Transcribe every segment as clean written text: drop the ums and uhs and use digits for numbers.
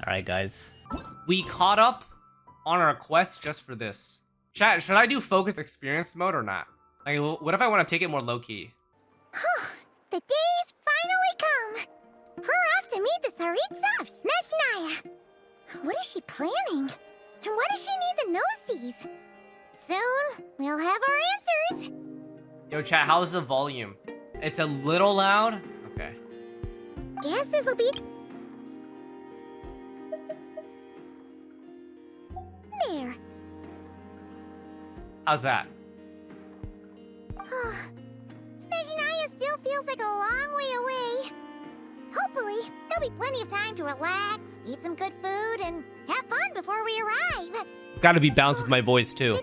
Alright, guys. We caught up on our quest just for this. Chat, should I do focus experience mode or not? Like, what if I want to take it more low-key? The day's finally come. We're off to meet the Tsaritsa of Snezhnaya. What is she planning? And why does she need the nosedies? Soon, we'll have our answers. Yo, chat, how's the volume? It's a little loud? Okay. Guess this'll be... there. How's that? Snezhnaya still feels like a long way away. Hopefully, there'll be plenty of time to relax, eat some good food, and have fun before we arrive. It's gotta be balanced with my voice, too.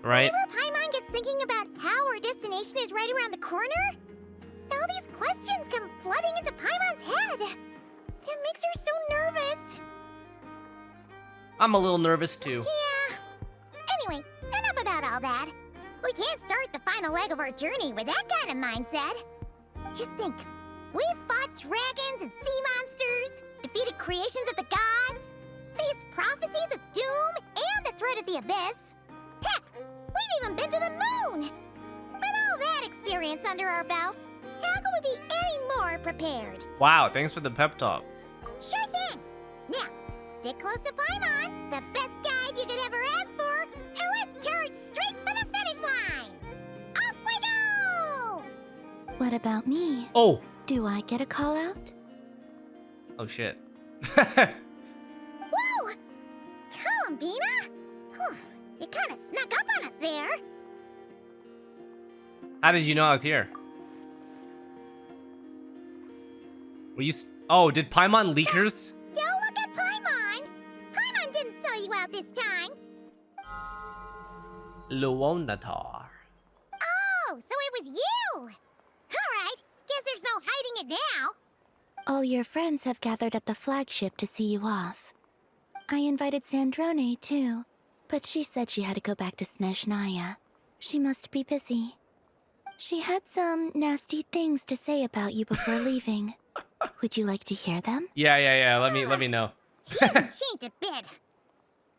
Right? Whenever Paimon gets thinking about how our destination is right around the corner, all these questions come flooding into Paimon's head. It makes her so nervous. I'm a little nervous, too. Yeah. Anyway, enough about all that. We can't start the final leg of our journey with that kind of mindset. Just think. We've fought dragons and sea monsters, defeated creations of the gods, faced prophecies of doom and the threat of the abyss. Heck, we've even been to the moon! With all that experience under our belts, how could we be any more prepared? Wow, thanks for the pep talk. Sure thing! Now, stick close to Paimon, the best guide you could ever ask for, and let's charge straight for the finish line! Off we go! What about me? Oh! Do I get a call out? Oh, shit. Whoa! Columbina? Whew, you kind of snuck up on us there. How did you know I was here? Were you... Oh, did Paimon leak hers? Don't look at Paimon! Paimon didn't sell you out this time. Luonatar. Oh, so it was you! Alright, guess there's no hiding it now. All your friends have gathered at the flagship to see you off. I invited Sandrone too, but she said she had to go back to Snezhnaya. She must be busy. She had some nasty things to say about you before leaving. Would you like to hear them? Yeah. Let me know. She hasn't changed a bit.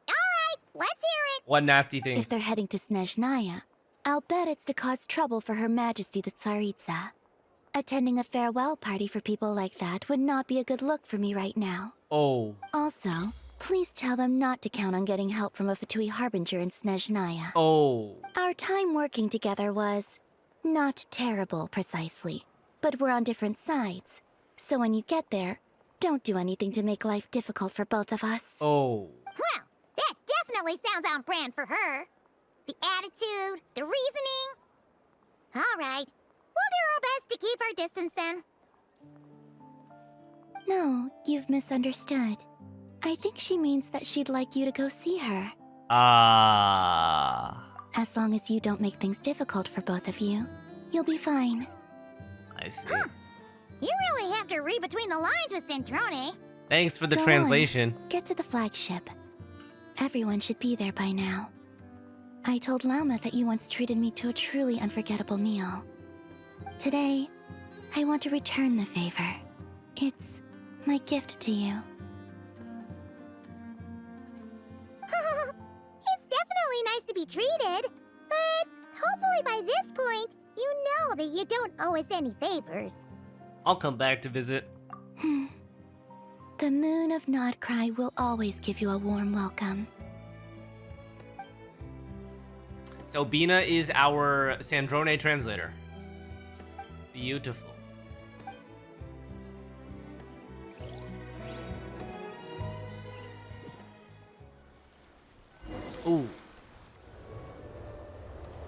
Alright, let's hear it. What nasty things? If they're heading to Snezhnaya, I'll bet it's to cause trouble for Her Majesty the Tsaritsa. Attending a farewell party for people like that would not be a good look for me right now. Oh. Also, please tell them not to count on getting help from a Fatui Harbinger in Snezhnaya. Oh. Our time working together was... not terrible, precisely. But we're on different sides. So when you get there, don't do anything to make life difficult for both of us. Oh. Well, that definitely sounds on brand for her. The attitude, the reasoning. Alright, we'll do our best to keep our distance then. No, you've misunderstood. I think she means that she'd like you to go see her. Ah. As long as you don't make things difficult for both of you, you'll be fine. I see. Huh. You really have to read between the lines with Sandrone. Thanks for the Go on. translation. Get to the flagship. Everyone should be there by now. I told Lama that you once treated me to a truly unforgettable meal. Today, I want to return the favor. It's my gift to you. It's definitely nice to be treated, but hopefully by this point, you know that you don't owe us any favors. I'll come back to visit. The moon of Nodcry will always give you a warm welcome. So Bina is our Sandrone translator. Beautiful. Ooh.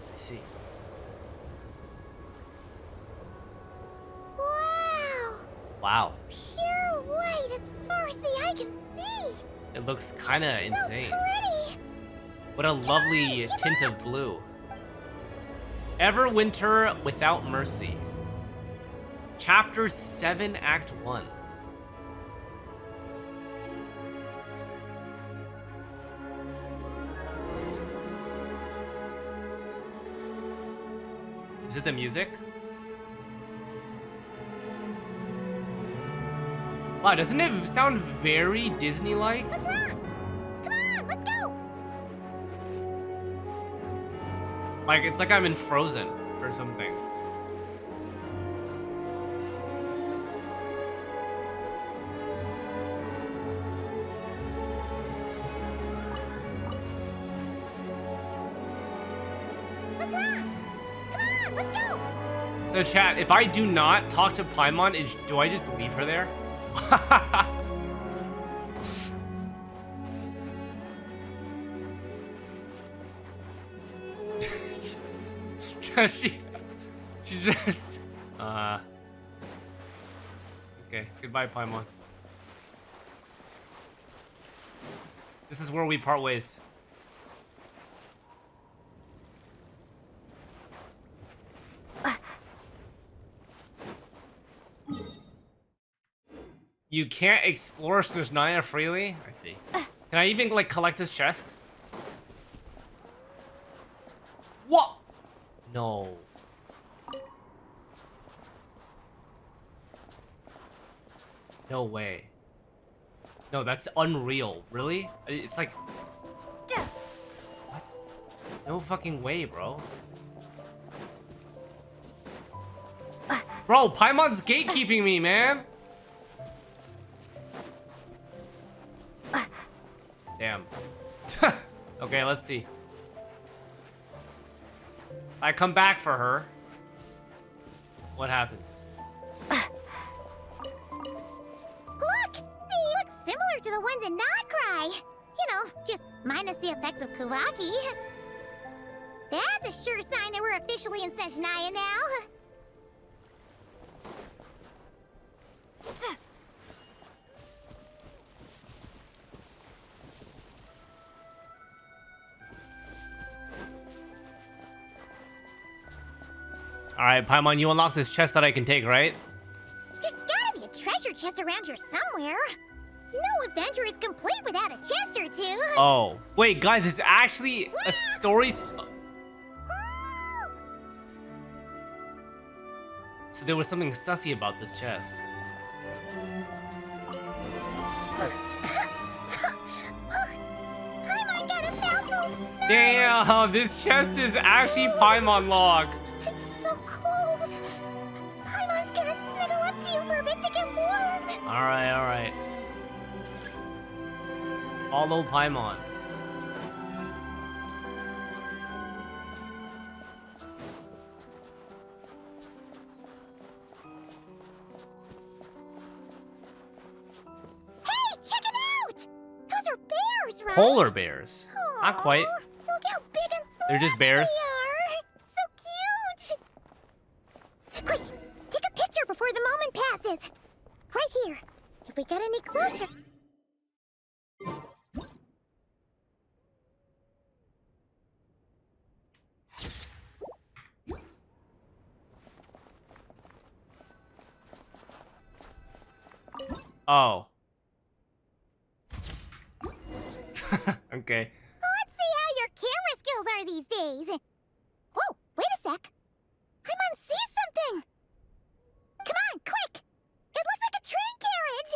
Let's see. Wow! Wow. Pure white as far as the eye can see! It looks kind of insane. So pretty! What a lovely tint of blue. Everwinter Without Mercy. Chapter 7, Act 1. Is it the music? Wow, doesn't it sound very Disney-like? What's wrong? Come on, let's go. Like, it's like I'm in Frozen or something. What's wrong? Come on, let's go. So chat, if I do not talk to Paimon, do I just leave her there? she just okay, goodbye Paimon. This is where we part ways. You can't explore Snezhnaya freely? I see. Can I even, like, collect this chest? What? No. No way. No, that's unreal. Really? It's like... What? No fucking way, bro. Bro, Paimon's gatekeeping me, man. Damn. Okay, let's see. I come back for her. What happens? Look! They look similar to the ones in Nocturne. You know, just minus the effects of Kuvaki. That's a sure sign that we're officially in Snezhnaya now. Alright, Paimon, you unlock this chest that I can take, right? There's gotta be a treasure chest around here somewhere. No adventure is complete without a chest or two. Oh. Wait, guys, it's actually a story... So there was something sussy about this chest. Paimon got a mouthful of snow. Damn, this chest is actually Paimon locked. It's so cold. Paimon's gonna snuggle up to you for a bit to get warm. Alright, alright. Follow Paimon. Hey, check it out! Those are bears, right? Polar bears. Not Aw, quite. Look how big and They're just fluffy bears. they are. So cute. Quick, take a picture before the moment passes. Right here. If we get any closer. Oh. Okay. Let's see how your camera skills are these days. Oh, wait a sec. Paimon sees something. Come on, quick. It looks like a train carriage.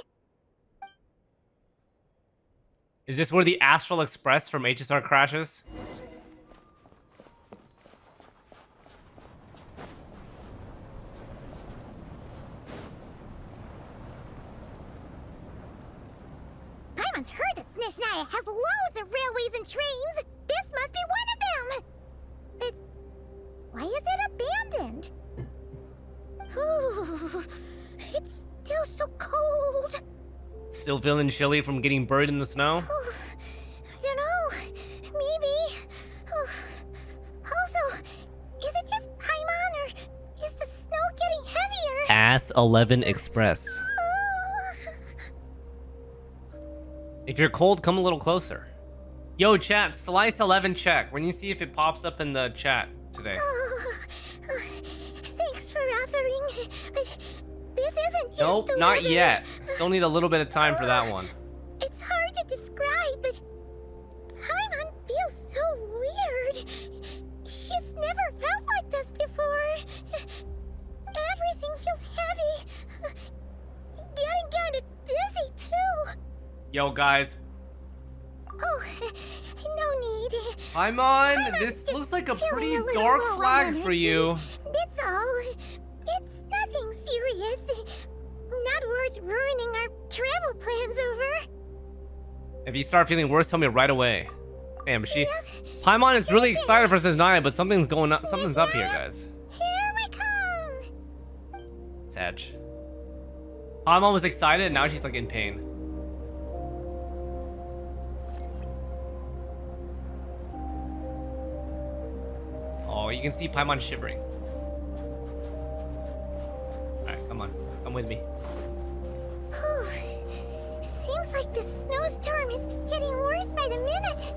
Is this where the Astral Express from HSR crashes? Paimon's heard that Snezhnaya has loads of railways and trains. This must be one of them. But why is it abandoned? Ooh, it's still so cold. Still feeling chilly from getting buried in the snow? Oh, I don't know. Maybe. Oh. Also, is it just Paimon or is the snow getting heavier? Ass 11 Express. Oh. If you're cold, come a little closer. Yo, chat, Xlice 11 check. When you see if it pops up in the chat today. Oh, thanks for offering, but this isn't just Nope, the not weather. yet. Still need a little bit of time for that one. It's hard to describe, but Paimon feels so weird. She's never felt like this before. Everything feels heavy. Getting kind of dizzy. Yo, guys. Oh, no need. Paimon, this looks like a Feeling pretty a little dark low on flag for energy. you. That's all. It's nothing serious. Not worth ruining our travel plans over. If you start feeling worse, tell me right away. Damn, she... Yep. Paimon is really excited for Snezhnaya, but something's going up. Something's up here, guys. Here we come. Sag. Paimon was excited, and now she's like in pain. Oh, you can see Paimon shivering. Alright, come on. Come with me. Whew. Seems like the snowstorm is getting worse by the minute.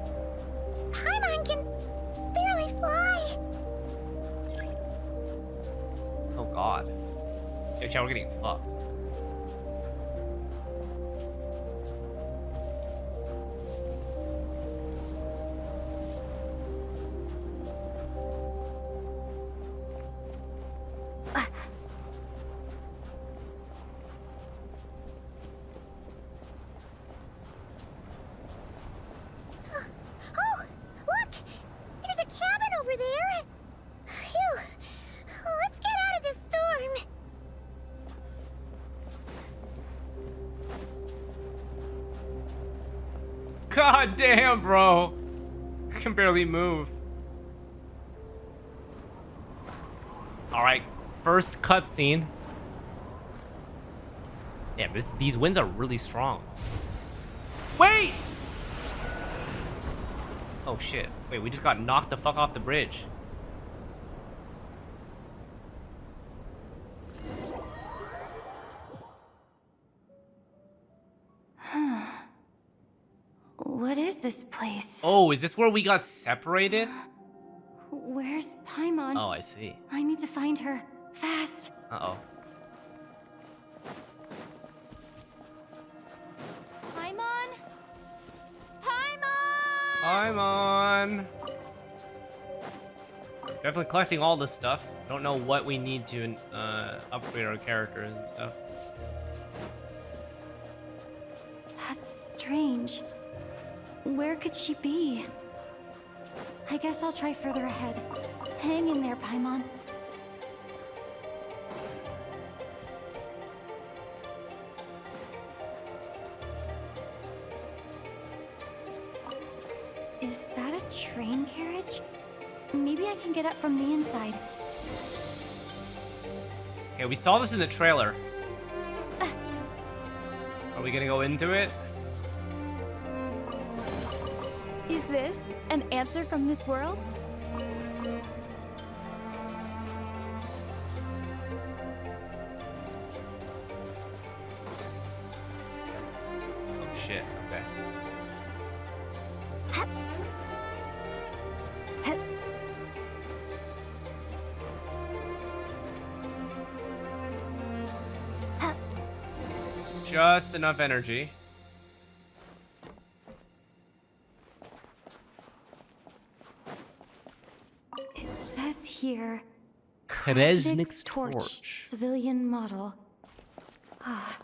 Paimon can barely fly. Oh god. Yo, chat, we're getting fucked. Oh, look! There's a cabin over there. Phew. Let's get out of this storm. God damn, bro. I can barely move. Alright, first cutscene. Yeah, these winds are really strong. Wait! Oh shit. Wait, we just got knocked the fuck off the bridge. What is this place? Oh, is this where we got separated? Where's Paimon? Oh, I see. I need to find her. Fast. Uh-oh. Paimon? Paimon! Paimon! Definitely collecting all this stuff. Don't know what we need to upgrade our characters and stuff. That's strange. Where could she be? I guess I'll try further ahead. Hang in there, Paimon. Is that a train carriage? Maybe I can get up from the inside. Okay, we saw this in the trailer. Are we gonna go into it? Is this an answer from this world? Oh shit, okay. Just enough energy. It says here, Snezhnaya's torch, civilian model. Ah,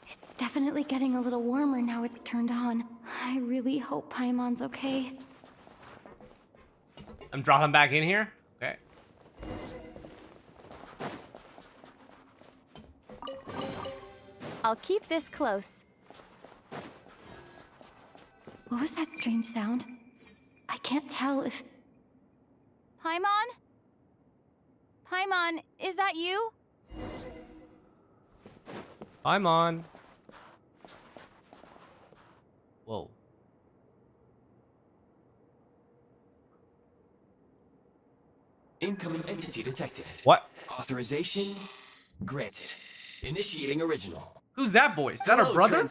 it's definitely getting a little warmer now it's turned on. I really hope Paimon's okay. I'm dropping back in here? Okay. I'll keep this close. What was that strange sound? I can't tell if... Paimon? Paimon, is that you? Paimon. Whoa. Incoming entity detected. What? Authorization granted. Initiating original. Who's that voice? Is that our Hello, brother?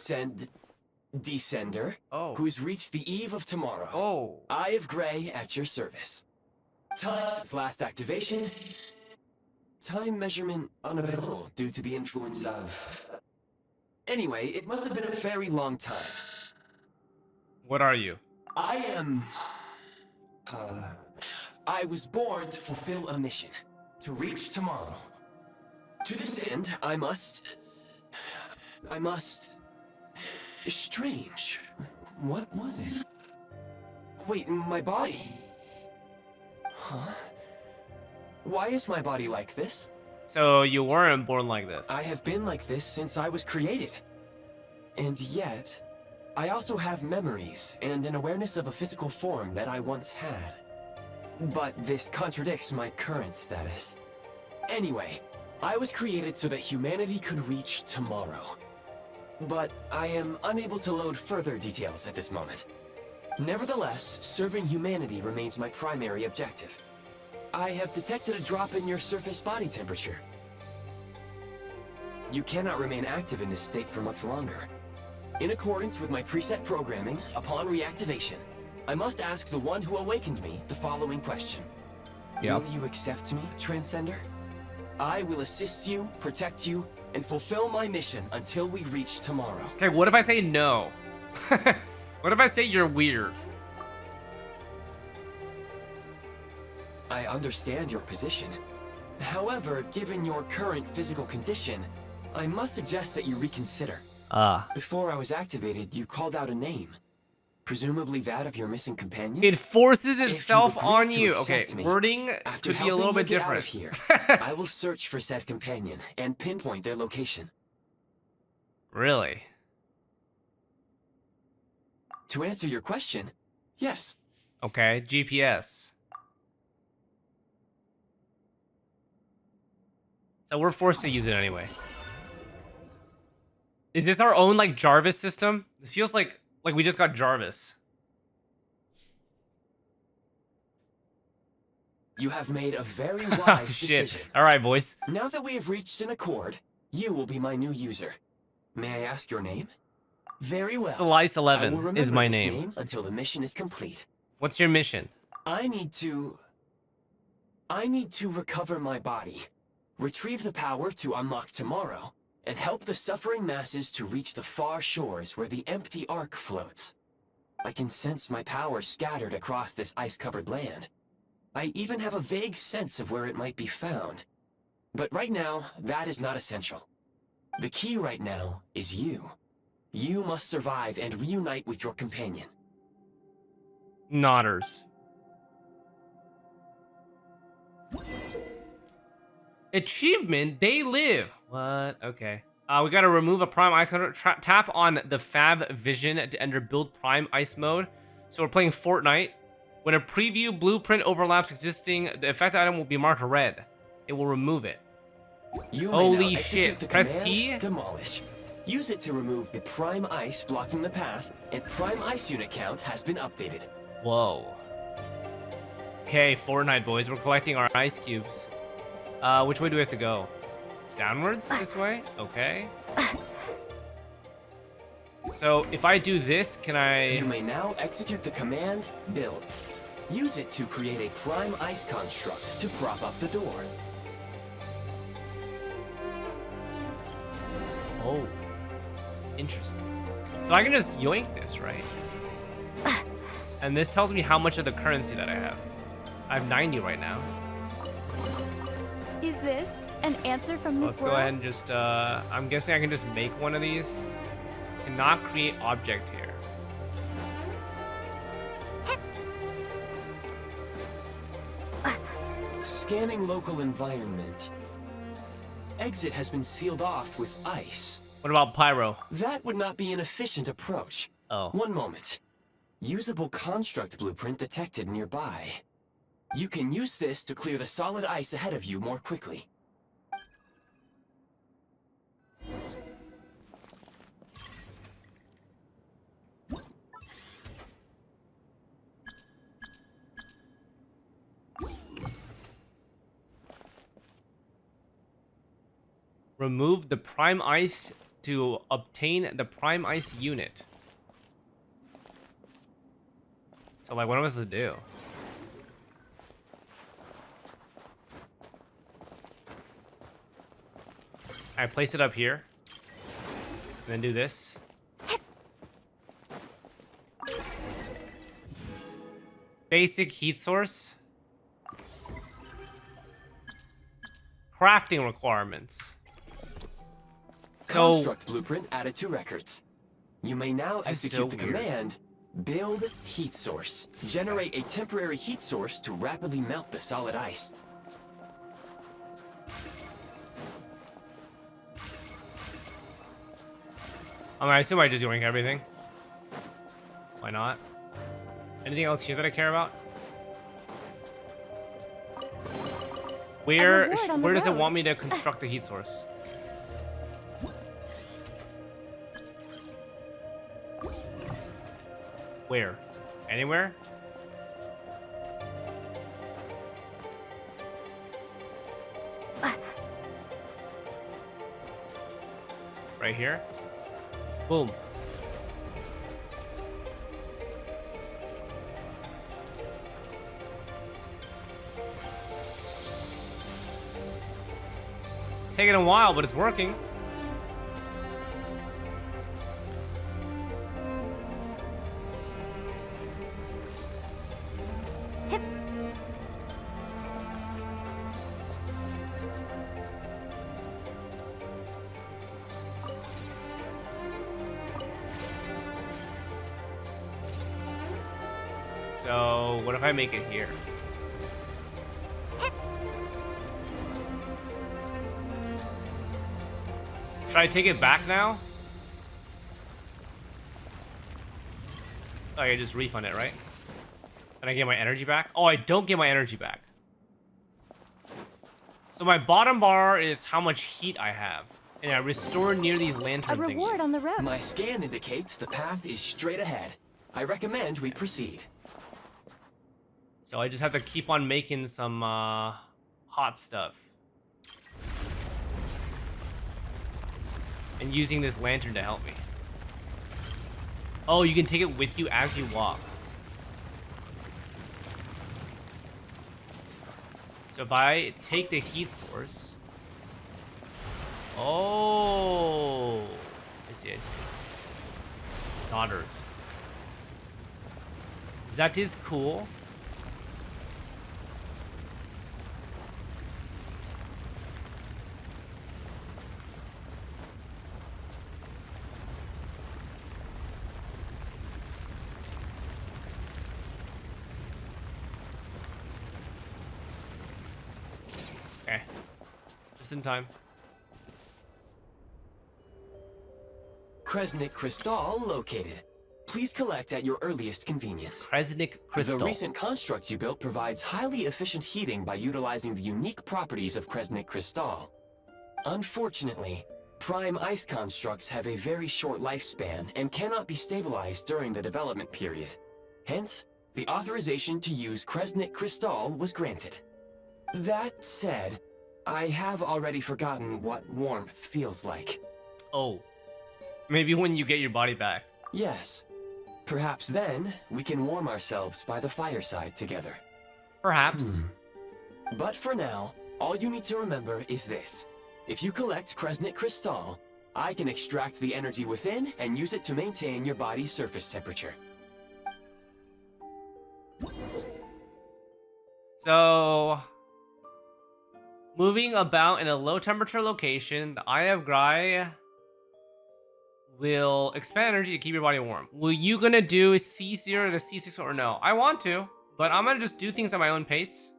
Descender. Oh. Who's reached the eve of tomorrow. Oh. Eye of Grey at your service. Time since last activation. Time measurement unavailable due to the influence of... Anyway, it must have been a very long time. What are you? I am... I was born to fulfill a mission. To reach tomorrow. To this end, I must... Strange. What was it? Wait, my body? Huh? Why is my body like this? So you weren't born like this. I have been like this since I was created. And yet, I also have memories and an awareness of a physical form that I once had. But this contradicts my current status. Anyway, I was created so that humanity could reach tomorrow. But I am unable to load further details at this moment. Nevertheless, serving humanity remains my primary objective. I have detected a drop in your surface body temperature. You cannot remain active in this state for much longer. In accordance with my preset programming, upon reactivation, I must ask the one who awakened me the following question. Yep. Will you accept me, Transcender? I will assist you, protect you, and fulfill my mission until we reach tomorrow. Okay, what if I say no? What if I say you're weird? I understand your position. However, given your current physical condition, I must suggest that you reconsider. Before I was activated, you called out a name. Presumably that of your missing companion? It forces If itself agree on to you. accept Okay, me, wording after could be a little helping bit you get out different. of here, I will search for said companion and pinpoint their location. Really? To answer your question, yes. Okay, GPS. So we're forced to use it anyway. Is this our own like Jarvis system? This feels like we just got Jarvis. You have made a very Oh wise shit. decision. All right, boys. Now that we have reached an accord, you will be my new user. May I ask your name? Very well. Xlice I will 11 remember is my this name. until the mission is complete. What's your mission? I need to recover my body, retrieve the power to unlock tomorrow, and help the suffering masses to reach the far shores where the empty Ark floats. I can sense my power scattered across this ice-covered land. I even have a vague sense of where it might be found. But right now, that is not essential. The key right now is you. You must survive and reunite with your companion. Nodders. Achievement, they live. What? Okay. We gotta remove a Prime Ice Hunter. Tap on the Fab Vision to enter Build Prime Ice mode. So we're playing Fortnite. When a preview blueprint overlaps existing, the effect item will be marked red. It will remove it. You may Holy now shit. execute the Press command, T? Demolish. Use it to remove the Prime Ice blocking the path, and Prime Ice unit count has been updated. Whoa. Okay, Fortnite boys, we're collecting our ice cubes. Which way do we have to go? Downwards? This way? Okay. So, if I do this, can You I... may now execute the command, Build. Use it to create a Prime Ice construct to prop up the door. Oh. Interesting. So I can just yoink this, right? And this tells me how much of the currency that I have. I have 90 right now. Is this an answer from this Let's go ahead and just, I'm guessing I can just make one of these. Cannot create object here. Scanning local environment. Exit has been sealed off with ice. What about pyro? That would not be an efficient approach. Oh. One moment. Usable construct blueprint detected nearby. You can use this to clear the solid ice ahead of you more quickly. Remove the Prime Ice to obtain the Prime Ice unit. So, like, what am I supposed to do? I place it up here. And then do this. Basic heat source. Crafting requirements. So, Construct blueprint added to records. You may now This is execute so the weird. command, build heat source. Generate a temporary heat source to rapidly melt the solid ice. I mean, I assume I just doing everything. Why not? Anything else here that I care about? Where reward on the does it road. want me to construct the heat source? Where? Anywhere? Right here? Boom. It's taking a while, but it's working. So, what if I make it here? Should I take it back now? Oh, I just refund it, right? Can I get my energy back? Oh, I don't get my energy back. So my bottom bar is how much heat I have. And I restore near these A lantern reward thingies. on the road. My scan indicates the path is straight ahead. I recommend we proceed. So I just have to keep on making some hot stuff. And using this lantern to help me. Oh, you can take it with you as you walk. So if I take the heat source... Oh! I see. Daughters. That is cool. Okay. Just in time. Kresnik Crystal located. Please collect at your earliest convenience. Kresnik Crystal. The recent construct you built provides highly efficient heating by utilizing the unique properties of Kresnik Crystal. Unfortunately, prime ice constructs have a very short lifespan and cannot be stabilized during the development period. Hence, the authorization to use Kresnik Crystal was granted. That said, I have already forgotten what warmth feels like. Oh. Maybe when you get your body back. Yes. Perhaps then, we can warm ourselves by the fireside together. Perhaps. But for now, all you need to remember is this. If you collect Kresnik Crystal, I can extract the energy within and use it to maintain your body's surface temperature. So... moving about in a low temperature location, the Eye of Grai will expand energy to keep your body warm. Will you gonna do C0 to C6 or no? I want to, but I'm gonna just do things at my own pace.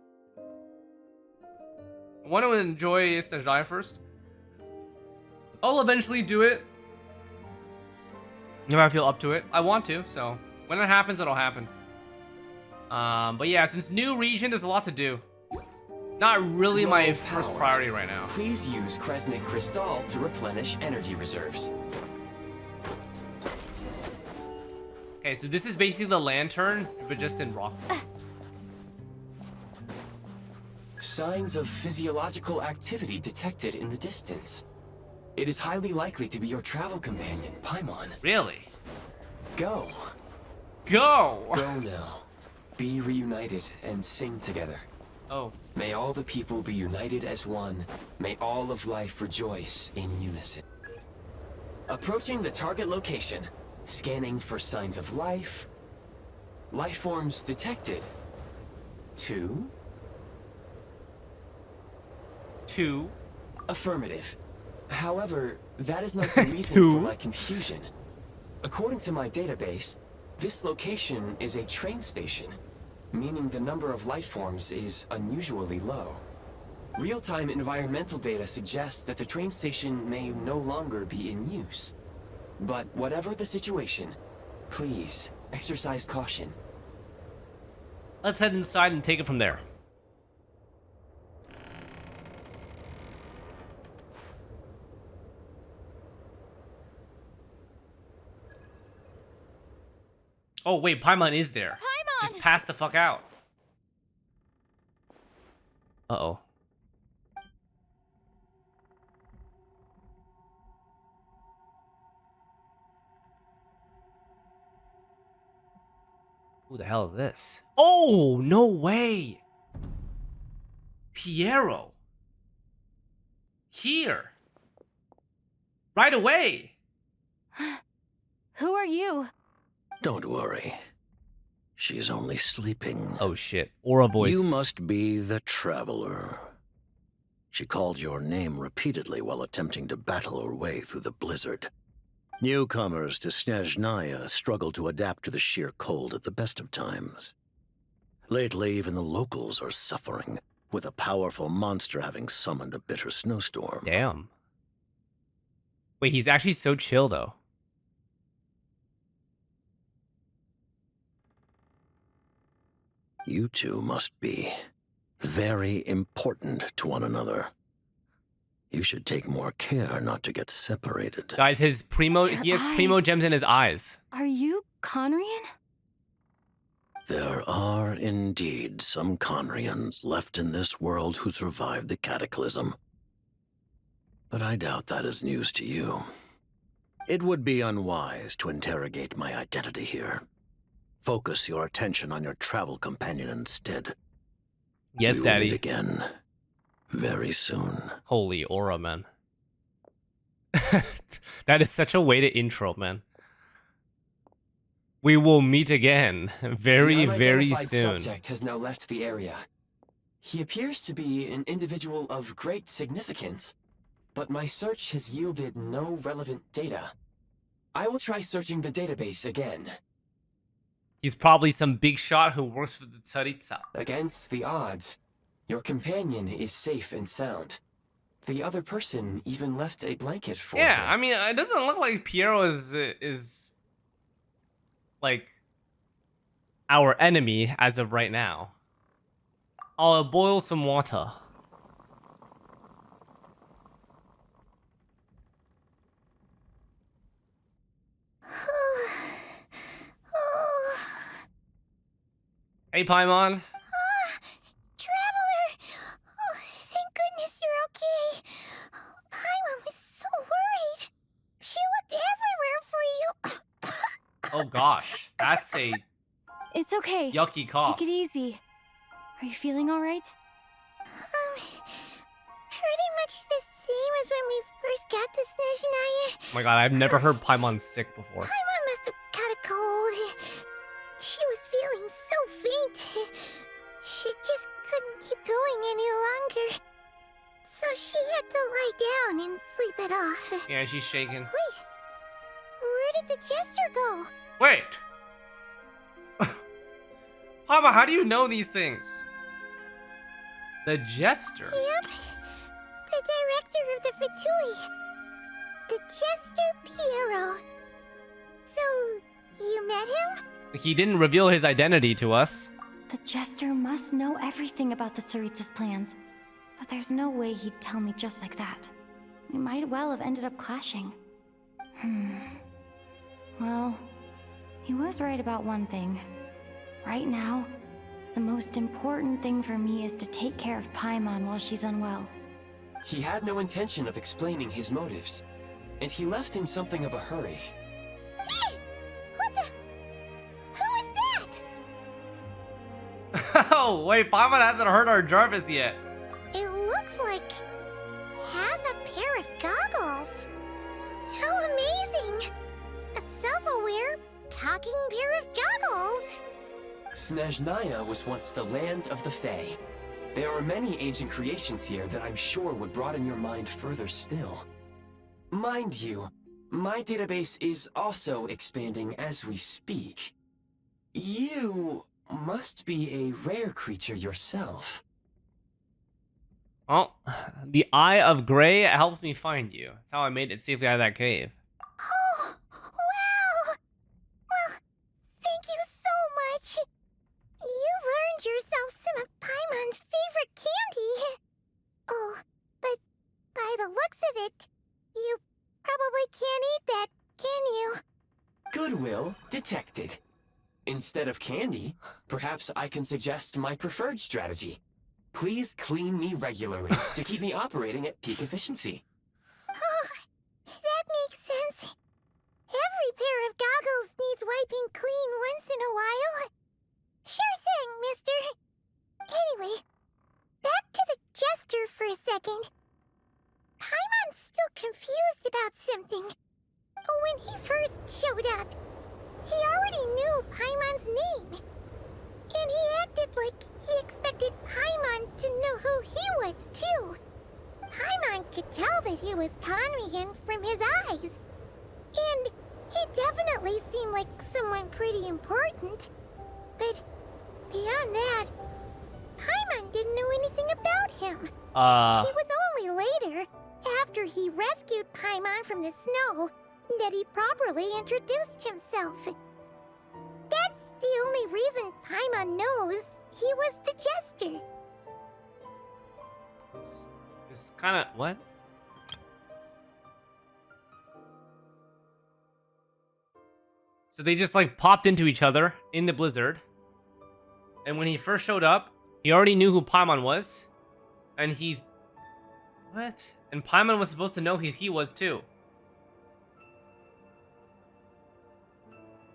I want to enjoy Snezhnaya first. I'll eventually do it if I feel up to it. I want to, so when it happens, it'll happen. But yeah, since new region, there's a lot to do. Not really my Low first power. priority right now. Please use Kresnik Crystal to replenish energy reserves. Okay, so this is basically the lantern, but just in rock form. Signs of physiological activity detected in the distance. It is highly likely to be your travel companion, Paimon. Really? Go. Go! Go now. Be reunited and sing together. Oh. May all the people be united as one. May all of life rejoice in unison. Approaching the target location. Scanning for signs of life. Life forms detected. 2. 2. Affirmative. However, that is not the reason Two. for my confusion. According to my database, this location is a train station, meaning the number of life forms is unusually low. Real-time environmental data suggests that the train station may no longer be in use. But whatever the situation, please exercise caution. Let's head inside and take it from there. Oh wait, Paimon is there. Paimon! Just pass the fuck out. Uh-oh. Who the hell is this? Oh, no way. Piero. Here. Right away. Who are you? Don't worry. She's only sleeping. Oh shit. Aura voice. You must be the Traveler. She called your name repeatedly while attempting to battle her way through the blizzard. Newcomers to Snezhnaya struggle to adapt to the sheer cold at the best of times. Lately, even the locals are suffering, with a powerful monster having summoned a bitter snowstorm. Damn. Wait, he's actually so chill though. You two must be very important to one another. You should take more care not to get separated. Guys, he has primo eyes. gems in his eyes. Are you Conrian? There are indeed some Conrians left in this world who survived the cataclysm. But I doubt that is news to you. It would be unwise to interrogate my identity here. Focus your attention on your travel companion instead. Yes, we will Daddy. meet again very soon. Holy aura, man. That is such a way to intro, man. We will meet again very, The very unidentified soon. subject has now left the area. He appears to be an individual of great significance, but my search has yielded no relevant data. I will try searching the database again. He's probably some big shot who works for the Tsaritsa. Against the odds, your companion is safe and sound. The other person even left a blanket for Yeah, her. I mean, it doesn't look like Piero is like our enemy as of right now. I'll boil some water. Hey, Paimon. Traveler! Oh, thank goodness you're okay. Paimon was so worried. She looked everywhere for you. Oh gosh, that's a It's okay. yucky cough. Take it easy. Are you feeling all right? Pretty much the same as when we first got to Snezhnaya. Oh my god, I've never heard Paimon sick before. Paimon must have caught a cold. She was feeling so faint. She just couldn't keep going any longer. So she had to lie down and sleep it off. Yeah, she's shaking. Wait, where did the jester go? Wait. Paimon, how do you know these things? The Jester. Yep, the director of the Fatui. The Jester Piero. So, you met him? He didn't reveal his identity to us. The Jester must know everything about the Tsaritsa's plans. But there's no way he'd tell me just like that. We might well have ended up clashing. Well, he was right about one thing. Right now, the most important thing for me is to take care of Paimon while she's unwell. He had no intention of explaining his motives, and he left in something of a hurry. Hey! What the? Who is that? Oh, wait, Paimon hasn't heard our Jarvis yet. It looks like half a pair of goggles. How amazing! A self-aware, talking pair of goggles. Snezhnaya was once the land of the Fae. There are many ancient creations here that I'm sure would broaden your mind further still. Mind you, My database is also expanding as we speak. You must be a rare creature yourself. Oh, the Eye of Grey helped me find you. That's how I made it safely out of that cave. Oh, wow! Well, thank you so much. You've earned yourself some of Paimon's favorite candy. Oh, but by the looks of it, you probably can't eat that, can you? Goodwill detected. Instead of candy, perhaps I can suggest my preferred strategy. Please clean me regularly to keep me operating at peak efficiency. Oh, that makes sense. Every pair of goggles needs wiping clean once in a while. Sure thing, mister. Anyway, back to the jester for a second. Paimon's still confused about something. When he first showed up, he already knew Paimon's name. And he acted like he expected Paimon to know who he was, too. Paimon could tell that he was Conrian from his eyes. And he definitely seemed like someone pretty important. But beyond that, Paimon didn't know anything about him. It was only later, after he rescued Paimon from the snow, that he properly introduced himself. That's the only reason Paimon knows he was the jester. This is kind of what? So they just like popped into each other in the blizzard. And when he first showed up, he already knew who Paimon was. And he... What? And Paimon was supposed to know who he was too.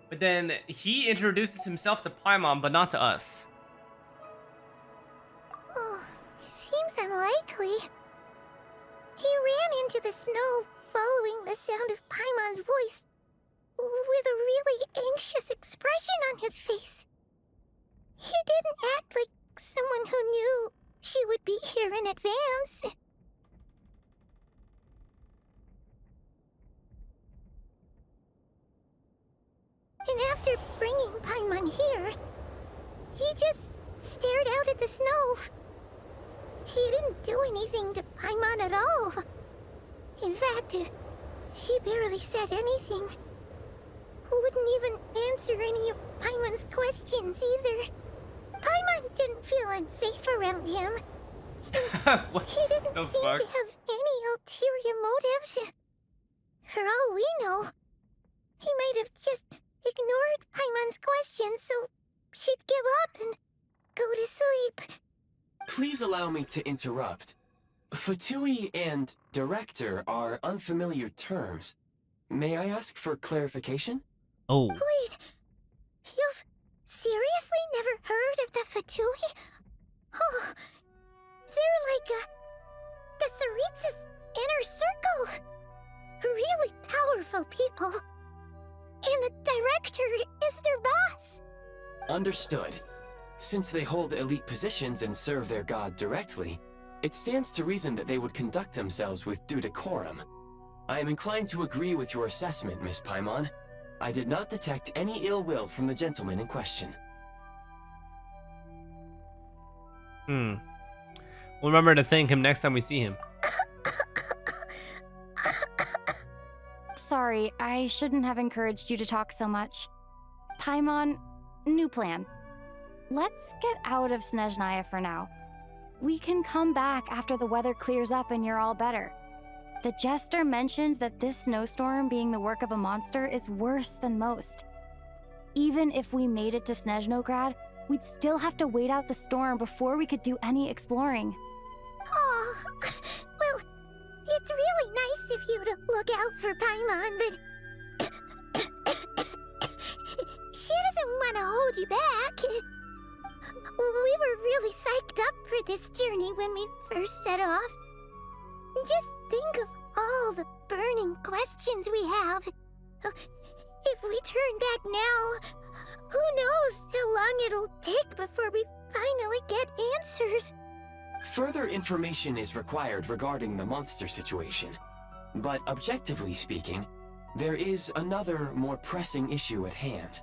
But then he introduces himself to Paimon, but not to us. Oh, seems unlikely. He ran into the snow following the sound of Paimon's voice with a really anxious expression on his face. He didn't act like someone who knew she would be here in advance. And after bringing Paimon here, he just stared out at the snow. He didn't do anything to Paimon at all. In fact, he barely said anything. Wouldn't even answer any of Paimon's questions either. Paimon didn't feel unsafe around him. What He didn't the seem fuck? to have any ulterior motives. For all we know, he might have just ignored Paimon's questions so she'd give up and go to sleep. Please allow me to interrupt. Fatui and director are unfamiliar terms. May I ask for clarification? Oh. Wait, you've seriously never heard of the Fatui? Oh, they're like the Tsarits's inner circle. Really powerful people. And the director is their boss. Understood. Since they hold elite positions and serve their god directly, it stands to reason that they would conduct themselves with due decorum. I am inclined to agree with your assessment, Miss Paimon. I did not detect any ill will from the gentleman in question. We'll remember to thank him next time we see him. Sorry, I shouldn't have encouraged you to talk so much. Paimon, new plan. Let's get out of Snezhnaya for now. We can come back after the weather clears up and you're all better. The jester mentioned that this snowstorm being the work of a monster is worse than most. Even if we made it to Snezhnograd, we'd still have to wait out the storm before we could do any exploring. Oh, well, it's really nice of you to look out for Paimon, but she doesn't want to hold you back. We were really psyched up for this journey when we first set off. Just think of all the burning questions we have. If we turn back now, who knows how long it'll take before we finally get answers. Further information is required regarding the monster situation. But objectively speaking, there is another, more pressing issue at hand.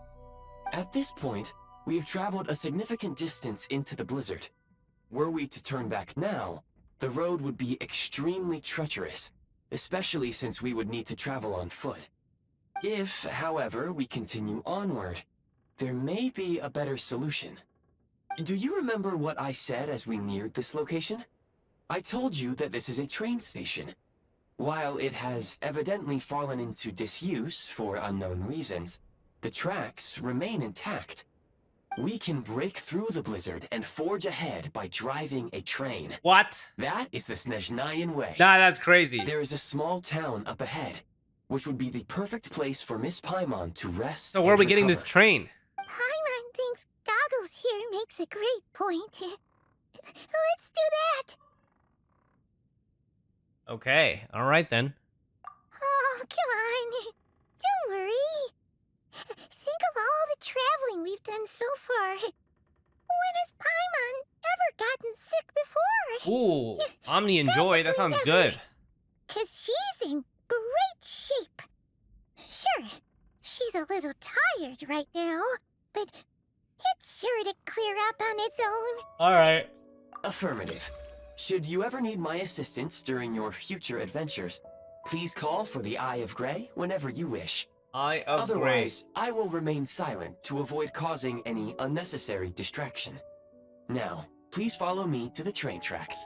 At this point, we have traveled a significant distance into the blizzard. Were we to turn back now, the road would be extremely treacherous, especially since we would need to travel on foot. If, however, we continue onward, there may be a better solution. Do you remember what I said as we neared this location? I told you that this is a train station. While it has evidently fallen into disuse for unknown reasons, the tracks remain intact. We can break through the blizzard and forge ahead by driving a train. What? That is the Snezhnayan way. Nah, that's crazy. There is a small town up ahead, which would be the perfect place for Miss Paimon to rest. So where are we and getting this recover. train? Paimon thinks Goggles here makes a great point. Let's do that! Okay, alright then. Oh, come on. Don't worry. Think of all the traveling we've done so far. When has Paimon ever gotten sick before? Ooh, Omni and Joy, that sounds good. 'Cause she's in great shape. Sure, she's a little tired right now, but it's sure to clear up on its own. Alright. Affirmative. Should you ever need my assistance during your future adventures, please call for the Eye of Grey whenever you wish. Eye of Grey. Otherwise, I will remain silent to avoid causing any unnecessary distraction. Now, please follow me to the train tracks.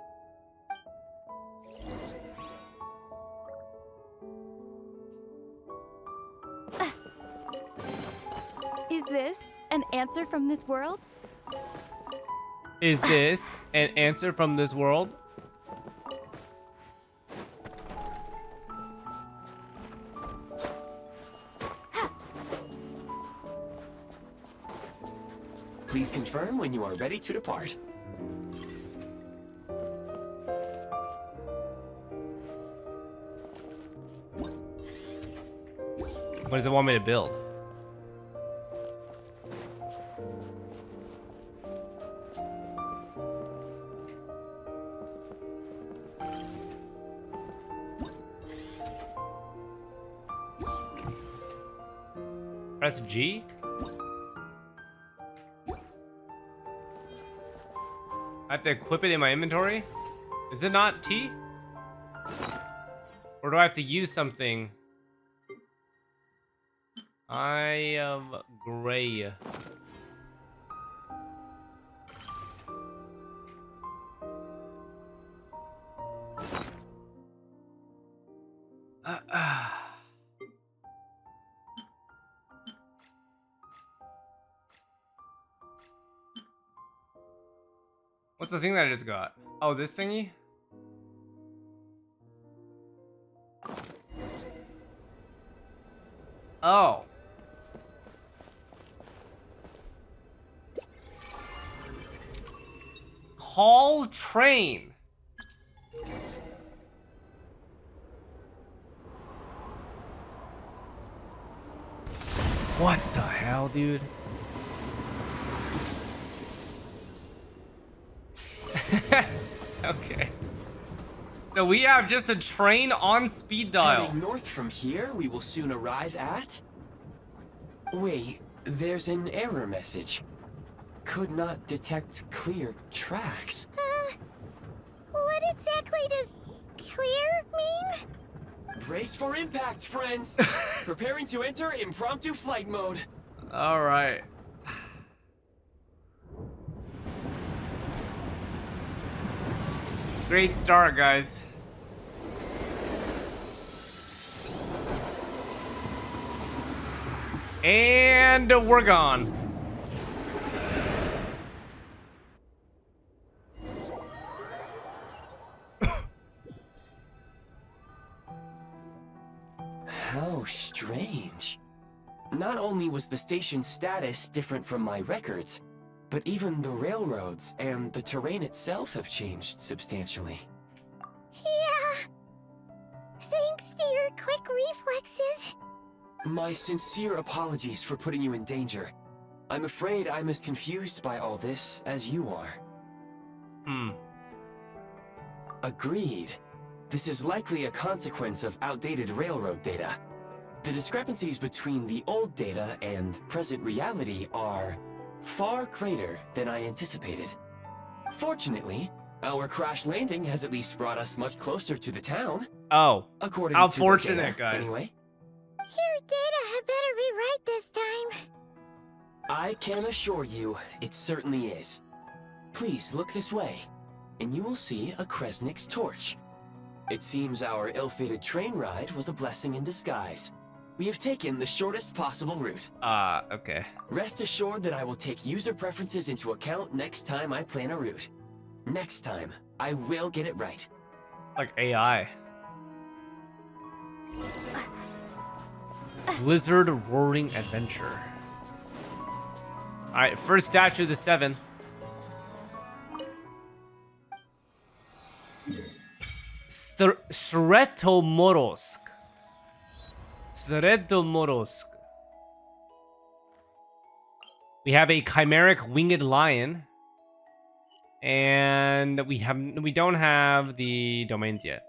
Is this an answer from this world? Is this an answer from this world? Please confirm when you are ready to depart. What does it want me to build? Press G? I have to equip it in my inventory? Is it not T? Or do I have to use something? Eye of Grey. What's the thing that I just got? Oh, this thingy? Oh. Call train. What the hell, dude? Okay. So we have just a train on speed dial. Heading north from here, we will soon arrive at... Wait, there's an error message. Could not detect clear tracks. What exactly does clear mean? Brace for impact, friends! Preparing to enter impromptu flight mode. All right. Great start, guys. And we're gone. How strange. Not only was the station's status different from my records, but even the railroads and the terrain itself have changed substantially. Yeah. Thanks to your quick reflexes. My sincere apologies for putting you in danger. I'm afraid I'm as confused by all this as you are. Agreed. This is likely a consequence of outdated railroad data. The discrepancies between the old data and present reality are far greater than I anticipated. Fortunately, our crash landing has at least brought us much closer to the town. Oh, According how to the fortunate, data, guys. Anyway, Your data had better be right this time. I can assure you, it certainly is. Please look this way, and you will see a Kresnik's torch. It seems our ill-fated train ride was a blessing in disguise. We have taken the shortest possible route. Okay. Rest assured that I will take user preferences into account next time I plan a route. Next time, I will get it right. It's like AI. Blizzard Roaring Adventure. Alright, first statue of the 7. Sretomorsk. Sretomorsk. We have a chimeric winged lion. And we don't have the domains yet.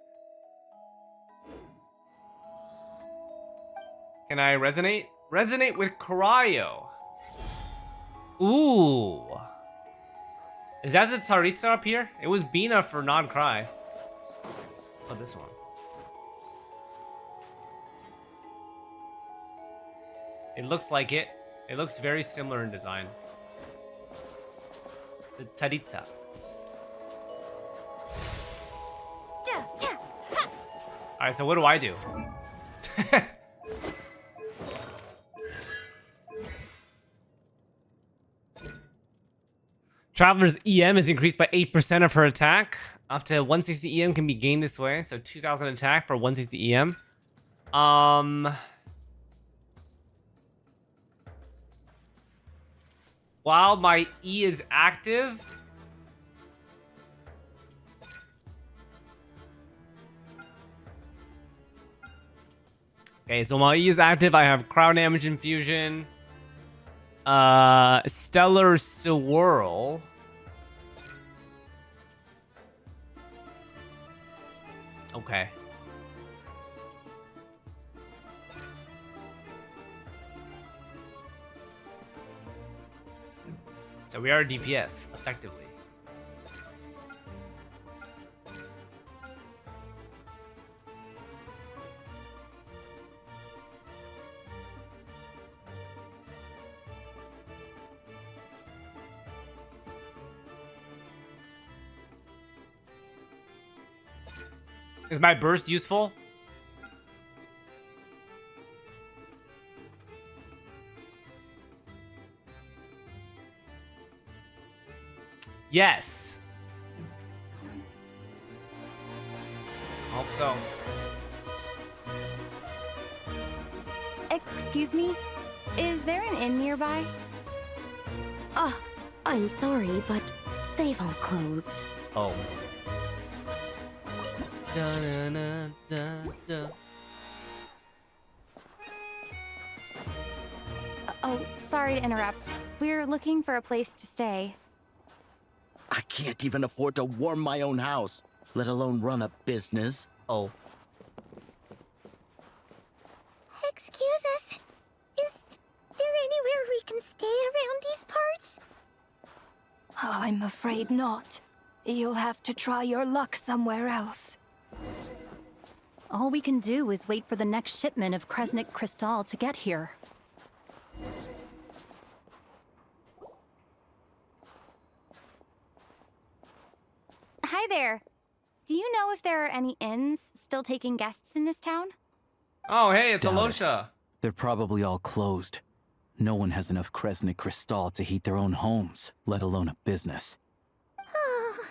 Can I resonate? Resonate with Cryo. Ooh. Is that the Tsaritsa up here? It was Bina for non-cry. Oh, this one. It looks like it. It looks very similar in design. The Tsaritsa. Alright, so what do I do? Traveler's EM is increased by 8% of her attack. Up to 160 EM can be gained this way. So 2000 attack for 160 EM. While my E is active... Okay, so while E is active, I have crowd damage infusion. Stellar Swirl. Okay. So we are DPS, effectively. Is my burst useful? Yes. Hope so. Excuse me? Is there an inn nearby? Oh, I'm sorry, but they've all closed. Oh. Da-na-na-da-da. Oh, sorry to interrupt. We're looking for a place to stay. I can't even afford to warm my own house, let alone run a business. Oh. Excuse us. Is there anywhere we can stay around these parts? I'm afraid not. You'll have to try your luck somewhere else. All we can do is wait for the next shipment of Kresnik Crystal to get here. Hi there. Do you know if there are any inns still taking guests in this town? Oh, hey, it's Doubt it. Alosha. They're probably all closed. No one has enough Kresnik Crystal to heat their own homes, let alone a business. Oh,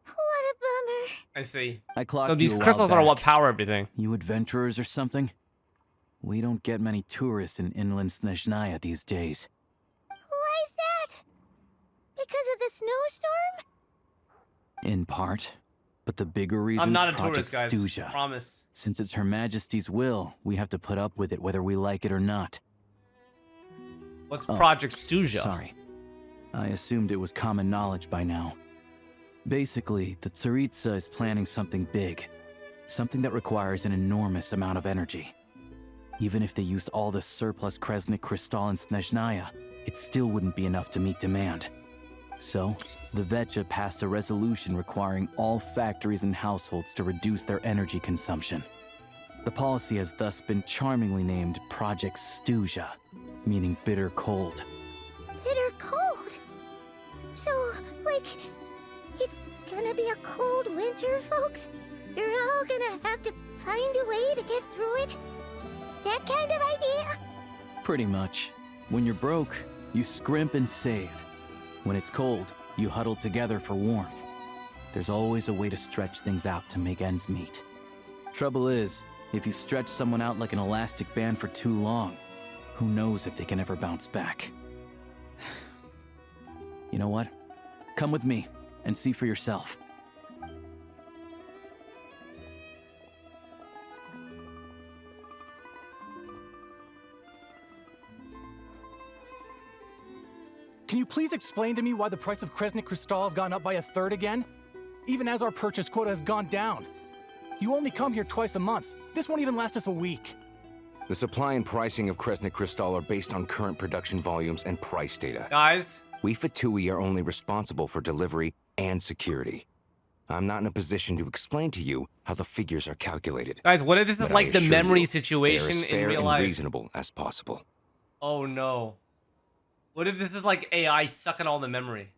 what a bummer. I see. I clocked So these you a while crystals are what back. power everything. You adventurers or something? We don't get many tourists in inland Snezhnaya these days. Why is that? Because of the snowstorm? In part. But the bigger reason I'm not a is Project tourist, guys. Stuzha. Promise. Since it's Her Majesty's will, we have to put up with it whether we like it or not. What's Oh, Project Stuzha? Sorry. I assumed it was common knowledge by now. Basically, the Tsaritsa is planning something big. Something that requires an enormous amount of energy. Even if they used all the surplus Kresnik Crystal in Snezhnaya, it still wouldn't be enough to meet demand. So, the Vetja passed a resolution requiring all factories and households to reduce their energy consumption. The policy has thus been charmingly named Project Stuzha, meaning bitter cold. Bitter cold? So, like, it's gonna be a cold winter, folks? You're all gonna have to find a way to get through it? That kind of idea? Pretty much. When you're broke, you scrimp and save. When it's cold, you huddle together for warmth. There's always a way to stretch things out to make ends meet. Trouble is, if you stretch someone out like an elastic band for too long, who knows if they can ever bounce back. You know what? Come with me and see for yourself. Can you please explain to me why the price of Kresnik Crystal has gone up by 1/3 again? Even as our purchase quota has gone down. You only come here twice a month. This won't even last us a week. The supply and pricing of Kresnik Crystal are based on current production volumes and price data. Guys, We Fatui are only responsible for delivery and security. I'm not in a position to explain to you how the figures are calculated. what if this is but like I the assure memory you, they are situation as in fair real and life? reasonable as possible. Oh no. What if this is like AI sucking all the memory?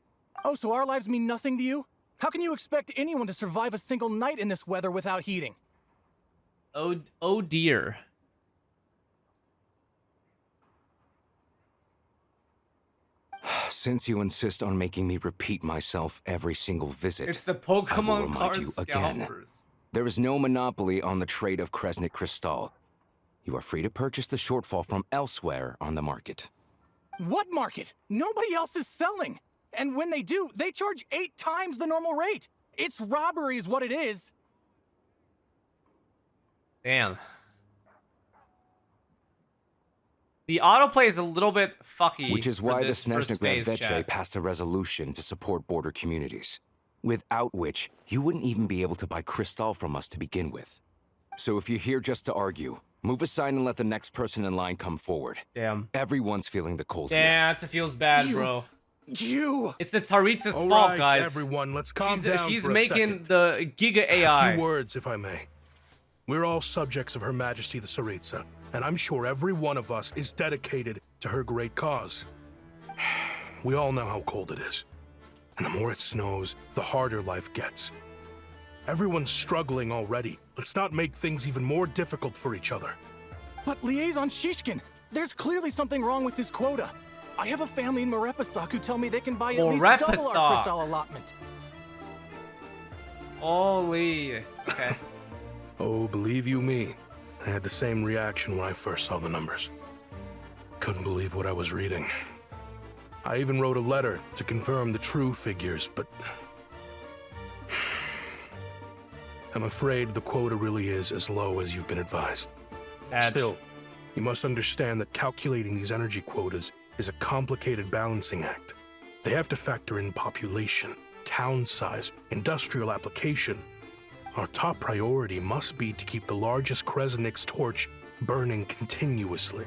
Oh, so our lives mean nothing to you? How can you expect anyone to survive a single night in this weather without heating? Oh dear. Since you insist on making me repeat myself every single visit, It's the I will Pokemon remind card you again. scalpers. There is no monopoly on the trade of Kresnik Crystal. You are free to purchase the shortfall from elsewhere on the market. What market? Nobody else is selling. And when they do, they charge 8 times the normal rate. It's robbery is what it is. Damn. The autoplay is a little bit fucky. Which is for why the this first Snezhnaya phase Vetche chat. passed a resolution to support border communities, without which you wouldn't even be able to buy Crystal from us to begin with. So if you're here just to argue, move aside and let the next person in line come forward. Damn. Everyone's feeling the cold here. Damn, it feels bad, bro. It's the Tsaritsa's All fault, right, guys. everyone, let's calm she's down she's for a making second. the Giga A AI. few words, if I may. We're all subjects of Her Majesty the Tsaritsa, and I'm sure every one of us is dedicated to her great cause. We all know how cold it is. And the more it snows, the harder life gets. Everyone's struggling already. Let's not make things even more difficult for each other. But Liaison Shishkin, there's clearly something wrong with this quota. I have a family in Morepasak who tell me they can buy at least double our Morepasak. crystal allotment. Holy. Okay. Oh, believe you me, I had the same reaction when I first saw the numbers. Couldn't believe what I was reading. I even wrote a letter to confirm the true figures, but I'm afraid the quota really is as low as you've been advised. Sad. Still, you must understand that calculating these energy quotas is a complicated balancing act. They have to factor in population, town size, industrial application. Our top priority must be to keep the largest Kresnik's torch burning continuously.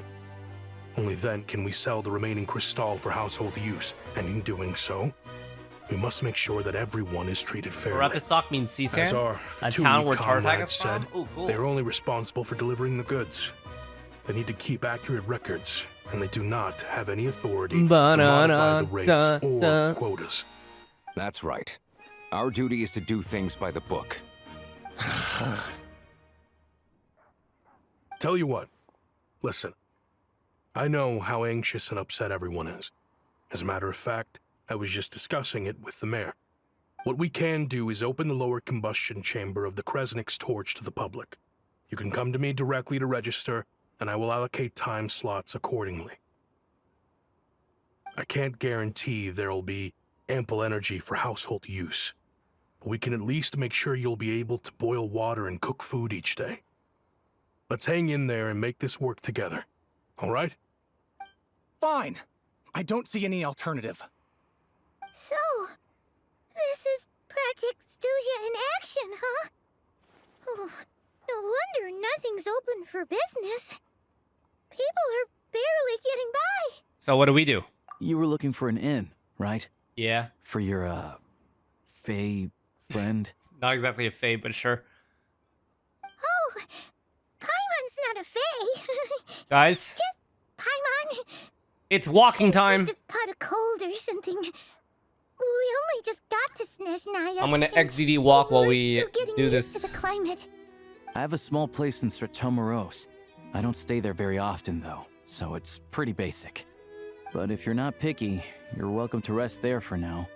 Only then can we sell the remaining crystal for household use, and in doing so, we must make sure that everyone is treated fairly. Morepasak means As Cisan? our A town where comrades Tartag is said, from? Ooh, cool. they are only responsible for delivering the goods. They need to keep accurate records, and they do not have any authority to modify the rates or quotas. That's right. Our duty is to do things by the book. Tell you what, listen. I know how anxious and upset everyone is. As a matter of fact, I was just discussing it with the mayor. What we can do is open the lower combustion chamber of the Kresnik's torch to the public. You can come to me directly to register, and I will allocate time slots accordingly. I can't guarantee there'll be ample energy for household use, but we can at least make sure you'll be able to boil water and cook food each day. Let's hang in there and make this work together, all right? Fine. I don't see any alternative. So, this is Project Stuzha in action, huh? Oh, no wonder nothing's open for business. People are barely getting by. So what do we do? You were looking for an inn, right? Yeah. For your, Fae friend? Not exactly a fae, but sure. Oh, Paimon's not a fae. Guys, Just Paimon. it's walking time. Must have caught a cold or something. We only just got to Snezhnaya. I'm gonna and XDD walk while we're we still getting do used this. to the climate. I have a small place in Stratomaros. I don't stay there very often, though, so it's pretty basic. But if you're not picky, you're welcome to rest there for now.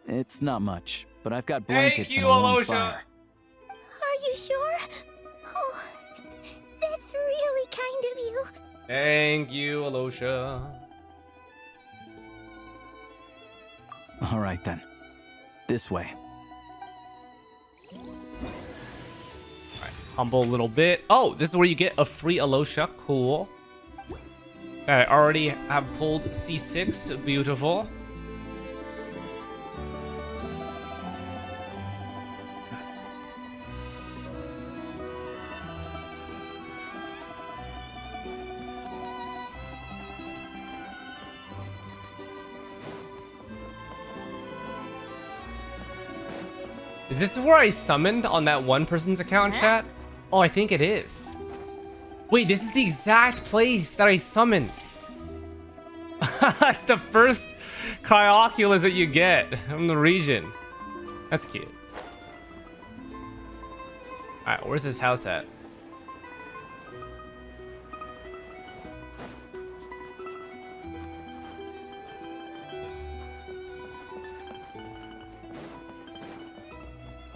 It's not much, but I've got blankets Thank you, and a warm Alosha. fire. Are you sure? Oh, that's really kind of you. Thank you, Alosha. All right, then. This way. Humble a little bit. Oh, this is where you get a free Alosha. Cool. I already have pulled C6. Beautiful. Is this where I summoned on that one person's account, chat? Oh, I think it is. Wait, this is the exact place that I summoned. That's the first Cryoculus that you get from the region. That's cute. Alright, where's his house at?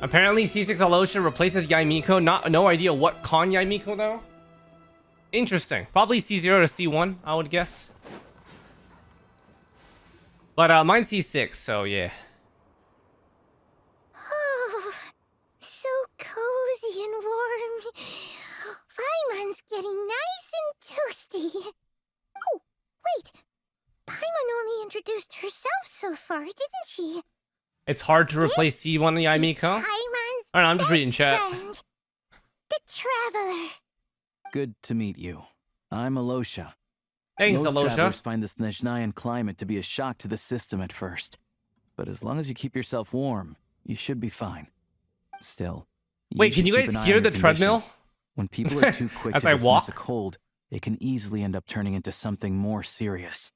Apparently C6 Alosha replaces Yaimiko. No idea what con Yaimiko though. Interesting. Probably C0 to C1, I would guess. But mine's C6, so yeah. Oh, so cozy and warm. Paimon's getting nice and toasty. Oh, wait. Paimon only introduced herself so far, didn't she? It's hard to replace C1 Yaimiko. Paimon's Alright, I'm just reading chat. friend, the Traveler. Good to meet you. I'm Alosha. Thanks, Most Alosha. travelers find the Snezhnayan climate to be a shock to the system at first. But as long as you keep yourself warm, you should be fine. Still, Wait, can should you keep guys an eye hear on the your condition. treadmill? When people are too quick As to I dismiss walk? a cold, it can easily end up turning into something more serious.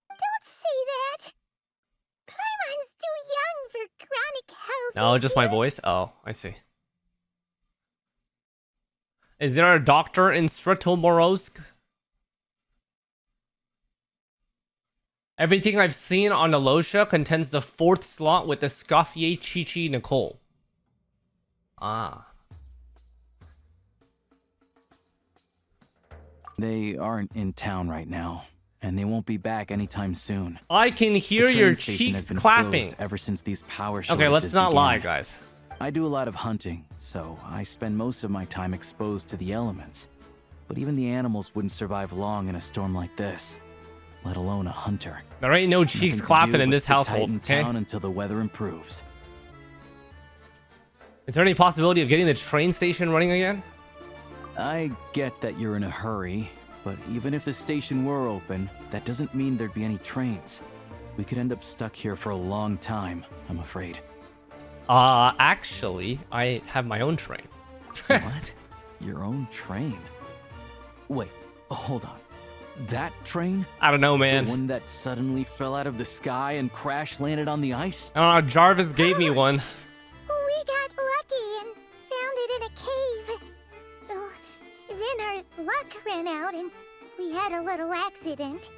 Don't say that. Paimon's too young for chronic health. No, just my voice? Oh, I see. Is there a doctor in Stratomorsk? Everything I've seen on Alosha contains the 4th slot with the Scoffier Chi-Chi Nicole. Ah. They aren't in town right now, and they won't be back anytime soon. I can hear The your train station has cheeks been clapping. closed ever since these power Okay, shortages let's not began. lie, guys. I do a lot of hunting, so I spend most of my time exposed to the elements. But even the animals wouldn't survive long in a storm like this, let alone a hunter. There ain't no cheeks Nothing to clapping do in but this sit tight household, in okay? town until the weather improves. Is there any possibility of getting the train station running again? I get that you're in a hurry, but even if the station were open, that doesn't mean there'd be any trains. We could end up stuck here for a long time, I'm afraid. Actually, I have my own train. What? Your own train? Wait, hold on. That train? I don't know, man. The one that suddenly fell out of the sky and crash landed on the ice? Jarvis gave me one. We got lucky and found it in a cave. Oh, then our luck ran out and we had a little accident.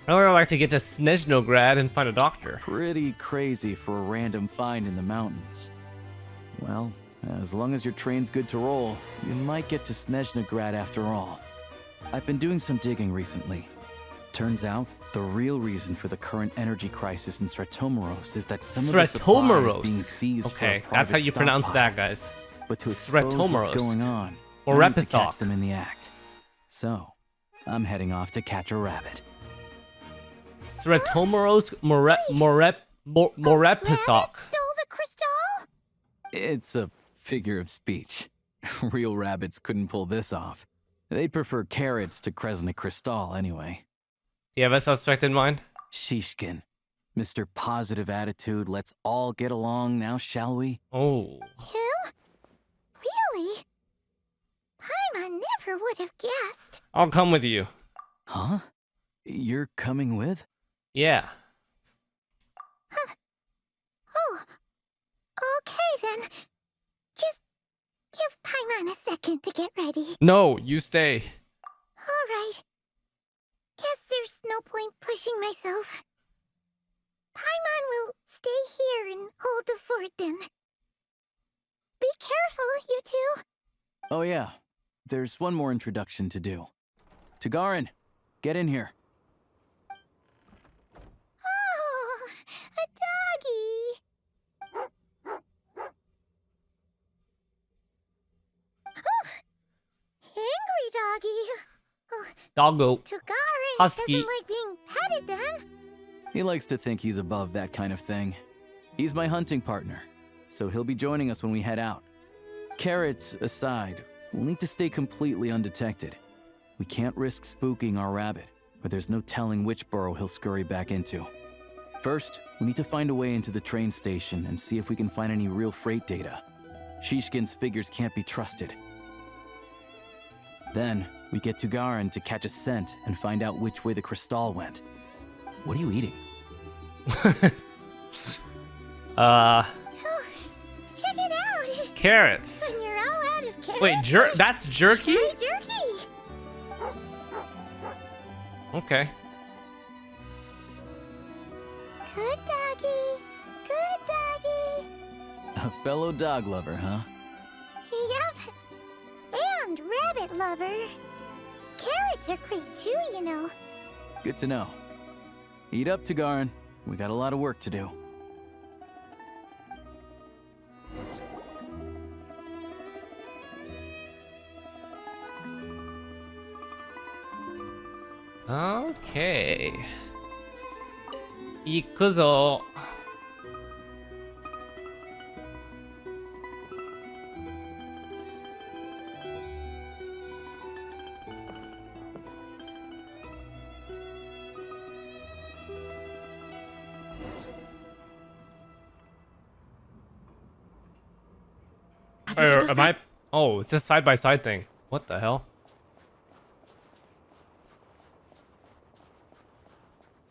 I would like to get to Snezhnograd and find a doctor. Pretty crazy for a random find in the mountains. Well, as long as your train's good to roll, you might get to Snezhnograd after all. I've been doing some digging recently. Turns out, the real reason for the current energy crisis in Stratomaros is that some of the supplies being seized for a Okay, that's how you private pronounce stockpile. that, guys. But to expose Stratomaros. what's going on, Or I need to catch Repisok. them in the act. So, I'm heading off to catch a rabbit. Stratomaros Morepisok. Stole the crystal? It's a figure of speech. Real rabbits couldn't pull this off. They'd prefer carrots to Kresnik Crystal anyway. You have a suspect in mind? Shishkin. Mr. Positive Attitude, let's all get along now, shall we? Oh. Him? Really? Paimon never would have guessed. I'll come with you. Huh? You're coming with? Yeah. Oh, okay then. Just give Paimon a second to get ready. No, you stay. All right. Guess there's no point pushing myself. Paimon will stay here and hold the fort then. Be careful, you two. Oh yeah, there's one more introduction to do. Tagarin, get in here. Oh, a doggy. Oh, angry doggy. Oh, Doggo. Tagarin Husky. doesn't like being petted then. He likes to think he's above that kind of thing. He's my hunting partner, so he'll be joining us when we head out. Carrots aside, we'll need to stay completely undetected. We can't risk spooking our rabbit, but there's no telling which burrow he'll scurry back into. First, we need to find a way into the train station and see if we can find any real freight data. Shishkin's figures can't be trusted. Then, we get Tugarin to catch a scent and find out which way the crystal went. What are you eating? Oh, check it out. Carrots. When you're all out of carrots. Wait, that's jerky? Try jerky. Okay. Good doggy. Good doggy. A fellow dog lover, huh? Yup. And rabbit lover. Carrots are great too, you know. Good to know. Eat up, Tagarin. We got a lot of work to do. Okay. Ikuzo. Am I? Oh, it's a side-by-side thing. What the hell?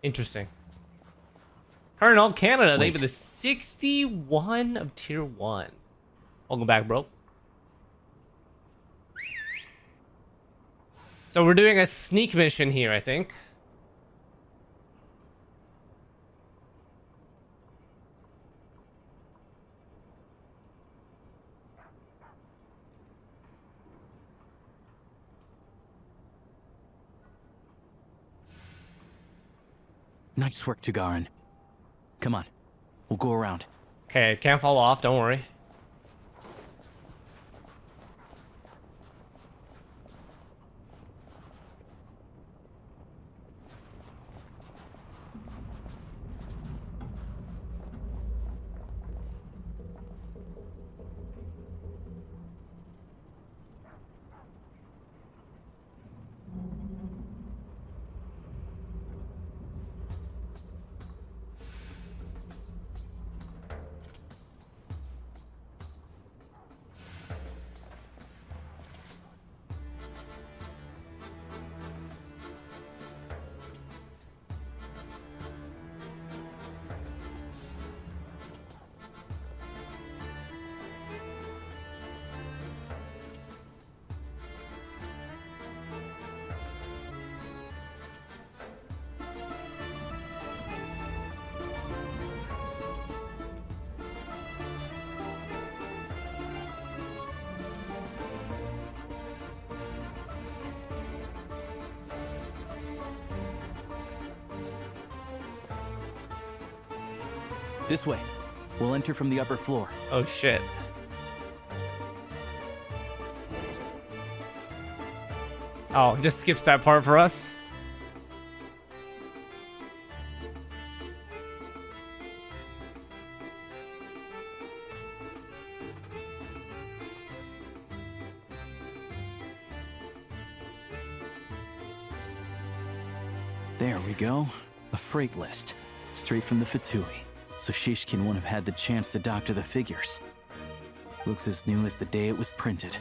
Interesting. Colonel Canada, they have the 61 of tier 1. Welcome back, bro. So we're doing a sneak mission here, I think. Nice work, Tagarin. Come on, we'll go around. Okay, can't fall off, don't worry. This way. We'll enter from the upper floor. Oh shit. Oh, it just skips that part for us. There we go. A freight list. Straight from the Fatui. So Shishkin won't have had the chance to doctor the figures. Looks as new as the day it was printed.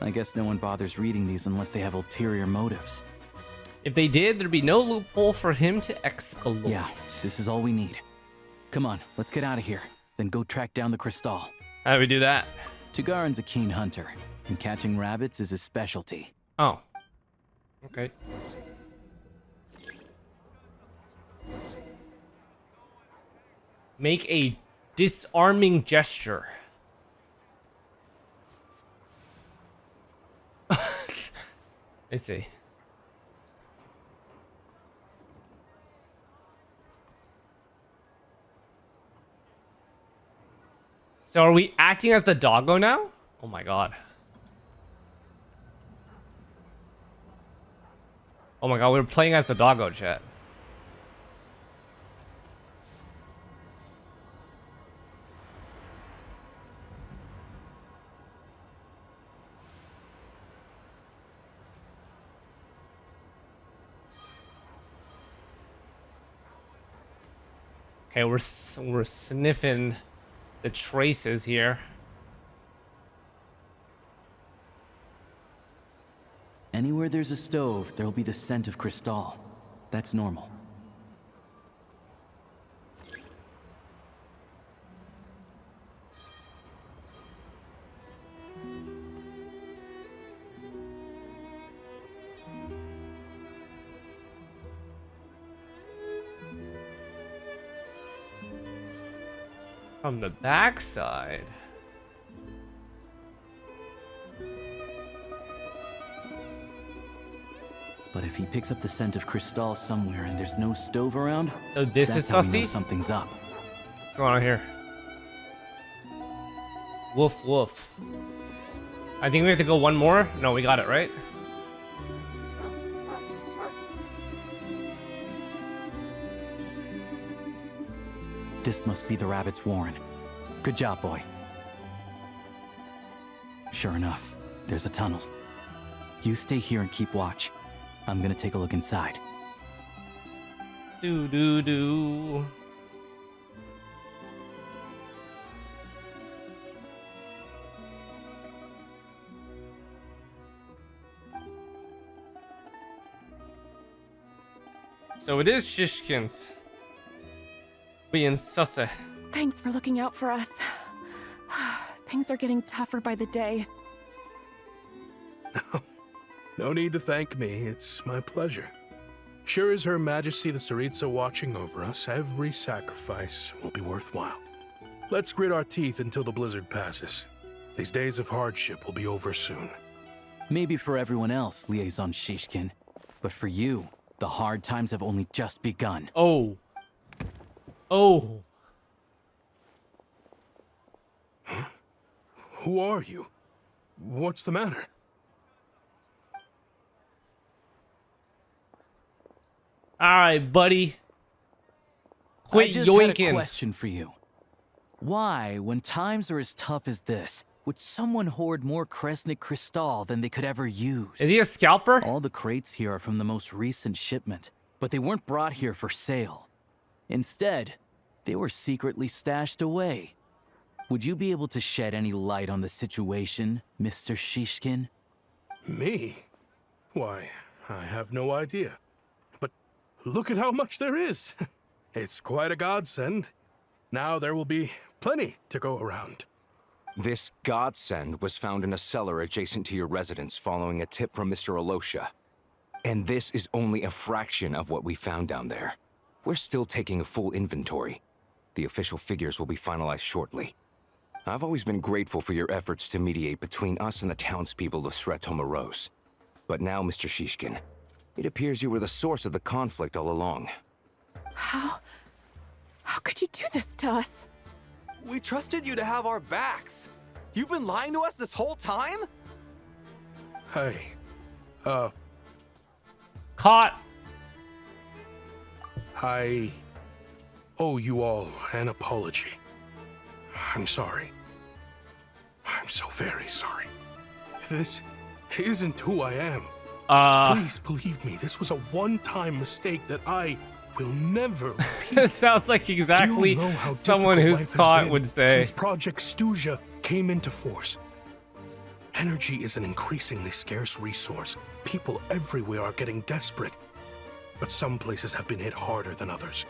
I guess no one bothers reading these unless they have ulterior motives. If they did, there'd be no loophole for him to exploit. Yeah, this is all we need. Come on, let's get out of here. Then go track down the crystal. How do we do that? Tugarin's a keen hunter, and catching rabbits is his specialty. Oh. Okay. Make a disarming gesture. I see. So are we acting as the doggo now? Oh my god. Oh my god, we're playing as the doggo, chat. Okay, we're sniffing the traces here. Anywhere there's a stove, there'll be the scent of crystal. That's normal. From the backside. But if he picks up the scent of crystal somewhere and there's no stove around, so this that's is how we know sussy? something's up. What's going on here? Woof woof. I think we have to go one more. No, we got it, right? This must be the rabbit's warren. Good job, boy. Sure enough, there's a tunnel. You stay here and keep watch. I'm gonna take a look inside. Do. So it is Shishkin's. Being sussy. Thanks for looking out for us. Things are getting tougher by the day. No need to thank me. It's my pleasure. Sure as Her Majesty the Tsaritsa watching over us, every sacrifice will be worthwhile. Let's grit our teeth until the blizzard passes. These days of hardship will be over soon. Maybe for everyone else, Liaison Shishkin. But for you, the hard times have only just begun. Oh. Oh. Huh? Who are you? What's the matter? Alright, buddy. Quit I just yoinking. had a question for you. Why, when times are as tough as this, would someone hoard more Kresnik crystal than they could ever use? Is he a scalper? All the crates here are from the most recent shipment, but they weren't brought here for sale. Instead, they were secretly stashed away. Would you be able to shed any light on the situation, Mr. Shishkin? Me? Why, I have no idea. But look at how much there is. It's quite a godsend. Now there will be plenty to go around. This godsend was found in a cellar adjacent to your residence following a tip from Mr. Alosha. And this is only a fraction of what we found down there. We're still taking a full inventory. The official figures will be finalized shortly. I've always been grateful for your efforts to mediate between us and the townspeople of Sretomaros. But now, Mr. Shishkin, it appears you were the source of the conflict all along. How could you do this to us? We trusted you to have our backs. You've been lying to us this whole time? Hey, Caught. I owe you all an apology. I'm sorry. I'm so very sorry. This isn't who I am. Please believe me, this was a one-time mistake that I will never repeat. It sounds like exactly You know how someone difficult who's life has caught been would say. Since Project Stuja came into force. Energy is an increasingly scarce resource. People everywhere are getting desperate. But some places have been hit harder than others.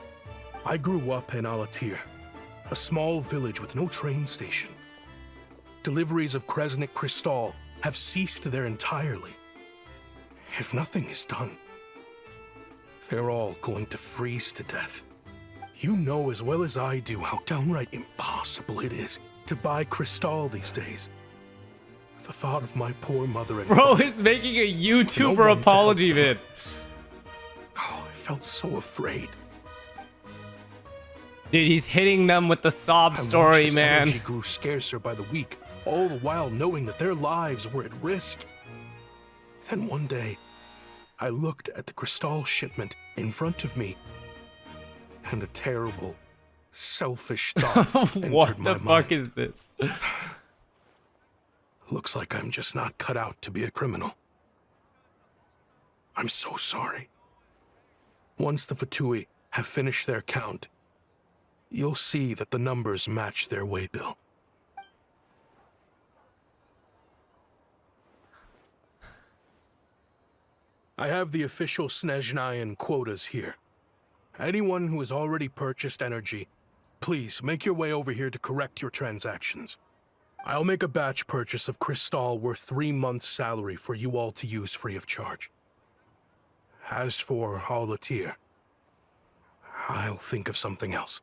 I grew up in Alatir, a small village with no train station. Deliveries of Kresnik Crystal have ceased there entirely. If nothing is done, they're all going to freeze to death. You know as well as I do how downright impossible it is to buy Crystal these days. The thought of my poor mother and Bro father, is making a no YouTuber one to apology help them. vid. Oh, I felt so afraid. Dude, he's hitting them with the sob I watched story, as man. energy grew scarcer by the week, all the while knowing that their lives were at risk. Then one day, I looked at the Crystal shipment in front of me, and a terrible, selfish thought entered What my the fuck mind. is this? Looks like I'm just not cut out to be a criminal. I'm so sorry. Once the Fatui have finished their count, you'll see that the numbers match their waybill. I have the official Snezhnayan quotas here. Anyone who has already purchased energy, please make your way over here to correct your transactions. I'll make a batch purchase of Crystal worth 3 months' salary for you all to use free of charge. As for Alatir, I'll think of something else.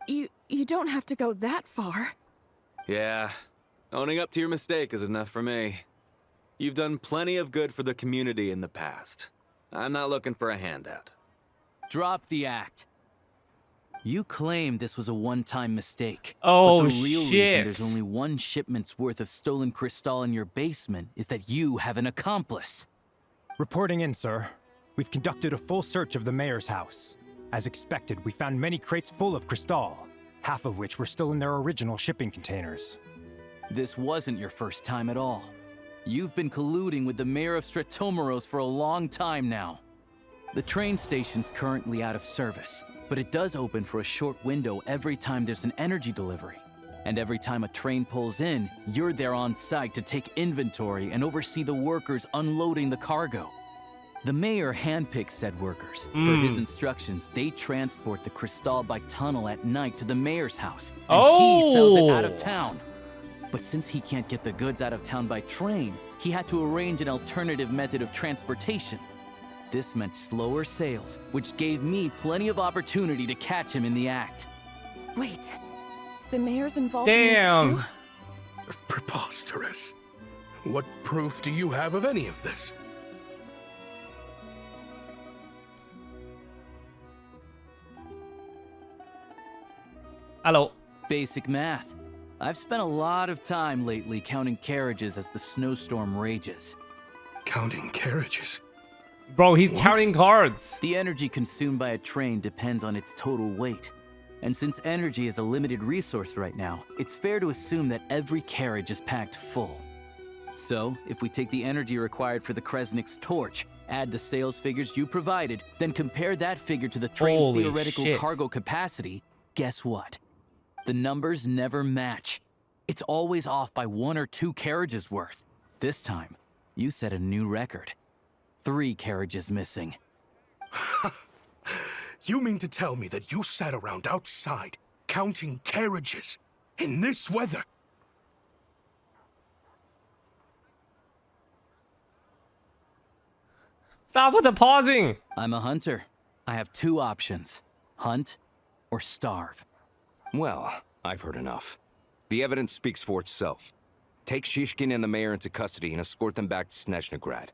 You don't have to go that far. Yeah, owning up to your mistake is enough for me. You've done plenty of good for the community in the past. I'm not looking for a handout. Drop the act. You claim this was a one-time mistake. Oh, but the real shit. reason there's only one shipment's worth of stolen crystal in your basement is that you have an accomplice. Reporting in, sir. We've conducted a full search of the mayor's house. As expected, we found many crates full of crystal, half of which were still in their original shipping containers. This wasn't your first time at all. You've been colluding with the mayor of Stratomeros for a long time now. The train station's currently out of service, but it does open for a short window every time there's an energy delivery. And every time a train pulls in, you're there on site to take inventory and oversee the workers unloading the cargo. The mayor handpicks said workers. For his instructions, they transport the crystal by tunnel at night to the mayor's house, and he sells it out of town. But since he can't get the goods out of town by train, he had to arrange an alternative method of transportation. This meant slower sales, which gave me plenty of opportunity to catch him in the act. Wait, the mayor's involved Damn. in this too? Preposterous. What proof do you have of any of this? Hello. Basic math. I've spent a lot of time lately counting carriages as the snowstorm rages. Counting carriages? Bro, he's counting cards. The energy consumed by a train depends on its total weight. And since energy is a limited resource right now, it's fair to assume that every carriage is packed full. So, if we take the energy required for the Kresnik's torch, add the sales figures you provided, then compare that figure to the train's Holy theoretical shit. cargo capacity, guess what? The numbers never match. It's always off by 1 or 2 carriages worth. This time, you set a new record. 3 carriages missing. You mean to tell me that you sat around outside, counting carriages, in this weather? Stop with the pausing. I'm a hunter. I have 2 options. Hunt or starve. Well, I've heard enough. The evidence speaks for itself. Take Shishkin and the mayor into custody and escort them back to Snezhnagrad.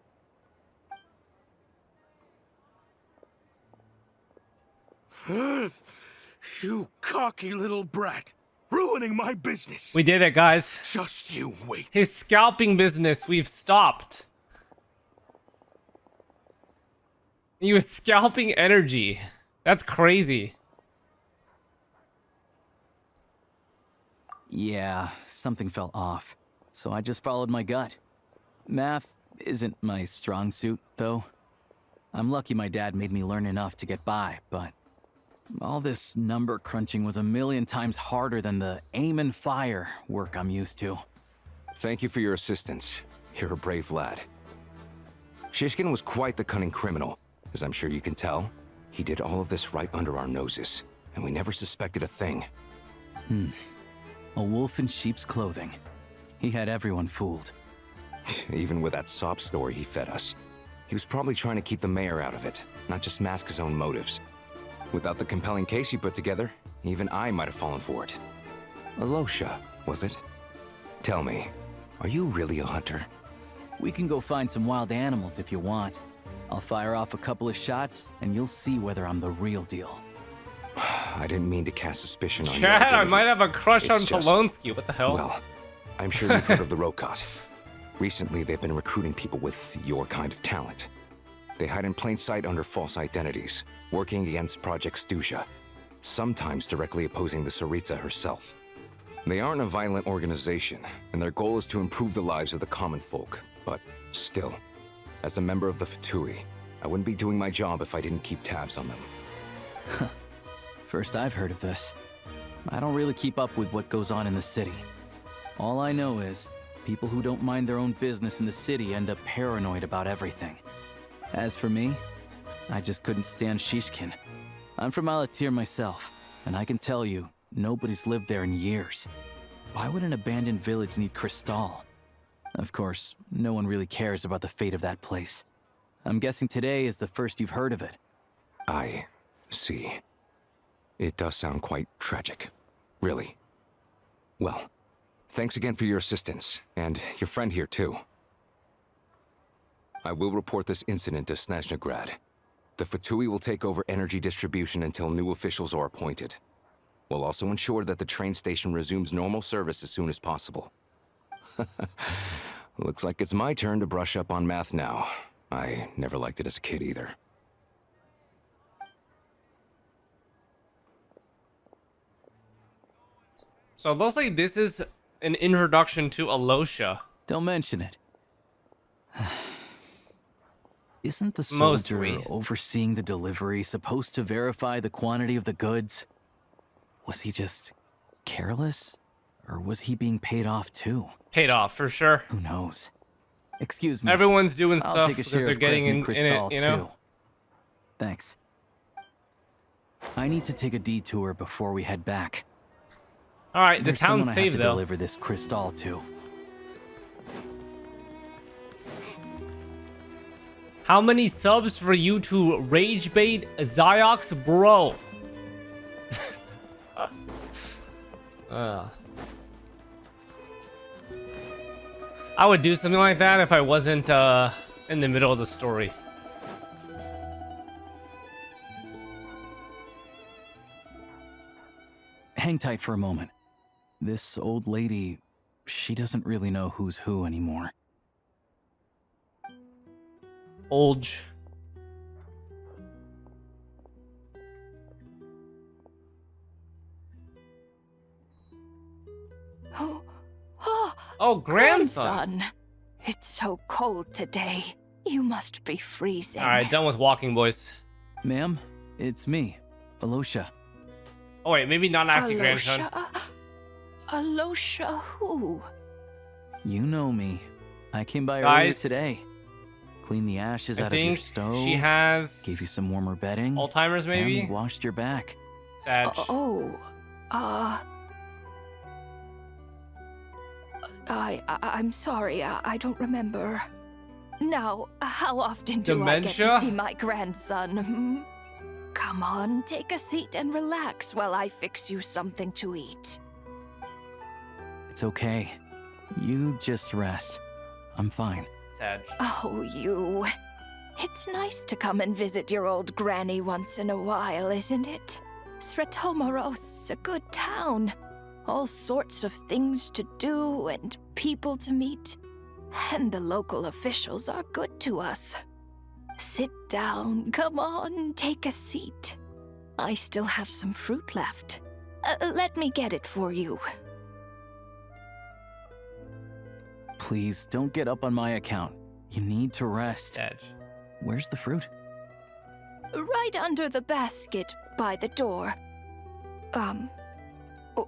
You cocky little brat! Ruining my business! We did it, guys. Just you wait. His scalping business, we've stopped. He was scalping energy. That's crazy. Yeah, something felt off. So I just followed my gut. Math isn't my strong suit, though. I'm lucky my dad made me learn enough to get by, but all this number crunching was a million times harder than the aim and fire work I'm used to. Thank you for your assistance. You're a brave lad. Shishkin was quite the cunning criminal, as I'm sure you can tell. He did all of this right under our noses, and we never suspected a thing. A wolf in sheep's clothing. He had everyone fooled. Even with that sob story he fed us. He was probably trying to keep the mayor out of it, not just mask his own motives. Without the compelling case he put together, even I might have fallen for it. Alosha, was it? Tell me, are you really a hunter? We can go find some wild animals if you want. I'll fire off a couple of shots, and you'll see whether I'm the real deal. I didn't mean to cast suspicion on you. Chad, I might have a crush on It's just- Polonsky. What the hell? Well, I'm sure you've heard of the Rokot. Recently, they've been recruiting people with your kind of talent. They hide in plain sight under false identities, working against Project Stusha, sometimes directly opposing the Tsaritsa herself. They aren't a violent organization, and their goal is to improve the lives of the common folk. But still, as a member of the Fatui, I wouldn't be doing my job if I didn't keep tabs on them. First I've heard of this. I don't really keep up with what goes on in the city. All I know is, people who don't mind their own business in the city end up paranoid about everything. As for me, I just couldn't stand Shishkin. I'm from Alatir myself, and I can tell you, nobody's lived there in years. Why would an abandoned village need Crystal? Of course, no one really cares about the fate of that place. I'm guessing today is the first you've heard of it. I see. It does sound quite tragic. Really. Well, thanks again for your assistance, and your friend here too. I will report this incident to Snezhnaya. The Fatui will take over energy distribution until new officials are appointed. We'll also ensure that the train station resumes normal service as soon as possible. Looks like it's my turn to brush up on math now. I never liked it as a kid either. So it looks like this is an introduction to Alosha. Don't mention it. Isn't the soldier Mostly. overseeing the delivery supposed to verify the quantity of the goods? Was he just careless? Or was he being paid off too? Paid off, for sure. Who knows? Excuse me. Everyone's doing I'll stuff take a because share they're of getting Kresnik in Crystal it, you know? too. Thanks. I need to take a detour before we head back. Alright, the There's town's someone I have safe to though. deliver this crystal to. How many subs for you to rage bait Ziox, bro? I would do something like that if I wasn't in the middle of the story. Hang tight for a moment. This old lady, she doesn't really know who's who anymore. Olge. Oh, grandson. It's so cold today. You must be freezing. Alright, done with walking, boys. Ma'am, it's me, Alosha. Oh wait, maybe not actually grandson. Alosha who? You know me. I came by earlier Guys, today. Cleaned the ashes I out of your think stove. she has Gave you some warmer bedding. Alzheimer's, maybe? And washed your back. Sad. I'm sorry, I don't remember. Now, how often do Dementia? I get to see my grandson? Hmm? Come on, take a seat and relax while I fix you something to eat. It's okay. You just rest. I'm fine. Sad. Oh, you. It's nice to come and visit your old granny once in a while, isn't it? Sretomaros, a good town. All sorts of things to do and people to meet. And the local officials are good to us. Sit down, come on, take a seat. I still have some fruit left. Let me get it for you. Please, don't get up on my account. You need to rest. Sedge. Where's the fruit? Right under the basket by the door.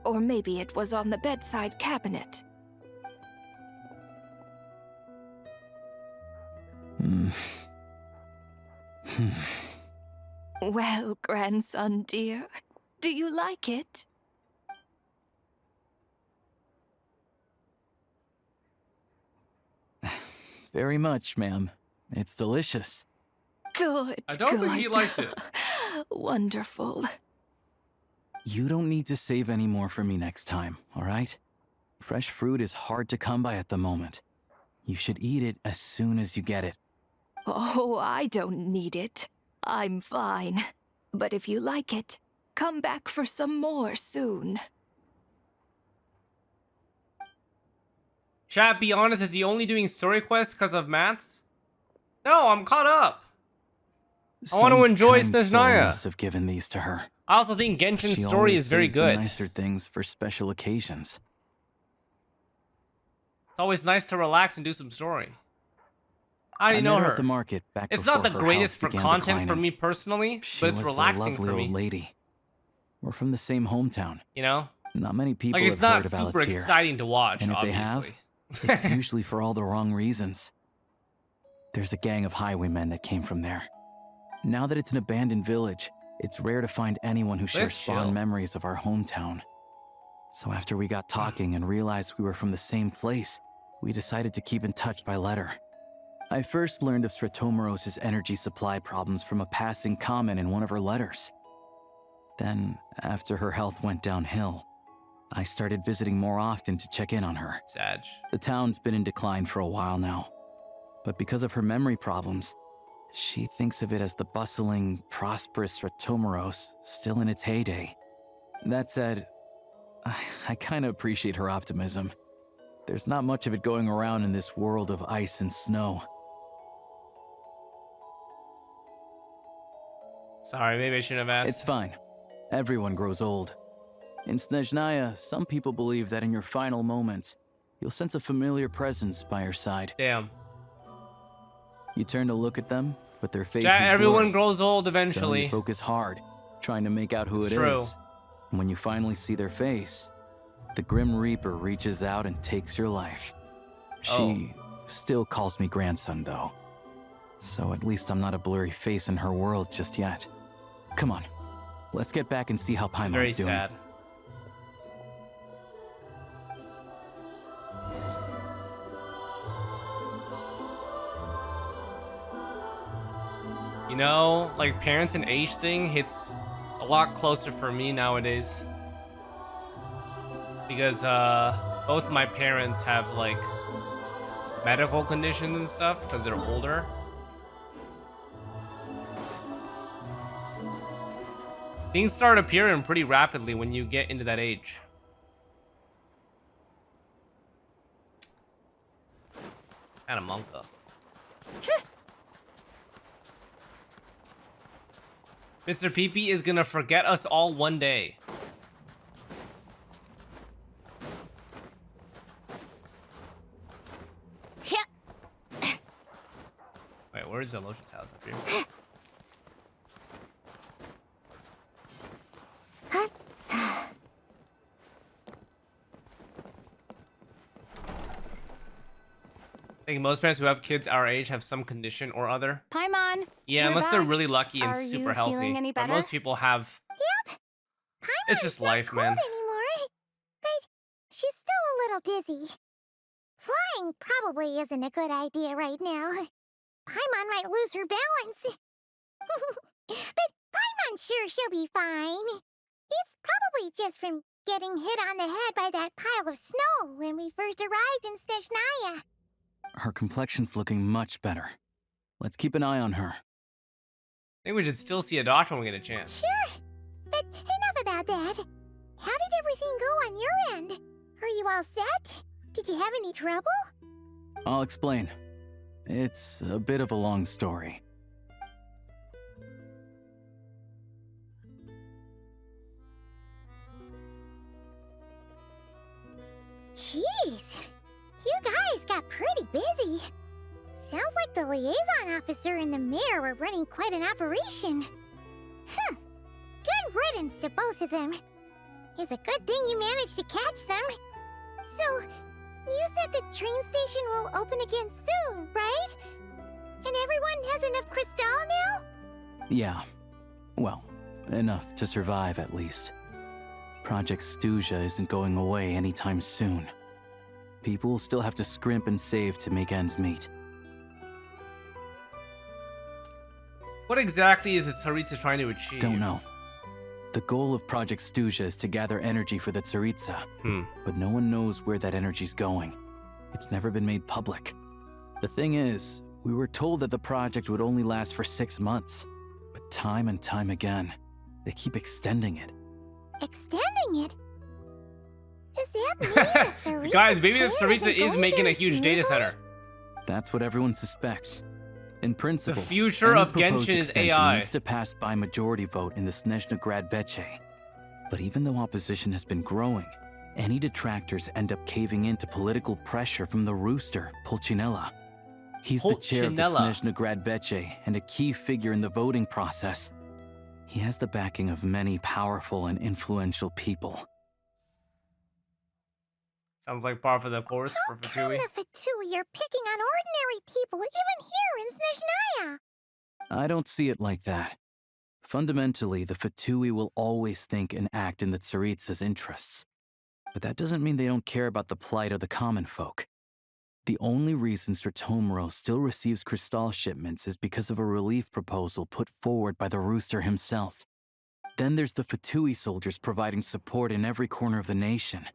Or maybe it was on the bedside cabinet. Well, grandson dear, do you like it? Very much, ma'am. It's delicious. Good. I don't think he good. liked it. Wonderful. You don't need to save any more for me next time, all right? Fresh fruit is hard to come by at the moment. You should eat it as soon as you get it. Oh, I don't need it. I'm fine. But if you like it, come back for some more soon. Chat, be honest, is he only doing story quests because of Mats? No, I'm caught up. I want to Some enjoy kind soul Snezhnaya. must have given these to her. I also think Genshin's She story always is very saves the good. nicer things for special occasions. It's always nice to relax and do some story. I I already met know her her. at the market back It's before not the her greatest health for began content for declining. me personally, She but it's was relaxing a for lovely me. old lady. We're from the same hometown. You know? Not many people Like, it's have not heard about super it here. exciting to watch, And if obviously. they have, it's usually for all the wrong reasons. There's a gang of highwaymen that came from there. Now that it's an abandoned village, it's rare to find anyone who shares chill. fond memories of our hometown. So after we got talking and realized we were from the same place, we decided to keep in touch by letter. I first learned of Stratomoros's energy supply problems from a passing comment in one of her letters. Then, after her health went downhill, I started visiting more often to check in on her. Sad. The town's been in decline for a while now, but because of her memory problems, she thinks of it as the bustling, prosperous Stratomoros still in its heyday. That said, I kind of appreciate her optimism. There's not much of it going around in this world of ice and snow. Sorry, maybe I shouldn't have asked. It's fine. Everyone grows old. In Snezhnaya, some people believe that in your final moments, you'll sense a familiar presence by your side. Damn. You turn to look at them, but their faces Chat, everyone blur. grows old So eventually. you focus hard, trying to make out who It's it true. is. And when you finally see their face, the Grim Reaper reaches out and takes your life. She still calls me grandson, though. So at least I'm not a blurry face in her world just yet. Come on, let's get back and see how Paimon's Very doing. sad. You know, like parents and age thing hits a lot closer for me nowadays. Because both my parents have like medical conditions and stuff because they're older. Things start appearing pretty rapidly when you get into that age. Kind of monka. Mr. Peepee is gonna forget us all one day. Wait, where's Zelosha's house up here? I think most parents who have kids our age have some condition or other. Paimon. Yeah, you're unless they're back. really lucky and Are super you healthy. feeling any But better? most people have. Yep. It's just life, man. Anymore. But she's still a little dizzy. Flying probably isn't a good idea right now. Paimon might lose her balance. But Paimon's sure she'll be fine. It's probably just from getting hit on the head by that pile of snow when we first arrived in Snezhnaya. Her complexion's looking much better. Let's keep an eye on her. I think we should still see a doctor when we get a chance. Sure. But enough about that. How did everything go on your end? Are you all set? Did you have any trouble? I'll explain. It's a bit of a long story. Jeez. You guys got pretty busy. Sounds like the liaison officer and the mayor were running quite an operation. Good riddance to both of them. It's a good thing you managed to catch them. So, you said the train station will open again soon, right? And everyone has enough crystal now? Yeah. Well, enough to survive at least. Project Snezhnaya isn't going away anytime soon. People will still have to scrimp and save to make ends meet. What exactly is the Tsaritsa trying to achieve? Don't know. The goal of Project Snezhnaya is to gather energy for the Tsaritsa, but no one knows where that energy's going. It's never been made public. The thing is, we were told that the project would only last for 6 months, but time and time again, they keep extending it. Extending it? Does that mean the Tsaritsa Guys, maybe the plan Tsaritsa isn't is going making a very huge data smoothly? center. That's what everyone suspects. In principle, The future any of proposed Genshin is extension AI. needs to pass by majority vote in the Snezhnaya Veche. But even though opposition has been growing, any detractors end up caving in to political pressure from the rooster, Pulcinella. He's the chair of the Pulcinella. Snezhnaya Veche and a key figure in the voting process. He has the backing of many powerful and influential people. Sounds like par for the course for Fatui. The Fatui are picking on ordinary people even here in Snezhnaya. I don't see it like that. Fundamentally, the Fatui will always think and act in the Tsaritsa's interests. But that doesn't mean they don't care about the plight of the common folk. The only reason Sratomiro still receives crystal shipments is because of a relief proposal put forward by the rooster himself. Then there's the Fatui soldiers providing support in every corner of the nation.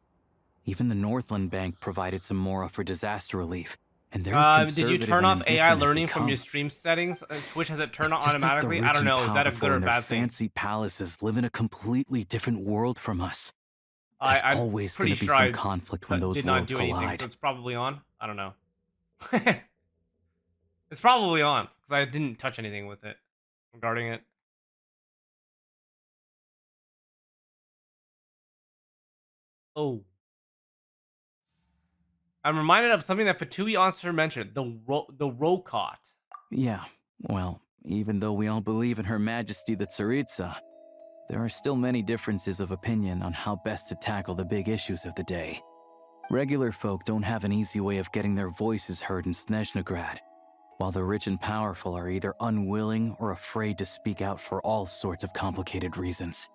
Even the Northland Bank provided some mora for disaster relief. And they're as Did you conservative turn and off AI indifferent as they learning from come. your stream settings? Twitch has it turned on It's just like the automatically? I rich don't and know. Is that a powerful good or in their bad thing? fancy palaces live in a completely different world from us. There's I'm always pretty going to be sure some I conflict when those did not worlds do anything, collide. so it's probably on. I don't know. It's probably on because I didn't touch anything with it regarding it. Oh. I'm reminded of something that Fatui Onster mentioned, the Rokot. Yeah, well, even though we all believe in Her Majesty the Tsaritsa, there are still many differences of opinion on how best to tackle the big issues of the day. Regular folk don't have an easy way of getting their voices heard in Snezhnaya, while the rich and powerful are either unwilling or afraid to speak out for all sorts of complicated reasons.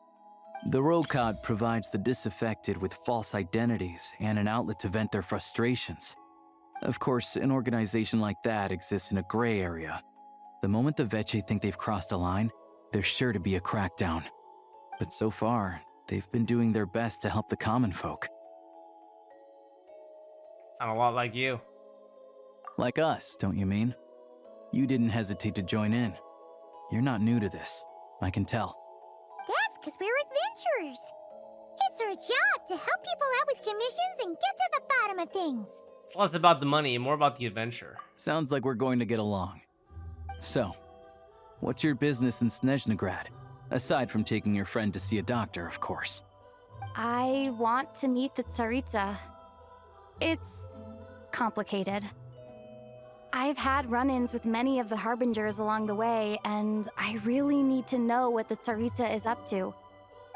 The Rokot provides the disaffected with false identities and an outlet to vent their frustrations. Of course, an organization like that exists in a gray area. The moment the Veche think they've crossed a line, there's sure to be a crackdown. But so far, they've been doing their best to help the common folk. Sound a lot like you. Like us, don't you mean? You didn't hesitate to join in. You're not new to this, I can tell. That's because we're adventurers. It's our job to help people out with commissions and get to the bottom of things. It's less about the money and more about the adventure. Sounds like we're going to get along. So, what's your business in Snezhnaya? Aside from taking your friend to see a doctor, of course. I want to meet the Tsaritsa. It's complicated. I've had run-ins with many of the Harbingers along the way, and I really need to know what the Tsaritsa is up to.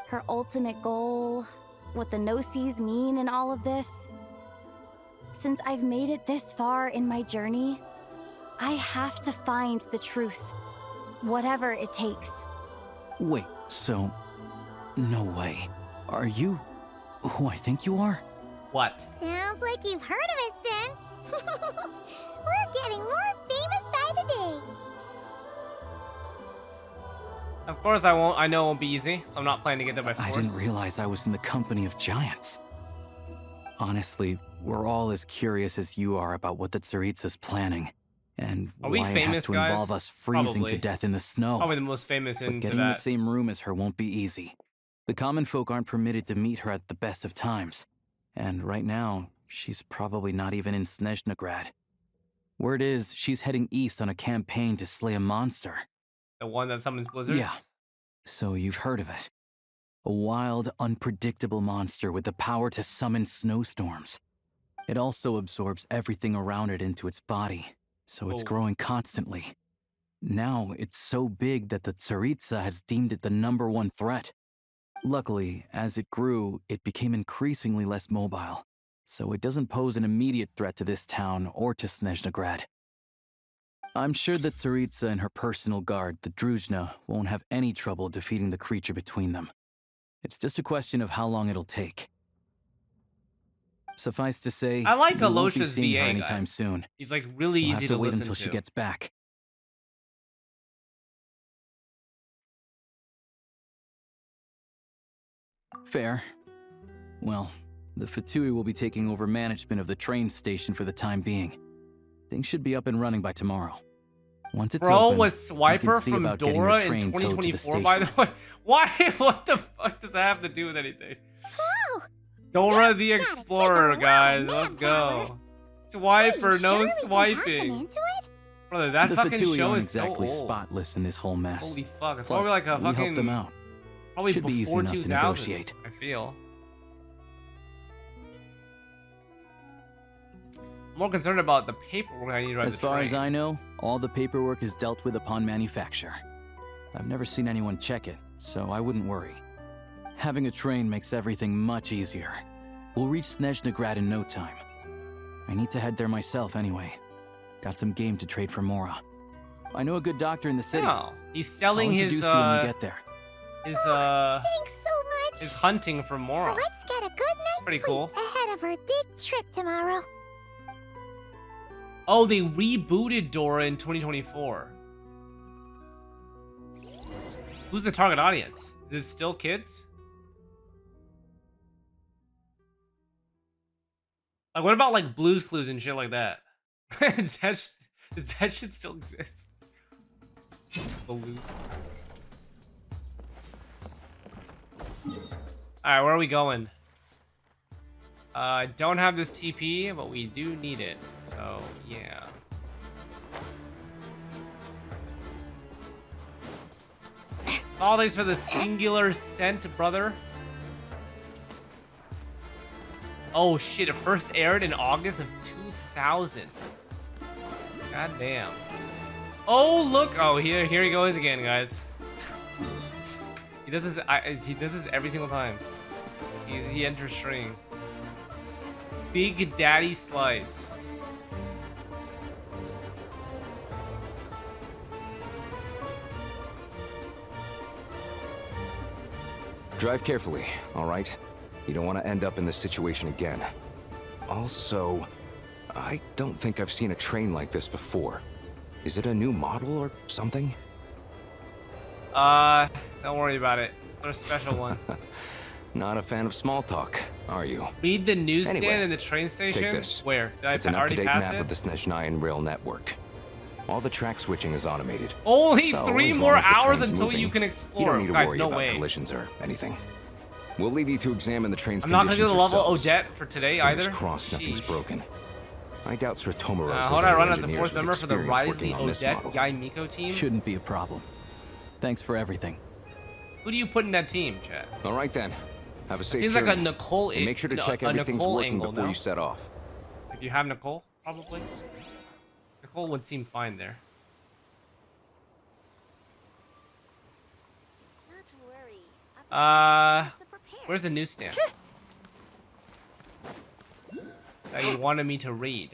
Her ultimate goal, what the Gnosis mean in all of this. Since I've made it this far in my journey, I have to find the truth, whatever it takes. Wait, so... No way. Are you who I think you are? What? Sounds like you've heard of us then. We're getting more famous by the day. Of course I won't. I know it won't be easy, so I'm not planning to get there by force. I didn't realize I was in the company of giants. Honestly, we're all as curious as you are about what the Tsaritsa's planning. And Are we why it famous, has to guys? involve us freezing Probably. to death in the snow. Probably the most famous But into getting in the that. same room as her won't be easy. The common folk aren't permitted to meet her at the best of times. And right now, she's probably not even in Snezhnaya. Word is, she's heading east on a campaign to slay a monster. The one that summons blizzards? Yeah. So you've heard of it. A wild, unpredictable monster with the power to summon snowstorms. It also absorbs everything around it into its body, so it's Oh. growing constantly. Now it's so big that the Tsaritsa has deemed it the #1 threat. Luckily, as it grew, it became increasingly less mobile, so it doesn't pose an immediate threat to this town or to Snezhnagrad. I'm sure that Tsaritsa and her personal guard, the Druzhna, won't have any trouble defeating the creature between them. It's just a question of how long it'll take. Suffice to say, I like we won't be Alosha's seeing her VA, anytime guys. soon. He's like really We'll easy have to to wait listen until to. she gets back. Fair. Well, the Fatui will be taking over management of the train station for the time being. Things should be up and running by tomorrow. Once it's Bro open, was we Swiper can see from about getting her Dora in train towed to the 2024, by the station. way. Why? What the fuck does that have to do with anything? Oh, Dora the Explorer, guys. Let's go. Swiper, no sure we can talk them swiping. into it? Brother, that The fucking Fatui show aren't is so exactly old. spotless in this whole mess. Holy fuck, it's Plus, probably like a we helped fucking... them out. Probably Should be easy before enough to 2000s, negotiate. I feel. I'm more concerned about the paperwork I need to drive As the far train. as I know, all the paperwork is dealt with upon manufacture. I've never seen anyone check it, so I wouldn't worry. Having a train makes everything much easier. We'll reach Snezhnagrad in no time. I need to head there myself anyway. Got some game to trade for Mora. I know a good doctor in the city. Oh, he's selling I'll his introduce you when we get there. his Thanks so much. his hunting for Mora. Let's get a good night's Pretty sleep cool. ahead of our big trip tomorrow. Oh, they rebooted Dora in 2024. Who's the target audience? Is it still kids? Like, what about like Blue's Clues and shit like that? does that shit still exist? Blue's Clues. Alright, where are we going? I don't have this TP, but we do need it. So, yeah. It's always for the singular scent, brother. Oh shit, it first aired in August of 2000. God damn. Oh, look. Oh, here he goes again, guys. He does this every single time. He enters string. Big Daddy Xlice. Drive carefully, all right? You don't want to end up in this situation again. Also, I don't think I've seen a train like this before. Is it a new model or something? Don't worry about it. It's our special one. Not a fan of small talk, are you? Read the newsstand Anyway, in the train station. Take this. Where? Did It's I an already up-to-date pass map it? of the Snezhnayan rail network. All the track switching is automated. Only So, 3 as more long as the hours train's until you moving, can You explore. don't need to Guys, worry no about way. collisions or anything. We'll leave you to examine the train's I'm not gonna conditions do the level yourselves. Odette for today Fingers either. crossed nothing's Sheesh. broken. I doubt Sratomaros has Hold on, I any run as the engineers 4th with member for the experience Risley working on this Odette model. Guy Miko team. Shouldn't be a problem. Thanks for everything. Who do you put in that team, chat? All right then. Have a safe Seems journey. like a Nicole. And make sure to no, check a everything's Nicole working angle, before no? you set off. If you have Nicole, probably. Nicole would seem fine there. Not to worry. Where's the newsstand? That you wanted me to read.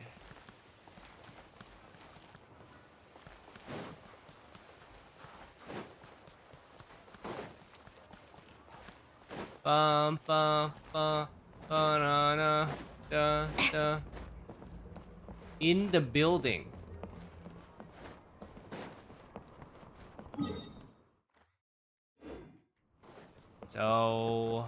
Bum bum bum banana da da. In the building. So.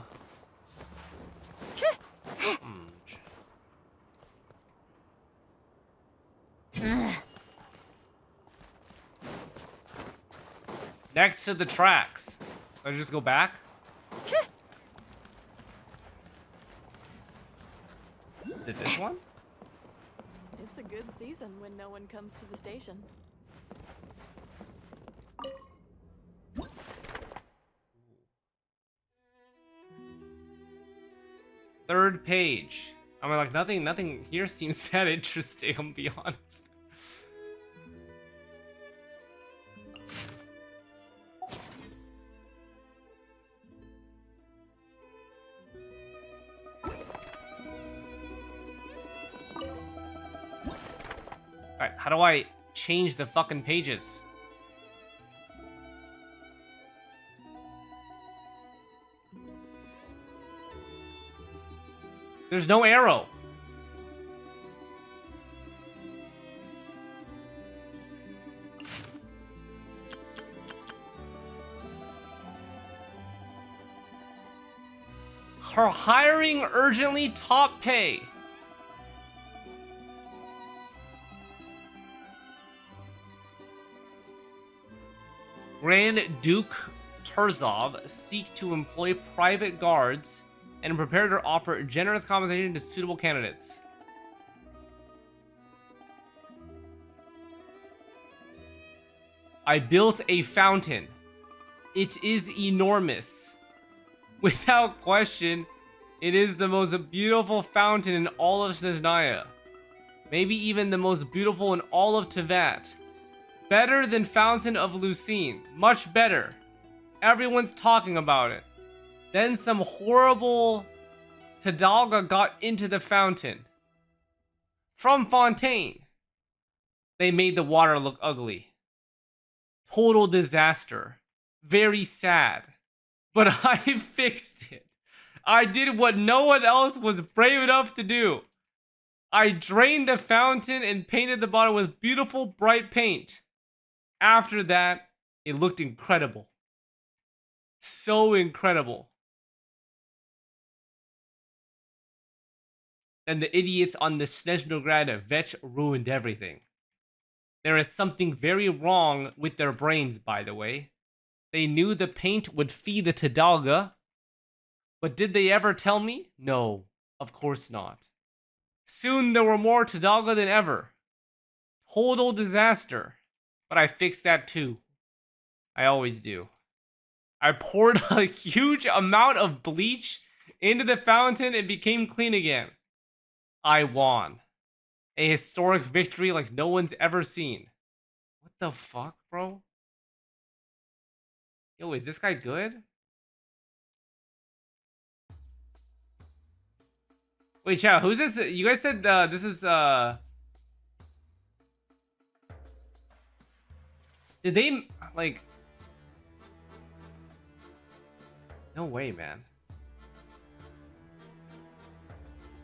Next to the tracks. So I just go back? Is it this one? It's a good season when no one comes to the station. Third page. I mean, like, nothing here seems that interesting, I'm gonna be honest. Guys, how do I change the fucking pages? There's no arrow. Her hiring urgently, top pay. Grand Duke Turzov seek to employ private guards and prepared to offer generous compensation to suitable candidates. I built a fountain. It is enormous. Without question, it is the most beautiful fountain in all of Snezhnaya. Maybe even the most beautiful in all of Tevat. Better than Fountain of Lucine. Much better. Everyone's talking about it. Then some horrible Tadalga got into the fountain. From Fontaine. They made the water look ugly. Total disaster. Very sad. But I fixed it. I did what no one else was brave enough to do. I drained the fountain and painted the bottom with beautiful bright paint. After that, it looked incredible. So incredible. And the idiots on the Snezhnograd Vetch ruined everything. There is something very wrong with their brains, by the way. They knew the paint would feed the Tadalga, but did they ever tell me? No, of course not. Soon there were more Tadalga than ever. Total disaster. But I fixed that too. I always do. I poured a huge amount of bleach into the fountain and became clean again. I won. A historic victory like no one's ever seen. What the fuck, bro? Yo, is this guy good? Wait, chat, who's this? You guys said this is did they like no way, man.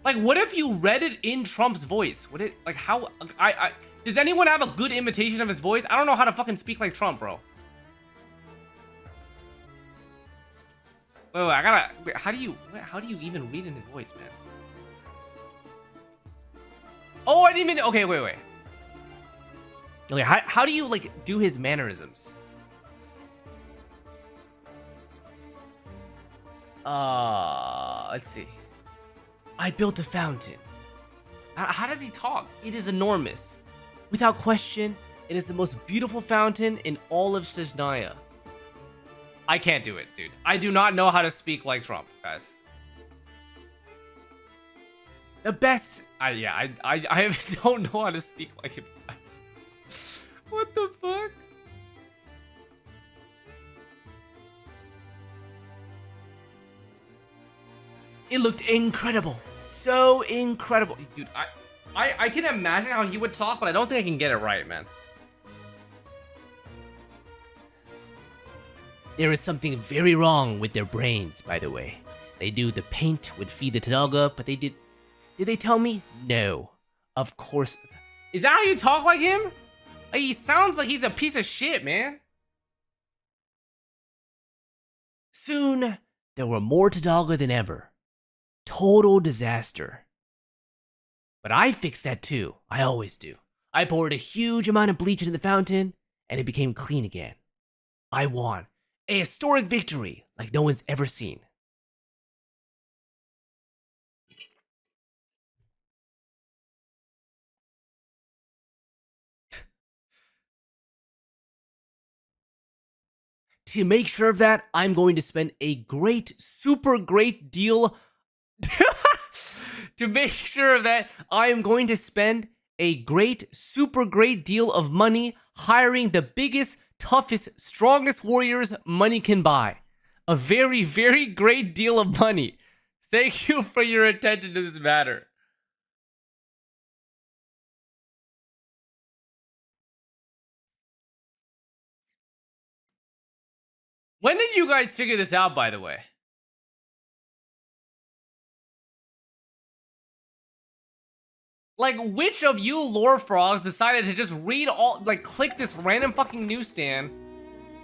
Like, what if you read it in Trump's voice? Would it like how I does anyone have a good imitation of his voice? I don't know how to fucking speak like Trump, bro. Wait, I gotta. Wait, how do you even read in his voice, man? Oh, I didn't even. Okay, wait. Okay, how do you like do his mannerisms? Let's see. I built a fountain. How does he talk? It is enormous. Without question, it is the most beautiful fountain in all of Snezhnaya. I can't do it, dude. I do not know how to speak like Trump, guys. The best... I don't know how to speak like him, guys. What the fuck? It looked incredible. So incredible. Dude, I can imagine how he would talk, but I don't think I can get it right, man. There is something very wrong with their brains, by the way. They knew the paint would feed the Tadalga, but they did they tell me? No. Of course. Is that how you talk like him? Like, he sounds like he's a piece of shit, man. Soon, there were more Tadalga than ever. Total disaster. But I fixed that too. I always do. I poured a huge amount of bleach into the fountain, and it became clean again. I won. A historic victory like no one's ever seen. To make sure of that, I'm going to spend a great, super great deal to make sure that I am going to spend a great, super great deal of money hiring the biggest, toughest, strongest warriors money can buy. A very, very great deal of money. Thank you for your attention to this matter. When did you guys figure this out, by the way? Like, which of you lore frogs decided to just read all, like, click this random fucking newsstand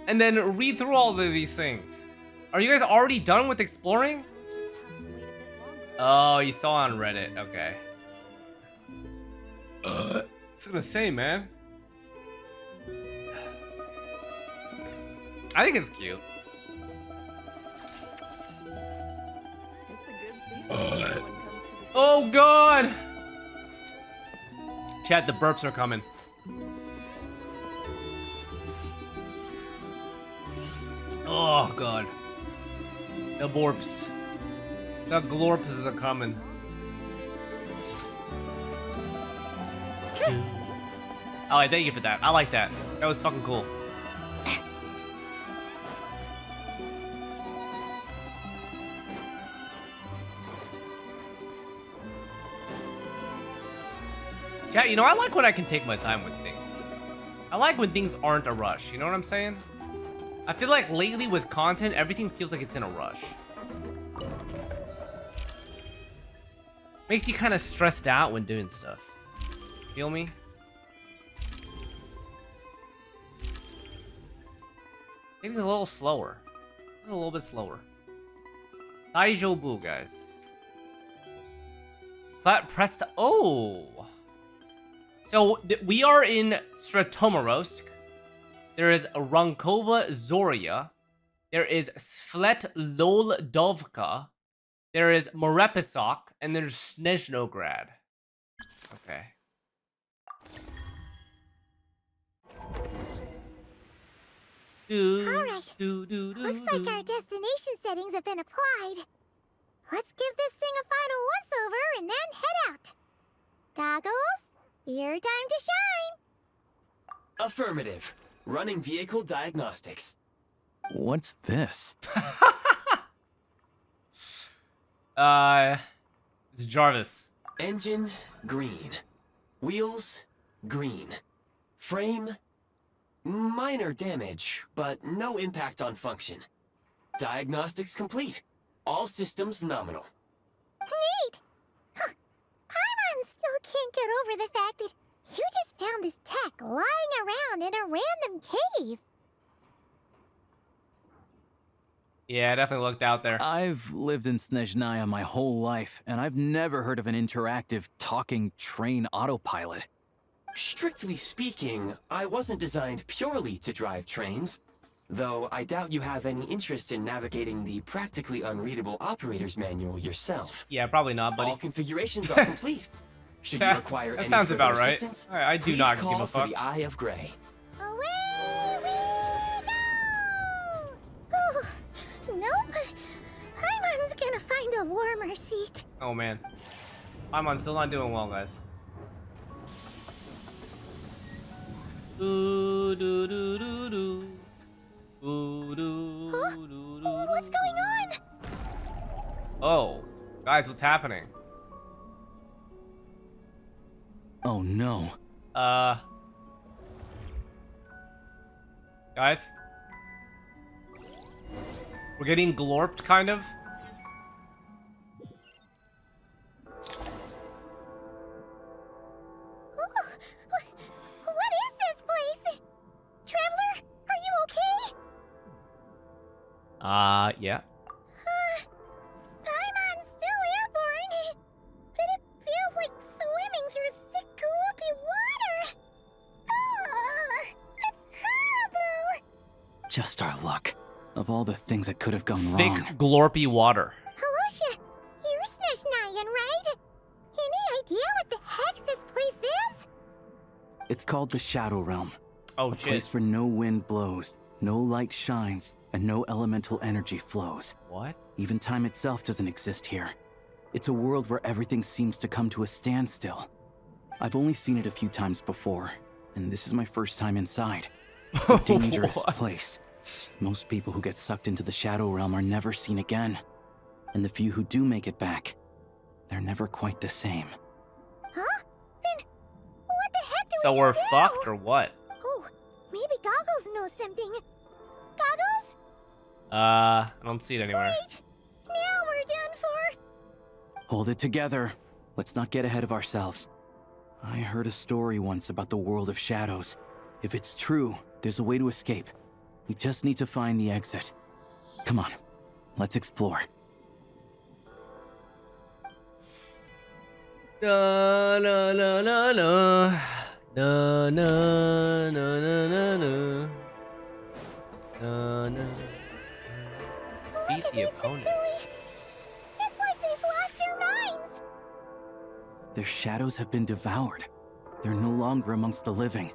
and then read through all of these things? Are you guys already done with exploring? Oh, you saw on Reddit. Okay. I was gonna say, man. I think it's cute. Oh god! Chat, the burps are coming. Oh god. The borps. The glorps are coming. Oh, thank you for that. I like that. That was fucking cool. Chat, you know, I like when I can take my time with things. I like when things aren't a rush, you know what I'm saying? I feel like lately with content, everything feels like it's in a rush. Makes you kind of stressed out when doing stuff. Feel me? Maybe a little slower. A little bit slower. Daijobu, guys. Flat pressed. Oh! So, we are in Stratomorsk. There is Rankova Zoria. There is Svetloldovka. There is Morepisok. And there's Snezhnograd. Okay. Alright. Looks like our destination settings have been applied. Let's give this thing a final once-over and then head out. Goggles, your time to shine. Affirmative. Running vehicle diagnostics. What's this? It's Jarvis. Engine, green. Wheels, green. Frame, minor damage, but no impact on function. Diagnostics complete. All systems nominal. Neat! Huh. Paimon still can't get over the fact that you just found this tech lying around in a random cave. Yeah, I definitely looked out there. I've lived in Snezhnaya my whole life, and I've never heard of an interactive talking train autopilot. Strictly speaking, I wasn't designed purely to drive trains, though I doubt you have any interest in navigating the practically unreadable operator's manual yourself. Yeah, probably not, buddy. All configurations are complete. Should you require that any sounds further about right. assistance, I do please not call give a for fuck. the Eye of Grey. Away we go! Ooh, nope. Paimon's gonna find a warmer seat. Oh man. I'm still not doing well, guys. Ooh, doo, doo, doo, doo. Ooh, doo, Huh? doo, doo, What's going on? Oh, guys, what's happening? Oh no. Guys? We're getting glorped, kind of. What is this place? Traveler, are you okay? Yeah. Paimon's still airborne, but it feels like swimming through thick, gloopy water. Ugh, that's horrible. Just our luck. Of all the things that could have gone Thick, wrong. glorpy water. Halosha, you're Snezhnayan, right? Any idea what the heck this place is? It's called the Shadow Realm. Oh, a shit. place where no wind blows, no light shines, and no elemental energy flows. What? Even time itself doesn't exist here. It's a world where everything seems to come to a standstill. I've only seen it a few times before, and this is my first time inside. It's a dangerous place. Most people who get sucked into the Shadow Realm are never seen again. And the few who do make it back, they're never quite the same. Huh? Then what the heck do So we we're do fucked now? or what? Oh, maybe Goggles knows something. Goggles? I don't see it anywhere. Great! Now we're done for. Hold it together. Let's not get ahead of ourselves. I heard a story once about the world of shadows. If it's true, there's a way to escape. We just need to find the exit. Come on, let's explore. Na na na na na na na na na na na na na. Defeat the opponent. It's like they've lost their minds. Their shadows have been devoured. They're no longer amongst the living.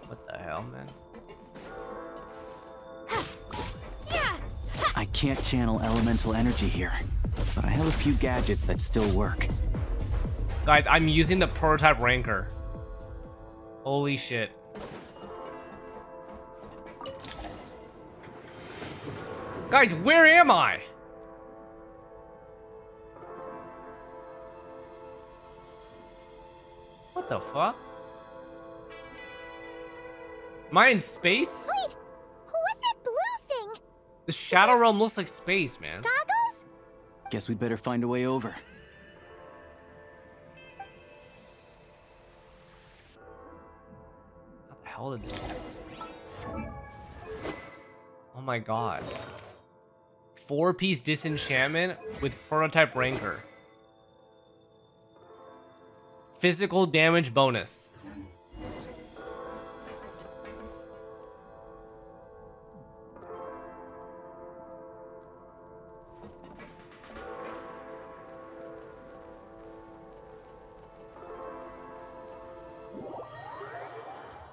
What the hell, man? I can't channel elemental energy here, but I have a few gadgets that still work. Guys, I'm using the prototype rancor. Holy shit. Guys, where am I? What the fuck? Am I in space? Wait, what's that blue thing? The Shadow Realm looks like space, man. Goggles? Guess we'd better find a way over. How the hell did this happen? Oh my god. 4-piece disenchantment with prototype rancor. Physical damage bonus.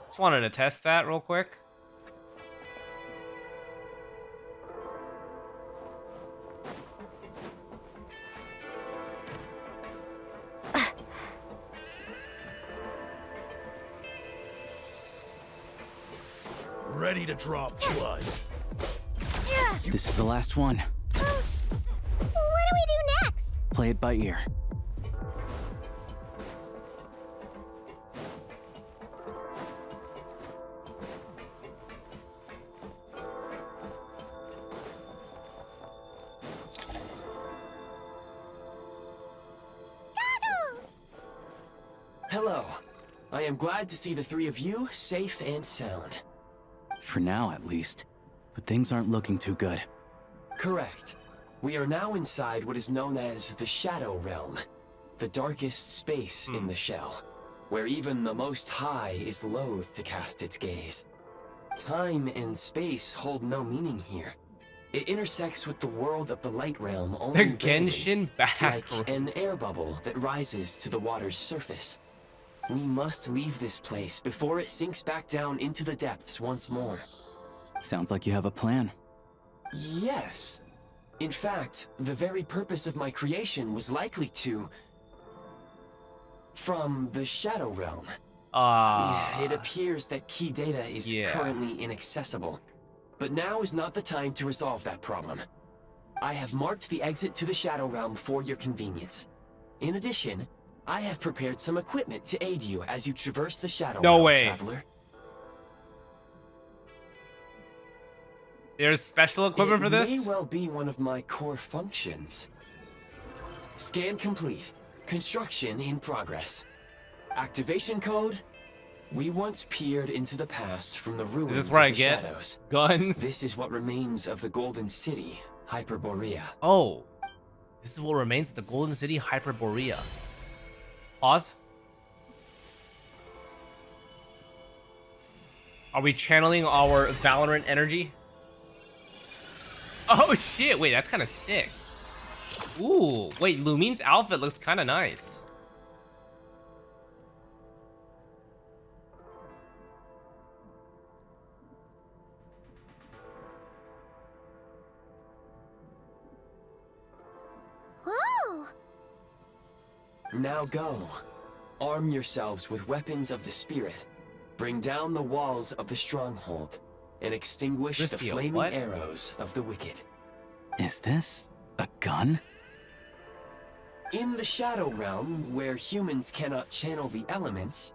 Just wanted to test that real quick. Ready to draw blood. This is the last one. What do we do next? Play it by ear. Hello. I am glad to see the three of you safe and sound. For now, at least. But things aren't looking too good. Correct. We are now inside what is known as the Shadow Realm, the darkest space in the shell, where even the Most High is loath to cast its gaze. Time and space hold no meaning here. It intersects with the world of the Light Realm only The Genshin like an air bubble that rises to the water's surface. We must leave this place before it sinks back down into the depths once more. Sounds like you have a plan. Yes. In fact, the very purpose of my creation was likely to... from the Shadow Realm. It appears that key data is currently inaccessible. But now is not the time to resolve that problem. I have marked the exit to the Shadow Realm for your convenience. In addition, I have prepared some equipment to aid you as you traverse the Shadow Realm, traveler. There's special equipment for this? It may well be one of my core functions. Scan complete. Construction in progress. Activation code. We once peered into the past from the ruins Is this where of I the get shadows. guns? This is what remains of the Golden City, Hyperborea. Oh. This is what remains of the Golden City, Hyperborea. Pause. Are we channeling our Valorant energy? Oh shit, wait, that's kind of sick. Ooh, wait, Lumine's outfit looks kind of nice. Now go. Arm yourselves with weapons of the spirit. Bring down the walls of the stronghold and extinguish the flaming arrows of the wicked. Is this a gun? In the Shadow Realm, where humans cannot channel the elements,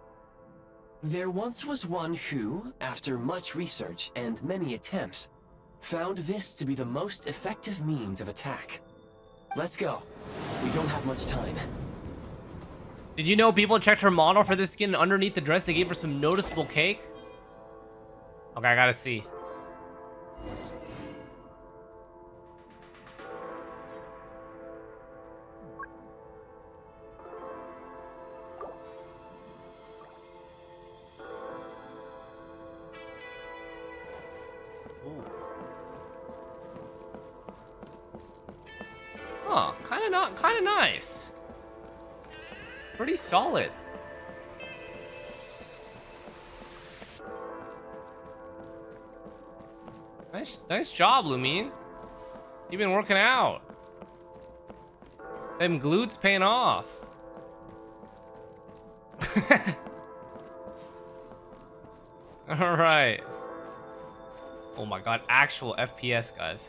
there once was one who, after much research and many attempts, found this to be the most effective means of attack. Let's go. We don't have much time. Did you know people checked her model for this skin, and underneath the dress they gave her some noticeable cake? Okay, I gotta see. Huh, kinda nice. Pretty solid. Nice job, Lumine. You've been working out. Them glutes paying off. All right. Oh my god, actual FPS, guys.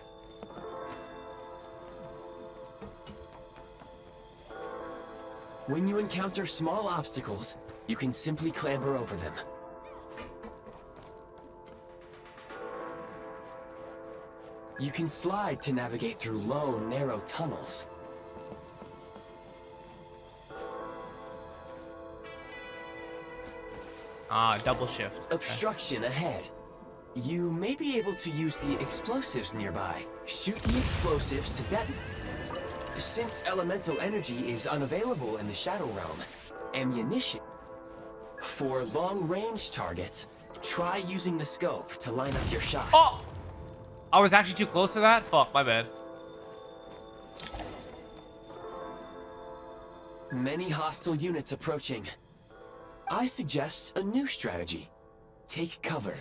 When you encounter small obstacles, you can simply clamber over them. You can slide to navigate through low, narrow tunnels. Ah, double shift. Obstruction ahead. You may be able to use the explosives nearby. Shoot the explosives to detonate. Since elemental energy is unavailable in the Shadow Realm, ammunition. For long-range targets, try using the scope to line up your shot. Oh! I was actually too close to that? Fuck, my bad. Many hostile units approaching. I suggest a new strategy. Take cover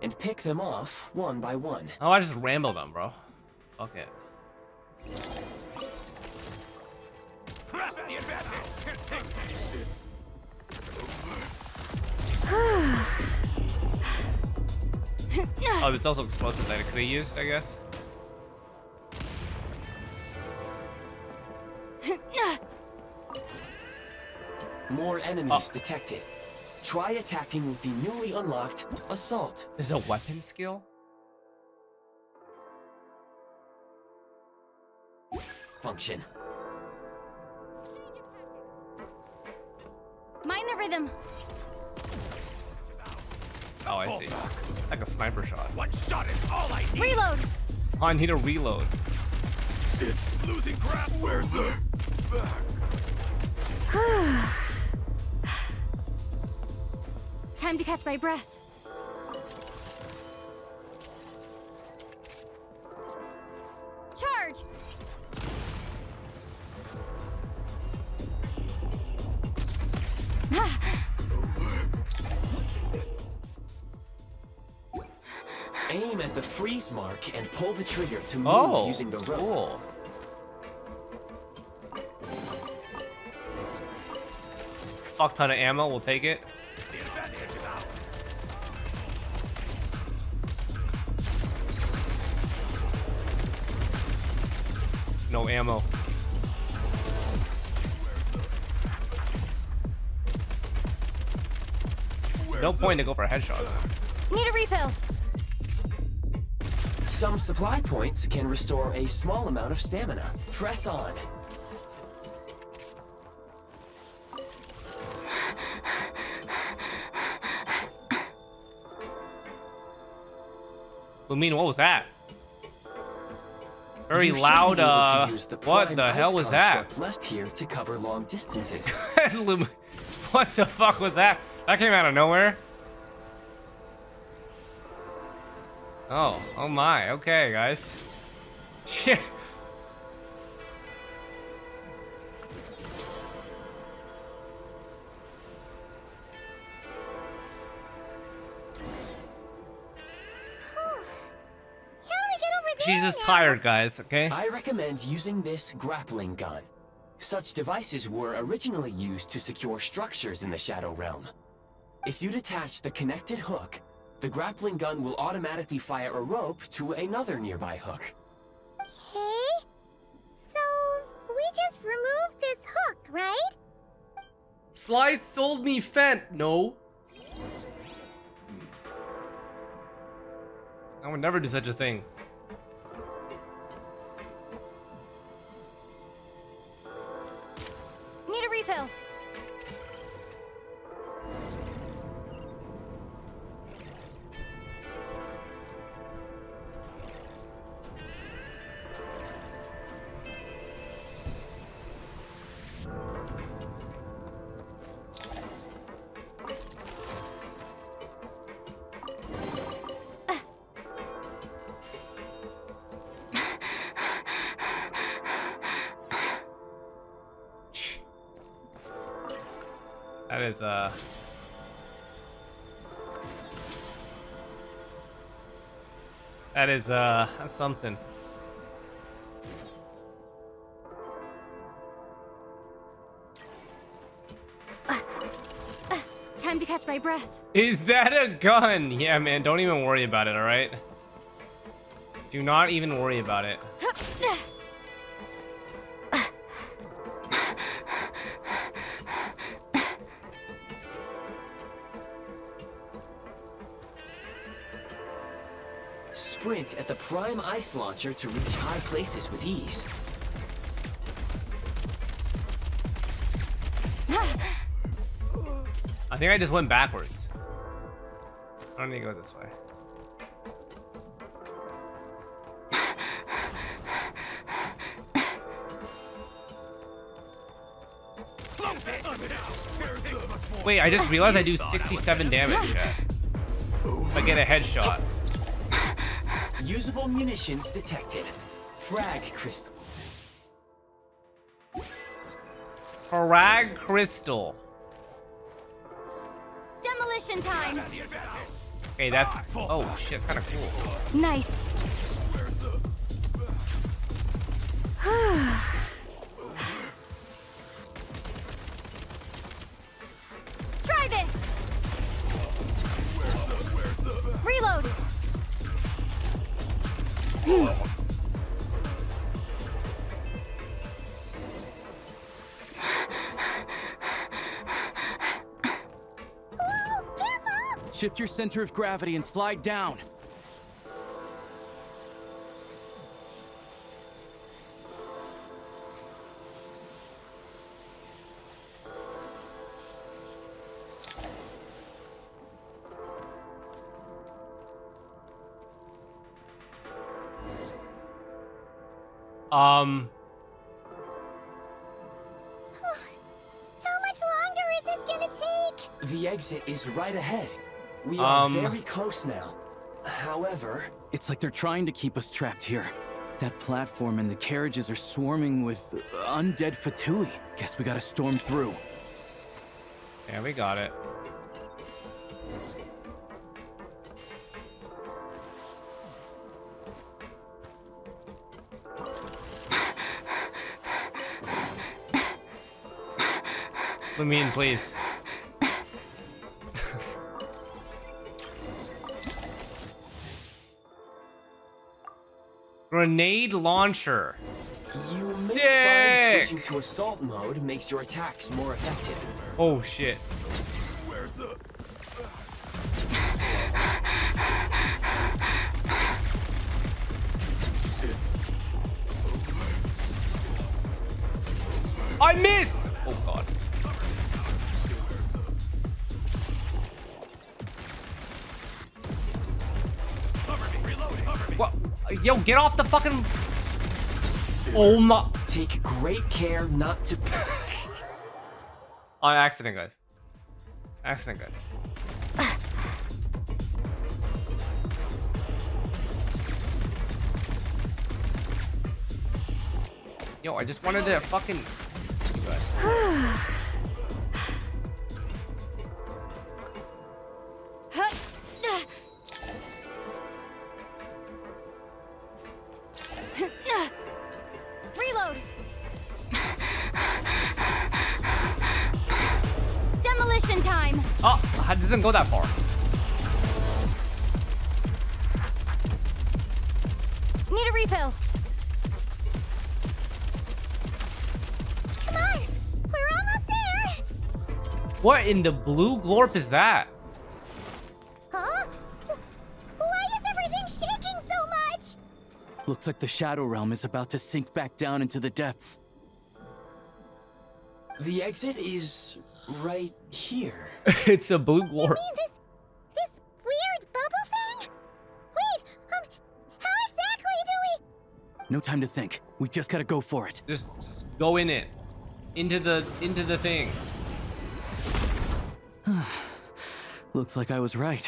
and pick them off one by one. Oh, I just rambled them, bro. Fuck it. Press the advantage. Oh, it's also explosive that it could have used, I guess. More enemies detected. Try attacking with the newly unlocked Assault. There's a weapon skill? Function. Mind the rhythm. Oh, I see. Like a sniper shot. One shot is all I need. Reload. Oh, I need a reload. It's losing grasp. Where's the back? Time to catch my breath. Charge. Aim at the freeze mark and pull the trigger to move using the rope. Cool. Fuck ton of ammo, we'll take it. No ammo. No point to go for a headshot. Need a refill. Some supply points can restore a small amount of stamina. Press on. Lumine, what was that? Very loud, what the hell was that? Left here to cover long distances. What the fuck was that? That came out of nowhere. Oh my, okay, guys. Shit. She's just tired, guys, okay? I recommend using this grappling gun. Such devices were originally used to secure structures in the Shadow Realm. If you detach the connected hook, the grappling gun will automatically fire a rope to another nearby hook. Okay? So, we just removed this hook, right? Xlice sold me Fent. No. I would never do such a thing. Need a refill. That's something. Time to catch my breath. Is that a gun? Yeah, man, don't even worry about it, alright? Do not even worry about it. Sprint at the Prime Ice Launcher to reach high places with ease. I think I just went backwards. I don't need to go this way. Wait, I just realized I do 67 damage. If I get a headshot. Usable munitions detected. Frag crystal. Frag crystal. Demolition time. Okay, that's. Oh shit, it's kind of cool. Nice. Try this. Reload. Shift your center of gravity and slide down. How much longer is this gonna take? The exit is right ahead. We are very close now. However... It's like they're trying to keep us trapped here. That platform and the carriages are swarming with undead Fatui. Guess we gotta storm through. Yeah, we got it. Let me in, please. Grenade launcher. You Sick! may find switching to assault mode makes your attacks more effective. Oh shit. Where's the... I missed! Oh god. What? Yo, get off the fucking... Oh my... Take great care not to... On accident, guys. Accident, guys. Yo, I just wanted to fucking... Reload. doesn't go that far. Need a refill. Come on, we're almost there. What in the blue glorp is that? Huh? Why is everything shaking so much? Looks like the Shadow Realm is about to sink back down into the depths. The exit is right here. It's a blue glorp. You mean this weird bubble thing? Wait, how exactly do we? No time to think. We just gotta go for it. Just go in it. Into the thing. Looks like I was right.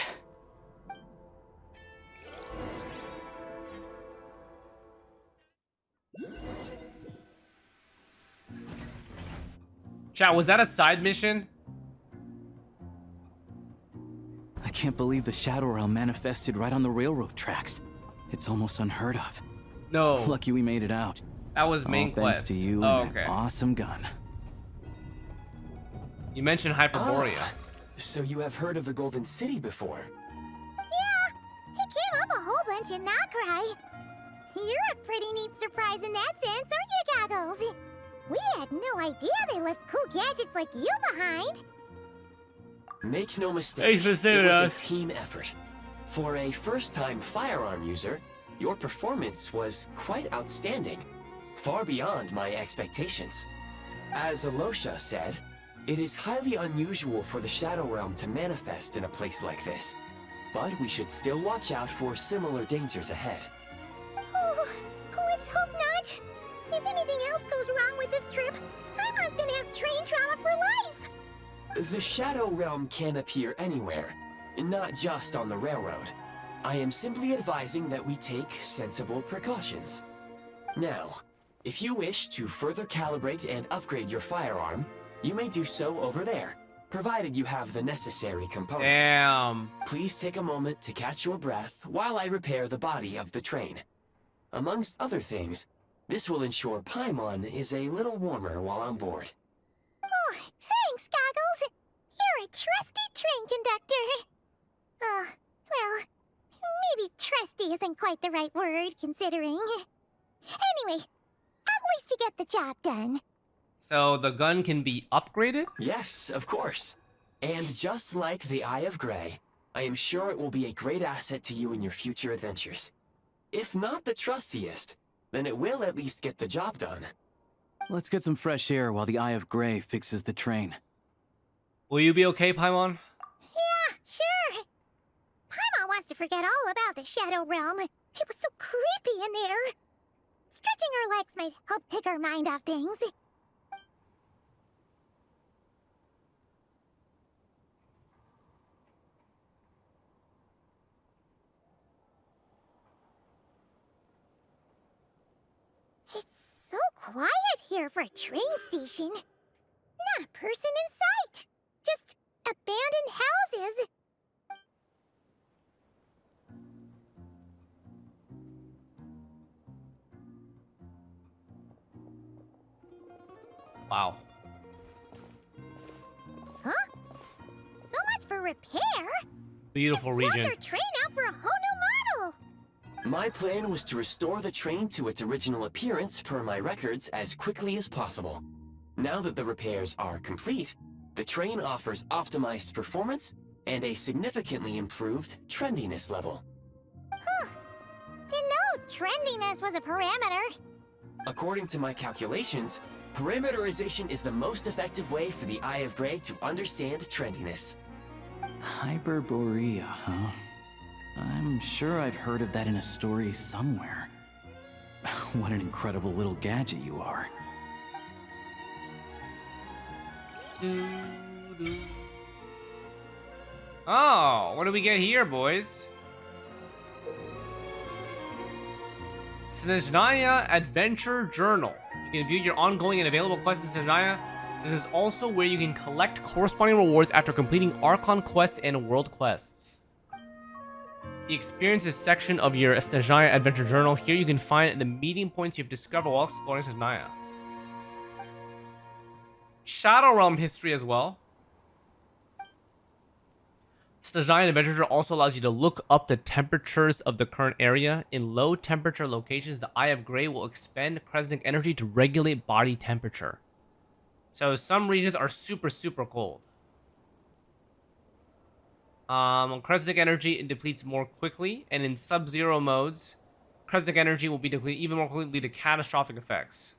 Chat, was that a side mission? I can't believe the Shadow Realm manifested right on the railroad tracks. It's almost unheard of. No. Lucky we made it out. That was main All quest. thanks to you Oh, and okay. that awesome gun. You mentioned Hyperborea. Ah, so you have heard of the Golden City before? Yeah, it came up a whole bunch in Nocturne. You're a pretty neat surprise in that sense, aren't you, Goggles? We had no idea they left cool gadgets like you behind. Make no mistake, Thanks for it saving was us. a team effort. For a first-time firearm user, your performance was quite outstanding, far beyond my expectations. As Alosha said, it is highly unusual for the Shadow Realm to manifest in a place like this, but we should still watch out for similar dangers ahead. Oh, let's hope not. If anything else goes wrong with this trip, Paimon's gonna have train trauma for life. The Shadow Realm can appear anywhere, not just on the railroad. I am simply advising that we take sensible precautions. Now, if you wish to further calibrate and upgrade your firearm, you may do so over there, provided you have the necessary components. Damn. Please take a moment to catch your breath while I repair the body of the train. Amongst other things, this will ensure Paimon is a little warmer while on board. Oh, thanks, Goggles. You're a trusty train conductor. Well, maybe trusty isn't quite the right word, considering. Anyway, at least you get the job done. So the gun can be upgraded? Yes, of course. And just like the Eye of Grey, I am sure it will be a great asset to you in your future adventures. If not the trustiest, then it will at least get the job done. Let's get some fresh air while the Eye of Grey fixes the train. Will you be okay, Paimon? Yeah, sure. Paimon wants to forget all about the Shadow Realm. It was so creepy in there. Stretching her legs might help take her mind off things. It's so quiet here for a train station. Not a person in sight. Just abandoned houses. Wow. Huh? So much for repair. Beautiful They've swapped region. their train out for a whole new model. My plan was to restore the train to its original appearance per my records as quickly as possible. Now that the repairs are complete, the train offers optimized performance and a significantly improved trendiness level. Huh. Didn't know trendiness was a parameter. According to my calculations, parameterization is the most effective way for the Eye of Grey to understand trendiness. Hyperborea, huh? I'm sure I've heard of that in a story somewhere. What an incredible little gadget you are. Oh, what do we get here, boys? Snezhnaya Adventure Journal. You can view your ongoing and available quests in Snezhnaya. This is also where you can collect corresponding rewards after completing Archon quests and world quests. The experiences section of your Snezhnaya Adventure Journal. Here you can find the meeting points you've discovered while exploring Snezhnaya. Shadow Realm history as well. Snezhnaya Adventure also allows you to look up the temperatures of the current area. In low temperature locations, the Eye of Grey will expend Kresnik energy to regulate body temperature. So some regions are super, super cold. On Kresnik energy, it depletes more quickly, and in sub-zero modes, Kresnik energy will be depleted even more quickly, lead to catastrophic effects.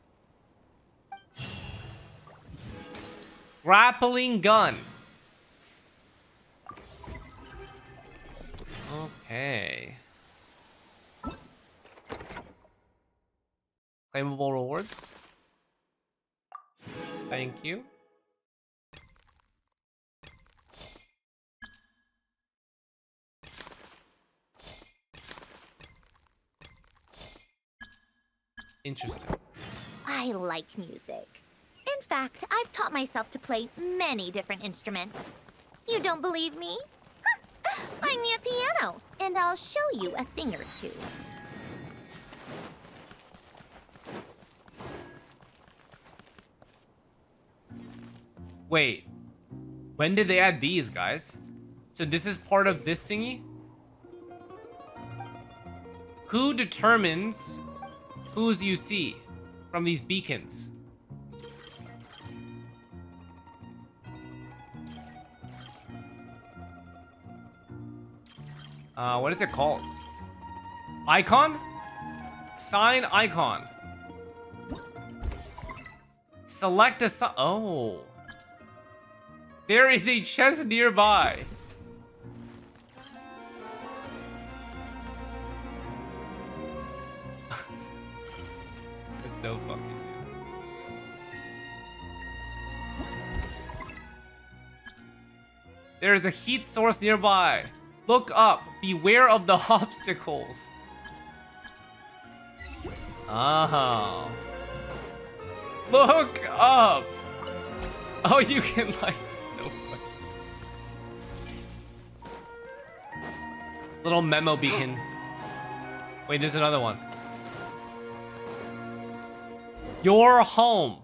Grappling gun. Okay. Claimable rewards. Thank you. Interesting. I like music. In fact, I've taught myself to play many different instruments. You don't believe me? Find me a piano, and I'll show you a thing or two. Wait. When did they add these, guys? So this is part of this thingy? Who determines whose you see from these beacons? What is it called? Icon? Sign icon. Select a sign. Oh. There is a chest nearby. It's so fucking good. There is a heat source nearby. Look up. Beware of the obstacles. Oh. Look up. Oh, you can like. It's so funny. Little memo beacons. Wait, there's another one. Your home.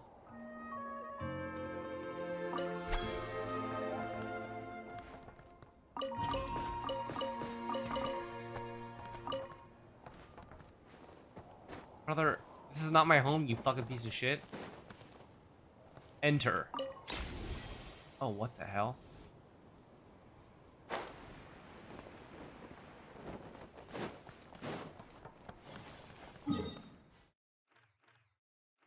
Brother, this is not my home, you fucking piece of shit. Enter. Oh, what the hell?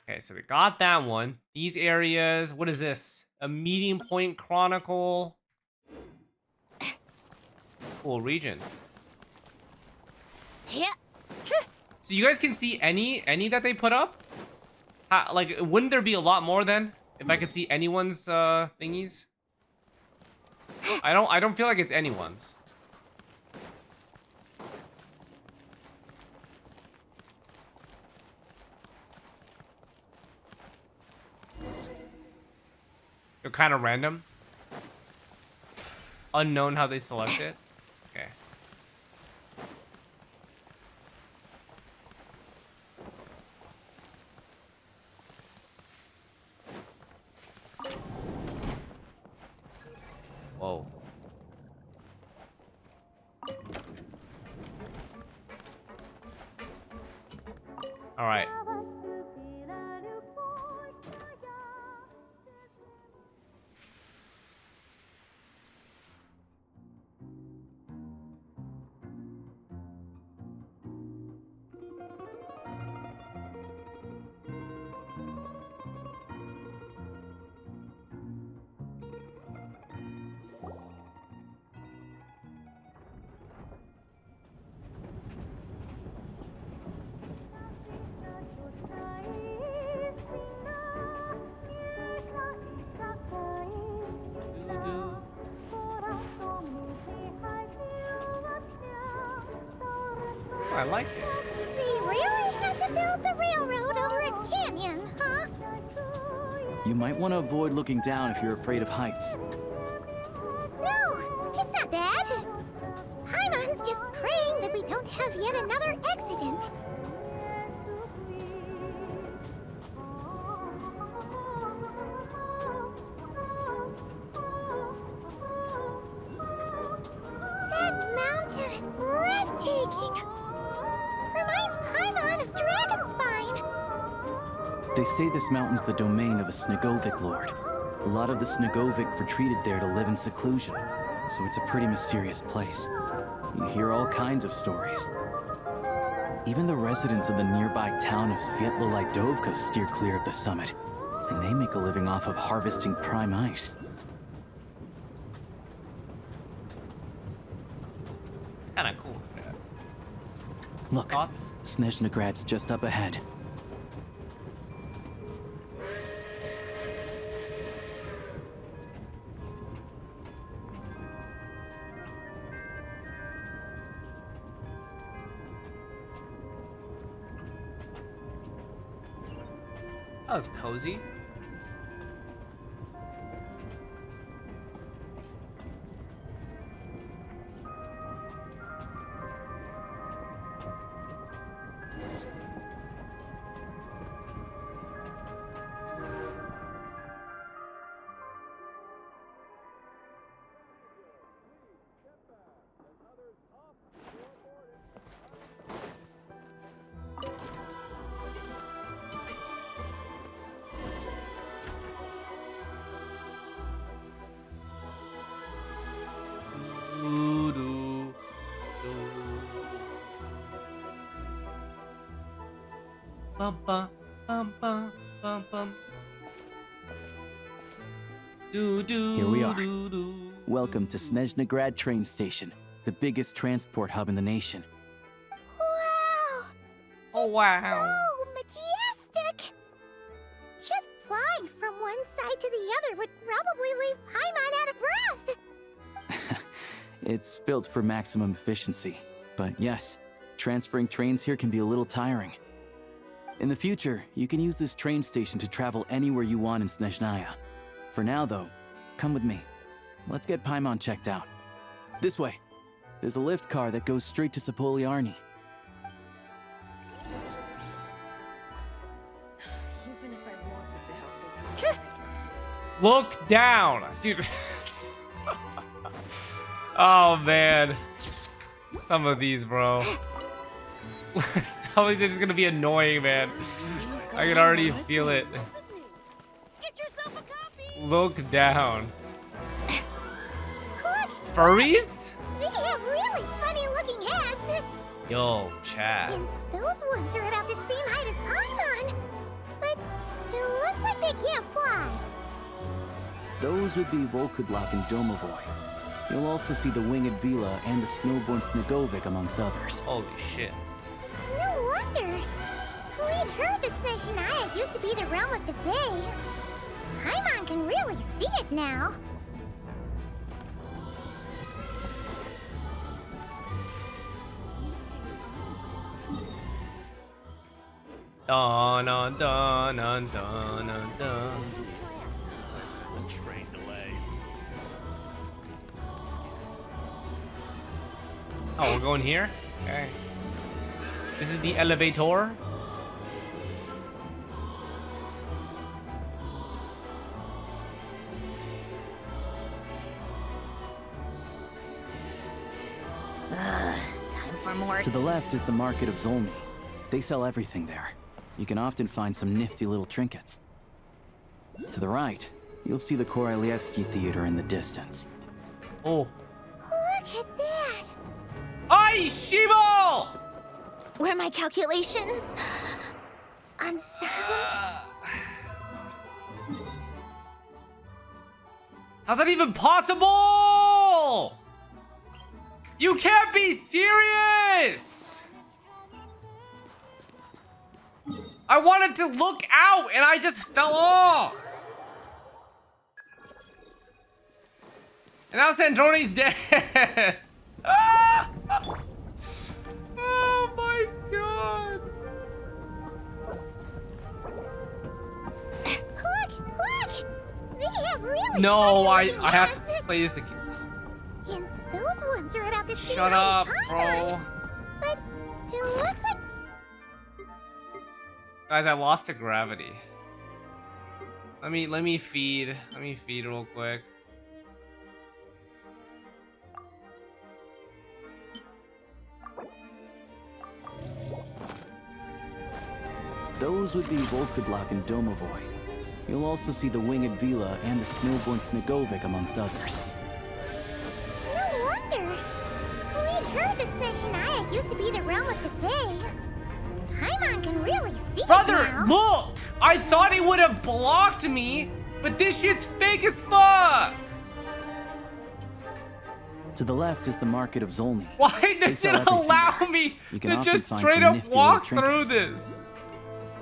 Okay, so we got that one. These areas, what is this? A meeting point chronicle. Cool region. Yeah. So you guys can see any that they put up? Like, wouldn't there be a lot more then? If I could see anyone's thingies? I don't feel like it's anyone's. They're kind of random. Unknown how they select it. Okay. Whoa. All right. I like it. They really had to build the railroad over a canyon, huh? You might want to avoid looking down if you're afraid of heights. No, it's not that. Paimon's just praying that we don't have yet another accident. breathtaking. Reminds Paimon of Dragonspine. They say this mountain's the domain of a Snegovic lord. A lot of the Snegovic retreated there to live in seclusion, so it's a pretty mysterious place. You hear all kinds of stories. Even the residents of the nearby town of Svietlolidovka steer clear of the summit, and they make a living off of harvesting prime ice. It's kind of cool. Look, Thoughts? Snezhnagrad's just up ahead. That was cozy. Bum, bum, bum, bum, bum, bum. Do, do, Here we are. do, do. Welcome to Snezhnagrad train station, the biggest transport hub in the nation. Wow! Oh, wow. So majestic! Just flying from one side to the other would probably leave Paimon out of breath. It's built for maximum efficiency, but yes, transferring trains here can be a little tiring. In the future, you can use this train station to travel anywhere you want in Snezhnaya. For now, though, come with me. Let's get Paimon checked out. This way. There's a lift car that goes straight to Sapoliarny. Even if I wanted to help, Look down, dude. Oh man, some of these, bro. Some of these are just gonna be annoying, man. I can already feel it. Get yourself a copy! Look down. Look! Furries? They have really funny looking heads. Yo, Chad. And those ones are about the same height as Paimon. But it looks like they can't fly. Those would be Volkudlak and Domovoy. You'll also see the winged Vila and the snowborn Snegovic amongst others. Holy shit. No wonder. We'd heard that Snezhnaya used to be the realm of the Fae. Paimon can really see it now. Dun dun dun dun dun dun dun. Train delay. Oh, we're going here? Okay. This is the elevator. Time for more. To the left is the market of Zolny. They sell everything there. You can often find some nifty little trinkets. To the right, you'll see the Korolyevsky Theater in the distance. Oh. Look at that. Ay, Shivo! Were my calculations unsound? How's that even possible? You can't be serious! I wanted to look out and I just fell off. And now Sandrone's dead. Ah! Oh my god. Look! They have really No, funny I have to hands. play this again. And those ones are about the same Shut height up, as bro. Paimon. But it looks like Guys, I lost to gravity. Let me feed real quick. Those would be Volkudlak and Domovoy. You'll also see the Winged Vila and the Snowborn Snegovic, amongst others. No wonder. We'd heard that Snezhnaya used to be the realm of the Fae. Paimon can really see Brother, it now. look! I thought he would have blocked me, but this shit's fake as fuck! To the left is the Market of Zolny. Why They does sell it everything allow there. me You can to often just find straight some up nifty walk little through trinkets. this?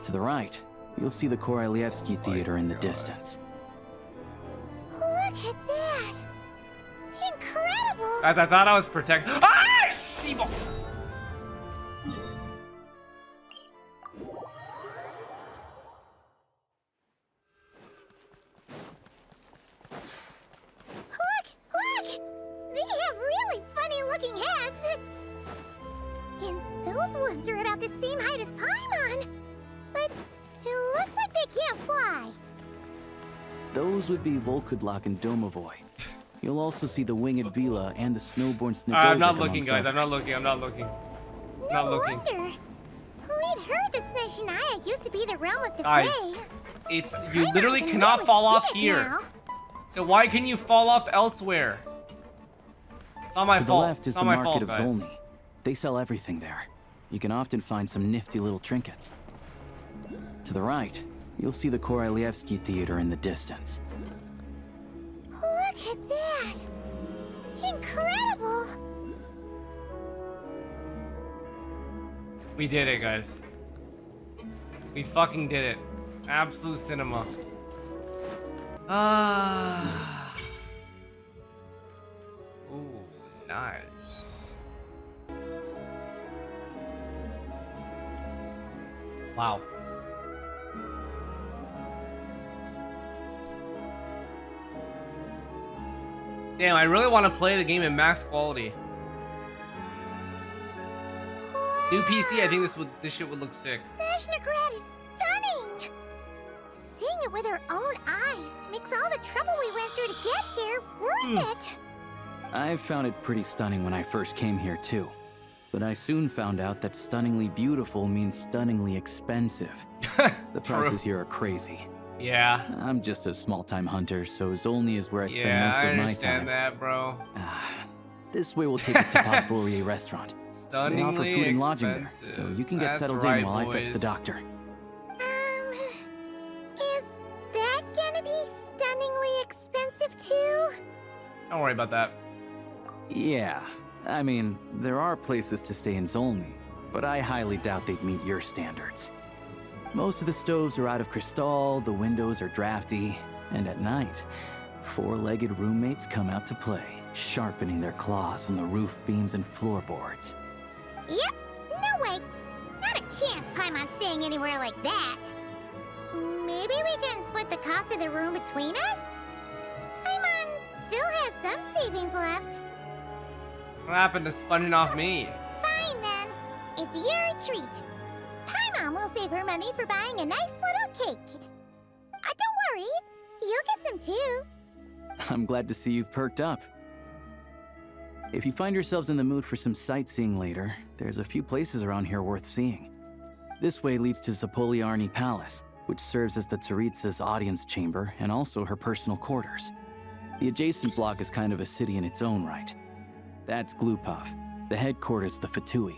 To the right, you'll see the Korolievsky Theater in the distance. Look at that. Incredible. Guys, I thought I was protected. Ah, Shibo! Look! They have really funny looking heads. And those ones are about the same height as Paimon. But it looks like they can't fly. Those would be Volkudlak and Domovoy. You'll also see the Winged Vila and the Snowborn Snegovic, I'm not looking, amongst guys. I'm not others. looking. I'm not looking. No Not looking. wonder. We'd heard that Snezhnaya used to be the realm of the Guys, Fae. it's you Paimon literally can cannot really fall see off it here. now. So why can you fall off elsewhere? It's not my To the fault. left is It's the not my Market fault, of guys. Zolny. They sell everything there. You can often find some nifty little trinkets. To the right, you'll see the Korolievsky Theater in the distance. Look at that. Incredible. We did it, guys. We fucking did it. Absolute cinema. Ah. Ooh, nice. Wow. Damn, I really want to play the game in max quality. New PC, I think this shit would look sick. Snezhnagrad is stunning. Seeing it with our own eyes makes all the trouble we went through to get here worth it. I found it pretty stunning when I first came here too. But I soon found out that stunningly beautiful means stunningly expensive. The prices here are crazy. Yeah. I'm just a small-time hunter, so Zolny is where I spend Yeah, most I of my time. understand that, bro. This way will take us to Potpourri Restaurant. They offer Stunningly food and lodging there, expensive. so you can get That's settled right, in while I fetch the boys. doctor. Is that gonna be stunningly expensive too? Don't worry about that. Yeah, I mean, there are places to stay in Zolny, but I highly doubt they'd meet your standards. Most of the stoves are out of crystal, the windows are drafty, and at night, four-legged roommates come out to play, sharpening their claws on the roof beams and floorboards. Yep, no way. Not a chance Paimon's staying anywhere like that. Maybe we can split the cost of the room between us? Paimon still has some savings left. What happened to sponging off me? Fine then. It's your treat. Paimon will save her money for buying a nice little cake. Don't worry, you'll get some too. I'm glad to see you've perked up. If you find yourselves in the mood for some sightseeing later, there's a few places around here worth seeing. This way leads to Zapoliarny Palace, which serves as the Tsaritsa's audience chamber and also her personal quarters. The adjacent block is kind of a city in its own right. That's Glupov, the headquarters of the Fatui.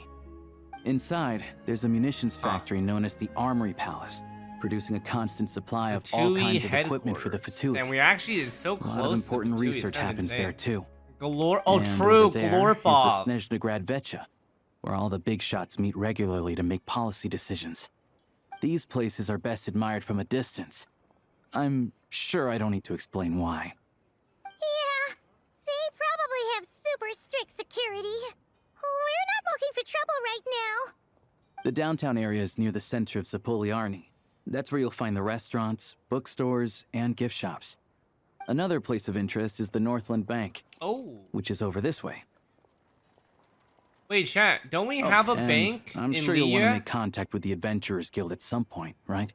Inside, there's a munitions factory known as the Armory Palace, producing a constant supply of all Fatui kinds of equipment for the headquarters. Fatui. And we actually is so A close. lot of to important Fatui, it's research kinda happens insane. there too. Galore. Oh, And true. over there Glorpov. is the Snezhnagrad Vecha, where all the big shots meet regularly to make policy decisions. These places are best admired from a distance. I'm sure I don't need to explain why. Yeah, they probably have super strict security. We're not looking for trouble right now. The downtown area is near the center of Zapoliarny. That's where you'll find the restaurants, bookstores, and gift shops. Another place of interest is the Northland Bank, which is over this way. Wait, chat. Don't we have a And bank I'm in sure you'll want to Leah? make contact with the Adventurers Guild at some point, right?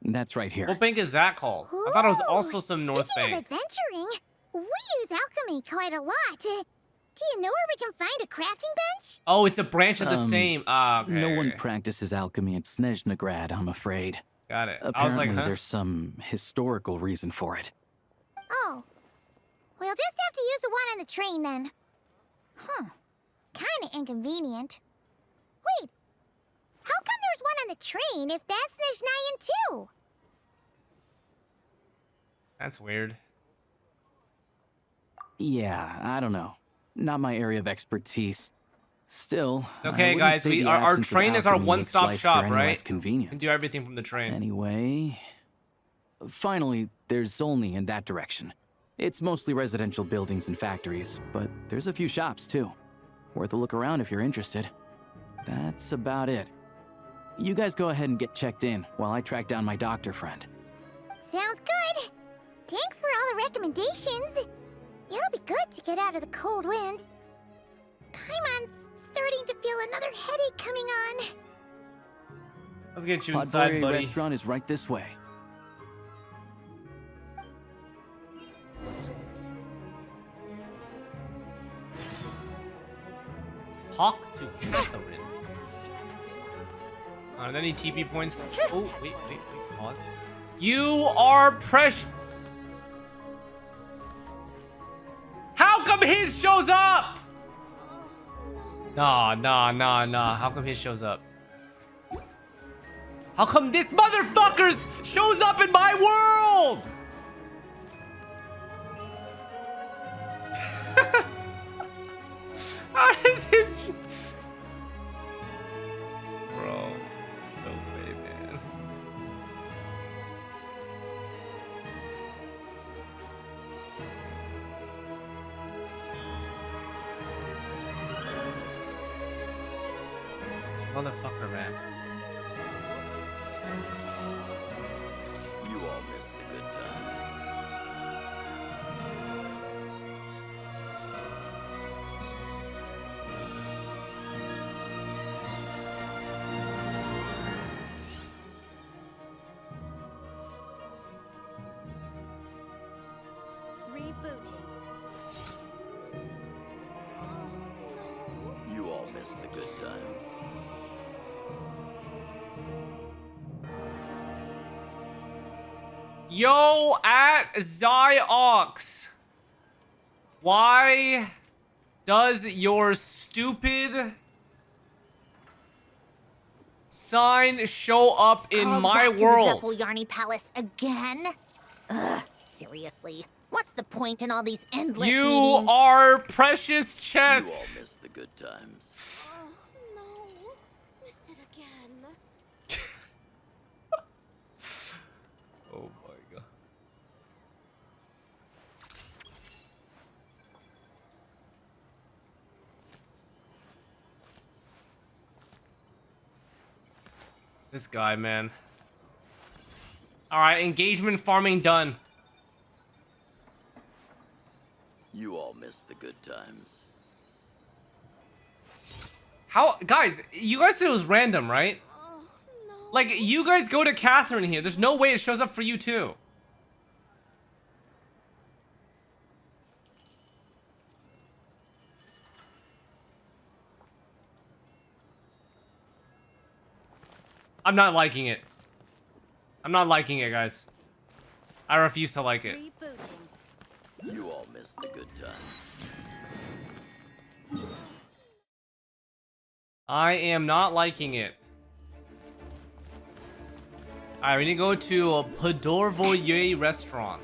That's right here. What bank is that called? I thought it was also some North Speaking Bank. of adventuring, we use alchemy quite a lot. Do you know where we can find a crafting bench? Oh, it's a branch of the same. Okay. No one practices alchemy in Snezhnagrad, I'm afraid. Got it. Apparently, I was like, huh? there's some historical reason for it. Oh. We'll just have to use the one on the train then. Huh. Kinda inconvenient. Wait. How come there's one on the train if that's Snezhnayan too? That's weird. Yeah, I don't know. Not my area of expertise. Still, Okay, guys, our train is our one-stop shop, right? We can do everything from the train. Anyway, finally, there's Zolny in that direction. It's mostly residential buildings and factories, but there's a few shops too. Worth a look around if you're interested. That's about it. You guys go ahead and get checked in while I track down my doctor friend. Sounds good. Thanks for all the recommendations. It'll be good to get out of the cold wind. Paimon's starting to feel another headache coming on. Let's get you inside, Podboy buddy. restaurant is right this way. Talk to Catherine. Are there any TP points? Oh, wait, pause. You are precious. How come his shows up? Nah. How come his shows up? How come this motherfucker's shows up in my world? How does his... Bro, no way, man. This motherfucker, man. You all miss the good times. You all miss the good times. Yo, at Zyox. Why does your stupid sign show up in Called my back world? To the Zeppel Palace again? Ugh, seriously. What's the point in all these endless You meetings? are precious chest. You all miss the good times. Oh my god. This guy, man. Alright, engagement farming done. You all miss the good times. How, guys, you guys said it was random, right? Like, you guys go to Catherine here. There's no way it shows up for you too. I'm not liking it. I'm not liking it, guys. I refuse to like it. You all miss the good times. I am not liking it. Alright, we need to go to a Podorvoye restaurant.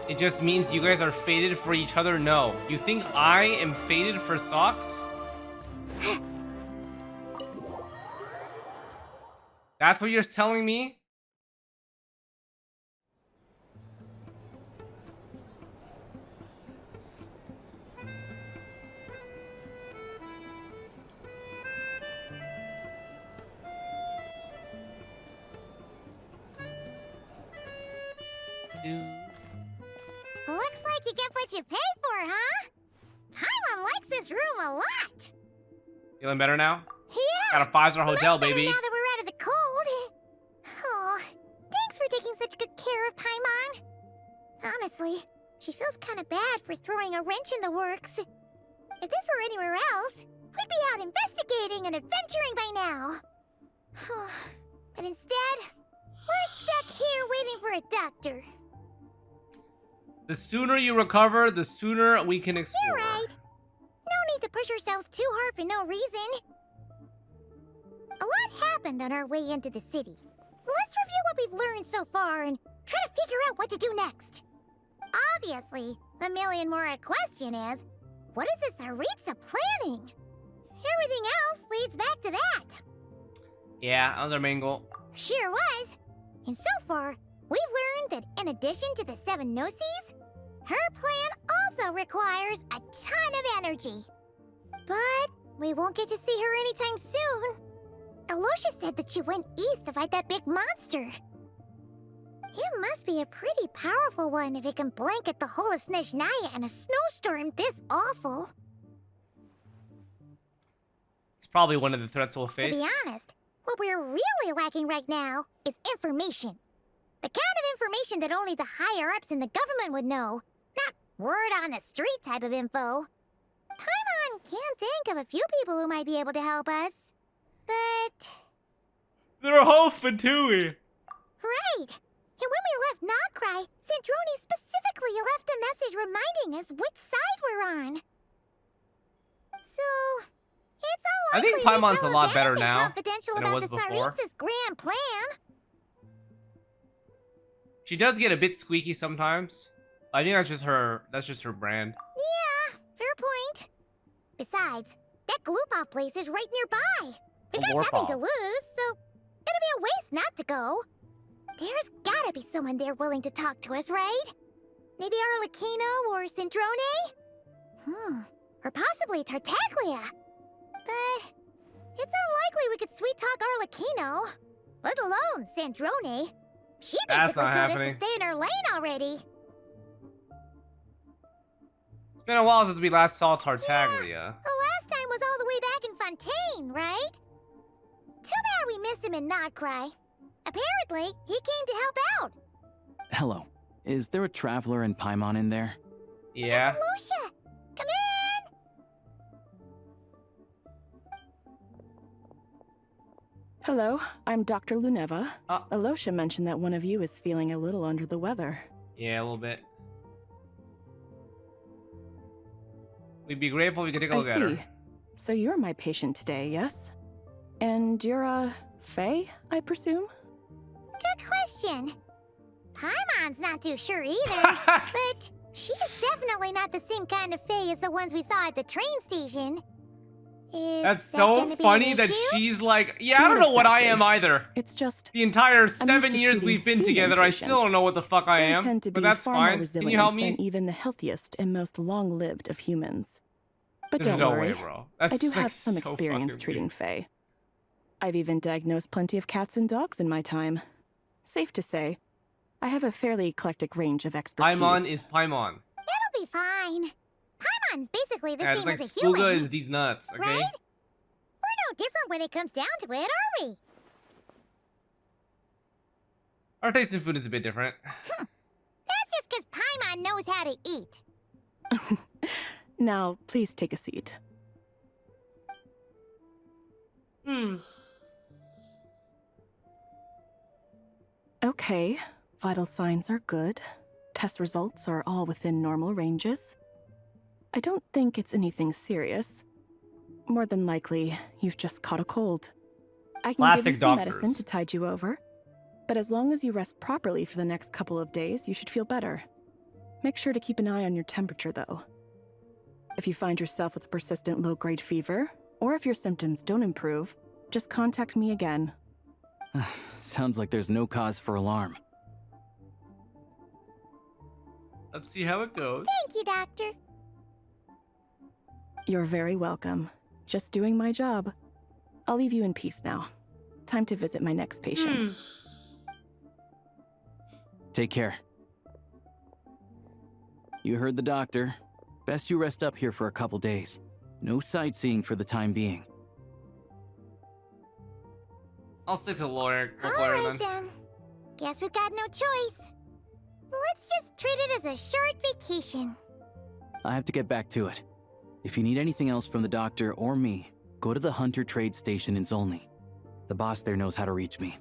It just means you guys are fated for each other? No. You think I am fated for socks? That's what you're telling me? Looks like you get what you pay for, huh? Paimon likes this room a lot. Feeling better now? Yeah. Got a 5-star hotel, Much better baby. now that we're out of the cold. Oh, thanks for taking such good care of Paimon. Honestly, she feels kind of bad for throwing a wrench in the works. If this were anywhere else, we'd be out investigating and adventuring by now. But instead, we're stuck here waiting for a doctor. The sooner you recover, the sooner we can explore. You're right. No need to push ourselves too hard for no reason. A lot happened on our way into the city. Let's review what we've learned so far and try to figure out what to do next. Obviously, the million-more question is, what is this Aritza planning? Everything else leads back to that. Yeah, that was our main goal. Sure was. And so far, we've learned that in addition to the 7 Gnosis, her plan also requires a ton of energy. But we won't get to see her anytime soon. Alosha said that she went east to fight that big monster. It must be a pretty powerful one if it can blanket the whole of Snezhnaya in a snowstorm this awful. It's probably one of the threats we'll face. To be honest, what we're really lacking right now is information. The kind of information that only the higher-ups in the government would know. Not word-on-the-street type of info. Paimon can think of a few people who might be able to help us. But... They're all Fatui. Right. And when we left Nocturne, Sandrone specifically left a message reminding us which side we're on. So, it's I unlikely think Paimon's a lot better anything now confidential than it about was the before. Tsaritsa's grand plan. She does get a bit squeaky sometimes. I think that's just her brand. Yeah, fair point. Besides, that Gloopov place is right nearby. We've got nothing to lose, so it'd be a waste not to go. There's gotta be someone there willing to talk to us, right? Maybe Arlecchino or Sandrone? Or possibly Tartaglia. But it's unlikely we could sweet-talk Arlecchino. Let alone Sandrone. She That's basically not told happening. us to stay in her lane already. It's been a while since we last saw Tartaglia. The last time was all the way back in Fontaine, right? Too bad we missed him in Nocturne. Apparently, he came to help out. Hello. Is there a traveler and Paimon in there? Yeah. Alosha, come in! Hello, I'm Dr. Luneva. Alosha mentioned that one of you is feeling a little under the weather. Yeah, a little bit. We'd be grateful if you could take a look at her. So you're my patient today, yes? And you're a Fae, I presume? Good question. Paimon's not too sure either, but she's definitely not the same kind of Fae as the ones we saw at the train station. Is That's that so gonna be funny an that issue? she's like, yeah, I don't Not know what I exactly. am either. It's just The entire used 7 to years treating we've been human together, I patients. still don't know what the fuck I Fae am. tend to But be that's far more fine. Can resilient you help than me? even the healthiest and most long-lived of humans. But There's don't no worry, way, bro. That's I do like have some so experience fucking treating weird. Fae. I've even diagnosed plenty of cats and dogs in my time. Safe to say, I have a fairly eclectic range of expertise. Paimon is Paimon. That'll be fine. Paimon's basically the Yeah, same it's like as a human. Spooga is these nuts, okay? Right? We're no different when it comes down to it, are we? Our taste in food is a bit different. That's just because Paimon knows how to eat. Now, please take a seat. Okay, vital signs are good. Test results are all within normal ranges. I don't think it's anything serious. More than likely, you've just caught a cold. I can give you Classic some doctors. medicine to tide you over. But as long as you rest properly for the next couple of days, you should feel better. Make sure to keep an eye on your temperature, though. If you find yourself with a persistent low-grade fever, or if your symptoms don't improve, just contact me again. Sounds like there's no cause for alarm. Let's see how it goes. Thank you, Doctor. You're very welcome. Just doing my job. I'll leave you in peace now. Time to visit my next patient. Take care. You heard the doctor. Best you rest up here for a couple days. No sightseeing for the time being. I'll stick to the lawyer. Alright then. Guess we've got no choice. Let's just treat it as a short vacation. I have to get back to it. If you need anything else from the doctor or me, go to the Hunter Trade Station in Zolny. The boss there knows how to reach me.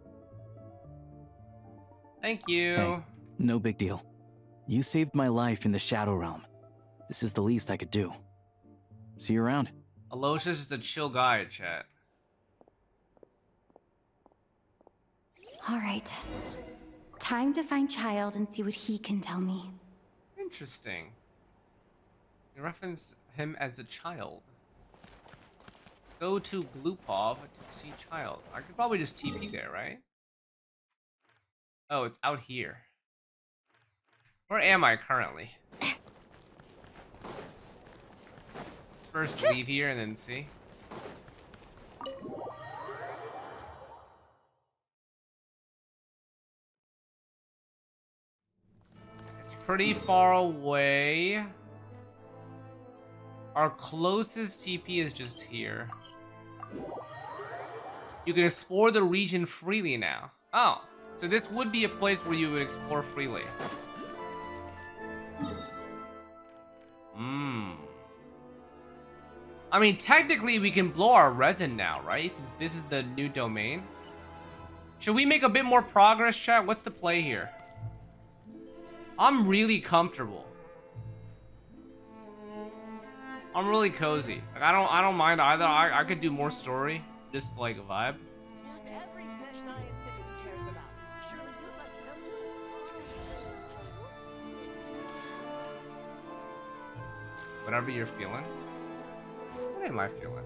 Thank you. Hey, no big deal. You saved my life in the Shadow Realm. This is the least I could do. See you around. Alosha's just a chill guy, chat. All right. Time to find Child and see what he can tell me. Interesting. You reference him as a child. Go to Glupov to see Child. I could probably just TP there, right? Oh, it's out here. Where am I currently? Let's first leave here and then see. It's pretty far away. Our closest TP is just here. You can explore the region freely now. Oh, so this would be a place where you would explore freely. I mean, technically we can blow our resin now, right? Since this is the new domain. Should we make a bit more progress, chat? What's the play here? I'm really comfortable. I'm really cozy. Like, I don't mind either. I could do more story, just like a vibe. Whatever you're feeling. What am I feeling?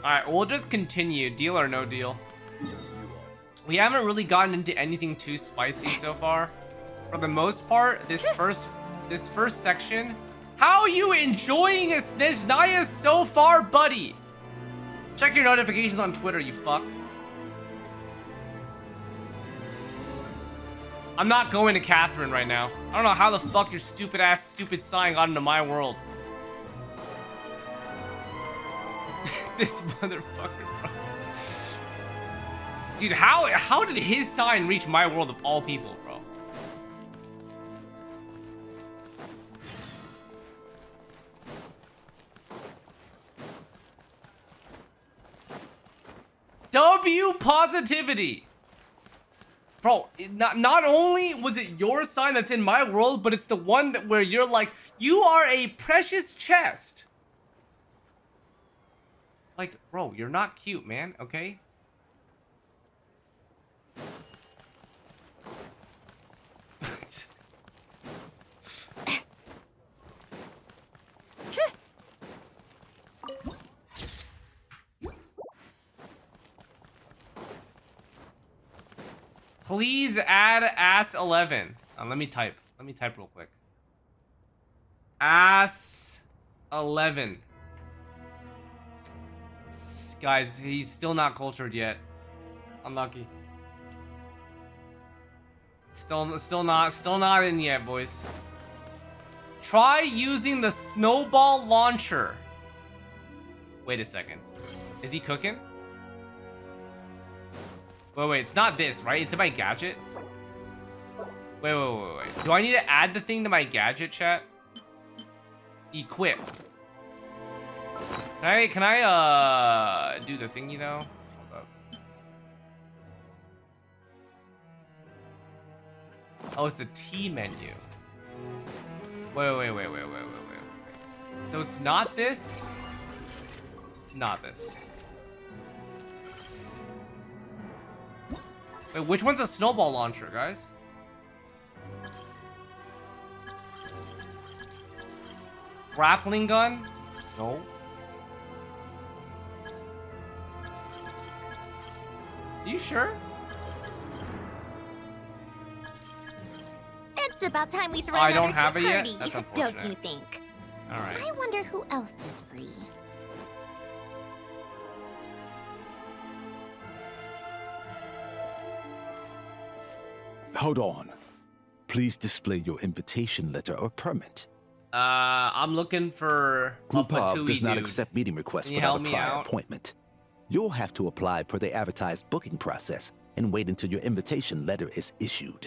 Alright, we'll just continue. Deal or no deal. We haven't really gotten into anything too spicy so far. For the most part, this first section. How are you enjoying a Snezhnaya so far, buddy? Check your notifications on Twitter, you fuck. I'm not going to Catherine right now. I don't know how the fuck your stupid sign got into my world. This motherfucker, bro. Dude, how did his sign reach my world of all people, bro? W positivity. Bro, not only was it your sign that's in my world, but it's the one that where you're like, you are a precious chest. Like, bro, you're not cute, man, okay? Please add ass 11. Let me type real quick. Ass 11. Guys, he's still not cultured yet. Unlucky. Still not in yet, boys. Try using the snowball launcher. Wait a second. Is he cooking? Wait, it's not this, right? It's in my gadget. Wait. Do I need to add the thing to my gadget, chat? Equip. Can I do the thingy though? Hold up. Oh, it's the T menu. Wait. So it's not this? It's not this. Wait, which one's a snowball launcher, guys? Grappling gun? No. Are you sure? It's about time we throw I another don't have it yet? party, That's don't unfortunate. you think? Alright. I wonder who else is free. Hold on. Please display your invitation letter or permit. I'm looking for a Glupov Fatui does not dude. accept meeting requests Can you without help a me prior out? appointment. You'll have to apply per the advertised booking process and wait until your invitation letter is issued.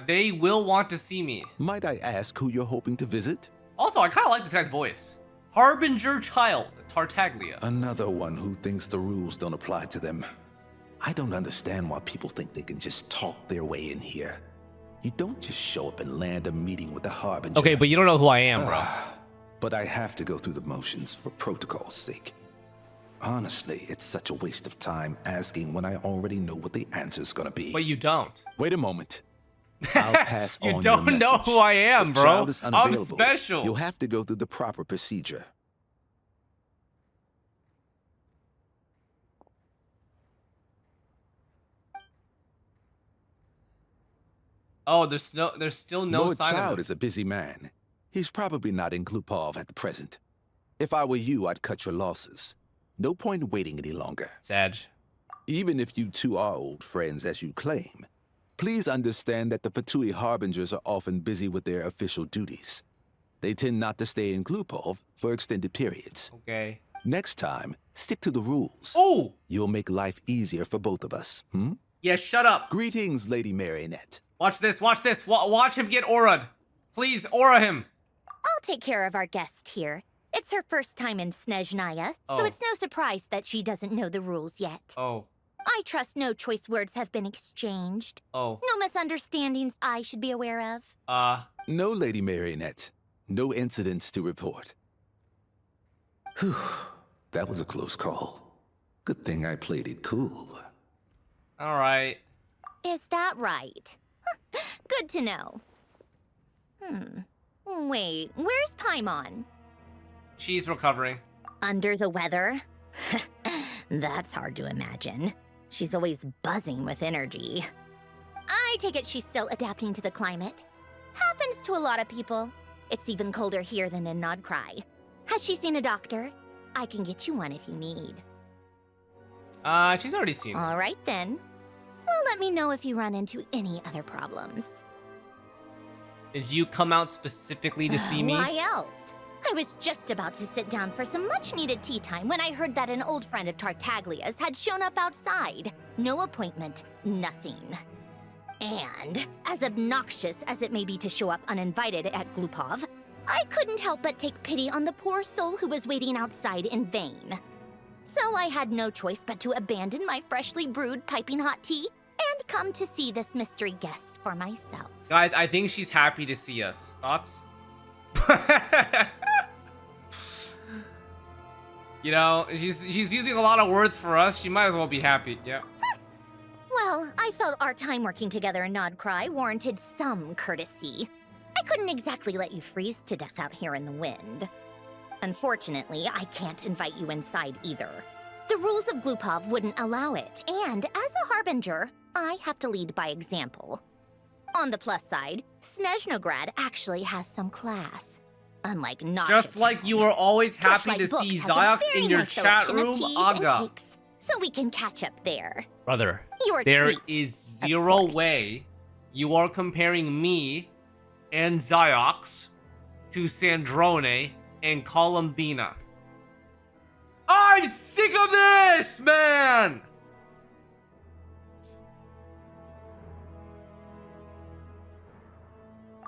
They will want to see me. Might I ask who you're hoping to visit? Also, I kind of like this guy's voice. Harbinger Child, Tartaglia. Another one who thinks the rules don't apply to them. I don't understand why people think they can just talk their way in here. You don't just show up and land a meeting with the Harbinger. Okay, but you don't know who I am, bro. But I have to go through the motions for protocol's sake. Honestly, it's such a waste of time asking when I already know what the answer's gonna be. But you don't. Wait a moment. I'll pass You on don't your know message. who I am, If bro. child is I'm unavailable, special. You'll have to go through the proper procedure. Oh, there's still no Lord sign Child of him. is a busy man. He's probably not in Glupov at the present. If I were you, I'd cut your losses. No point waiting any longer. Sag. Even if you two are old friends as you claim, please understand that the Fatui Harbingers are often busy with their official duties. They tend not to stay in Glupov for extended periods. Okay. Next time, stick to the rules. Oh! You'll make life easier for both of us, hmm? Yeah, shut up. Greetings, Lady Marionette. Watch this, watch this. Watch him get aura'd. Please, aura him. I'll take care of our guest here. It's her first time in Snezhnaya, Oh. so it's no surprise that she doesn't know the rules yet. Oh. I trust no choice words have been exchanged. Oh. No misunderstandings I should be aware of. No, Lady Marionette. No incidents to report. Whew. That was a close call. Good thing I played it cool. All right. Is that right? Good to know. Wait, where's Paimon? She's recovering. Under the weather? That's hard to imagine. She's always buzzing with energy. I take it she's still adapting to the climate. Happens to a lot of people. It's even colder here than in Nodcry. Has she seen a doctor? I can get you one if you need. She's already seen it. All right then. Well, let me know if you run into any other problems. Did you come out specifically to see me? Why else? I was just about to sit down for some much-needed tea time when I heard that an old friend of Tartaglia's had shown up outside. No appointment, nothing. And, as obnoxious as it may be to show up uninvited at Glupov, I couldn't help but take pity on the poor soul who was waiting outside in vain. So I had no choice but to abandon my freshly brewed piping hot tea and come to see this mystery guest for myself. Guys, I think she's happy to see us. Thoughts? You know, she's using a lot of words for us. She might as well be happy. Yeah. Well, I felt our time working together in Nodcry warranted some courtesy. I couldn't exactly let you freeze to death out here in the wind. Unfortunately, I can't invite you inside either. The rules of Glupov wouldn't allow it, and as a Harbinger, I have to lead by example. On the plus side, Snezhnograd actually has some class. Unlike Noshit. Just like you were always happy to Torchlight see Books has a Ziox very in your nice chat selection of room, teas and Aga. cakes, so we can catch up there. Brother, Your there treat, is zero way you are comparing me and Ziox to Sandrone and Columbina. I'm sick of this, man!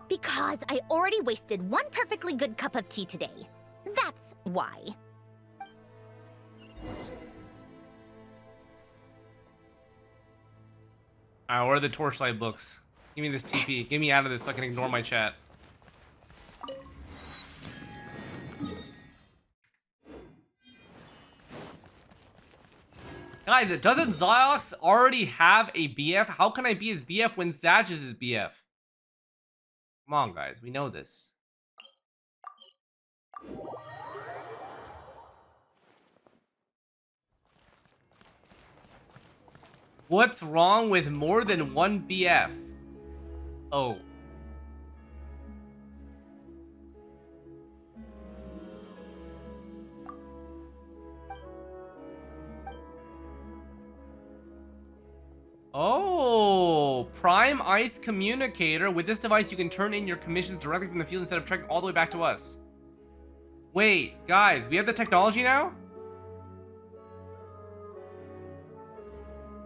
Because I already wasted one perfectly good cup of tea today. That's why. Alright, where are the Torchlight books? Give me this TP. Get me out of this so I can ignore my chat. Guys, doesn't Ziox already have a BF? How can I be his BF when Zach is his BF? Come on, guys. We know this. What's wrong with more than one BF? Oh. Oh, Prime Ice Communicator. With this device, you can turn in your commissions directly from the field instead of trekking all the way back to us. Wait, guys, we have the technology now?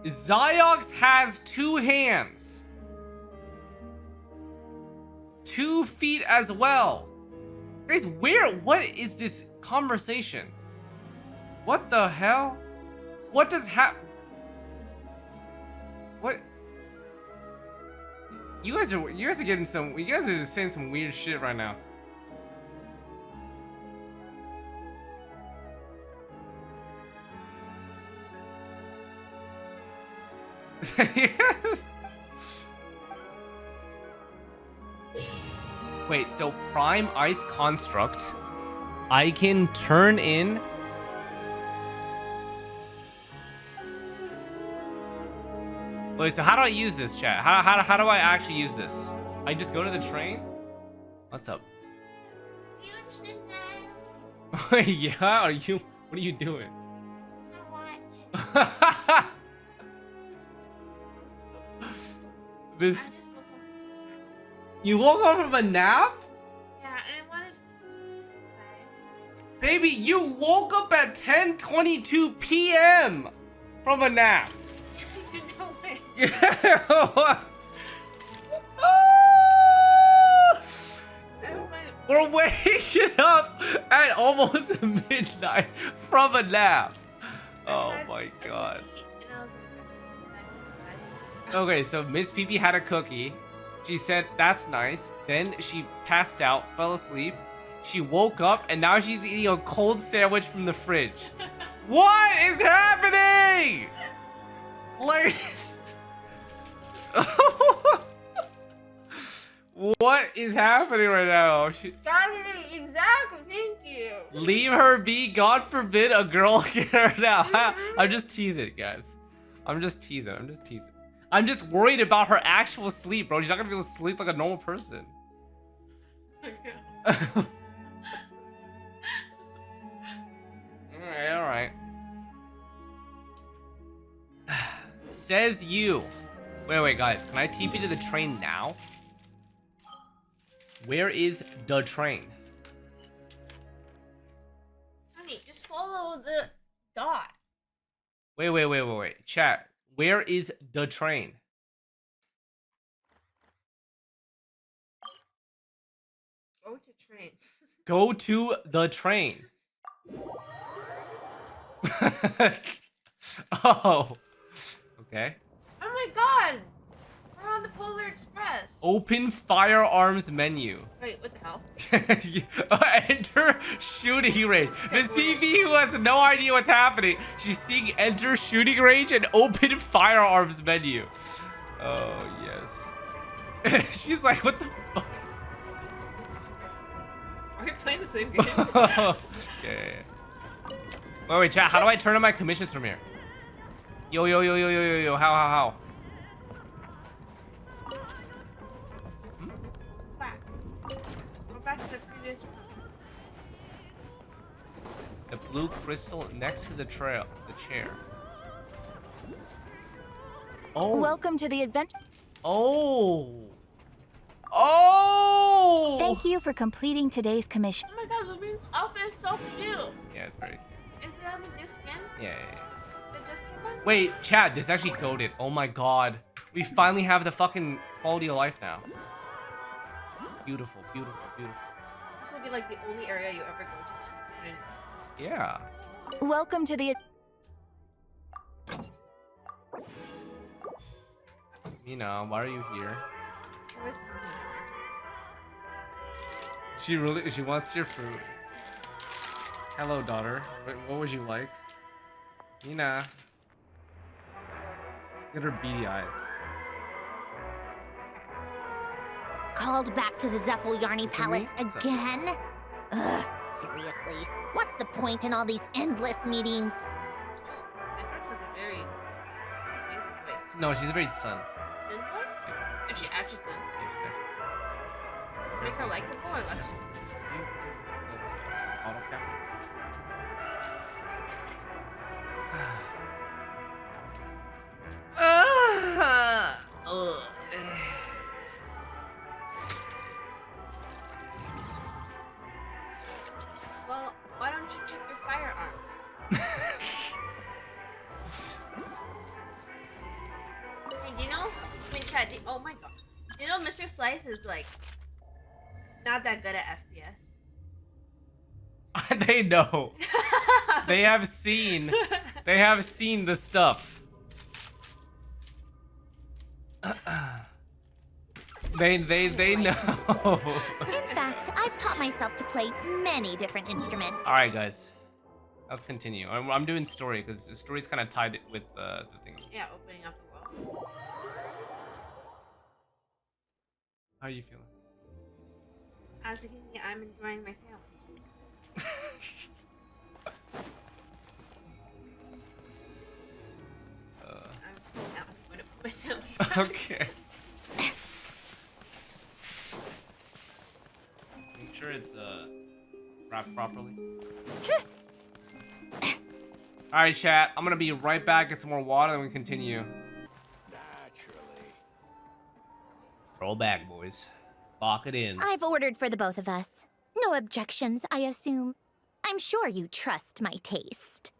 Ziox has 2 hands. 2 feet as well. Guys, what is this conversation? What the hell? What does what? You guys are getting some, you guys are just saying some weird shit right now. Wait, so Prime Ice Construct, I can turn in. Wait, so how do I use this, chat? How do I actually use this? I just go to the train? What's up? Yeah, what are you doing? This. You woke up from a nap? Yeah, and I wanted. Baby, you woke up at 10:22 p.m. from a nap. No way. We're waking up at almost midnight from a nap. Oh my god. Okay, so Miss Pee had a cookie. She said, that's nice. Then she passed out, fell asleep. She woke up, and now she's eating a cold sandwich from the fridge. What is happening? Like... What is happening right now? Exactly, thank you. Leave her be. God forbid a girl get her now. I'm just teasing, guys. I'm just teasing. I'm just worried about her actual sleep, bro. She's not gonna be able to sleep like a normal person. Alright. Says you. Wait, guys. Can I TP to the train now? Where is the train? Honey, just follow the dot. Wait. Chat. Where is the train? Go to train. Go to the train. Oh. Okay. Oh my god! We're on the Polar Express. Open firearms menu. Wait, what the hell? Enter shooting range. Miss PB, who has no idea what's happening, she's seeing enter shooting range and open firearms menu. Oh, yes. She's like, what the fuck? Are we playing the same game? Okay. Wait, chat, how do I turn on my commissions from here? Yo, how? Back to the previous one. The blue crystal next to the chair. Oh. Welcome to the adventure. Oh. Thank you for completing today's commission. Oh my god, Lumine's outfit is so cute. Yeah, it's very cute. Is that the new skin? Yeah. That just came out? Wait, Chad, this is actually goated. Oh my god. We finally have the fucking quality of life now. Beautiful. This will be like the only area you ever go to. Yeah. Welcome to the... Mina, why are you here? Where's She wants your fruit. Hello, daughter. What would you like? Mina. Look at her beady eyes. Called back to the Zeppeljärny Palace again? Ugh, seriously. What's the point in all these endless meetings? Nocturne is a very big wife. No, she's a very son. Thin wife? Is she actually thin? Make her likable or less? should check your firearms. Hey, do you know? I mean, Chad. Oh my god. You know, Mr. Slice is like not that good at FPS. They know. They have seen. They have seen the stuff. They know. In fact, I've taught myself to play many different instruments. All right, guys. Let's continue. I'm doing story because the story's kind of tied with the thing. Yeah, opening up the world. How are you feeling? As you can see, I'm enjoying myself. I'm going to put myself. Okay. Make sure it's wrapped properly. All right, chat. I'm gonna be right back. Get some more water, and we continue. Naturally. Roll back, boys. Lock it in. I've ordered for the both of us. No objections, I assume. I'm sure you trust my taste.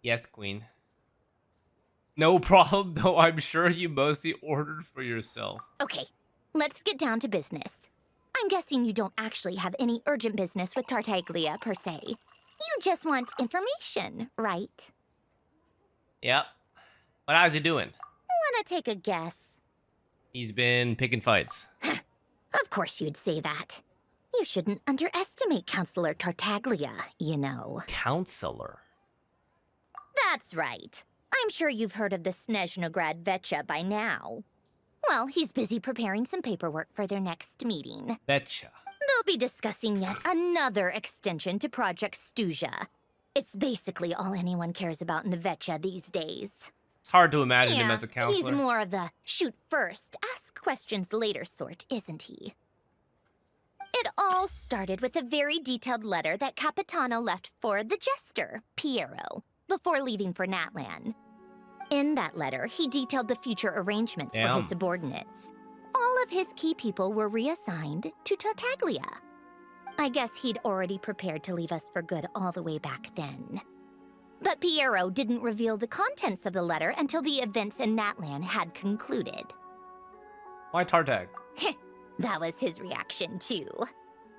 Yes, Queen. No problem, though. I'm sure you mostly ordered for yourself. Okay, let's get down to business. I'm guessing you don't actually have any urgent business with Tartaglia, per se. You just want information, right? Yep. But how's he doing? Wanna take a guess? He's been picking fights. Of course you'd say that. You shouldn't underestimate Counselor Tartaglia, you know. Counselor? That's right. I'm sure you've heard of the Snezhnaya Vetcha by now. Well, he's busy preparing some paperwork for their next meeting. Betcha. They'll be discussing yet another extension to Project Stuzha. It's basically all anyone cares about in the Vetcha these days. It's hard to imagine him as a He's counselor. more of the shoot first, ask questions later sort, isn't he? It all started with a very detailed letter that Capitano left for the jester, Piero, before leaving for Natlan. In that letter, he detailed the future arrangements for his subordinates. All of his key people were reassigned to Tartaglia. I guess he'd already prepared to leave us for good all the way back then. But Piero didn't reveal the contents of the letter until the events in Natlan had concluded. Why Tartag? That was his reaction, too.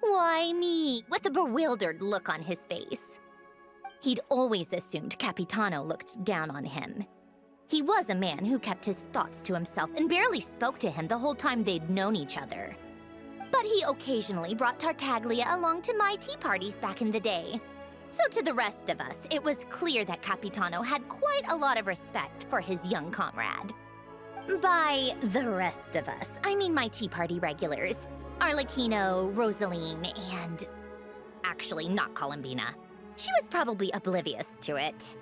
Why me? With a bewildered look on his face. He'd always assumed Capitano looked down on him. He was a man who kept his thoughts to himself and barely spoke to him the whole time they'd known each other. But he occasionally brought Tartaglia along to my tea parties back in the day. So to the rest of us, it was clear that Capitano had quite a lot of respect for his young comrade. By the rest of us, I mean my tea party regulars. Arlecchino, Rosaline, and... actually, not Columbina. She was probably oblivious to it.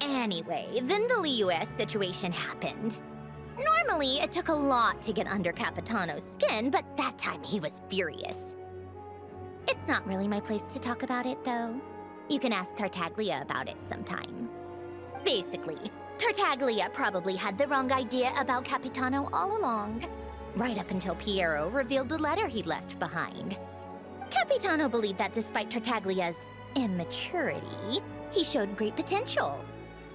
Anyway, then the Liu's situation happened. Normally, it took a lot to get under Capitano's skin, but that time he was furious. It's not really my place to talk about it, though. You can ask Tartaglia about it sometime. Basically, Tartaglia probably had the wrong idea about Capitano all along, right up until Piero revealed the letter he'd left behind. Capitano believed that despite Tartaglia's immaturity, he showed great potential.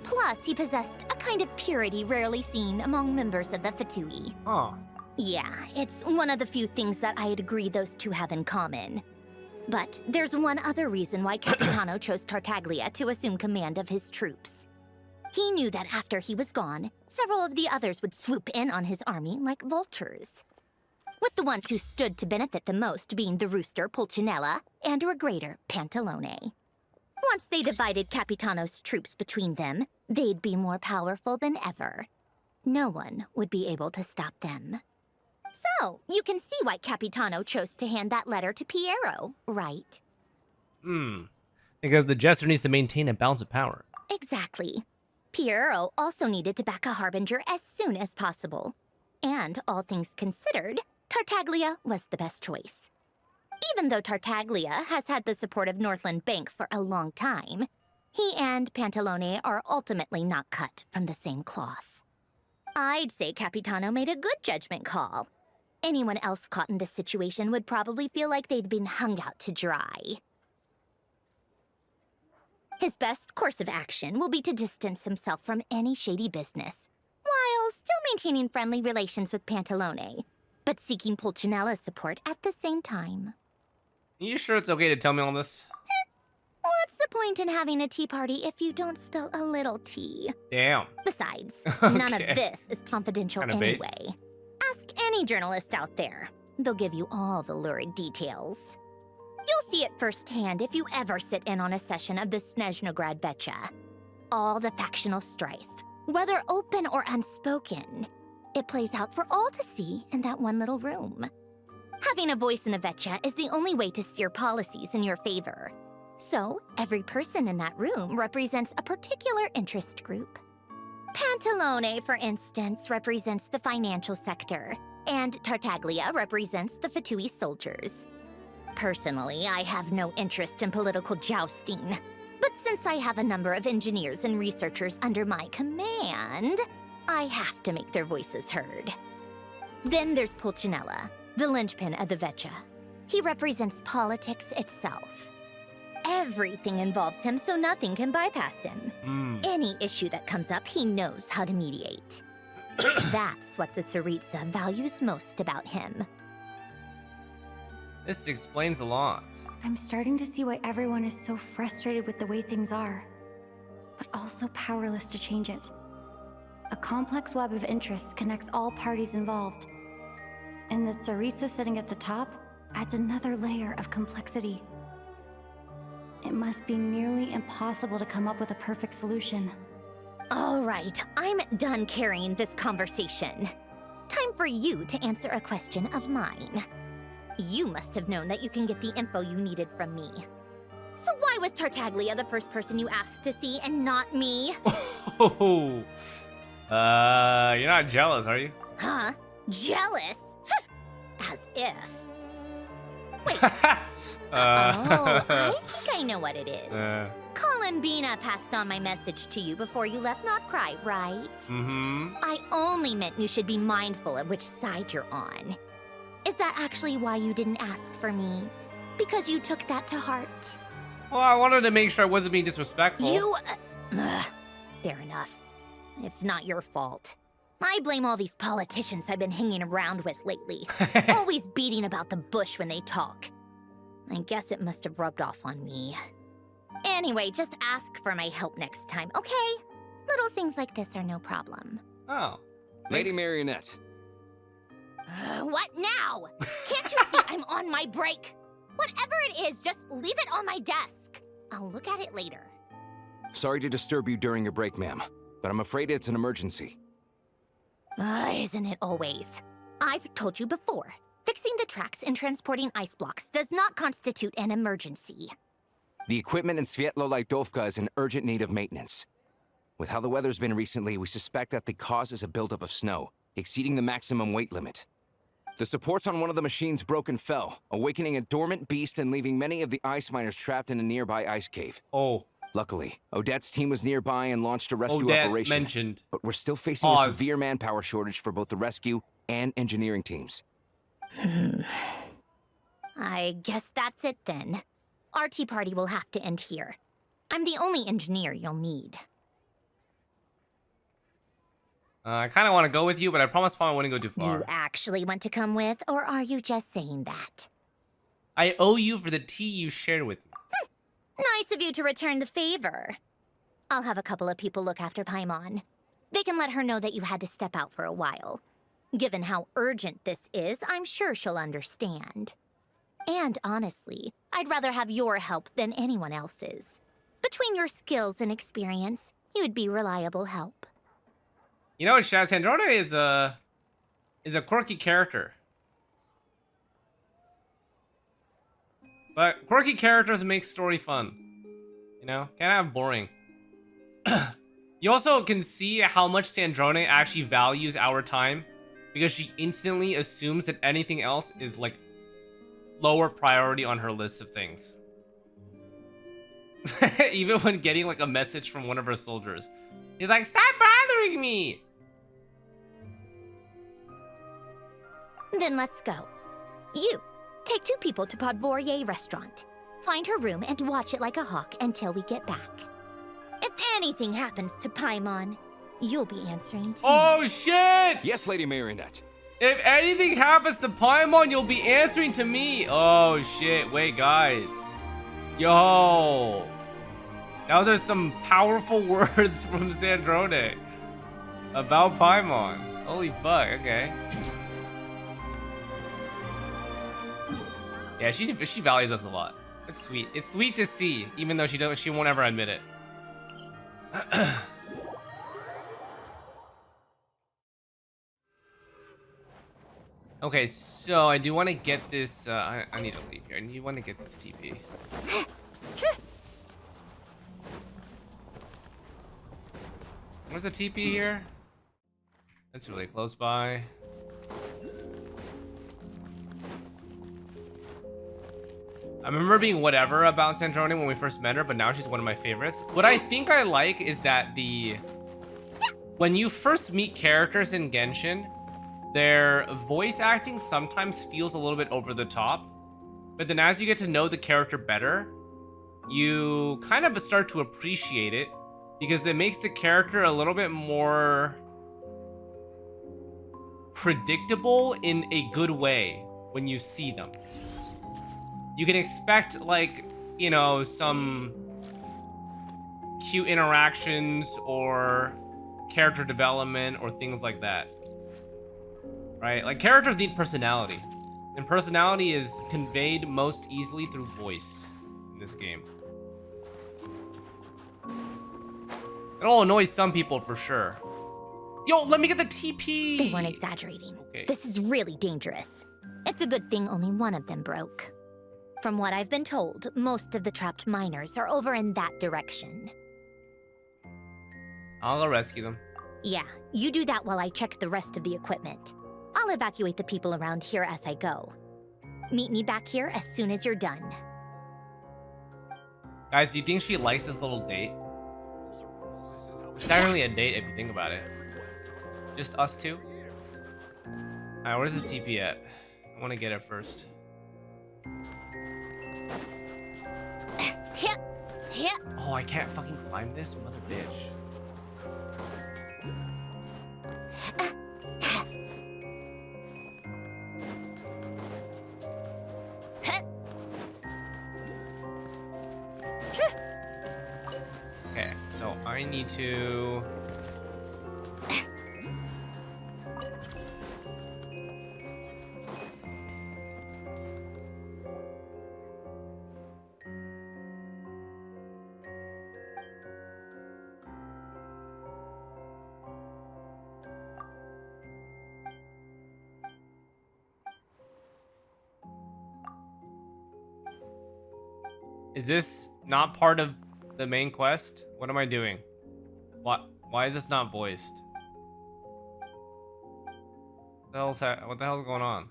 Plus, he possessed a kind of purity rarely seen among members of the Fatui. Oh. Yeah, it's one of the few things that I'd agree those two have in common. But there's one other reason why Capitano chose Tartaglia to assume command of his troops. He knew that after he was gone, several of the others would swoop in on his army like vultures. With the ones who stood to benefit the most being the rooster Pulcinella and regrator Pantalone. Once they divided Capitano's troops between them, they'd be more powerful than ever. No one would be able to stop them. So, you can see why Capitano chose to hand that letter to Piero, right? Because the jester needs to maintain a balance of power. Exactly. Piero also needed to back a harbinger as soon as possible. And, all things considered, Tartaglia was the best choice. Even though Tartaglia has had the support of Northland Bank for a long time, he and Pantalone are ultimately not cut from the same cloth. I'd say Capitano made a good judgment call. Anyone else caught in this situation would probably feel like they'd been hung out to dry. His best course of action will be to distance himself from any shady business, while still maintaining friendly relations with Pantalone, but seeking Pulcinella's support at the same time. Are you sure it's okay to tell me all this? What's the point in having a tea party if you don't spill a little tea? Damn. Besides, Okay. none of this is confidential Kinda base. anyway. Ask any journalist out there. They'll give you all the lurid details. You'll see it firsthand if you ever sit in on a session of the Snezhnaya Betcha. All the factional strife, whether open or unspoken, it plays out for all to see in that one little room. Having a voice in the Vetcha is the only way to steer policies in your favor. So, every person in that room represents a particular interest group. Pantalone, for instance, represents the financial sector, and Tartaglia represents the Fatui soldiers. Personally, I have no interest in political jousting, but since I have a number of engineers and researchers under my command, I have to make their voices heard. Then there's Pulcinella, the linchpin of the Vetcha. He represents politics itself. Everything involves him, so nothing can bypass him. Any issue that comes up, he knows how to mediate. That's what the Tsaritsa values most about him. This explains a lot. I'm starting to see why everyone is so frustrated with the way things are, but also powerless to change it. A complex web of interests connects all parties involved, and the Tsaritsa sitting at the top adds another layer of complexity. It must be nearly impossible to come up with a perfect solution. All right, I'm done carrying this conversation. Time for you to answer a question of mine. You must have known that you can get the info you needed from me. So why was Tartaglia the first person you asked to see and not me? Oh, you're not jealous, are you? Huh? Jealous? As if. Wait. Oh, I think I know what it is. Columbina passed on my message to you before you left Not Cry, right? Mm-hmm. I only meant you should be mindful of which side you're on. Is that actually why you didn't ask for me? Because you took that to heart? Well, I wanted to make sure I wasn't being disrespectful. You... fair enough. It's not your fault. I blame all these politicians I've been hanging around with lately. Always beating about the bush when they talk. I guess it must have rubbed off on me. Anyway, just ask for my help next time, okay? Little things like this are no problem. Oh. Lady Marionette. What now? Can't you see I'm on my break? Whatever it is, just leave it on my desk. I'll look at it later. Sorry to disturb you during your break, ma'am, but I'm afraid it's an emergency. Isn't it always? I've told you before. Fixing the tracks and transporting ice blocks does not constitute an emergency. The equipment in Svietlolaidovka is in urgent need of maintenance. With how the weather's been recently, we suspect that the cause is a buildup of snow, exceeding the maximum weight limit. The supports on one of the machines broke and fell, awakening a dormant beast and leaving many of the ice miners trapped in a nearby ice cave. Oh. Luckily, Odette's team was nearby and launched a rescue Odette operation. mentioned. But we're still facing a severe manpower shortage for both the rescue and engineering teams. I guess that's it then. Our tea party will have to end here. I'm the only engineer you'll need. I kind of want to go with you, but I promise Paul I wouldn't go too Do far. you actually want to come with, or are you just saying that? I owe you for the tea you shared with me. Nice of you to return the favor. I'll have a couple of people look after Paimon. They can let her know that you had to step out for a while. Given how urgent this is, I'm sure she'll understand. And honestly, I'd rather have your help than anyone else's. Between your skills and experience, you'd be reliable help. You know what, Shaz? Sandrone is a quirky character. But quirky characters make story fun. You know? Can't have boring. You also can see how much Sandrone actually values our time, because she instantly assumes that anything else is like lower priority on her list of things. Even when getting like a message from one of her soldiers. He's like, stop bothering me! Then let's go. You, take 2 people to Podvorier restaurant. find her room and watch it like a hawk until we get back. If anything happens to Paimon, you'll be answering to Oh me. shit! Yes, Lady Marionette. If anything happens to Paimon, you'll be answering to me. Oh shit! Wait, guys. Yo, those are some powerful words from Snezhnaya about Paimon. Holy fuck! Okay. Yeah, she values us a lot. It's sweet. It's sweet to see, even though she won't ever admit it. Okay, so I do want to get this. I need to leave here. I want to get this TP. Where's the TP here? That's really close by. I remember being whatever about Snezhnaya when we first met her, but now she's one of my favorites. What I think I like is that when you first meet characters in Genshin, their voice acting sometimes feels a little bit over the top, but then as you get to know the character better, you kind of start to appreciate it because it makes the character a little bit more predictable in a good way when you see them. You can expect, like, you know, some cute interactions or character development or things like that. Right? Like, characters need personality. And personality is conveyed most easily through voice in this game. It'll annoy some people for sure. Yo, let me get the TP! They weren't exaggerating. Okay. This is really dangerous. It's a good thing only one of them broke. From what I've been told, most of the trapped miners are over in that direction. I'll go rescue them. Yeah, you do that while I check the rest of the equipment. I'll evacuate the people around here as I go. Meet me back here as soon as you're done. Guys, do you think she likes this little date? It's not really a date if you think about it. Just us two? Alright, where's this TP at? I want to get it first. Oh, I can't fucking climb this? Mother bitch. Okay, so I need to... Is this not part of the main quest? What am I doing? Why is this not voiced? What the hell's going on?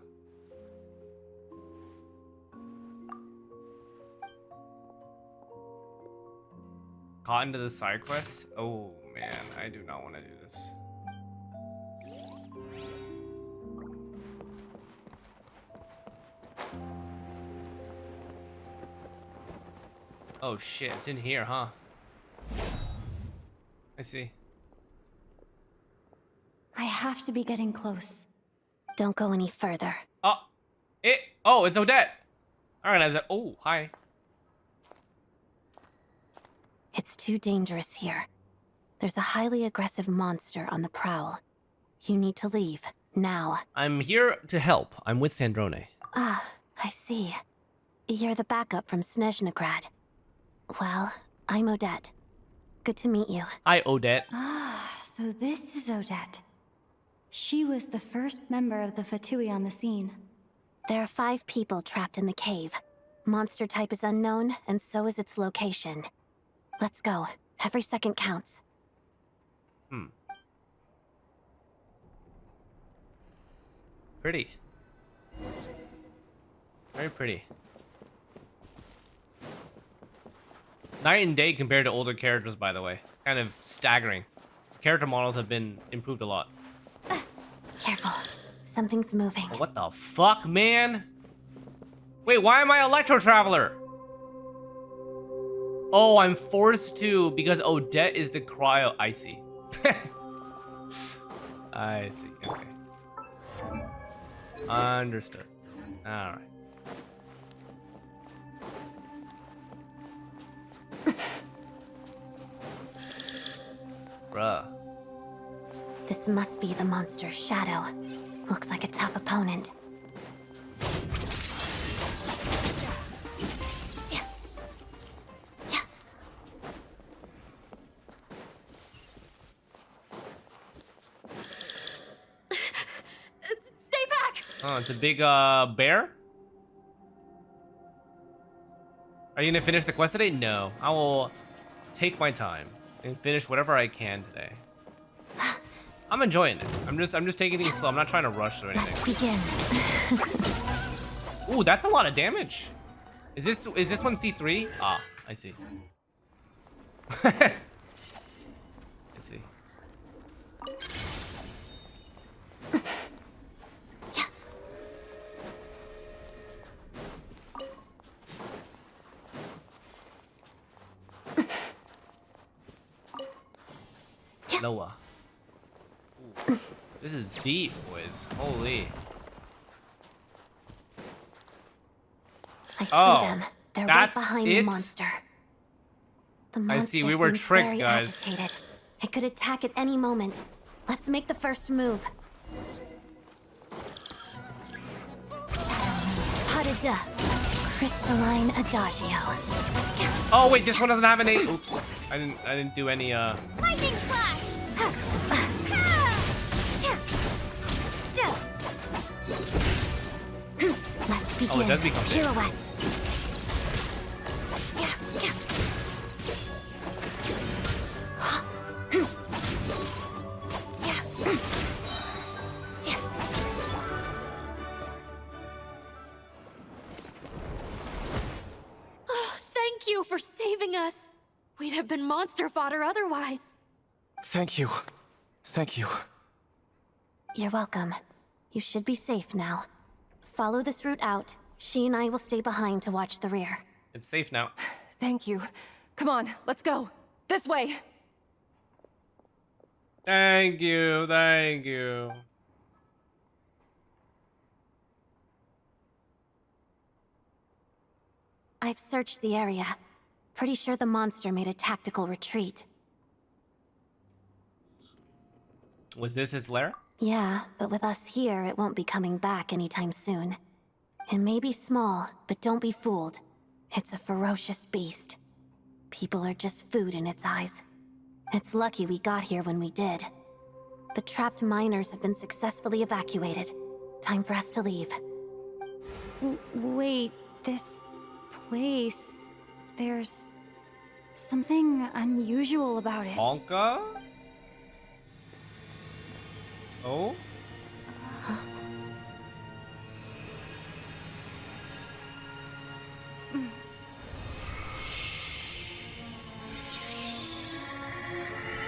Caught into the side quest? Oh man, I do not want to do this. Oh shit, it's in here, huh? I see. I have to be getting close. Don't go any further. Oh, it's Odette. All right, oh, hi. It's too dangerous here. There's a highly aggressive monster on the prowl. You need to leave, now. I'm here to help. I'm with Snezhnaya. Ah, I see. You're the backup from Snezhnaya. Well, I'm Odette. Good to meet you. Hi, Odette. Ah, so this is Odette. She was the first member of the Fatui on the scene. There are 5 people trapped in the cave. Monster type is unknown, and so is its location. Let's go. Every second counts. Pretty. Very pretty. Night and day compared to older characters, by the way. Kind of staggering. Character models have been improved a lot. Careful. Something's moving. What the fuck, man? Wait, why am I Electro Traveler? Oh, I'm forced to because Odette is the cryo. I see. I see. Okay. Understood. All right. Bruh. This must be the monster's shadow. Looks like a tough opponent. Stay back! Oh, it's a big bear? Are you gonna finish the quest today? No. I will take my time and finish whatever I can today. I'm enjoying it. I'm just taking things slow. I'm not trying to rush or anything. Begin. Ooh, that's a lot of damage. Is this one C3? Ah, I see. I see. Noah. Ooh, this is deep, boys. Holy. I see them. They're right behind the it? monster. The monster I see. We were seems tricked, very guys. agitated. It could attack at any moment. Let's make the first move. Padida. Crystalline Adagio. Oh wait, this one doesn't have any. Oops, I didn't do any. Lightning slash. Let's begin. Oh, it does become big. Pirouette. Oh, thank you for saving us. We'd have been monster fodder otherwise. Thank you. Thank you. You're welcome. You should be safe now. Follow this route out. She and I will stay behind to watch the rear. It's safe now. Thank you. Come on, let's go. This way. Thank you. Thank you. I've searched the area. Pretty sure the monster made a tactical retreat. Was this his lair? Yeah, but with us here, it won't be coming back anytime soon. It may be small, but don't be fooled. It's a ferocious beast. People are just food in its eyes. It's lucky we got here when we did. The trapped miners have been successfully evacuated. Time for us to leave. Wait, this place... There's... something unusual about it. Honka? Oh?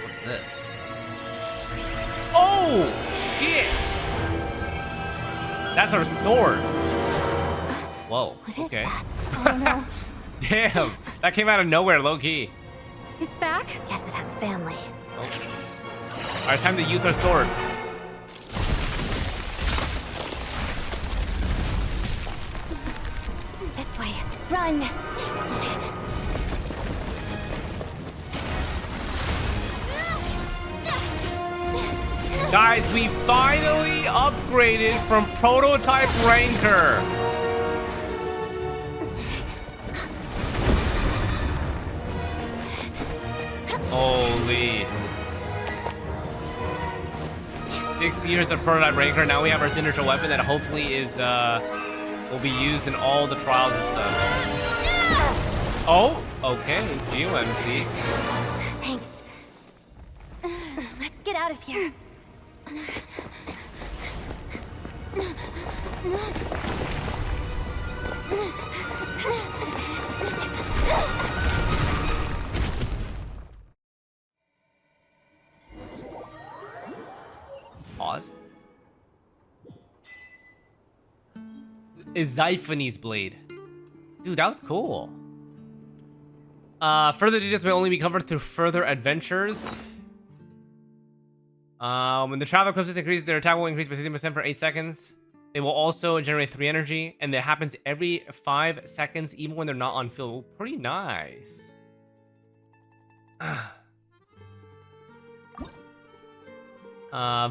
What's this? Oh! Shit! That's her sword. Whoa. What is okay. that? Oh no. Damn! That came out of nowhere, low-key. It's back? Guess it has family. Oh. Alright, time to use our sword. This way. Run! Guys, we finally upgraded from prototype ranker. Holy. 6 years of prototype ranker. Now we have our signature weapon that hopefully is will be used in all the trials and stuff. Oh, okay. GUMC. Thanks. Let's get out of here. Pause. Is Xiphony's blade. Dude, that was cool. Further details may only be covered through further adventures. When the travel eclipses increase, their attack will increase by 60% for 8 seconds. They will also generate 3 energy, and that happens every 5 seconds, even when they're not on field. Pretty nice.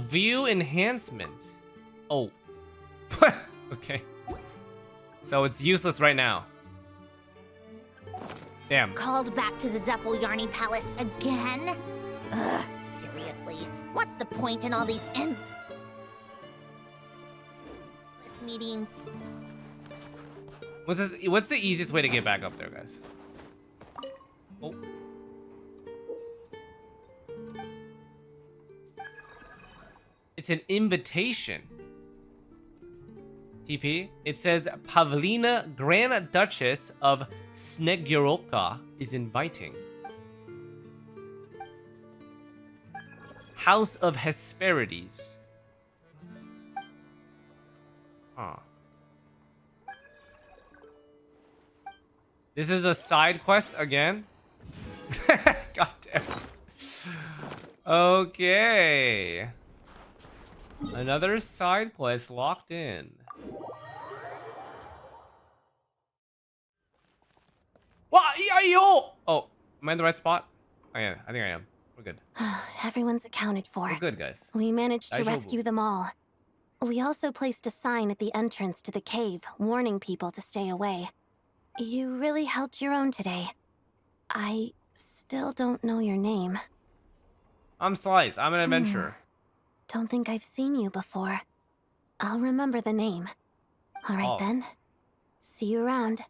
View enhancement. Oh. Okay. So it's useless right now. Damn. Called back to the Zeppel-Yarny Palace again? Ugh, seriously. What's the point in all these endless meetings? What's the easiest way to get back up there, guys? Oh. It's an invitation. TP. It says Pavlina, Grand Duchess of Snezhnaya, is inviting. House of Hesperides. Huh. This is a side quest again? God damn. Okay. Another side quest locked in. What? Oh, am I in the right spot? Oh yeah, I think I am. We're good. Everyone's accounted for. We're good, guys. We managed to Daijoubu. rescue them all. We also placed a sign at the entrance to the cave, warning people to stay away. You really held your own today. I still don't know your name. I'm Xlice. I'm an adventurer. Don't think I've seen you before. I'll remember the name. All right then. See you around.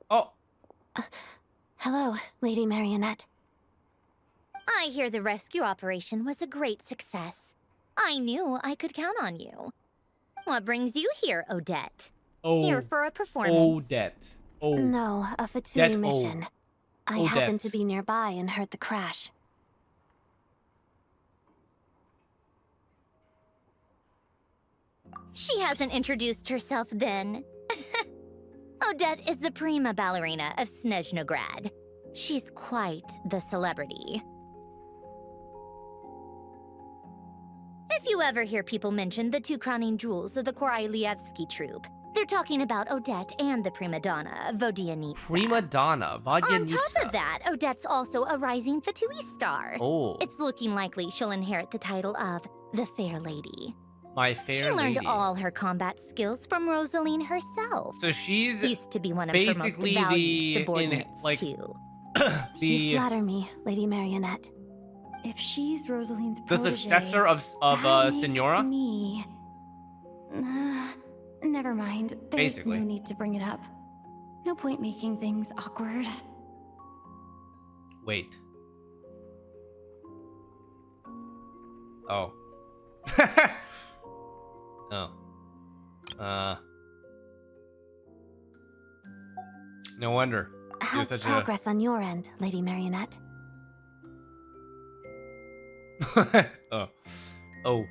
Oh. Hello, Lady Marionette. I hear the rescue operation was a great success. I knew I could count on you. What brings you here, Odette? Oh. Here for a performance. Odette. Oh. No, a Fatui mission. I happened to be nearby and heard the crash. She hasn't introduced herself then. Odette is the prima ballerina of Snezhnaya. She's quite the celebrity. If you ever hear people mention the 2 crowning jewels of the Korolievsky troupe, they're talking about Odette and the prima donna, Vodyanitsa. Prima donna, Vodyanitsa. On top of that, Odette's also a rising Fatui star. Oh. It's looking likely she'll inherit the title of the Fair Lady. My fair She learned lady. all her combat skills from Rosaline herself. So she's used to be one of her most basically valued subordinates, like too. You flatter me, Lady Marionette. If she's Rosaline's the protege, successor of Senora. me. Never mind. There's Basically. no need to bring it up. No point making things awkward. Wait. Oh. Oh. No wonder. How's progress on your end, Lady Marionette? Oh. Oh.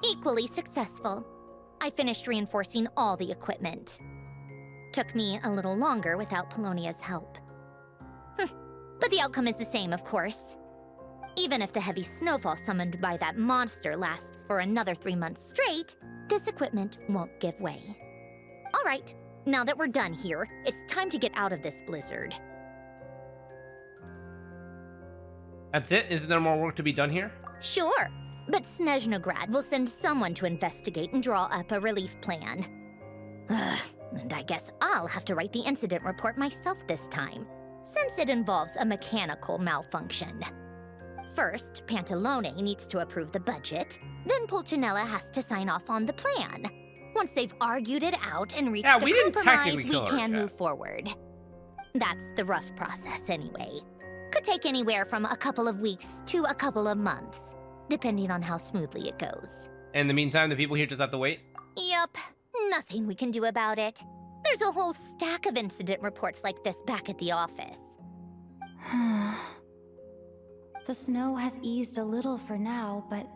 Equally successful. I finished reinforcing all the equipment. Took me a little longer without Polonia's help. But the outcome is the same, of course. Even if the heavy snowfall summoned by that monster lasts for another 3 months straight, this equipment won't give way. All right, now that we're done here, it's time to get out of this blizzard. That's it? Isn't there more work to be done here? Sure, but Snezhnaya will send someone to investigate and draw up a relief plan. And I guess I'll have to write the incident report myself this time, since it involves a mechanical malfunction. First, Pantalone needs to approve the budget, then Pulcinella has to sign off on the plan. Once they've argued it out and reached a compromise, we can move forward. That's the rough process anyway. Could take anywhere from a couple of weeks to a couple of months, depending on how smoothly it goes. In the meantime, the people here just have to wait? Yup, nothing we can do about it. There's a whole stack of incident reports like this back at the office. The snow has eased a little for now, but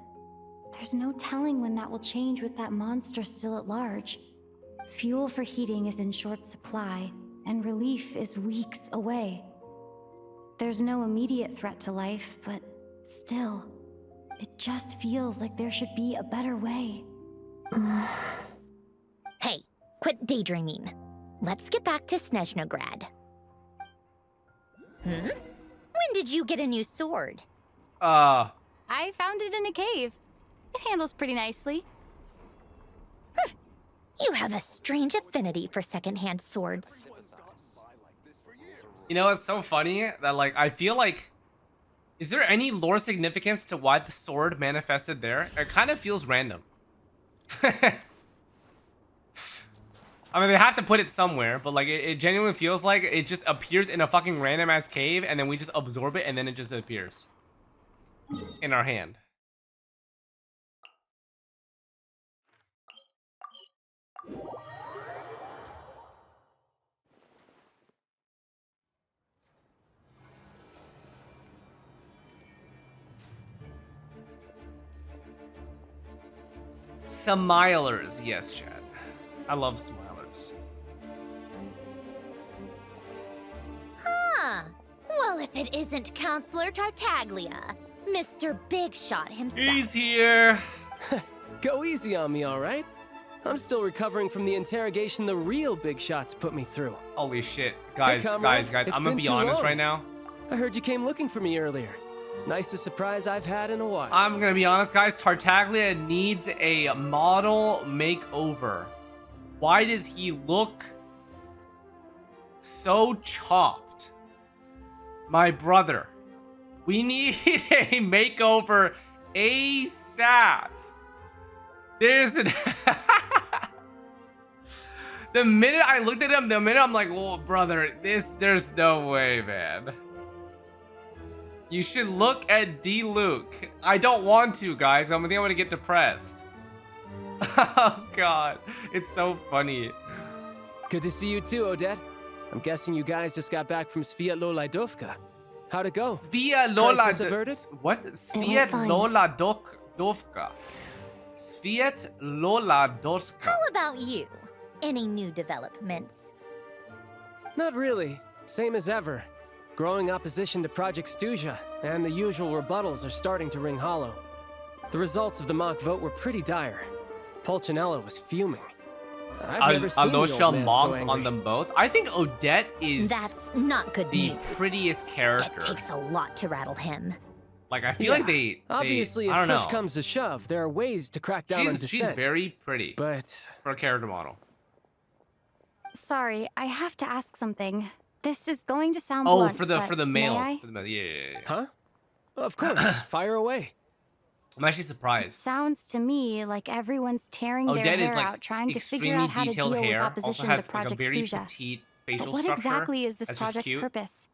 there's no telling when that will change with that monster still at large. Fuel for heating is in short supply, and relief is weeks away. There's no immediate threat to life, but still, it just feels like there should be a better way. Hey, quit daydreaming. Let's get back to Snezhnograd. When did you get a new sword? I found it in a cave. It handles pretty nicely. You have a strange affinity for secondhand swords. You know, it's so funny that, like, I feel like... Is there any lore significance to why the sword manifested there? It kind of feels random. I mean, they have to put it somewhere, but, like, it genuinely feels like it just appears in a fucking random-ass cave, and then we just absorb it, and then it just appears in our hand. Smilers, yes, Chad. I love smilers. Huh. Well, if it isn't Counselor Tartaglia, Mr. Big Shot himself. He's here. Go easy on me, all right? I'm still recovering from the interrogation the real Big Shots put me through. Holy shit. Guys, Hey, comrade, guys, it's I'm gonna been be too honest long. right now. I heard you came looking for me earlier. Nicest surprise I've had in a while. I'm gonna be honest, guys. Tartaglia needs a model makeover. Why does he look so chopped? My brother, we need a makeover ASAP. There's an... The minute I looked at him, I'm like, oh, brother, there's no way, man. You should look at D-Luke. I don't want to, guys. I'm gonna get depressed. Oh, God. It's so funny. Good to see you too, Odette. I'm guessing you guys just got back from Sviatlola-Dovka. How'd it go? Crisis averted? What? Sviatlola-Dovka. Sviatlola-Dovka. How about you? Any new developments? Not really. Same as ever. Growing opposition to Project Stuzha, and the usual rebuttals are starting to ring hollow. The results of the mock vote were pretty dire. Pulcinella was fuming. I've never seen the old Anosha man mobs so on angry. them both. I think Odette is That's not good the news. prettiest character. It takes a lot to rattle him. Like, I feel like they Obviously, I if don't push know. comes to shove, there are ways to crack down on She's dissent. very pretty, but for a character model. Sorry, I have to ask something. This is going to sound Oh, blunt, for the but males. may I? For the males. Yeah. Huh? Of course. Fire away. I'm actually surprised. Sounds to me like everyone's tearing their Odette is hair like out trying to figure extremely out how to deal detailed with hair. Also opposition has to like a Project very Stuzha. petite facial But what structure. exactly is this That's just project's cute. purpose?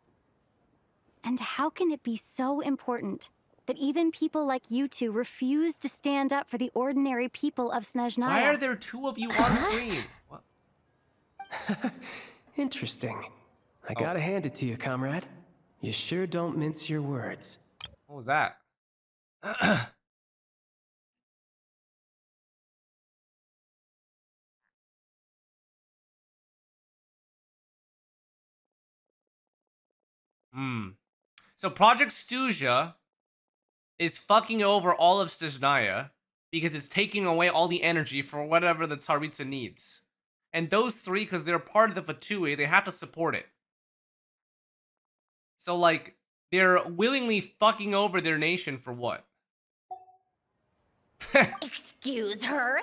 And how can it be so important that even people like you two refuse to stand up for the ordinary people of Snezhnaya? Why are there two of you on screen? What? Interesting. I gotta hand it to you, comrade. You sure don't mince your words. What was that? So Project Stuzha is fucking over all of Snezhnaya because it's taking away all the energy for whatever the Tsaritsa needs. And those three, because they're part of the Fatui, they have to support it. So, like, they're willingly fucking over their nation for what? Excuse her?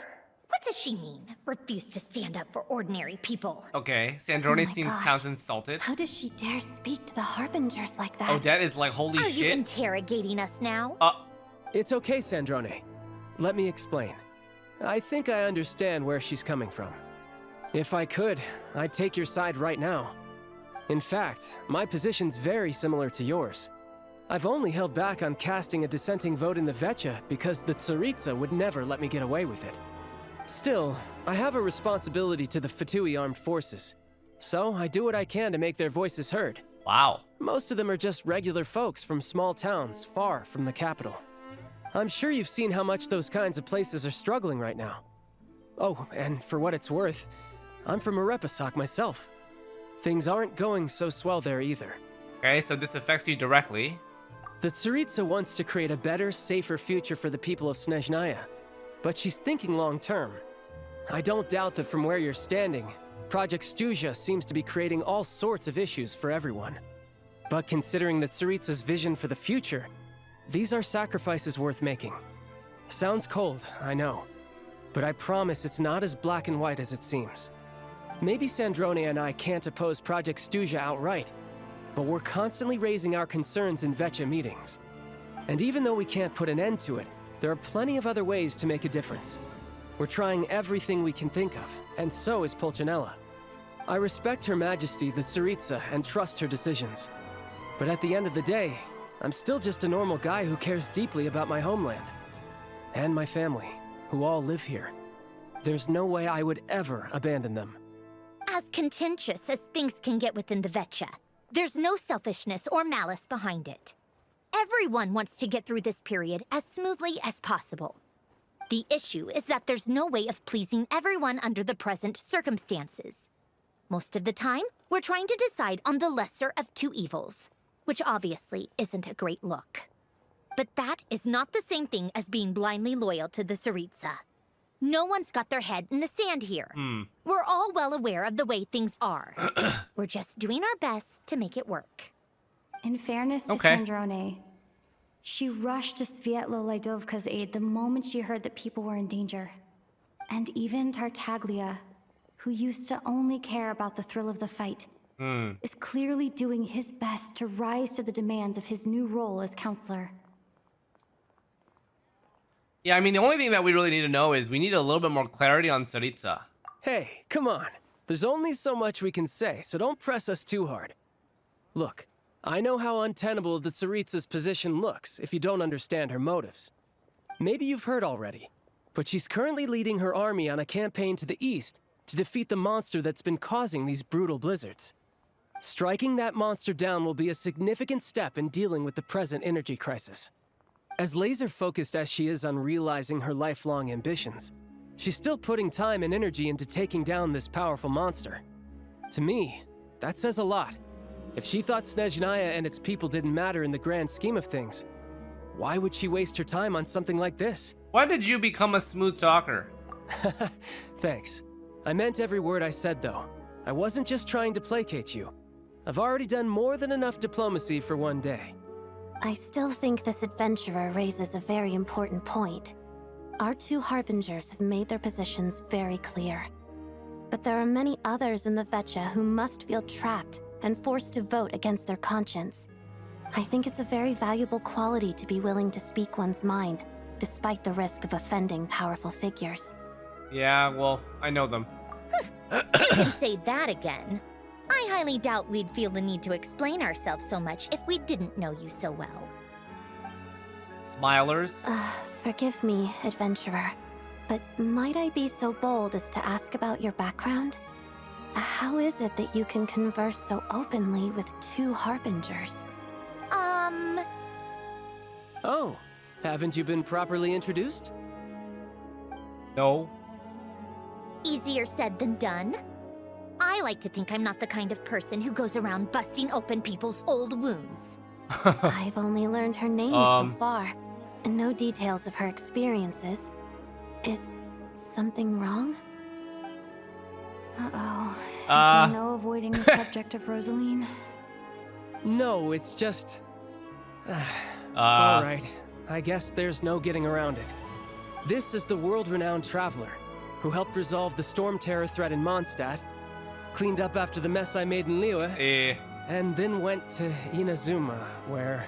What does she mean? Refuse to stand up for ordinary people. Okay, Sandrone Oh my gosh. sounds insulted. How does she dare speak to the Harbingers like that? Odette is like, holy Are you shit. interrogating us now? It's okay, Sandrone. Let me explain. I think I understand where she's coming from. If I could, I'd take your side right now. In fact, my position's very similar to yours. I've only held back on casting a dissenting vote in the Vecha because the Tsaritsa would never let me get away with it. Still, I have a responsibility to the Fatui armed forces, so I do what I can to make their voices heard. Wow. Most of them are just regular folks from small towns far from the capital. I'm sure you've seen how much those kinds of places are struggling right now. Oh, and for what it's worth, I'm from Arepasak myself. Things aren't going so swell there either. Okay, so this affects you directly. The Tsaritsa wants to create a better, safer future for the people of Snezhnaya, but she's thinking long-term. I don't doubt that from where you're standing, Project Stuzha seems to be creating all sorts of issues for everyone. But considering the Tsaritsa's vision for the future, these are sacrifices worth making. Sounds cold, I know, but I promise it's not as black and white as it seems. Maybe Snezhnaya and I can't oppose Project Stuzha outright, but we're constantly raising our concerns in Vetcha meetings. And even though we can't put an end to it, there are plenty of other ways to make a difference. We're trying everything we can think of, and so is Pulcinella. I respect Her Majesty, the Tsaritsa, and trust her decisions. But at the end of the day, I'm still just a normal guy who cares deeply about my homeland. And my family, who all live here. There's no way I would ever abandon them. As contentious as things can get within the Vetcha, there's no selfishness or malice behind it. Everyone wants to get through this period as smoothly as possible. The issue is that there's no way of pleasing everyone under the present circumstances. Most of the time, we're trying to decide on the lesser of two evils, which obviously isn't a great look. But that is not the same thing as being blindly loyal to the Tsaritsa. No one's got their head in the sand here. We're all well aware of the way things are. We're just doing our best to make it work. In fairness to Sandrone, she rushed to Svietlo Laidovka's aid the moment she heard that people were in danger. And even Tartaglia, who used to only care about the thrill of the fight, is clearly doing his best to rise to the demands of his new role as counselor. Yeah, I mean, the only thing that we really need to know is we need a little bit more clarity on Tsaritsa. Hey, come on. There's only so much we can say, so don't press us too hard. Look, I know how untenable the Tsaritsa's position looks if you don't understand her motives. Maybe you've heard already, but she's currently leading her army on a campaign to the east to defeat the monster that's been causing these brutal blizzards. Striking that monster down will be a significant step in dealing with the present energy crisis. As laser-focused as she is on realizing her lifelong ambitions, she's still putting time and energy into taking down this powerful monster. To me, that says a lot. If she thought Snezhnaya and its people didn't matter in the grand scheme of things, why would she waste her time on something like this? Why did you become a smooth talker? Thanks. I meant every word I said, though. I wasn't just trying to placate you. I've already done more than enough diplomacy for one day. I still think this adventurer raises a very important point. Our two harbingers have made their positions very clear. But there are many others in the Vetcha who must feel trapped and forced to vote against their conscience. I think it's a very valuable quality to be willing to speak one's mind, despite the risk of offending powerful figures. Yeah, well, I know them. You can say that again. I highly doubt we'd feel the need to explain ourselves so much if we didn't know you so well. Smilers? Forgive me, adventurer, but might I be so bold as to ask about your background? How is it that you can converse so openly with two harbingers? Oh, haven't you been properly introduced? No. Easier said than done. I like to think I'm not the kind of person who goes around busting open people's old wounds. I've only learned her name so far, and no details of her experiences. Is something wrong? Uh-oh. Is there no avoiding the subject of Rosaline? No, it's just... Alright, I guess there's no getting around it. This is the world-renowned traveler, who helped resolve the storm terror threat in Mondstadt, cleaned up after the mess I made in Liyue, and then went to Inazuma, where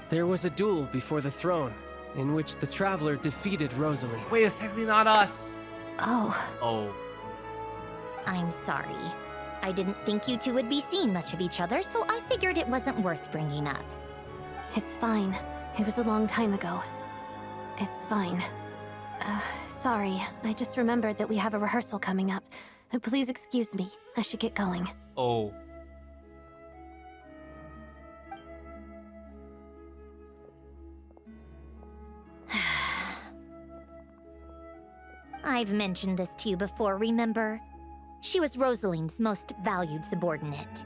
there was a duel before the throne, in which the traveler defeated Rosaline. Wait, it's technically not us. Oh. I'm sorry. I didn't think you two would be seeing much of each other, so I figured it wasn't worth bringing up. It's fine. It was a long time ago. It's fine. Sorry. I just remembered that we have a rehearsal coming up. Please excuse me. I should get going. Oh. I've mentioned this to you before, remember? She was Rosaline's most valued subordinate.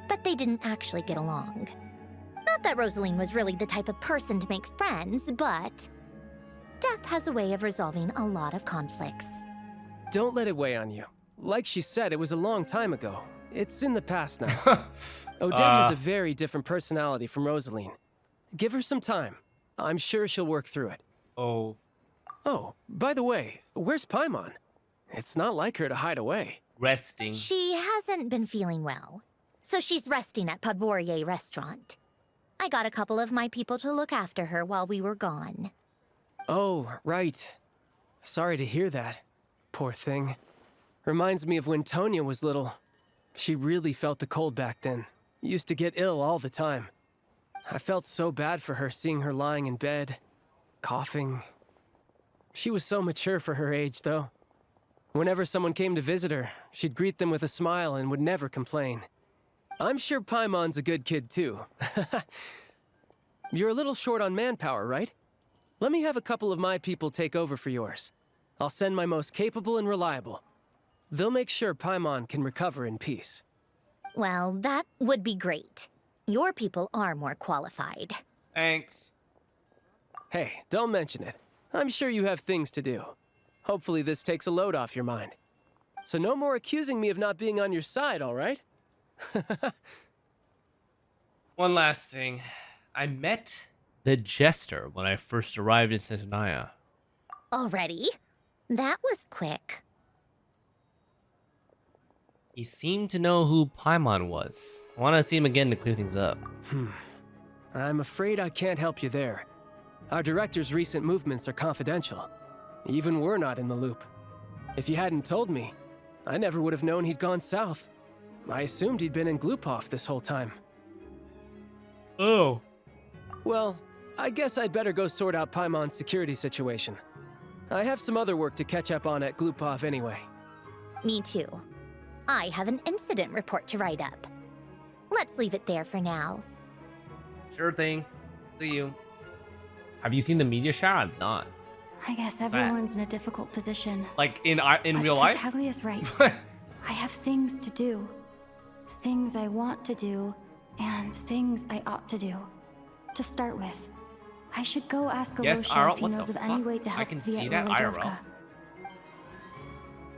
But they didn't actually get along. Not that Rosaline was really the type of person to make friends, but death has a way of resolving a lot of conflicts. Don't let it weigh on you. Like she said, it was a long time ago. It's in the past now. Odette has a very different personality from Rosaline. Give her some time. I'm sure she'll work through it. Oh. Oh, by the way, where's Paimon? It's not like her to hide away. Resting. She hasn't been feeling well, so she's resting at Podvorier restaurant. I got a couple of my people to look after her while we were gone. Oh, right. Sorry to hear that. Poor thing. Reminds me of when Tonya was little. She really felt the cold back then. Used to get ill all the time. I felt so bad for her seeing her lying in bed, coughing. She was so mature for her age, though. Whenever someone came to visit her, she'd greet them with a smile and would never complain. I'm sure Paimon's a good kid, too. You're a little short on manpower, right? Let me have a couple of my people take over for yours. I'll send my most capable and reliable. They'll make sure Paimon can recover in peace. Well, that would be great. Your people are more qualified. Thanks. Hey, don't mention it. I'm sure you have things to do. Hopefully this takes a load off your mind. So no more accusing me of not being on your side, all right? One last thing. I met the Jester when I first arrived in Snezhnaya. Already? That was quick. He seemed to know who Paimon was. I want to see him again to clear things up. I'm afraid I can't help you there. Our director's recent movements are confidential. Even we're not in the loop. If you hadn't told me, I never would have known he'd gone south. I assumed he'd been in Glupov this whole time. Oh. Well, I guess I'd better go sort out Paimon's security situation. I have some other work to catch up on at Glupov anyway. Me too. I have an incident report to write up. Let's leave it there for now. Sure thing. See you. Have you seen the media shower? I've not. I guess What's that? everyone's in a difficult position. Like in real But life? Tartaglia's right. I have things to do. Things I want to do, and things I ought to do. To start with, I should go ask Yes, Alosha IRL, if he what knows the of any fuck? way to I help can Svea see that, Uladovka. IRL.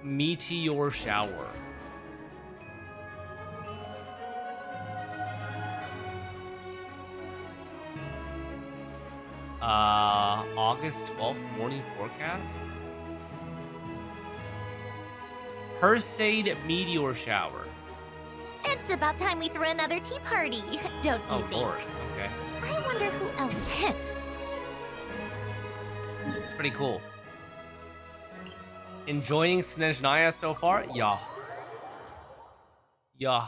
Meteor shower. August 12th morning forecast. Perseid meteor shower. It's about time we threw another tea party, don't you Oh think? lord. Okay. I wonder who else. It's pretty cool. Enjoying Snezhnaya so far? Yeah. Yeah.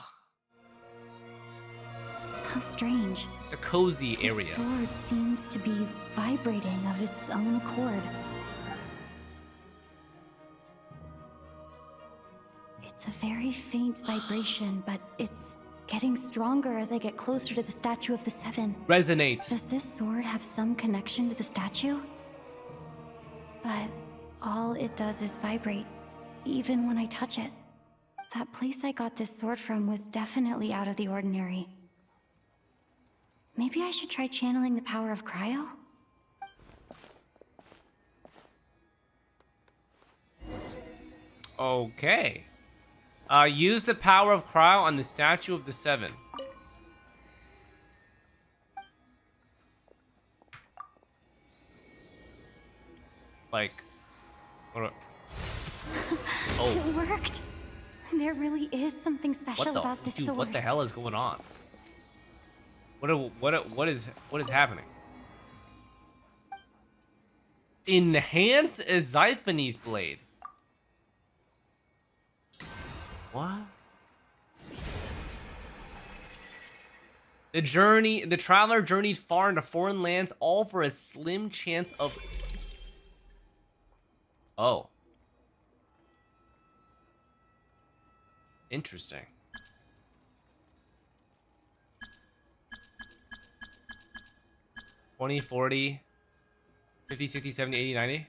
How strange. It's a cozy The area. sword seems to be vibrating of its own accord. It's a very faint vibration, but it's getting stronger as I get closer to the statue of the Seven. Resonate. Does this sword have some connection to the statue? But all it does is vibrate, even when I touch it. That place I got this sword from was definitely out of the ordinary. Maybe I should try channeling the power of cryo? Okay. Use the power of cryo on the statue of the Seven. Like, what? Oh. It worked! There really is something special about this Dude, sword. what the hell is going on? What is happening? Enhance a Xiphony's blade. What? The traveler journeyed far into foreign lands, all for a slim chance of. Oh. Interesting. $20, $40, $50, $60, $70, $80, $90.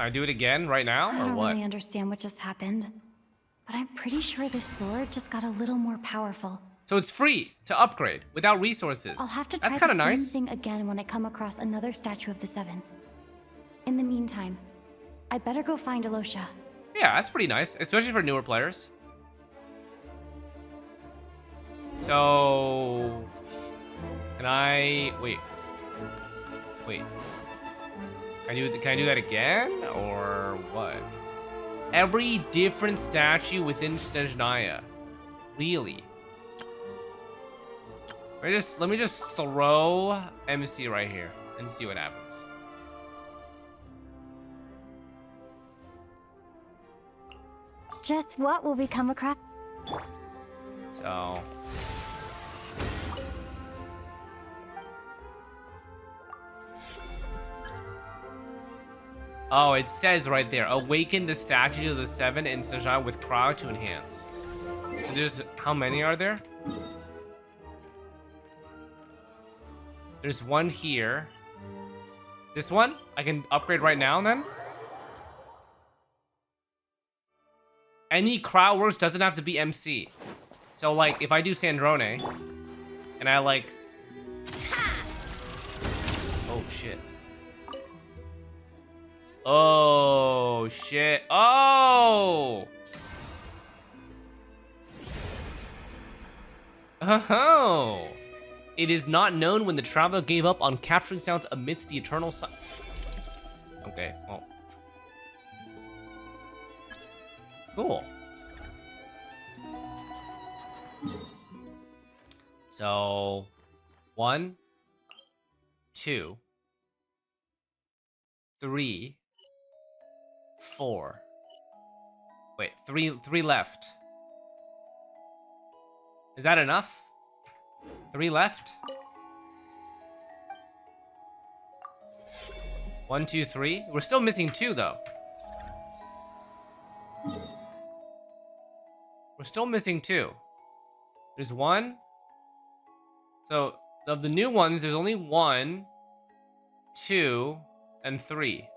I do it again right now, I or don't what? really understand what just happened, but I'm pretty sure this sword just got a little more powerful. So it's free to upgrade without resources. I'll have to That's try kind the of same nice. thing again when I come across another statue of the Seven. In the meantime, I better go find Alosha. Yeah, that's pretty nice, especially for newer players. So, can I wait? Can I do that again or what? Every different statue within Snezhnaya. Really? Let me just throw MC right here and see what happens. Just what will we come across? So. Oh, it says right there, awaken the statue of the Seven in Snezhnaya with crowd to enhance. So there's, how many are there? There's one here. This one, I can upgrade right now then? Any crowd works doesn't have to be MC. So like, if I do Sandrone, and I like... Oh shit. Oh shit. Oh! Oh! It is not known when the traveler gave up on capturing sounds amidst the eternal Okay, well. Cool. So, 1, 2, 3, 4. Wait, three left. Is that enough? 3 left? 1, 2, 3. We're still missing 2 though. We're still missing 2. There's 1. So of the new ones, there's only 1, 2, and 3.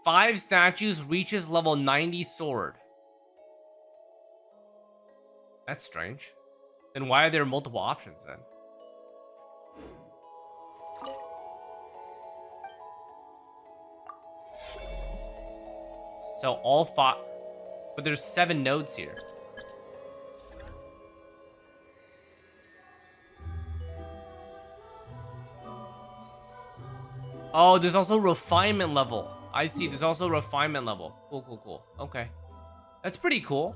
5 statues reaches level 90 sword. That's strange. Then why are there multiple options then? So all 5, but there's 7 nodes here. Oh, there's also refinement level. I see, there's also refinement level. Cool. Okay. That's pretty cool.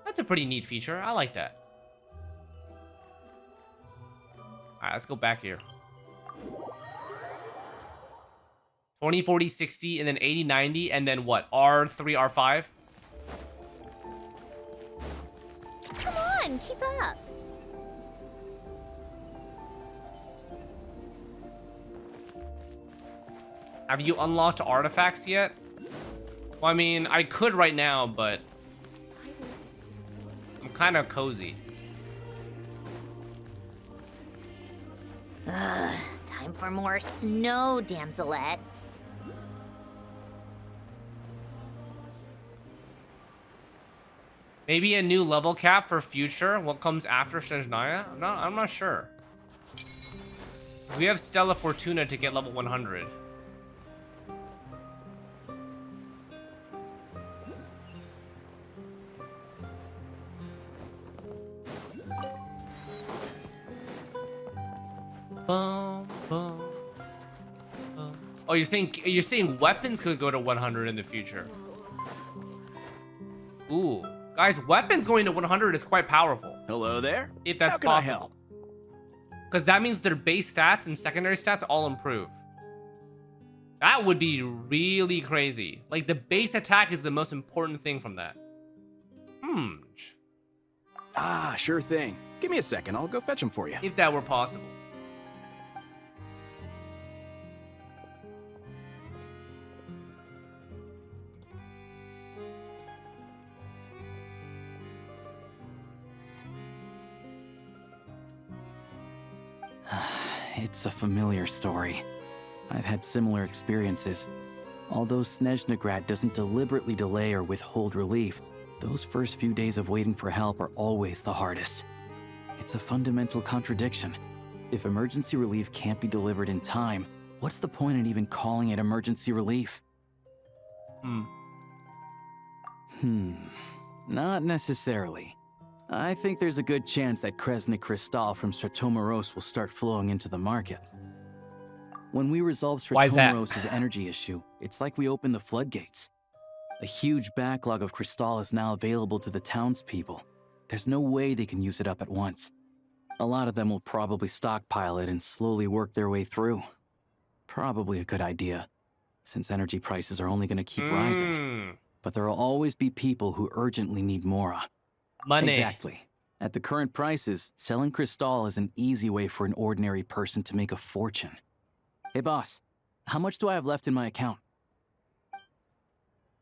That's a pretty neat feature. I like that. Alright, let's go back here. 20, 40, 60, and then 80, 90, and then what? R3, R5? Come on, keep up. Have you unlocked artifacts yet? Well, I mean, I could right now, but I'm kind of cozy. Time for more snow damselettes. Maybe a new level cap for future. What comes after Snezhnaya? I'm not sure. We have Stella Fortuna to get level 100. Bum, bum, bum. Oh, you're saying weapons could go to 100 in the future. Ooh, guys, weapons going to 100 is quite powerful. Hello there. If that's How can I possible. help? Because that means their base stats and secondary stats all improve. That would be really crazy. Like, the base attack is the most important thing from that. Ah, sure thing. Give me a second. I'll go fetch them for you. If that were possible. It's a familiar story. I've had similar experiences. Although Snezhnagrad doesn't deliberately delay or withhold relief, those first few days of waiting for help are always the hardest. It's a fundamental contradiction. If emergency relief can't be delivered in time, what's the point in even calling it emergency relief? Not necessarily. I think there's a good chance that Kresnik Kristall from Stratomoros will start flowing into the market. When we resolve Why is that? Stratomoros's energy issue, it's like we open the floodgates. A huge backlog of Kristall is now available to the townspeople. There's no way they can use it up at once. A lot of them will probably stockpile it and slowly work their way through. Probably a good idea, since energy prices are only going to keep rising. But there will always be people who urgently need Mora. Money. Exactly. At the current prices, selling Kristall is an easy way for an ordinary person to make a fortune. Hey boss, how much do I have left in my account?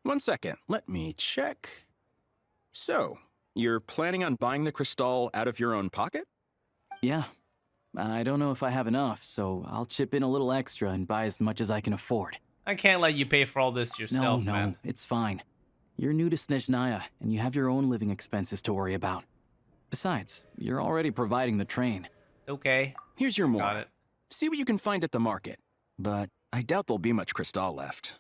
1 second, let me check. So, you're planning on buying the Kristall out of your own pocket? Yeah. I don't know if I have enough, so I'll chip in a little extra and buy as much as I can afford. I can't let you pay for all this yourself, No, man. it's fine. You're new to Snezhnaya, and you have your own living expenses to worry about. Besides, you're already providing the train. Okay. Here's your more. Got it. See what you can find at the market. But I doubt there'll be much Kristall left.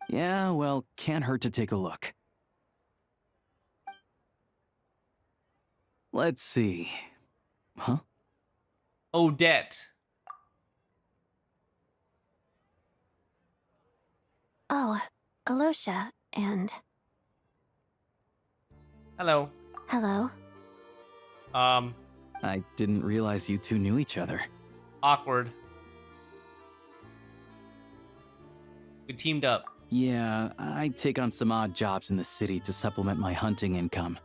Yeah, well, can't hurt to take a look. Let's see. Huh? Odette. Oh, Alosha, and... Hello. Hello. I didn't realize you two knew each other. Awkward. We teamed up. Yeah, I take on some odd jobs in the city to supplement my hunting income.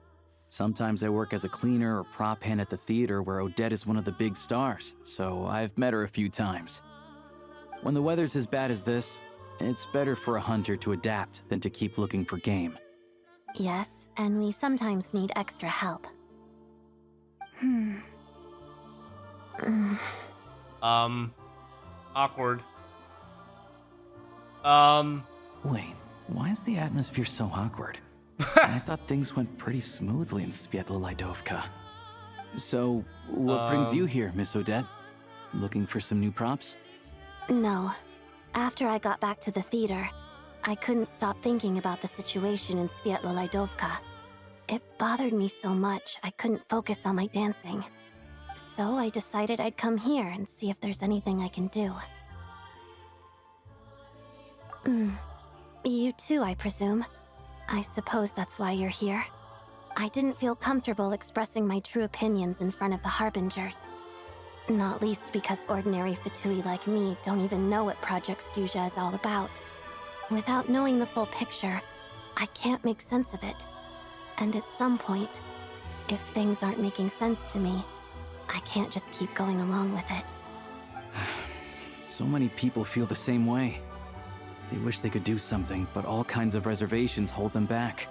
Sometimes I work as a cleaner or prop hand at the theater where Odette is one of the big stars, so I've met her a few times. When the weather's as bad as this, it's better for a hunter to adapt than to keep looking for game. Yes, and we sometimes need extra help. Awkward. Wait, why is the atmosphere so awkward? I thought things went pretty smoothly in Svietlolaidovka. So, what brings you here, Miss Odette? Looking for some new props? No. After I got back to the theater, I couldn't stop thinking about the situation in Svietlolaidovka. It bothered me so much I couldn't focus on my dancing. So I decided I'd come here and see if there's anything I can do. You too, I presume. I suppose that's why you're here. I didn't feel comfortable expressing my true opinions in front of the Harbingers. Not least because ordinary Fatui like me don't even know what Project Stuzha is all about. Without knowing the full picture, I can't make sense of it. And at some point, if things aren't making sense to me, I can't just keep going along with it. So many people feel the same way. They wish they could do something, but all kinds of reservations hold them back.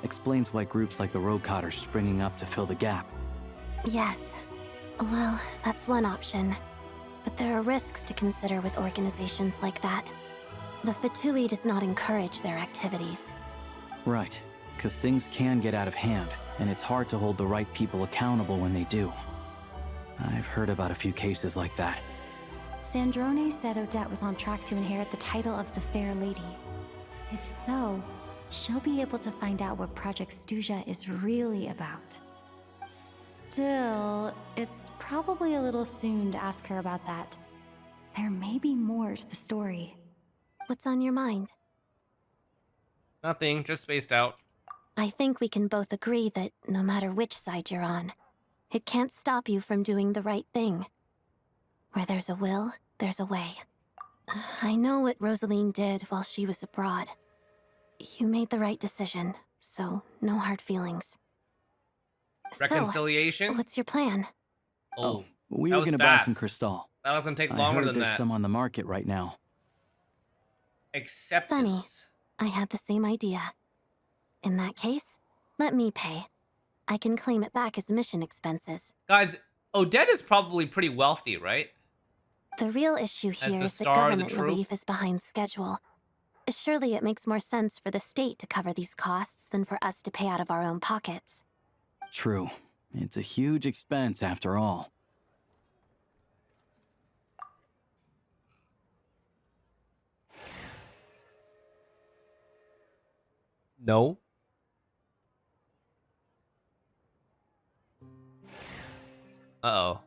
Explains why groups like the Rokot are springing up to fill the gap. Yes. Well, that's one option. But there are risks to consider with organizations like that. The Fatui does not encourage their activities. Right, because things can get out of hand, and it's hard to hold the right people accountable when they do. I've heard about a few cases like that. Sandrone said Odette was on track to inherit the title of the Fair Lady. If so, she'll be able to find out what Project Stuzha is really about. Still, it's probably a little soon to ask her about that. There may be more to the story. What's on your mind? Nothing, just spaced out. I think we can both agree that no matter which side you're on, it can't stop you from doing the right thing. Where there's a will, there's a way. I know what Rosaline did while she was abroad. You made the right decision, so no hard feelings. Reconciliation? So, what's your plan? Oh, we that were was gonna buy some fast. Kristall. That doesn't take I longer heard than there's that. some on the market right now. Acceptance. Funny, I had the same idea. In that case, let me pay. I can claim it back as mission expenses. Guys, Odette is probably pretty wealthy, right? The real issue As here the is that star of the government troop? relief is behind schedule. Surely it makes more sense for the state to cover these costs than for us to pay out of our own pockets. True. It's a huge expense after all. No. Uh-oh.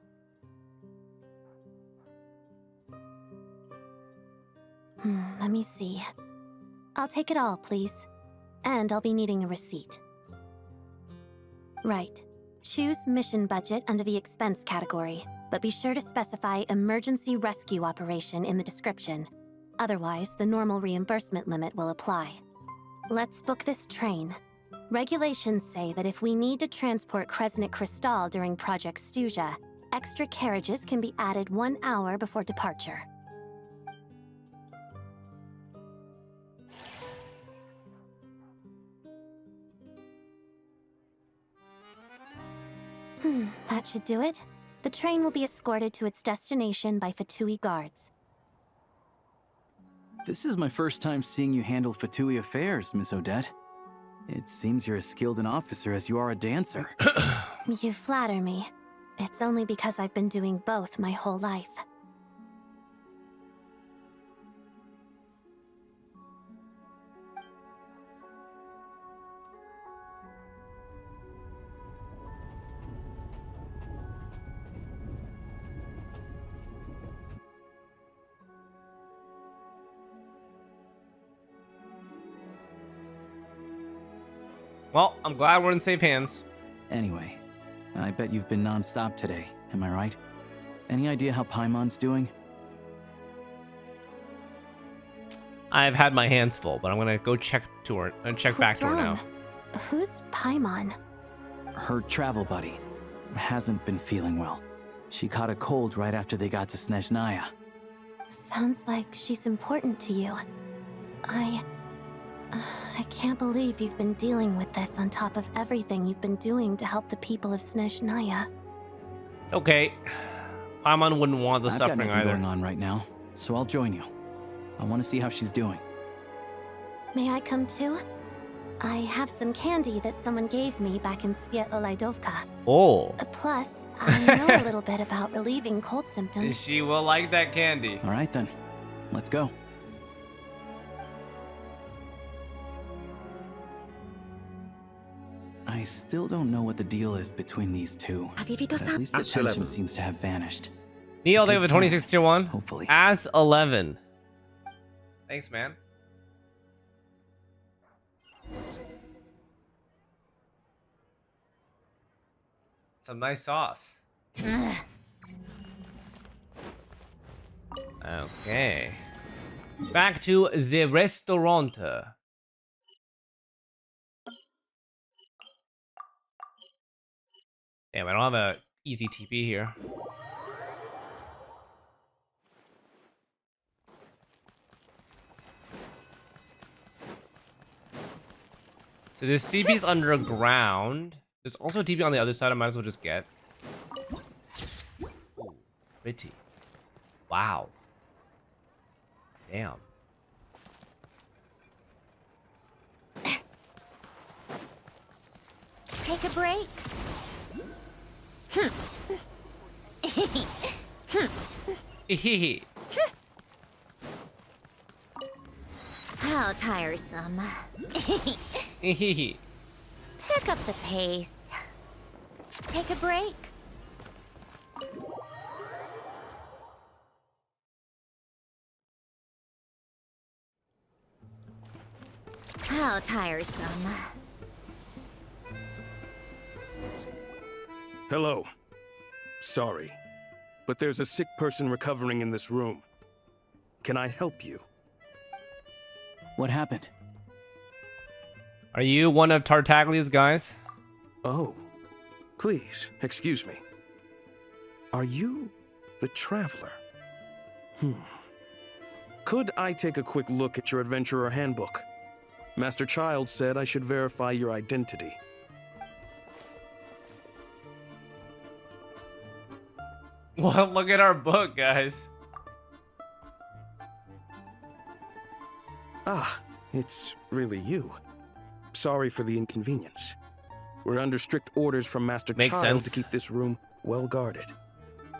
Let me see. I'll take it all, please. And I'll be needing a receipt. Right. Choose mission budget under the expense category, but be sure to specify emergency rescue operation in the description. Otherwise, the normal reimbursement limit will apply. Let's book this train. Regulations say that if we need to transport Kresnik Crystal during Project Stuja, extra carriages can be added 1 hour before departure. That should do it. The train will be escorted to its destination by Fatui guards. This is my first time seeing you handle Fatui affairs, Miss Odette. It seems you're as skilled an officer as you are a dancer. You flatter me. It's only because I've been doing both my whole life. Well, I'm glad we're in safe hands. Anyway, I bet you've been non-stop today, am I right? Any idea how Paimon's doing? I've had my hands full, but I'm gonna go check to her and check back What's to her now. wrong? Who's Paimon? Her travel buddy hasn't been feeling well. She caught a cold right after they got to Snezhnaya. Sounds like she's important to you. I can't believe you've been dealing with this on top of everything you've been doing to help the people of Snezhnaya. It's okay. Paimon wouldn't want the I've got suffering nothing either. going on right now, so I'll join you. I want to see how she's doing. May I come too? I have some candy that someone gave me back in Svietolaidovka. Oh. Plus, I know a little bit about relieving cold symptoms. She will like that candy. All right then, let's go. I still don't know what the deal is between these two. But at least the tension seems to have vanished. Neil, they have a Good 26 sign. tier 1. Hopefully. As 11. Thanks, man. Some nice sauce. Okay. Back to the restaurant. Damn, I don't have a easy TP here. So this CP's underground. There's also a TP on the other side I might as well just get. Ooh, pretty. Wow. Damn. Take a break. Hehe. How tiresome. Hehe. Pick up the pace. Take a break. How tiresome. Hello. Sorry, but there's a sick person recovering in this room. Can I help you? What happened? Are you one of Tartaglia's guys? Oh, please, excuse me. Are you the Traveler? Could I take a quick look at your Adventurer Handbook? Master Child said I should verify your identity. Well, look at our book, guys. Ah, it's really you. Sorry for the inconvenience. We're under strict orders from Master Makes Child sense. to keep this room well guarded.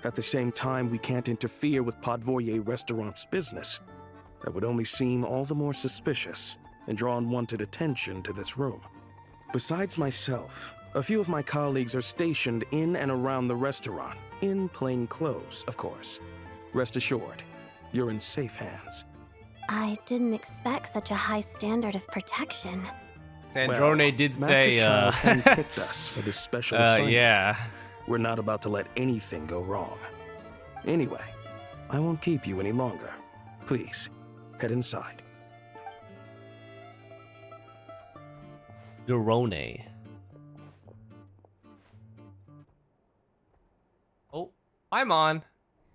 At the same time, we can't interfere with Podvoye Restaurant's business. That would only seem all the more suspicious and draw unwanted attention to this room. Besides myself, a few of my colleagues are stationed in and around the restaurant, in plain clothes, of course. Rest assured, you're in safe hands. I didn't expect such a high standard of protection. Sandrone did Master say, Child handpicked us for this special assignment. yeah. We're not about to let anything go wrong. Anyway, I won't keep you any longer. Please, head inside. Dorone. Oh, I'm on.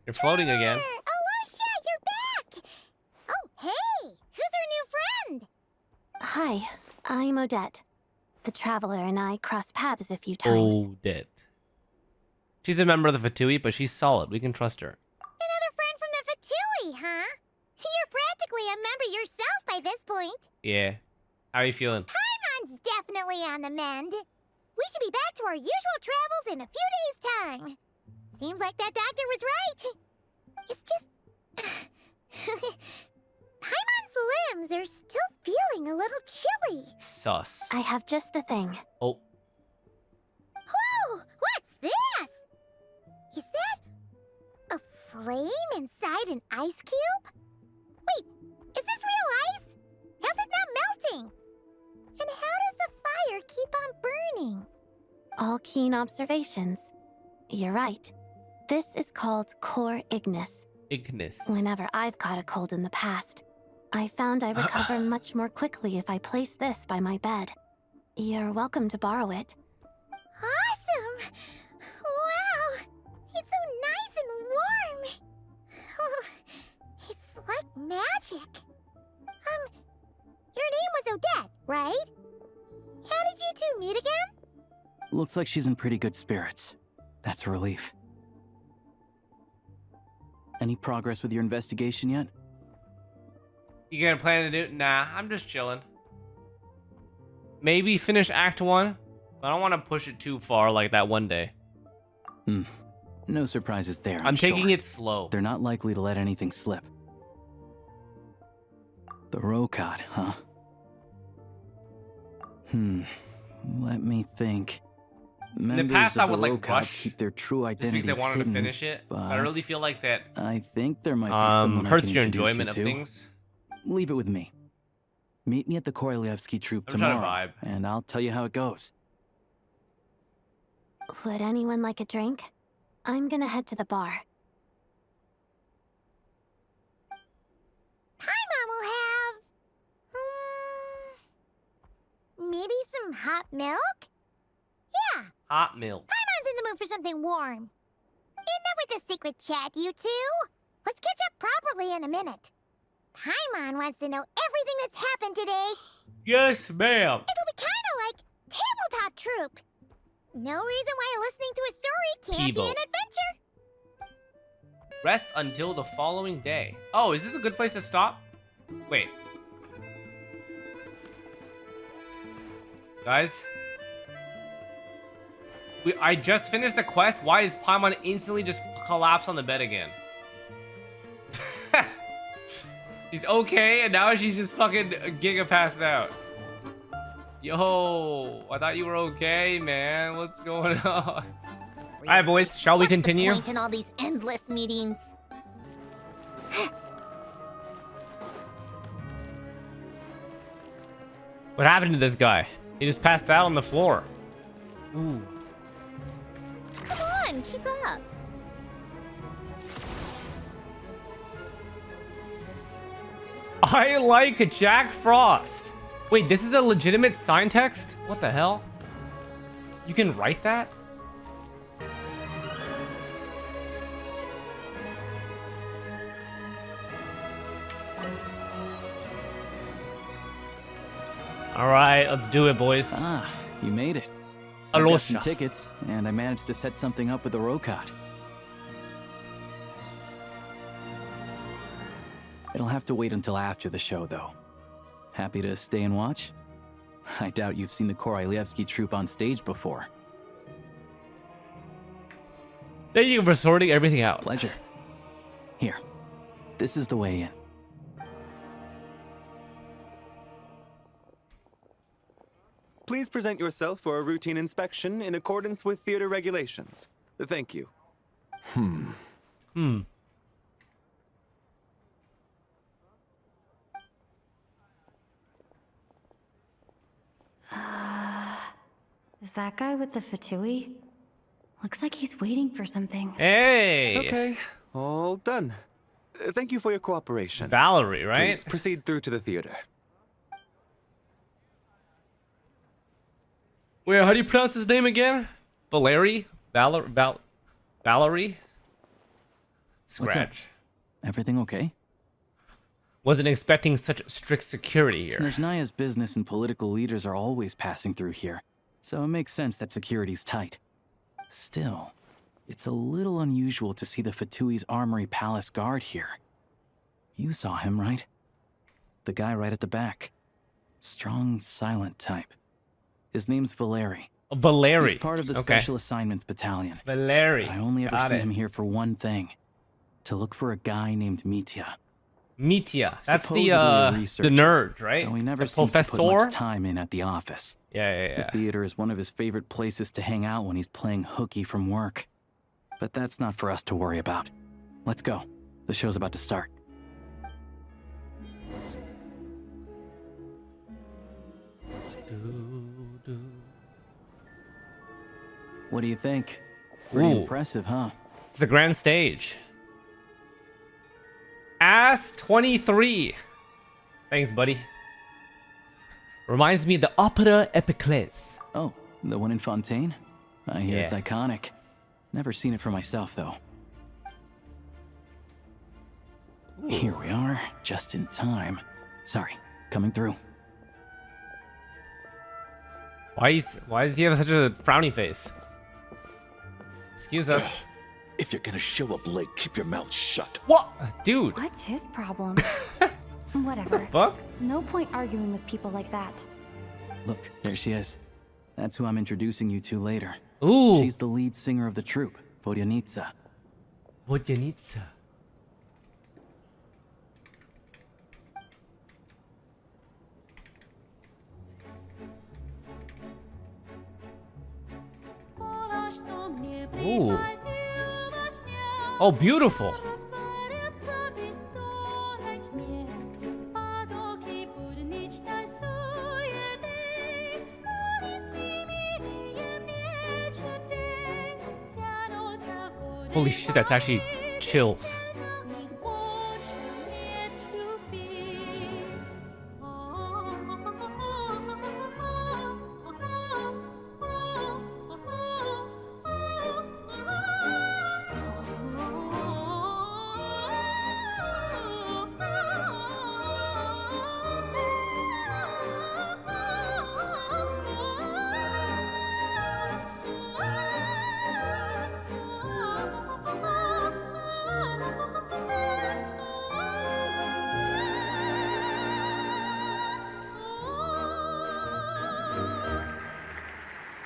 You're floating again. Alicia, you're back! Oh, hey! Who's our new friend? Hi, I'm Odette. The Traveler and I crossed paths a few times. Odette. She's a member of the Fatui, but she's solid. We can trust her. Another friend from the Fatui, huh? You're practically a member yourself by this point. Yeah. How are you feeling? Paimon's definitely on the mend. We should be back to our usual travels in a few days' time. Seems like that doctor was right. It's just... Paimon's limbs are still feeling a little chilly. Sus. I have just the thing. Oh. Whoa! What's this? Is that a flame inside an ice cube? Wait, is this real ice? How's it not melting? And how does the fire keep on burning? All keen observations. You're right. This is called Core Ignis. Ignis. Whenever I've caught a cold in the past, I found I recover much more quickly if I place this by my bed. You're welcome to borrow it. Awesome! Wow! It's so nice and warm! Oh, it's like magic. Your name was Odette, right? How did you two meet again? Looks like she's in pretty good spirits. That's a relief. Any progress with your investigation yet? You gonna plan to do it? Nah, I'm just chilling. Maybe finish Act 1. I don't want to push it too far like that one day. No surprises there. I'm taking sure. it slow. They're not likely to let anything slip. The Rokad, huh? Let me think. In the past, I would like Rokad rush keep their true just identities because I wanted hidden, to finish it. But I really feel like that I think there might be someone hurts I can your introduce enjoyment you of to. things. Leave it with me. Meet me at the Korolyevsky troop I'm trying to tomorrow, and I'll tell you how it goes. Would anyone like a drink? I'm gonna head to the bar. Paimon will have... maybe some hot milk? Yeah, Hot milk. Paimon's in the mood for something warm. Enough with the secret chat, you two. Let's catch up properly in a minute. Paimon wants to know everything that's happened today. Yes, ma'am. It'll be kind of like Tabletop Troop. No reason why listening to a story can't be Kibo. an adventure. Rest until the following day. Oh, is this a good place to stop? Wait. Guys? I just finished the quest. Why is Paimon instantly just collapse on the bed again? She's okay, and now she's just fucking giga passed out. Yo, I thought you were okay, man. What's going on? Alright, boys, shall we continue? Point in all these endless meetings. What happened to this guy? He just passed out on the floor. Ooh. Come on, keep up. I like Jack Frost. Wait, this is a legitimate sign text? What the hell? You can write that? All right, let's do it, boys. Ah, you made it. I got some Alosha. tickets, and I managed to set something up with the Rokad. It'll have to wait until after the show, though. Happy to stay and watch? I doubt you've seen the Korolyevsky troupe on stage before. Thank you for sorting everything out. Pleasure. Here, this is the way in. Please present yourself for a routine inspection in accordance with theater regulations. Thank you. Is that guy with the fatui? Looks like he's waiting for something. Hey! Okay, all done. Thank you for your cooperation. Valerie, right? Please proceed through to the theater. Wait, how do you pronounce his name again? Valerie? Valerie? Scratch. Everything okay? Wasn't expecting such strict security here. Snezhnaya's business and political leaders are always passing through here, so it makes sense that security's tight. Still, it's a little unusual to see the Fatui's Armory Palace guard here. You saw him, right? The guy right at the back. Strong, silent type. His name's Valeri. Valeri. He's part of the Special Assignments Battalion. Valeri. But I only ever Got see it. him here for one thing. To look for a guy named Mitya. Mitya. That's Supposedly the a researcher, nerd, right? though he never The seems to put professor? much time in at the office. Yeah. The theater is one of his favorite places to hang out when he's playing hooky from work. But that's not for us to worry about. Let's go. The show's about to start. What do you think? Pretty Ooh. impressive, huh? It's the grand stage. Ass 23. Thanks, buddy. Reminds me of the Opera Epiclese. Oh, the one in Fontaine? I hear it's Yeah. iconic. Never seen it for myself, though. Here we are, just in time. Sorry, coming through. Why does he have such a frowny face? Excuse us. If you're gonna show up late, keep your mouth shut. What? Dude. What's his problem? Whatever. Fuck? No point arguing with people like that. Look, there she is. That's who I'm introducing you to later. Ooh. She's the lead singer of the troupe, Vodyanitsa. Vodyanitsa. Ooh. Oh, beautiful. Holy shit, that's actually chills.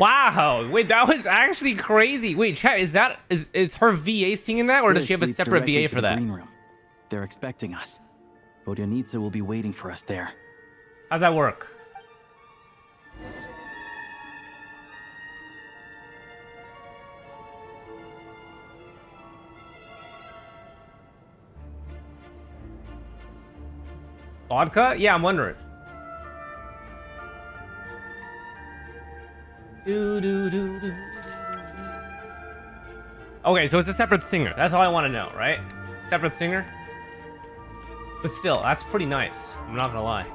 Wow, wait, that was actually crazy. Wait, chat, is her VA singing that, or does she have a This leads separate directly VA to for the that? green room. They're expecting us. Vodyanitsa will be waiting for us there. How's that work? Vodka? Yeah, I'm wondering. Okay, so it's a separate singer. That's all I want to know, right? Separate singer? But still, that's pretty nice. I'm not gonna lie.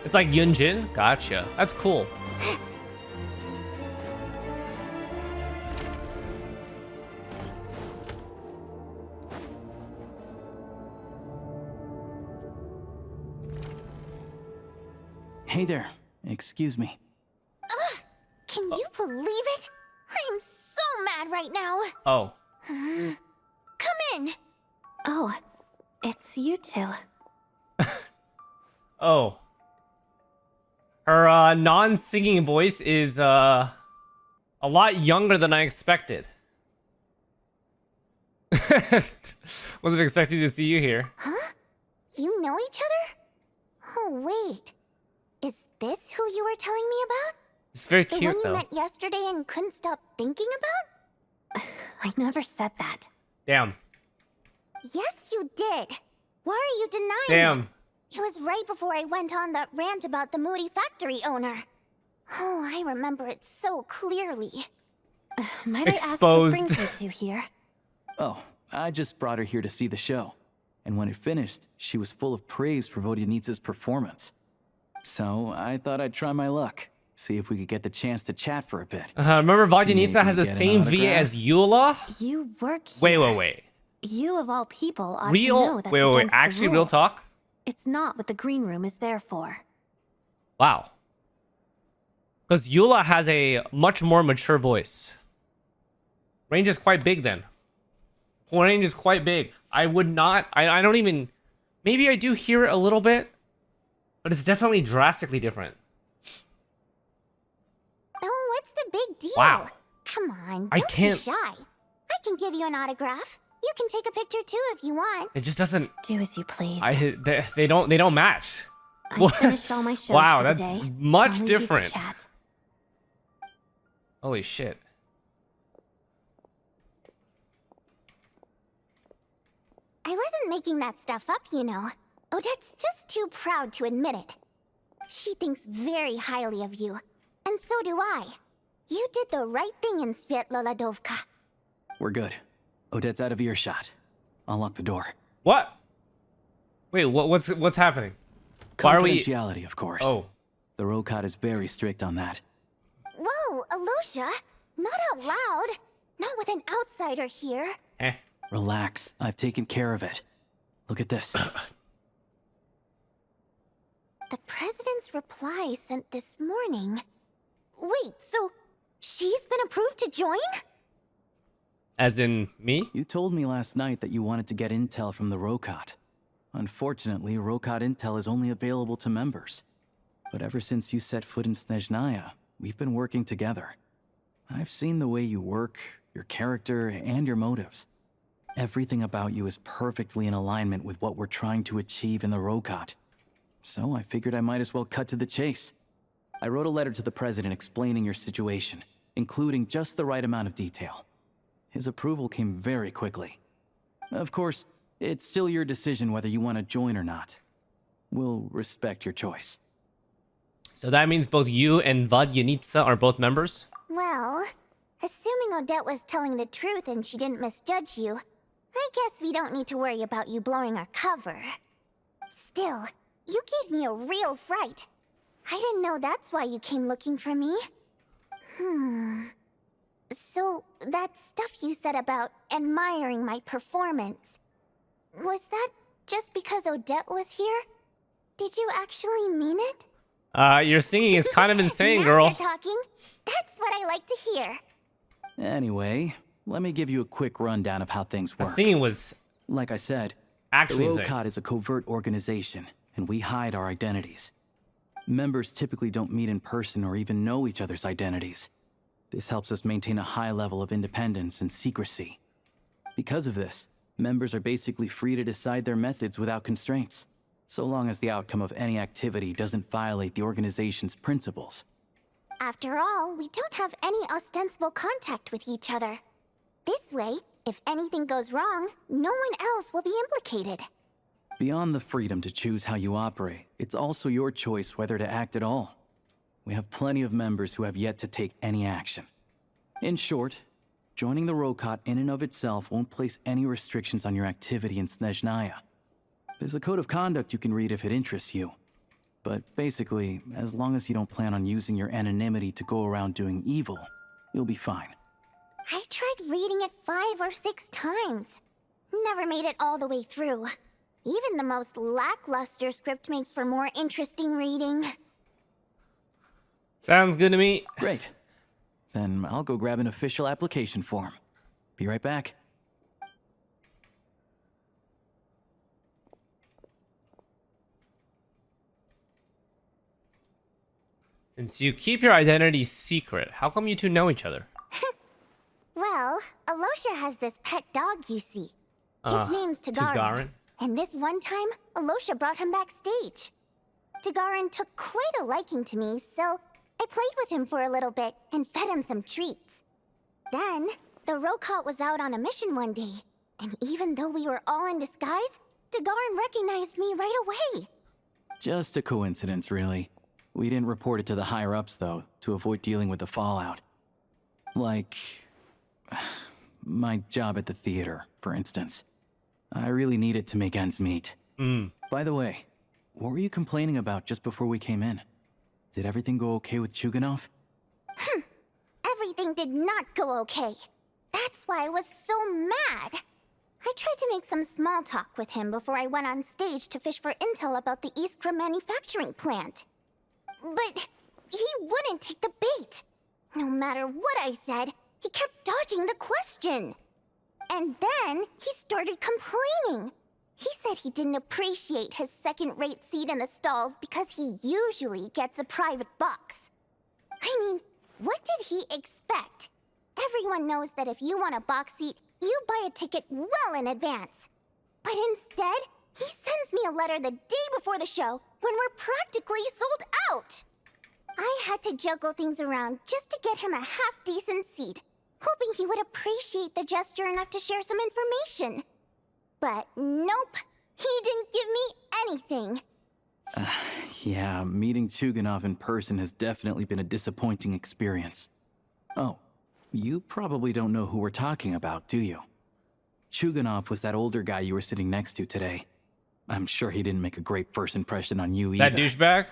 It's like Yunjin? Gotcha. That's cool. Hey there. Excuse me. Can you believe it? I am so mad right now. Oh. Come in. Oh, it's you two. Oh. Her non-singing voice is a lot younger than I expected. Wasn't expecting to see you here. Huh? You know each other? Oh, wait. Is this who you were telling me about? It's very The cute, one you though. met yesterday and couldn't stop thinking about? I never said that. Damn. Yes, you did. Why are you denying Damn. it? It was right before I went on that rant about the moody factory owner. Oh, I remember it so clearly. Might I ask what Exposed. brings you two here? Oh, I just brought her here to see the show. And when it finished, she was full of praise for Vodyanitsa's performance. So I thought I'd try my luck. See if we could get the chance to chat for a bit. Remember Vodyanitsa Maybe has the get an same VA autograph? as Eula? You work here. Wait. You of all people ought to Real? know that's Wait. against the Actually, real rules. talk? It's not what the green room is there for. Wow. Because Eula has a much more mature voice. Range is quite big then. Range is quite big. I would not... I don't even... Maybe I do hear it a little bit. But it's definitely drastically different. Oh, what's the big deal? Wow. Come on, I don't can't- be shy. I can give you an autograph. You can take a picture too if you want. It just doesn't... Do as you please. They don't match. I finished all my shows Wow, for the that's day. much I'll leave you to different. chat. Holy shit. I wasn't making that stuff up, you know. Odette's just too proud to admit it. She thinks very highly of you, and so do I. You did the right thing in Svietloladovka. We're good. Odette's out of earshot. I'll lock the door. What? Wait, what's happening? Why are we... Confidentiality, of course. Oh. The Rokat is very strict on that. Whoa, Alosha, not out loud. Not with an outsider here. Relax. I've taken care of it. Look at this. The president's reply sent this morning. Wait, so she's been approved to join? As in me? You told me last night that you wanted to get intel from the Rokat. Unfortunately, Rokat intel is only available to members. But ever since you set foot in Snezhnaya, we've been working together. I've seen the way you work, your character, and your motives. Everything about you is perfectly in alignment with what we're trying to achieve in the Rokat. So I figured I might as well cut to the chase. I wrote a letter to the president explaining your situation, including just the right amount of detail. His approval came very quickly. Of course, it's still your decision whether you want to join or not. We'll respect your choice. So that means both you and Vodyanitsa are both members? Well, assuming Odette was telling the truth and she didn't misjudge you, I guess we don't need to worry about you blowing our cover. Still, you gave me a real fright. I didn't know that's why you came looking for me. So, that stuff you said about admiring my performance, was that just because Odette was here? Did you actually mean it? Your singing is kind of insane, Now girl. you're talking. That's what I like to hear. Anyway, let me give you a quick rundown of how things work. Singing was... Like I said, actually the insane. Rokat is a covert organization, and we hide our identities. Members typically don't meet in person or even know each other's identities. This helps us maintain a high level of independence and secrecy. Because of this, members are basically free to decide their methods without constraints, so long as the outcome of any activity doesn't violate the organization's principles. After all, we don't have any ostensible contact with each other. This way, if anything goes wrong, no one else will be implicated. Beyond the freedom to choose how you operate, it's also your choice whether to act at all. We have plenty of members who have yet to take any action. In short, joining the Rokat in and of itself won't place any restrictions on your activity in Snezhnaya. There's a code of conduct you can read if it interests you. But basically, as long as you don't plan on using your anonymity to go around doing evil, you'll be fine. I tried reading it 5 or 6 times. Never made it all the way through. Even the most lackluster script makes for more interesting reading. Sounds good to me. Great. Then I'll go grab an official application form. Be right back. Since you keep your identity secret, how come you two know each other? Well, Alosha has this pet dog, you see. His name's Tagarin. Tagarin? And this one time, Alosha brought him backstage. Tagarin took quite a liking to me, so I played with him for a little bit and fed him some treats. Then, the Rokot was out on a mission one day, and even though we were all in disguise, Tagarin recognized me right away. Just a coincidence, really. We didn't report it to the higher-ups, though, to avoid dealing with the fallout. Like... my job at the theater, for instance. I really needed to make ends meet. By the way, what were you complaining about just before we came in? Did everything go okay with Chuganov? Everything did not go okay. That's why I was so mad. I tried to make some small talk with him before I went on stage to fish for intel about the Iskra manufacturing plant. But he wouldn't take the bait. No matter what I said, he kept dodging the question. And then he started complaining. He said he didn't appreciate his second-rate seat in the stalls because he usually gets a private box. I mean, what did he expect? Everyone knows that if you want a box seat, you buy a ticket well in advance. But instead, he sends me a letter the day before the show when we're practically sold out. I had to juggle things around just to get him a half-decent seat, hoping he would appreciate the gesture enough to share some information. But nope, he didn't give me anything. Yeah, meeting Chuganov in person has definitely been a disappointing experience. Oh, you probably don't know who we're talking about, do you? Chuganov was that older guy you were sitting next to today. I'm sure he didn't make a great first impression on you either. That douchebag?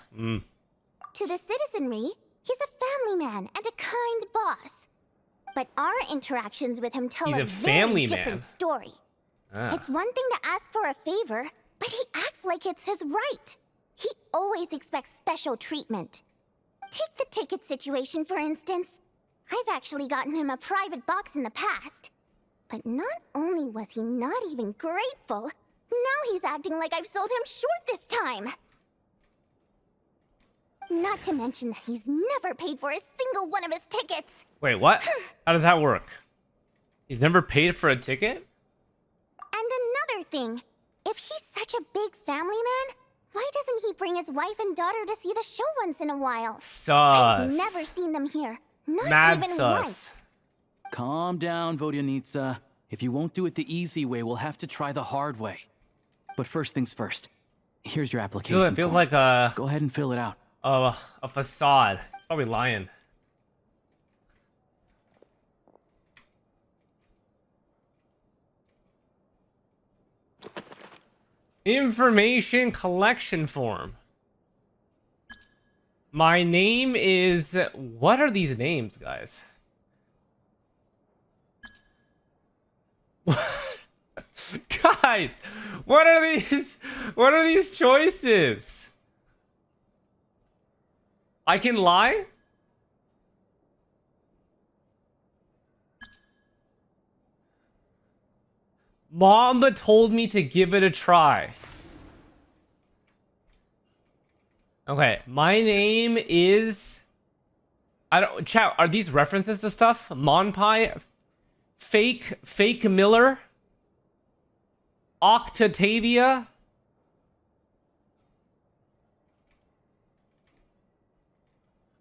To the citizenry, he's a family man and a kind boss. But our interactions with him tell a very different story. It's one thing to ask for a favor, but he acts like it's his right. He always expects special treatment. Take the ticket situation, for instance. I've actually gotten him a private box in the past. But not only was he not even grateful, now he's acting like I've sold him short this time. Not to mention that he's never paid for a single one of his tickets. Wait, what? How does that work? He's never paid for a ticket? And another thing, if he's such a big family man, why doesn't he bring his wife and daughter to see the show once in a while? Sus. I've never seen them here, not Mad even sus. once. Calm down, Vodyanitsa. If you won't do it the easy way, we'll have to try the hard way. But first things first. Here's your application It feels form. like a... Go ahead and fill it out. A facade. He's probably lying. Information collection form. My name is... What are these names, guys? Guys, what are these? What are these choices? I can lie? Mom told me to give it a try. Okay, my name is... Chat, are these references to stuff? Monpie? Fake Miller? Octatavia?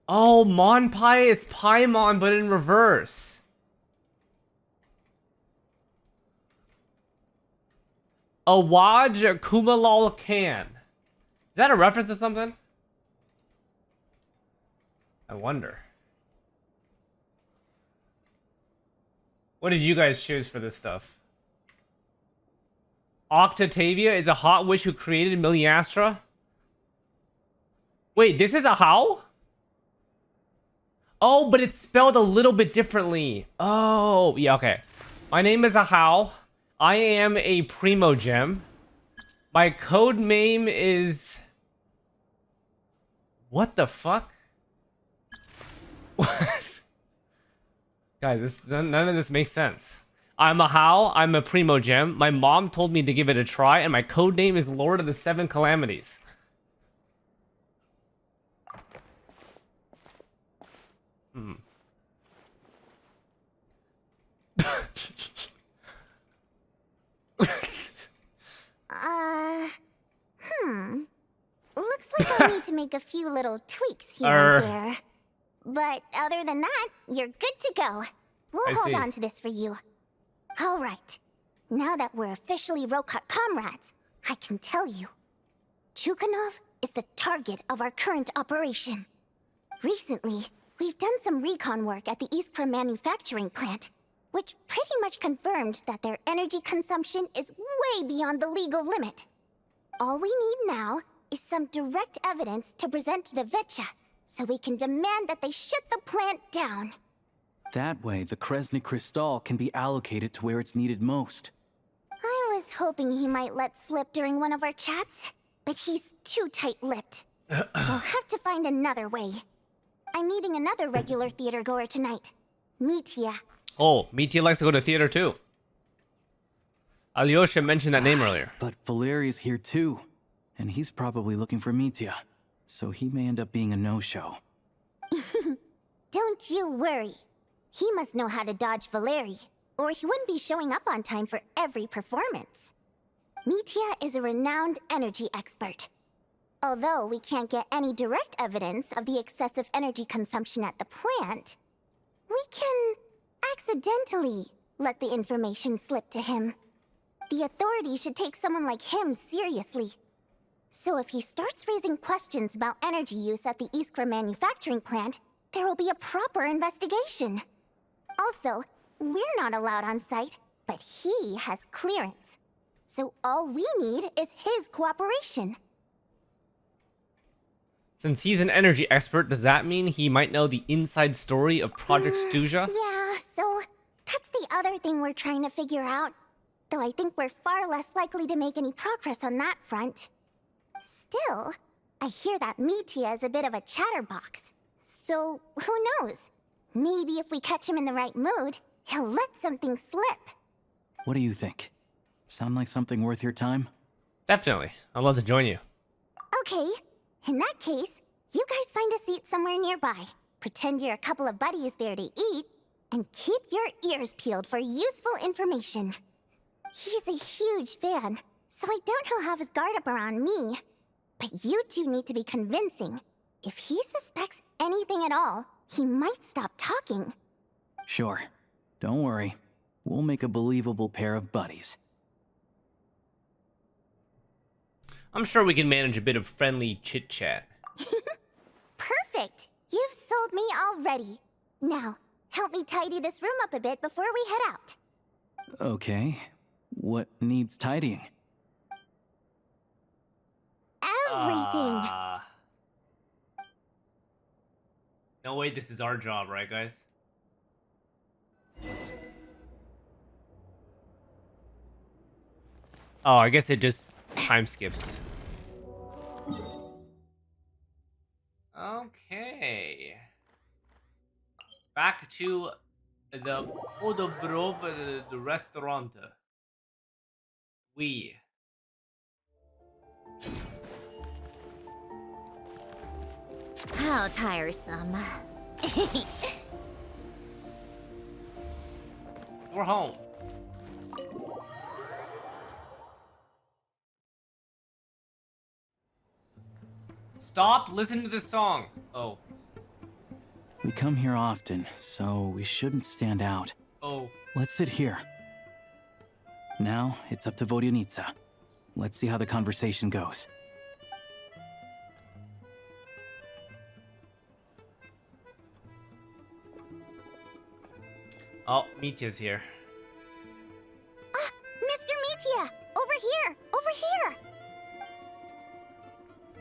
Oh, Monpie is Paimon, but in reverse. Awaj Kumalal Khan. Is that a reference to something? I wonder. What did you guys choose for this stuff? Octatavia is a hot witch who created Miliastra? Wait, this is a how? Oh, but it's spelled a little bit differently. Oh, yeah, okay. My name is Ahau. I am a Primogem. My code name is... What the fuck? Guys, none of this makes sense. I'm a How, I'm a Primo Gem. My mom told me to give it a try, and my code name is Lord of the Seven Calamities. Hmm. Looks like I need to make a few little tweaks here and there. But other than that, you're good to go. We'll hold on to this for you. All right. Now that we're officially Rokut comrades, I can tell you. Chukhanov is the target of our current operation. Recently, we've done some recon work at the Iskra manufacturing plant, which pretty much confirmed that their energy consumption is way beyond the legal limit. All we need now is some direct evidence to present to the Vetcha, so we can demand that they shut the plant down. That way, the Kresnik Crystal can be allocated to where it's needed most. I was hoping he might let slip during one of our chats, but he's too tight-lipped. We'll have to find another way. I'm meeting another regular theater goer tonight, Mitya. Oh, Mitya likes to go to theater too. Alyosha mentioned that name earlier. But Valeri's here too, and he's probably looking for Mitya, so he may end up being a no-show. Don't you worry. He must know how to dodge Valeri, or he wouldn't be showing up on time for every performance. Mitya is a renowned energy expert. Although we can't get any direct evidence of the excessive energy consumption at the plant, we can accidentally let the information slip to him. The authorities should take someone like him seriously. So if he starts raising questions about energy use at the Iskra manufacturing plant, there will be a proper investigation. Also, we're not allowed on site, but he has clearance. So all we need is his cooperation. Since he's an energy expert, does that mean he might know the inside story of Project Stuja? Yeah, so that's the other thing we're trying to figure out. Though I think we're far less likely to make any progress on that front. Still, I hear that Mitya is a bit of a chatterbox. So, who knows? Maybe if we catch him in the right mood, he'll let something slip. What do you think? Sound like something worth your time? Definitely. I'd love to join you. Okay, in that case, you guys find a seat somewhere nearby. Pretend you're a couple of buddies there to eat, and keep your ears peeled for useful information. He's a huge fan, so I doubt he'll have his guard up around me. But you two need to be convincing. If he suspects anything at all, he might stop talking. Sure. Don't worry. We'll make a believable pair of buddies. I'm sure we can manage a bit of friendly chit-chat. Perfect! You've sold me already. Now, help me tidy this room up a bit before we head out. Okay. What needs tidying? Everything! No way, this is our job, right, guys? Oh, I guess it just time skips. Okay. Back to the Podobrov, the restaurant. How tiresome. We're home. Stop listening to this song. Oh. We come here often, so we shouldn't stand out. Oh. Let's sit here. Now, it's up to Vodyanitsa. Let's see how the conversation goes. Oh, Mitya's here. Mr. Mitya! Over here! Over here!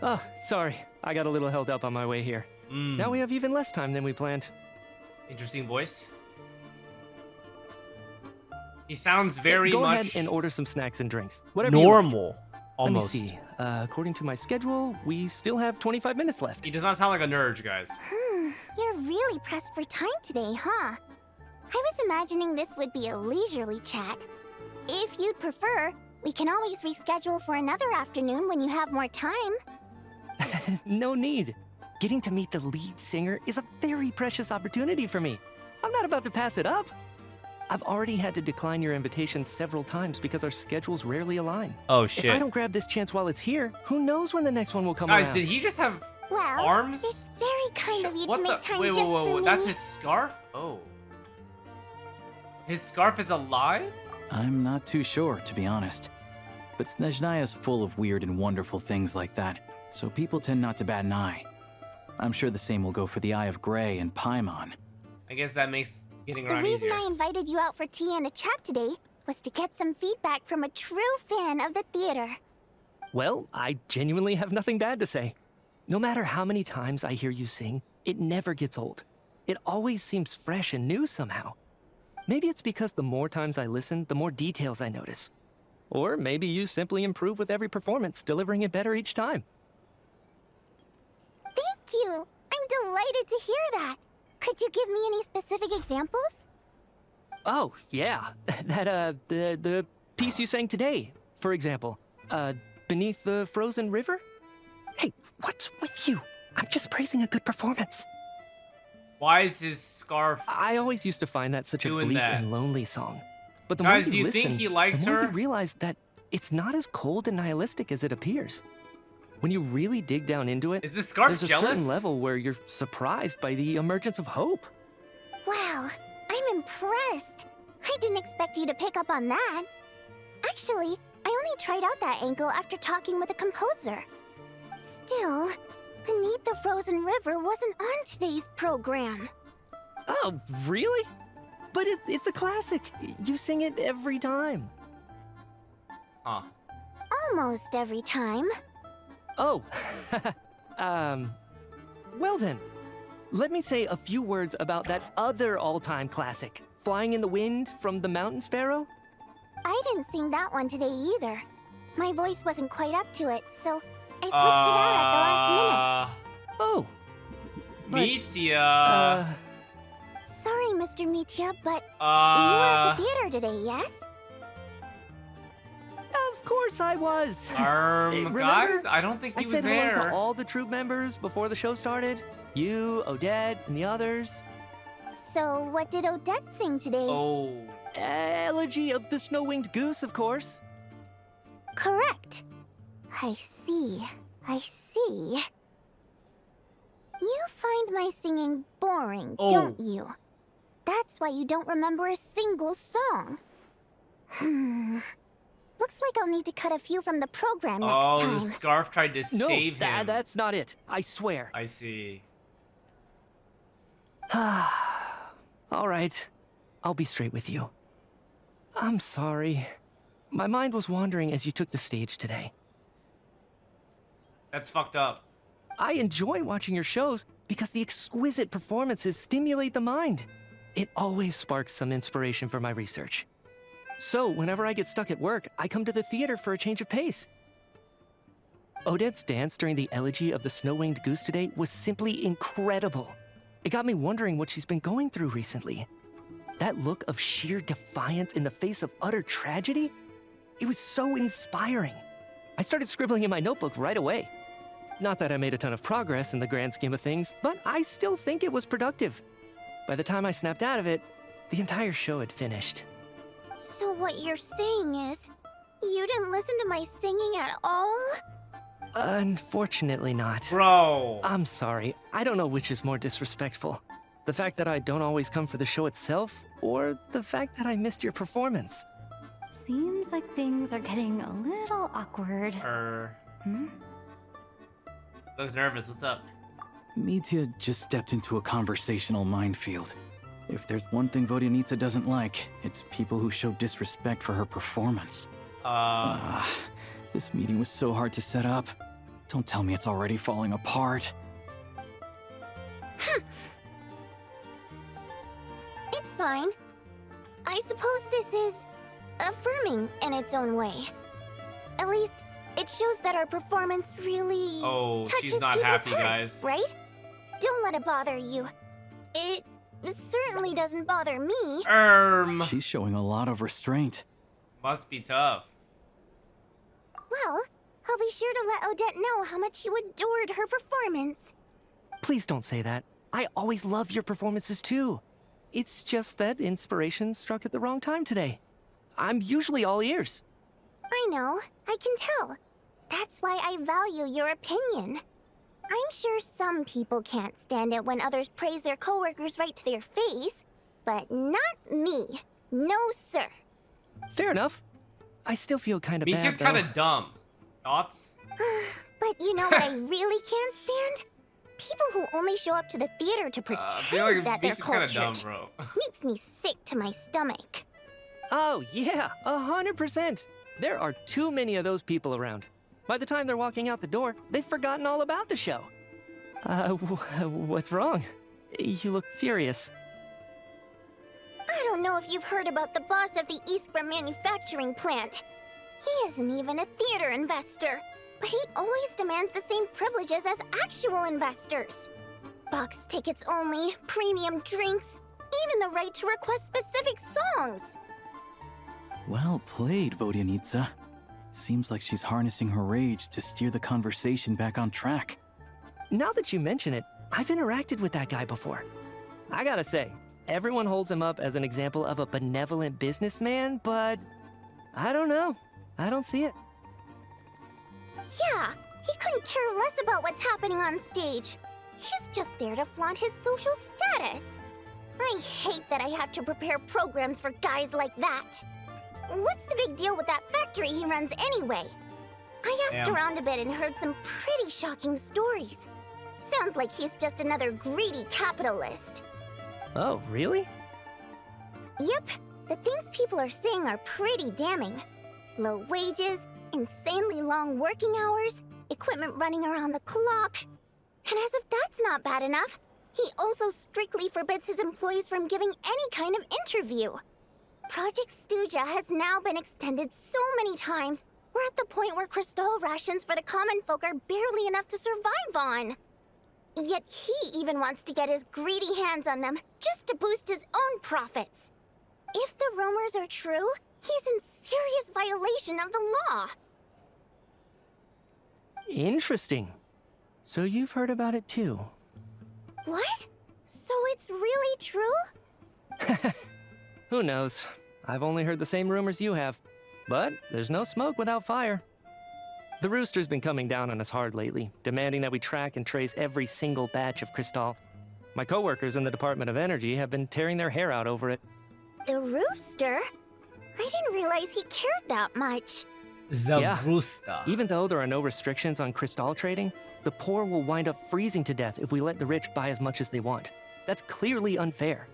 Oh, sorry. I got a little held up on my way here. Now we have even less time than we planned. Interesting voice. He sounds very Go much ahead and order some snacks and drinks. Whatever normal. You like. Almost. Let me see. According to my schedule, we still have 25 minutes left. He does not sound like a nerd, guys. You're really pressed for time today, huh? I was imagining this would be a leisurely chat. If you'd prefer, we can always reschedule for another afternoon when you have more time. No need. Getting to meet the lead singer is a very precious opportunity for me. I'm not about to pass it up. I've already had to decline your invitation several times because our schedules rarely align. Oh, shit. If I don't grab this chance while it's here, who knows when the next one will come Guys, around? did he just have Well, arms? it's very kind of you What to the? make time Wait, just for me. that's his scarf? Oh. His scarf is alive? I'm not too sure, to be honest. But Snezhnaya is full of weird and wonderful things like that, so people tend not to bat an eye. I'm sure the same will go for the Eye of Grey and Paimon. I guess that makes getting The around reason easier. I invited you out for tea and a chat today was to get some feedback from a true fan of the theater. Well, I genuinely have nothing bad to say. No matter how many times I hear you sing, it never gets old. It always seems fresh and new somehow. Maybe it's because the more times I listen, the more details I notice. Or maybe you simply improve with every performance, delivering it better each time. Thank you! I'm delighted to hear that. Could you give me any specific examples? Oh, yeah. The piece you sang today, for example. Beneath the Frozen River? Hey, what's with you? I'm just praising a good performance. Why is his scarf I always used to find that such a doing bleak that? and lonely song. But the Guys, more do you you listen, think he likes the more her? you realize that it's not as cold and nihilistic as it appears. When you really dig down into it, Is this scarf there's a jealous? certain level where you're surprised by the emergence of hope. Wow, I'm impressed. I didn't expect you to pick up on that. Actually, I only tried out that angle after talking with a composer. Still, Beneath the Frozen River wasn't on today's program. Oh, really? But it's a classic. You sing it every time. Huh. Almost every time. Oh, well then, let me say a few words about that other all-time classic, Flying in the Wind from the Mountain Sparrow. I didn't sing that one today either. My voice wasn't quite up to it, so I switched it out at the last minute. Oh. Mitya. Sorry, Mr. Mitya, but you were at the theater today, yes? Of course I was. Remember? Guys, I don't think he was said hello there. to all the troop members before the show started. You, Odette, and the others. So what did Odette sing today? Oh. Elegy of the Snow-Winged Goose, of course. Correct. I see. I see. You find my singing boring, don't you? That's why you don't remember a single song. Looks like I'll need to cut a few from the program next time. Oh, the scarf tried to No, save him. that's not it. I swear. I see. All right. I'll be straight with you. I'm sorry. My mind was wandering as you took the stage today. That's fucked up. I enjoy watching your shows because the exquisite performances stimulate the mind. It always sparks some inspiration for my research. So, whenever I get stuck at work, I come to the theater for a change of pace. Odette's dance during the Elegy of the Snow-Winged Goose today was simply incredible. It got me wondering what she's been going through recently. That look of sheer defiance in the face of utter tragedy? It was so inspiring. I started scribbling in my notebook right away. Not that I made a ton of progress in the grand scheme of things, but I still think it was productive. By the time I snapped out of it, the entire show had finished. So what you're saying is, you didn't listen to my singing at all? Unfortunately not. Bro. I'm sorry. I don't know which is more disrespectful. The fact that I don't always come for the show itself, or the fact that I missed your performance. Seems like things are getting a little awkward. Look nervous. What's up? Mitya just stepped into a conversational minefield. If there's one thing Vodyanitsa doesn't like, it's people who show disrespect for her performance. This meeting was so hard to set up. Don't tell me it's already falling apart. It's fine. I suppose this is affirming in its own way. At least, it shows that our performance really Oh, touches she's not people's happy, hearts, guys. right? Don't let it bother you. It It certainly doesn't bother me. She's showing a lot of restraint. Must be tough. Well, I'll be sure to let Odette know how much you adored her performance. Please don't say that. I always love your performances too. It's just that inspiration struck at the wrong time today. I'm usually all ears. I know, I can tell. That's why I value your opinion. I'm sure some people can't stand it when others praise their coworkers right to their face, but not me. No, sir. Fair enough. I still feel kind of Me bad, just though. kind of dumb. Thoughts? But you know what I really can't stand? People who only show up to the theater to pretend that they're cultured. Dumb, bro. Makes me sick to my stomach. Oh, yeah, 100%. There are too many of those people around. By the time they're walking out the door, they've forgotten all about the show. What's wrong? You look furious. I don't know if you've heard about the boss of the Iskra manufacturing plant. He isn't even a theater investor, but he always demands the same privileges as actual investors. Box tickets only, premium drinks, even the right to request specific songs. Well played, Vodyanitsa. Seems like she's harnessing her rage to steer the conversation back on track. Now that you mention it, I've interacted with that guy before. I gotta say, everyone holds him up as an example of a benevolent businessman, but I don't know. I don't see it. Yeah, he couldn't care less about what's happening on stage. He's just there to flaunt his social status. I hate that I have to prepare programs for guys like that. What's the big deal with that factory he runs anyway? I asked around a bit and heard some pretty shocking stories. Sounds like he's just another greedy capitalist. Oh, really? Yep, the things people are saying are pretty damning. Low wages, insanely long working hours, equipment running around the clock. And as if that's not bad enough, he also strictly forbids his employees from giving any kind of interview. Project Stuja has now been extended so many times, we're at the point where crystal rations for the common folk are barely enough to survive on. Yet he even wants to get his greedy hands on them just to boost his own profits. If the rumors are true, he's in serious violation of the law. Interesting. So you've heard about it too. What? So it's really true? Who knows? I've only heard the same rumors you have. But there's no smoke without fire. The Rooster's been coming down on us hard lately, demanding that we track and trace every single batch of Crystal. My coworkers in the Department of Energy have been tearing their hair out over it. The Rooster? I didn't realize he cared that much. The Rooster. Even though there are no restrictions on Crystal trading, the poor will wind up freezing to death if we let the rich buy as much as they want. That's clearly unfair.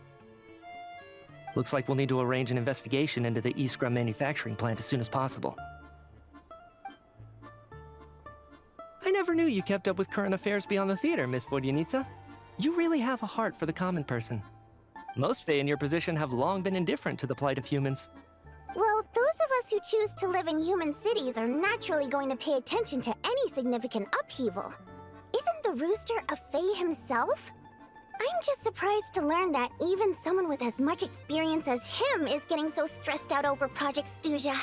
Looks like we'll need to arrange an investigation into the Iskra manufacturing plant as soon as possible. I never knew you kept up with current affairs beyond the theater, Miss Vodyanitsa. You really have a heart for the common person. Most Fae in your position have long been indifferent to the plight of humans. Well, those of us who choose to live in human cities are naturally going to pay attention to any significant upheaval. Isn't the Rooster a Fae himself? I'm just surprised to learn that even someone with as much experience as him is getting so stressed out over Project Stuja.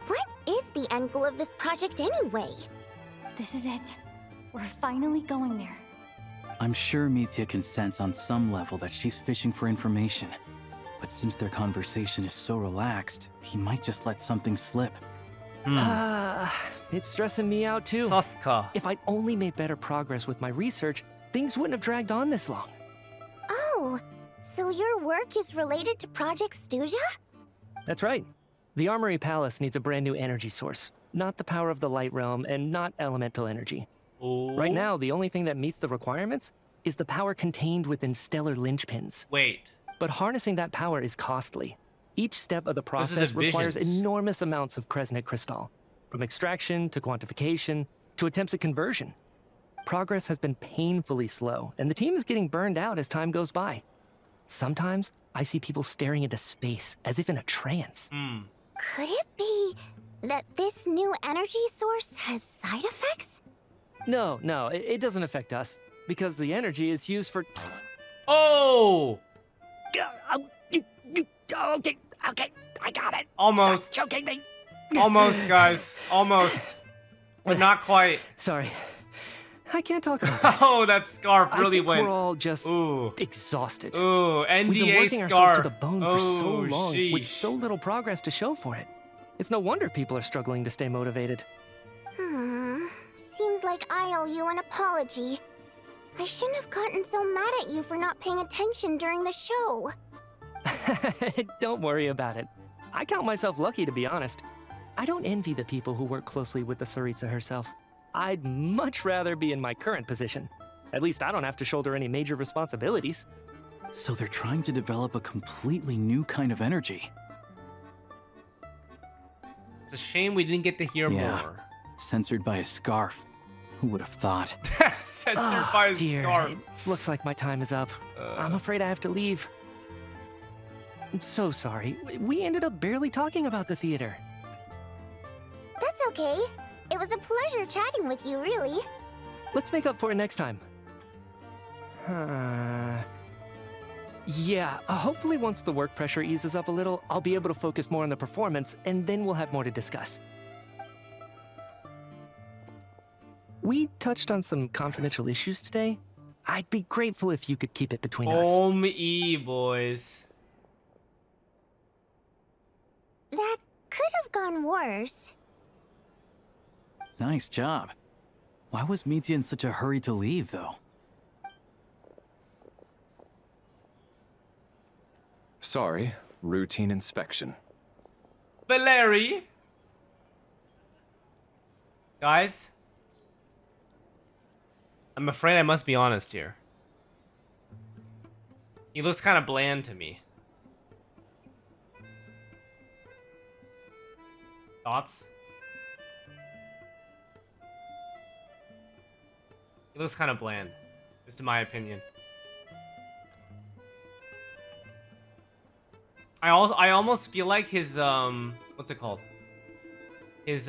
What is the end goal of this project anyway? This is it. We're finally going there. I'm sure Mitya can sense on some level that she's fishing for information. But since their conversation is so relaxed, he might just let something slip. It's stressing me out too. Saska. If I'd only made better progress with my research, things wouldn't have dragged on this long. Oh, so your work is related to Project Stuja? That's right. The Armory Palace needs a brand new energy source. Not the power of the Light Realm and not elemental energy. Ooh. Right now, the only thing that meets the requirements is the power contained within stellar linchpins. Wait. But harnessing that power is costly. Each step of the process requires enormous amounts of Kresnik crystal, from extraction to quantification to attempts at conversion. Progress has been painfully slow, and the team is getting burned out as time goes by. Sometimes, I see people staring into space as if in a trance. Could it be that this new energy source has side effects? No, it doesn't affect us, because the energy is used for... Oh! Okay, I got it. Almost. Stop choking me. Almost, guys. Almost. But not quite. Sorry. I can't talk about that. Oh, that scarf I really think went. we're all just Ooh. exhausted. Ooh, NDA We've been working scarf. ourselves to the bone for so Oh, long, with sheesh. so little progress to show for it. It's no wonder people are struggling to stay motivated. Seems like I owe you an apology. I shouldn't have gotten so mad at you for not paying attention during the show. Don't worry about it. I count myself lucky, to be honest. I don't envy the people who work closely with the Tsaritsa herself. I'd much rather be in my current position. At least I don't have to shoulder any major responsibilities. So they're trying to develop a completely new kind of energy. It's a shame we didn't get to hear more. Censored by a scarf. Who would have thought? Censored by a Dear, scarf. it looks like my time is up. I'm afraid I have to leave. I'm so sorry. We ended up barely talking about the theater. That's okay. It was a pleasure chatting with you, really. Let's make up for it next time. Yeah, hopefully once the work pressure eases up a little, I'll be able to focus more on the performance, and then we'll have more to discuss. We touched on some confidential issues today. I'd be grateful if you could keep it between us. E, boys. That could have gone worse. Nice job. Why was Mitya in such a hurry to leave, though? Sorry, routine inspection. Valeri. Guys, I'm afraid I must be honest here. He looks kind of bland to me. Thoughts? He looks kind of bland, just in my opinion. I almost feel like his what's it called? His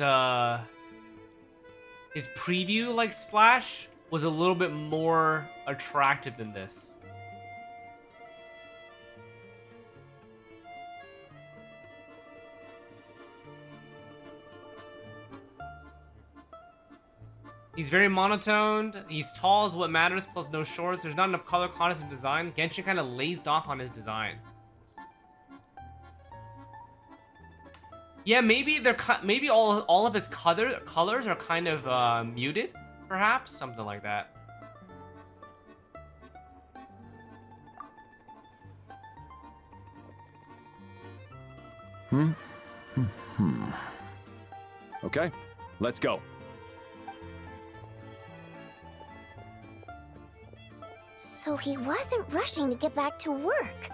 preview like splash was a little bit more attractive than this. He's very monotoned. He's tall is what matters, plus no shorts. There's not enough color contrast in design. Genshin kind of lazed off on his design. Yeah, maybe they're maybe all of his colors are kind of muted, perhaps something like that. Okay, let's go. So he wasn't rushing to get back to work.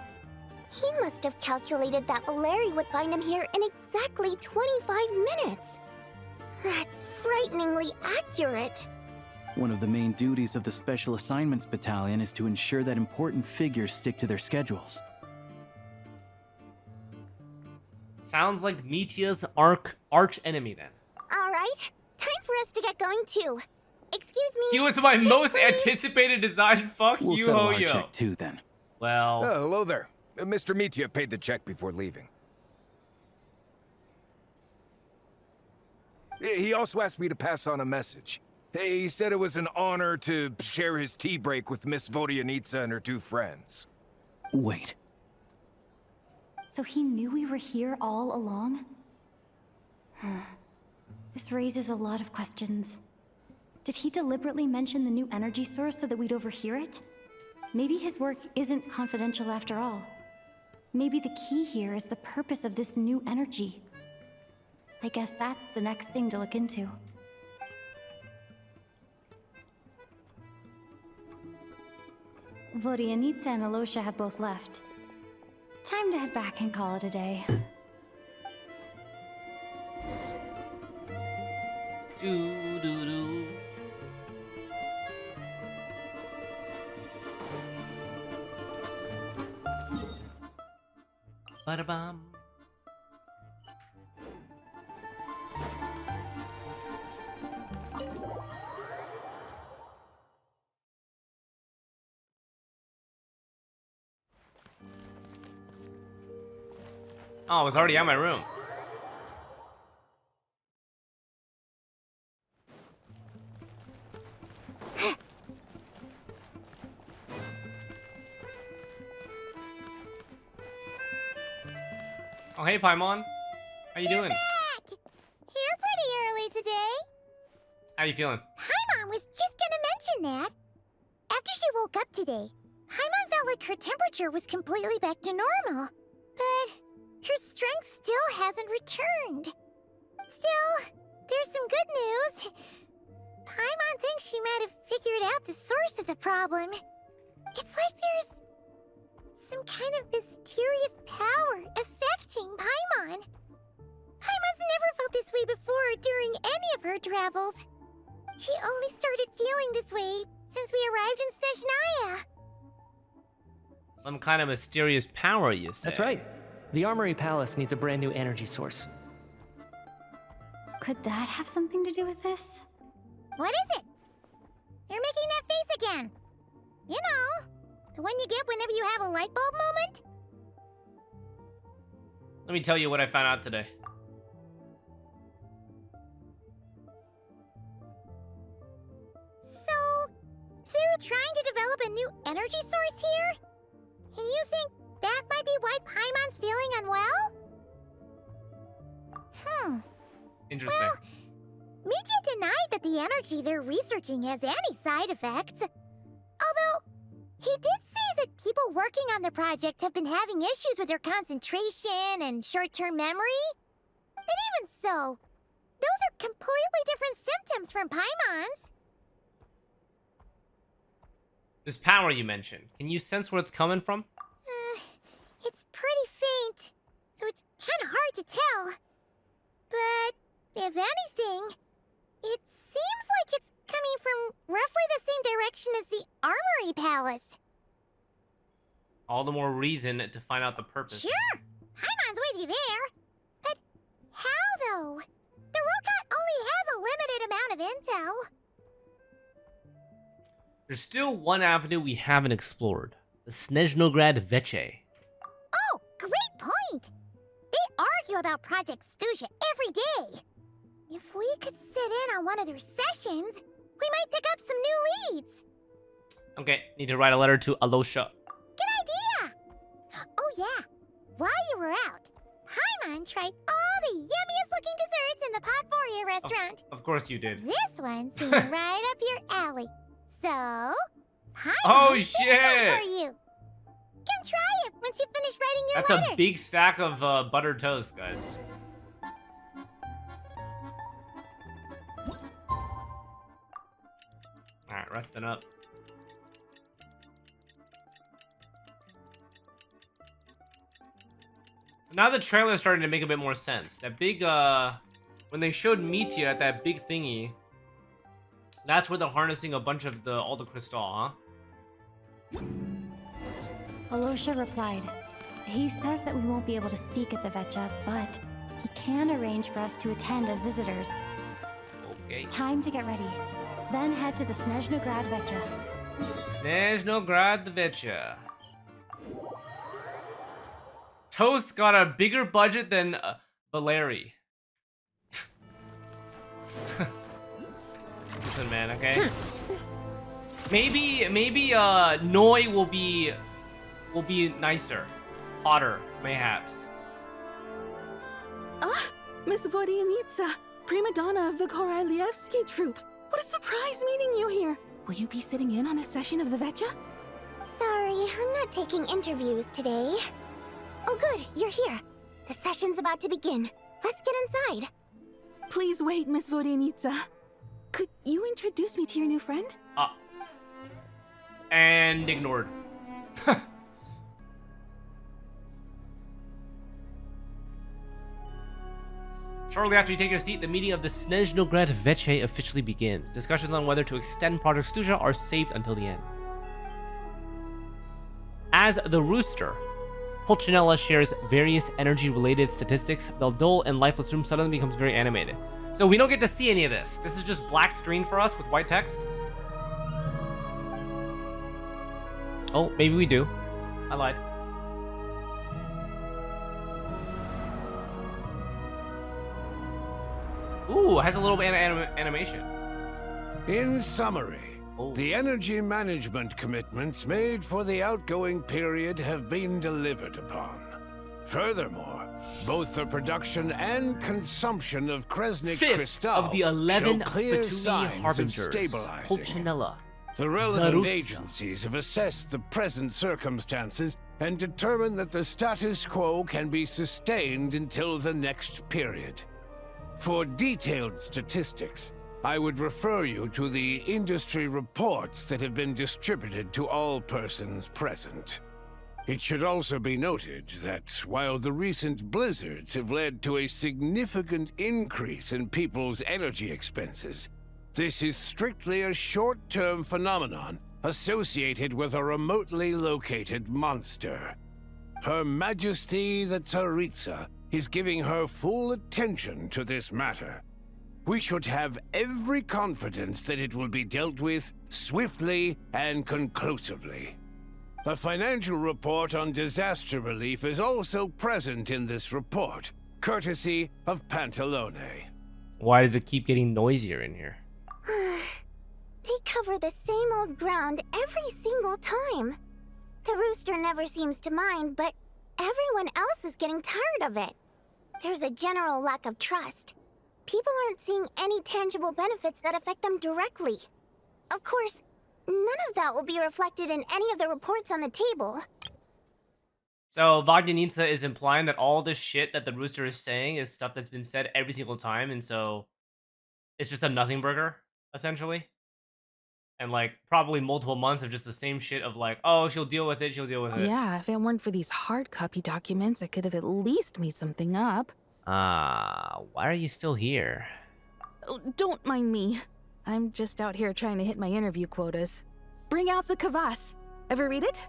He must have calculated that Valeri would find him here in exactly 25 minutes. That's frighteningly accurate. One of the main duties of the Special Assignments Battalion is to ensure that important figures stick to their schedules. Sounds like Mitya's arch enemy then. All right, time for us to get going too. Excuse me. He was my Jake, most please. anticipated design. Fuck We'll you, settle our Hoyo. check too, then. Well. Oh, hello there. Mr. Mitya paid the check before leaving. He also asked me to pass on a message. He said it was an honor to share his tea break with Miss Vodyanitsa and her two friends. Wait. So he knew we were here all along? This raises a lot of questions. Did he deliberately mention the new energy source so that we'd overhear it? Maybe his work isn't confidential after all. Maybe the key here is the purpose of this new energy. I guess that's the next thing to look into. Vodyanitsa and Alosha have both left. Time to head back and call it a day. Do do do. Ba-da-bum. Oh, I was already at my room. Oh, hey, Paimon. How you doing? Back! Here pretty early today. How you feeling? Paimon was just gonna mention that. After she woke up today, Paimon felt like her temperature was completely back to normal. But her strength still hasn't returned. Still, there's some good news. Paimon thinks she might have figured out the source of the problem. It's like there's some kind of mysterious power affecting Paimon. Paimon's never felt this way before during any of her travels. She only started feeling this way since we arrived in Snezhnaya. Some kind of mysterious power, you say? That's right. The Armory Palace needs a brand new energy source. Could that have something to do with this? What is it? You're making that face again. You know, the one you get whenever you have a light bulb moment? Let me tell you what I found out today. So, they're trying to develop a new energy source here? And you think that might be why Paimon's feeling unwell? Interesting. Well, Mitya denied that the energy they're researching has any side effects. Although, he did say that people working on the project have been having issues with their concentration and short-term memory. And even so, those are completely different symptoms from Paimon's. This power you mentioned, can you sense where it's coming from? It's pretty faint, so it's kind of hard to tell. But, if anything, it seems like it's coming from roughly the same direction as the Armory Palace. All the more reason to find out the purpose. Sure, Paimon's with you there. But how, though? The Rokat only has a limited amount of intel. There's still one avenue we haven't explored. The Snezhnograd Veche. Oh, great point! They argue about Project Stuja every day. If we could sit in on one of their sessions, we might pick up some new leads. Okay, need to write a letter to Alosha. Good idea! Oh yeah, while you were out, Paimon tried all the yummiest looking desserts in the Potvoria restaurant. Of course you did. This one seemed right up your alley. So, Paimon Oh, did some shit! for you. Come try it once you finish writing your That's letter. a big stack of buttered toast, guys. Alright, resting up. So now the trailer's starting to make a bit more sense. That big, when they showed Mitya at that big thingy, that's where they're harnessing a bunch of all the crystal, huh? Alosha replied. He says that we won't be able to speak at the Vecha, but he can arrange for us to attend as visitors. Okay. Time to get ready. Then head to the Snezhnograd Vecha. Snezhnograd Vecha. Toast got a bigger budget than Valeri. Listen, man, okay? Maybe Noi will be nicer, hotter, mayhaps. Ah, Miss Vodyanitsa, prima donna of the Korolievsky troupe. What a surprise meeting you here. Will you be sitting in on a session of the Vecha? Sorry, I'm not taking interviews today. Oh good, you're here. The session's about to begin. Let's get inside. Please wait, Miss Vodyanitsa. Could you introduce me to your new friend? And ignored. Shortly after you take your seat, the meeting of the Snezhnograd Veche officially begins. Discussions on whether to extend Project Stuja are saved until the end. As the Rooster, Pulcinella shares various energy-related statistics. The dull and lifeless room suddenly becomes very animated. So we don't get to see any of this. This is just black screen for us with white text. Oh, maybe we do. I lied. Ooh, has a little animation. In summary, Oh. the energy management commitments made for the outgoing period have been delivered upon. Furthermore, both the production and consumption of Kresnik Fifth crystal of the 11 show clear Fatui signs of harbingers. stabilizing. Pulcinella. The relevant Zarusta. agencies have assessed the present circumstances and determined that the status quo can be sustained until the next period. For detailed statistics, I would refer you to the industry reports that have been distributed to all persons present. It should also be noted that while the recent blizzards have led to a significant increase in people's energy expenses, this is strictly a short-term phenomenon associated with a remotely located monster. Her Majesty the Tsaritsa is giving her full attention to this matter. We should have every confidence that it will be dealt with swiftly and conclusively. A financial report on disaster relief is also present in this report, courtesy of Pantalone. Why does it keep getting noisier in here? They cover the same old ground every single time. The rooster never seems to mind, but everyone else is getting tired of it. There's a general lack of trust. People aren't seeing any tangible benefits that affect them directly. Of course, none of that will be reflected in any of the reports on the table. So Vodyanitsa is implying that all this shit that the rooster is saying is stuff that's been said every single time, and so it's just a nothing burger, essentially. And like probably multiple months of just the same shit of like, oh, she'll deal with it, she'll deal with it. Yeah, if it weren't for these hard copy documents, I could have at least made something up. Why are you still here? Oh, don't mind me. I'm just out here trying to hit my interview quotas. Bring out the kvass. Ever read it?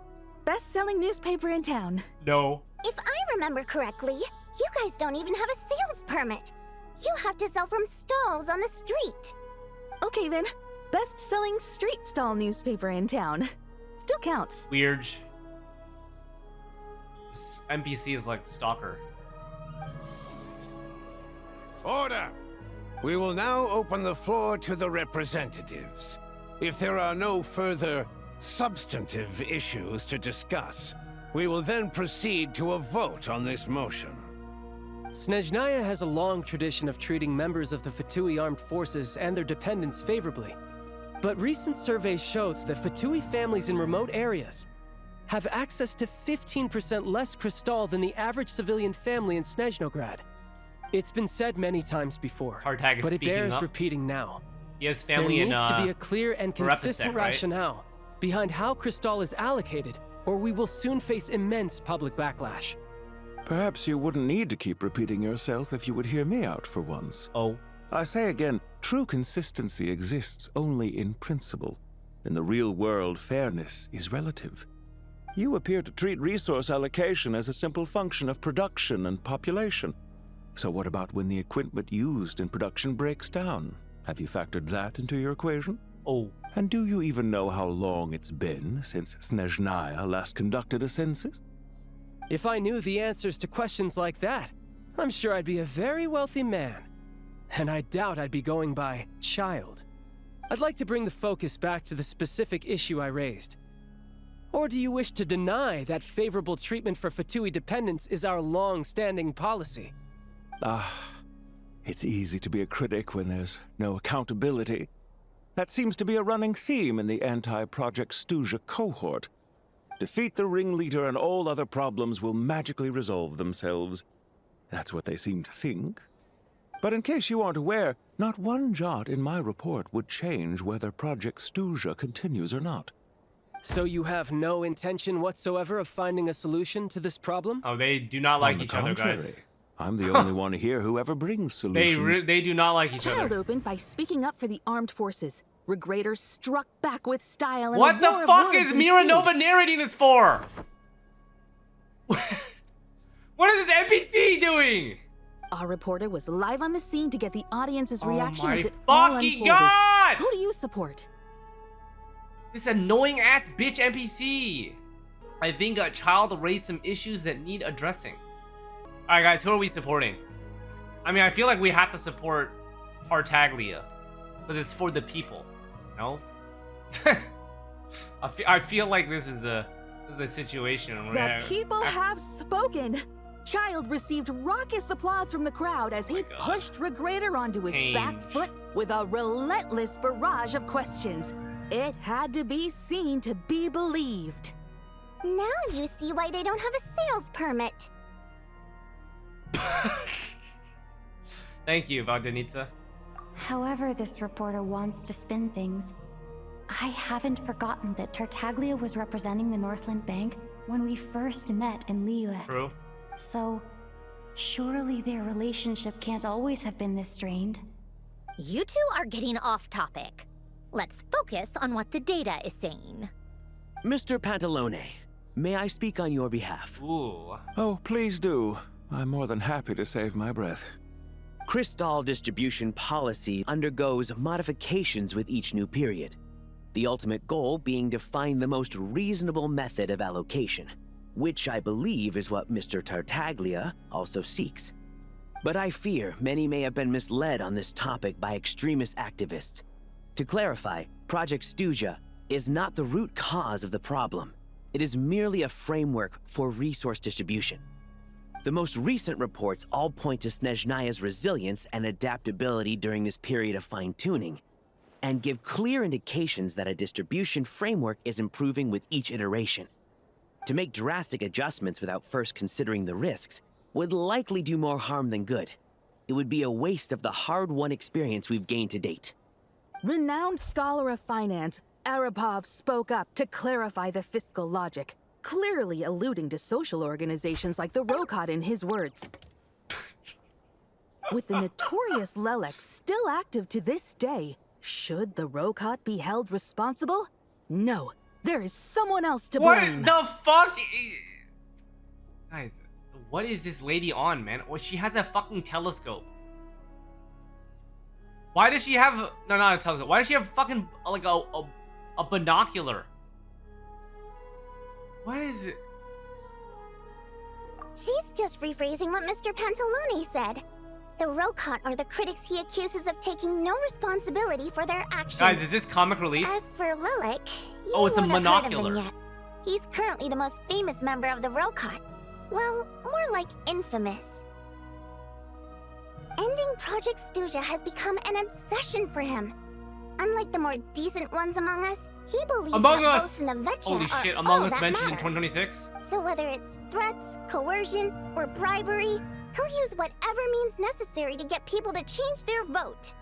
Best-selling newspaper in town. No. If I remember correctly, you guys don't even have a sales permit. You have to sell from stalls on the street. Okay then, best-selling street stall newspaper in town. Still counts. Weird. This NPC is like stalker. Order! We will now open the floor to the representatives. If there are no further substantive issues to discuss, we will then proceed to a vote on this motion. Snezhnaya has a long tradition of treating members of the Fatui armed forces and their dependents favorably. But recent surveys shows that Fatui families in remote areas have access to 15% less crystal than the average civilian family in Snezhnograd. It's been said many times before, Hardhag is but it speaking bears up. repeating now. He has family there in needs to be a clear and consistent Repesek, right? rationale behind how crystal is allocated, or we will soon face immense public backlash. Perhaps you wouldn't need to keep repeating yourself if you would hear me out for once. Oh. I say again, true consistency exists only in principle. In the real world, fairness is relative. You appear to treat resource allocation as a simple function of production and population. So what about when the equipment used in production breaks down? Have you factored that into your equation? Oh. And do you even know how long it's been since Snezhnaya last conducted a census? If I knew the answers to questions like that, I'm sure I'd be a very wealthy man. And I doubt I'd be going by child. I'd like to bring the focus back to the specific issue I raised. Or do you wish to deny that favorable treatment for Fatui dependents is our long-standing policy? It's easy to be a critic when there's no accountability. That seems to be a running theme in the anti-Project Stuja cohort. Defeat the ringleader and all other problems will magically resolve themselves. That's what they seem to think. But in case you aren't aware, not one jot in my report would change whether Project Stuja continues or not. So you have no intention whatsoever of finding a solution to this problem? Oh, they do not like On the each other, guys. contrary, I'm the only one here who ever brings solutions. They do not like each Child other. opened by speaking up for the armed forces. Regraders struck back with style and What a the war of fuck words is Mira ensued. Nova narrating this for? What is this NPC doing? Our reporter was live on the scene to get the audience's Oh reaction my as it all fucking unfolded. God! Who do you support? This annoying ass bitch NPC. I think a child raised some issues that need addressing. Alright guys, who are we supporting? I mean, I feel like we have to support Tartaglia. Because it's for the people. No? I feel like this is a situation where... The people have spoken! Child received raucous applause from the crowd as he pushed Regrator onto his back foot with a relentless barrage of questions. It had to be seen to be believed. Now you see why they don't have a sales permit. Thank you, Valdenitsa. However this reporter wants to spin things, I haven't forgotten that Tartaglia was representing the Northland Bank when we first met in Liyue. True. So, surely their relationship can't always have been this strained. You two are getting off topic. Let's focus on what the data is saying. Mr. Pantalone, may I speak on your behalf? Ooh. Oh, please do. I'm more than happy to save my breath. Crystal distribution policy undergoes modifications with each new period. The ultimate goal being to find the most reasonable method of allocation, which I believe is what Mr. Tartaglia also seeks. But I fear many may have been misled on this topic by extremist activists. To clarify, Project Stuja is not the root cause of the problem. It is merely a framework for resource distribution. The most recent reports all point to Snezhnaya's resilience and adaptability during this period of fine-tuning, and give clear indications that a distribution framework is improving with each iteration. To make drastic adjustments without first considering the risks would likely do more harm than good. It would be a waste of the hard-won experience we've gained to date. Renowned scholar of finance, Arapov spoke up to clarify the fiscal logic, clearly alluding to social organizations like the Rokot in his words. With the notorious Lelex still active to this day, should the Rokot be held responsible? No, there is someone else to blame. What the fuck? Guys, what is this lady on, man? Well, she has a fucking telescope. Why does she have... No, not a telescope. Why does she have fucking, like, a binocular? What is it? She's just rephrasing what Mr. Pantalone said. The Rokot are the critics he accuses of taking no responsibility for their actions. Guys, is this comic relief? As for Lilac, you Oh, it's a won't have heard of monocular. him yet. He's currently the most famous member of the Rokot. Well, more like infamous. Ending Project Stuja has become an obsession for him. Unlike the more decent ones among us, he believes Among that Us! votes in the Vetcha Holy are shit, all Among Us that mentioned in matter. 2026? So whether it's threats, coercion, or bribery, he'll use whatever means necessary to get people to change their vote.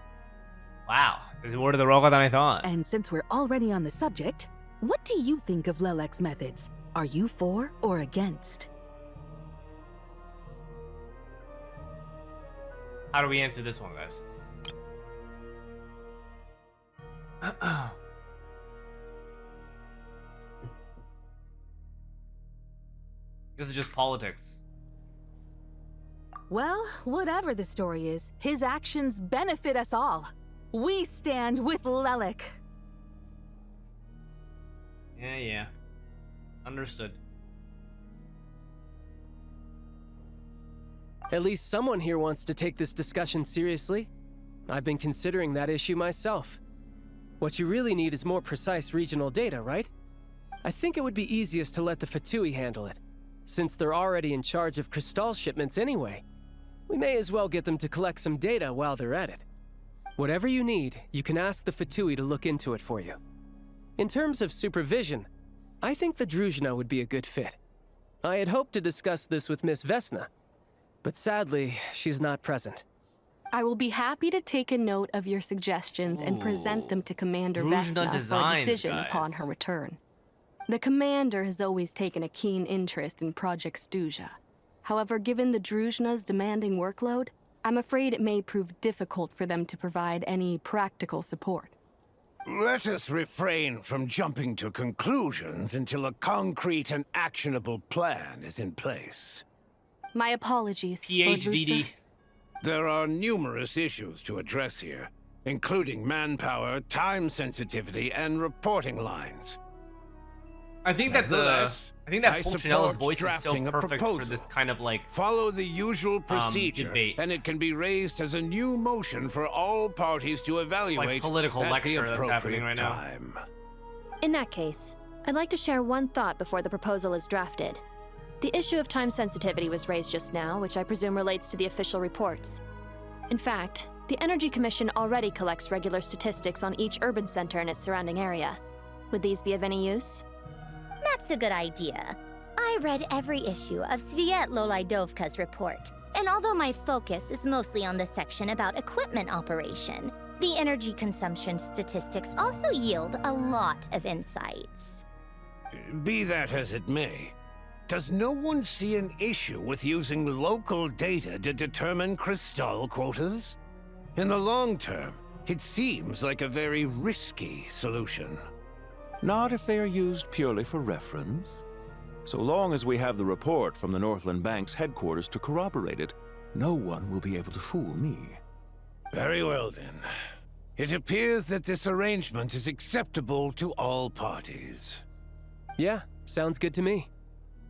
Wow, there's more to the Rokot than I thought. And since we're already on the subject, what do you think of Lelek's methods? Are you for or against? How do we answer this one, guys? This is just politics. Well, whatever the story is, his actions benefit us all. We stand with Lelek. Yeah. Understood. At least someone here wants to take this discussion seriously. I've been considering that issue myself. What you really need is more precise regional data, right? I think it would be easiest to let the Fatui handle it, since they're already in charge of Crystal shipments anyway. We may as well get them to collect some data while they're at it. Whatever you need, you can ask the Fatui to look into it for you. In terms of supervision, I think the Druzhna would be a good fit. I had hoped to discuss this with Miss Vesna, but sadly, she's not present. I will be happy to take a note of your suggestions and present them to Commander Vesna for a decision upon her return. The Commander has always taken a keen interest in Project Stuja. However, given the Druzhna's demanding workload, I'm afraid it may prove difficult for them to provide any practical support. Let us refrain from jumping to conclusions until a concrete and actionable plan is in place. My apologies, Lord Rooster. There are numerous issues to address here, including manpower, time sensitivity, and reporting lines. I think that I Pulcinella's support voice is so drafting a perfect for proposal. this kind of like Follow the usual procedure, debate. and it can be raised as a new motion for all parties to evaluate like political at the lecture that's happening appropriate right time. In that case, I'd like to share one thought before the proposal is drafted. The issue of time sensitivity was raised just now, which I presume relates to the official reports. In fact, the Energy Commission already collects regular statistics on each urban center and its surrounding area. Would these be of any use? That's a good idea. I read every issue of Svietlolaidovka's report, and although my focus is mostly on the section about equipment operation, the energy consumption statistics also yield a lot of insights. Be that as it may, does no one see an issue with using local data to determine crystal quotas? In the long term, it seems like a very risky solution. Not if they are used purely for reference. So long as we have the report from the Northland Bank's headquarters to corroborate it, no one will be able to fool me. Very well then. It appears that this arrangement is acceptable to all parties. Yeah, sounds good to me.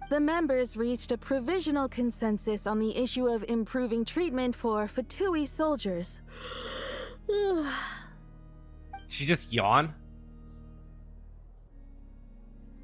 The members reached a provisional consensus on the issue of improving treatment for Fatui soldiers. She just yawned.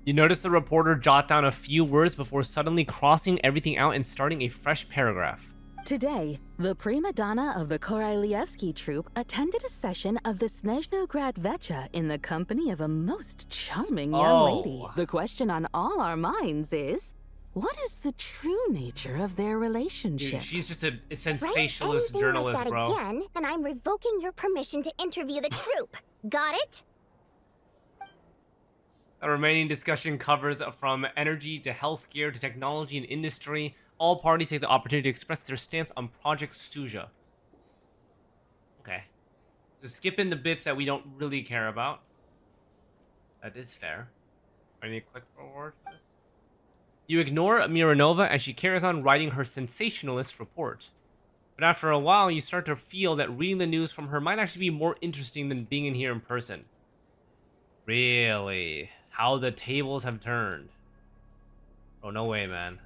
You notice the reporter jot down a few words before suddenly crossing everything out and starting a fresh paragraph. Today, the prima donna of the Korailievsky troupe attended a session of the Snezhnograd Vecha in the company of a most charming young lady. The question on all our minds is, what is the true nature of their relationship? Dude, she's just a sensationalist journalist, like that bro. again, and I'm revoking your permission to interview the troupe. Got it? The remaining discussion covers from energy to healthcare to technology and industry. All parties take the opportunity to express their stance on Project Stuja. Okay. So skip in the bits that we don't really care about. That is fair. I need to click forward for this. You ignore Mironova as she carries on writing her sensationalist report. But after a while, you start to feel that reading the news from her might actually be more interesting than being in here in person. Really? How the tables have turned. Oh, no way, man.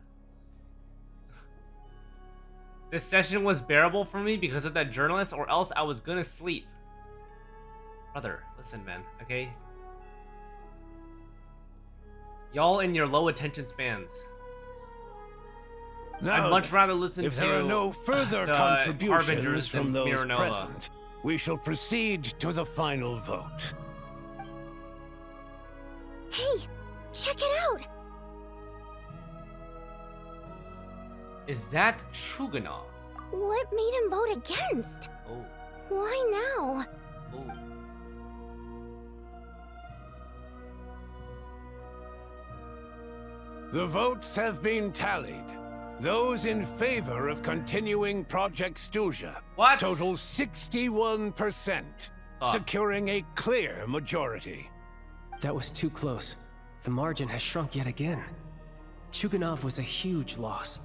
This session was bearable for me because of that journalist, or else I was gonna sleep. Brother, listen, man, okay? Y'all in your low attention spans. Now, I'd much rather listen if to there are no further the contributions Harbingers from than those Mironova. present, we shall proceed to the final vote. Hey, check it out! Is that Chuganov? What made him vote against? Oh. Why now? Oh. The votes have been tallied. Those in favor of continuing Project Stuja total 61%, securing a clear majority. That was too close. The margin has shrunk yet again. Chuganov was a huge loss.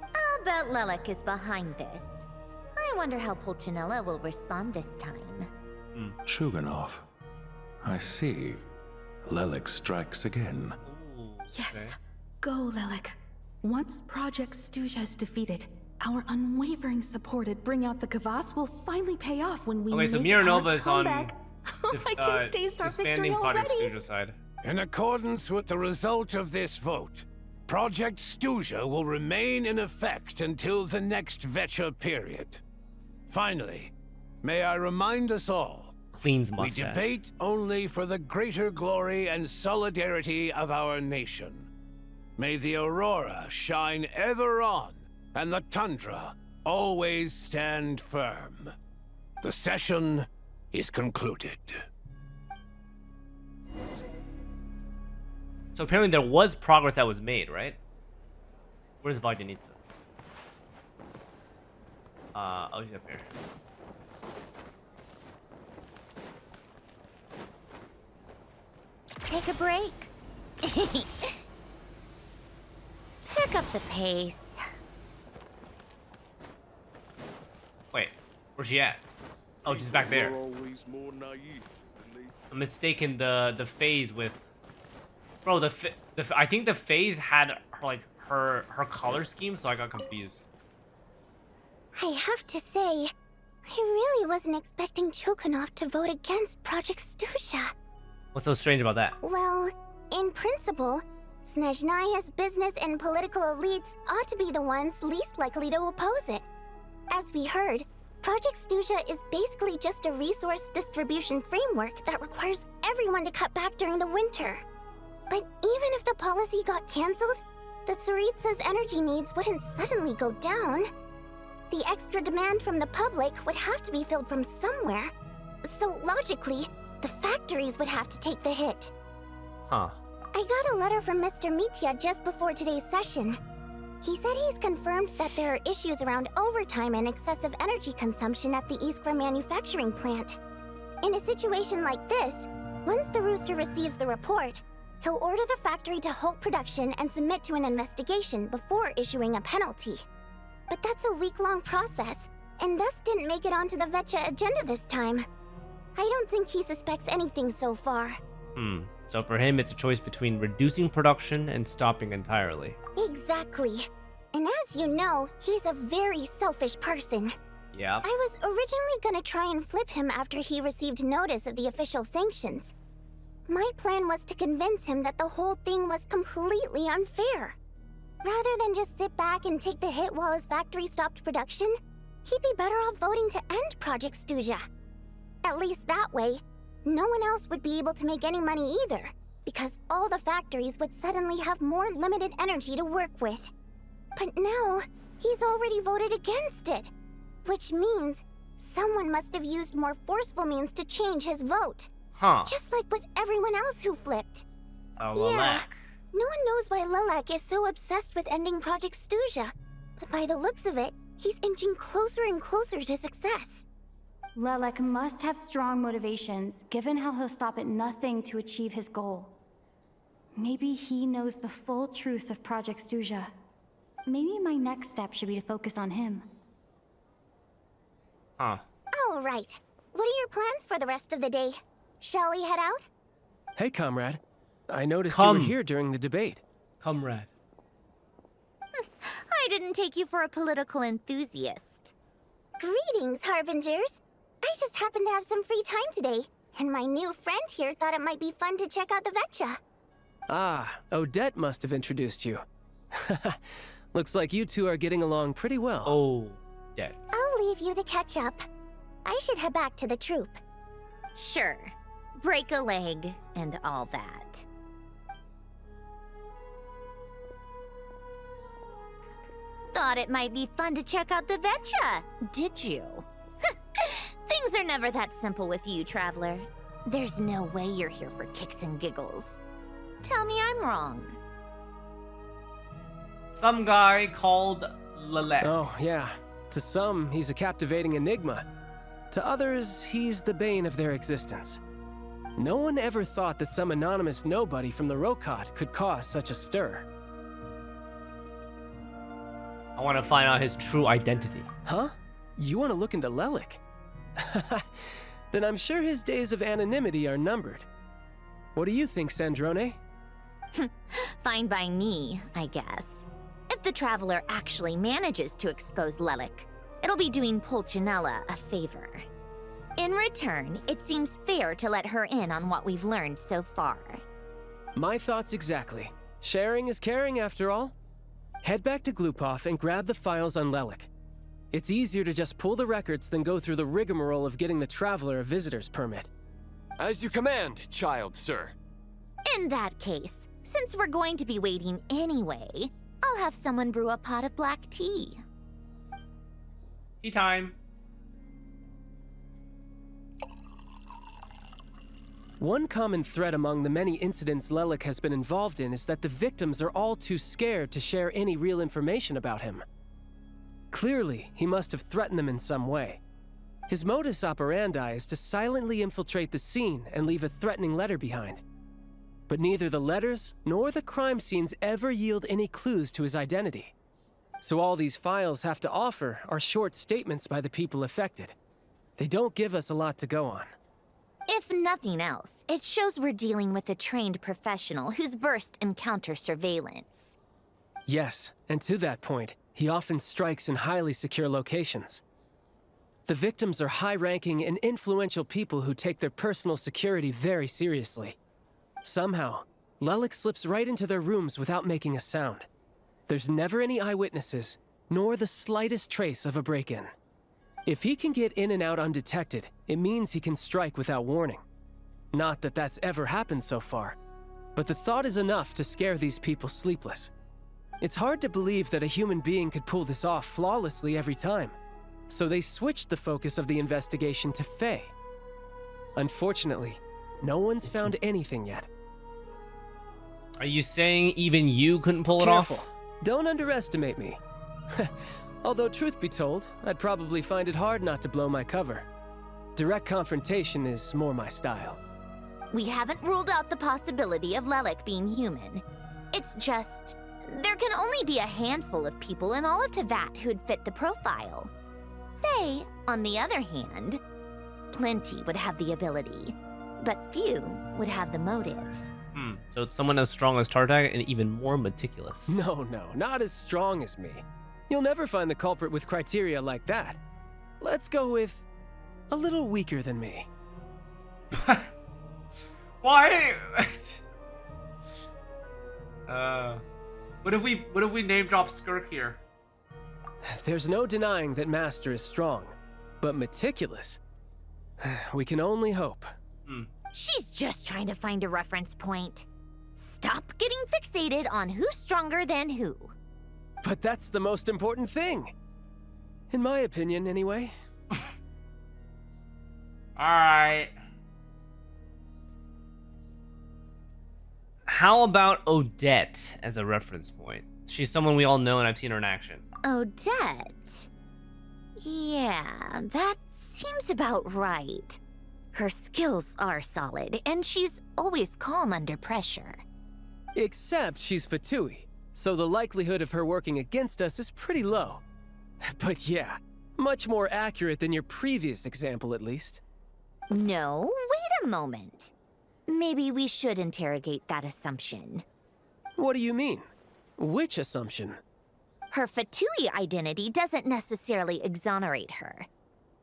I'll bet Lelek is behind this. I wonder how Pulcinella will respond this time. Chuganov. I see. Lelek strikes again. Yes. Go, Lelek. Once Project Stuja is defeated, our unwavering support at Bring Out the Kvass will finally pay off when we Okay, so make our Mironova is on comeback. I can taste our victory disbanding Project already. Stuja side. In accordance with the result of this vote, Project Stuja will remain in effect until the next Vecha period. Finally, may I remind us all, Cleans we mustache. debate only for the greater glory and solidarity of our nation. May the aurora shine ever on, and the tundra always stand firm. The session is concluded. So apparently there was progress that was made, right? Where's Vodyanitsa? Oh, he's up here. Take a break. Pick up the pace. Wait, where's she at? Oh, she's back there. I'm mistaken the phase with Bro, I think the phase had her color scheme, so I got confused. I have to say, I really wasn't expecting Cho'Gath to vote against Project Stuzha. What's so strange about that? Well, in principle, Snezhnaya's business and political elites ought to be the ones least likely to oppose it. As we heard, Project Stuzha is basically just a resource distribution framework that requires everyone to cut back during the winter. But even if the policy got cancelled, the Tsaritsa's energy needs wouldn't suddenly go down. The extra demand from the public would have to be filled from somewhere. So logically, the factories would have to take the hit. Huh. I got a letter from Mr. Mitya just before today's session. He said he's confirmed that there are issues around overtime and excessive energy consumption at the Iskra manufacturing plant. In a situation like this, once the Rooster receives the report, he'll order the factory to halt production and submit to an investigation before issuing a penalty. But that's a week-long process, and thus didn't make it onto the Vetcha agenda this time. I don't think he suspects anything so far. So for him, it's a choice between reducing production and stopping entirely. Exactly. And as you know, he's a very selfish person. Yeah. I was originally gonna try and flip him after he received notice of the official sanctions. My plan was to convince him that the whole thing was completely unfair. Rather than just sit back and take the hit while his factory stopped production, he'd be better off voting to end Project Stuzha. At least that way, no one else would be able to make any money either, because all the factories would suddenly have more limited energy to work with. But now, he's already voted against it, which means someone must have used more forceful means to change his vote. Huh. Just like with everyone else who flipped. Oh, yeah, no one knows why Lilac is so obsessed with ending Project Stuzha, but by the looks of it, he's inching closer and closer to success. Lilac must have strong motivations, given how he'll stop at nothing to achieve his goal. Maybe he knows the full truth of Project Stuzha. Maybe my next step should be to focus on him. Huh. All right. What are your plans for the rest of the day? Shall we head out? Hey, comrade. I noticed you were here during the debate. Comrade. I didn't take you for a political enthusiast. Greetings, Harbingers. I just happened to have some free time today, and my new friend here thought it might be fun to check out the Vetcha. Ah, Odette must have introduced you. Looks like you two are getting along pretty well. Oh, Odette. I'll leave you to catch up. I should head back to the troop. Sure. Break a leg and all that. Thought it might be fun to check out the Vetcha, did you? Things are never that simple with you, Traveler. There's no way you're here for kicks and giggles. Tell me I'm wrong. Some guy called Lilac. Oh, yeah. To some, he's a captivating enigma. To others, he's the bane of their existence. No one ever thought that some anonymous nobody from the Rokot could cause such a stir. I want to find out his true identity. Huh? You want to look into Lilac? Then I'm sure his days of anonymity are numbered. What do you think, Sandrone? Fine by me, I guess. If the Traveler actually manages to expose Lilac, it'll be doing Pulcinella a favor. In return, it seems fair to let her in on what we've learned so far. My thoughts exactly. Sharing is caring, after all. Head back to Glupov and grab the files on Lilac. It's easier to just pull the records than go through the rigmarole of getting the Traveler a visitor's permit. As you command, child, sir. In that case, since we're going to be waiting anyway, I'll have someone brew a pot of black tea. Tea time. One common thread among the many incidents Lilac has been involved in is that the victims are all too scared to share any real information about him. Clearly, he must have threatened them in some way. His modus operandi is to silently infiltrate the scene and leave a threatening letter behind. But neither the letters nor the crime scenes ever yield any clues to his identity. So all these files have to offer are short statements by the people affected. They don't give us a lot to go on. If nothing else, it shows we're dealing with a trained professional who's versed in counter-surveillance. Yes, and to that point, he often strikes in highly secure locations. The victims are high-ranking and influential people who take their personal security very seriously. Somehow, Lelik slips right into their rooms without making a sound. There's never any eyewitnesses, nor the slightest trace of a break-in. If he can get in and out undetected, it means he can strike without warning. Not that that's ever happened so far, but the thought is enough to scare these people sleepless. It's hard to believe that a human being could pull this off flawlessly every time, so they switched the focus of the investigation to Faye. Unfortunately, no one's found anything yet. Are you saying even you couldn't pull it Careful. off? Don't underestimate me. Although, truth be told, I'd probably find it hard not to blow my cover. Direct confrontation is more my style. We haven't ruled out the possibility of Lelik being human. It's just, there can only be a handful of people in all of Teyvat who'd fit the profile. Faye, on the other hand, plenty would have the ability, but few would have the motive. So it's someone as strong as Tartag and even more meticulous. No, not as strong as me. You'll never find the culprit with criteria like that. Let's go with a little weaker than me. Why? What if we name drop Skirk here? There's no denying that Master is strong, but meticulous. We can only hope. She's just trying to find a reference point. Stop getting fixated on who's stronger than who. But that's the most important thing. In my opinion, anyway. Alright. How about Odette as a reference point? She's someone we all know and I've seen her in action. Odette? Yeah, that seems about right. Her skills are solid, and she's always calm under pressure. Except she's Fatui, so the likelihood of her working against us is pretty low. But yeah, much more accurate than your previous example, at least. No, wait a moment. Maybe we should interrogate that assumption. What do you mean? Which assumption? Her Fatui identity doesn't necessarily exonerate her.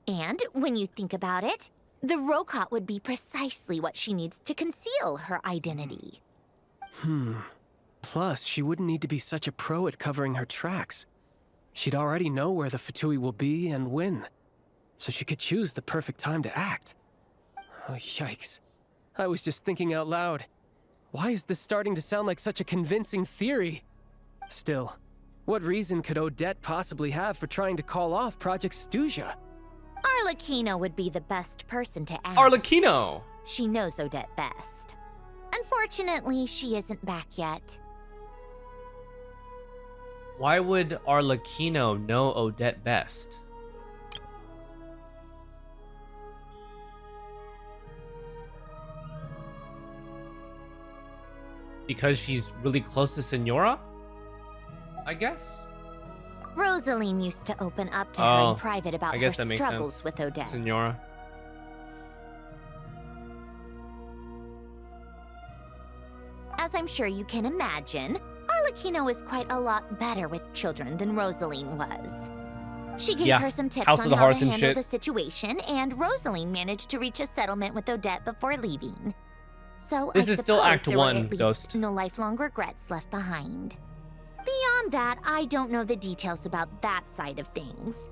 And when you think about it, the Rokot would be precisely what she needs to conceal her identity. Plus, she wouldn't need to be such a pro at covering her tracks. She'd already know where the Fatui will be and when, so she could choose the perfect time to act. Oh, yikes. I was just thinking out loud. Why is this starting to sound like such a convincing theory? Still, what reason could Odette possibly have for trying to call off Project Stuzha? Arlecchino would be the best person to ask. Arlecchino! She knows Odette best. Unfortunately, she isn't back yet. Why would Arlecchino know Odette best? Because she's really close to Senora? I guess? Rosaline used to open up to her in private about her struggles with Odette. Senora. As I'm sure you can imagine, Arlecchino is quite a lot better with children than Rosaline was. She gave her some tips on how to handle the situation, and Rosaline managed to reach a settlement with Odette before leaving. So this is still Act 1, Ghost. No lifelong regrets left behind. Beyond that, I don't know the details about that side of things.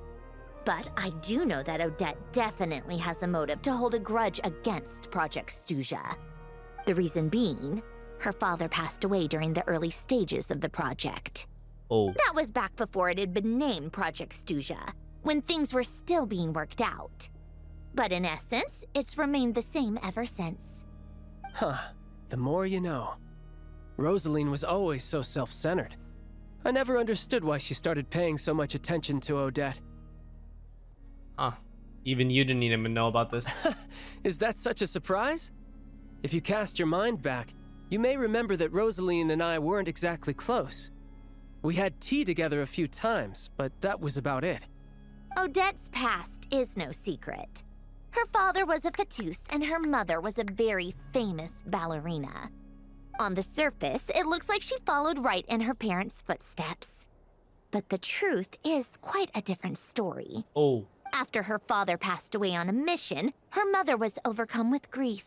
But I do know that Odette definitely has a motive to hold a grudge against Project Stuzha. The reason being, her father passed away during the early stages of the project. That was back before it had been named Project Stuzha, when things were still being worked out. But in essence, it's remained the same ever since. The more you know. Rosaline was always so self-centered. I never understood why she started paying so much attention to Odette. Even you didn't even know about this. Is that such a surprise? If you cast your mind back, you may remember that Rosaline and I weren't exactly close. We had tea together a few times, but that was about it. Odette's past is no secret. Her father was a fatus and her mother was a very famous ballerina. On the surface, it looks like she followed right in her parents' footsteps. But the truth is quite a different story. Oh. After her father passed away on a mission, her mother was overcome with grief.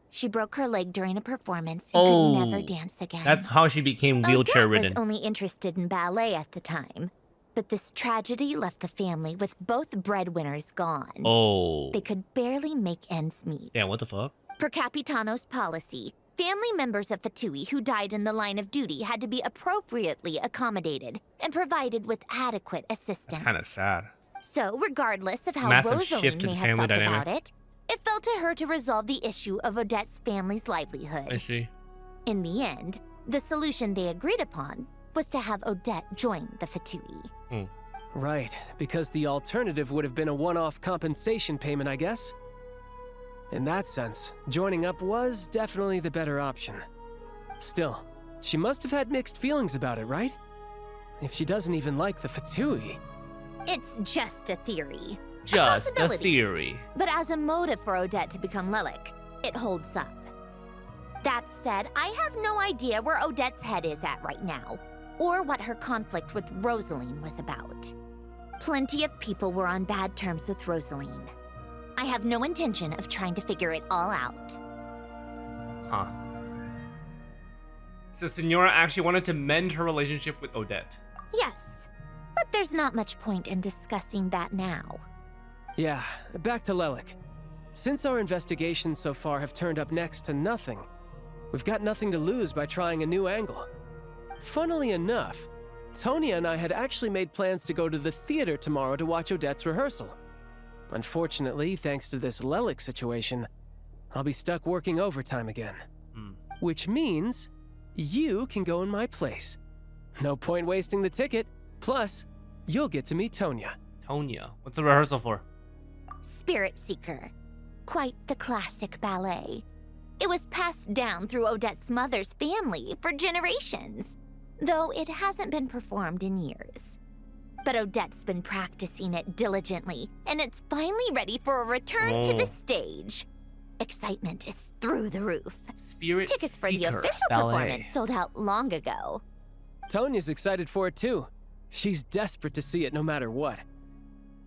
She broke her leg during a performance and could never dance again. That's how she became wheelchair-ridden. Odette was only interested in ballet at the time, but this tragedy left the family with both breadwinners gone. Oh. They could barely make ends meet. Damn, what the fuck? Per Capitano's policy, family members of Fatui who died in the line of duty had to be appropriately accommodated and provided with adequate assistance. Kind of sad. So, regardless of how Massive shift Rosaline to may the have family felt dynamic. about it, it fell to her to resolve the issue of Odette's family's livelihood. I see. In the end, the solution they agreed upon was to have Odette join the Fatui. Right, because the alternative would have been a one-off compensation payment, I guess. In that sense, joining up was definitely the better option. Still, she must have had mixed feelings about it, right? If she doesn't even like the Fatui. It's just a theory. Just a possibility. theory. But as a motive for Odette to become Lelik, it holds up. That said, I have no idea where Odette's head is at right now, or what her conflict with Rosaline was about. Plenty of people were on bad terms with Rosaline. I have no intention of trying to figure it all out. Huh. So Senora actually wanted to mend her relationship with Odette. Yes, but there's not much point in discussing that now. Yeah, back to Lelik. Since our investigations so far have turned up next to nothing, we've got nothing to lose by trying a new angle. Funnily enough, Tonya and I had actually made plans to go to the theater tomorrow to watch Odette's rehearsal. Unfortunately, thanks to this Lelik situation, I'll be stuck working overtime again. Which means you can go in my place. No point wasting the ticket. Plus, you'll get to meet Tonya. Tonya? What's the rehearsal for? Spirit Seeker. Quite the classic ballet. It was passed down through Odette's mother's family for generations, though it hasn't been performed in years. But Odette's been practicing it diligently, and it's finally ready for a return to the stage. Excitement is through the roof. Spirit Tickets for the Seeker official ballet. performance sold out long ago. Tonya's excited for it too. She's desperate to see it no matter what.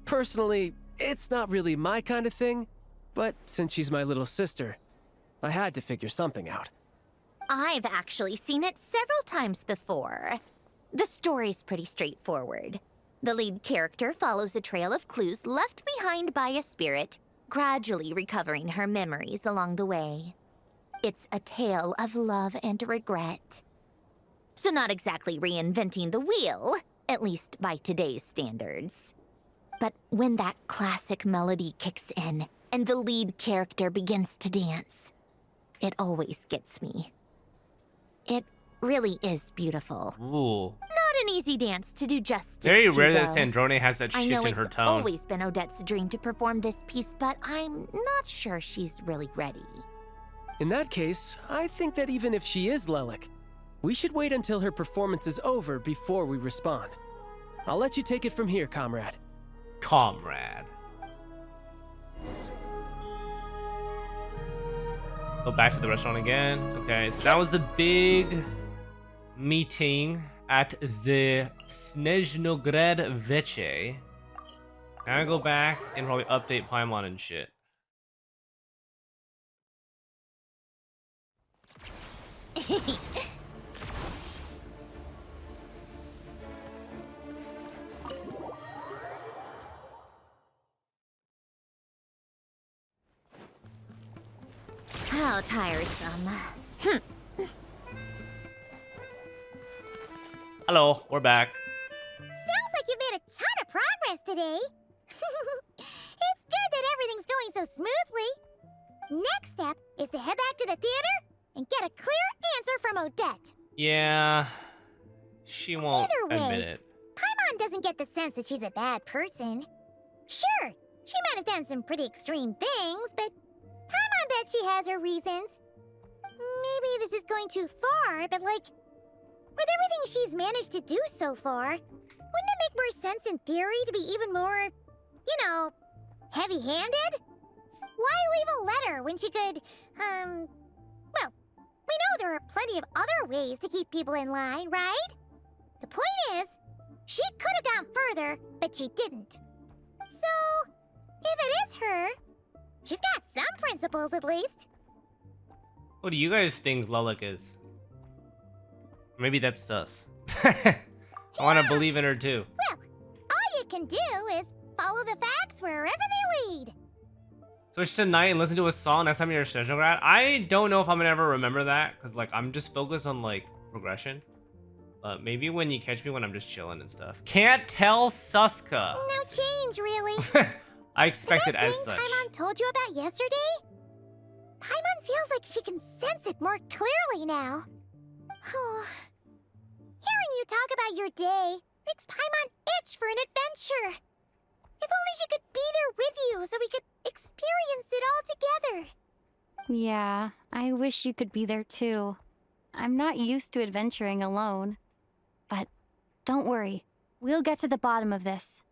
Personally, it's not really my kind of thing, but since she's my little sister, I had to figure something out. I've actually seen it several times before. The story's pretty straightforward. The lead character follows a trail of clues left behind by a spirit, gradually recovering her memories along the way. It's a tale of love and regret. So not exactly reinventing the wheel, at least by today's standards. But when that classic melody kicks in and the lead character begins to dance, it always gets me. It really is beautiful. Ooh. Not an easy dance to do justice Very to, rare that though. Sandrone has that I shift know in her it's tone. always been Odette's dream to perform this piece, but I'm not sure she's really ready. In that case, I think that even if she is Lelik, we should wait until her performance is over before we respond. I'll let you take it from here, comrade. Comrade. Go back to the restaurant again. Okay, so that was the big meeting at the Snezhnaya Veche. Now I go back and probably update Paimon and shit. How tiresome. Hello, we're back. Sounds like you made a ton of progress today. It's good that everything's going so smoothly. Next step is to head back to the theater and get a clear answer from Odette. Yeah, she won't Either way, admit it. Paimon doesn't get the sense that she's a bad person. Sure, she might have done some pretty extreme things, but Paimon bet she has her reasons. Maybe this is going too far, but like, with everything she's managed to do so far, wouldn't it make more sense in theory to be even more, you know, heavy-handed? Why leave a letter when she could, well, we know there are plenty of other ways to keep people in line, right? The point is, she could have gone further, but she didn't. So, if it is her, she's got some principles at least. What do you guys think Lelek is? Maybe that's sus. I want to believe in her too. Well, all you can do is follow the facts wherever they lead. Switch to night and listen to a song next time you're a Snezhnaya. I don't know if I'm gonna ever remember that, because like I'm just focused on like progression. But maybe when you catch me when I'm just chilling and stuff. Can't tell Suska. No change, really. I expected as such. Paimon told you about yesterday? Paimon feels like she can sense it more clearly now. Hearing you talk about your day makes Paimon itch for an adventure. If only she could be there with you so we could experience it all together. Yeah, I wish you could be there too. I'm not used to adventuring alone. But don't worry, we'll get to the bottom of this.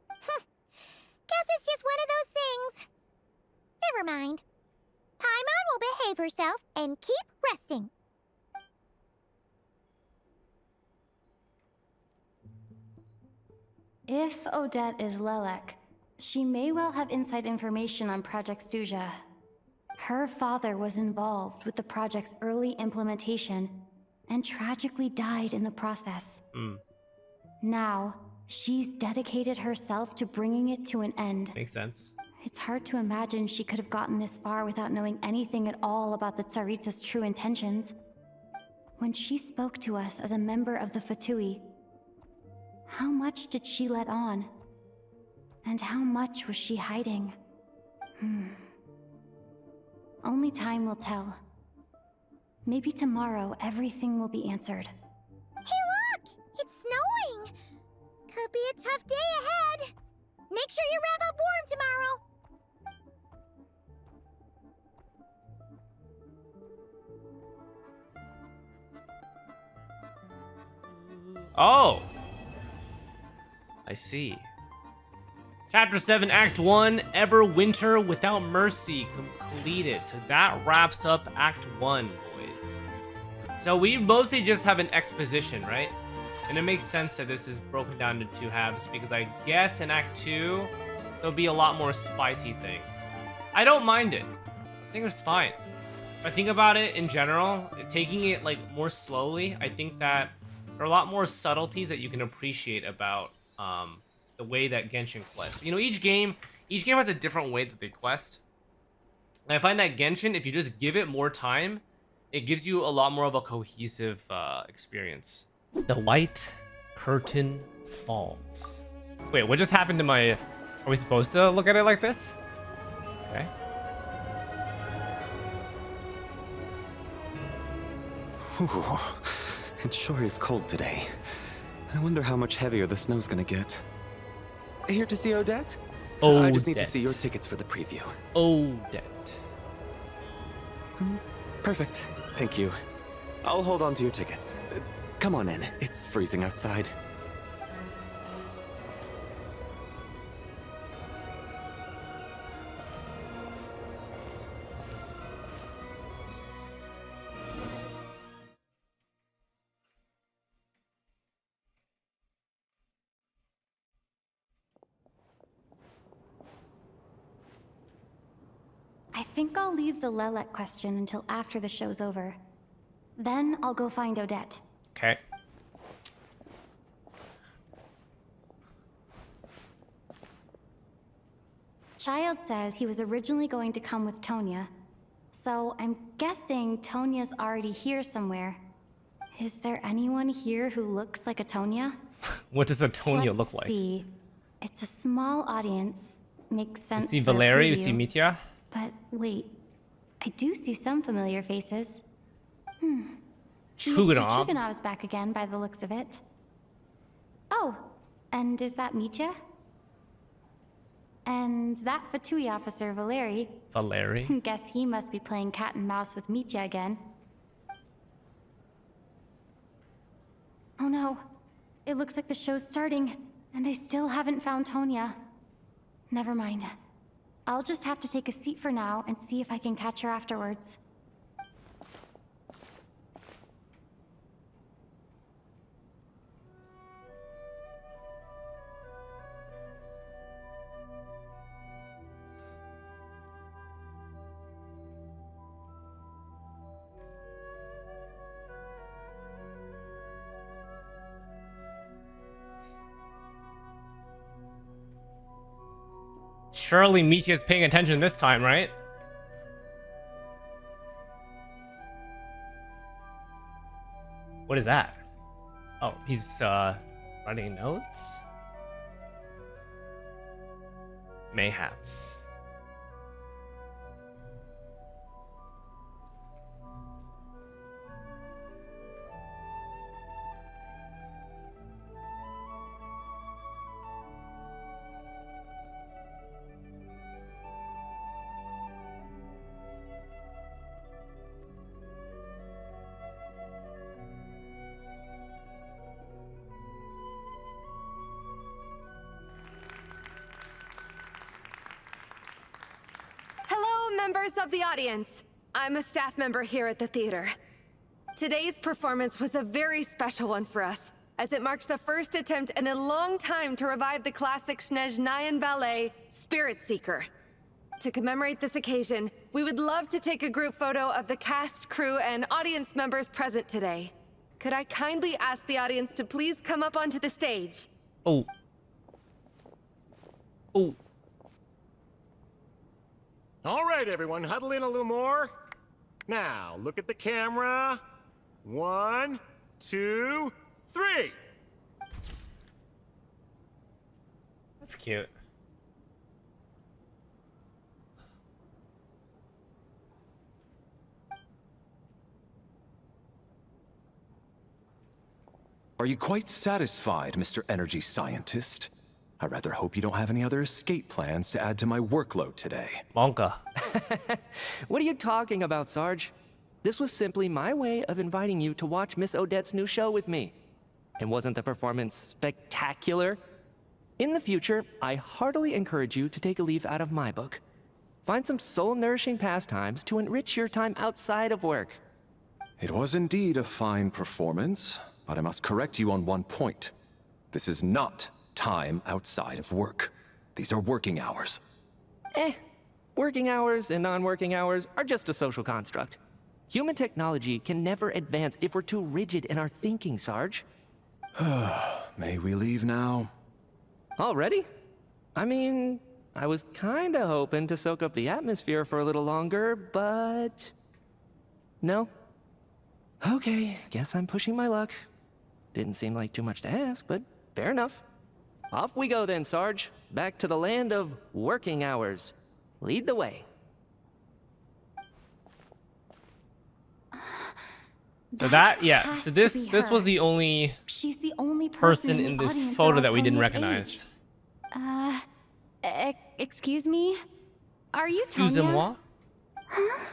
Guess it's just one of those things. Never mind. Paimon will behave herself and keep resting. If Odette is Lelek, she may well have inside information on Project Stuja. Her father was involved with the project's early implementation and tragically died in the process. Now, she's dedicated herself to bringing it to an end. Makes sense. It's hard to imagine she could have gotten this far without knowing anything at all about the Tsaritsa's true intentions. When she spoke to us as a member of the Fatui, how much did she let on? And how much was she hiding? Only time will tell. Maybe tomorrow everything will be answered. Hey look! It's snowing! Could be a tough day ahead. Make sure you wrap up warm tomorrow. Oh! I see. Chapter 7, Act 1, Everwinter Without Mercy, completed. So that wraps up Act 1, boys. So we mostly just have an exposition, right? And it makes sense that this is broken down into two halves, because I guess in Act 2, there'll be a lot more spicy things. I don't mind it. I think it's fine. If I think about it in general, taking it like more slowly, I think that there are a lot more subtleties that you can appreciate about the way that Genshin quests. You know, each game has a different way that they quest. And I find that Genshin, if you just give it more time, it gives you a lot more of a cohesive experience. The white curtain falls. Wait, what just happened to my... Are we supposed to look at it like this? Okay. Ooh, it sure is cold today. I wonder how much heavier the snow's gonna get. Here to see Odette? I just need to see your tickets for the preview. Odette. Perfect. Thank you. I'll hold on to your tickets. Come on in. It's freezing outside. I think I'll leave the Lelek question until after the show's over. Then I'll go find Odette. Okay. Child said he was originally going to come with Tonya. So I'm guessing Tonya's already here somewhere. Is there anyone here who looks like a Tonya? What does a Tonya Let's look like? See. It's a small audience. Makes sense. You see for a Valeri, you preview. see Mitya. But wait, I do see some familiar faces. Mr. Chuganov. Chuganov's back again by the looks of it. Oh, and is that Mitya? And that Fatui officer, Valeri. Valeri? Guess he must be playing cat and mouse with Mitya again. Oh no, it looks like the show's starting, and I still haven't found Tonya. Never mind. I'll just have to take a seat for now and see if I can catch her afterwards. Surely Michia's paying attention this time, right? What is that? Oh, he's writing notes? Mayhaps. Members of the audience, I'm a staff member here at the theater. Today's performance was a very special one for us, as it marks the first attempt in a long time to revive the classic Snezhnayan ballet, Spirit Seeker. To commemorate this occasion, we would love to take a group photo of the cast, crew, and audience members present today. Could I kindly ask the audience to please come up onto the stage? Oh. Oh. All right, everyone, huddle in a little more. Now, look at the camera. 1, 2, 3. That's cute. Are you quite satisfied, Mr. Energy Scientist? I rather hope you don't have any other escape plans to add to my workload today. Monka. What are you talking about, Sarge? This was simply my way of inviting you to watch Miss Odette's new show with me. And wasn't the performance spectacular? In the future, I heartily encourage you to take a leaf out of my book. Find some soul-nourishing pastimes to enrich your time outside of work. It was indeed a fine performance, but I must correct you on one point. This is not time outside of work. These are working hours. Working hours and non-working hours are just a social construct. Human technology can never advance if we're too rigid in our thinking, Sarge. May we leave now? Already? I mean, I was kinda hoping to soak up the atmosphere for a little longer, but... No? Okay, guess I'm pushing my luck. Didn't seem like too much to ask, but fair enough. Off we go then, Sarge. Back to the land of working hours. Lead the way. So that, yeah. So this was the only. She's the only person in this photo that we didn't recognize. Excuse me? Are you Excusez-moi? Huh?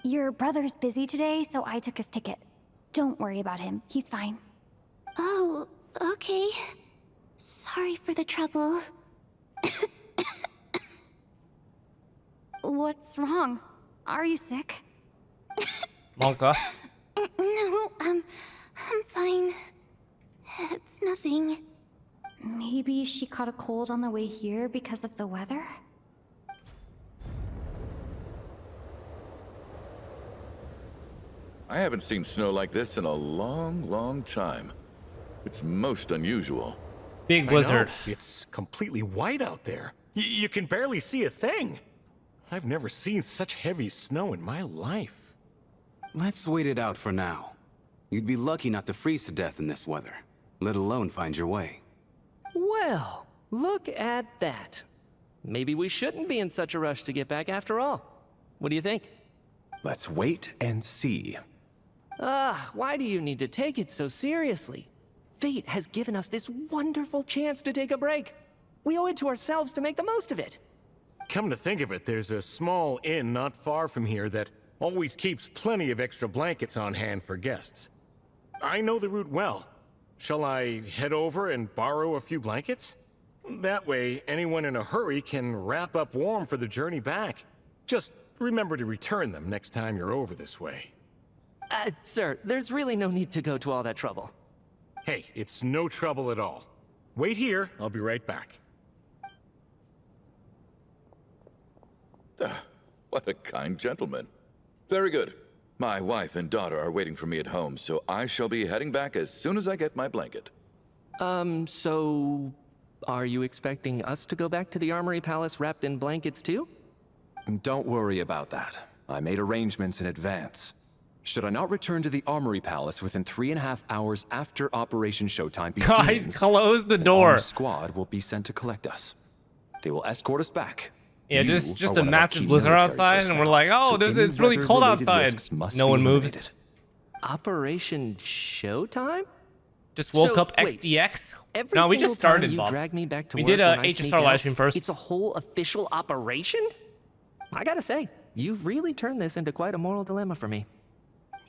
Your brother's busy today, so I took his ticket. Don't worry about him. He's fine. Oh, okay. Sorry for the trouble. What's wrong? Are you sick? Monka. No, I'm fine. It's nothing. Maybe she caught a cold on the way here because of the weather? I haven't seen snow like this in a long, long time. It's most unusual. Big blizzard. It's completely white out there. You can barely see a thing. I've never seen such heavy snow in my life. Let's wait it out for now. You'd be lucky not to freeze to death in this weather, let alone find your way. Well, look at that. Maybe we shouldn't be in such a rush to get back after all. What do you think? Let's wait and see. Why do you need to take it so seriously? Fate has given us this wonderful chance to take a break. We owe it to ourselves to make the most of it. Come to think of it, there's a small inn not far from here that always keeps plenty of extra blankets on hand for guests. I know the route well. Shall I head over and borrow a few blankets? That way, anyone in a hurry can wrap up warm for the journey back. Just remember to return them next time you're over this way. Sir, there's really no need to go to all that trouble. Hey, it's no trouble at all. Wait here, I'll be right back. What a kind gentleman. Very good. My wife and daughter are waiting for me at home, so I shall be heading back as soon as I get my blanket. So... are you expecting us to go back to the Armory Palace wrapped in blankets too? Don't worry about that. I made arrangements in advance. Should I not return to the Armory Palace within 3.5 hours after Operation Showtime begins, Guys, close the door. An armed squad will be sent to collect us. They will escort us back. Yeah, You just are a one of our massive key blizzard military outside, and personnel, we're like, oh, so any it's really cold weather-related outside. risks must No be one moves. eliminated. Operation Showtime? Just woke up wait, XDX? Every No, we just single time started, you Bob. drag me back to We work did a when I sneak HSR out, live stream first. It's a whole official operation? I gotta say, you've really turned this into quite a moral dilemma for me.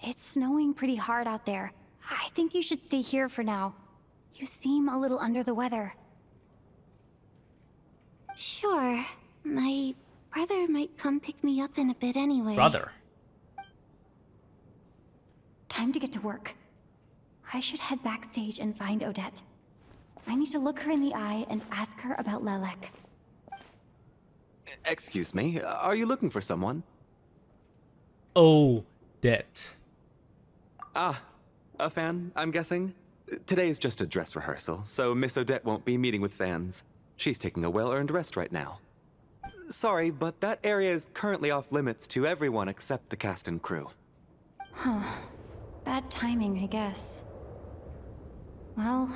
It's snowing pretty hard out there. I think you should stay here for now. You seem a little under the weather. Sure. My brother might come pick me up in a bit anyway. Brother. Time to get to work. I should head backstage and find Odette. I need to look her in the eye and ask her about Lelek. Excuse me, are you looking for someone? Odette. Ah, a fan, I'm guessing? Today is just a dress rehearsal, so Miss Odette won't be meeting with fans. She's taking a well-earned rest right now. Sorry, but that area is currently off limits to everyone except the cast and crew. Huh. Bad timing, I guess. Well,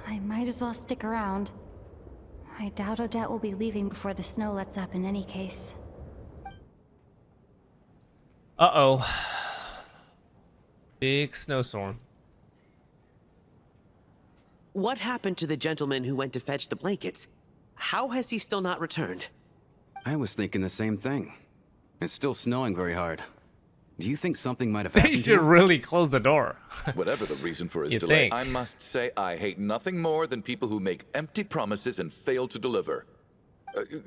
I might as well stick around. I doubt Odette will be leaving before the snow lets up in any case. Uh-oh. Big snowstorm. What happened to the gentleman who went to fetch the blankets? How has he still not returned? I was thinking the same thing. It's still snowing very hard. Do you think something might have happened? They should really close the door. Whatever the reason for his You delay, think. I must say I hate nothing more than people who make empty promises and fail to deliver.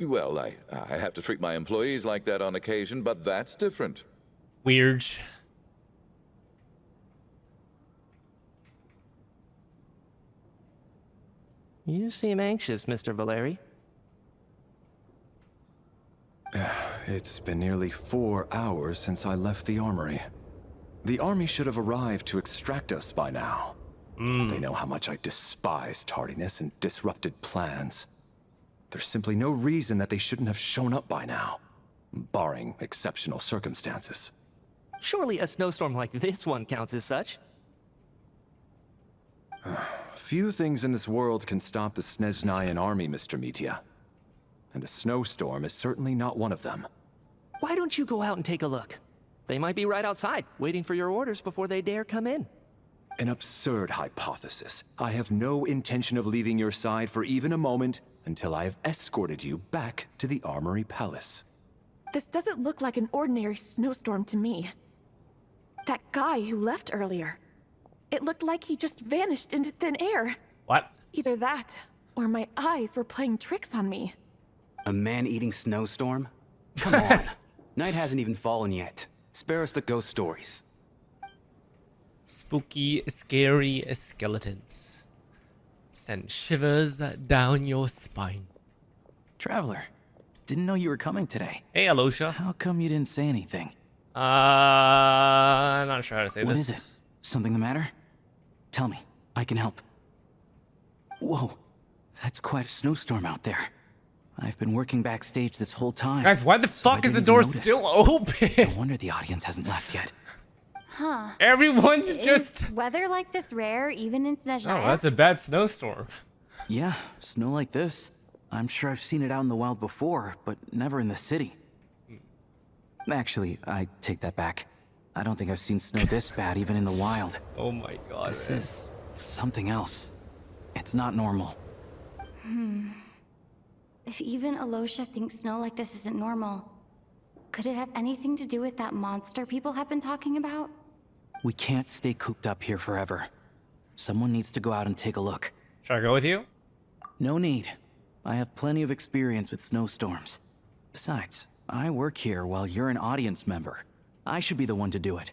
Well, I have to treat my employees like that on occasion, but that's different. Weird. You seem anxious, Mr. Valeri. It's been nearly 4 hours since I left the armory. The army should have arrived to extract us by now. They know how much I despise tardiness and disrupted plans. There's simply no reason that they shouldn't have shown up by now, barring exceptional circumstances. Surely a snowstorm like this one counts as such. Few things in this world can stop the Snezhnayan army, Mr. Mitya. And a snowstorm is certainly not one of them. Why don't you go out and take a look? They might be right outside, waiting for your orders before they dare come in. An absurd hypothesis. I have no intention of leaving your side for even a moment until I have escorted you back to the Armory Palace. This doesn't look like an ordinary snowstorm to me. That guy who left earlier. It looked like he just vanished into thin air. What? Either that, or my eyes were playing tricks on me. A man-eating snowstorm? Come on. Night hasn't even fallen yet. Spare us the ghost stories. Spooky, scary skeletons. Send shivers down your spine. Traveler, didn't know you were coming today. Hey, Alosha. How come you didn't say anything? I'm not sure how to say What this. is it? Something the matter? Tell me, I can help. Whoa, that's quite a snowstorm out there. I've been working backstage this whole time. Guys, why the fuck is the door still open? No wonder the audience hasn't left yet. Huh. Everyone's Is just... weather like this rare, even in Snezhnaya? Oh, that's a bad snowstorm. Yeah, snow like this. I'm sure I've seen it out in the wild before, but never in the city. Actually, I take that back. I don't think I've seen snow this bad even in the wild. Oh my god, This man. is something else. It's not normal. If even Alosha thinks snow like this isn't normal, could it have anything to do with that monster people have been talking about? We can't stay cooped up here forever. Someone needs to go out and take a look. Should I go with you? No need. I have plenty of experience with snowstorms. Besides, I work here while you're an audience member. I should be the one to do it.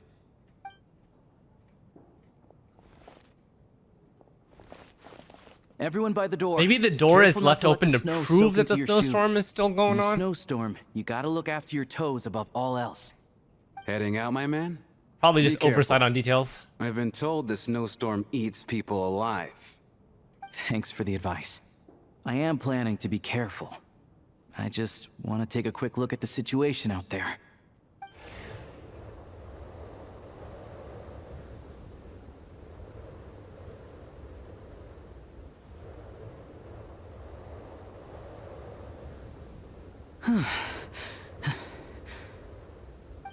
Everyone by the door. Maybe the door is Careful not left to let open the to snow prove soak that the into your snowstorm shoes. is still going In a on. snowstorm, you gotta look after your toes above all else. Heading out, my man? Probably Be just oversight careful. on details. I've been told the snowstorm eats people alive. Thanks for the advice. I am planning to be careful. I just want to take a quick look at the situation out there.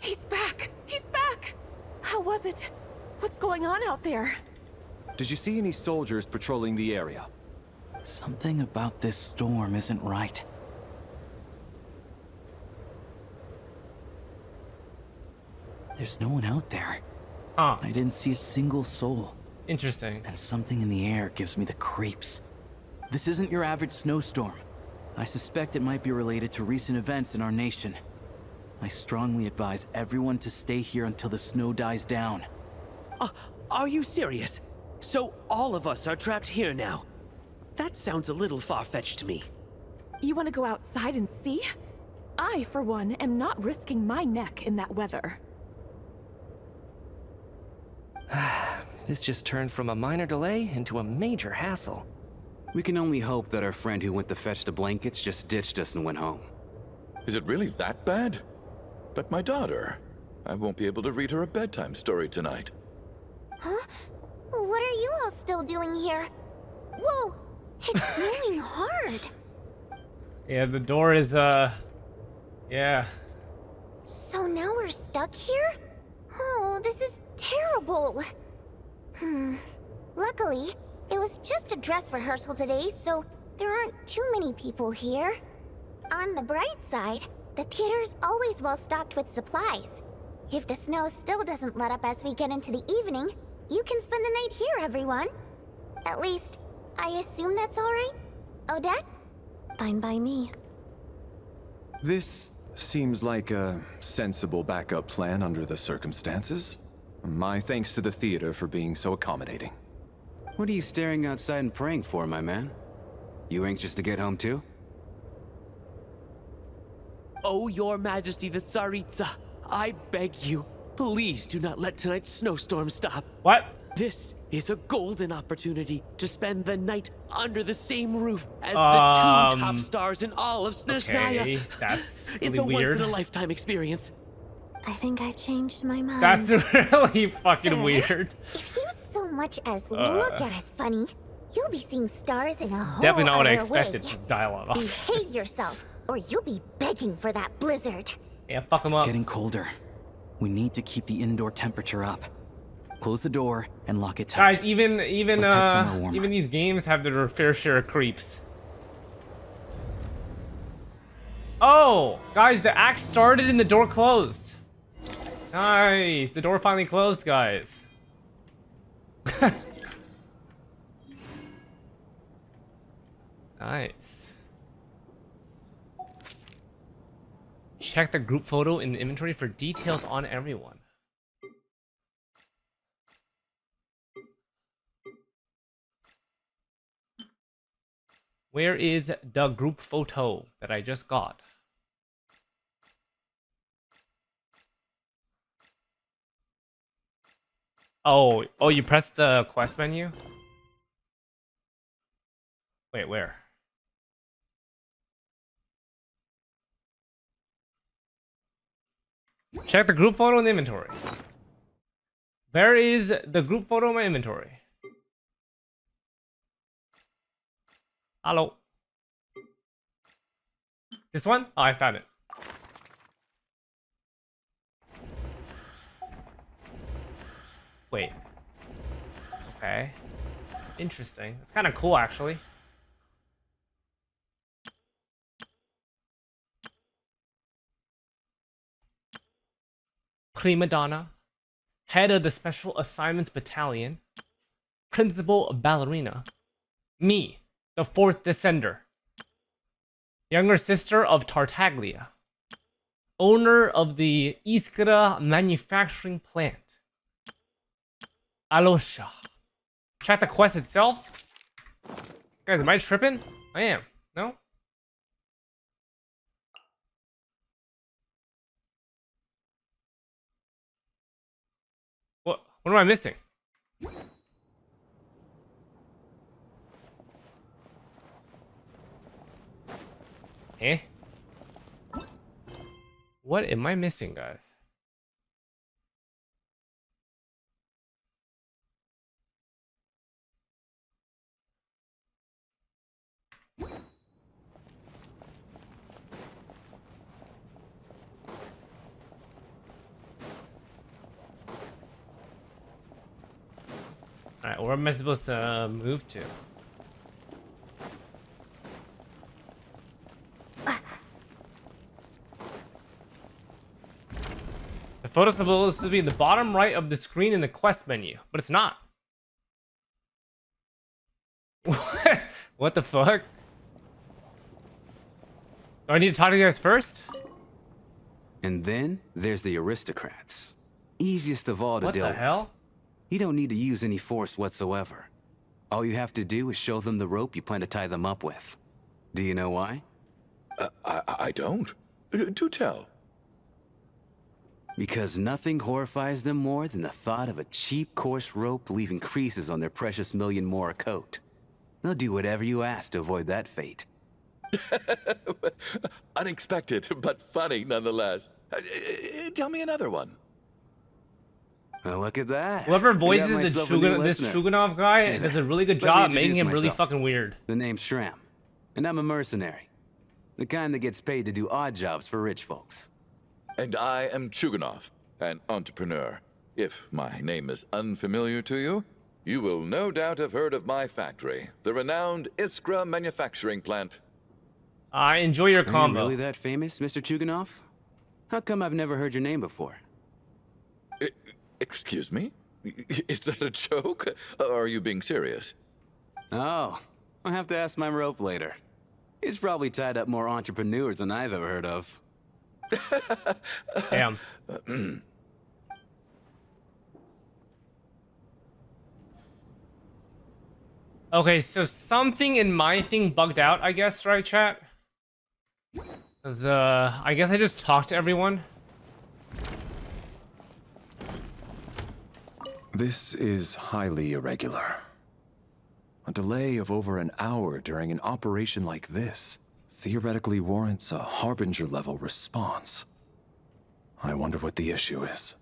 He's back! He's back! How was it? What's going on out there? Did you see any soldiers patrolling the area? Something about this storm isn't right. There's no one out there. Huh. I didn't see a single soul. Interesting. And something in the air gives me the creeps. This isn't your average snowstorm. I suspect it might be related to recent events in our nation. I strongly advise everyone to stay here until the snow dies down. Are you serious? So all of us are trapped here now? That sounds a little far-fetched to me. You want to go outside and see? I, for one, am not risking my neck in that weather. This just turned from a minor delay into a major hassle. We can only hope that our friend who went to fetch the blankets just ditched us and went home. Is it really that bad? But my daughter, I won't be able to read her a bedtime story tonight. Huh? What are you all still doing here? Whoa! It's snowing hard. Yeah, the door is, yeah. So now we're stuck here? Oh, this is terrible. Luckily, it was just a dress rehearsal today, so there aren't too many people here. On the bright side, the theater's always well stocked with supplies. If the snow still doesn't let up as we get into the evening, you can spend the night here, everyone. At least, I assume that's all right? Odette? Fine by me. This seems like a sensible backup plan under the circumstances. My thanks to the theater for being so accommodating. What are you staring outside and praying for, my man? You anxious to get home too? Oh, your majesty the Tsaritsa, I beg you, please do not let tonight's snowstorm stop. What? This is a golden opportunity to spend the night under the same roof as the two top stars in all of Snezhnaya. Okay, that's It's really a weird. once-in-a-lifetime experience. I think I've changed my mind. That's really fucking Sir, weird. If you so much as look at us funny, you'll be seeing stars in a whole Definitely not what I other expected way. from dialogue off. Behave yourself, or you'll be begging for that blizzard. Yeah, fuck him It's up. getting colder. We need to keep the indoor temperature up. Close the door and lock it tight. Guys, even Let's head somewhere warmer. even these games have their fair share of creeps. Oh, guys, the act started and the door closed. Nice, the door finally closed, guys. Nice. Check the group photo in the inventory for details on everyone. Where is the group photo that I just got? Oh, you pressed the quest menu? Wait, where? Check the group photo in the inventory. Where is the group photo in my inventory? Hello. This one? Oh, I found it. Wait. Okay. Interesting. It's kind of cool, actually. Prima Donna, head of the Special Assignments Battalion, Principal Ballerina, me, the 4th Descender. Younger sister of Tartaglia. Owner of the Iskra manufacturing plant. Alosha. Check the quest itself. Guys, am I tripping? I am. No? What am I missing? Eh? What am I missing, guys? Alright, where am I supposed to move to? The photo supposed to be in the bottom right of the screen in the quest menu, but it's not. What the fuck? Do I need to talk to you guys first? And then there's the aristocrats. Easiest of all to deal with. What the hell? You don't need to use any force whatsoever. All you have to do is show them the rope you plan to tie them up with. Do you know why? I don't. Do tell. Because nothing horrifies them more than the thought of a cheap, coarse rope leaving creases on their precious million Mora coat. They'll do whatever you ask to avoid that fate. Unexpected, but funny nonetheless. Tell me another one. Well, look at that. Whoever voices this Chuganov guy does a really good job making him really fucking weird. The name's Shram, and I'm a mercenary. The kind that gets paid to do odd jobs for rich folks. And I am Chuganov, an entrepreneur. If my name is unfamiliar to you, you will no doubt have heard of my factory, the renowned Iskra manufacturing plant. I enjoy your combo. Are you really that famous, Mr. Chuganov? How come I've never heard your name before? Excuse me? Is that a joke? Or are you being serious? Oh, I'll have to ask my rope later. He's probably tied up more entrepreneurs than I've ever heard of. Damn. Okay, so something in my thing bugged out, I guess, right, chat? Cause I guess I just talked to everyone. This is highly irregular. A delay of over an hour during an operation like this theoretically warrants a Harbinger-level response. I wonder what the issue is.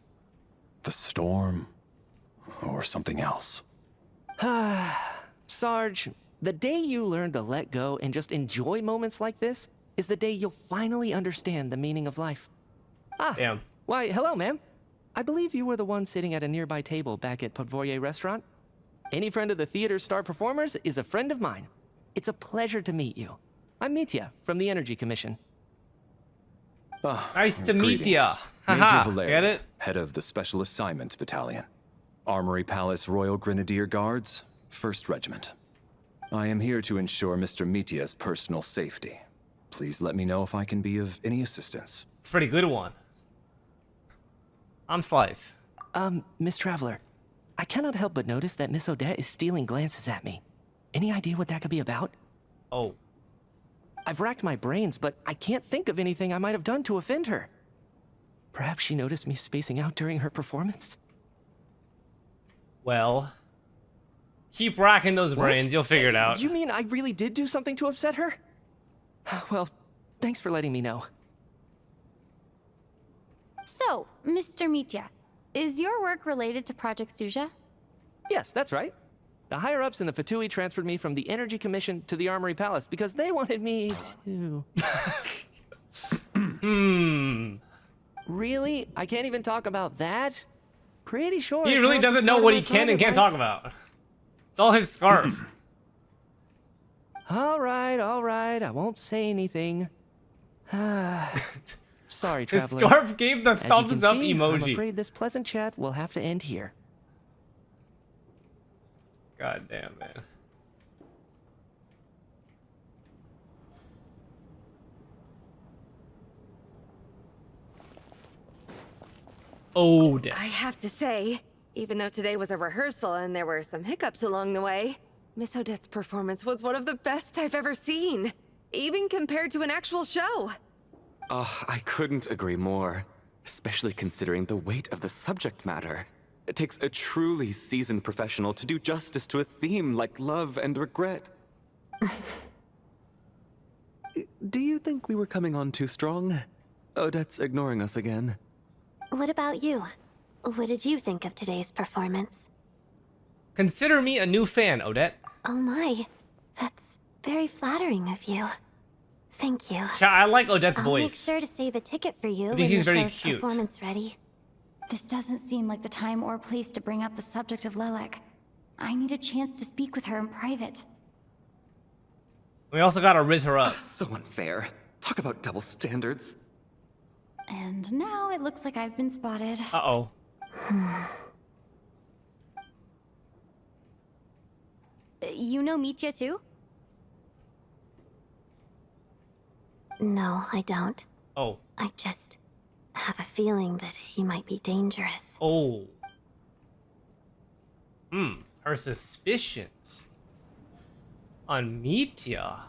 The storm, or something else. Sarge, the day you learn to let go and just enjoy moments like this is the day you'll finally understand the meaning of life. Damn. Why, hello, ma'am. I believe you were the one sitting at a nearby table back at Podvorye Restaurant. Any friend of the theater's star performers is a friend of mine. It's a pleasure to meet you. I'm Mitya from the Energy Commission. Nice to meet ya. Major Haha, Valeria, get it? head of the Special Assignments Battalion. Armory Palace Royal Grenadier Guards, 1st Regiment. I am here to ensure Mr. Mitya's personal safety. Please let me know if I can be of any assistance. It's a pretty good one. I'm Xlice. Miss Traveler, I cannot help but notice that Miss Odette is stealing glances at me. Any idea what that could be about? Oh. I've racked my brains, but I can't think of anything I might have done to offend her. Perhaps she noticed me spacing out during her performance? Well, keep racking those brains. You'll figure it out. You mean I really did do something to upset her? Well, thanks for letting me know. So, Mr. Mitya, is your work related to Project Stuja? Yes, that's right. The higher-ups in the Fatui transferred me from the Energy Commission to the Armory Palace because they wanted me to... Really? I can't even talk about that? Pretty sure... He really doesn't know what he can and can't talk about. It's all his scarf. All right, I won't say anything. Sorry, His Traveler. scarf gave the As you thumbs can up see, I'm emoji. afraid this pleasant chat will have to end here. God damn, man. Odette. I have to say, even though today was a rehearsal and there were some hiccups along the way, Miss Odette's performance was one of the best I've ever seen, even compared to an actual show. Oh, I couldn't agree more, especially considering the weight of the subject matter. It takes a truly seasoned professional to do justice to a theme like love and regret. Do you think we were coming on too strong? Odette's ignoring us again. What about you? What did you think of today's performance? Consider me a new fan, Odette. Oh my, that's very flattering of you. Thank you. I like Odette's I'll voice. make sure to save a ticket for you I when think the he's very show's cute. performance ready. This doesn't seem like the time or place to bring up the subject of Lelek. I need a chance to speak with her in private. We also gotta riz her up. So unfair. Talk about double standards. And now it looks like I've been spotted. Uh-oh. You know Mitya too? No, I don't. Oh. I just have a feeling that he might be dangerous. Oh. Her suspicions on Mitya.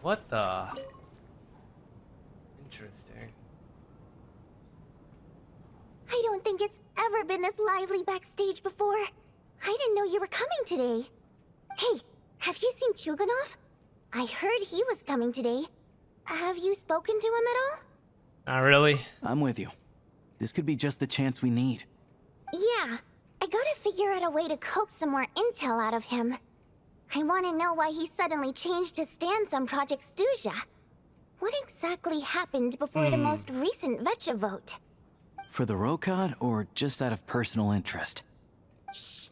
What the? Interesting. I don't think it's ever been this lively backstage before. I didn't know you were coming today. Hey, have you seen Chuganov? I heard he was coming today. Have you spoken to him at all? Not really. I'm with you. This could be just the chance we need. Yeah, I gotta figure out a way to coax some more intel out of him. I want to know why he suddenly changed his stance on Project Stuzha. What exactly happened before the most recent Vetcha vote? For the Rokad, or just out of personal interest? Shh!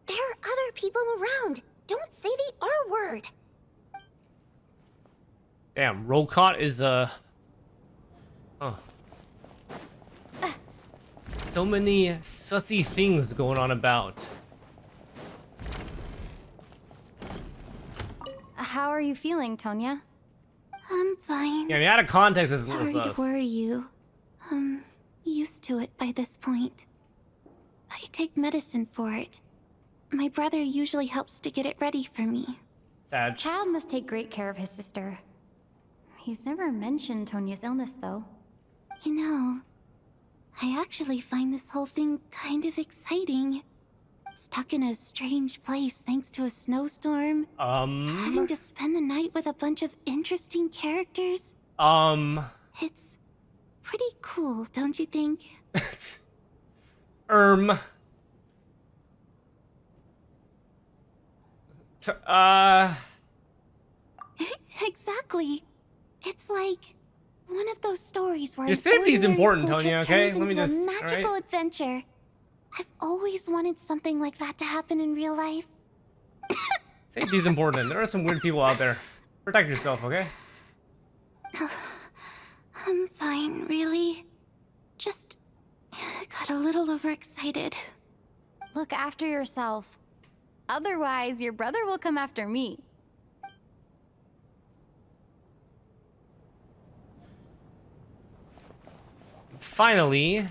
There are other people around. Don't say the R word. Damn, Rokot is so many sussy things going on about. How are you feeling, Tonya? I'm fine. Yeah, I mean, out of context, this is Sorry to sus. worry you. Used to it by this point. I take medicine for it. My brother usually helps to get it ready for me. Sad. Child must take great care of his sister. He's never mentioned Tonya's illness, though. You know, I actually find this whole thing kind of exciting. Stuck in a strange place thanks to a snowstorm. Having to spend the night with a bunch of interesting characters. It's pretty cool, don't you think? Exactly. It's like one of those stories where Your an safety's ordinary important, school Tonya, trip okay? turns Let me into just- a magical alright? adventure. I've always wanted something like that to happen in real life. Safety's important. There are some weird people out there. Protect yourself, okay? I'm fine, really. Just got a little overexcited. Look after yourself. Otherwise, your brother will come after me. Finally.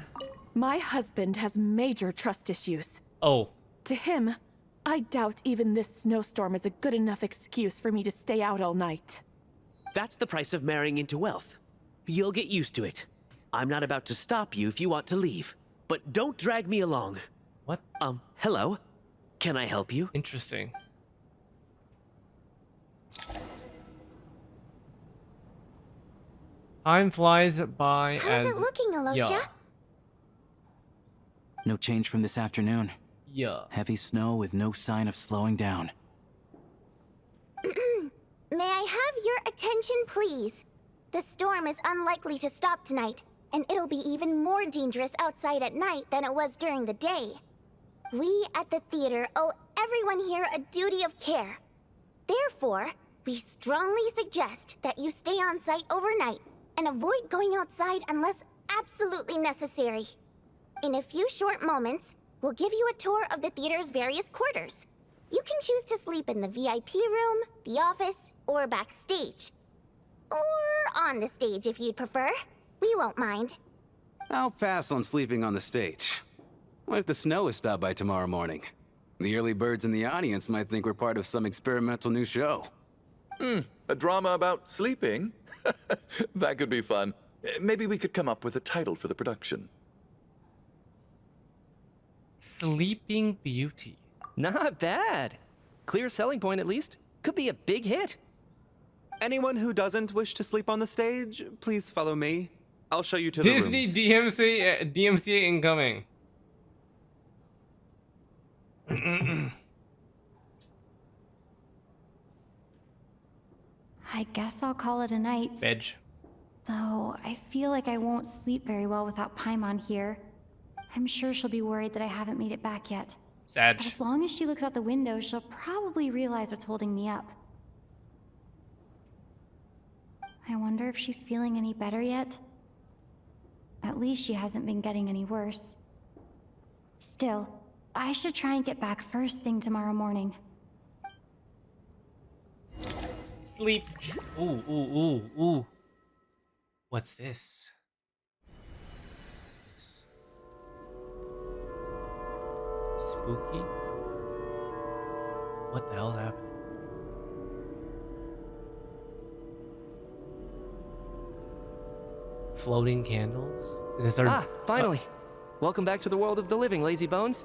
My husband has major trust issues. Oh. To him, I doubt even this snowstorm is a good enough excuse for me to stay out all night. That's the price of marrying into wealth. You'll get used to it. I'm not about to stop you if you want to leave, but don't drag me along. What? Hello? Can I help you? Interesting. Time flies by How's as... it looking, Alosia? No change from this afternoon. Yeah. Heavy snow with no sign of slowing down. May I have your attention, please? The storm is unlikely to stop tonight, and it'll be even more dangerous outside at night than it was during the day. We at the theater owe everyone here a duty of care. Therefore, we strongly suggest that you stay on site overnight and avoid going outside unless absolutely necessary. In a few short moments, we'll give you a tour of the theater's various quarters. You can choose to sleep in the VIP room, the office, or backstage. Or on the stage if you'd prefer. We won't mind. I'll pass on sleeping on the stage. What if the snow is stopped by tomorrow morning? The early birds in the audience might think we're part of some experimental new show. A drama about sleeping? That could be fun. Maybe we could come up with a title for the production. Sleeping Beauty. Not bad. Clear selling point at least. Could be a big hit. Anyone who doesn't wish to sleep on the stage, please follow me. I'll show you to the Disney rooms. DMCA incoming. I guess I'll call it a night. Veg. Though I feel like I won't sleep very well without Paimon here. I'm sure she'll be worried that I haven't made it back yet. Sad. But as long as she looks out the window, she'll probably realize what's holding me up. I wonder if she's feeling any better yet? At least she hasn't been getting any worse. Still, I should try and get back first thing tomorrow morning. Sleep. Ooh, ooh, ooh, ooh. What's this? What's this? Spooky? What the hell's happening? Floating candles? Is there... Finally. Welcome back to the world of the living, lazy bones.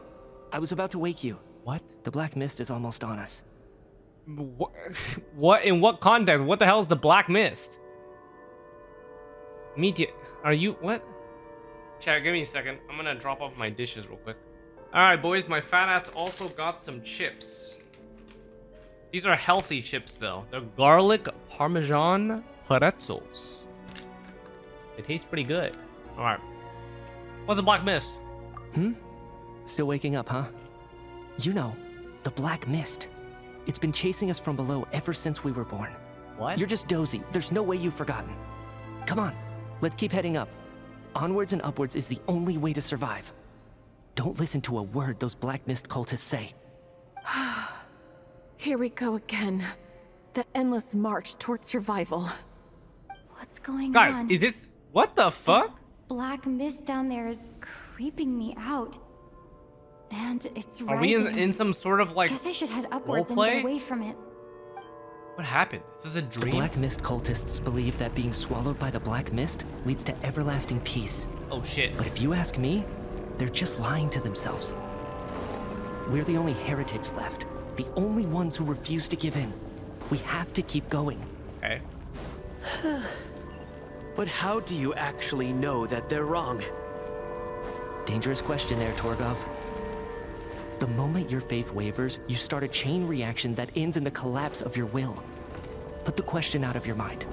I was about to wake you. What? The black mist is almost on us. What? In what context? What the hell is the black mist? Media. Are you... What? Chat, give me a second. I'm gonna drop off my dishes real quick. Alright, boys. My fat ass also got some chips. These are healthy chips, though. They're garlic parmesan pretzels. They taste pretty good. Alright. What's the black mist? Still waking up, huh? You know, the black mist. It's been chasing us from below ever since we were born. What? You're just dozy. There's no way you've forgotten. Come on, let's keep heading up. Onwards and upwards is the only way to survive. Don't listen to a word those black mist cultists say. Here we go again. The endless march toward survival. What's going Guys, on? is this... What the fuck? Black mist down there is creeping me out. And it's Are rising. we in some sort of, like, Guess I should head upwards and roleplay? get away from it. What happened? Is this a The dream? black mist cultists believe that being swallowed by the black mist leads to everlasting peace. Oh shit. But if you ask me, they're just lying to themselves. We're the only heretics left. The only ones who refuse to give in. We have to keep going. Okay. But how do you actually know that they're wrong? Dangerous question there, Torgov. The moment your faith wavers, you start a chain reaction that ends in the collapse of your will. Put the question out of your mind.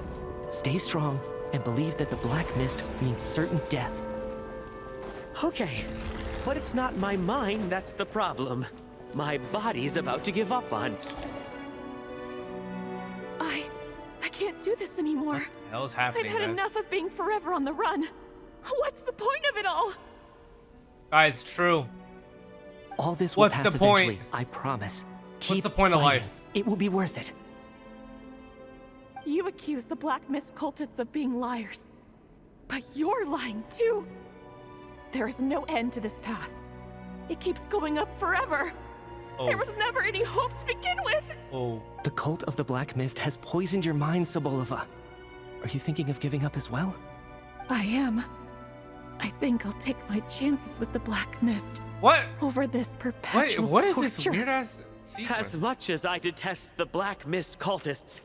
Stay strong and believe that the black mist means certain death. Okay, but it's not my mind that's the problem. My body's about to give up on. I can't do this anymore. What the hell is happening, I've had guys? enough of being forever on the run. What's the point of it all? Guys, true. All this will What's pass the point? eventually, I promise. What's Keep the point of fighting. life? It will be worth it. You accuse the Black Mist cultists of being liars. But you're lying too. There is no end to this path. It keeps going up forever. Oh. There was never any hope to begin with. Oh. The cult of the Black Mist has poisoned your mind, Sobolova. Are you thinking of giving up as well? I am. I think I'll take my chances with the Black Mist. What? Over this perpetual what is torture. this weird-ass sequence? As much as I detest the Black Mist cultists,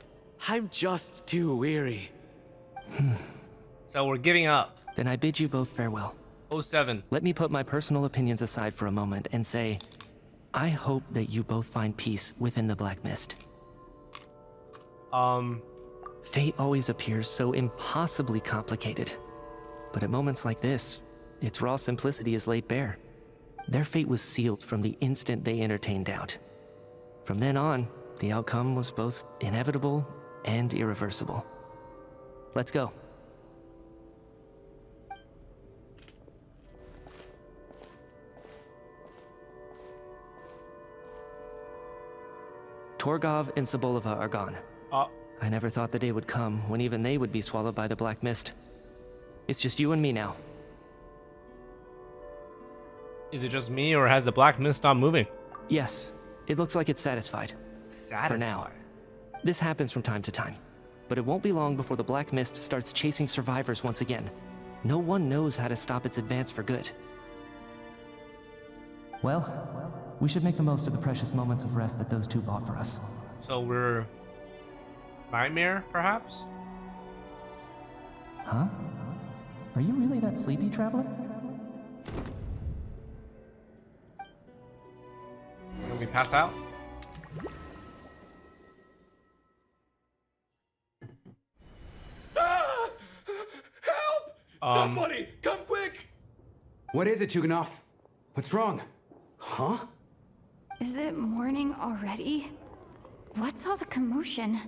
I'm just too weary. So we're giving up. Then I bid you both farewell. 07. Let me put my personal opinions aside for a moment and say, I hope that you both find peace within the Black Mist. Fate always appears so impossibly complicated. But at moments like this, its raw simplicity is laid bare. Their fate was sealed from the instant they entertained doubt. From then on, the outcome was both inevitable and irreversible. Let's go. Torgov and Sobolova are gone. I never thought the day would come when even they would be swallowed by the Black Mist. It's just you and me now. Is it just me, or has the black mist stopped moving? Yes, it looks like it's satisfied. For now. This happens from time to time, but it won't be long before the black mist starts chasing survivors once again. No one knows how to stop its advance for good. Well, we should make the most of the precious moments of rest that those two bought for us. So we're... Nightmare, perhaps? Huh? Are you really that sleepy, traveler? Can we pass out? Ah! Help! Somebody, come quick! What is it, Chuganov? What's wrong? Huh? Is it morning already? What's all the commotion?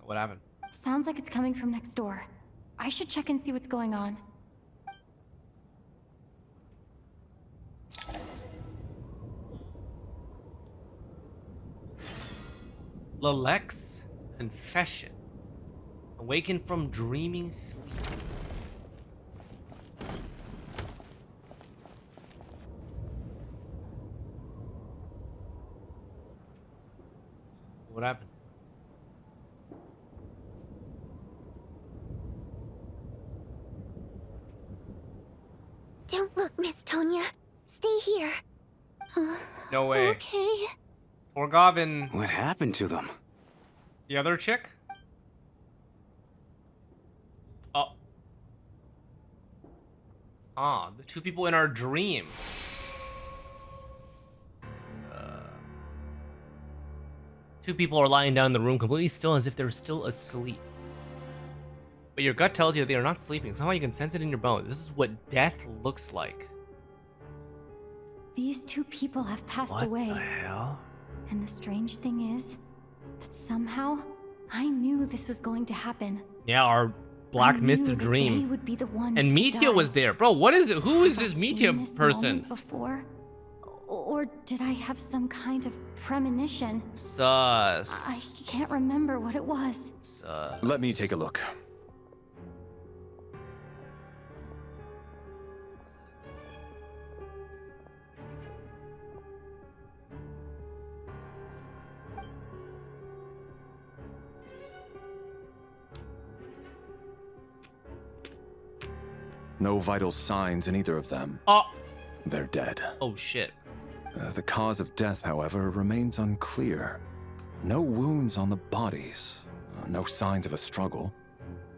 What happened? Sounds like it's coming from next door. I should check and see what's going on. Lalek's confession. Awakened from dreaming sleep. What happened? Don't look, Miss Tonya. Stay here. No way. Okay. Poor Gavin. What happened to them? The other chick? Oh. Ah, the two people in our dream. Two people are lying down in the room completely still as if they're still asleep. But your gut tells you that they are not sleeping. Somehow you can sense it in your bones. This is what death looks like. These two people have passed What away. the hell? And the strange thing is that somehow I knew this was going to happen. Yeah, our Black I Mist knew that dream. they would be the ones And to Metia die. was there. Bro, what is it? Who is this Have I Metia seen this person? moment before? Or did I have some kind of premonition? Sus. I can't remember what it was. Sus. Let me take a look. No vital signs in either of them. Oh. They're dead. Oh shit. The cause of death, however, remains unclear. No wounds on the bodies, no signs of a struggle,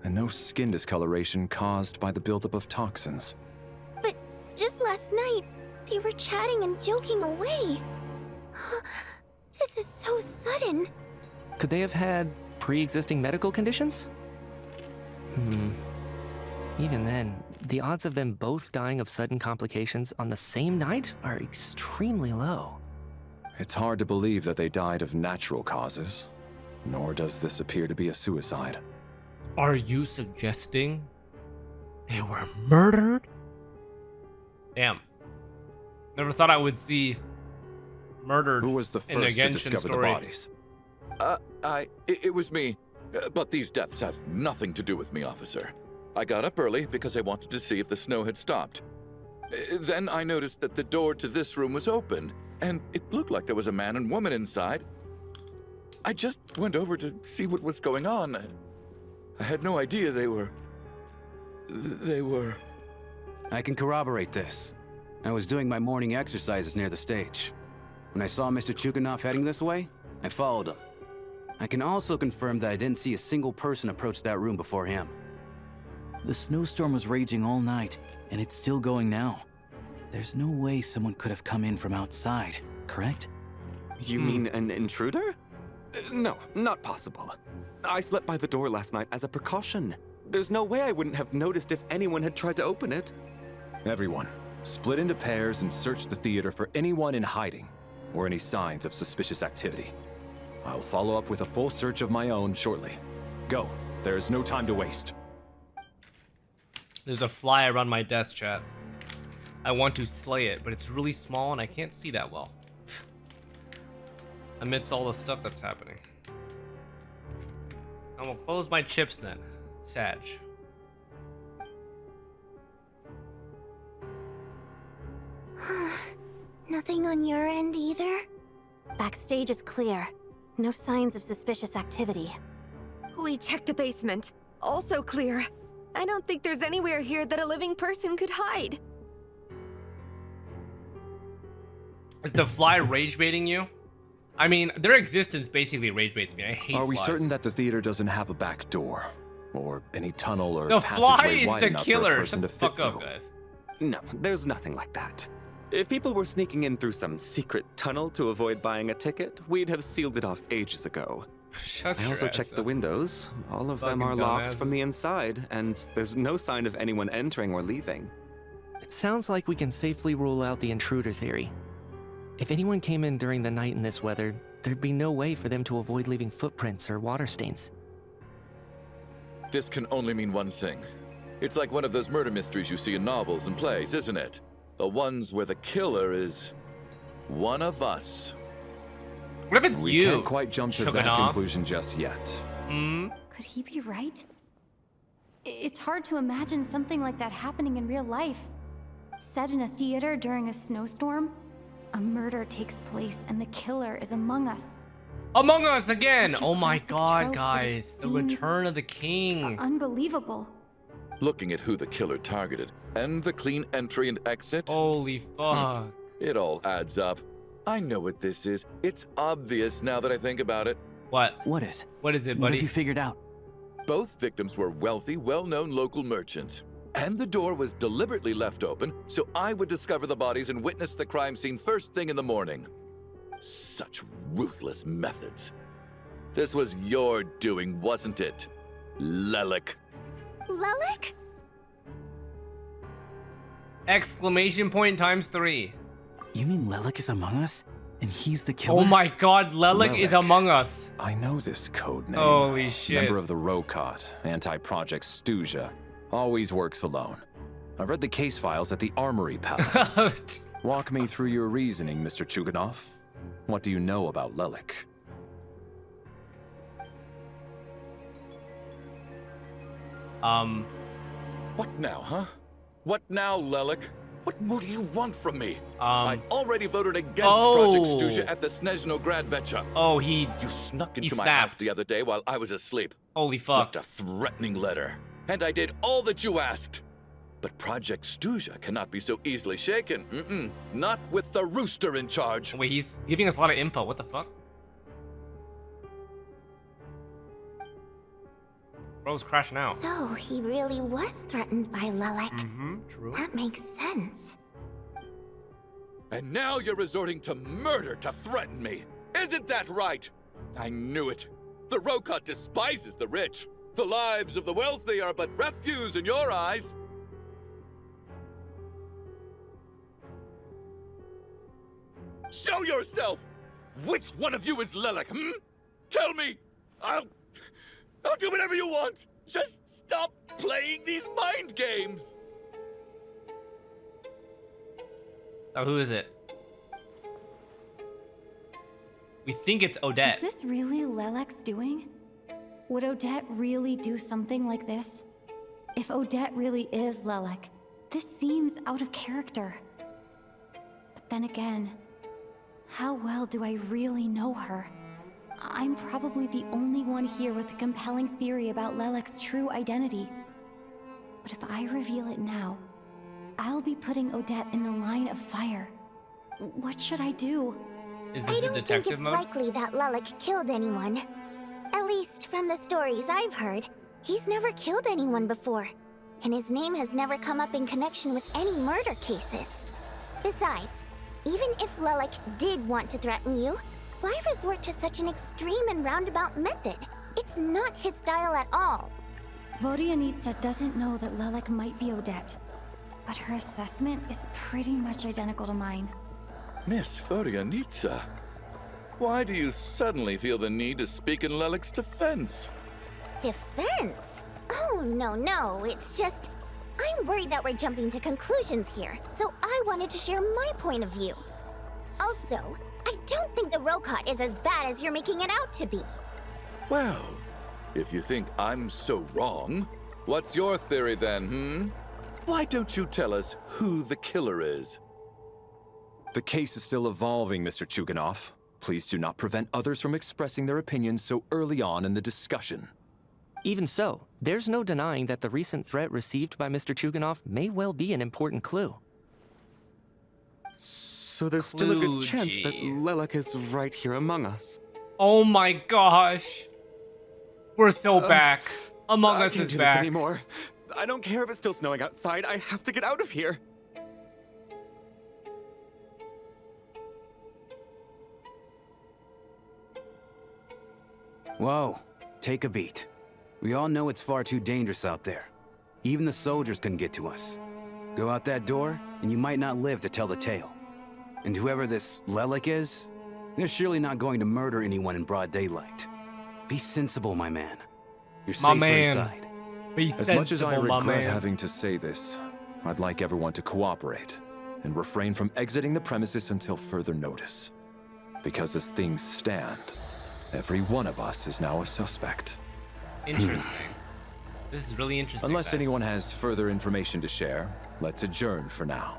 and no skin discoloration caused by the buildup of toxins. But just last night, they were chatting and joking away. This is so sudden. Could they have had pre-existing medical conditions? Even then, the odds of them both dying of sudden complications on the same night are extremely low. It's hard to believe that they died of natural causes, nor does this appear to be a suicide. Are you suggesting they were murdered? Damn. Never thought I would see murdered. Who was the in a first to Genshin discover story. the bodies? It was me. But these deaths have nothing to do with me, officer. I got up early because I wanted to see if the snow had stopped. Then I noticed that the door to this room was open, and it looked like there was a man and woman inside. I just went over to see what was going on. I had no idea they were... I can corroborate this. I was doing my morning exercises near the stage. When I saw Mr. Chuganov heading this way, I followed him. I can also confirm that I didn't see a single person approach that room before him. The snowstorm was raging all night, and it's still going now. There's no way someone could have come in from outside, correct? You mean an intruder? No, not possible. I slept by the door last night as a precaution. There's no way I wouldn't have noticed if anyone had tried to open it. Everyone, split into pairs and search the theater for anyone in hiding or any signs of suspicious activity. I'll follow up with a full search of my own shortly. Go. There is no time to waste. There's a fly around my desk, chat. I want to slay it, but it's really small and I can't see that well. Amidst all the stuff that's happening. I'm gonna close my chips then. Sag. Nothing on your end either? Backstage is clear. No signs of suspicious activity. We checked the basement. Also clear. I don't think there's anywhere here that a living person could hide. Is the fly rage baiting you? I mean, their existence basically rage baits me. I hate Are we flies. certain that the theater doesn't have a back door? Or any tunnel or The fly passageway is wide the enough for killer. a person Shut the to fit fuck up, through? guys. No, there's nothing like that. If people were sneaking in through some secret tunnel to avoid buying a ticket, we'd have sealed it off ages ago. Shut I your also ass checked up. the windows. All of them Fucking are locked dumbasses. from the inside, and there's no sign of anyone entering or leaving. It sounds like we can safely rule out the intruder theory. If anyone came in during the night in this weather, there'd be no way for them to avoid leaving footprints or water stains. This can only mean one thing. It's like one of those murder mysteries you see in novels and plays, isn't it? The ones where the killer is one of us. What if it's We you? can't quite jump to that Chugging off? conclusion just yet. Hmm? Could he be right? It's hard to imagine something like that happening in real life. Set in a theater during a snowstorm, a murder takes place and the killer is among us. Among Us again! Such a Oh my classic god, trope, but it guys. The seems Return of the King. Unbelievable. Looking at who the killer targeted and the clean entry and exit. Holy fuck. It all adds up. I know what this is. It's obvious now that I think about it. What? What is? What is it, What buddy? have you figured out? Both victims were wealthy, well-known local merchants. And the door was deliberately left open so I would discover the bodies and witness the crime scene first thing in the morning. Such ruthless methods. This was your doing, wasn't it, Lelik? Lelik? Exclamation point times 3. You mean Lelik is among us? And he's the killer? Oh my god, Lelik is among us. I know this code name. Holy shit. Member of the Rokot, anti-Project Stuzha. Always works alone. I've read the case files at the Armory Palace. Walk me through your reasoning, Mr. Chuganov. What do you know about Lelik? What now, huh? What now, Lelik? What more do you want from me? I already voted against Project Stuzha at the Snezhnaya. Oh, You snuck into my snapped. house the other day while I was asleep. Holy fuck. Left a threatening letter. And I did all that you asked. But Project Stuzha cannot be so easily shaken. Not with the rooster in charge. Wait, he's giving us a lot of info. What the fuck? Bro's crashing out. So he really was threatened by Lelik. Mm-hmm, true. That makes sense. And now you're resorting to murder to threaten me. Isn't that right? I knew it. The Rokot despises the rich. The lives of the wealthy are but refuse in your eyes. Show yourself! Which one of you is Lelik, Tell me! I'll do whatever you want! Just stop playing these mind games! So who is it? We think it's Odette. Is this really Lelek's doing? Would Odette really do something like this? If Odette really is Lelek, this seems out of character. But then again, how well do I really know her? I'm probably the only one here with a compelling theory about Lelek's true identity. But if I reveal it now, I'll be putting Odette in the line of fire. What should I do? Is I this a don't think detective it's mode? likely that Lelik killed anyone. At least from the stories I've heard, he's never killed anyone before. And his name has never come up in connection with any murder cases. Besides, even if Lelik did want to threaten you, why resort to such an extreme and roundabout method? It's not his style at all. Vodianitsa doesn't know that Lelek might be Odette, but her assessment is pretty much identical to mine. Miss Vodianitsa, why do you suddenly feel the need to speak in Lelik's defense? Defense? Oh, no, it's just... I'm worried that we're jumping to conclusions here, so I wanted to share my point of view. Also, I don't think the Rokot is as bad as you're making it out to be. Well, if you think I'm so wrong, what's your theory then, Why don't you tell us who the killer is? The case is still evolving, Mr. Chuganov. Please do not prevent others from expressing their opinions so early on in the discussion. Even so, there's no denying that the recent threat received by Mr. Chuganov may well be an important clue. So there's still a good chance that Lelek is right here among us. Oh my gosh. We're so back. Among Us I can't is do back. this anymore. I don't care if it's still snowing outside. I have to get out of here. Whoa, take a beat. We all know it's far too dangerous out there. Even the soldiers couldn't get to us. Go out that door, and you might not live to tell the tale. And whoever this Lelek is, they're surely not going to murder anyone in broad daylight. Be sensible, my man. You're safer inside. As much as I regret having to say this, I'd like everyone to cooperate and refrain from exiting the premises until further notice. Because as things stand, every one of us is now a suspect. Interesting. This is really interesting. Unless guys. anyone has further information to share, let's adjourn for now.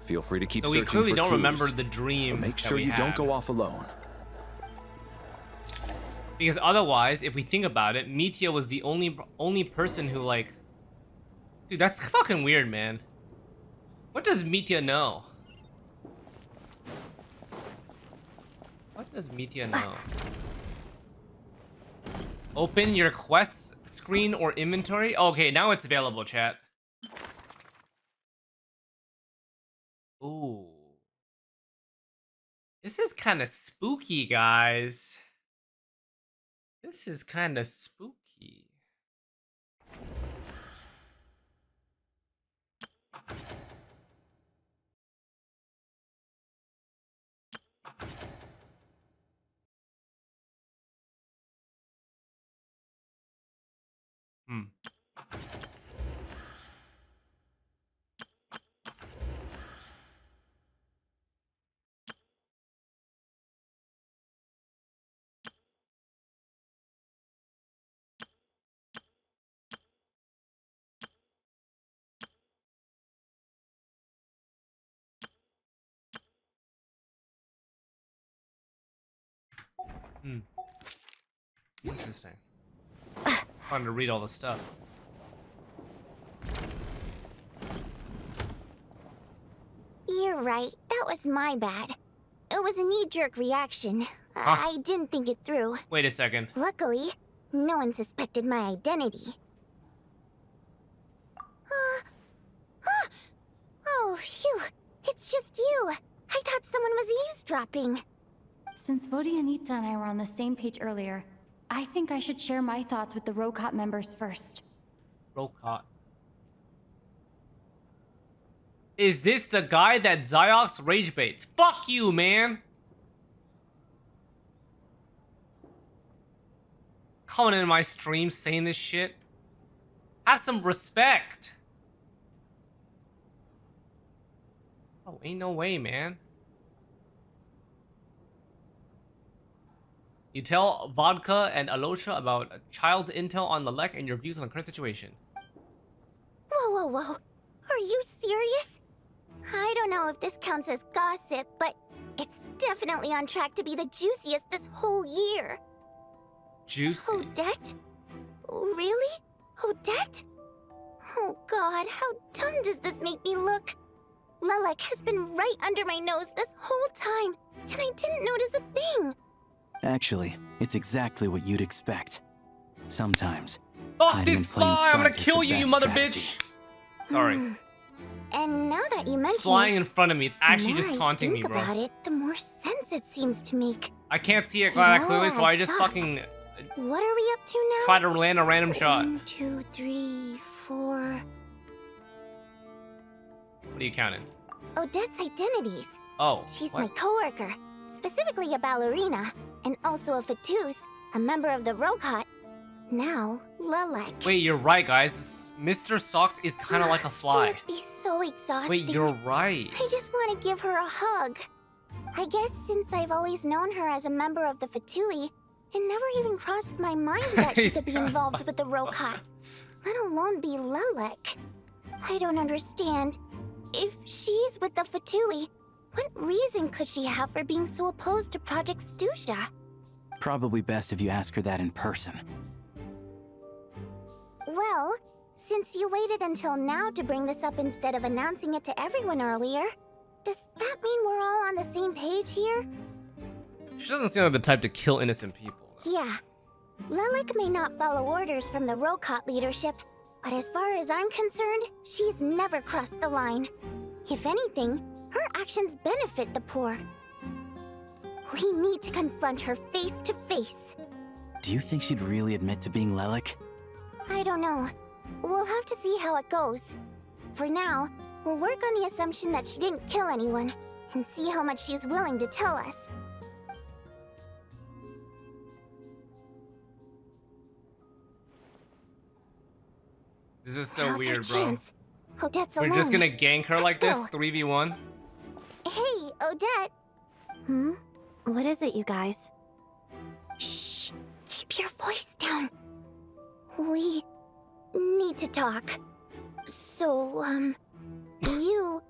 Feel free to keep So searching we clearly for don't clues, remember the dream. but make that sure we you don't had. go off alone. Because otherwise, if we think about it, Mitya was the only person who like... Dude, that's fucking weird, man. What does Mitya know? What does Mitya know? Open your quests screen or inventory. Okay, now it's available, chat. Ooh. This is kind of spooky, guys. This is kind of spooky. Hmm. Hmm. Interesting. Fun to read all the stuff. You're right. That was my bad. It was a knee-jerk reaction. I didn't think it through. Wait a second. Luckily, no one suspected my identity. Oh, phew. It's just you. I thought someone was eavesdropping. Since Vodyanitsa and I were on the same page earlier, I think I should share my thoughts with the Rokot members first. Rokot. Is this the guy that Zyox rage baits? Fuck you, man! Coming in my stream saying this shit. Have some respect. Oh, ain't no way, man. You tell Vodka and Alosha about a child's intel on Lelek and your views on the current situation. Whoa, whoa, whoa. Are you serious? I don't know if this counts as gossip, but it's definitely on track to be the juiciest this whole year. Juicy? Odette? Really? Odette? Oh god, how dumb does this make me look? Lelek has been right under my nose this whole time, and I didn't notice a thing. Actually, it's exactly what you'd expect. Sometimes. Fuck hiding this in plain fly! I'm gonna sight is kill the you, you best mother strategy. bitch! Sorry. And now that you mention It's flying in front of me. It's actually the just more taunting I me, think bro. about it, the more sense it seems to make. I can't see it that clearly, so I just adds up. fucking What are we up to now? try to land a random shot. 1, 2, 3, 4. What are you counting? Odette's identities. Oh. She's what? my coworker, specifically a ballerina, and also a Fatus, a member of the Rokot. Now, Lelek. Wait, you're right, guys. Mr. Socks is kind of like a It fly. must be so exhausting. Wait, you're right. I just want to give her a hug. I guess since I've always known her as a member of the Fatui, it never even crossed my mind that she could be involved with the Rokot, let alone be Lelek. I don't understand. If she's with the Fatui, What reason could she have for being so opposed to Project Stusha? Probably best if you ask her that in person. Well, since you waited until now to bring this up instead of announcing it to everyone earlier, does that mean we're all on the same page here? She doesn't seem like the type to kill innocent people. Yeah. Lelik may not follow orders from the Rokot leadership, but as far as I'm concerned, she's never crossed the line. If anything, her actions benefit the poor. We need to confront her face to face. Do you think she'd really admit to being Lelik? I don't know. We'll have to see how it goes. For now, we'll work on the assumption that she didn't kill anyone, and see how much she's willing to tell us. This is so Now's our weird, bro. chance. Odette's We're alone. just gonna gank her like this, go. 3v1. Hey, Odette. What is it, you guys? Shh. Keep your voice down. We need to talk. So, you're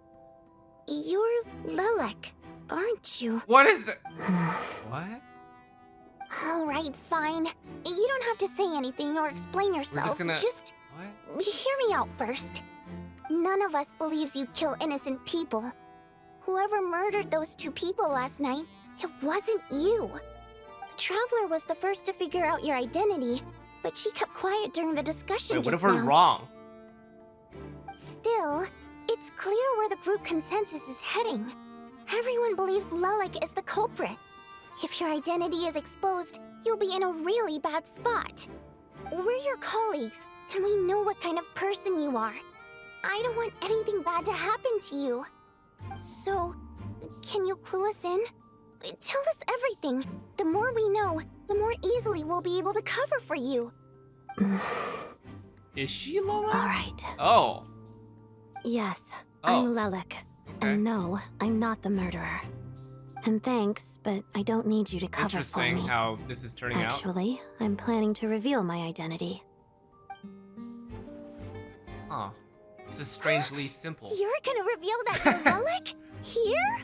Lelik, aren't you? What is it? What? All right, fine. You don't have to say anything or explain yourself. Just What? Hear me out first. None of us believes you kill innocent people. Whoever murdered those 2 people last night, it wasn't you. The Traveler was the first to figure out your identity, but she kept quiet during the discussion. Wait, what if just we're now. wrong? Still, it's clear where the group consensus is heading. Everyone believes Lelik is the culprit. If your identity is exposed, you'll be in a really bad spot. We're your colleagues, and we know what kind of person you are. I don't want anything bad to happen to you. So, can you clue us in? Tell us everything. The more we know, the more easily we'll be able to cover for you. Is she Lola? All right. Oh. Yes, Oh. I'm Lelik. And no, I'm not the murderer. And thanks, but I don't need you to cover for Interesting me. how this is turning out. Actually, I'm planning to reveal my identity. Huh. This is strangely simple. You're gonna reveal that you're Lelik? Here?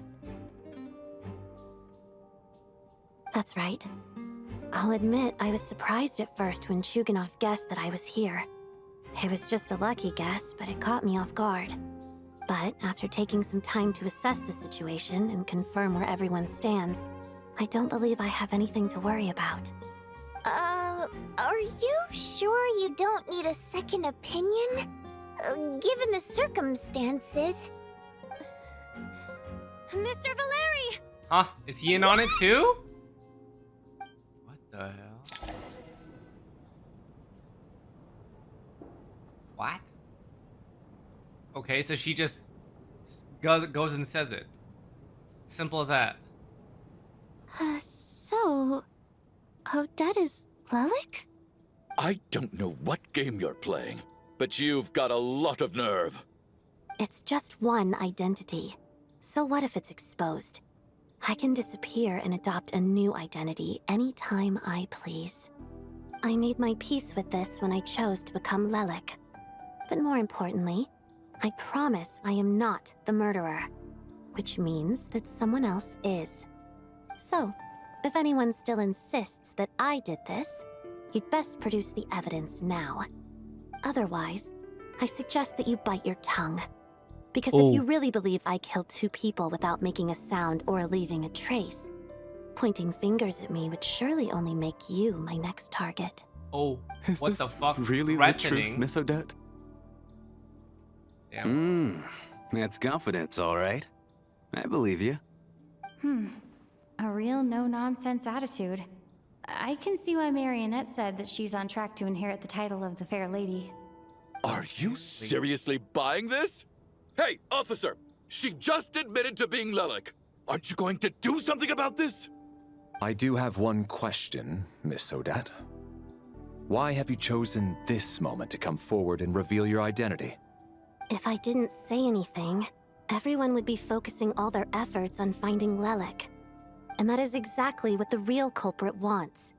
That's right. I'll admit I was surprised at first when Chuganov guessed that I was here. It was just a lucky guess, but it caught me off guard. But after taking some time to assess the situation and confirm where everyone stands, I don't believe I have anything to worry about. Are you sure you don't need a second opinion? Given the circumstances. Mr. Valeri! Huh? Is he in on it too? What the hell? What? Okay, so she just goes and says it. Simple as that. So... Odette is Lelik? I don't know what game you're playing, but you've got a lot of nerve. It's just one identity. So what if it's exposed? I can disappear and adopt a new identity anytime I please. I made my peace with this when I chose to become Lelik. But more importantly, I promise I am not the murderer, which means that someone else is. So, if anyone still insists that I did this, you'd best produce the evidence now. Otherwise, I suggest that you bite your tongue. Because if you really believe I killed 2 people without making a sound or leaving a trace, pointing fingers at me would surely only make you my next target. Oh, Is what this the fuck? really the truth, Threatening. Miss Odette? That's confidence, all right. I believe you. A real no-nonsense attitude. I can see why Marionette said that she's on track to inherit the title of the Fair Lady. Are you seriously buying this? Hey, officer! She just admitted to being Lelik. Aren't you going to do something about this? I do have one question, Miss Odette. Why have you chosen this moment to come forward and reveal your identity? If I didn't say anything, everyone would be focusing all their efforts on finding Lelik. And that is exactly what the real culprit wants.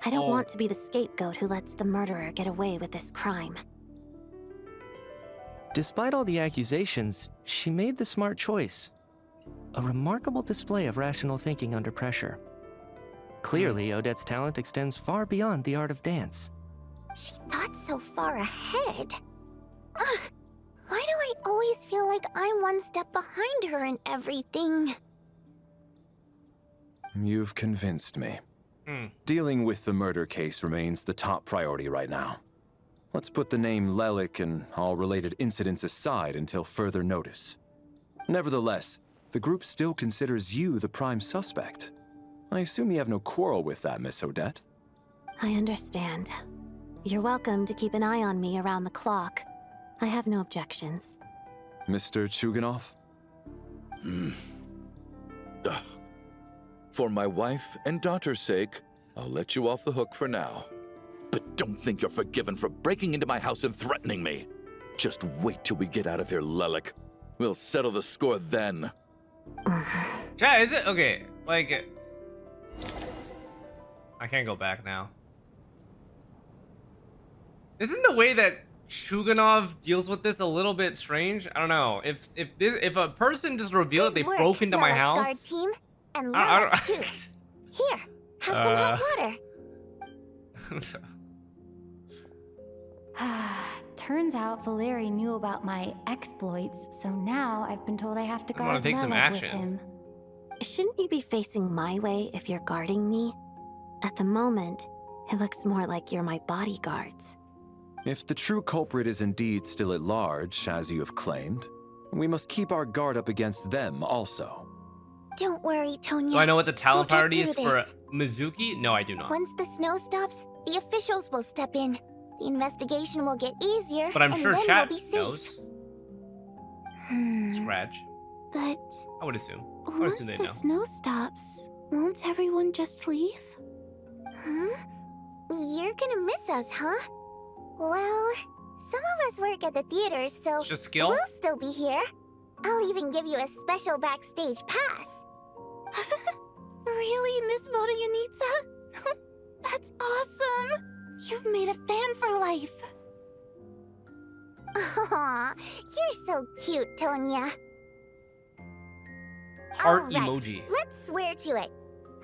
I don't want to be the scapegoat who lets the murderer get away with this crime. Despite all the accusations, she made the smart choice. A remarkable display of rational thinking under pressure. Clearly, Odette's talent extends far beyond the art of dance. She thought so far ahead. Ugh, why do I always feel like I'm one step behind her in everything? You've convinced me. Dealing with the murder case remains the top priority right now. Let's put the name Lelik and all related incidents aside until further notice. Nevertheless, the group still considers you the prime suspect. I assume you have no quarrel with that, Miss Odette? I understand. You're welcome to keep an eye on me around the clock. I have no objections. Mr. Chuganov? For my wife and daughter's sake, I'll let you off the hook for now. But don't think you're forgiven for breaking into my house and threatening me. Just wait till we get out of here, Lelik. We'll settle the score then. Chat, is it? Okay, like... I can't go back now. Isn't the way that Chuganov deals with this a little bit strange? I don't know. If a person just revealed that they broke into my house... Guard team, and I Lelik too. Here, have some hot water. Turns out Valeri knew about my exploits, so now I've been told I have to guard take some Lelik with action. him. Shouldn't you be facing my way if you're guarding me? At the moment, it looks more like you're my bodyguards. If the true culprit is indeed still at large, as you have claimed, we must keep our guard up against them also. Don't worry, Tonya. Do I know what the talent We'll get priority is through for this. Mizuki? No, I do not. Once the snow stops, the officials will step in. The investigation will get easier, But I'm and sure then chat we'll be safe. knows. Scratch. But I would assume. I would once assume they the know. snow stops, won't everyone just leave? Huh? You're gonna miss us, huh? Well, some of us work at the theater, so It's just skill? we'll still be here. I'll even give you a special backstage pass. Really, Miss Vodyanitsa? That's awesome! You've made a fan for life. Aw, you're so cute, Tonya. Heart All right, emoji. Let's swear to it.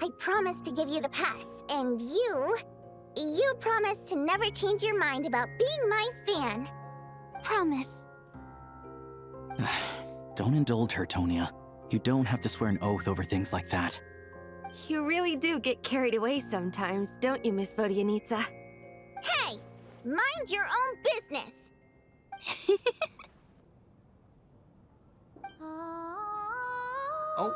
I promise to give you the pass, and you promise to never change your mind about being my fan. Promise. Don't indulge her, Tonya. You don't have to swear an oath over things like that. You really do get carried away sometimes, don't you, Miss Vodyanitsa? Hey, mind your own business. Oh.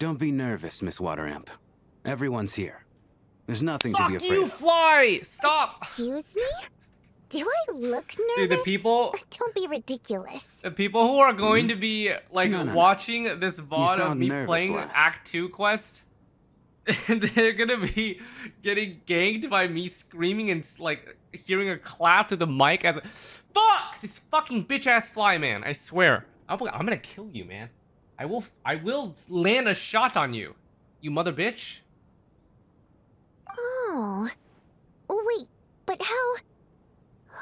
Don't be nervous, Miss Wateramp. Everyone's here. There's nothing to be Fuck afraid you, of. Fly! Stop! Excuse me? Do I look nervous? Dude, the people... Don't be ridiculous. The people who are going to be, like, No. watching this VOD of sound me nervous, playing lass. Act 2 quest, and they're gonna be getting ganked by me screaming and, like, hearing a clap to the mic as a... Fuck! This fucking bitch-ass Fly, man. I swear. I'm gonna kill you, man. I will land a shot on you, you mother bitch. Oh. Wait, but how...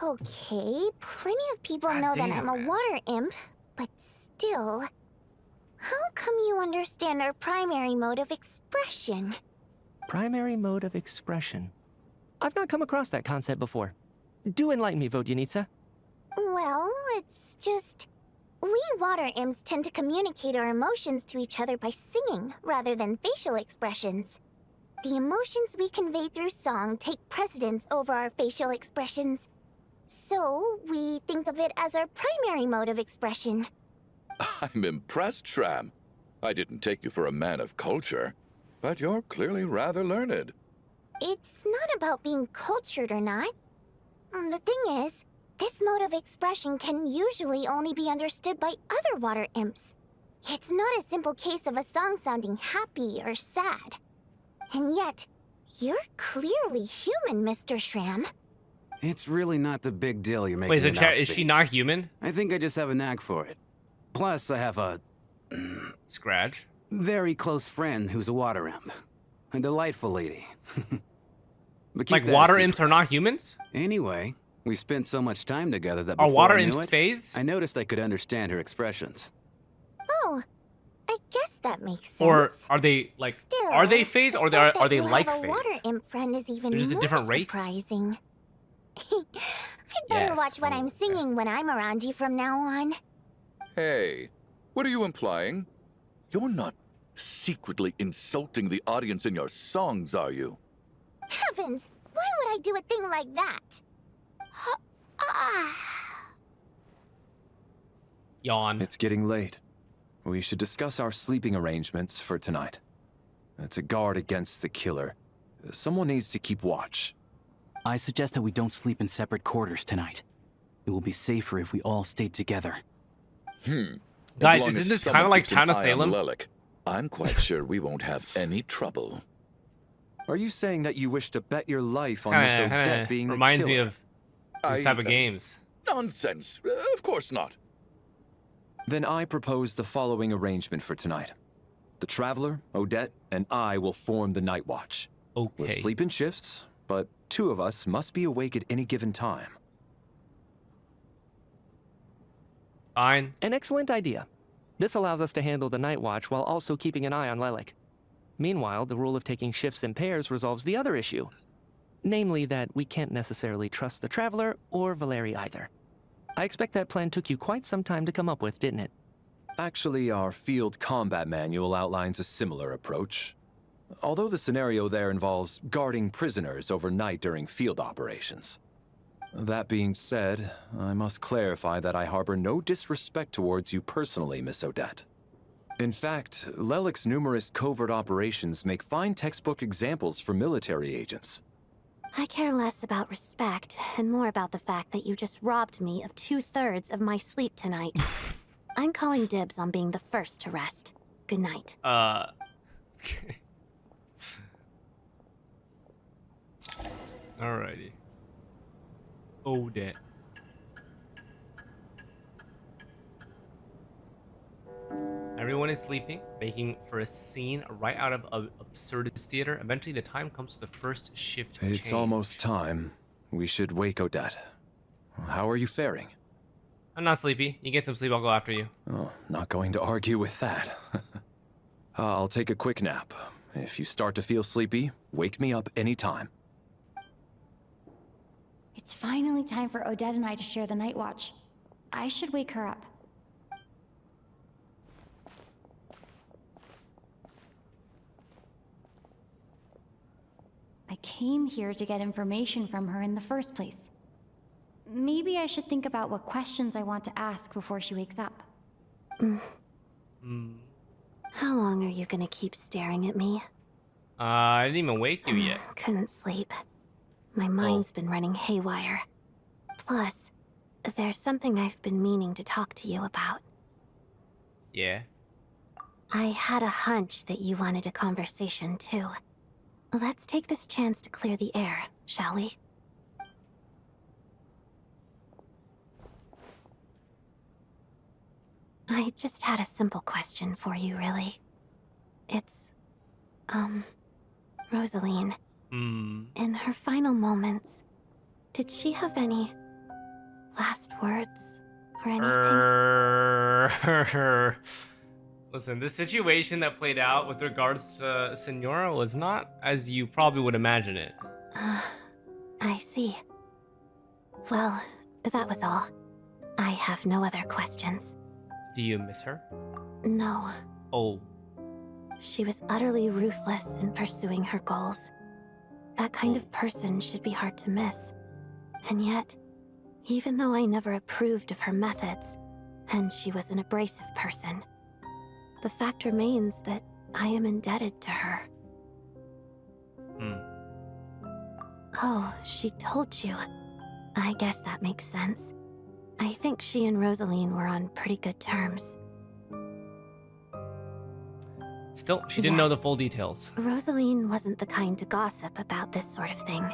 Okay, plenty of people know that I'm a water imp, but still... How come you understand our primary mode of expression? Primary mode of expression. I've not come across that concept before. Do enlighten me, Vodyanitsa. Well, it's just... We water imps tend to communicate our emotions to each other by singing, rather than facial expressions. The emotions we convey through song take precedence over our facial expressions. So, we think of it as our primary mode of expression. I'm impressed, Shram. I didn't take you for a man of culture, but you're clearly rather learned. It's not about being cultured or not. The thing is, this mode of expression can usually only be understood by other water imps. It's not a simple case of a song sounding happy or sad. And yet, you're clearly human, Mr. Shram. It's really not the big deal you're making Wait, so it out to is be. she not human? I think I just have a knack for it. Plus, I have a... Scratch? Very close friend who's a water imp. A delightful lady. But keep Like that a water secret. imps are not humans? Anyway, we spent so much time together that Are before water I knew imps it, phase? I noticed I could understand her expressions. Oh, I guess that makes sense. Or are they like Still, are they phase or the are fact they that you like have a phase? water imp friend is even They're just a more different race? surprising. I'd better Yes, watch what I'm singing when I'm around you from now on. Hey, what are you implying? You're not secretly insulting the audience in your songs, are you? Heavens, why would I do a thing like that? Yawn. It's getting late. We should discuss our sleeping arrangements for tonight. To guard against the killer, someone needs to keep watch. I suggest that we don't sleep in separate quarters tonight. It will be safer if we all stay together. Guys, isn't this kind of like Town of Salem? Lelic, I'm quite sure we won't have any trouble. Are you saying that you wish to bet your life on Miss Odette being the reminds me killer? of these type of games. Nonsense. Of course not. Then I propose the following arrangement for tonight. The Traveler, Odette, and I will form the Night Watch. Okay. We'll sleep in shifts, but 2 of us must be awake at any given time. Fine. An excellent idea. This allows us to handle the night watch while also keeping an eye on Lelic. Meanwhile, the rule of taking shifts in pairs resolves the other issue. Namely that we can't necessarily trust the Traveler or Valeri either. I expect that plan took you quite some time to come up with, didn't it? Actually, our field combat manual outlines a similar approach. Although the scenario there involves guarding prisoners overnight during field operations. That being said, I must clarify that I harbor no disrespect towards you personally, Miss Odette. In fact, Lelic's numerous covert operations make fine textbook examples for military agents. I care less about respect and more about the fact that you just robbed me of 2/3 of my sleep tonight. I'm calling dibs on being the first to rest. Good night. Alrighty. Odette. Everyone is sleeping, making for a scene right out of Absurdist Theater. Eventually, the time comes to the first shift It's change. almost time. We should wake Odette. How are you faring? I'm not sleepy. You get some sleep, I'll go after you. Oh, not going to argue with that. I'll take a quick nap. If you start to feel sleepy, wake me up anytime. It's finally time for Odette and I to share the night watch. I should wake her up. I came here to get information from her in the first place. Maybe I should think about what questions I want to ask before she wakes up. How long are you gonna keep staring at me? I didn't even wake you yet. Couldn't sleep. My mind's been running haywire. Plus, there's something I've been meaning to talk to you about. Yeah. I had a hunch that you wanted a conversation too. Let's take this chance to clear the air, shall we? I just had a simple question for you, really. It's, Rosaline. In her final moments, did she have any last words or anything? Listen, this situation that played out with regards to Senora was not as you probably would imagine it. I see. Well, that was all. I have no other questions. Do you miss her? No. Oh. She was utterly ruthless in pursuing her goals. That kind of person should be hard to miss. And yet, even though I never approved of her methods, and she was an abrasive person, the fact remains that I am indebted to her. Oh, she told you. I guess that makes sense. I think she and Rosaline were on pretty good terms. Still, she didn't know the Yes. full details. Rosaline wasn't the kind to gossip about this sort of thing.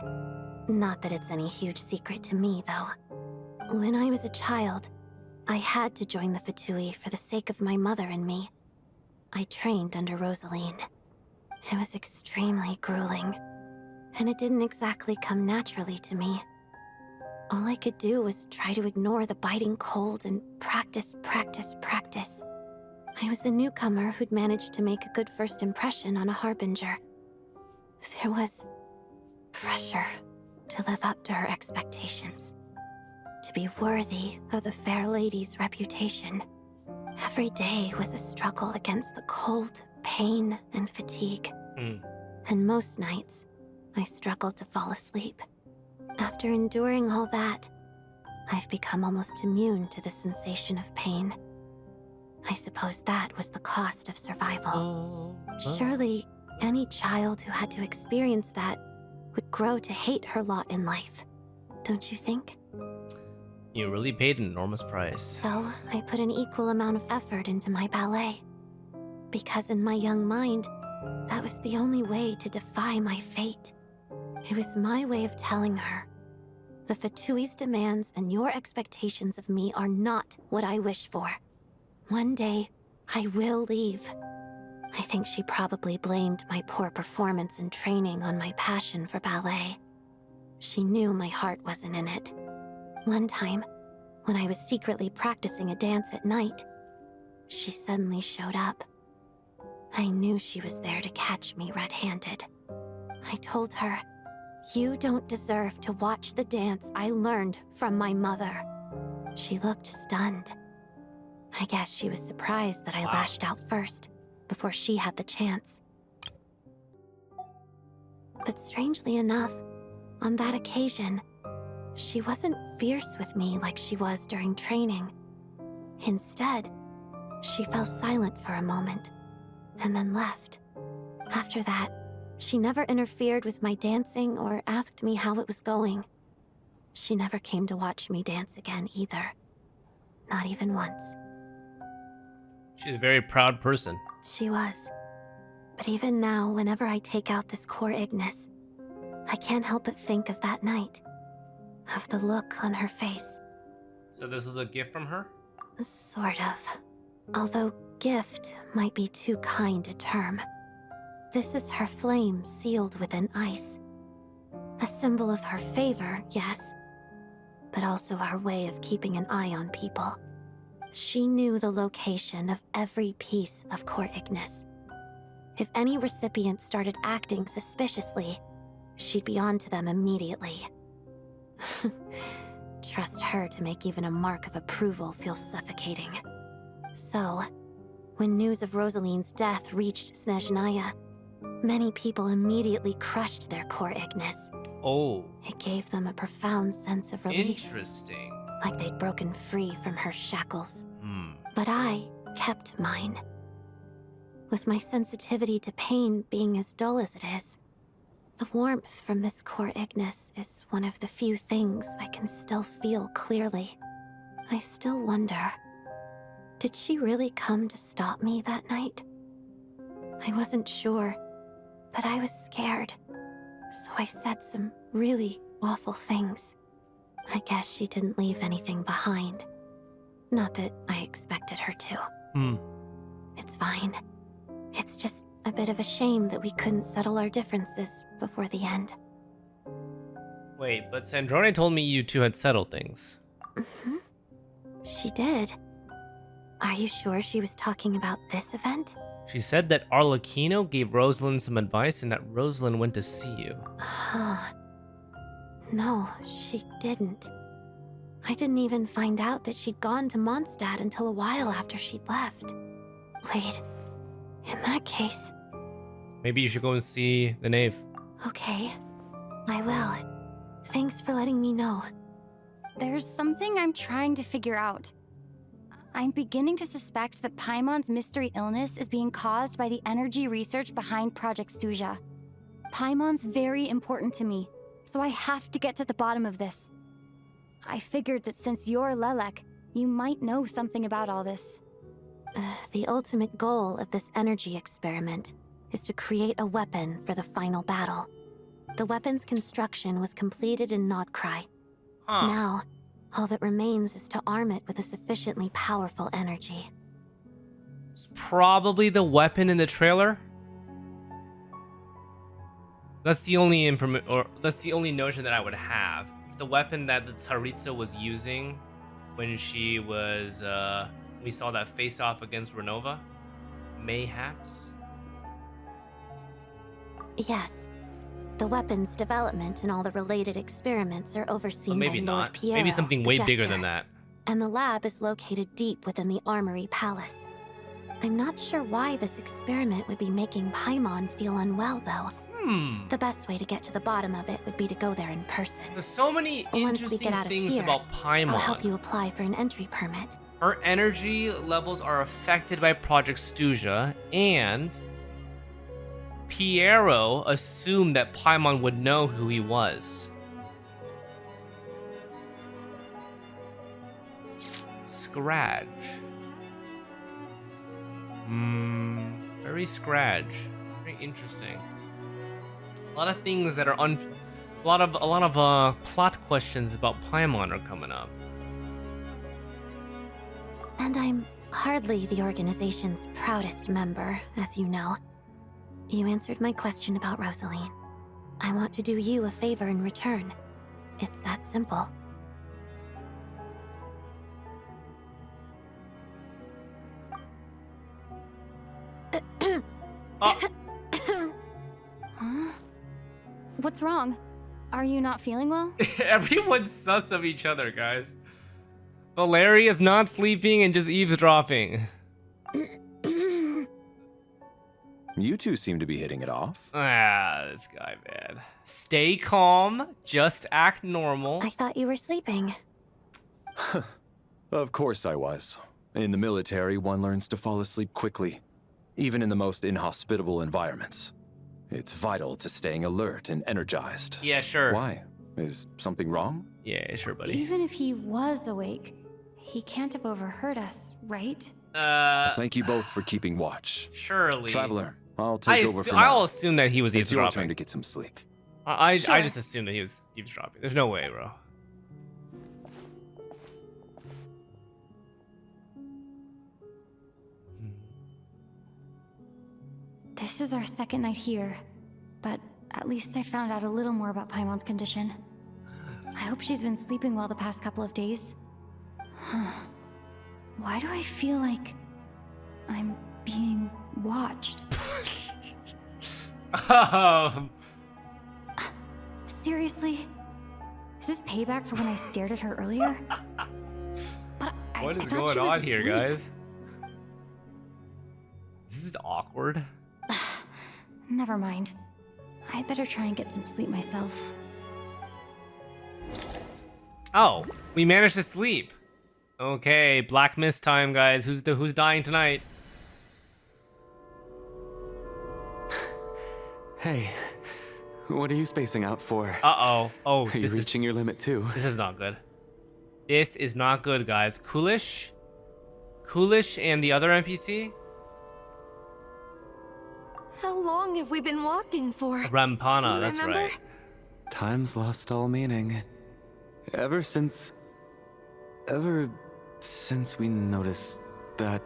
Not that it's any huge secret to me, though. When I was a child, I had to join the Fatui for the sake of my mother and me. I trained under Rosaline. It was extremely grueling, and it didn't exactly come naturally to me. All I could do was try to ignore the biting cold and practice. I was a newcomer who'd managed to make a good first impression on a harbinger. There was pressure to live up to her expectations, to be worthy of the fair lady's reputation. Every day was a struggle against the cold, pain, and fatigue. And most nights, I struggled to fall asleep. After enduring all that, I've become almost immune to the sensation of pain. I suppose that was the cost of survival. Surely, any child who had to experience that would grow to hate her lot in life, don't you think? You really paid an enormous price. So, I put an equal amount of effort into my ballet. Because in my young mind, that was the only way to defy my fate. It was my way of telling her, the Fatui's demands and your expectations of me are not what I wish for. One day, I will leave. I think she probably blamed my poor performance in training on my passion for ballet. She knew my heart wasn't in it. One time, when I was secretly practicing a dance at night, she suddenly showed up. I knew she was there to catch me red-handed. I told her, "You don't deserve to watch the dance I learned from my mother." She looked stunned. I guess she was surprised that I lashed out first, before she had the chance. But strangely enough, on that occasion, she wasn't fierce with me like she was during training. Instead, she fell silent for a moment, and then left. After that, she never interfered with my dancing or asked me how it was going. She never came to watch me dance again either. Not even once. She's a very proud person. She was. But even now, whenever I take out this core Ignis, I can't help but think of that night. Of the look on her face. So this was a gift from her? Sort of. Although gift might be too kind a term. This is her flame sealed within ice. A symbol of her favor, yes, but also our way of keeping an eye on people. She knew the location of every piece of core Ignis. If any recipient started acting suspiciously, she'd be on to them immediately. Trust her to make even a mark of approval feel suffocating. So, when news of Rosaline's death reached Snezhnaya, many people immediately crushed their core Ignis. Oh. It gave them a profound sense of relief. Interesting. Like they'd broken free from her shackles. But I kept mine. With my sensitivity to pain being as dull as it is, the warmth from this core Ignis is one of the few things I can still feel clearly. I still wonder, did she really come to stop me that night? I wasn't sure, but I was scared, so I said some really awful things. I guess she didn't leave anything behind. Not that I expected her to. It's fine. It's just a bit of a shame that we couldn't settle our differences before the end. Wait, but Sandrone told me you two had settled things. She did. Are you sure she was talking about this event? She said that Arlecchino gave Rosalind some advice and that Rosalind went to see you. No, she didn't. I didn't even find out that she'd gone to Mondstadt until a while after she'd left. Wait, in that case... Maybe you should go and see the Knave. Okay, I will. Thanks for letting me know. There's something I'm trying to figure out. I'm beginning to suspect that Paimon's mystery illness is being caused by the energy research behind Project Stuja. Paimon's very important to me, so I have to get to the bottom of this. I figured that since you're Lelek, you might know something about all this. The ultimate goal of this energy experiment is to create a weapon for the final battle. The weapon's construction was completed in Nodcry. Huh. Now, all that remains is to arm it with a sufficiently powerful energy. It's probably the weapon in the trailer. That's the only that's the only notion that I would have. It's the weapon that the Tsaritsa was using when she was we saw that face off against Renova. Mayhaps. Yes. The weapon's development and all the related experiments are overseen by Maybe Lord not. Piero, Maybe something the way bigger Jester. than that. And the lab is located deep within the Armory Palace. I'm not sure why this experiment would be making Paimon feel unwell, though. The best way to get to the bottom of it would be to go there in person. There's so many Once we interesting get out of things here, about Paimon. I'll help you apply for an entry permit. Her energy levels are affected by Project Stuja, and Piero assumed that Paimon would know who he was. Scratch. Very Scratch. Very interesting. A lot of things that are a lot of plot questions about Paimon are coming up. And I'm hardly the organization's proudest member, as you know. You answered my question about Rosaline. I want to do you a favor in return. It's that simple. Huh? What's wrong? Are you not feeling well? Everyone's sus of each other, guys. Valeria's not sleeping and just eavesdropping. You two seem to be hitting it off. Ah, this guy, man. Stay calm. Just act normal. I thought you were sleeping. Of course I was. In the military, one learns to fall asleep quickly, even in the most inhospitable environments. It's vital to staying alert and energized. Yeah, sure. Why? Is something wrong? Yeah, sure, buddy. Even if he was awake, he can't have overheard us, right? Thank you both for keeping watch. Surely. Traveler, I'll take over for now. I'll assume that he was It's your eavesdropping. turn to get some sleep. I Sure. just assumed that he was eavesdropping. There's no way, bro. This is our second night here, but at least I found out a little more about Paimon's condition. I hope she's been sleeping well the past couple of days. Huh. Why do I feel like I'm being watched? Seriously? Is this payback for when I stared at her earlier? But What is I thought going she was on here, asleep. guys? This is awkward. Never mind. I'd better try and get some sleep myself. Oh, we managed to sleep. Okay, Black Mist time, guys. Who's dying tonight? Hey, what are you spacing out for? Uh-oh. Oh, Are you this reaching is, your limit too? This is not good. This is not good, guys. Coolish and the other NPC? How long have we been walking for? Rampana, Do you that's remember? right. Time's lost all meaning. Ever since we noticed that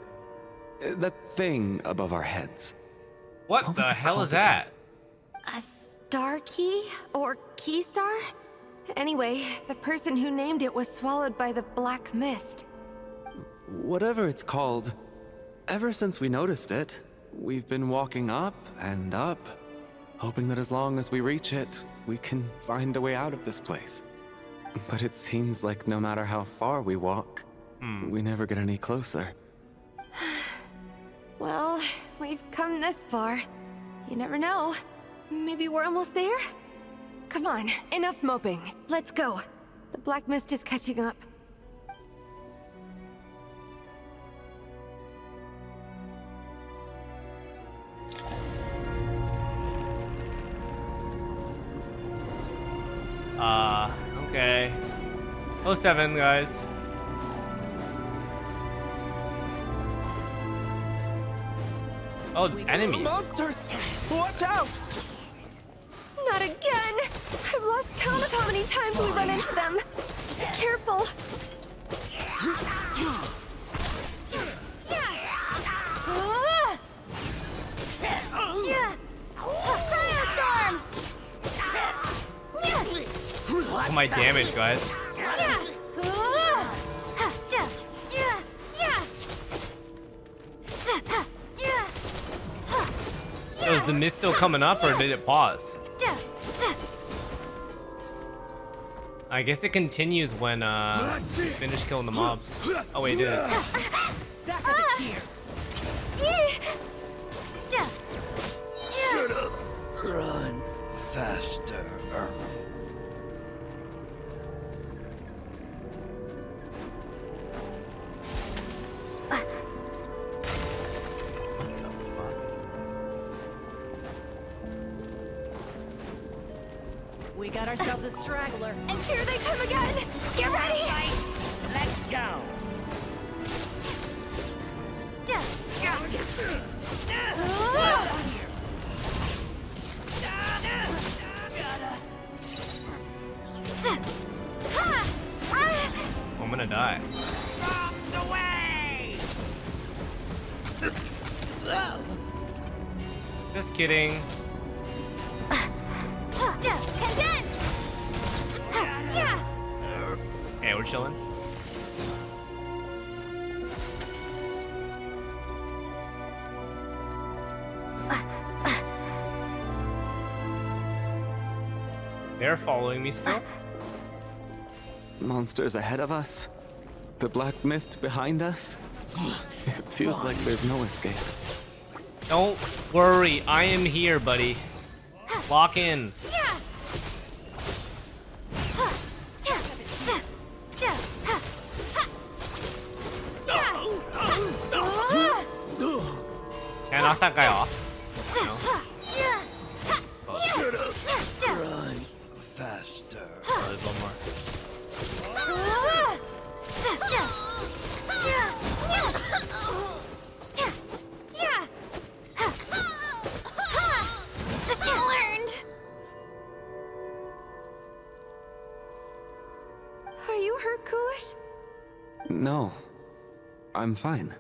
thing above our heads. What the hell is that? A star key? Or key star? Anyway, the person who named it was swallowed by the black mist. Whatever it's called, ever since we noticed it, we've been walking up and up, hoping that as long as we reach it, we can find a way out of this place. But it seems like no matter how far we walk, we never get any closer. Well, we've come this far. You never know. Maybe we're almost there? Come on, enough moping. Let's go. The black mist is catching up. Okay. 07, guys. Oh, it's enemies. Monsters! Watch out! Not again! again! I've lost count of how many times we run into them. Be careful. Cryostorm! Look at my damage, guys. So is the mist still coming up, or did it pause? I guess it continues when you finish killing the mobs. Oh wait, it did. Back of it here. Shut up. Run faster. We got ourselves a straggler. And here they come again! Get ready! Let's go. I'm gonna die. Just kidding. Hey, we're chilling. They're following me still? Monsters ahead of us. The black mist behind us. It feels like there's no escape. Don't worry, I am here, buddy. Lock in. Can I knock that guy off? No. Shut up. Run faster. Oh, there's one more. Are you hurt, Coolish? No, I'm fine.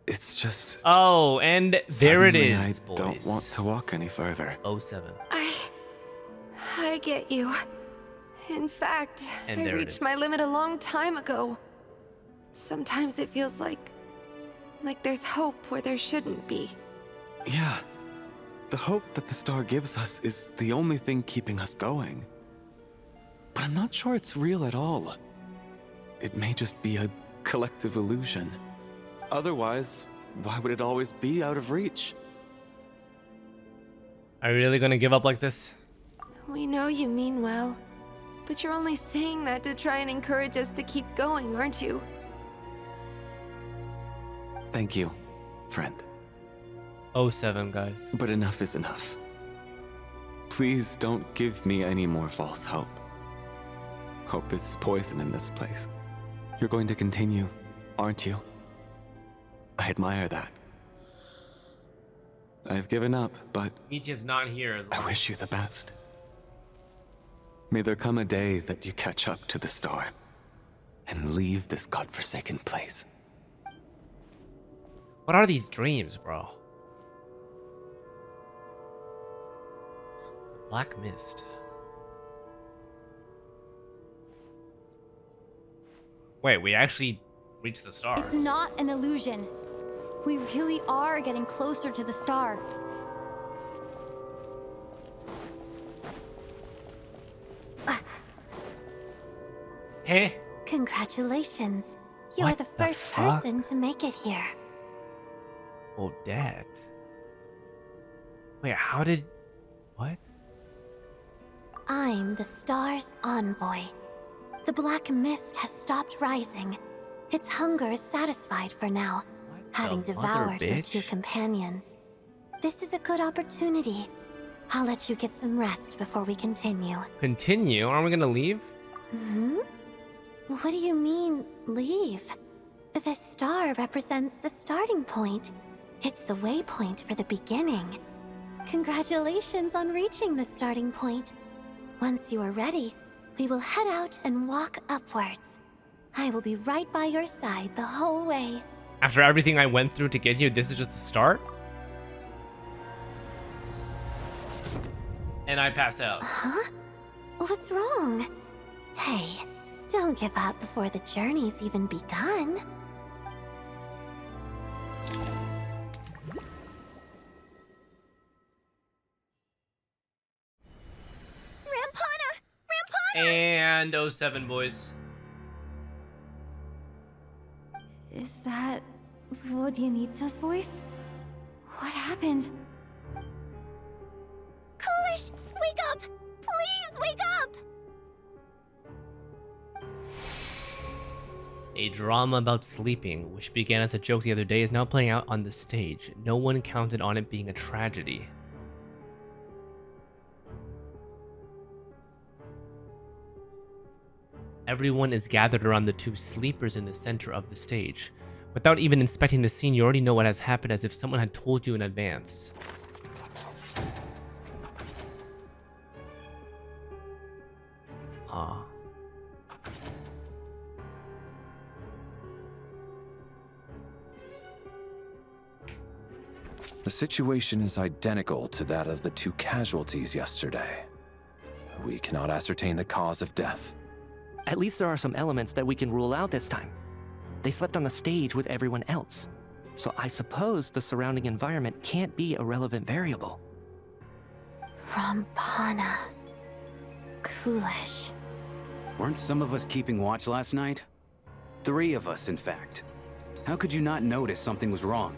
It's just... Oh, and there it suddenly is, I don't want to walk any further. 07. I get you. In fact, And I there it reached is. my limit a long time ago. Sometimes it feels like there's hope where there shouldn't be. Yeah. The hope that the star gives us is the only thing keeping us going. But I'm not sure it's real at all. It may just be a collective illusion. Otherwise, why would it always be out of reach? Are you really gonna give up like this? We know you mean well, but you're only saying that to try and encourage us to keep going, aren't you? Thank you, friend. 07, guys. But enough is enough. Please don't give me any more false hope. Hope is poison in this place. You're going to continue, aren't you? I admire that. I've given up, but Mitya's not here. I wish you the best. May there come a day that you catch up to the star and leave this godforsaken place. What are these dreams, bro? Black mist. Wait, we actually reached the star. It's not an illusion. We really are getting closer to the star. Hey? Congratulations. You're What the the first fuck? person to make it here. Odette? Wait, how did... What? I'm the star's envoy. The black mist has stopped rising. Its hunger is satisfied for now, having mother devoured your bitch? 2 companions. This is a good opportunity. I'll let you get some rest before we continue. Continue? Aren't we gonna leave? Hmm? What do you mean, leave? The star represents the starting point. It's the waypoint for the beginning. Congratulations on reaching the starting point. Once you are ready, we will head out and walk upwards. I will be right by your side the whole way. After everything I went through to get here, this is just the start? And I pass out. Huh? What's wrong? Hey, don't give up before the journey's even begun. And 07, boys. Is that Vodyanitsa's voice? What happened? Coolish, wake up! Please wake up! A drama about sleeping, which began as a joke the other day, is now playing out on the stage. No one counted on it being a tragedy. Everyone is gathered around the two sleepers in the center of the stage. Without even inspecting the scene, you already know what has happened, as if someone had told you in advance. Ah. The situation is identical to that of the two casualties yesterday. We cannot ascertain the cause of death. At least there are some elements that we can rule out this time. They slept on the stage with everyone else, so I suppose the surrounding environment can't be a relevant variable. Rampana. Coolish. Weren't some of us keeping watch last night? 3 of us, in fact. How could you not notice something was wrong?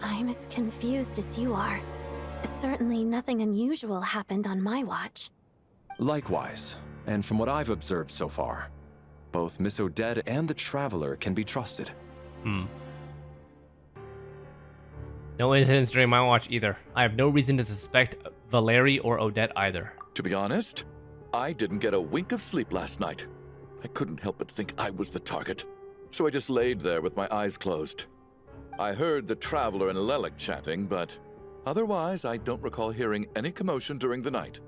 I'm as confused as you are. Certainly nothing unusual happened on my watch. Likewise, and from what I've observed so far, both Miss Odette and the Traveler can be trusted. No incidents during my watch either. I have no reason to suspect Valeri or Odette either. To be honest, I didn't get a wink of sleep last night. I couldn't help but think I was the target, so I just laid there with my eyes closed. I heard the Traveler and Lelik chatting, but otherwise I don't recall hearing any commotion during the night.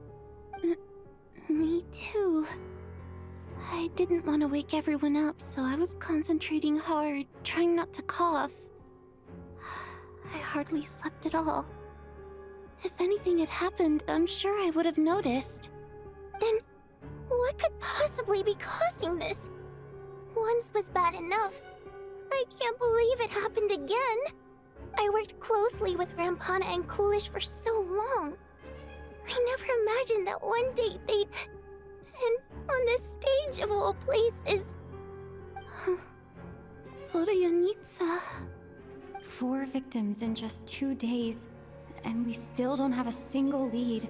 Me too. I didn't want to wake everyone up, so I was concentrating hard, trying not to cough. I hardly slept at all. If anything had happened, I'm sure I would have noticed. Then, what could possibly be causing this? Once was bad enough. I can't believe it happened again. I worked closely with Rampana and Coolish for so long. I never imagined that one day they'd... And on the stage of all places... Vodyanitsa. 4 victims in just 2 days, and we still don't have a single lead.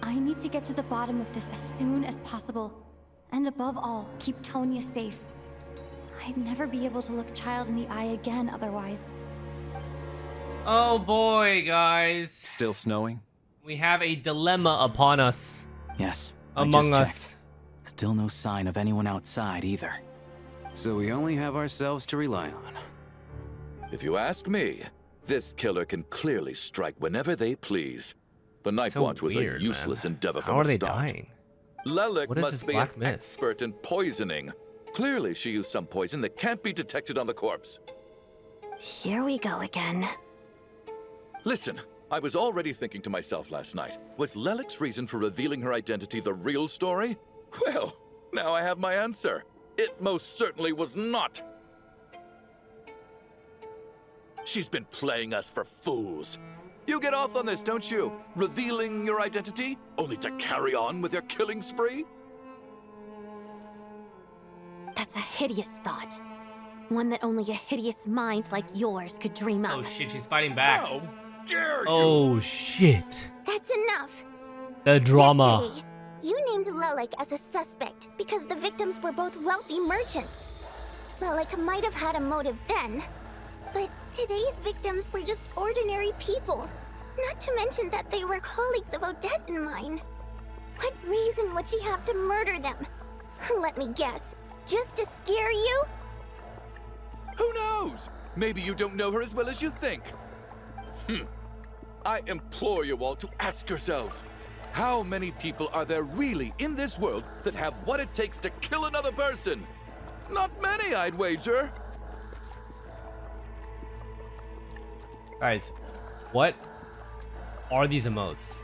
I need to get to the bottom of this as soon as possible. And above all, keep Tonya safe. I'd never be able to look Child in the eye again otherwise. Oh boy, guys. Still snowing? We have a dilemma upon us. Yes. Among us. Still no sign of anyone outside either. So we only have ourselves to rely on. If you ask me, this killer can clearly strike whenever they please. The Night So Watch was weird, a useless endeavor from How are the they start. dying? Lelik What is must this be black an mist? expert in poisoning. Clearly she used some poison that can't be detected on the corpse. Here we go again. Listen, I was already thinking to myself last night, was Lelik's reason for revealing her identity the real story? Well, now I have my answer. It most certainly was not. She's been playing us for fools. You get off on this, don't you? Revealing your identity, only to carry on with your killing spree? That's a hideous thought. One that only a hideous mind like yours could dream up. Oh shit, she's fighting back. How dare you! Oh shit. That's enough. The drama. Yesterday, you named Lelik as a suspect because the victims were both wealthy merchants. Lelik might have had a motive then, but today's victims were just ordinary people. Not to mention that they were colleagues of Odette and mine. What reason would she have to murder them? Let me guess. Just to scare you? Who knows? Maybe you don't know her as well as you think. I implore you all to ask yourselves, how many people are there really in this world that have what it takes to kill another person? Not many, I'd wager. Guys, what are these emotes?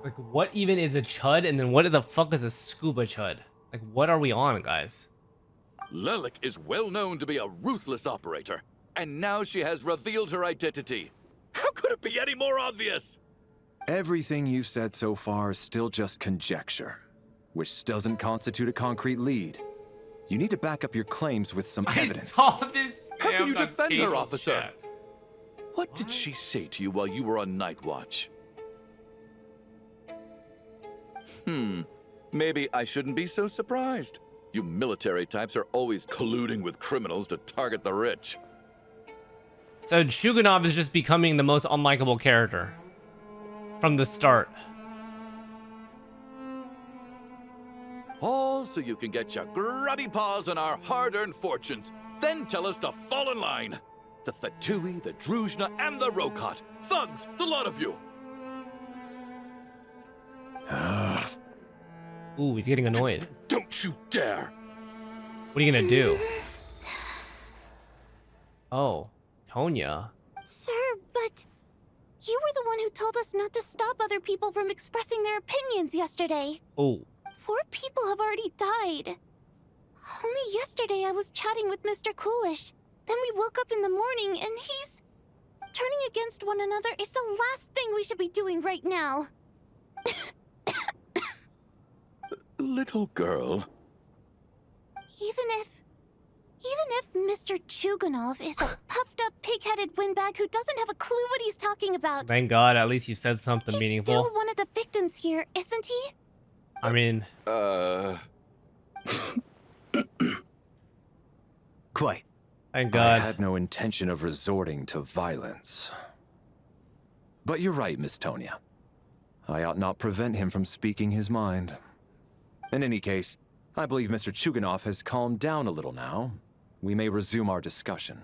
Like, what even is a chud, and then what the fuck is a scuba chud? Like, what are we on, guys? Lelik is well known to be a ruthless operator, and now she has revealed her identity. How could it be any more obvious? Everything you've said so far is still just conjecture, which doesn't constitute a concrete lead. You need to back up your claims with some evidence. I saw this. How can you spammed on defend her, Cable's officer? chat. What did she say to you while you were on night watch? Maybe I shouldn't be so surprised. You military types are always colluding with criminals to target the rich. So Shuganov is just becoming the most unlikable character from the start. All so you can get your grubby paws on our hard-earned fortunes, then tell us to fall in line. The Thatui, the Druzhna, and the Rokot. Thugs, the lot of you. Ooh, he's getting annoyed. Don't you dare! What are you gonna do? Oh, Tonya. Sir, but you were the one who told us not to stop other people from expressing their opinions yesterday. Oh. 4 people have already died. Only yesterday I was chatting with Mr. Coolish. Then we woke up in the morning and he's... Turning against one another is the last thing we should be doing right now. Little girl. Even if Mr. Chuganov is a puffed-up, pig-headed windbag who doesn't have a clue what he's talking about. Thank God, at least you said something He's meaningful. still one of the victims here, isn't he? I mean... Quite. Thank God. I had no intention of resorting to violence. But you're right, Miss Tonya. I ought not prevent him from speaking his mind. In any case, I believe Mr. Chuganov has calmed down a little now. We may resume our discussion.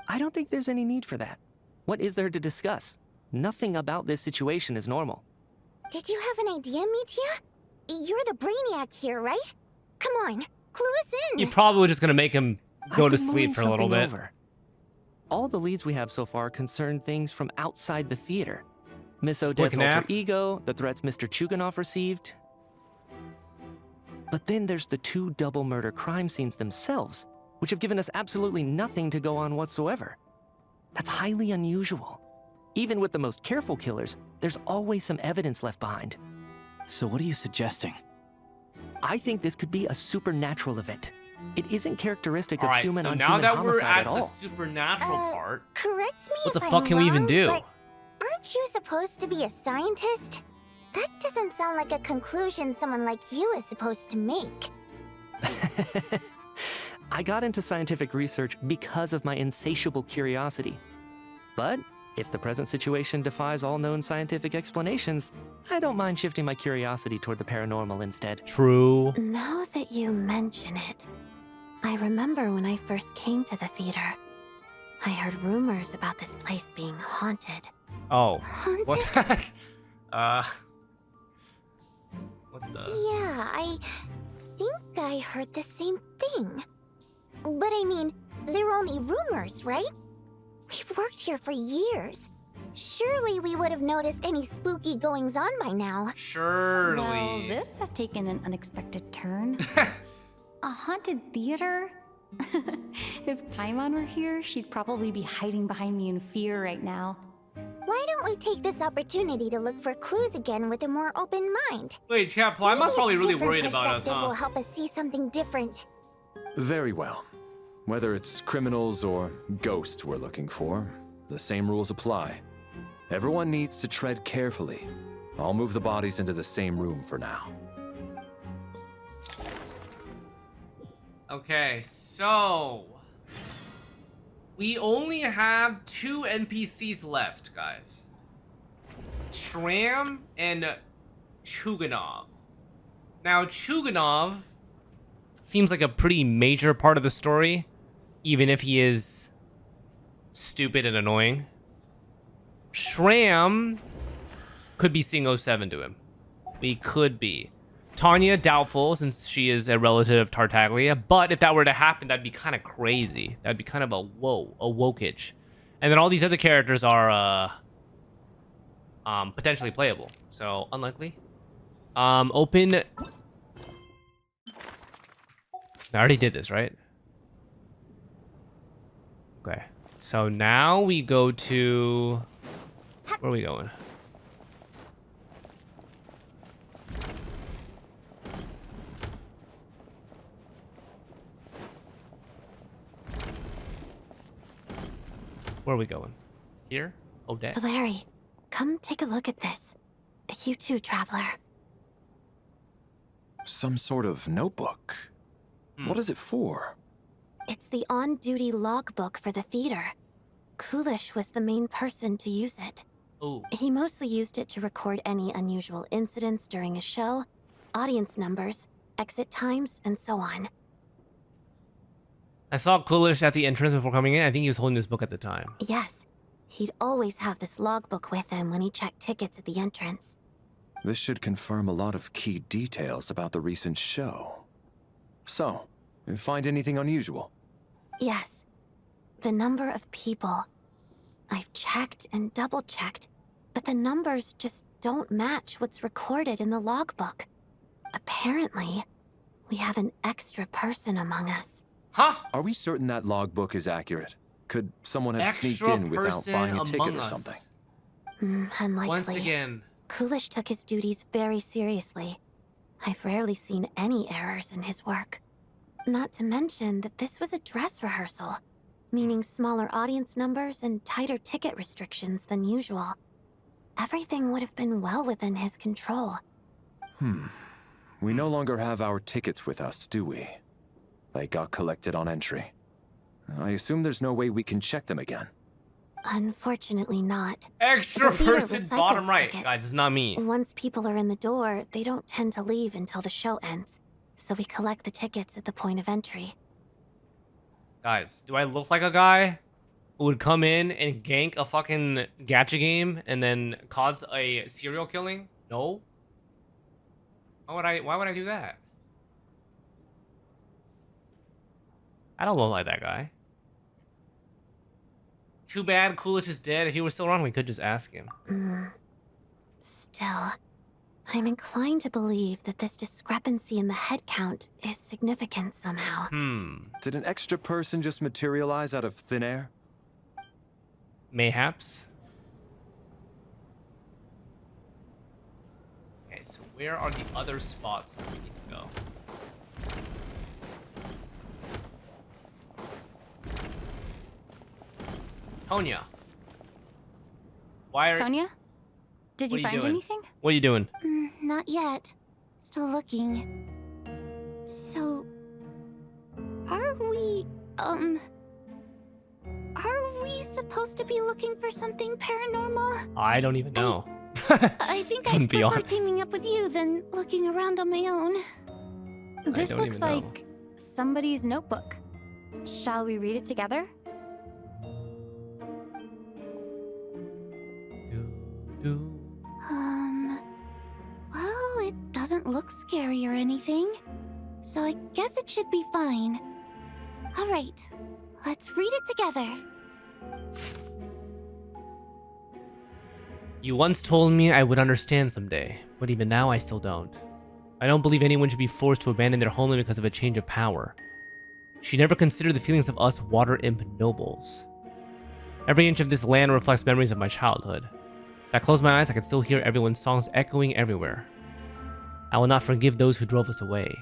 I don't think there's any need for that. What is there to discuss? Nothing about this situation is normal. Did you have an idea, Mitya? You're the brainiac here, right? Come on, clue us in. You probably were just gonna make him go I've to been sleep mulling for a little something bit. over. All the leads we have so far concern things from outside the theater. Miss Odette's Quick alter nap. ego, the threats Mr. Chuganov received. But then there's the 2 double murder crime scenes themselves, which have given us absolutely nothing to go on whatsoever. That's highly unusual. Even with the most careful killers, there's always some evidence left behind. So what are you suggesting? I think this could be a supernatural event. It isn't characteristic of Alright, human so on now human that we're homicide at at the all. supernatural part, Correct me what the if fuck I'm can we even wrong, do? but aren't you supposed to be a scientist? That doesn't sound like a conclusion someone like you is supposed to make. I got into scientific research because of my insatiable curiosity. But if the present situation defies all known scientific explanations, I don't mind shifting my curiosity toward the paranormal instead. True. Now that you mention it, I remember when I first came to the theater. I heard rumors about this place being haunted. Oh. Haunted? What? What the? Yeah, I think I heard the same thing. But I mean, they're only rumors, right? We've worked here for years. Surely we would have noticed any spooky goings-on by now. Surely. Well, this has taken an unexpected turn. A haunted theater? If Paimon were here, she'd probably be hiding behind me in fear right now. Why don't we take this opportunity to look for clues again with a more open mind? Wait, chat, Paimon's probably really Different worried about us, perspective will huh? help us see something different. Very well. Whether it's criminals or ghosts we're looking for, the same rules apply. Everyone needs to tread carefully. I'll move the bodies into the same room for now. Okay, so we only have 2 NPCs left, guys. Shram and Chuganov. Now, Chuganov seems like a pretty major part of the story, even if he is stupid and annoying. Shram could be seeing 07 to him. We could be. Tanya, doubtful, since she is a relative of Tartaglia. But if that were to happen, that'd be kind of crazy. That'd be kind of a wokage. And then all these other characters are potentially playable. So, unlikely. Open... I already did this, right? Okay. So now we go to... Where are we going? Where are we going? Here? Odette? Valeri, come take a look at this. You too, traveler. Some sort of notebook. What is it for? It's the on-duty logbook for the theater. Xlice was the main person to use it. Ooh. He mostly used it to record any unusual incidents during a show, audience numbers, exit times, and so on. I saw Xlice at the entrance before coming in. I think he was holding this book at the time. Yes, he'd always have this logbook with him when he checked tickets at the entrance. This should confirm a lot of key details about the recent show. So, you find anything unusual? Yes. The number of people. I've checked and double-checked, but the numbers just don't match what's recorded in the logbook. Apparently, we have an extra person among us. Huh? Are we certain that logbook is accurate? Could someone have Extra sneaked in without person buying a ticket among or us. something? Unlikely. Once again. Xlice took his duties very seriously. I've rarely seen any errors in his work. Not to mention that this was a dress rehearsal, meaning smaller audience numbers and tighter ticket restrictions than usual. Everything would have been well within his control. We no longer have our tickets with us, do we? They got collected on entry. I assume there's no way we can check them again. Unfortunately not. Extra The theater person recycles bottom right. tickets. Guys, it's not me. Once people are in the door, they don't tend to leave until the show ends. So we collect the tickets at the point of entry. Guys, do I look like a guy who would come in and gank a fucking gacha game and then cause a serial killing? No. Why would I do that? I don't look like that guy. Too bad Xlice is dead. If he was still around, we could just ask him. Still, I'm inclined to believe that this discrepancy in the head count is significant somehow. Did an extra person just materialize out of thin air? Mayhaps. Okay, so where are the other spots that we need to go? Tonya. Why are... Tonya? Did you find anything? What are you doing? Not yet. Still looking. So... Are we supposed to be looking for something paranormal? I don't even know. I think Couldn't I'd be prefer honest. teaming up with you than looking around on my own. This don't looks even know. like somebody's notebook. Shall we read it together? Well, it doesn't look scary or anything. So I guess it should be fine. Alright, let's read it together. You once told me I would understand someday, but even now I still don't. I don't believe anyone should be forced to abandon their homeland because of a change of power. She never considered the feelings of us water imp nobles. Every inch of this land reflects memories of my childhood. If I close my eyes, I can still hear everyone's songs echoing everywhere. I will not forgive those who drove us away.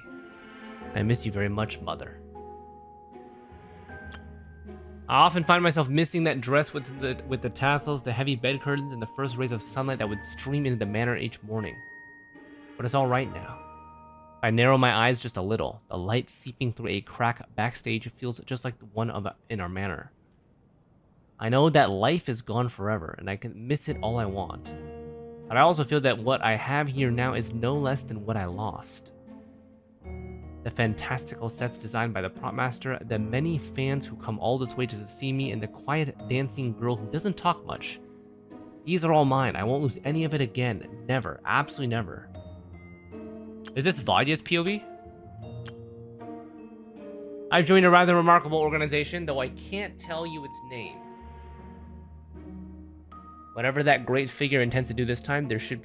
I miss you very much, Mother. I often find myself missing that dress with the tassels, the heavy bed curtains, and the first rays of sunlight that would stream into the manor each morning. But it's all right now. If I narrow my eyes just a little, the light seeping through a crack backstage feels just like the one in our manor. I know that life is gone forever, and I can miss it all I want. But I also feel that what I have here now is no less than what I lost. the fantastical sets designed by the prop master, the many fans who come all this way to see me, and the quiet dancing girl who doesn't talk much. These are all mine. I won't lose any of it again. Never. Absolutely never. Is this Vadia's POV? I've joined a rather remarkable organization, though I can't tell you its name. Whatever that great figure intends to do this time, there should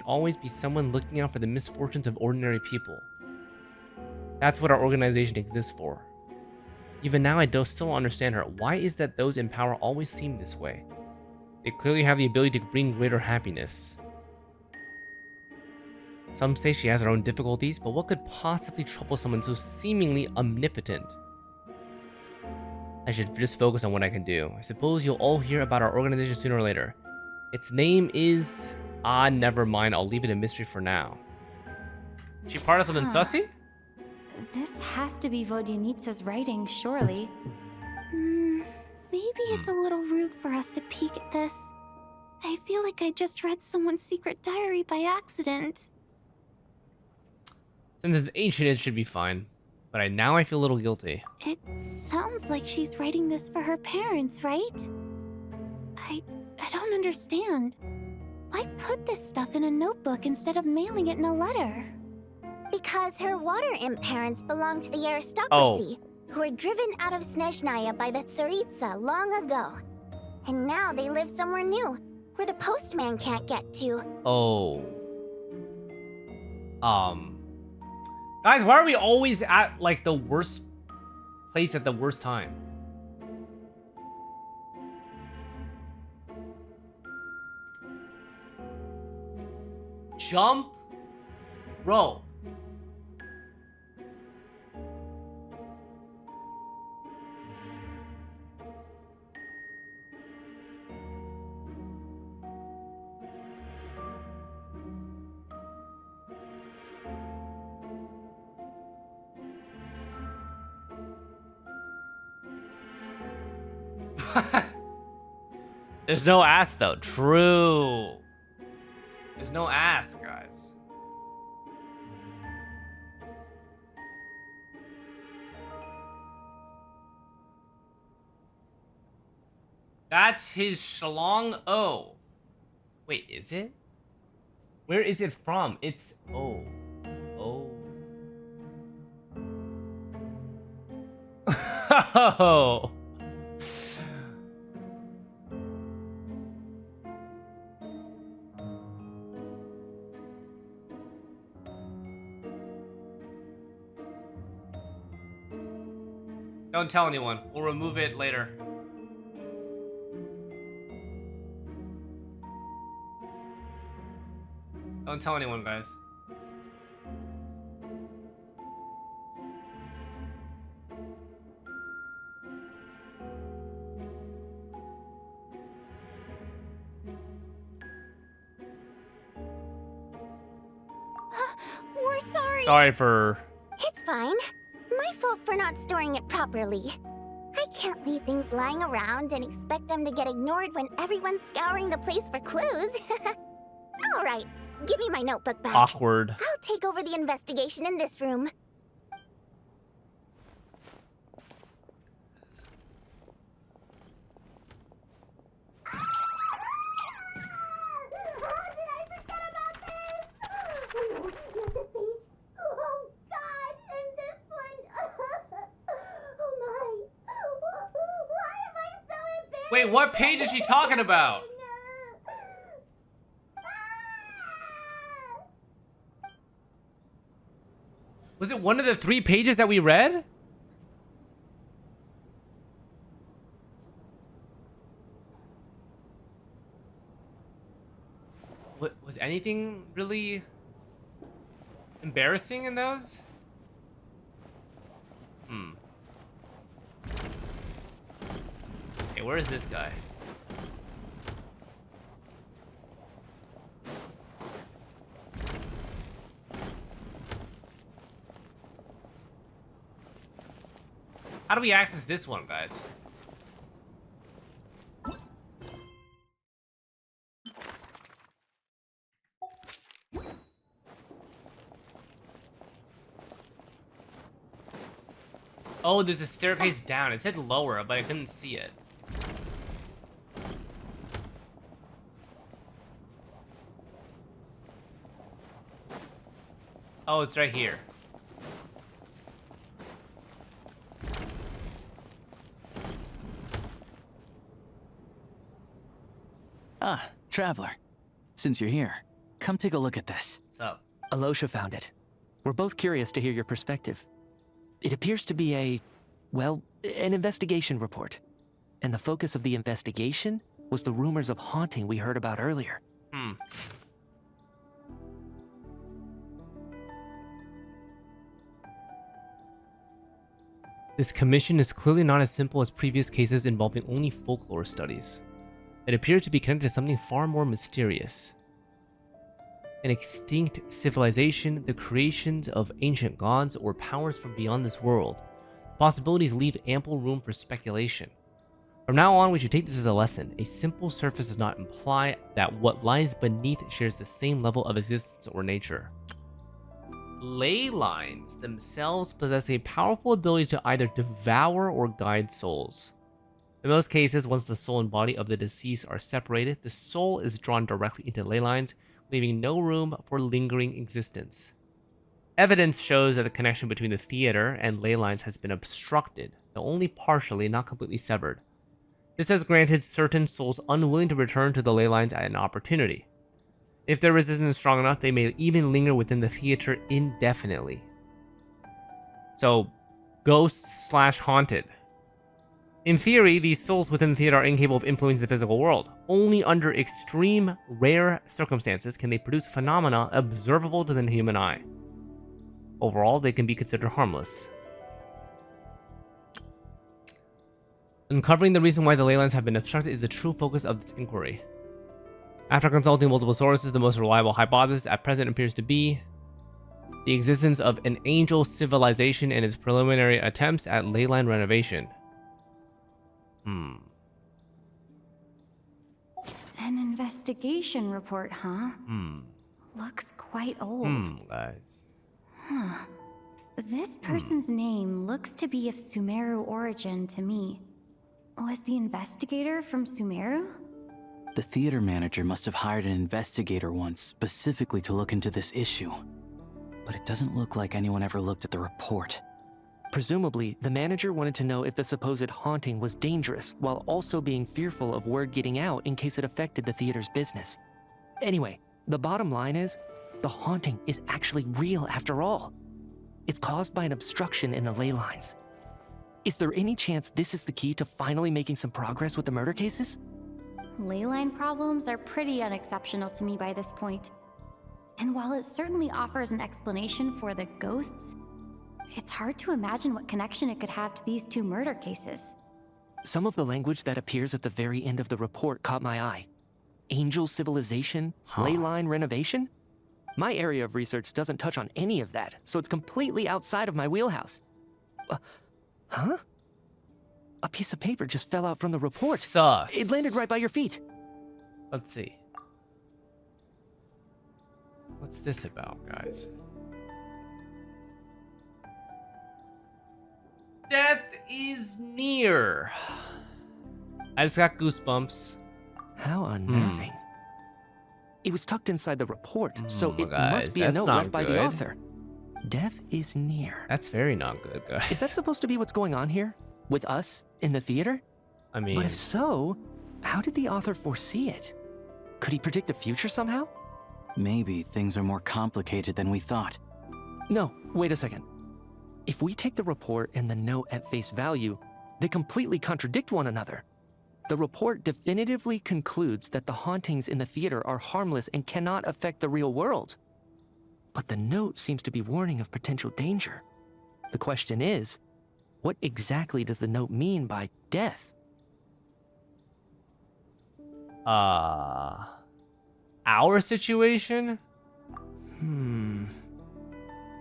always be someone looking out for the misfortunes of ordinary people. That's what our organization exists for. Even now, I still don't understand her. Why is that those in power always seem this way? They clearly have the ability to bring greater happiness. Some say she has her own difficulties, but what could possibly trouble someone so seemingly omnipotent? I should just focus on what I can do. I suppose you'll all hear about our organization sooner or later. Its name is... Ah, never mind. I'll leave it a mystery for now. She part of something sussy? This has to be Vodyanitsa's writing, surely. Maybe it's a little rude for us to peek at this. I feel like I just read someone's secret diary by accident. Since it's ancient, it should be fine. But now I feel a little guilty. It sounds like she's writing this for her parents, right? I don't understand. Why put this stuff in a notebook instead of mailing it in a letter? Because her water imp parents belong to the aristocracy, who were driven out of Snezhnaya by the Tsaritsa long ago. And now they live somewhere new, where the postman can't get to. Oh. Guys, why are we always at, like, the worst place at the worst time? Jump. Rope. There's no ass though. True. There's no ass, guys. That's his Shalong O. Wait, is it? Where is it from? It's O. O. Oh. Don't tell anyone. We'll remove it later. Don't tell anyone, guys. We're sorry. Sorry for... It's fine. My fault for not storing it properly. I can't leave things lying around and expect them to get ignored when everyone's scouring the place for clues. All right, give me my notebook back. Awkward. I'll take over the investigation in this room. Wait, what page is she talking about? Was it one of the 3 pages that we read? What, was anything really embarrassing in those? Hey, where is this guy? How do we access this one, guys? Oh, there's a staircase down. It said lower, but I couldn't see it. Oh, it's right here. Ah, Traveler. Since you're here, come take a look at this. What's up? Alosha found it. We're both curious to hear your perspective. It appears to be an investigation report. And the focus of the investigation was the rumors of haunting we heard about earlier. This commission is clearly not as simple as previous cases involving only folklore studies. It appears to be connected to something far more mysterious. An extinct civilization, the creations of ancient gods, or powers from beyond this world. Possibilities leave ample room for speculation. From now on, we should take this as a lesson. A simple surface does not imply that what lies beneath shares the same level of existence or nature. Ley lines themselves possess a powerful ability to either devour or guide souls. In most cases, once the soul and body of the deceased are separated, the soul is drawn directly into ley lines, leaving no room for lingering existence. Evidence shows that the connection between the theater and ley lines has been obstructed, though only partially, not completely severed. This has granted certain souls unwilling to return to the ley lines at an opportunity. If their resistance is strong enough, they may even linger within the theater indefinitely. So, ghosts/haunted. In theory, these souls within the theater are incapable of influencing the physical world. Only under extreme, rare circumstances can they produce phenomena observable to the human eye. Overall, they can be considered harmless. Uncovering the reason why the ley lines have been obstructed is the true focus of this inquiry. After consulting multiple sources, the most reliable hypothesis at present appears to be the existence of an angel civilization and its preliminary attempts at ley line renovation. An investigation report, huh? Looks quite old. Guys. Huh. This person's name looks to be of Sumeru origin to me. Was the investigator from Sumeru? The theater manager must have hired an investigator once specifically to look into this issue. But it doesn't look like anyone ever looked at the report. Presumably, the manager wanted to know if the supposed haunting was dangerous, while also being fearful of word getting out in case it affected the theater's business. Anyway, the bottom line is, the haunting is actually real after all. It's caused by an obstruction in the ley lines. Is there any chance this is the key to finally making some progress with the murder cases? Ley line problems are pretty unexceptional to me by this point. And while it certainly offers an explanation for the ghosts, it's hard to imagine what connection it could have to these two murder cases. Some of the language that appears at the very end of the report caught my eye. Angel civilization, ley line renovation? My area of research doesn't touch on any of that, so it's completely outside of my wheelhouse. Huh? A piece of paper just fell out from the report. Sus. It landed right by your feet. Let's see. What's this about, guys? Death is near. I just got goosebumps. How unnerving. It was tucked inside the report, so it guys, must be a note left by the good. author. Death is near. That's very not good, guys. Is that supposed to be what's going on here? With us in the theater? I mean... But if so, how did the author foresee it? Could he predict the future somehow? Maybe things are more complicated than we thought. No, wait a second. If we take the report and the note at face value, they completely contradict one another. The report definitively concludes that the hauntings in the theater are harmless and cannot affect the real world. But the note seems to be warning of potential danger. The question is, what exactly does the note mean by death? Our situation?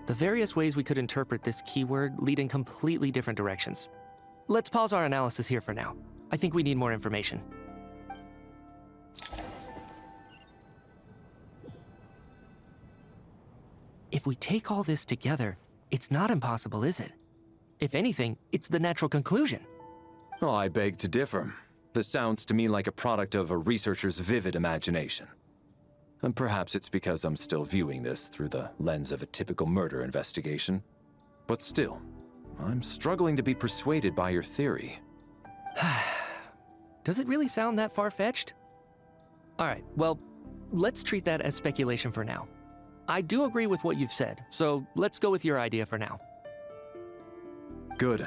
The various ways we could interpret this keyword lead in completely different directions. Let's pause our analysis here for now. I think we need more information. If we take all this together, it's not impossible, is it? If anything, it's the natural conclusion. Oh, I beg to differ. This sounds to me like a product of a researcher's vivid imagination. And perhaps it's because I'm still viewing this through the lens of a typical murder investigation. But still, I'm struggling to be persuaded by your theory. Does it really sound that far-fetched? Alright, well, let's treat that as speculation for now. I do agree with what you've said, so let's go with your idea for now. Good.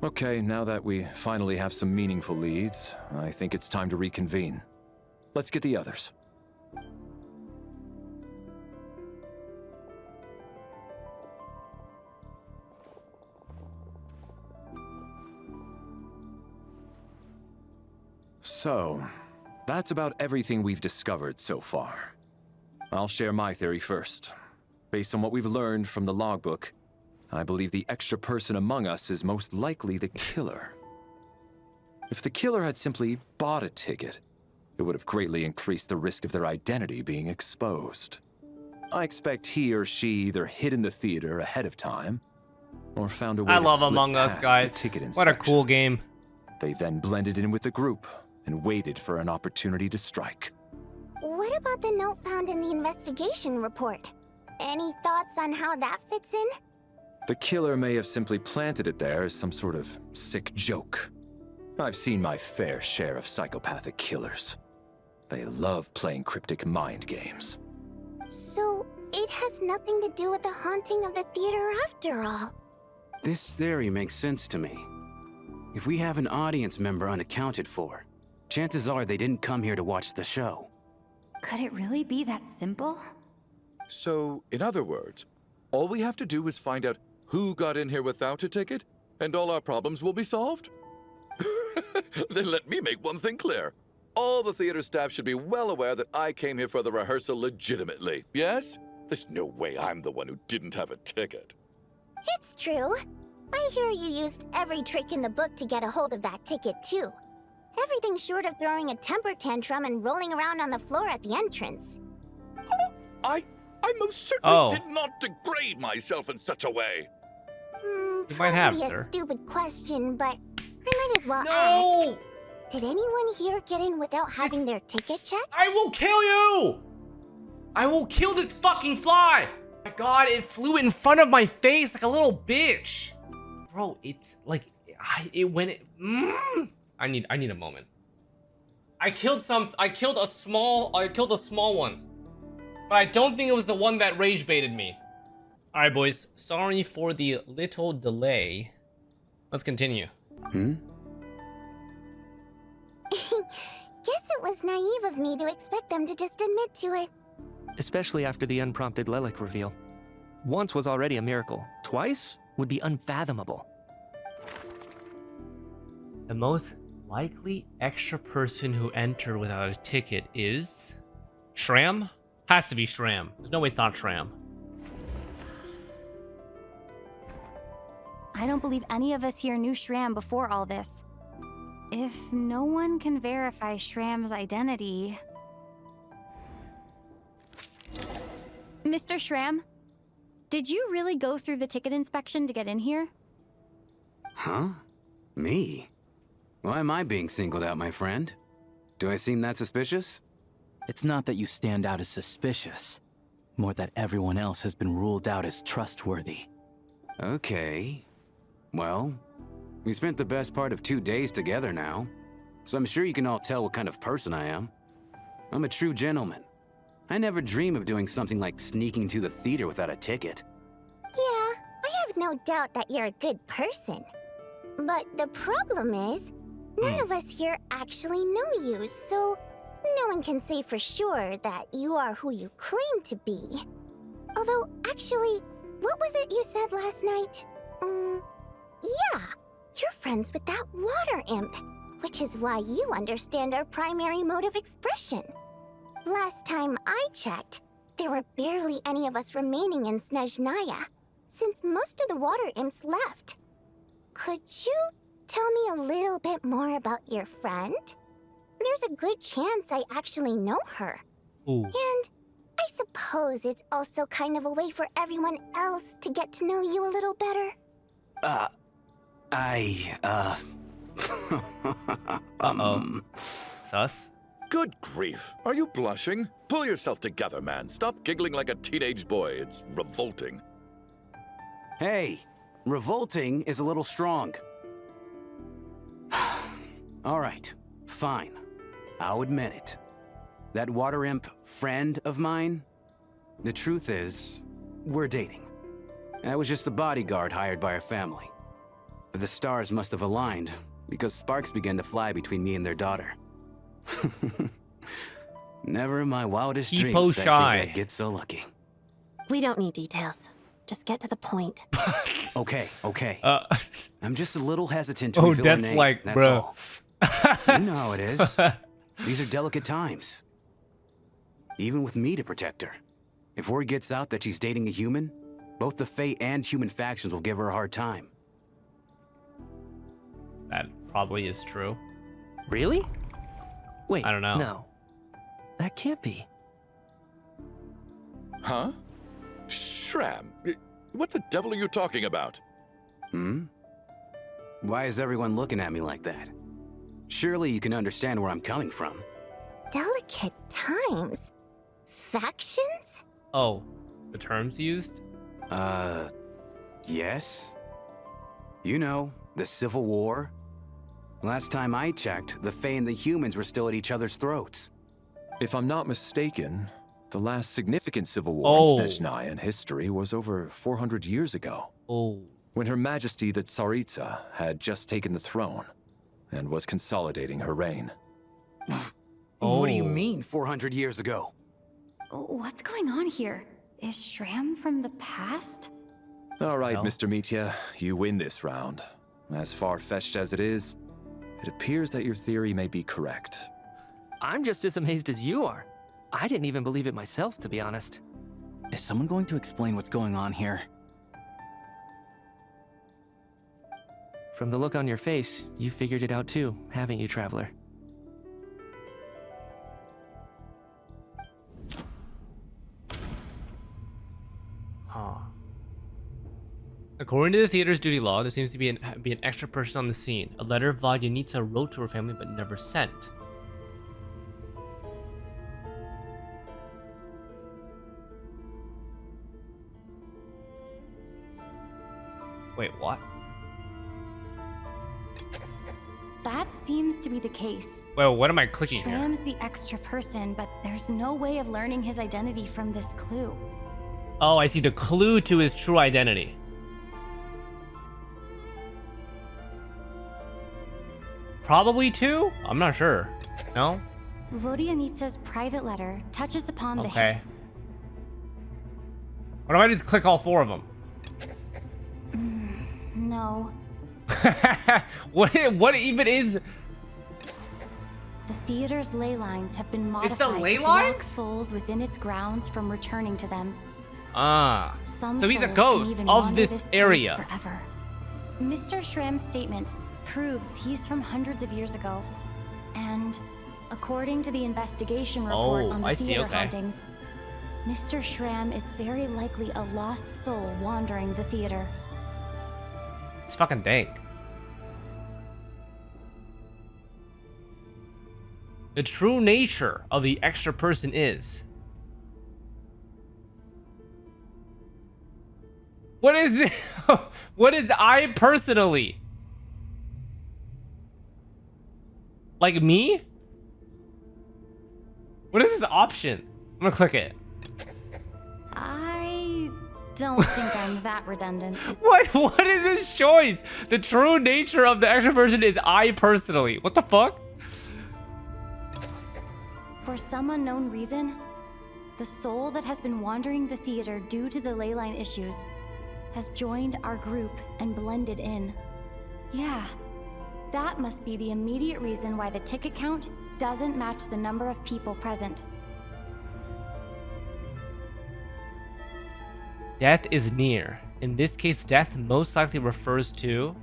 Okay, now that we finally have some meaningful leads, I think it's time to reconvene. Let's get the others. So, that's about everything we've discovered so far. I'll share my theory first. Based on what we've learned from the logbook, I believe the extra person among us is most likely the killer. If the killer had simply bought a ticket, it would have greatly increased the risk of their identity being exposed. I expect he or she either hid in the theater ahead of time, or found a way I to love slip Among Us, past guys. the ticket What a inspection. cool game. They then blended in with the group and waited for an opportunity to strike. What about the note found in the investigation report? Any thoughts on how that fits in? The killer may have simply planted it there as some sort of sick joke. I've seen my fair share of psychopathic killers. They love playing cryptic mind games. So, it has nothing to do with the haunting of the theater after all. This theory makes sense to me. If we have an audience member unaccounted for, chances are they didn't come here to watch the show. Could it really be that simple? So, in other words, all we have to do is find out who got in here without a ticket, and all our problems will be solved? Then let me make one thing clear. All the theater staff should be well aware that I came here for the rehearsal legitimately, yes? There's no way I'm the one who didn't have a ticket. It's true. I hear you used every trick in the book to get a hold of that ticket, too. Everything short of throwing a temper tantrum and rolling around on the floor at the entrance. I most certainly Oh. did not degrade myself in such a way. You might have, Probably sir. a stupid question, but I might as well No! ask. Did anyone here get in without having their ticket checked? I will kill you! I will kill this fucking fly! My god, it flew in front of my face like a little bitch. Bro, it's like, I need a moment. I killed a small one. But I don't think it was the one that rage baited me. Alright, boys. Sorry for the little delay. Let's continue. Guess it was naive of me to expect them to just admit to it. Especially after the unprompted Lelic reveal. Once was already a miracle. Twice would be unfathomable. The most likely extra person who entered without a ticket is... Shram? Has to be Shram. There's no way it's not Shram. I don't believe any of us here knew Shram before all this. If no one can verify Shram's identity... Mr. Shram, did you really go through the ticket inspection to get in here? Huh? Me? Why am I being singled out, my friend? Do I seem that suspicious? It's not that you stand out as suspicious, more that everyone else has been ruled out as trustworthy. Okay. Well, we spent the best part of 2 days together now, so I'm sure you can all tell what kind of person I am. I'm a true gentleman. I never dream of doing something like sneaking to the theater without a ticket. Yeah, I have no doubt that you're a good person. But the problem is, none of us here actually know you, so no one can say for sure that you are who you claim to be. Although, actually, what was it you said last night? Yeah, you're friends with that water imp, which is why you understand our primary mode of expression. Last time I checked, there were barely any of us remaining in Snezhnaya, since most of the water imps left. Could you tell me a little bit more about your friend? There's a good chance I actually know her. Ooh. And I suppose it's also kind of a way for everyone else to get to know you a little better. Uh-oh. Sus? Good grief. Are you blushing? Pull yourself together, man. Stop giggling like a teenage boy. It's revolting. Hey, revolting is a little strong. All right, fine. I'll admit it. That water imp friend of mine, the truth is, we're dating. I was just the bodyguard hired by our family. But the stars must have aligned, because sparks began to fly between me and their daughter. Never in my wildest dreams did I think I'd get so lucky. We don't need details. Just get to the point. Okay. I'm just a little hesitant to reveal her that's name, like, that's bro. all. You know how it is. These are delicate times. Even with me to protect her. If word gets out that she's dating a human, both the Fae and human factions will give her a hard time. That probably is true. Really? Wait, I don't know. No. That can't be. Huh? Shram, what the devil are you talking about? Why is everyone looking at me like that? Surely you can understand where I'm coming from. Delicate times? Factions? Oh, the terms used? Yes. You know, the Civil War. Last time I checked, the Fae and the humans were still at each other's throats. If I'm not mistaken, the last significant civil war in Snezhnaya history was over 400 years ago. When Her Majesty the Tsaritsa had just taken the throne and was consolidating her reign. What do you mean, 400 years ago? What's going on here? Is Shram from the past? All right, Mr. Mitya, you win this round. As far-fetched as it is, it appears that your theory may be correct. I'm just as amazed as you are. I didn't even believe it myself, to be honest. Is someone going to explain what's going on here? From the look on your face, you figured it out too, haven't you, Traveler? Huh. According to the theater's duty law, there seems to be an extra person on the scene. A letter Vodyanitsa wrote to her family but never sent. Wait, what? That seems to be the case. Well, what am I clicking here? Shram's the extra person, but there's no way of learning his identity from this clue. Oh, I see the clue to his true identity. Probably two? I'm not sure. No? Vodyanitsa's private letter touches upon the... Okay. What if I just click all four of them? No. What even is... The theater's ley lines have been modified It's the ley to block lines? souls within its grounds from returning to them. Ah. Some So he's a souls can ghost even of wander this place area. Forever. Mr. Shram's statement proves he's from hundreds of years ago. And according to the investigation report on the theater hauntings, Mr. Shram is very likely a lost soul wandering the theater. It's fucking dank. The true nature of the extra person is... What is it? What is I personally? Like me? What is this option? I'm gonna click it. I don't think I'm that redundant. What is this choice? The true nature of the extra person is I personally. What the fuck? For some unknown reason, the soul that has been wandering the theater due to the ley line issues has joined our group and blended in. Yeah, that must be the immediate reason why the ticket count doesn't match the number of people present. Death is near. In this case, death most likely refers to...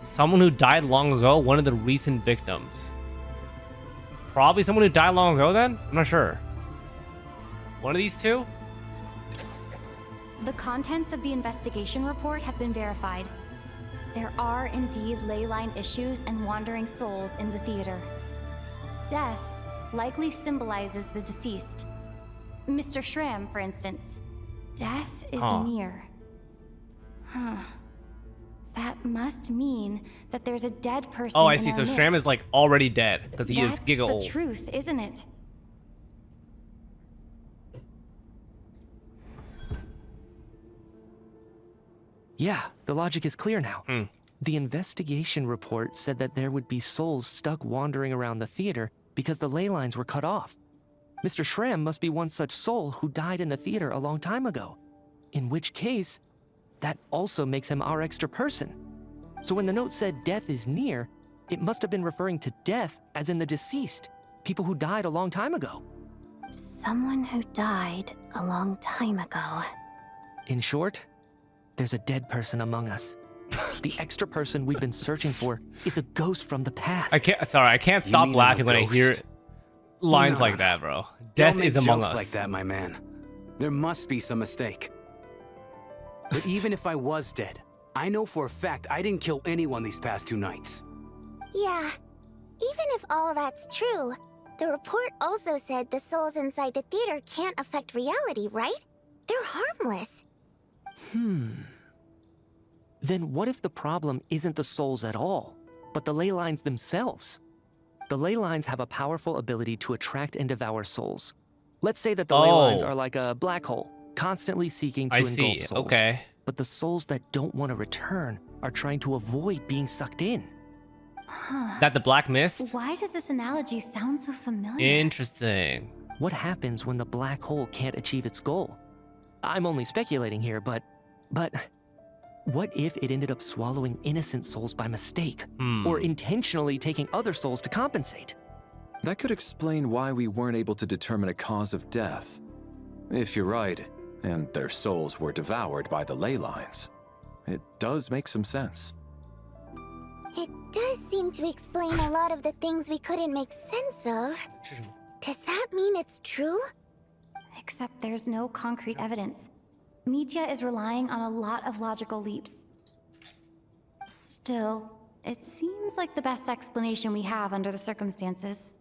Someone who died long ago, one of the recent victims. Probably someone who died long ago then? I'm not sure. One of these two? The contents of the investigation report have been verified. There are indeed leyline issues and wandering souls in the theater. Death likely symbolizes the deceased. Mr. Shram, for instance. Death is near. Huh. That must mean that there's a dead person. Oh, I see. So Shram is like already dead because he is giga old. That's the truth, isn't it? Yeah, the logic is clear now. The investigation report said that there would be souls stuck wandering around the theater because the ley lines were cut off. Mr. Shram must be one such soul who died in the theater a long time ago. In which case, that also makes him our extra person. So when the note said death is near, it must have been referring to death as in the deceased, people who died a long time ago. Someone who died a long time ago. In short, there's a dead person among us. The extra person we've been searching for is a ghost from the past. I can't stop laughing when I hear lines like that, bro. Death is among us. Like that, my man. There must be some mistake. But even if I was dead, I know for a fact I didn't kill anyone these past 2 nights. Yeah, even if all that's true, the report also said the souls inside the theater can't affect reality, right? They're harmless. Then what if the problem isn't the souls at all, but the ley lines themselves? The ley lines have a powerful ability to attract and devour souls. Let's say that the ley lines are like a black hole, constantly seeking to engulf souls. Okay. But the souls that don't want to return are trying to avoid being sucked in. That the black mist? Why does this analogy sound so familiar? Interesting. What happens when the black hole can't achieve its goal? I'm only speculating here, but what if it ended up swallowing innocent souls by mistake, or intentionally taking other souls to compensate? That could explain why we weren't able to determine a cause of death. If you're right, and their souls were devoured by the ley lines, it does make some sense. It does seem to explain a lot of the things we couldn't make sense of. Does that mean it's true? Except there's no concrete evidence. Mitya is relying on a lot of logical leaps. Still, it seems like the best explanation we have under the circumstances.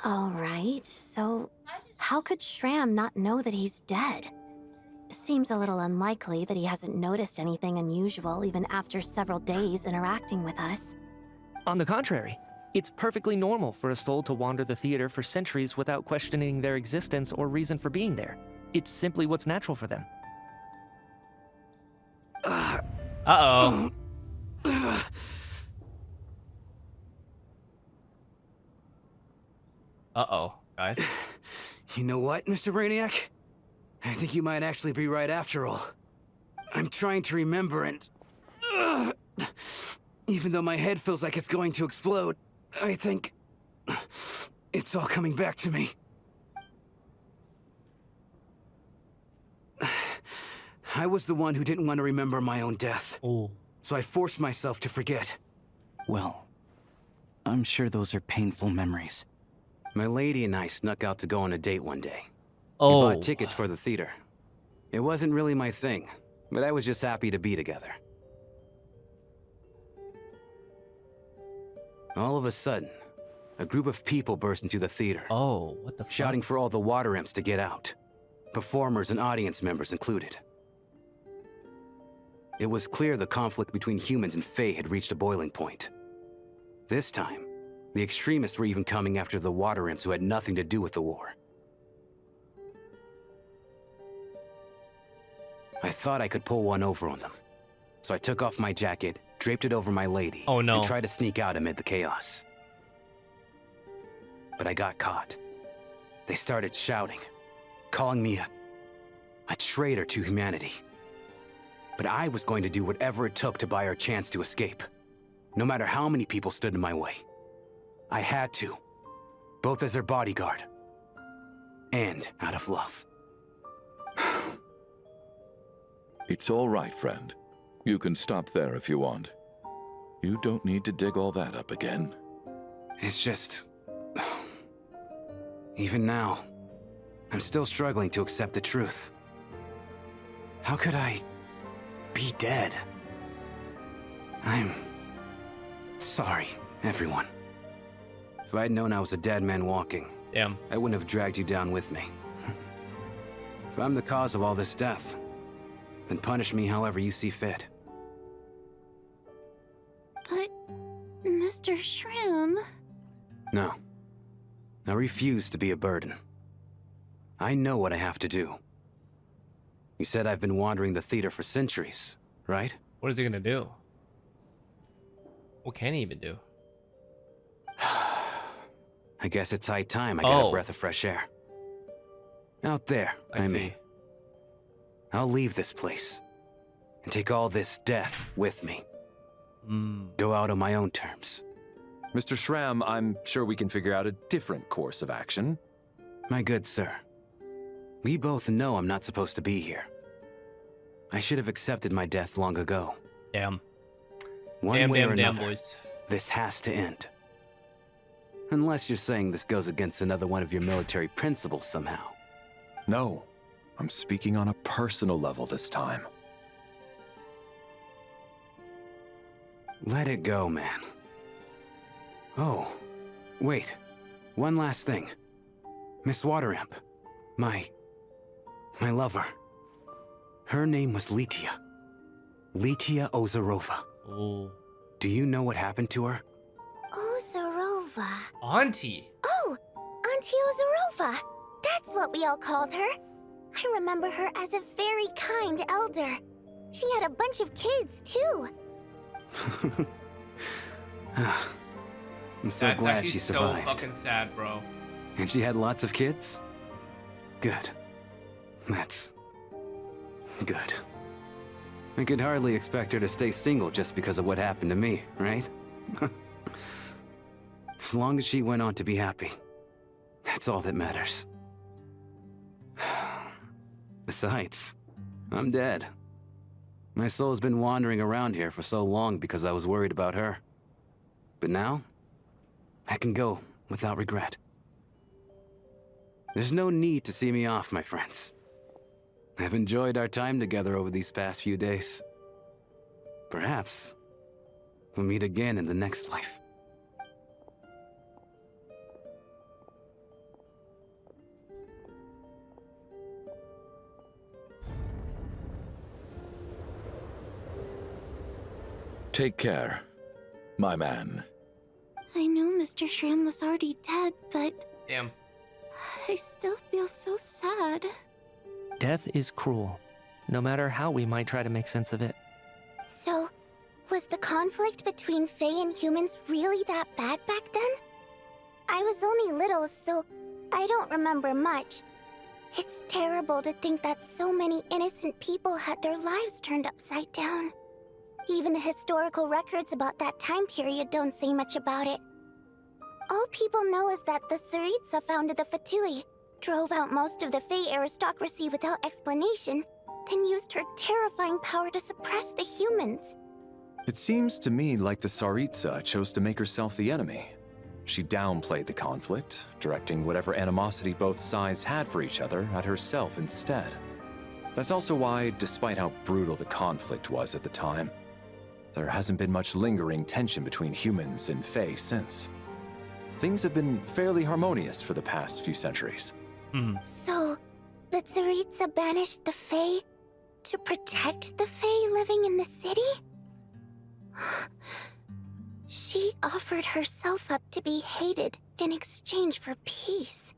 All right, so how could Shram not know that he's dead? Seems a little unlikely that he hasn't noticed anything unusual even after several days interacting with us. On the contrary, it's perfectly normal for a soul to wander the theater for centuries without questioning their existence or reason for being there. It's simply what's natural for them. Uh-oh. Uh-oh, guys. You know what, Mr. Brainiac? I think you might actually be right after all. I'm trying to remember and... even though my head feels like it's going to explode, I think... it's all coming back to me. I was the one who didn't want to remember my own death. So I forced myself to forget. Well, I'm sure those are painful memories. My lady and I snuck out to go on a date one day. We bought tickets for the theater. It wasn't really my thing, but I was just happy to be together. All of a sudden, a group of people burst into the theater. What the fuck? Shouting for all the water imps to get out. Performers and audience members included. It was clear the conflict between humans and Fae had reached a boiling point. This time, the extremists were even coming after the water imps who had nothing to do with the war. I thought I could pull one over on them. So I took off my jacket, draped it over my lady, and tried to sneak out amid the chaos. But I got caught. They started shouting, calling me a traitor to humanity. But I was going to do whatever it took to buy her a chance to escape, no matter how many people stood in my way. I had to, both as their bodyguard and out of love. It's all right, friend. You can stop there if you want. You don't need to dig all that up again. It's just... Even now, I'm still struggling to accept the truth. How could I be dead? I'm sorry, everyone. If I'd known I was a dead man walking, damn, I wouldn't have dragged you down with me. If I'm the cause of all this death, then punish me however you see fit. But, Mr. Shroom... No. I refuse to be a burden. I know what I have to do. You said I've been wandering the theater for centuries, right? What is he gonna do? What can he even do? I guess it's high time I got a breath of fresh air. Out there, I mean. I'll leave this place and take all this death with me. Go out on my own terms. Mr. Shram, I'm sure we can figure out a different course of action. My good sir, we both know I'm not supposed to be here. I should have accepted my death long ago. Damn. One way or damn, another, boys. this has to end. Unless you're saying this goes against another one of your military principles somehow. No, I'm speaking on a personal level this time. Let it go, man. Oh, wait. One last thing. Miss Wateramp. My lover. Her name was Litia. Litia Ozarova. Oh. Do you know what happened to her? Ozarova. Auntie. Oh, Auntie Ozarova. That's what we all called her. I remember her as a very kind elder. She had a bunch of kids, too. I'm so That's glad actually she so survived. fucking sad, bro. And she had lots of kids? Good. That's... good. I could hardly expect her to stay single just because of what happened to me, right? As long as she went on to be happy, that's all that matters. Besides, I'm dead. My soul's been wandering around here for so long because I was worried about her. But now, I can go without regret. There's no need to see me off, my friends. I've enjoyed our time together over these past few days. Perhaps we'll meet again in the next life. Take care, my man. I know Mr. Shram was already dead, but... Damn. I still feel so sad. Death is cruel, no matter how we might try to make sense of it. So, was the conflict between Fae and humans really that bad back then? I was only little, so I don't remember much. It's terrible to think that so many innocent people had their lives turned upside down. Even the historical records about that time period don't say much about it. All people know is that the Tsaritsa founded the Fatui, drove out most of the Fae aristocracy without explanation, then used her terrifying power to suppress the humans. It seems to me like the Tsaritsa chose to make herself the enemy. She downplayed the conflict, directing whatever animosity both sides had for each other at herself instead. That's also why, despite how brutal the conflict was at the time, there hasn't been much lingering tension between humans and Fae since. Things have been fairly harmonious for the past few centuries. So, the Tsaritsa banished the Fae to protect the Fae living in the city? She offered herself up to be hated in exchange for peace.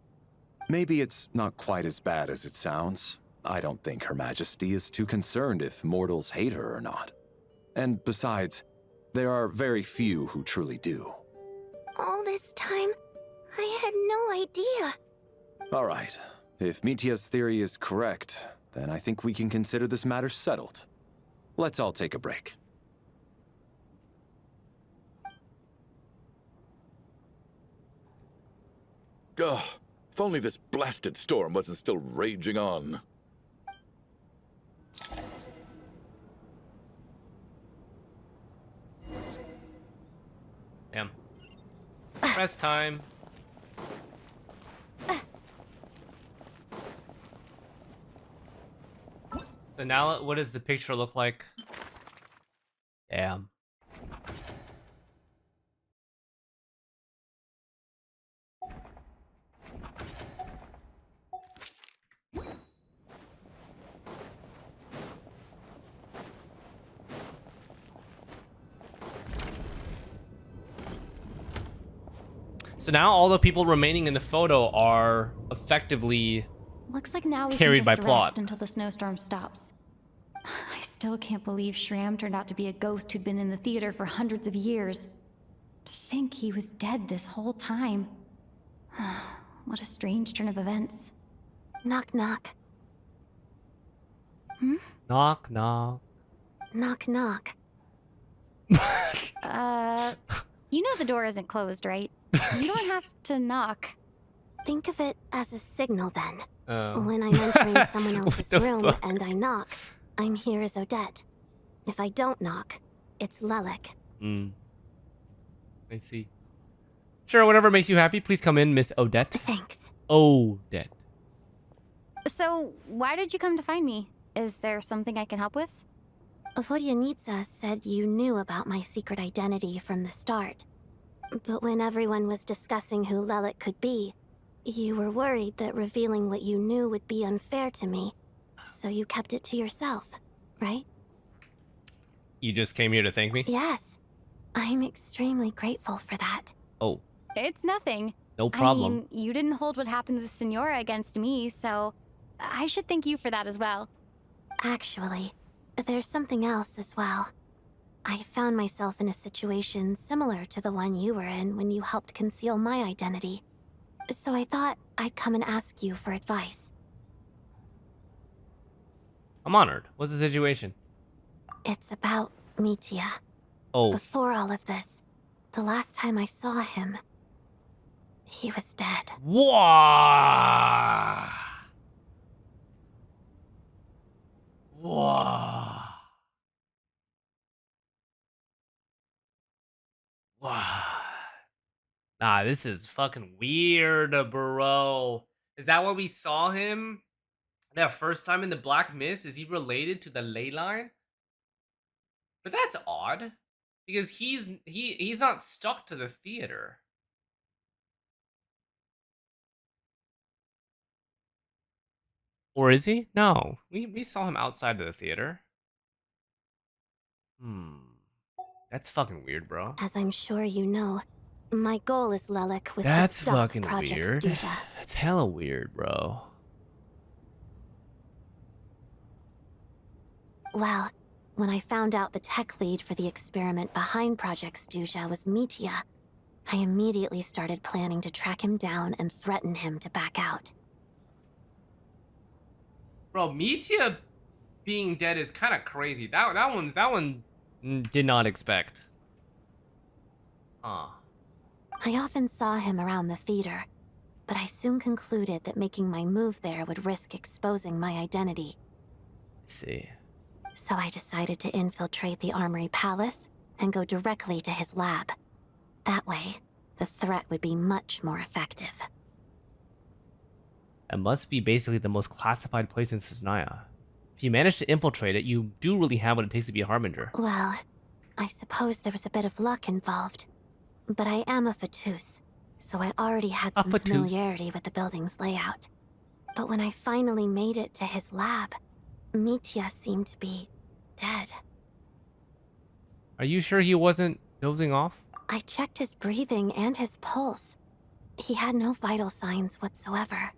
Maybe it's not quite as bad as it sounds. I don't think Her Majesty is too concerned if mortals hate her or not. And besides, there are very few who truly do. All this time, I had no idea. All right. If Mitia's theory is correct, then I think we can consider this matter settled. Let's all take a break. Ugh, if only this blasted storm wasn't still raging on. Damn. Rest time. So now, what does the picture look like? Damn. So now all the people remaining in the photo are effectively Looks like now we carried can by just plot. rest until the snowstorm stops. I still can't believe Shram turned out to be a ghost who'd been in the theater for hundreds of years. To think he was dead this whole time. What a strange turn of events. Knock, knock. Knock, knock. Knock, knock. You know the door isn't closed, right? You don't have to knock. Think of it as a signal then. Oh. When I'm entering someone else's What the room fuck? and I knock, I'm here as Odette. If I don't knock, it's Lelic. I see. Sure, whatever makes you happy. Please come in, Miss Odette. Thanks. Odette. So, why did you come to find me? Is there something I can help with? Vodyanitsa said you knew about my secret identity from the start. But when everyone was discussing who Lelic could be, you were worried that revealing what you knew would be unfair to me. So you kept it to yourself, right? You just came here to thank me? Yes. I'm extremely grateful for that. Oh, It's nothing. no problem. I mean, you didn't hold what happened to the Senora against me, so I should thank you for that as well. Actually, there's something else as well. I found myself in a situation similar to the one you were in when you helped conceal my identity. So I thought I'd come and ask you for advice. I'm honored. What's the situation? It's about Mitya. Oh. Before all of this, the last time I saw him, he was dead. Wow. Wow. Wow. Nah, this is fucking weird, bro. Is that where we saw him that first time in the Black Mist? Is he related to the ley line? But that's odd, because he's not stuck to the theater. Or is he? No, we saw him outside of the theater. That's fucking weird, bro. As I'm sure you know, my goal as Lelic was That's to stop fucking Project weird. Stuja. That's hella weird, bro. Well, when I found out the tech lead for the experiment behind Project Stuja was Mitya, I immediately started planning to track him down and threaten him to back out. Bro, Mitya being dead is kind of crazy. That one did not expect. Huh. I often saw him around the theater, but I soon concluded that making my move there would risk exposing my identity. I see. So I decided to infiltrate the Armory Palace and go directly to his lab. That way, the threat would be much more effective. That must be basically the most classified place in Snezhnaya. If you manage to infiltrate it, you do really have what it takes to be a Harbinger. Well, I suppose there was a bit of luck involved. But I am a Fatus, so I already had some familiarity with the building's layout. But when I finally made it to his lab, Mitya seemed to be dead. Are you sure he wasn't dozing off? I checked his breathing and his pulse. He had no vital signs whatsoever.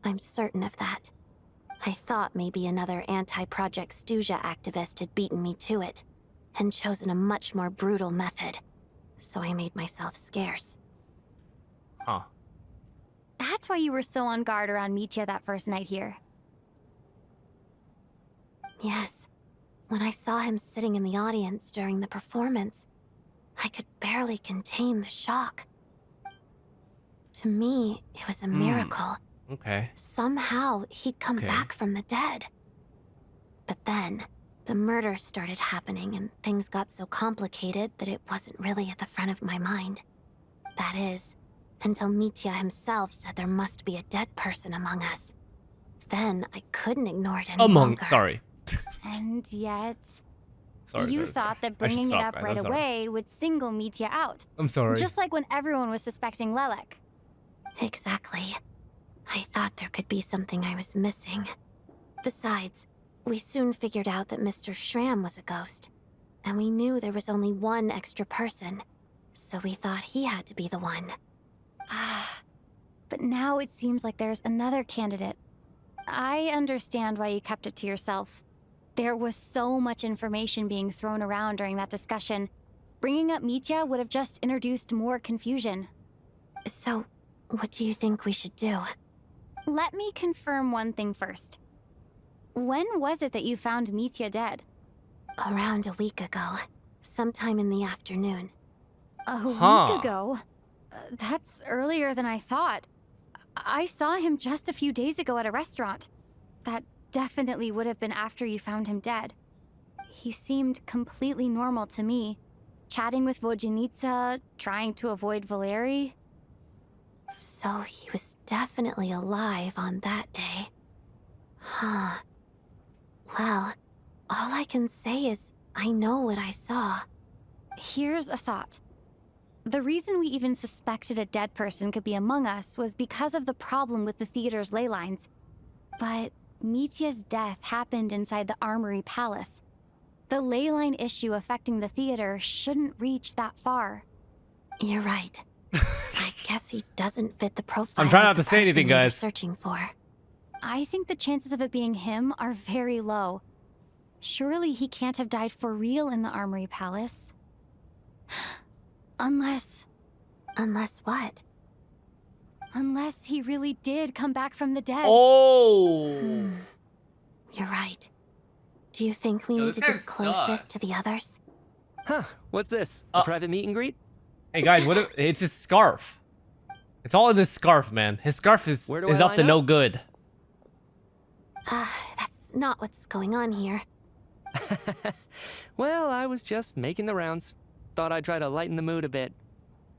I'm certain of that. I thought maybe another anti-Project Stuja activist had beaten me to it, and chosen a much more brutal method. So I made myself scarce. Huh. That's why you were so on guard around Mitya that first night here. Yes. When I saw him sitting in the audience during the performance, I could barely contain the shock. To me, it was a miracle. Okay. Somehow, he'd come back from the dead. But then, The murders started happening and things got so complicated that it wasn't really at the front of my mind. That is, until Mitya himself said there must be a dead person among us. Then I couldn't ignore it any longer. Sorry. And yet, Sorry. you thought that bringing it up right away would single Mitya out. I'm sorry. Just like when everyone was suspecting Lelek. Exactly. I thought there could be something I was missing. Besides, we soon figured out that Mr. Schramm was a ghost. And we knew there was only one extra person. So we thought he had to be the one. But now it seems like there's another candidate. I understand why you kept it to yourself. There was so much information being thrown around during that discussion. Bringing up Mitya would have just introduced more confusion. So, what do you think we should do? Let me confirm one thing first. When was it that you found Mitya dead? Around a week ago. Sometime in the afternoon. A week ago? That's earlier than I thought. I saw him just a few days ago at a restaurant. That definitely would have been after you found him dead. He seemed completely normal to me. Chatting with Vodjanitsa, trying to avoid Valeri. So he was definitely alive on that day. Huh. Well, all I can say is I know what I saw. Here's a thought. The reason we even suspected a dead person could be among us was because of the problem with the theater's ley lines. But Mitya's death happened inside the Armory Palace. The ley line issue affecting the theater shouldn't reach that far. You're right. I guess he doesn't fit the profile. I'm trying not of the to say anything, person we were guys. Searching for. I think the chances of it being him are very low. Surely he can't have died for real in the Armory Palace. Unless what? Unless he really did come back from the dead. Oh! You're right. Do you think we need to disclose this to the others? Huh, what's this? A private meet and greet? Hey guys, what if it's his scarf? It's all in this scarf, man. His scarf is I up to line no up? good. That's not what's going on here. Well, I was just making the rounds. Thought I'd try to lighten the mood a bit.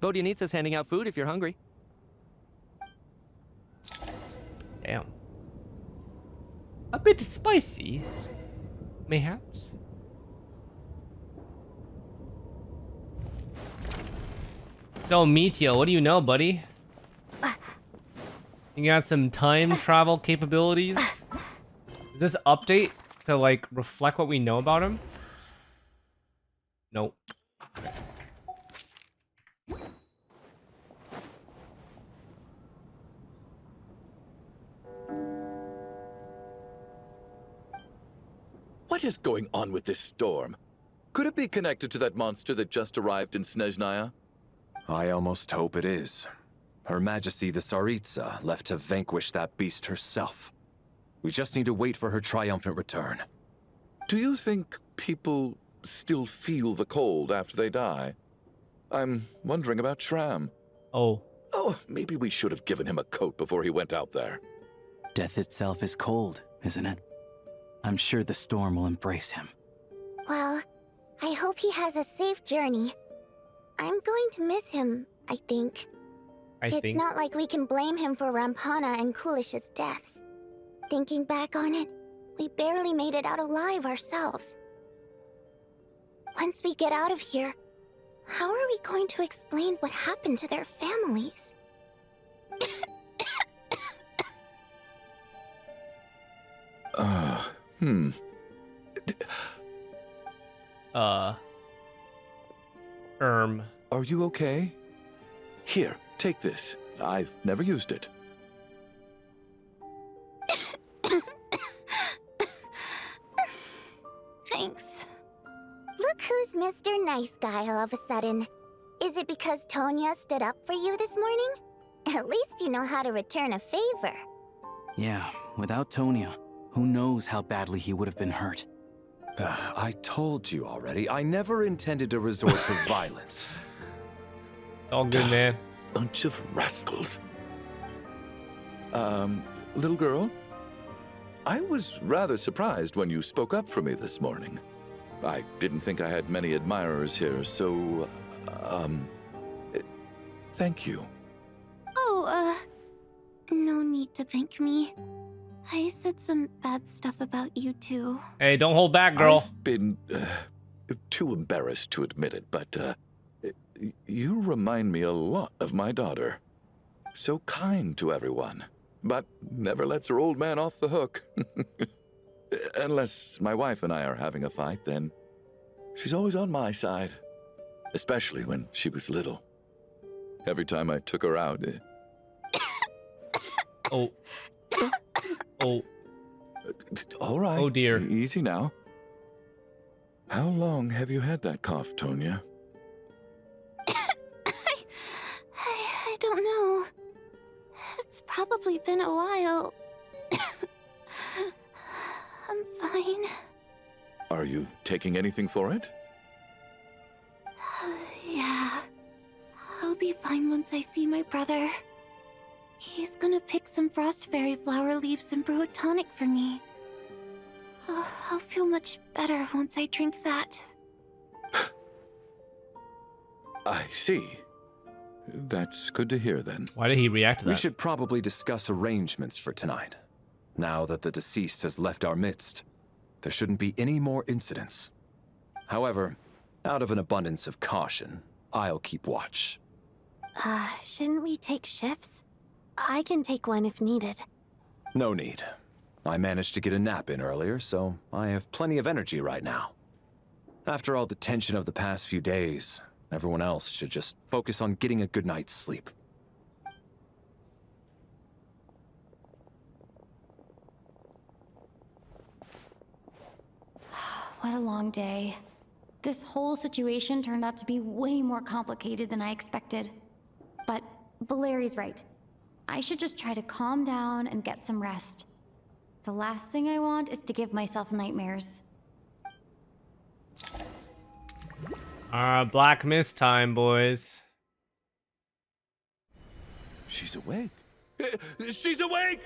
Vodjanitsa's handing out food if you're hungry. Damn. A bit spicy, mayhaps. So, Mitya, what do you know, buddy? You got some time travel capabilities? Is this update to, like, reflect what we know about him? Nope. What is going on with this storm? Could it be connected to that monster that just arrived in Snezhnaya? I almost hope it is. Her Majesty the Tsaritsa left to vanquish that beast herself. We just need to wait for her triumphant return. Do you think people still feel the cold after they die? I'm wondering about Schramm. Oh, maybe we should have given him a coat before he went out there. Death itself is cold, isn't it? I'm sure the storm will embrace him. Well, I hope he has a safe journey. I'm going to miss him, I think. It's not like we can blame him for Rampana and Kulish's deaths. Thinking back on it, we barely made it out alive ourselves. Once we get out of here, how are we going to explain what happened to their families? Are you okay? Here, take this. I've never used it. Thanks. Look who's Mr. Nice Guy all of a sudden. Is it because Tonya stood up for you this morning? At least you know how to return a favor. Yeah, without Tonya, who knows how badly he would have been hurt. I told you already, I never intended to resort to violence. It's all good, man. Bunch of rascals. Little girl? I was rather surprised when you spoke up for me this morning. I didn't think I had many admirers here, so, thank you. Oh, no need to thank me. I said some bad stuff about you too. Hey, don't hold back, girl. I've been too embarrassed to admit it, but you remind me a lot of my daughter. So kind to everyone, but never lets her old man off the hook. Unless my wife and I are having a fight, then she's always on my side. Especially when she was little. Every time I took her out. Oh. All right. Oh dear. Easy now. How long have you had that cough, Tonya? I don't know. It's probably been a while. I'm fine. Are you taking anything for it? Yeah. I'll be fine once I see my brother. He's gonna pick some frost fairy flower leaves and brew a tonic for me. I'll feel much better once I drink that. I see. That's good to hear then. Why did he react to that? We should probably discuss arrangements for tonight. Now that the deceased has left our midst, there shouldn't be any more incidents. However, out of an abundance of caution, I'll keep watch. Shouldn't we take shifts? I can take one if needed. No need. I managed to get a nap in earlier, so I have plenty of energy right now. After all the tension of the past few days, everyone else should just focus on getting a good night's sleep. What a long day. This whole situation turned out to be way more complicated than I expected. But Valeri's right. I should just try to calm down and get some rest. The last thing I want is to give myself nightmares. Black Mist time, boys. She's awake. She's awake!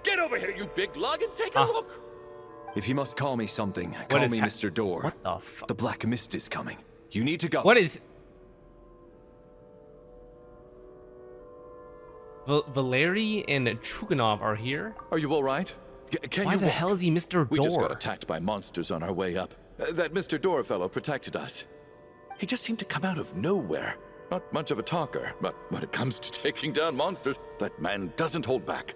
Get over here, you big lug, and take a look! If you must call me something, call me Mr. Door. What the fuck? The Black Mist is coming. You need to go. What is... Valeri and Chuganov are here? Are you all right? Why the hell is he Mr. Door? We just got attacked by monsters on our way up. That Mr. Door fellow protected us. He just seemed to come out of nowhere. Not much of a talker, but when it comes to taking down monsters, that man doesn't hold back.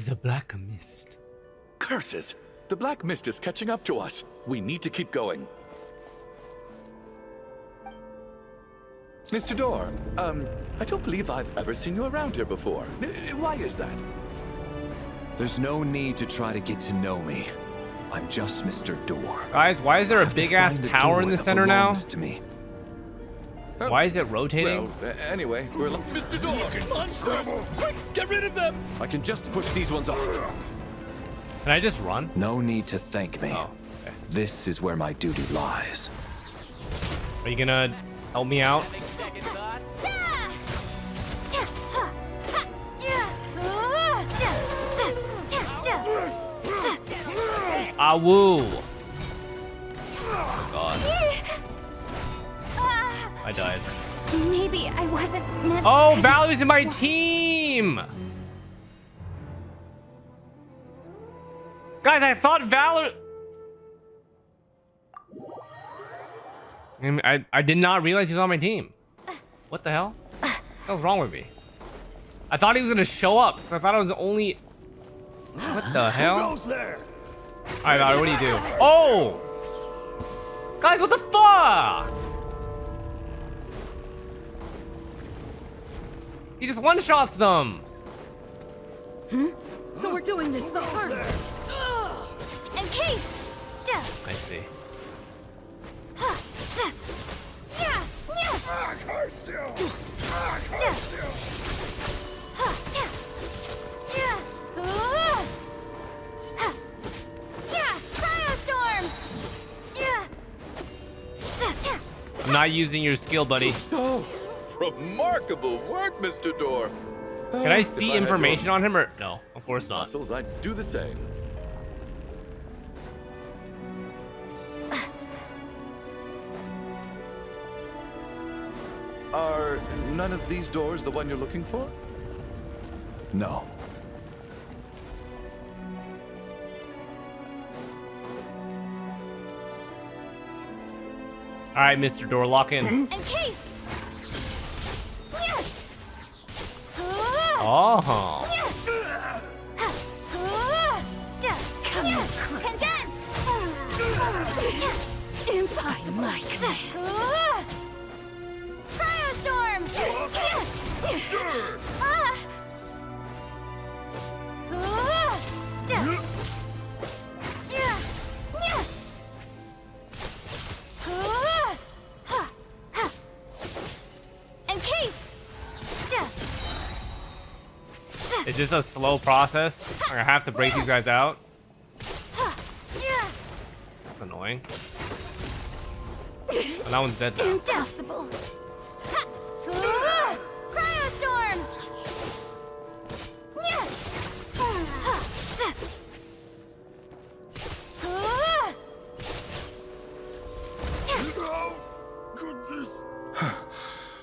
The Black Mist. Curses! The Black Mist is catching up to us. We need to keep going. Mr. Door, I don't believe I've ever seen you around here before. Why is that? There's no need to try to get to know me. I'm just Mr. Door. Guys, why is there a big-ass tower in the center now? To me. Why is it rotating? Well, anyway, we're like... Mr. Door! Monsters! Quick, get rid of them! I can just push these ones off. Can I just run? No need to thank me. Oh, okay. This is where my duty lies. Are you gonna help me out? Ah, woo! Oh god. I died. Maybe I wasn't meant. Oh, Valerie's in my team! Guys, I thought Valor... I did not realize he was on my team. What the hell? What's wrong with me? I thought he was gonna show up. I thought it was only... What the hell? Who goes there? Alright, Valor, what do you do? Oh! Guys, what the fuck? He just one-shots them. So we're doing this the hard way. In case. I see. I'm not using your skill, buddy. Oh, remarkable work, Mr. Door. Can I see information on him or no? Of course not. Muscles, I'd do the same. Are none of these doors the one you're looking for? No. All right, Mr. Door, lock in. In case. Oh. Come here, condense. Imply might. Cryostorm. Is this a slow process? I'm gonna have to break these guys out. That's annoying. Oh, that one's dead now. Impossible. Cryostorm.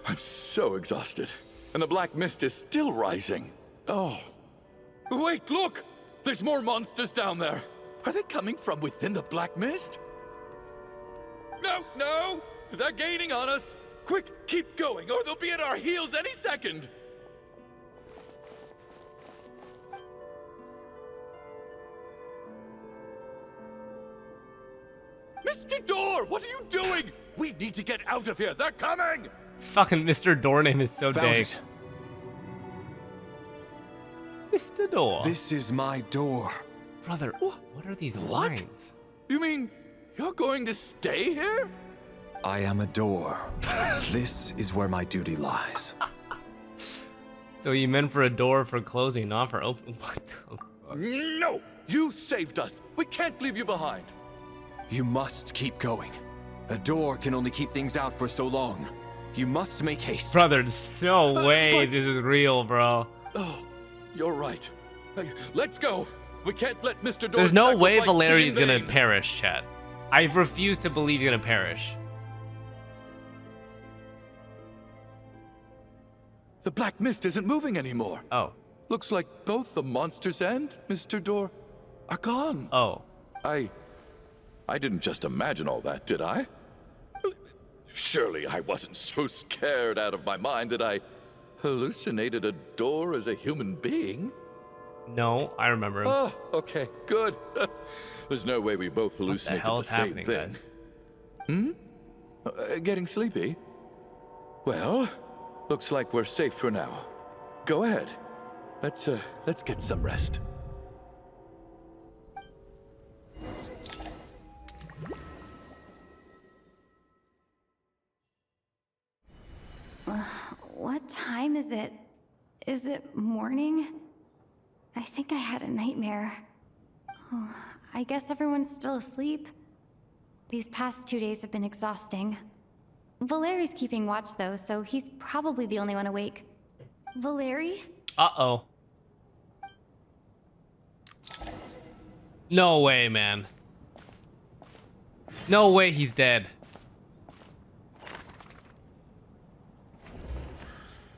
I'm so exhausted. And the black mist is still rising. Oh. Wait, look! There's more monsters down there. Are they coming from within the black mist? No, no! They're gaining on us! Quick, keep going, or they'll be at our heels any second! Mr. Door, what are you doing? We need to get out of here. They're coming! This fucking Mr. Door name is so Found big. it. Mr. Door. This is my door. Brother, what are these lines? You mean you're going to stay here? I am a door. This is where my duty lies. So you meant for a door for closing, not for opening? What the fuck? No! You saved us. We can't leave you behind. You must keep going. A door can only keep things out for so long. You must make haste. Brother, there's no way but- this is real, bro. Oh, you're right. Let's go. We can't let Mr. Door There's no way sacrifice Valeri's me in gonna vain. perish, chat. I refuse to believe he's gonna perish. The black mist isn't moving anymore. Oh. Looks like both the monsters and Mr. Door are gone. Oh. I didn't just imagine all that, did I? Surely I wasn't so scared out of my mind that I hallucinated a door as a human being. No, I remember him. Oh, okay, good. There's no way we both hallucinated hell the is same happening, thing. then? Getting sleepy? Well, looks like we're safe for now. Go ahead. Let's get some rest. What time is it? Is it morning? I think I had a nightmare. Oh, I guess everyone's still asleep. These past 2 days have been exhausting. Valeri's keeping watch though, so he's probably the only one awake. Valeri? Uh-oh. No way, man. No way he's dead.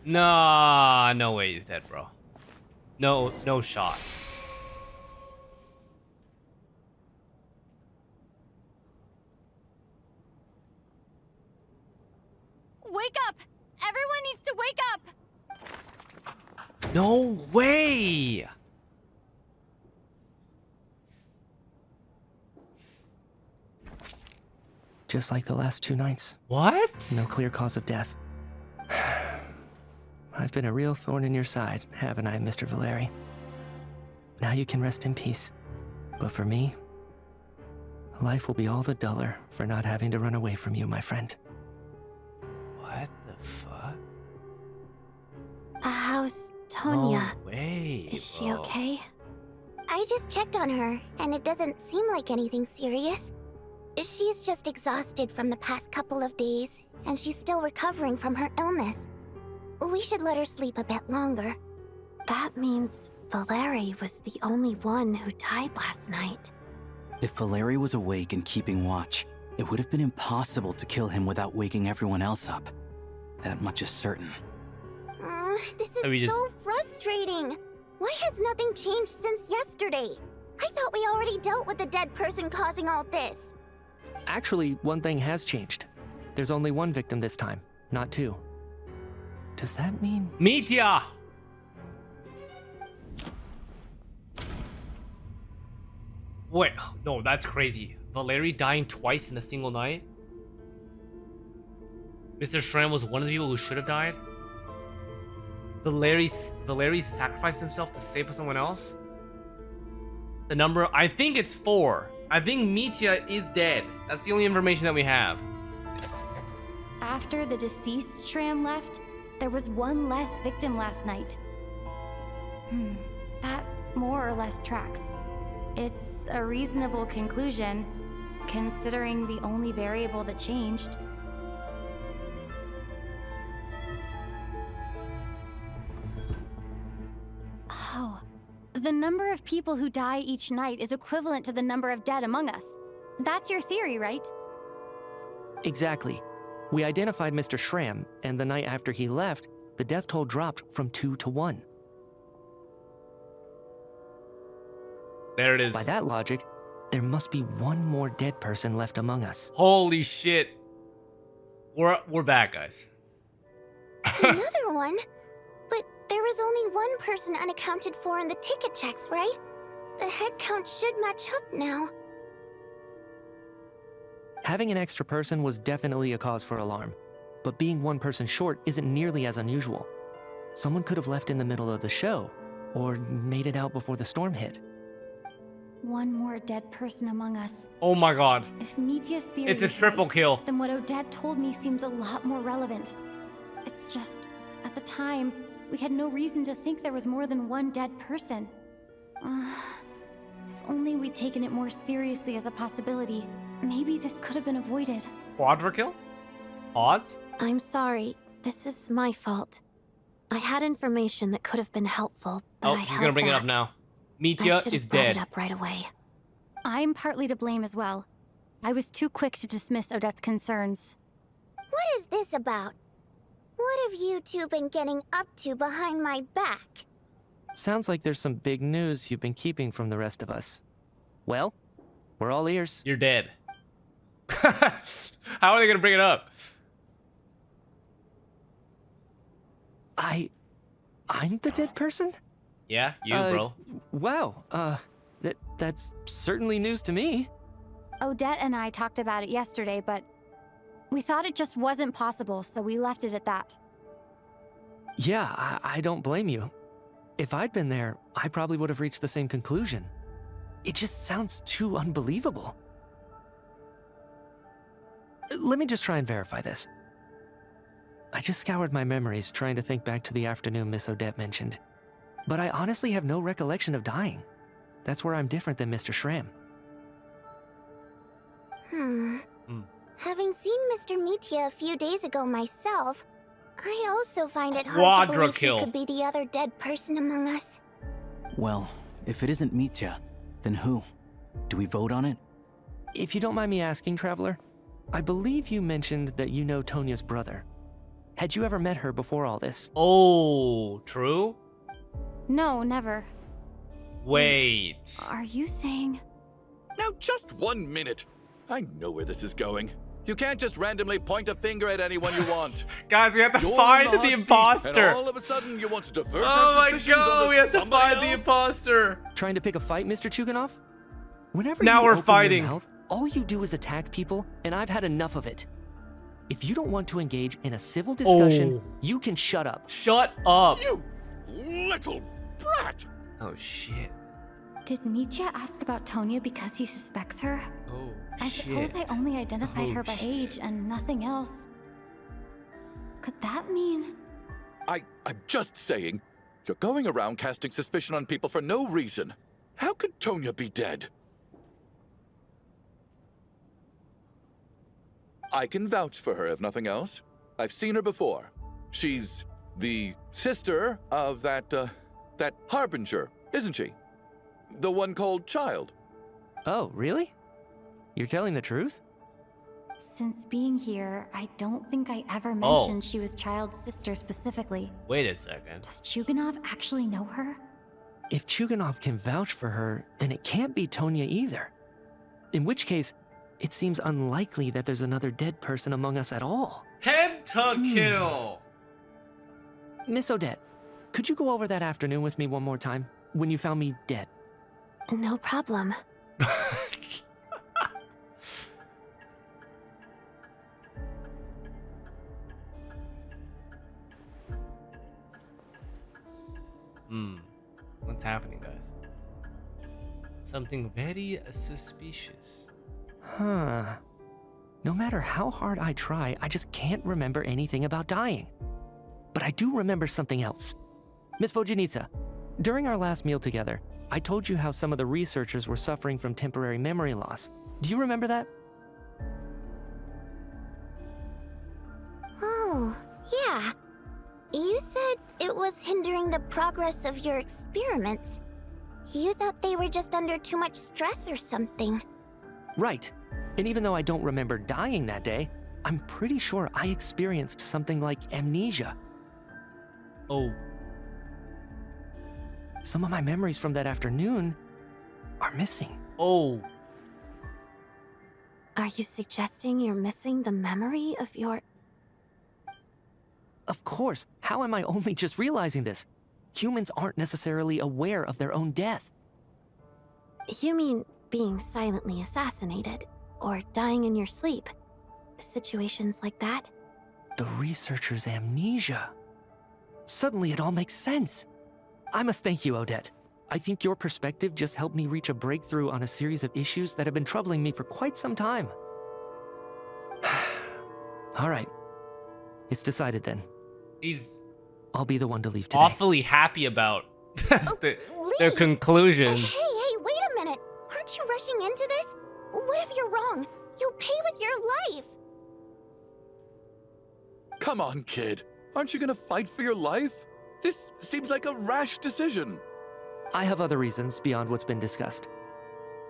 Nah, no way he's dead, bro. No shot. Wake up! Everyone needs to wake up! No way! Just like the last 2 nights. What? No clear cause of death. I've been a real thorn in your side, haven't I, Mr. Valeri? Now you can rest in peace. But for me, life will be all the duller for not having to run away from you, my friend. What the fuck? How's Tonya? No way, Is she bro. okay? I just checked on her, and it doesn't seem like anything serious. She's just exhausted from the past couple of days, and she's still recovering from her illness. We should let her sleep a bit longer. That means Valeri was the only one who died last night. If Valeri was awake and keeping watch, it would have been impossible to kill him without waking everyone else up. That much is certain. This is so frustrating. Why has nothing changed since yesterday? I thought we already dealt with the dead person causing all this. Actually, one thing has changed. There's only one victim this time, not two. Does that mean... Mitya! Wait, no, that's crazy. Valeri dying twice in a single night? Mr. Shram was one of the people who should have died? Valeri sacrificed himself to save someone else? The number, I think it's 4. I think Mitya is dead. That's the only information that we have. After the deceased Shram left, there was one less victim last night. That more or less tracks. It's a reasonable conclusion, considering the only variable that changed. Oh, the number of people who die each night is equivalent to the number of dead among us. That's your theory, right? Exactly. We identified Mr. Shram, and the night after he left, the death toll dropped from 2 to 1. There it is. By that logic, there must be one more dead person left among us. Holy shit. We're back, guys. Another one? But there was only one person unaccounted for in the ticket checks, right? The head count should match up now. Having an extra person was definitely a cause for alarm, but being one person short isn't nearly as unusual. Someone could have left in the middle of the show, or made it out before the storm hit. One more dead person among us. Oh my god. If Mitya's theory It's a is triple right, kill. then what Odette told me seems a lot more relevant. It's just, at the time, we had no reason to think there was more than one dead person. If only we'd taken it more seriously as a possibility, maybe this could have been avoided. Quadra kill? Oz? I'm sorry. This is my fault. I had information that could have been helpful, but Oh, I she's held gonna bring it back. up now. I Mitya should is have brought dead. it up right away. I'm partly to blame as well. I was too quick to dismiss Odette's concerns. What is this about? What have you two been getting up to behind my back? Sounds like there's some big news you've been keeping from the rest of us. Well, we're all ears. You're dead. How are they gonna bring it up? I'm the dead person? Yeah, you, bro. Wow, that's certainly news to me. Odette and I talked about it yesterday, but we thought it just wasn't possible, so we left it at that. Yeah, I don't blame you. If I'd been there, I probably would have reached the same conclusion. It just sounds too unbelievable. Let me just try and verify this. I just scoured my memories trying to think back to the afternoon Miss Odette mentioned. But I honestly have no recollection of dying. That's where I'm different than Mr. Shram. Having seen Mr. Mitya a few days ago myself, I also find it hard to believe he could be the other dead person among us. Well, if it isn't Mitya, then who? Do we vote on it? If you don't mind me asking, Traveler, I believe you mentioned that you know Tonya's brother. Had you ever met her before all this? Oh, true? No, never. Wait. Are you saying... Now, just 1 minute. I know where this is going. You can't just randomly point a finger at anyone you want. Guys, we have to You're find in the the hot seat, imposter. And all of a sudden, you want to divert Oh our my suspicions god, onto we have to somebody find the else? imposter. Trying to pick a fight, Mr. Chuganov? Whenever Now you we're open your fighting. mouth, all you do is attack people, and I've had enough of it. If you don't want to engage in a civil discussion, you can shut up. Shut up. You little brat! Oh shit. Did Mitya ask about Tonya because he suspects her? Oh, I suppose I only identified her by age and nothing else. Could that mean... I'm just saying, you're going around casting suspicion on people for no reason. How could Tonya be dead? I can vouch for her, if nothing else. I've seen her before. She's the sister of that, That Harbinger, isn't she? The one called Child. Oh, really? You're telling the truth? Since being here, I don't think I ever mentioned she was Child's sister specifically. Wait a second. Does Chuganov actually know her? If Chuganov can vouch for her, then it can't be Tonya either. In which case, it seems unlikely that there's another dead person among us at all. Pentakill! Miss Odette, could you go over that afternoon with me one more time, when you found me dead? No problem. What's happening, guys? Something very suspicious. Huh. No matter how hard I try, I just can't remember anything about dying. But I do remember something else. Miss Vojanitsa, during our last meal together, I told you how some of the researchers were suffering from temporary memory loss. Do you remember that? Oh, yeah. You said it was hindering the progress of your experiments. You thought they were just under too much stress or something. Right. And even though I don't remember dying that day, I'm pretty sure I experienced something like amnesia. Oh. Some of my memories from that afternoon are missing. Oh. Are you suggesting you're missing the memory of your... Of course. How am I only just realizing this? Humans aren't necessarily aware of their own death. You mean being silently assassinated, or dying in your sleep? Situations like that? The researcher's amnesia. Suddenly it all makes sense. I must thank you, Odette. I think your perspective just helped me reach a breakthrough on a series of issues that have been troubling me for quite some time. All right. It's decided then. I'll be the one to leave today. Awfully happy about their conclusion. Hey, wait a minute. Aren't you rushing into this? What if you're wrong? You'll pay with your life. Come on, kid. Aren't you gonna fight for your life? This seems like a rash decision. I have other reasons beyond what's been discussed.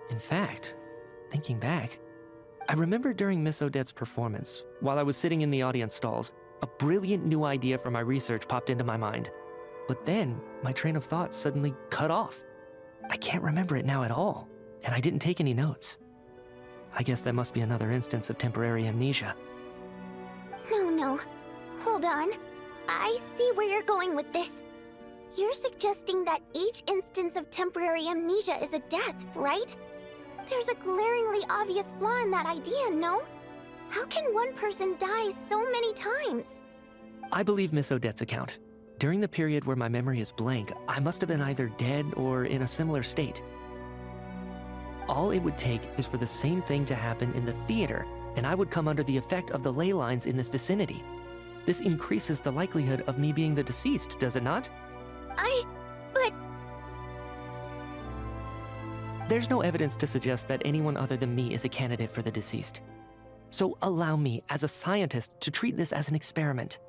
In fact, thinking back, I remember during Miss Odette's performance, while I was sitting in the audience stalls, a brilliant new idea for my research popped into my mind. But then, my train of thought suddenly cut off. I can't remember it now at all, and I didn't take any notes. I guess that must be another instance of temporary amnesia. No. Hold on. I see where you're going with this. You're suggesting that each instance of temporary amnesia is a death, right? There's a glaringly obvious flaw in that idea, no? How can one person die so many times? I believe Miss Odette's account. During the period where my memory is blank, I must have been either dead or in a similar state. All it would take is for the same thing to happen in the theater, and I would come under the effect of the ley lines in this vicinity. This increases the likelihood of me being the deceased, does it not? But... There's no evidence to suggest that anyone other than me is a candidate for the deceased. So allow me, as a scientist, to treat this as an experiment.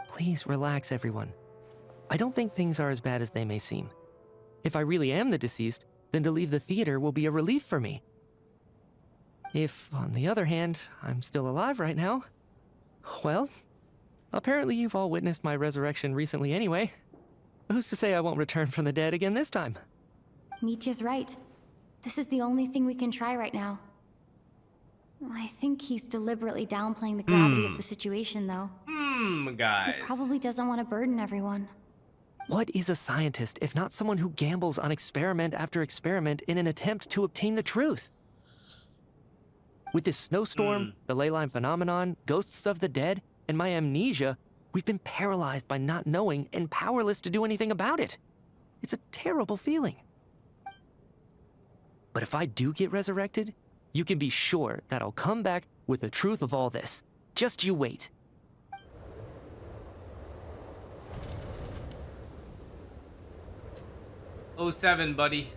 Please relax, everyone. I don't think things are as bad as they may seem. If I really am the deceased, then to leave the theater will be a relief for me. If, on the other hand, I'm still alive right now, well, apparently you've all witnessed my resurrection recently anyway. Who's to say I won't return from the dead again this time? Mitya's right. This is the only thing we can try right now. I think he's deliberately downplaying the gravity of the situation, though. Guys. He probably doesn't want to burden everyone. What is a scientist if not someone who gambles on experiment after experiment in an attempt to obtain the truth? With this snowstorm, the ley line phenomenon, ghosts of the dead, and my amnesia, we've been paralyzed by not knowing and powerless to do anything about it. It's a terrible feeling. But if I do get resurrected, you can be sure that I'll come back with the truth of all this. Just you wait. '07, buddy.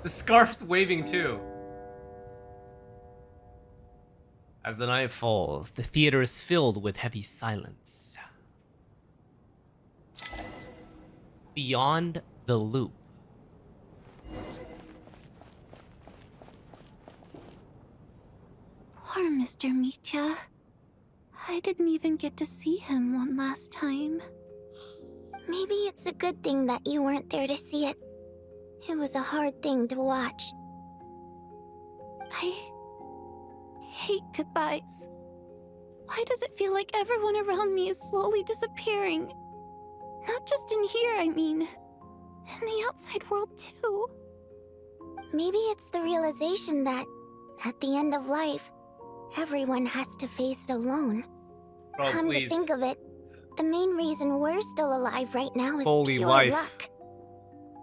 The scarf's waving too. As the night falls, the theater is filled with heavy silence. Beyond the Loop. Poor Mr. Mitya. I didn't even get to see him one last time. Maybe it's a good thing that you weren't there to see it. It was a hard thing to watch. I hate goodbyes. Why does it feel like everyone around me is slowly disappearing? Not just in here, I mean. In the outside world, too. Maybe it's the realization that, at the end of life, everyone has to face it alone. Oh, Come please. to think of it, the main reason we're still alive right now is Holy pure life. luck.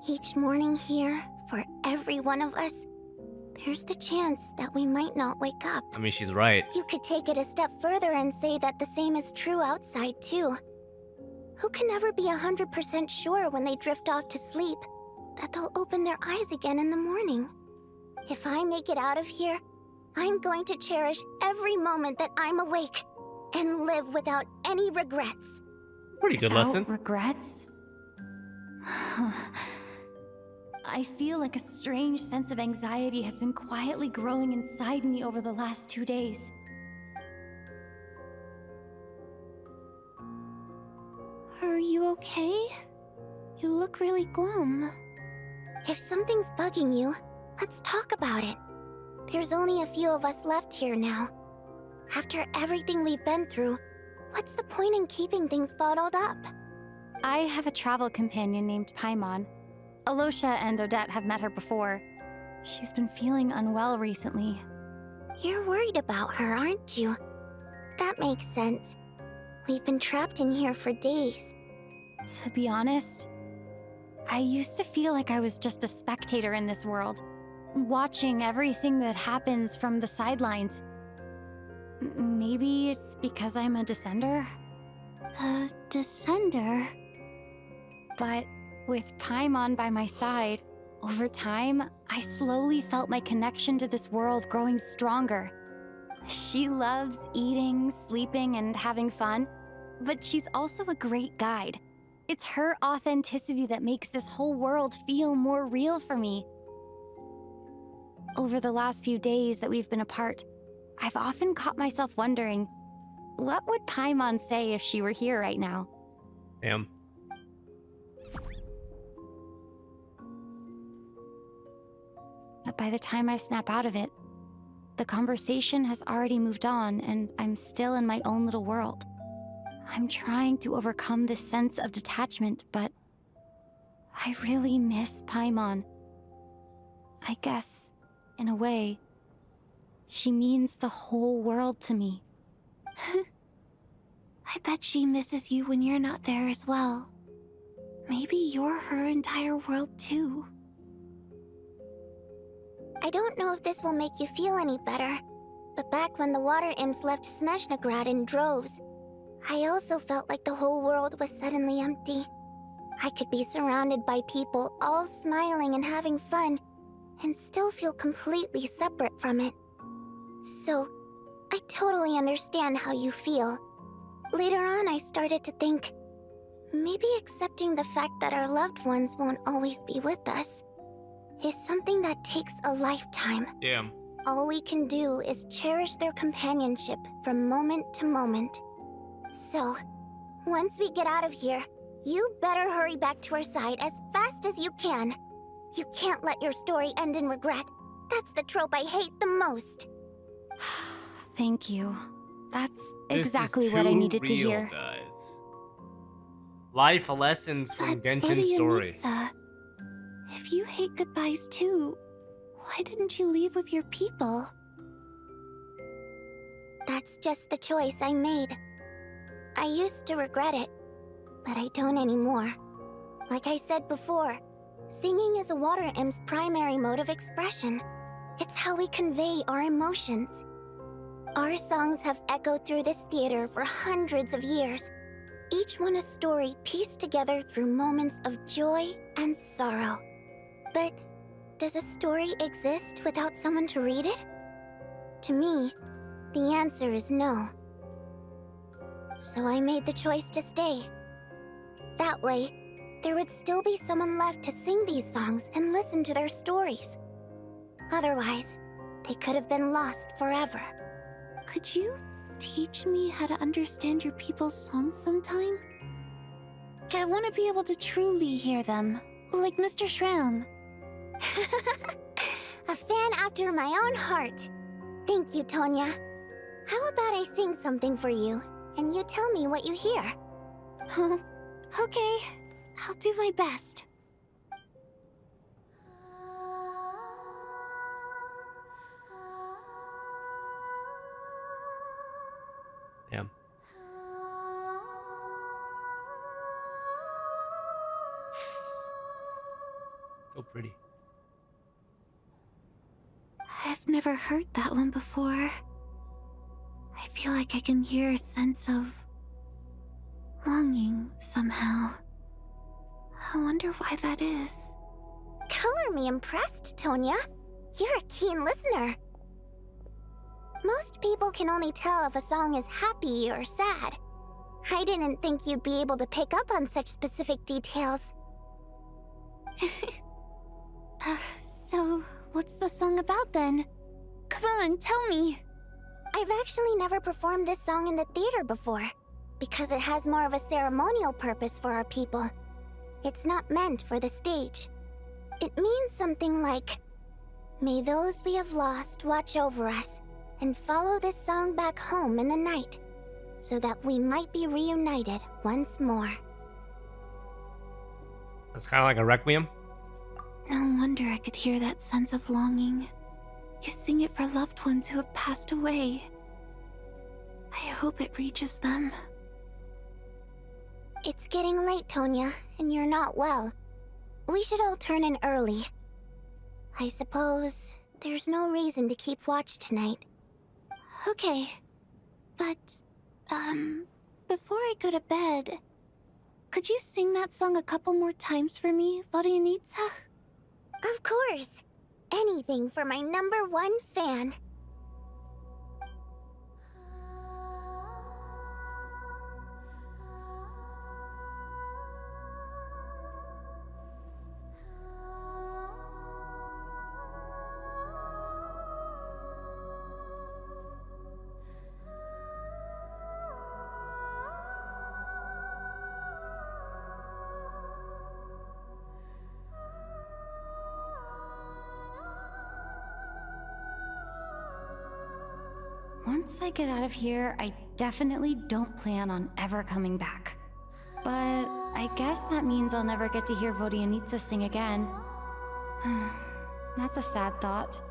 Each morning here, for every one of us, there's the chance that we might not wake up. I mean, she's right. You could take it a step further and say that the same is true outside, too. Who can never be 100% sure when they drift off to sleep that they'll open their eyes again in the morning? If I make it out of here, I'm going to cherish every moment that I'm awake and live without any regrets. Pretty good lesson. Regrets? I feel like a strange sense of anxiety has been quietly growing inside me over the last 2 days. Are you okay? You look really glum. If something's bugging you, let's talk about it. There's only a few of us left here now. After everything we've been through, what's the point in keeping things bottled up? I have a travel companion named Paimon. Alosha and Odette have met her before. She's been feeling unwell recently. You're worried about her, aren't you? That makes sense. We've been trapped in here for days. To be honest, I used to feel like I was just a spectator in this world, watching everything that happens from the sidelines. Maybe it's because I'm a descender? A descender? But with Paimon by my side, over time, I slowly felt my connection to this world growing stronger. She loves eating, sleeping, and having fun, but she's also a great guide. It's her authenticity that makes this whole world feel more real for me. Over the last few days that we've been apart, I've often caught myself wondering, what would Paimon say if she were here right now? Damn. But by the time I snap out of it, the conversation has already moved on and I'm still in my own little world. I'm trying to overcome this sense of detachment, but I really miss Paimon. I guess, in a way, she means the whole world to me. I bet she misses you when you're not there as well. Maybe you're her entire world too. I don't know if this will make you feel any better, but back when the water imps left Snezhnaya in droves, I also felt like the whole world was suddenly empty. I could be surrounded by people all smiling and having fun, and still feel completely separate from it. So, I totally understand how you feel. Later on, I started to think, maybe accepting the fact that our loved ones won't always be with us is something that takes a lifetime. Damn. All we can do is cherish their companionship from moment to moment. So, once we get out of here, you better hurry back to our side as fast as you can. You can't let your story end in regret. That's the trope I hate the most. Thank you. That's This exactly is what I too needed to real, hear. Guys. Life lessons from Genshin Buddy story. Anitsa, if you hate goodbyes too, why didn't you leave with your people? That's just the choice I made. I used to regret it, but I don't anymore. Like I said before, singing is a water imp's primary mode of expression. It's how we convey our emotions. Our songs have echoed through this theater for hundreds of years, each one a story pieced together through moments of joy and sorrow. But does a story exist without someone to read it? To me, the answer is no. So I made the choice to stay. That way, there would still be someone left to sing these songs and listen to their stories. Otherwise, they could have been lost forever. Could you teach me how to understand your people's songs sometime? I want to be able to truly hear them, like Mr. Shram. A fan after my own heart. Thank you, Tonya. How about I sing something for you, and you tell me what you hear? Okay, I'll do my best. Damn. So pretty. I've never heard that one before. I feel like I can hear a sense of longing somehow. I wonder why that is. Color me impressed, Tonya. You're a keen listener. Most people can only tell if a song is happy or sad. I didn't think you'd be able to pick up on such specific details. So, what's the song about then? Come on, tell me! I've actually never performed this song in the theater before, because it has more of a ceremonial purpose for our people. It's not meant for the stage. It means something like, "May those we have lost watch over us, and follow this song back home in the night, so that we might be reunited once more." That's kind of like a requiem. No wonder I could hear that sense of longing. You sing it for loved ones who have passed away. I hope it reaches them. It's getting late, Tonya, and you're not well. We should all turn in early. I suppose there's no reason to keep watch tonight. Okay, but, before I go to bed, could you sing that song a couple more times for me, Vodyanitsa? Of course. Anything for my #1 fan. Once I get out of here, I definitely don't plan on ever coming back. But I guess that means I'll never get to hear Vodyanitsa sing again. That's a sad thought.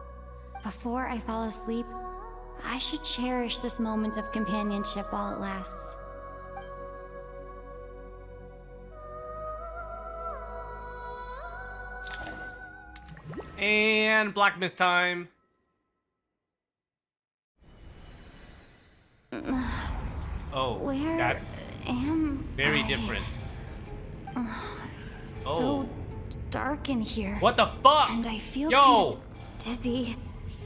Before I fall asleep, I should cherish this moment of companionship while it lasts. And Black Mist time. Oh, Where that's am very I? different. It's Oh. so dark in here. What the fuck? And I feel Yo! kind of dizzy.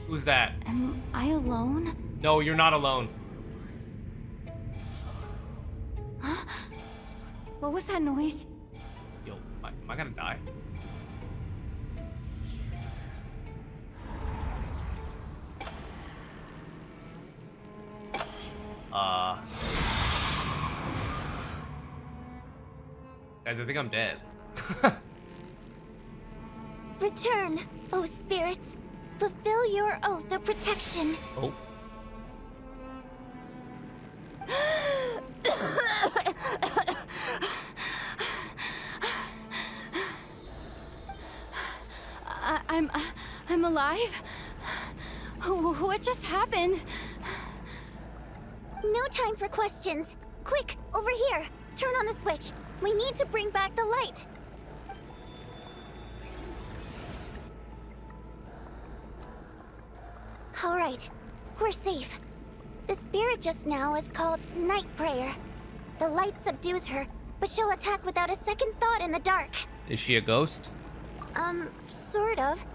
Who's that? Am I alone? No, you're not alone. What was that noise? Yo, am I gonna die? Guys, I think I'm dead. Return, O spirits. Fulfill your oath of protection. Oh. I'm alive? What just happened? No time for questions. Quick, over here. Turn on the switch. We need to bring back the light. All right, we're safe. The spirit just now is called Night Prayer. The light subdues her, but she'll attack without a second thought in the dark. Is she a ghost? Sort of.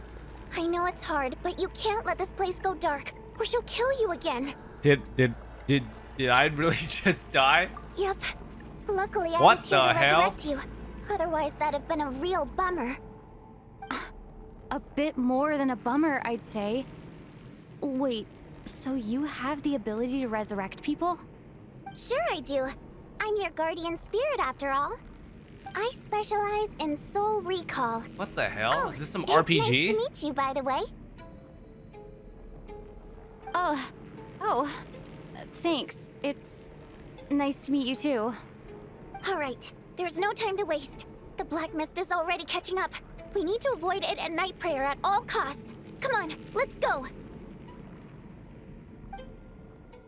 I know it's hard, but you can't let this place go dark, or she'll kill you again. Did I really just die? Yep. Luckily, I What was here the to hell? resurrect you. Otherwise, that'd have been a real bummer. A bit more than a bummer, I'd say. Wait, so you have the ability to resurrect people? Sure I do. I'm your guardian spirit after all. I specialize in soul recall. What the hell? Oh, Is this some it's RPG? Nice to meet you, by the way. Oh, thanks. It's nice to meet you too. All right, there's no time to waste. The black mist is already catching up. We need to avoid it at night prayer at all costs. Come on, let's go.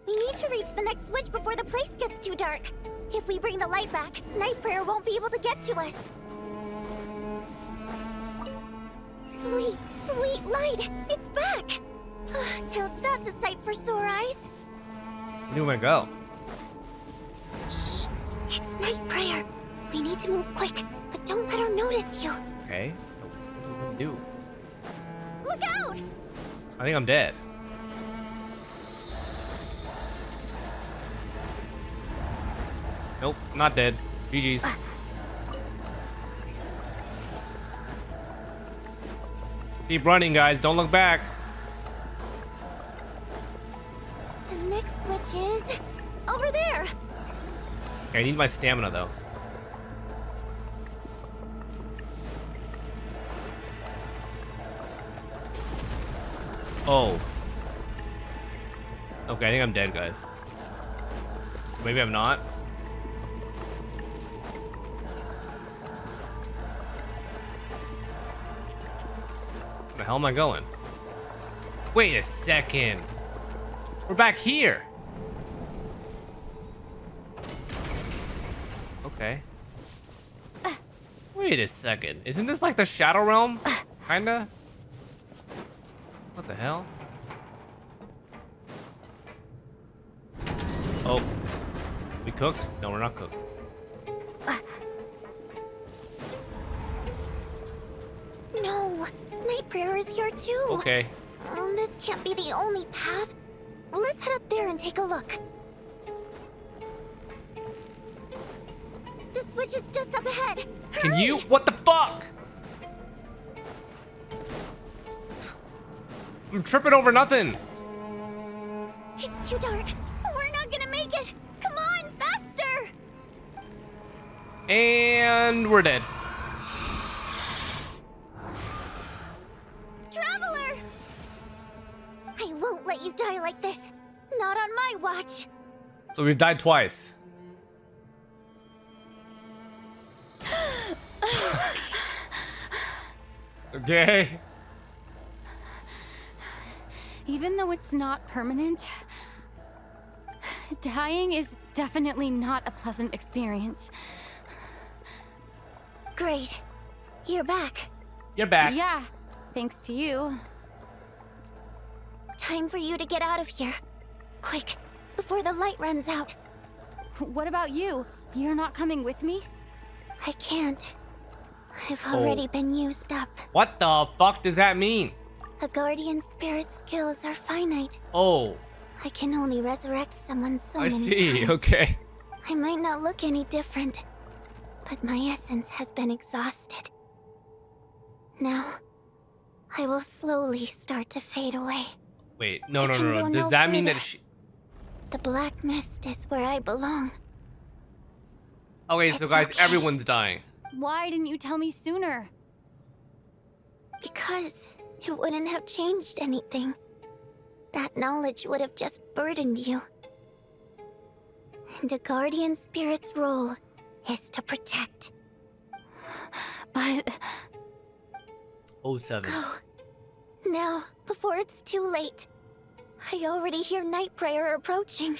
We need to reach the next switch before the place gets too dark. If we bring the light back, night prayer won't be able to get to us. Sweet, sweet light! It's back! Now that's a sight for sore eyes. Where do I go? Shh! It's night prayer. We need to move quick, but don't let her notice you. Okay. So what do we do? Look out! I think I'm dead. Nope, not dead. GG's. Keep running, guys. Don't look back. The next switch is over there. Okay, I need my stamina, though. Oh. Okay, I think I'm dead, guys. Maybe I'm not. Where the hell am I going? Wait a second. We're back here. Okay. Wait a second. Isn't this like the Shadow Realm? Kinda? What the hell? Oh. We cooked? No, we're not cooked. No, night prayer is here too. Okay. This can't be the only path. Let's head up there and take a look. The switch is just up ahead. Can you? What the fuck? I'm tripping over nothing. It's too dark. We're not gonna make it. Come on, faster! And we're dead. Traveler! I won't let you die like this. Not on my watch. So we've died twice. Okay. Even though it's not permanent, dying is definitely not a pleasant experience. Great. You're back. You're back. Yeah, thanks to you. Time for you to get out of here. Quick, before the light runs out. What about you? You're not coming with me? I can't. I've already been used up. What the fuck does that mean? A guardian spirit's skills are finite. Oh. I can only resurrect someone so I many see, times. okay. I might not look any different, but my essence has been exhausted. Now, I will slowly start to fade away. Wait, no. go Does no that mean that further. she... The black mist is where I belong. Okay, so It's guys, okay. everyone's dying. Why didn't you tell me sooner? Because it wouldn't have changed anything. That knowledge would have just burdened you. And a guardian spirit's role is to protect. But... 07. Go. Now, before it's too late. I already hear night prayer approaching.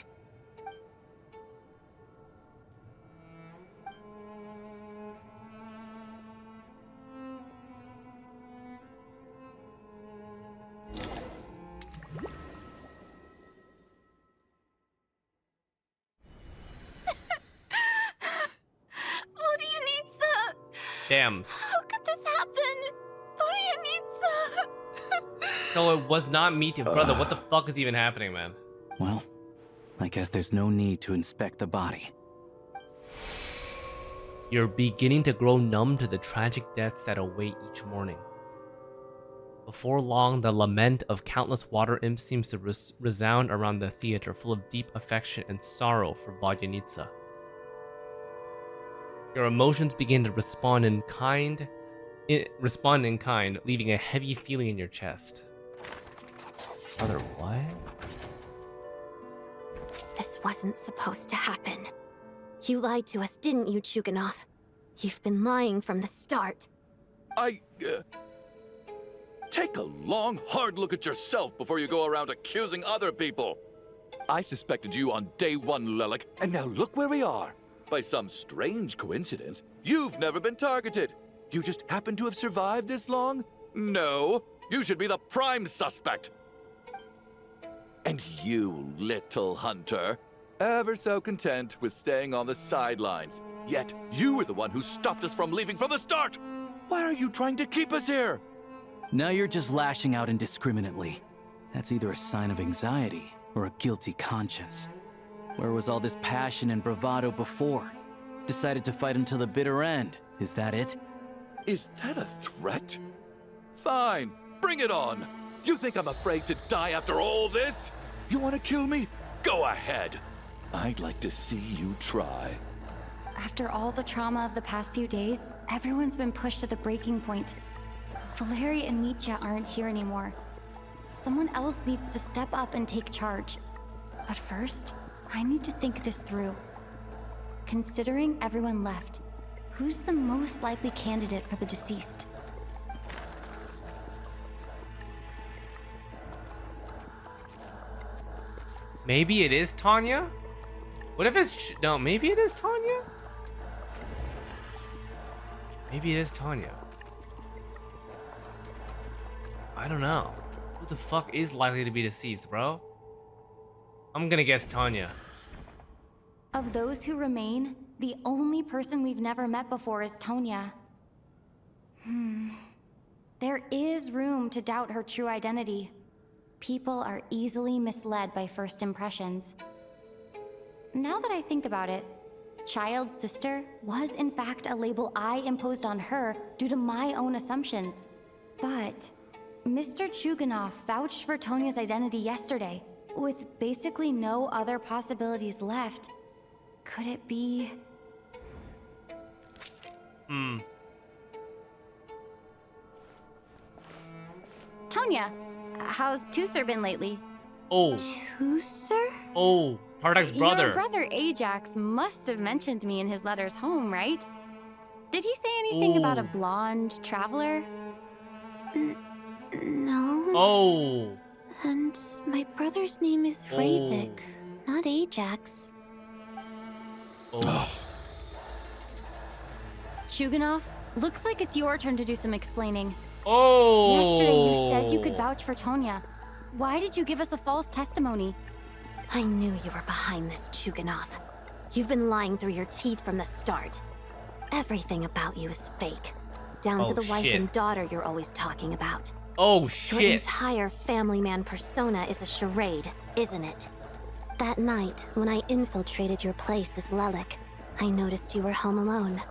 Damn. How could this happen? So it was not me, too. Brother, what the fuck is even happening, man? Well, I guess there's no need to inspect the body. You're beginning to grow numb to the tragic deaths that await each morning. Before long, the lament of countless water imps seems to resound around the theater, full of deep affection and sorrow for Vodyanitsa. Your emotions begin to respond in kind, leaving a heavy feeling in your chest. Brother, what? This wasn't supposed to happen. You lied to us, didn't you, Chuganov? You've been lying from the start. Take a long, hard look at yourself before you go around accusing other people. I suspected you on day one, Lelik, and now look where we are. By some strange coincidence, you've never been targeted. You just happen to have survived this long? No, you should be the prime suspect. And you, little hunter, ever so content with staying on the sidelines. Yet you were the one who stopped us from leaving from the start. Why are you trying to keep us here? Now you're just lashing out indiscriminately. That's either a sign of anxiety or a guilty conscience. Where was all this passion and bravado before? Decided to fight until the bitter end. Is that it? Is that a threat? Fine, bring it on. You think I'm afraid to die after all this? You want to kill me? Go ahead. I'd like to see you try. After all the trauma of the past few days, everyone's been pushed to the breaking point. Valeri and Mitya aren't here anymore. Someone else needs to step up and take charge. But first, I need to think this through. Considering everyone left, who's the most likely candidate for the deceased? Maybe it is Tanya? What if it's... No, maybe it is Tanya? Maybe it is Tanya. I don't know. Who the fuck is likely to be deceased, bro? I'm gonna guess Tanya. Of those who remain, the only person we've never met before is Tonya. There is room to doubt her true identity. People are easily misled by first impressions. Now that I think about it, Child's sister was in fact a label I imposed on her due to my own assumptions. But Mr. Chuganov vouched for Tonya's identity yesterday, with basically no other possibilities left. Could it be... Tonya, how's Tusser been lately? Oh. Tusser? Oh, Hardak's brother. Your brother Ajax must have mentioned me in his letters home, right? Did he say anything about a blonde traveler? No. Oh. And my brother's name is Razik, not Ajax. Oh. Chuganov, looks like it's your turn to do some explaining. Oh. Yesterday you said you could vouch for Tonya. Why did you give us a false testimony? I knew you were behind this, Chuganov. You've been lying through your teeth from the start. Everything about you is fake. Down to the wife and daughter you're always talking about. Oh, shit. Your entire family man persona is a charade, isn't it? That night, when I infiltrated your place as Lelik, I noticed you were home alone.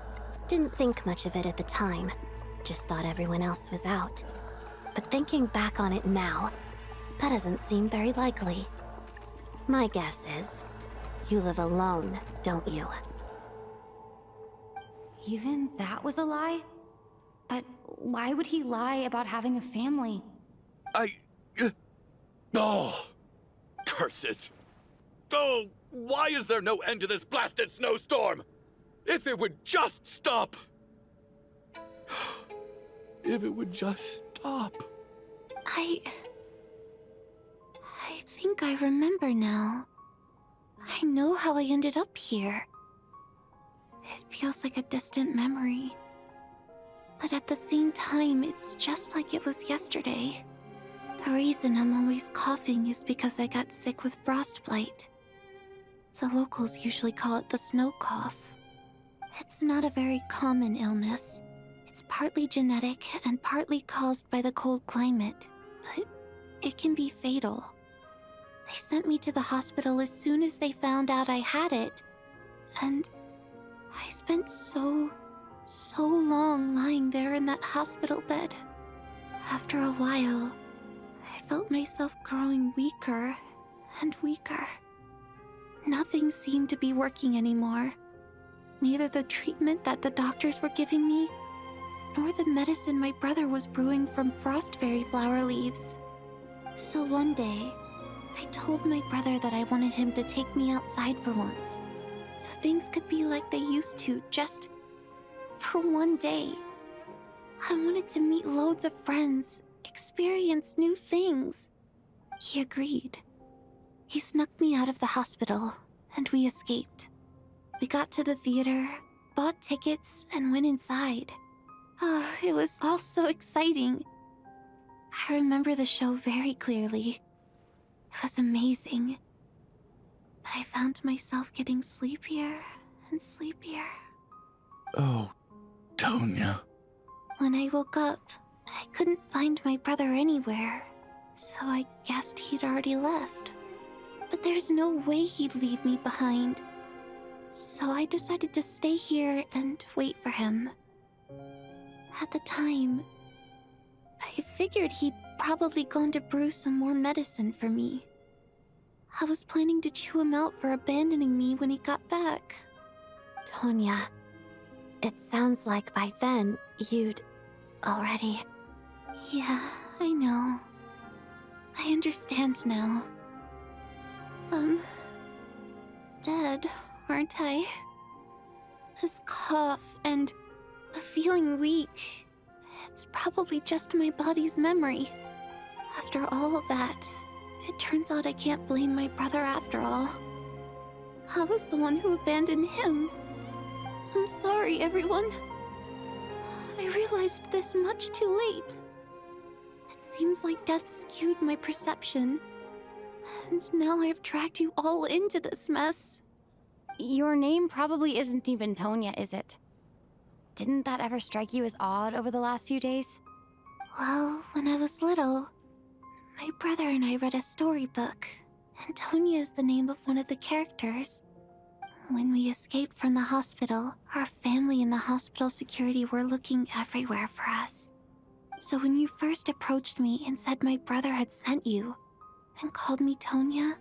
Didn't think much of it at the time. Just thought everyone else was out. But thinking back on it now, that doesn't seem very likely. My guess is, you live alone, don't you? Even that was a lie? But why would he lie about having a family? Oh, curses. Oh, why is there no end to this blasted snowstorm? If it would just stop. If it would just stop. I think I remember now. I know how I ended up here. It feels like a distant memory. But at the same time, it's just like it was yesterday. The reason I'm always coughing is because I got sick with frostbite. The locals usually call it the snow cough. It's not a very common illness. It's partly genetic and partly caused by the cold climate, but it can be fatal. They sent me to the hospital as soon as they found out I had it. And I spent so long lying there in that hospital bed. After a while, I felt myself growing weaker and weaker. Nothing seemed to be working anymore. Neither the treatment that the doctors were giving me, nor the medicine my brother was brewing from frost fairy flower leaves. So one day, I told my brother that I wanted him to take me outside for once, so things could be like they used to, just for one day. I wanted to meet loads of friends, experience new things. He agreed. He snuck me out of the hospital, and we escaped. We got to the theater, bought tickets, and went inside. Oh, it was all so exciting. I remember the show very clearly. It was amazing. But I found myself getting sleepier and sleepier. Oh, Tonya. When I woke up, I couldn't find my brother anywhere, so I guessed he'd already left. But there's no way he'd leave me behind. So I decided to stay here and wait for him. At the time, I figured he'd probably gone to brew some more medicine for me. I was planning to chew him out for abandoning me when he got back. Tonya, it sounds like by then you'd already... Yeah, I know. I understand now. Dead, aren't I? This cough and the feeling weak, it's probably just my body's memory. After all of that, it turns out I can't blame my brother after all. I was the one who abandoned him. I'm sorry, everyone. I realized this much too late. It seems like death skewed my perception. And now I've dragged you all into this mess. Your name probably isn't even Tonya, is it? Didn't that ever strike you as odd over the last few days? Well, when I was little, my brother and I read a storybook, and Tonya is the name of one of the characters. When we escaped from the hospital, our family and the hospital security were looking everywhere for us. So when you first approached me and said my brother had sent you, and called me Tonya,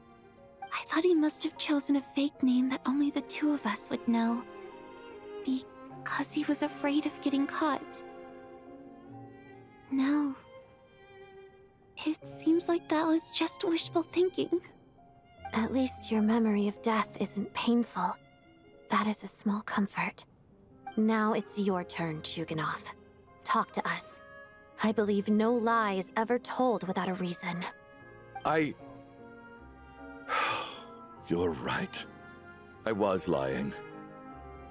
I thought he must have chosen a fake name that only the two of us would know. Because he was afraid of getting caught. No. It seems like that was just wishful thinking. At least your memory of death isn't painful. That is a small comfort. Now it's your turn, Chuganov. Talk to us. I believe no lie is ever told without a reason. You're right. I was lying.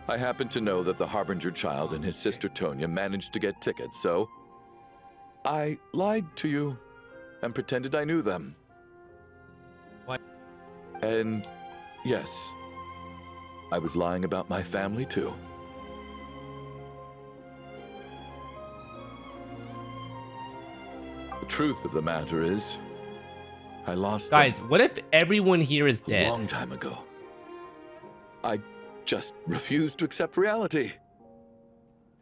I happened to know that the Harbinger child and his sister Tonya managed to get tickets, so I lied to you and pretended I knew them. What? And yes, I was lying about my family too. The truth of the matter is, I lost Guys, them what if everyone here is dead? a long time ago. I just refused to accept reality.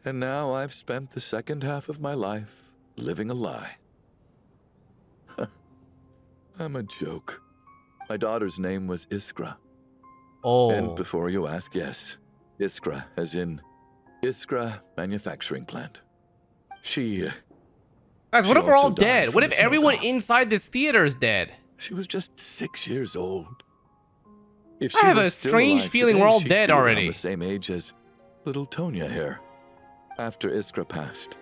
And now I've spent the second half of my life living a lie. I'm a joke. My daughter's name was Iskra. Oh. And before you ask, yes, Iskra, as in Iskra Manufacturing Plant. She... Guys, what she if we're all also died dead? from What if the smoke everyone off. inside this theater is dead? She was just 6 years old. If I she have was a still strange alive feeling today, we're all she'd dead be around already. the same age as little Tonya here. After Iskra passed,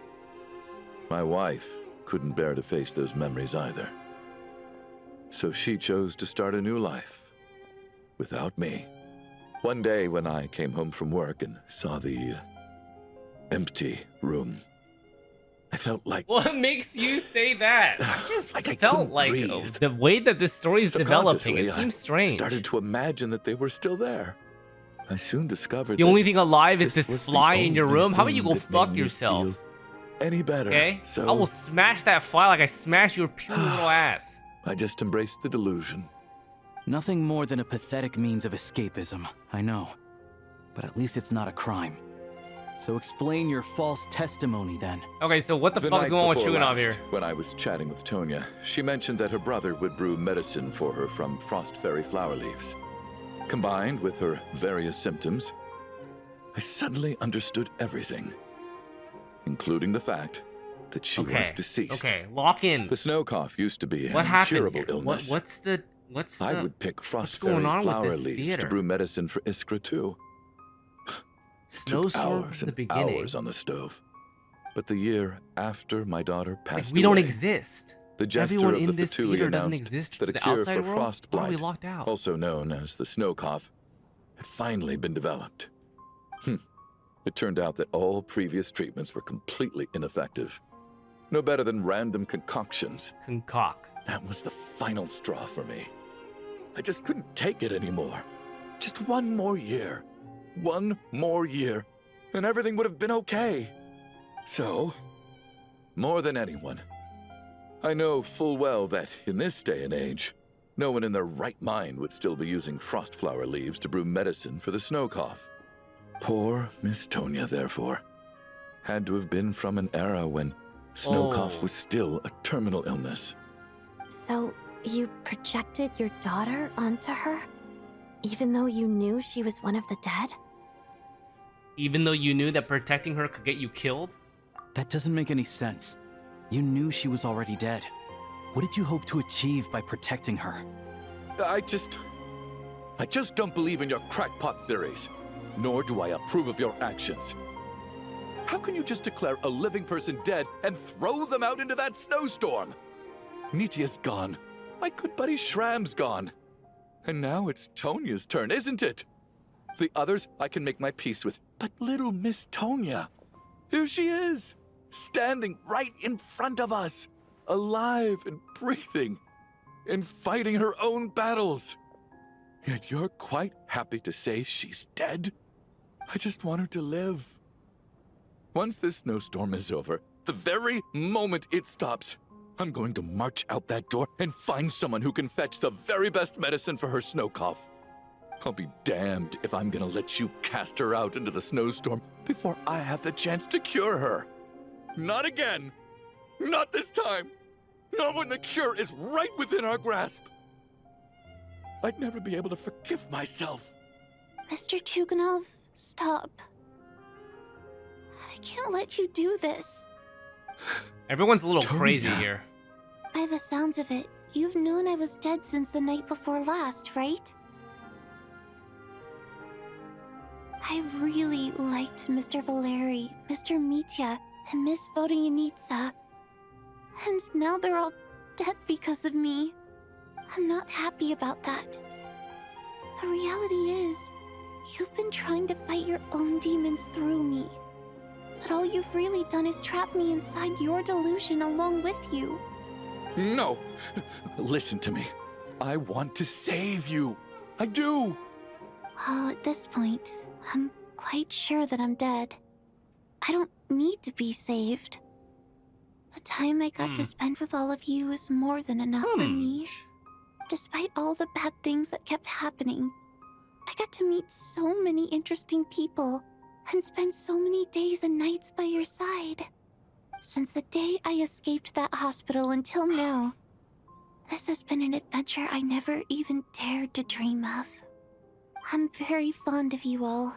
my wife couldn't bear to face those memories either. So she chose to start a new life without me. One day when I came home from work and saw the empty room, I felt like... What makes you say that? I just I felt couldn't like breathe. the way that this story is developing, it Subconsciously, seems I strange. started to imagine that they were still there. I soon discovered The that only thing alive is this this was the fly in your only room. How about you thing go that made fuck me yourself? feel any better. Okay? So I will smash that fly like I smashed your puny little ass. I just embraced the delusion. Nothing more than a pathetic means of escapism, I know. but at least it's not a crime. So explain your false testimony then. Okay, so what the fuck night is going on with before Chugunov last, here? When I was chatting with Tonya, she mentioned that her brother would brew medicine for her from frost fairy flower leaves. Combined with her various symptoms, I suddenly understood everything, including the fact that she was deceased. Okay, lock in. The snow cough used to be What an happened incurable here? illness. What's I the- would pick frost what's going fairy on with flower this leaves theater? to brew medicine for Iskra too. Took Snowstorm hours from the and beginning. hours on the stove. But the year after my daughter passed we don't away, exist. the jester Everyone of in the this Fatui theater doesn't announced exist that to a the cure outside for world? frost Why are we blight, locked out? also known as the snow cough, had finally been developed. It turned out that all previous treatments were completely ineffective. No better than random concoctions. That was the final straw for me. I just couldn't take it anymore. Just one more year. One more year, and everything would have been okay. So, more than anyone, I know full well that in this day and age, no one in their right mind would still be using frost flower leaves to brew medicine for the snow cough. Poor Miss Tonya, therefore, had to have been from an era when snow cough was still a terminal illness. So, you projected your daughter onto her? Even though you knew she was one of the dead? Even though you knew that protecting her could get you killed? That doesn't make any sense. You knew she was already dead. What did you hope to achieve by protecting her? I just don't believe in your crackpot theories, nor do I approve of your actions. How can you just declare a living person dead and throw them out into that snowstorm? Nitia's gone. My good buddy Shram's gone. And now it's Tonya's turn, isn't it? The others I can make my peace with, but little Miss Tonya, here she is, standing right in front of us, alive and breathing, and fighting her own battles. Yet you're quite happy to say she's dead? I just want her to live. Once this snowstorm is over, the very moment it stops, I'm going to march out that door and find someone who can fetch the very best medicine for her snow cough. I'll be damned if I'm gonna let you cast her out into the snowstorm before I have the chance to cure her. Not again. Not this time. Not when the cure is right within our grasp. I'd never be able to forgive myself. Mr. Chugunov, stop. I can't let you do this. Everyone's a little crazy here. By the sounds of it, you've known I was dead since the night before last, right? I really liked Mr. Valeri, Mr. Mitya, and Miss Vodyanitsa. And now they're all dead because of me. I'm not happy about that. The reality is, you've been trying to fight your own demons through me. But all you've really done is trap me inside your delusion along with you. No. Listen to me. I want to save you. I do. Well, at this point, I'm quite sure that I'm dead. I don't need to be saved. The time I got to spend with all of you is more than enough for me. Despite all the bad things that kept happening, I got to meet so many interesting people and spend so many days and nights by your side. Since the day I escaped that hospital until now, this has been an adventure I never even dared to dream of. I'm very fond of you all.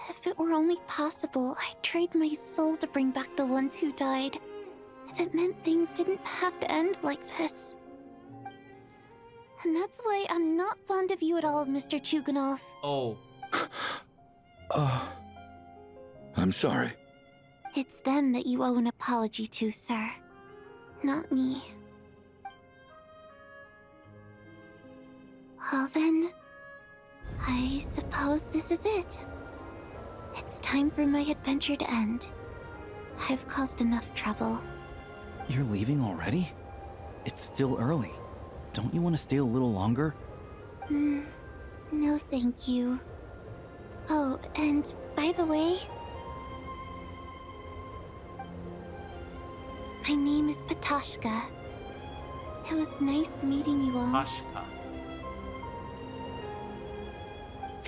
If it were only possible, I'd trade my soul to bring back the ones who died. If it meant things didn't have to end like this. And that's why I'm not fond of you at all, Mr. Chugunov. Oh. I'm sorry. It's them that you owe an apology to, sir. Not me. Well then, I suppose this is it. It's time for my adventure to end. I've caused enough trouble. You're leaving already? It's still early. Don't you want to stay a little longer? No thank you. Oh, and by the way, my name is Patoshka. It was nice meeting you all. Patoshka.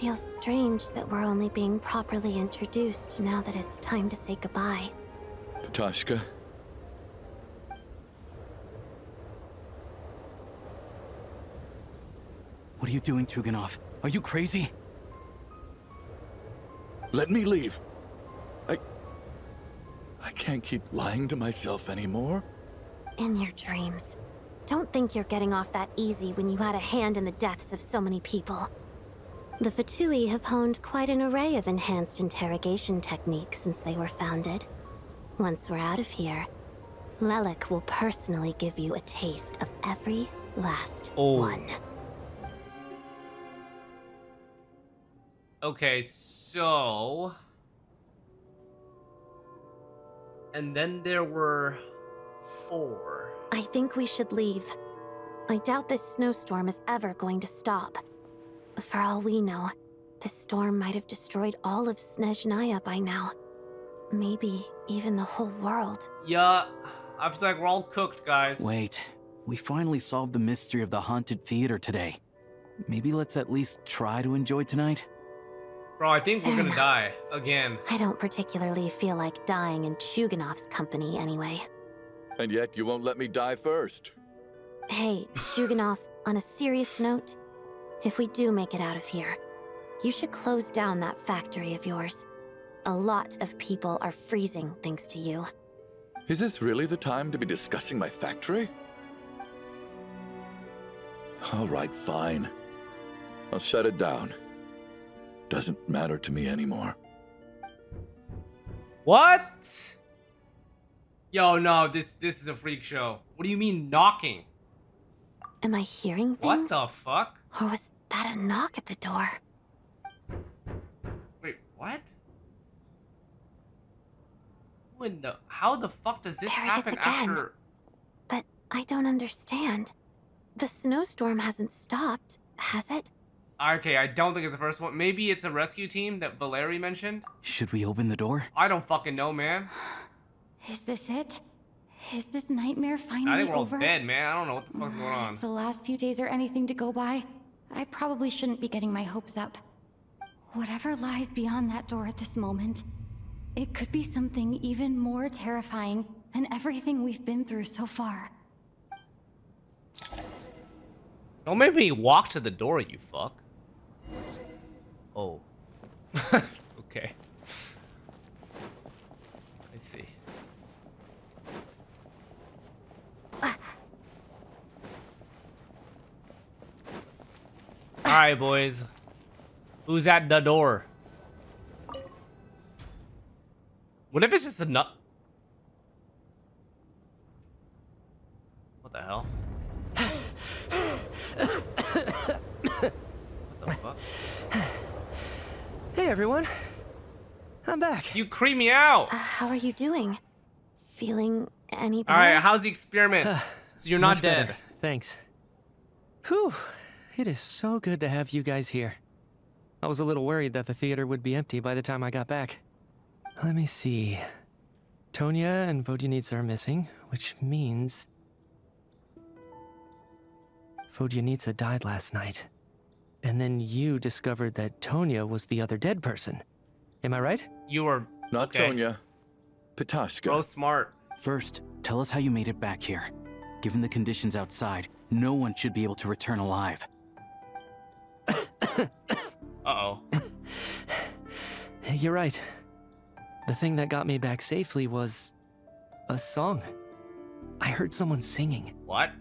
feels strange that we're only being properly introduced now that it's time to say goodbye. Ptashka. What are you doing, Chuganov? Are you crazy? Let me leave. I can't keep lying to myself anymore. In your dreams. Don't think you're getting off that easy when you had a hand in the deaths of so many people. The Fatui have honed quite an array of enhanced interrogation techniques since they were founded. Once we're out of here, Lelik will personally give you a taste of every last one. Okay, so... And then there were 4. I think we should leave. I doubt this snowstorm is ever going to stop. For all we know, this storm might have destroyed all of Snezhnaya by now. Maybe even the whole world. Yeah, I feel like we're all cooked, guys. Wait, we finally solved the mystery of the haunted theater today. Maybe let's at least try to enjoy tonight? Bro, I think we're Fair gonna enough. die. Again. I don't particularly feel like dying in Chuganov's company anyway. And yet you won't let me die first. Hey, Chuganov, on a serious note, if we do make it out of here, you should close down that factory of yours. A lot of people are freezing thanks to you. Is this really the time to be discussing my factory? All right, fine. I'll shut it down. Doesn't matter to me anymore. What? Yo, no, this is a freak show. What do you mean knocking? Am I hearing What things? the fuck? Or was that a knock at the door? Wait, what? How the fuck does this There it is happen again. after? But I don't understand. The snowstorm hasn't stopped, has it? Okay, I don't think it's the first one. Maybe it's a rescue team that Valeri mentioned. Should we open the door? I don't fucking know, man. Is this it? Is this nightmare finally I think we're all over? dead, man. I don't know what the fuck's going on. If the last few days are anything to go by, I probably shouldn't be getting my hopes up. Whatever lies beyond that door at this moment, it could be something even more terrifying than everything we've been through so far. Don't make me walk to the door, you fuck. Oh. Okay. I see. Alright, boys. Who's at the door? What if it's just a nut? What the hell? What the fuck? Hey, everyone. I'm back. You creep me out. How are you doing? Feeling any better? Alright, how's the experiment? So you're not Much dead. better, thanks. Whew. It is so good to have you guys here. I was a little worried that the theater would be empty by the time I got back. Let me see. Tonya and Vodyanitsa are missing, which means... Vodyanitsa died last night. And then you discovered that Tonya was the other dead person. Am I right? You were... Not okay. Tonya. Ptashka. Bro, smart. First, tell us how you made it back here. Given the conditions outside, no one should be able to return alive. Uh-oh. You're right. The thing that got me back safely was... a song. I heard someone singing. What?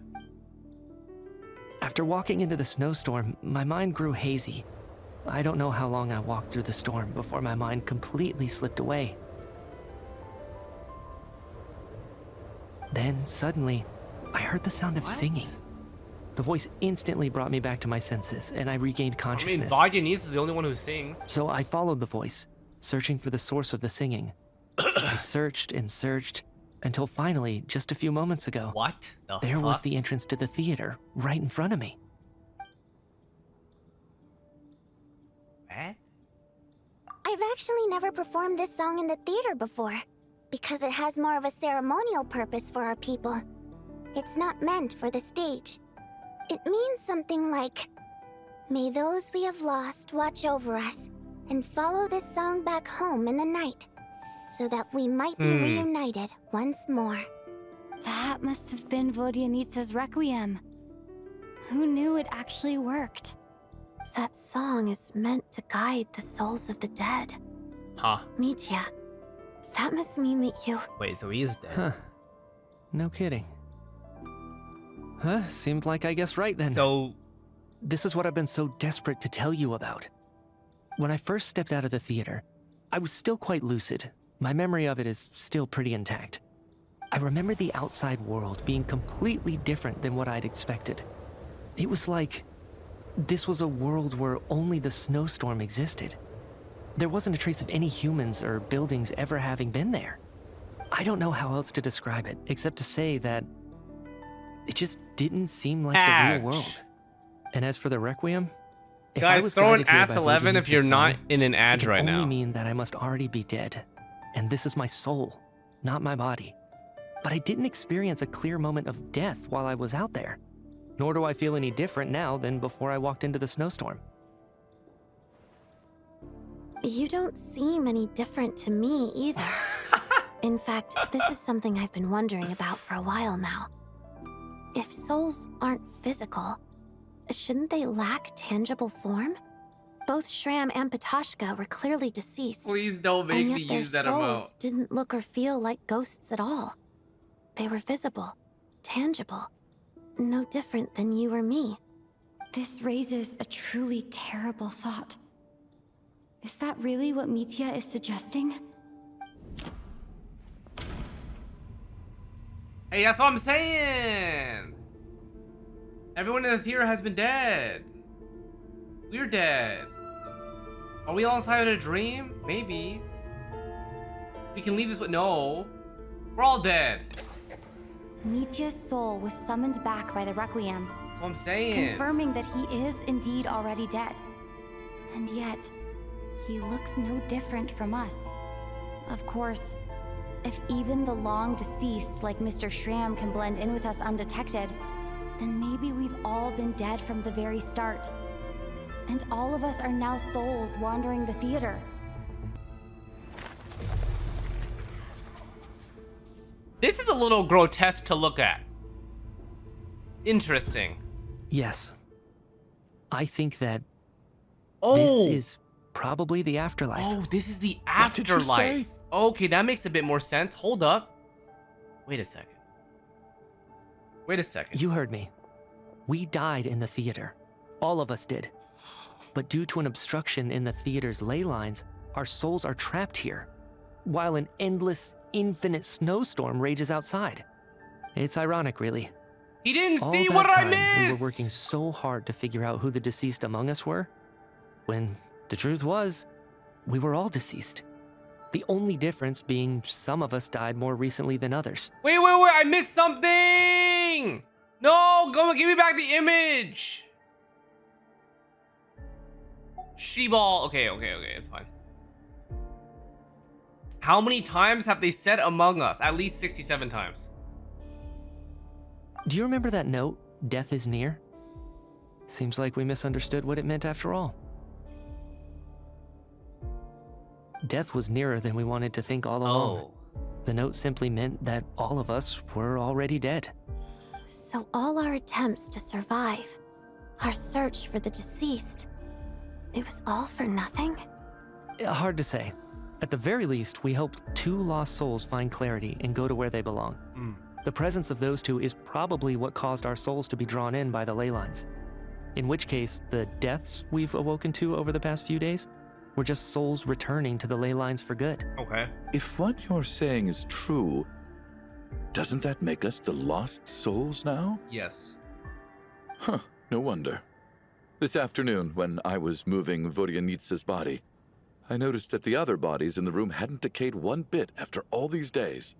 After walking into the snowstorm, my mind grew hazy. I don't know how long I walked through the storm before my mind completely slipped away. Then, suddenly, I heard the sound of singing. The voice instantly brought me back to my senses, and I regained consciousness. I mean, Vodyanitsa is the only one who sings. So I followed the voice, searching for the source of the singing. I searched and searched, until finally, just a few moments ago, What the there was fuck? the entrance to the theater, right in front of me. What? I've actually never performed this song in the theater before, because it has more of a ceremonial purpose for our people. It's not meant for the stage. It means something like, May those we have lost watch over us and follow this song back home in the night, so that we might be reunited once more. That must have been Vodyanitsa's Requiem. Who knew it actually worked? That song is meant to guide the souls of the dead. Huh. Mitya, that must mean that you... Wait, so he is dead. Huh. No kidding. Huh, seemed like I guessed right then. So... This is what I've been so desperate to tell you about. When I first stepped out of the theater, I was still quite lucid. My memory of it is still pretty intact. I remember the outside world being completely different than what I'd expected. It was like this was a world where only the snowstorm existed. There wasn't a trace of any humans or buildings ever having been there. I don't know how else to describe it, except to say that it just didn't seem like the real world. And as for the Requiem, if I guys, was throw an guided here ass by 11 if Vodyanitsa's you're not song, in an ad it can right only now. mean that I must already be dead. And this is my soul, not my body. But I didn't experience a clear moment of death while I was out there. Nor do I feel any different now than before I walked into the snowstorm. You don't seem any different to me either. In fact, this is something I've been wondering about for a while now. If souls aren't physical, shouldn't they lack tangible form? Both Shram and Patoshka were clearly deceased. Please don't make and me yet their use that souls emote. didn't look or feel like ghosts at all. They were visible, tangible, no different than you or me. This raises a truly terrible thought. Is that really what Mitya is suggesting? Hey, that's what I'm saying. Everyone in the theater has been dead. We're dead. Are we all inside of a dream? Maybe. We can leave this with no. We're all dead. Mitya's soul was summoned back by the Requiem. That's what I'm saying. Confirming that he is indeed already dead. And yet, he looks no different from us. Of course, if even the long deceased like Mr. Shram can blend in with us undetected, then maybe we've all been dead from the very start. And all of us are now souls wandering the theater. This is a little grotesque to look at. Interesting. Yes. I think that Oh! this is probably the afterlife. Oh, this is the What did you afterlife. say? Okay, that makes a bit more sense. Hold up. Wait a second. Wait a second. You heard me. We died in the theater. All of us did. But due to an obstruction in the theater's ley lines, our souls are trapped here, while an endless, infinite snowstorm rages outside. It's ironic, really. He didn't All see that what I time, missed! We were working so hard to figure out who the deceased among us were, when the truth was, we were all deceased. The only difference being some of us died more recently than others. Wait, I missed something! No, go give me back the image! She-ball. Okay, it's fine. How many times have they said among us? At least 67 times. Do you remember that note, "Death is near"? Seems like we misunderstood what it meant after all. Death was nearer than we wanted to think all along. The note simply meant that all of us were already dead. So all our attempts to survive, our search for the deceased, it was all for nothing? Hard to say. At the very least, we helped two lost souls find clarity and go to where they belong. The presence of those two is probably what caused our souls to be drawn in by the ley lines. In which case, the deaths we've awoken to over the past few days were just souls returning to the ley lines for good. Okay. If what you're saying is true, doesn't that make us the lost souls now? Yes. Huh, no wonder. This afternoon, when I was moving Vodyanitsa's body, I noticed that the other bodies in the room hadn't decayed one bit after all these days.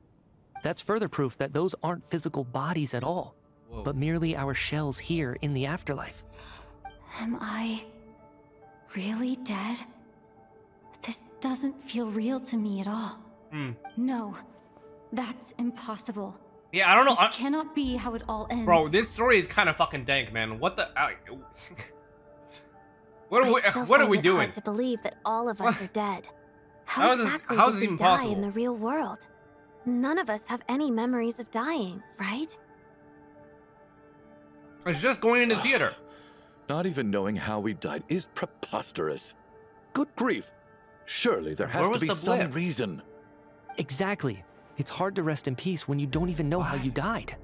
That's further proof that those aren't physical bodies at all, but merely our shells here in the afterlife. Am I really dead? This doesn't feel real to me at all. No, that's impossible. Yeah, I don't know. This cannot be how it all ends. Bro, this story is kind of fucking dank, man. What the... What I still are find we it doing? hard to believe that all of us are dead. How is this- exactly how did is we this even die possible? in the real world? None of us have any memories of dying, right? It's just going into theater. Not even knowing how we died is preposterous. Good grief. Surely there has Where to was be the some blip? reason. Exactly. It's hard to rest in peace when you don't even know how you died.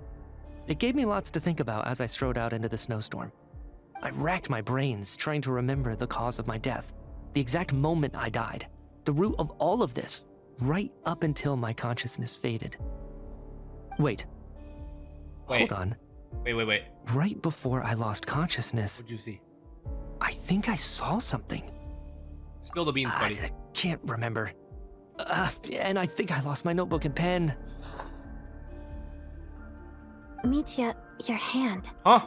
It gave me lots to think about as I strode out into the snowstorm. I racked my brains trying to remember the cause of my death, the exact moment I died, the root of all of this, right up until my consciousness faded. Wait. Hold on. Wait. Right before I lost consciousness, What'd you see? I think I saw something. Spill the beans, buddy. I can't remember. And I think I lost my notebook and pen. Mitya, your hand. Huh?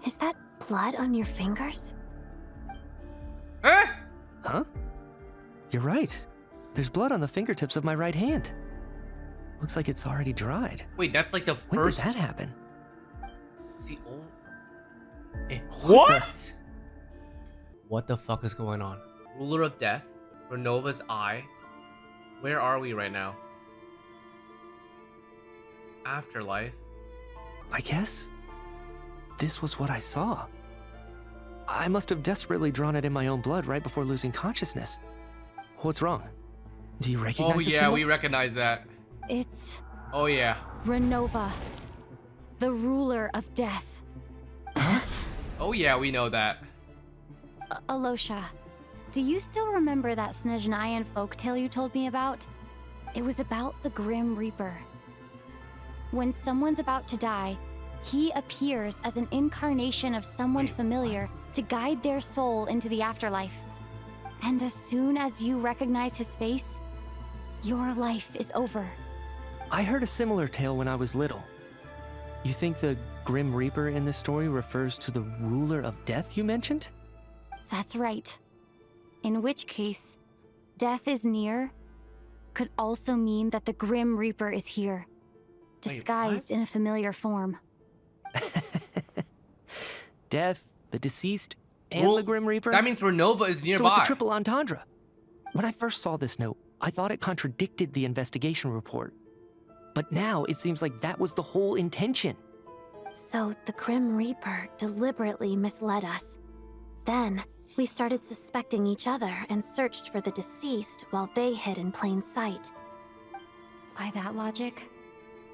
Is that blood on your fingers? Huh? You're right. There's blood on the fingertips of my right hand. Looks like it's already dried. Wait, that's like the When first. did that happen? See, what? What the fuck is going on? Ruler of Death, Renova's Eye. Where are we right now? Afterlife. I guess this was what I saw. I must have desperately drawn it in my own blood right before losing consciousness. What's wrong? Do you recognize the yeah, symbol? we recognize that. It's Oh yeah. Renova, the ruler of death. Oh yeah, we know that. Alosha, do you still remember that Snezhnayan folktale you told me about? It was about the Grim Reaper. When someone's about to die, he appears as an incarnation of someone familiar to guide their soul into the afterlife. And as soon as you recognize his face, your life is over. I heard a similar tale when I was little. You think the Grim Reaper in this story refers to the ruler of death you mentioned? That's right. In which case, death is near could also mean that the Grim Reaper is here, disguised in a familiar form. Death, the deceased, and the Grim Reaper? That means Renova is nearby. So it's a triple entendre. When I first saw this note, I thought it contradicted the investigation report. But now it seems like that was the whole intention. So the Grim Reaper deliberately misled us. Then, we started suspecting each other and searched for the deceased while they hid in plain sight. By that logic,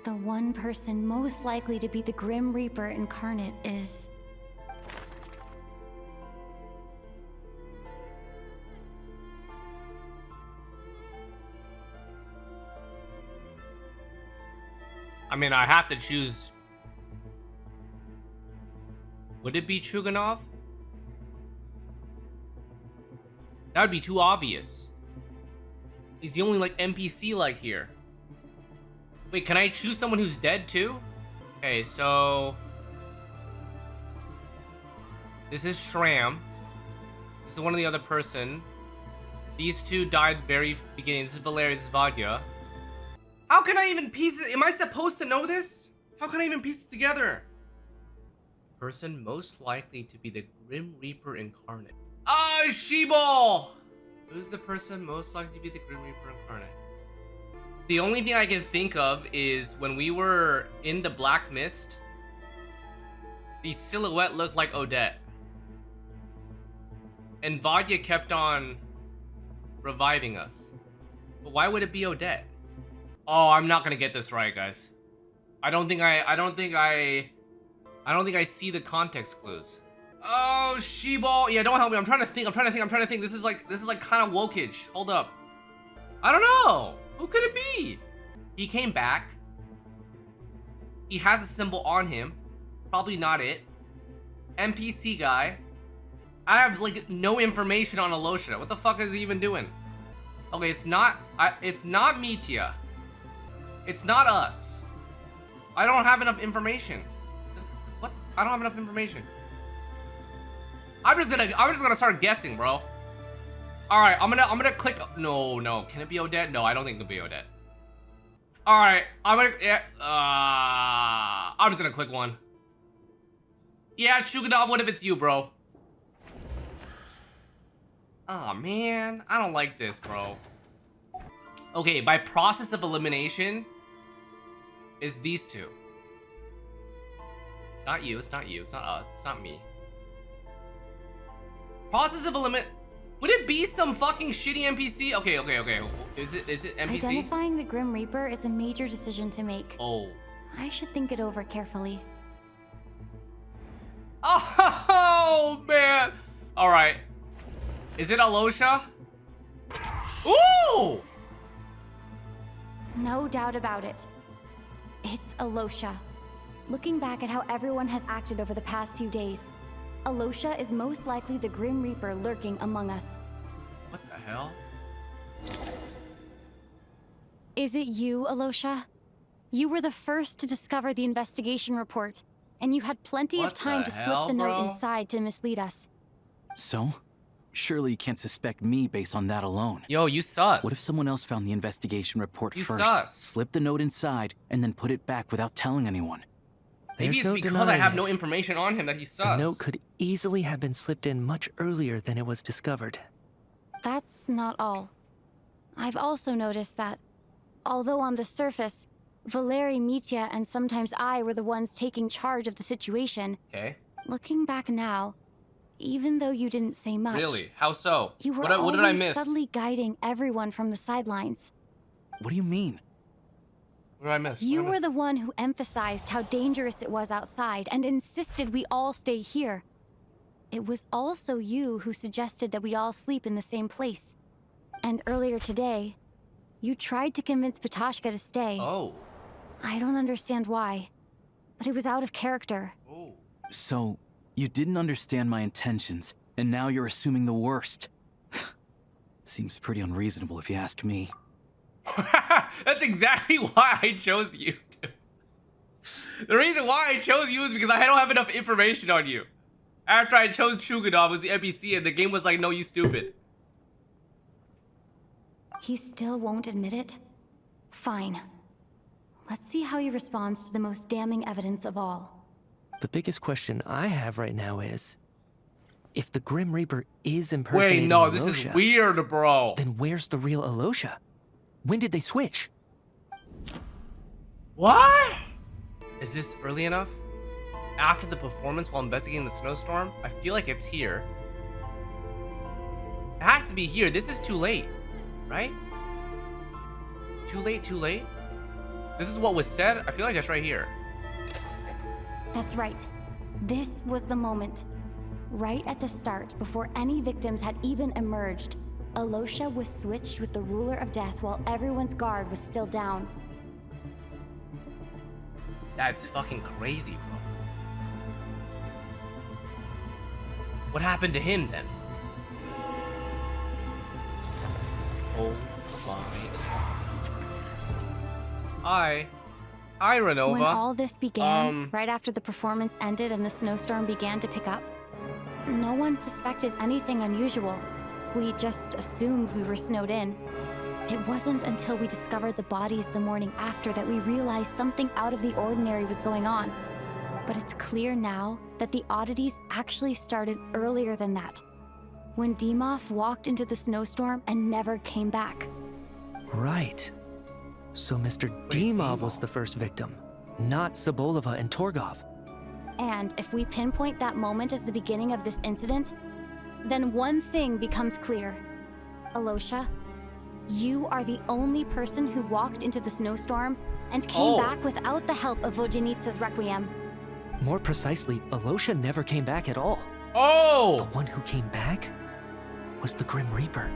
the one person most likely to be the Grim Reaper incarnate is... I mean, I have to choose. Would it be Chuganov? That would be too obvious. He's the only like NPC like here. Wait, can I choose someone who's dead too? Okay, so this is Shram. This is one of the other person. These two died very beginning. This is Valeria, this is Vadya. How can I even piece it? Am I supposed to know this? How can I even piece it together? Person most likely to be the Grim Reaper incarnate. Ah, Sheeball! Who's the person most likely to be the Grim Reaper incarnate? The only thing I can think of is when we were in the Black Mist, the silhouette looked like Odette. And Vadya kept on reviving us. But why would it be Odette? Oh, I'm not gonna get this right, guys. I don't think I see the context clues. Oh, Sheeball. Yeah, don't help me. I'm trying to think. This is like kind of wokage. Hold up. I don't know. Who could it be? He came back. He has a symbol on him. Probably not it. NPC guy. I have like no information on Alosha. What the fuck is he even doing? Okay, it's not Mitya. It's not us. I don't have enough information. What? I don't have enough information. I'm just gonna start guessing, bro. All right, I'm gonna click. No. Can it be Odette? No, I don't think it'll be Odette. All right, I'm just gonna click one. Yeah, Chugadov, what if it's you, bro? Oh man, I don't like this, bro. Okay, by process of elimination is these two. It's not you, it's not you, it's not us, it's not me. Process of elimination. Would it be some fucking shitty NPC? Okay. Is it NPC? Identifying the Grim Reaper is a major decision to make. Oh. I should think it over carefully. Oh man. All right. Is it Alosha? Ooh! No doubt about it. It's Alosha. Looking back at how everyone has acted over the past few days, Alosha is most likely the Grim Reaper lurking among us. What the hell? Is it you, Alosha? You were the first to discover the investigation report, and you had plenty of time to slip the note inside to mislead us. So? Surely you can't suspect me based on that alone. Yo, you sus. What if someone else found the investigation report You first, sus. slipped the note inside, and then put it back without telling anyone? Maybe it's because I have no information on him that he's sus. The note could easily have been slipped in much earlier than it was discovered. That's not all. I've also noticed that, although on the surface, Valeri, Mitya, and sometimes I were the ones taking charge of the situation. Okay. Looking back now, even though you didn't say much. Really? How so? You were what did I always miss? subtly guiding everyone from the sidelines. What do you mean? What did I miss? You were the one who emphasized how dangerous it was outside and insisted we all stay here. It was also you who suggested that we all sleep in the same place. And earlier today, you tried to convince Patashka to stay. Oh. I don't understand why, but it was out of character. Oh. So, you didn't understand my intentions, and now you're assuming the worst. Seems pretty unreasonable if you ask me. That's exactly why I chose you. The reason why I chose you is because I don't have enough information on you. After I chose Chuganov as the NPC and the game was like, no, you stupid. He still won't admit it? Fine. Let's see how he responds to the most damning evidence of all. The biggest question I have right now is, if the Grim Reaper is impersonating Wait, no, Alosha, this is weird, bro. Then where's the real Alosha? When did they switch? What? Is this early enough? After the performance while investigating the snowstorm? I feel like it's here. It has to be here. This is too late, right? Too late? This is what was said? I feel like that's right here. That's right. This was the moment. Right at the start, before any victims had even emerged, Alosha was switched with the Ruler of Death while everyone's guard was still down. That's fucking crazy, bro. What happened to him then? Oh my. Hi, Renova. When all this began, right after the performance ended and the snowstorm began to pick up, no one suspected anything unusual. We just assumed we were snowed in. It wasn't until we discovered the bodies the morning after that we realized something out of the ordinary was going on. But it's clear now that the oddities actually started earlier than that, when Dimov walked into the snowstorm and never came back. Right. So Mr. Dimov was the first victim, not Sobolova and Torgov. And if we pinpoint that moment as the beginning of this incident, then one thing becomes clear. Alosha, you are the only person who walked into the snowstorm and came back without the help of Vojanitsa's Requiem. More precisely, Alosha never came back at all. Oh! The one who came back was the Grim Reaper.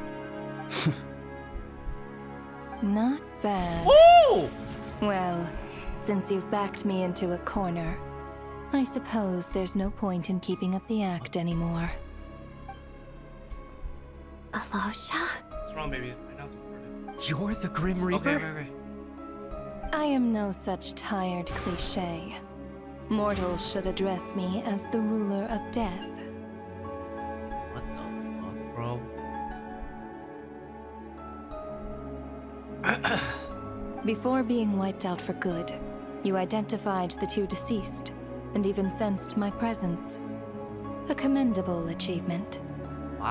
Not bad. Ooh! Well, since you've backed me into a corner, I suppose there's no point in keeping up the act anymore. Alosha? What's wrong, baby? I know it's recorded. You're the Grim Reaper? Okay. I am no such tired cliché. Mortals should address me as the ruler of death. What the fuck, bro? Before being wiped out for good, you identified the two deceased, and even sensed my presence. A commendable achievement.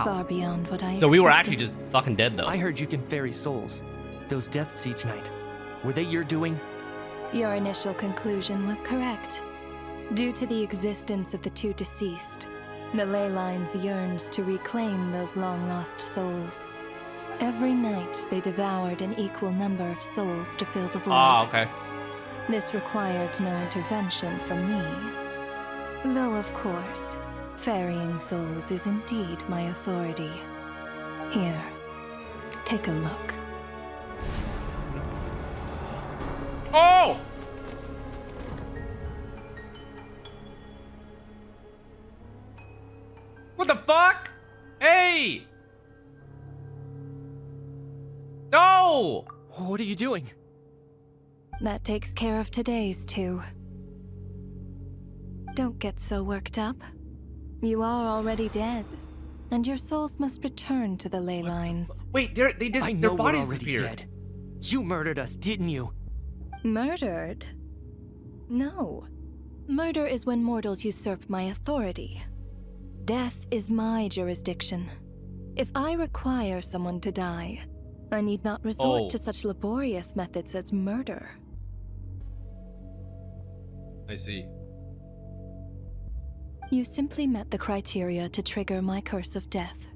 Far beyond what I So we were expected. actually just fucking dead, though. I heard you can ferry souls. Those deaths each night. Were they your doing? Your initial conclusion was correct. Due to the existence of the two deceased, the ley lines yearned to reclaim those long-lost souls. Every night, they devoured an equal number of souls to fill the void. Ah, okay. This required no intervention from me. Though, of course, ferrying souls is indeed my authority. Here, take a look. Oh! What the fuck? Hey! No! What are you doing? That takes care of today's two. Don't get so worked up. You are already dead, and your souls must return to the ley lines. Wait, their bodies disappeared. Dead. You murdered us, didn't you? Murdered? No. Murder is when mortals usurp my authority. Death is my jurisdiction. If I require someone to die, I need not resort to such laborious methods as murder. I see. You simply met the criteria to trigger my curse of death.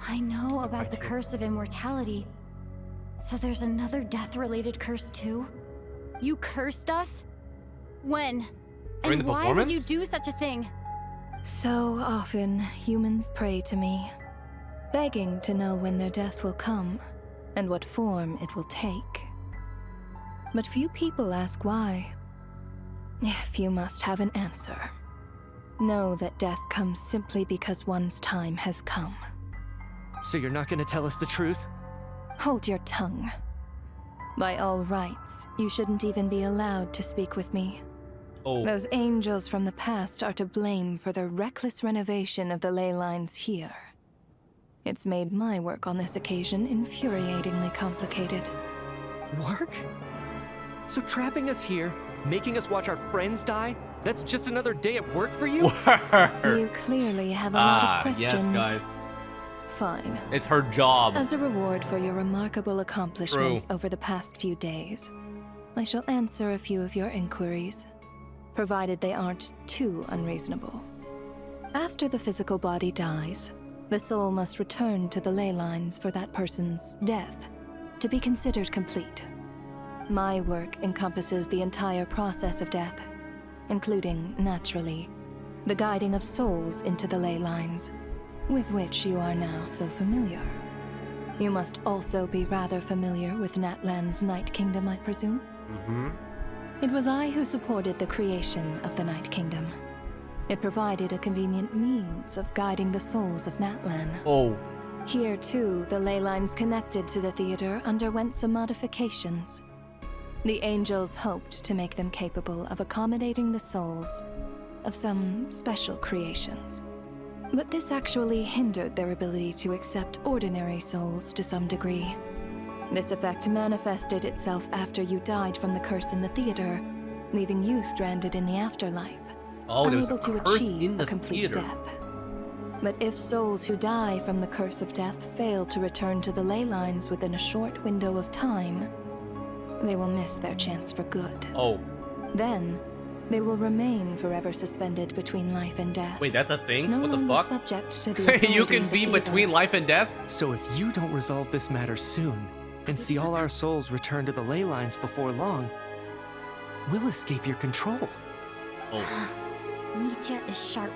I know about the curse of immortality. So there's another death-related curse too? You cursed us? When? During And the why would you performance? do such a thing? So often, humans pray to me, begging to know when their death will come and what form it will take. But few people ask why. If you must have an answer, know that death comes simply because one's time has come. So you're not gonna tell us the truth? Hold your tongue. By all rights, you shouldn't even be allowed to speak with me. Oh. Those angels from the past are to blame for the reckless renovation of the ley lines here. It's made my work on this occasion infuriatingly complicated. Work? So trapping us here, making us watch our friends die, that's just another day at work for you? You clearly have a lot of questions. Yes, guys. Fine. It's her job. As a reward for your remarkable accomplishments over the past few days, I shall answer a few of your inquiries, provided they aren't too unreasonable. After the physical body dies, the soul must return to the ley lines for that person's death to be considered complete. My work encompasses the entire process of death, including, naturally, the guiding of souls into the ley lines, with which you are now so familiar. You must also be rather familiar with Natlan's Night Kingdom, I presume? Mm-hmm. It was I who supported the creation of the Night Kingdom. It provided a convenient means of guiding the souls of Natlan. Oh. Here, too, the ley lines connected to the theater underwent some modifications. The angels hoped to make them capable of accommodating the souls of some special creations. But this actually hindered their ability to accept ordinary souls to some degree. This effect manifested itself after you died from the curse in the theater, leaving you stranded in the afterlife, Oh, there was a unable to curse achieve in the a complete theater. death. But if souls who die from the curse of death fail to return to the ley lines within a short window of time, they will miss their chance for good. Oh. Then, they will remain forever suspended between life and death. Wait, that's a thing? No What the longer fuck? subject to the You can authorities be of between evil. life and death? So if you don't resolve this matter soon, and see all our souls return to the ley lines before long, we'll escape your control. Oh. Mitya is sharp.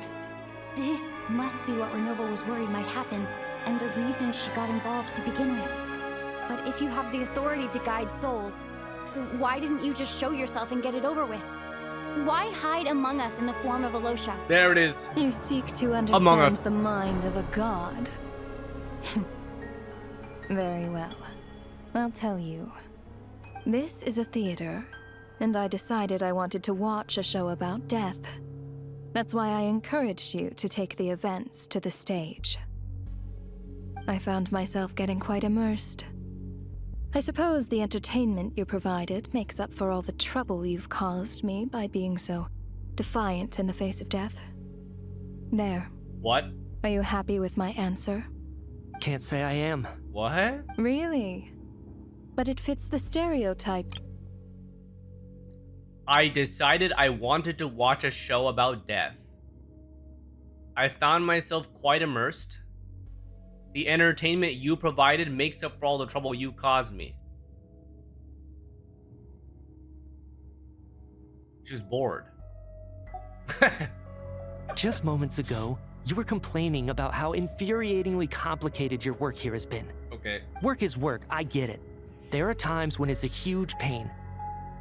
This must be what Renova was worried might happen, and the reason she got involved to begin with. But if you have the authority to guide souls, why didn't you just show yourself and get it over with? Why hide among us in the form of Alosha? There it is. You seek to Among understand Us. the mind of a god. Very well. I'll tell you. This is a theater, and I decided I wanted to watch a show about death. That's why I encouraged you to take the events to the stage. I found myself getting quite immersed. I suppose the entertainment you provided makes up for all the trouble you've caused me by being so defiant in the face of death. There, What? Are you happy with my answer? Can't say I am. What? Really? But it fits the stereotype. I decided I wanted to watch a show about death. I found myself quite immersed. The entertainment you provided makes up for all the trouble you caused me. She's bored. Just moments ago, you were complaining about how infuriatingly complicated your work here has been. Okay. Work is work, I get it. There are times when it's a huge pain,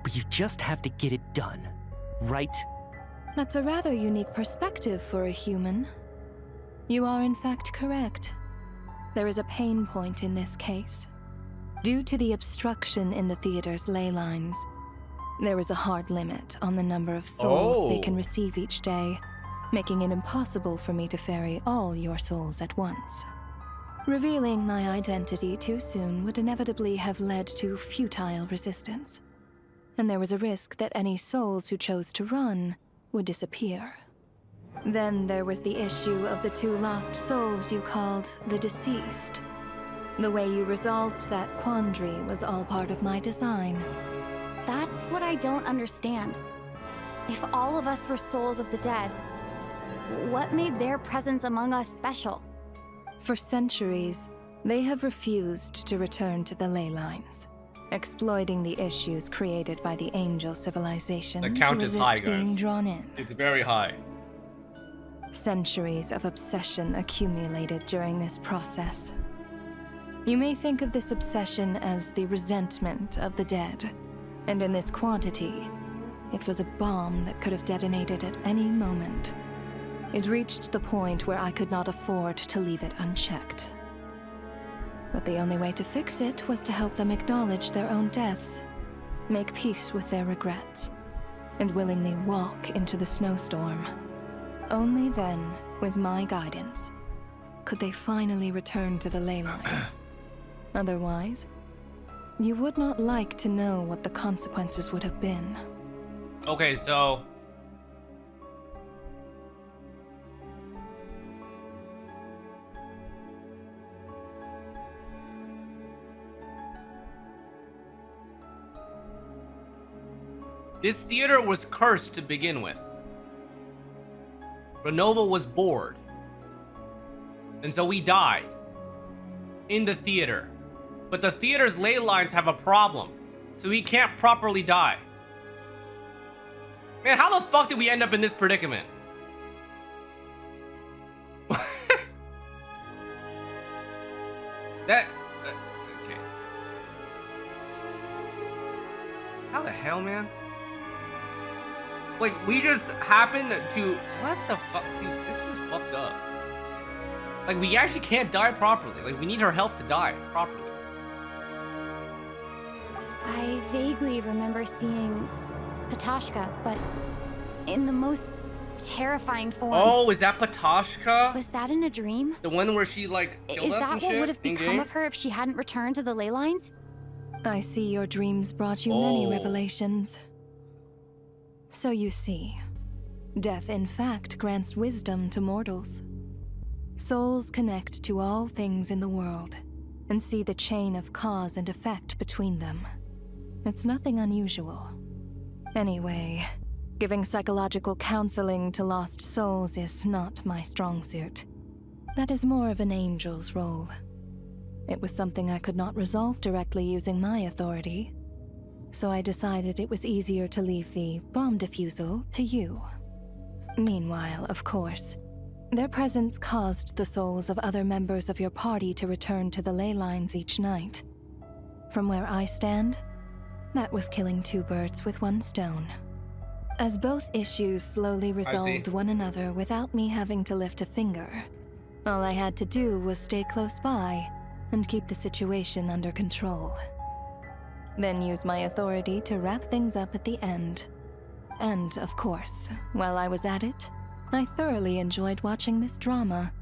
but you just have to get it done, right? That's a rather unique perspective for a human. You are in fact correct. There is a pain point in this case. Due to the obstruction in the theater's ley lines, there is a hard limit on the number of souls they can receive each day, making it impossible for me to ferry all your souls at once. Revealing my identity too soon would inevitably have led to futile resistance, and there was a risk that any souls who chose to run would disappear. Then there was the issue of the 2 lost souls you called the deceased. The way you resolved that quandary was all part of my design. That's what I don't understand. If all of us were souls of the dead, what made their presence among us special? For centuries, they have refused to return to the ley lines, exploiting the issues created by the angel civilization The count to is resist high, being guys. drawn in. It's very high. Centuries of obsession accumulated during this process. You may think of this obsession as the resentment of the dead, and in this quantity, it was a bomb that could have detonated at any moment. It reached the point where I could not afford to leave it unchecked. But the only way to fix it was to help them acknowledge their own deaths, make peace with their regrets, and willingly walk into the snowstorm. Only then, with my guidance, could they finally return to the ley lines. Otherwise, you would not like to know what the consequences would have been. Okay, so... this theater was cursed to begin with. Renova was bored. And so we died. In the theater. But the theater's ley lines have a problem. So he can't properly die. Man, how the fuck did we end up in this predicament? Okay. How the hell, man? Like, we just happened to... what the fuck? Dude, this is fucked up. Like, we actually can't die properly. Like, we need her help to die properly. I vaguely remember seeing Patoshka, but in the most terrifying form. Oh, is that Patoshka? Was that in a dream? The one where she, like, killed Is us that and what shit would have become in-game? of her if she hadn't returned to the ley lines? I see your dreams brought you many Oh. revelations. So you see, death in fact grants wisdom to mortals. Souls connect to all things in the world and see the chain of cause and effect between them. It's nothing unusual. Anyway, giving psychological counseling to lost souls is not my strong suit. That is more of an angel's role. It was something I could not resolve directly using my authority, so I decided it was easier to leave the bomb defusal to you. Meanwhile, of course, their presence caused the souls of other members of your party to return to the ley lines each night. From where I stand, that was killing 2 birds with 1 stone. As both issues slowly resolved one another without me having to lift a finger, all I had to do was stay close by and keep the situation under control. Then use my authority to wrap things up at the end. And, of course, while I was at it, I thoroughly enjoyed watching this drama,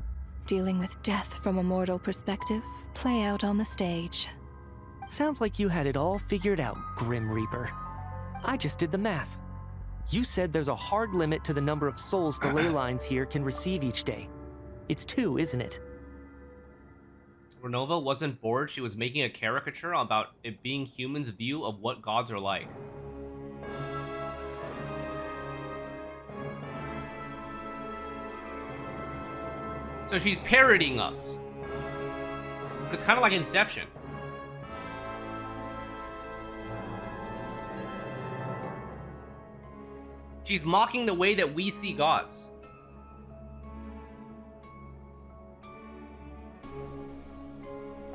dealing with death from a mortal perspective, play out on the stage. Sounds like you had it all figured out, Grim Reaper. I just did the math. You said there's a hard limit to the number of souls the ley lines here can receive each day. It's 2, isn't it? Renova wasn't bored. She was making a caricature about it being humans' view of what gods are like. So she's parodying us. But it's kind of like Inception. She's mocking the way that we see gods.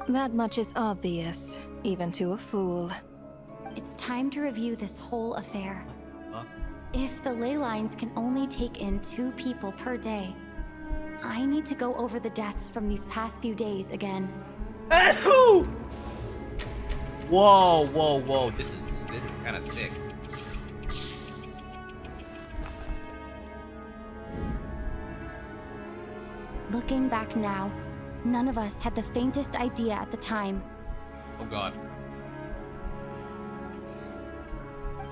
That much is obvious, even to a fool. It's time to review this whole affair. What? If the ley lines can only take in 2 people per day, I need to go over the deaths from these past few days again. Whoa, whoa, whoa! This is kind of sick. Looking back now, none of us had the faintest idea at the time. Oh God.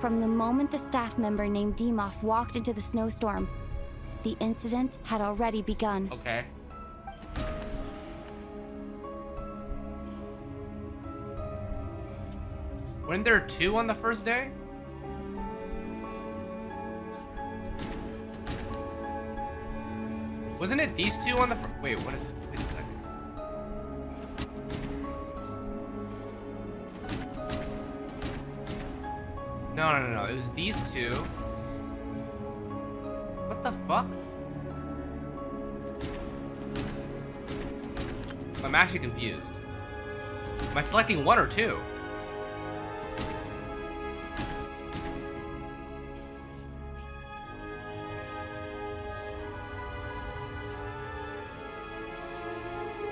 From the moment the staff member named Demoff walked into the snowstorm, the incident had already begun. Okay. Weren't there 2 on the first day? Wasn't it these 2 on the first? Wait, what is? Wait a second. No. It was these 2. What the fuck? I'm actually confused. Am I selecting 1 or 2?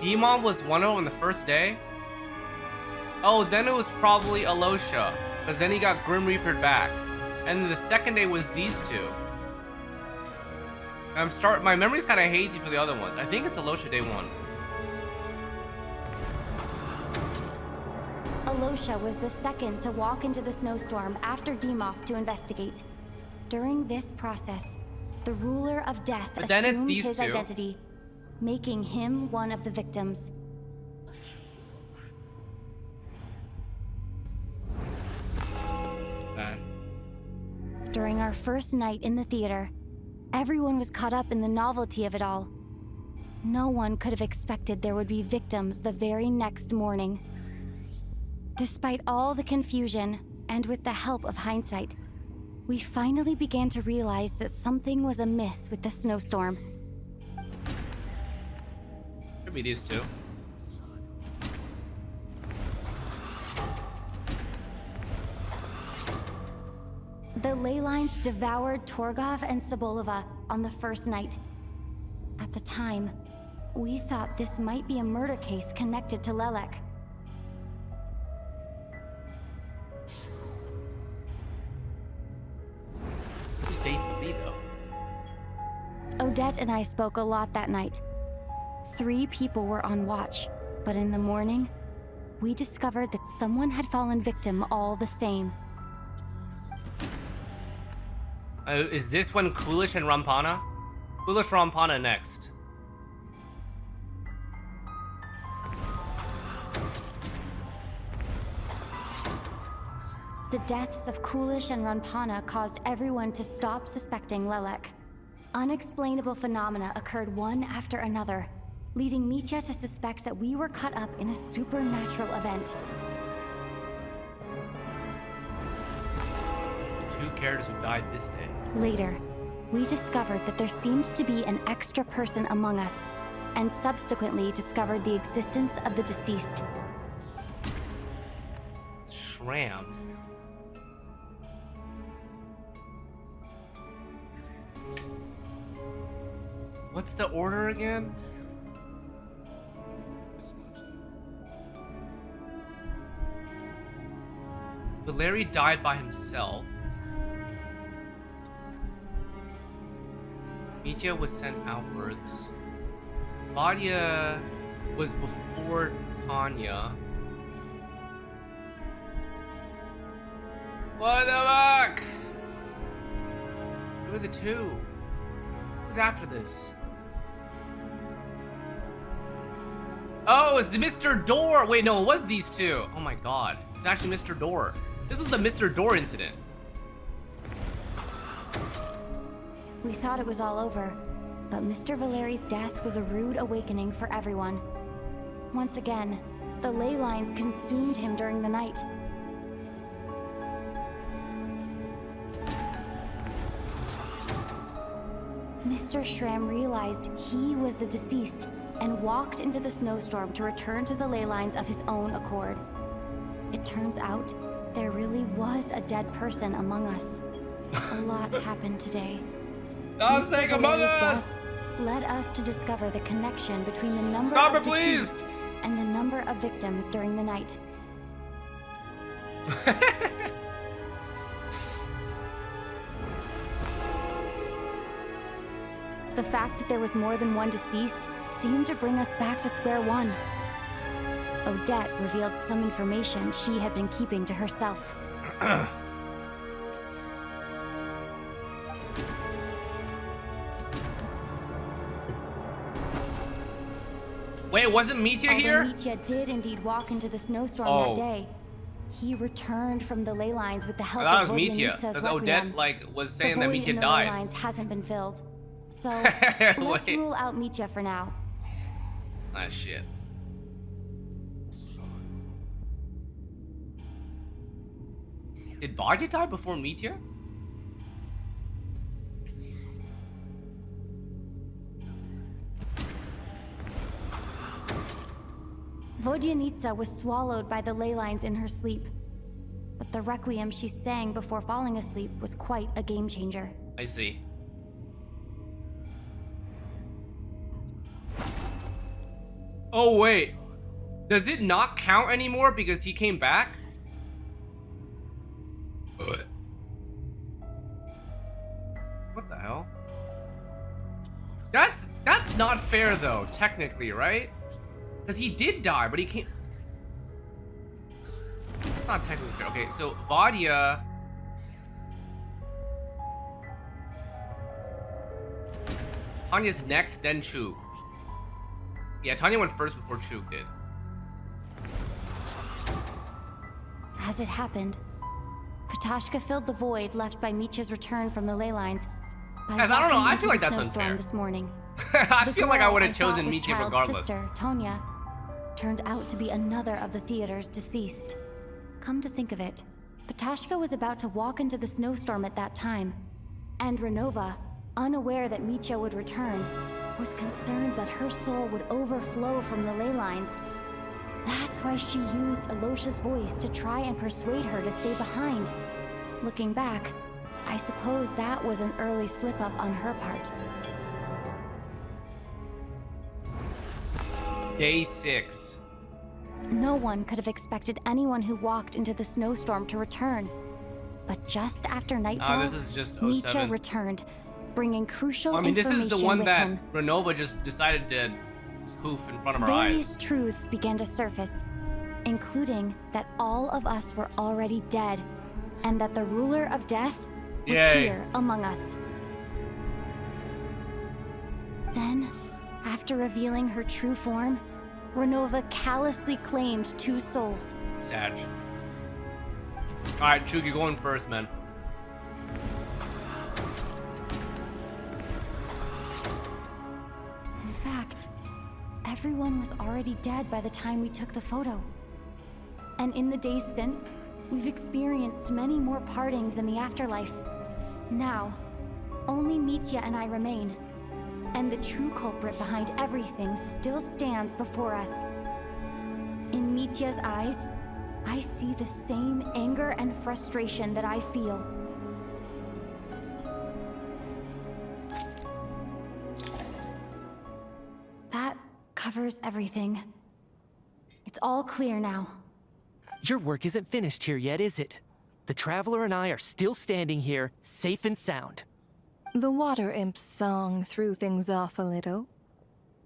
Demon was one of them on the first day? Oh, then it was probably Alosha, because then he got Grim Reapered back. And then the second day was these 2. My memory's kind of hazy for the other ones. I think it's Alosha day 1. Alosha was the second to walk into the snowstorm after Demoff to investigate. During this process, the ruler of death assumed his identity, making him one of the victims. During our first night in the theater, everyone was caught up in the novelty of it all. No one could have expected there would be victims the very next morning. Despite all the confusion, and with the help of hindsight, we finally began to realize that something was amiss with the snowstorm. Could be these 2. The ley lines devoured Torgov and Sobolova on the first night. At the time, we thought this might be a murder case connected to Lelek. Who's day 3 though? Odette and I spoke a lot that night. 3 people were on watch, but in the morning, we discovered that someone had fallen victim all the same. Is this when Coolish and Rampana? Coolish, Rampana next. The deaths of Coolish and Rampana caused everyone to stop suspecting Lelek. Unexplainable phenomena occurred one after another, leading Mitya to suspect that we were caught up in a supernatural event. 2 characters who died this day. Later, we discovered that there seemed to be an extra person among us, and subsequently discovered the existence of the deceased. Shram. What's the order again? Valeri died by himself. Mitya was sent outwards. Vadia was before Tanya. What the fuck? Who are the 2? Who's after this? Oh, it's the Mr. Door. Wait, no, it was these two. Oh my god. It's actually Mr. Door. This was the Mr. Door incident. We thought it was all over, but Mr. Valeri's death was a rude awakening for everyone. Once again, the ley lines consumed him during the night. Mr. Shram realized he was the deceased and walked into the snowstorm to return to the ley lines of his own accord. It turns out there really was a dead person among us. A lot happened today. Stop saying Among Us! Led us to discover the connection between the number of deceased and the number of victims during the night. The fact that there was more than one deceased seemed to bring us back to square one. Odette revealed some information she had been keeping to herself. Wait, wasn't Mitya here? Mitya did indeed walk into the snowstorm that day. He returned from the ley lines with the help I thought of it was Mitya, because Odette was saying that Mitya the died. ley lines hasn't been filled, so let's Wait. rule out Mitya for now. Ah, shit. Did Vodya die before Mitya? Vodyanitsa was swallowed by the ley lines in her sleep, but the requiem she sang before falling asleep was quite a game changer. I see. Oh wait, does it not count anymore because he came back? What the hell? That's not fair though, technically, right? Because he did die, but he can't. It's not technically fair. Okay, so Vodya. Tanya's next, then Chug. Yeah, Tanya went first before Chug did. As it happened, Katashka filled the void left by Mitya's return from the ley lines. Guys, I don't know. I feel like that's unfair. This morning. I feel like I would have thought chosen was Mitya child's regardless. Sister, Tonya, turned out to be another of the theater's deceased. Come to think of it, Patashka was about to walk into the snowstorm at that time, and Renova, unaware that Mitya would return, was concerned that her soul would overflow from the ley lines. That's why she used Alosha's voice to try and persuade her to stay behind. Looking back, I suppose that was an early slip-up on her part. Day 6. No one could have expected anyone who walked into the snowstorm to return. But just after nightfall, this is just Mitya 07. returned, bringing crucial Well, I mean, this information is the one with that him. Renova just decided to poof in front of our Various eyes. truths began to surface, including that all of us were already dead, and that the ruler of death was Yay. here among us. Then, after revealing her true form, Renova callously claimed 2 souls. Sag. Alright, Chug, you're going first, man. In fact, everyone was already dead by the time we took the photo. And in the days since, we've experienced many more partings in the afterlife. Now, only Mitya and I remain. And the true culprit behind everything still stands before us. In Mitya's eyes, I see the same anger and frustration that I feel. That covers everything. It's all clear now. Your work isn't finished here yet, is it? The Traveler and I are still standing here, safe and sound. The Water Imp's song threw things off a little,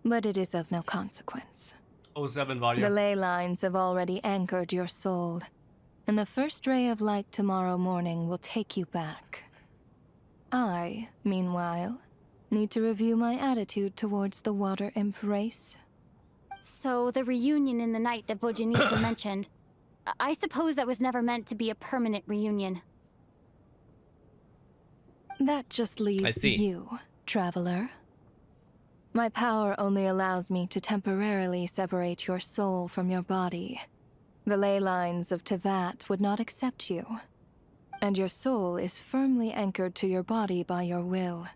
but it is of no consequence. 07 Vodya. The ley lines have already anchored your soul, and the first ray of light tomorrow morning will take you back. I, meanwhile, need to review my attitude towards the Water Imp race. So the reunion in the night that Vojanitsa mentioned, I suppose that was never meant to be a permanent reunion. That just leaves you, traveler. My power only allows me to temporarily separate your soul from your body. The ley lines of Tevat would not accept you, and your soul is firmly anchored to your body by your will.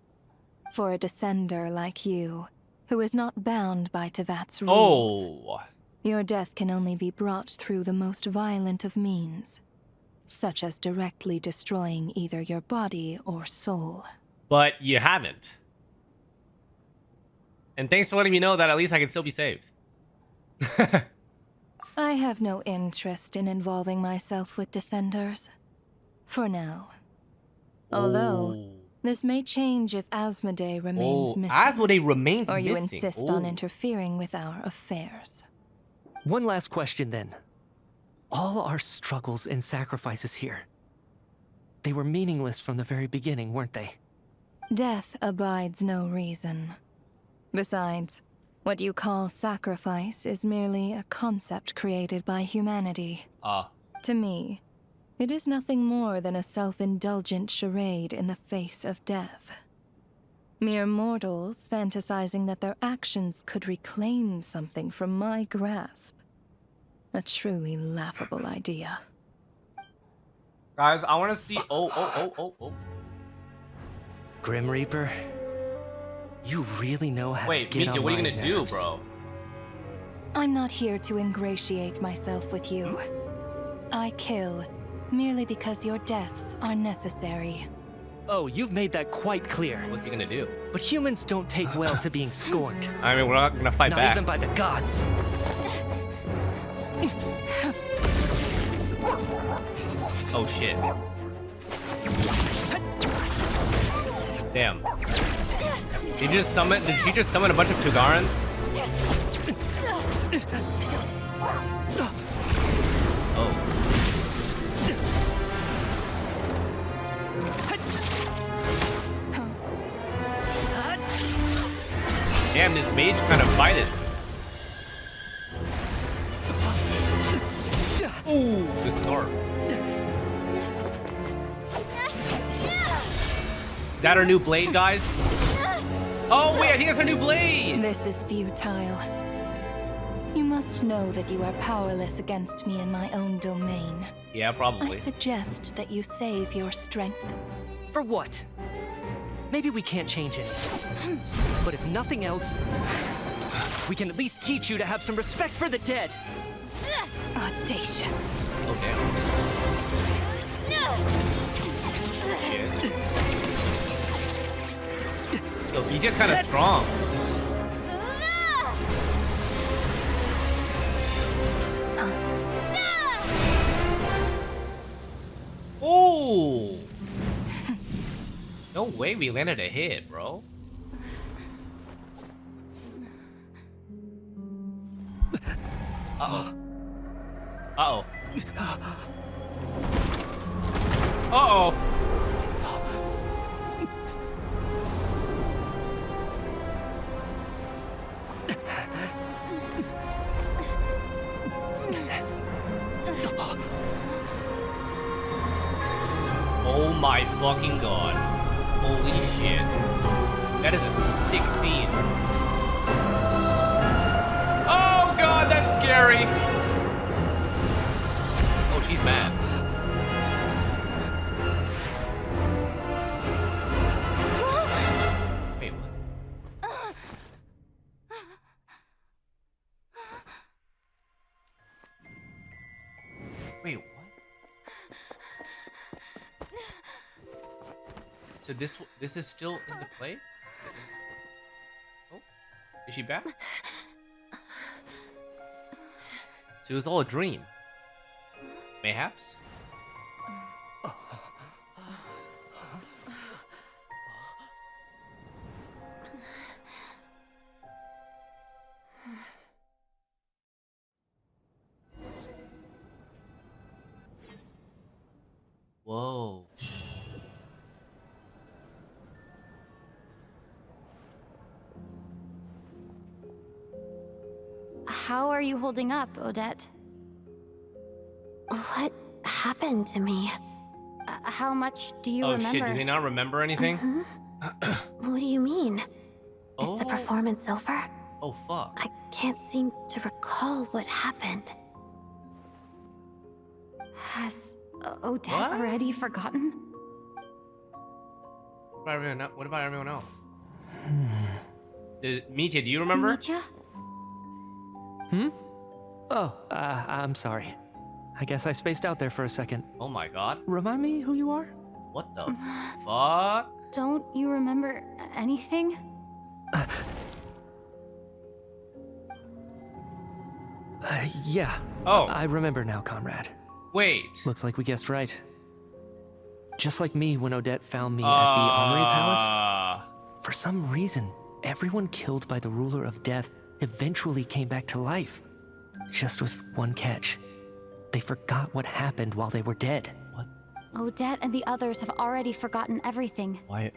For a descender like you, who is not bound by Tevat's rules, your death can only be brought through the most violent of means, such as directly destroying either your body or soul. But you haven't. And thanks for letting me know that at least I can still be saved. I have no interest in involving myself with Descenders. For now. Although, this may change if Asmodee remains missing. Asmodee remains or you missing. insist on interfering with our affairs. One last question then. All our struggles and sacrifices here, they were meaningless from the very beginning, weren't they? Death abides no reason. Besides, what you call sacrifice is merely a concept created by humanity. To me, it is nothing more than a self-indulgent charade in the face of death. Mere mortals fantasizing that their actions could reclaim something from my grasp. A truly laughable idea. Guys, I want to see... Grim Reaper, you really know how to get Mito, on what are you my gonna do, nerves. bro? I'm not here to ingratiate myself with you. I kill merely because your deaths are necessary. Oh, you've made that quite clear. What's he gonna do? But humans don't take well to being scorned. I mean, we're not gonna fight not back. Not even by the gods. Oh shit. Damn. Did she just summon a bunch of Tugarans? Oh. Damn, this mage kind of fighted. Ooh, the scarf. Is that our new blade, guys? Oh wait, I think that's our new blade! This is futile. You must know that you are powerless against me in my own domain. Yeah, probably. I suggest that you save your strength. For what? Maybe we can't change anything. But if nothing else, we can at least teach you to have some respect for the dead. Audacious. Oh, damn. Shit. Yo, he just kind of strong. Ooh! No way we landed a hit, bro. Uh-oh. Uh-oh. Uh-oh. Oh my fucking god. Holy shit. That is a sick scene. Oh god, that's scary. Oh, she's mad. Wait, what? Wait, what? So this is still in the play? Oh, is she back? So it was all a dream. Mayhaps? Whoa. How are you holding up, Odette? What happened to me? How much do you Oh remember? shit, do they not remember anything? What do you mean? Is the performance over? Oh fuck. I can't seem to recall what happened. Has Odette already forgotten? What about everyone else? Mitya, do you remember? Mitya? Oh, I'm sorry. I guess I spaced out there for a second. Oh my god. Remind me who you are? What the fuck? Don't you remember anything? Yeah. Oh. I remember now, comrade. Wait. Looks like we guessed right. Just like me when Odette found me at the Armory Palace. For some reason, everyone killed by the ruler of death eventually came back to life. Just with one catch. They forgot what happened while they were dead. What? Odette and the others have already forgotten everything. Why?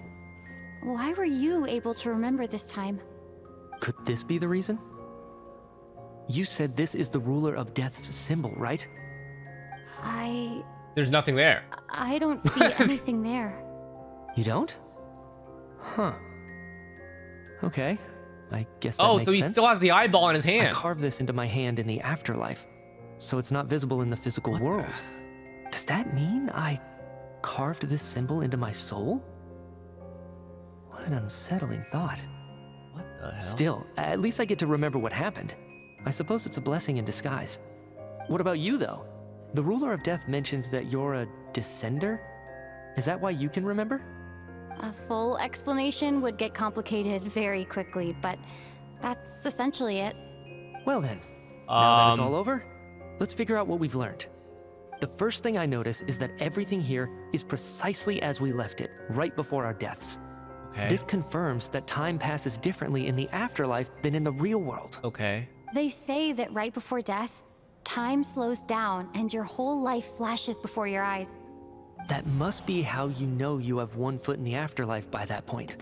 Why were you able to remember this time? Could this be the reason? You said this is the ruler of death's symbol, right? There's nothing there. I don't see anything there. You don't? Huh. Okay. I guess that makes so he sense. still has the eyeball in his hand. I carved this into my hand in the afterlife, so it's not visible in the physical world. Does that mean I carved this symbol into my soul? What an unsettling thought. What the hell? Still, at least I get to remember what happened. I suppose it's a blessing in disguise. What about you, though? The ruler of death mentioned that you're a descender? Is that why you can remember? A full explanation would get complicated very quickly, but that's essentially it. Well then, now that it's all over, let's figure out what we've learned. The first thing I notice is that everything here is precisely as we left it, right before our deaths. Okay. This confirms that time passes differently in the afterlife than in the real world. Okay. They say that right before death, time slows down and your whole life flashes before your eyes. That must be how you know you have one foot in the afterlife by that point.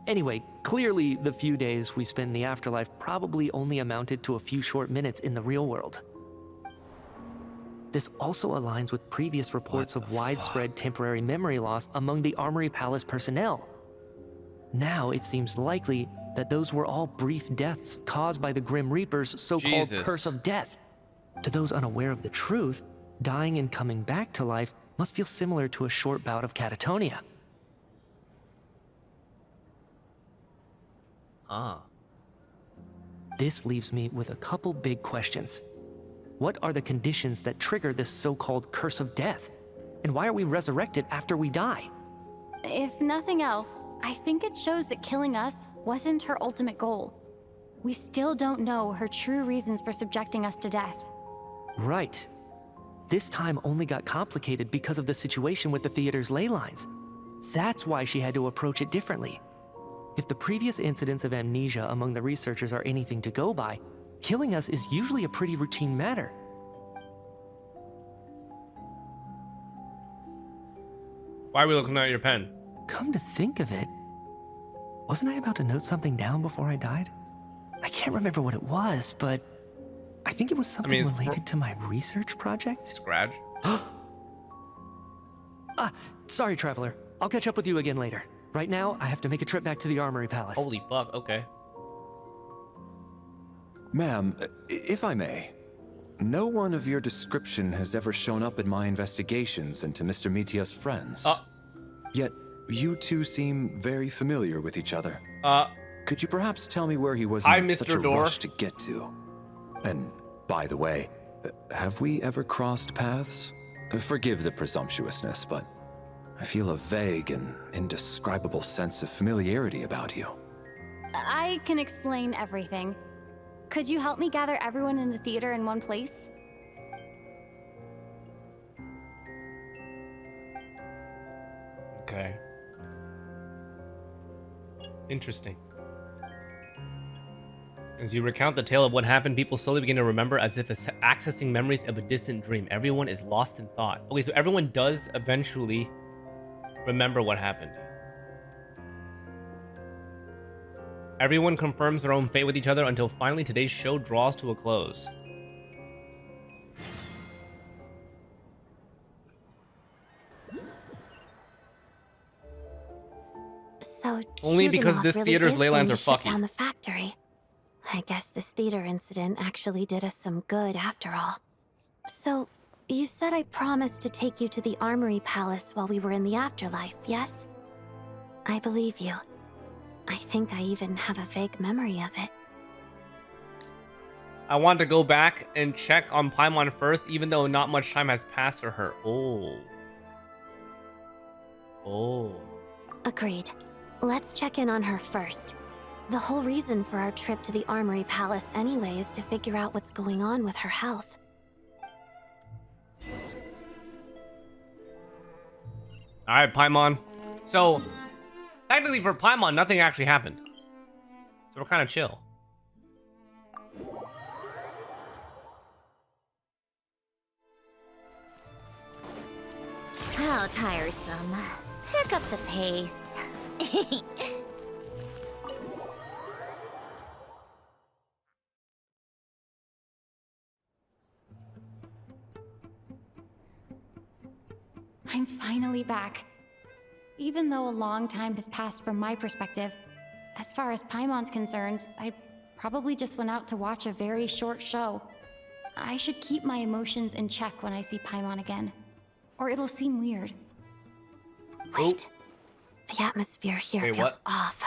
Anyway, clearly the few days we spent in the afterlife probably only amounted to a few short minutes in the real world. This also aligns with previous reports of widespread temporary memory loss among the Armory Palace personnel. Now it seems likely that those were all brief deaths caused by the Grim Reaper's so-called curse of death. To those unaware of the truth, dying and coming back to life must feel similar to a short bout of catatonia. This leaves me with a couple big questions. What are the conditions that trigger this so-called curse of death? And why are we resurrected after we die? If nothing else, I think it shows that killing us wasn't her ultimate goal. We still don't know her true reasons for subjecting us to death. Right. This time only got complicated because of the situation with the theater's ley lines. That's why she had to approach it differently. If the previous incidents of amnesia among the researchers are anything to go by, killing us is usually a pretty routine matter. Why are we looking at your pen? Come to think of it, wasn't I about to note something down before I died? I can't remember what it was, but I think it was something related to my research project. Scratch. Sorry, Traveler. I'll catch up with you again later. Right now, I have to make a trip back to the Armory Palace. Holy fuck, okay. Ma'am, if I may, no one of your description has ever shown up in my investigations into Mr. Mitya's friends. Yet, you two seem very familiar with each other. Could you perhaps tell me where he was in such a rush to get to? And, by the way, have we ever crossed paths? Forgive the presumptuousness, but I feel a vague and indescribable sense of familiarity about you. I can explain everything. Could you help me gather everyone in the theater in one place? Okay. Interesting. As you recount the tale of what happened, people slowly begin to remember as if accessing memories of a distant dream. Everyone is lost in thought. Okay, so everyone does eventually remember what happened. Everyone confirms their own fate with each other until finally today's show draws to a close. So Only because Chugunov this really theater's is ley going lines to are shut fucky. down the factory. I guess this theater incident actually did us some good after all. So, you said I promised to take you to the Armory Palace while we were in the afterlife, yes? I believe you. I think I even have a vague memory of it. I want to go back and check on Paimon first, even though not much time has passed for her. Oh. Oh. Agreed. Let's check in on her first. The whole reason for our trip to the Armory Palace anyway is to figure out what's going on with her health. Alright, Paimon. So, technically for Paimon, nothing actually happened. So we're kind of chill. How tiresome. Pick up the pace. I'm finally back. Even though a long time has passed from my perspective, as far as Paimon's concerned, I probably just went out to watch a very short show. I should keep my emotions in check when I see Paimon again, or it'll seem weird. Wait. The atmosphere here Wait, feels what? off.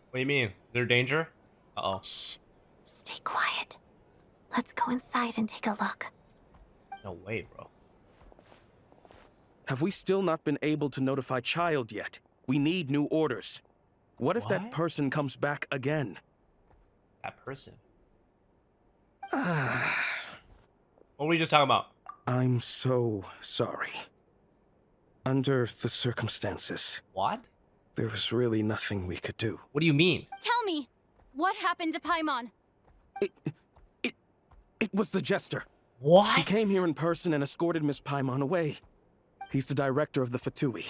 What do you mean? Is there danger? Uh-oh. Shh. Stay quiet. Let's go inside and take a look. No way, bro. Have we still not been able to notify Child yet? We need new orders. What if that What? person comes back again? That person. What were we just talking about? I'm so sorry. Under the circumstances, What? there was really nothing we could do. What do you mean? Tell me, what happened to Paimon? It was the Jester. What? He came here in person and escorted Miss Paimon away. He's the director of the Fatui.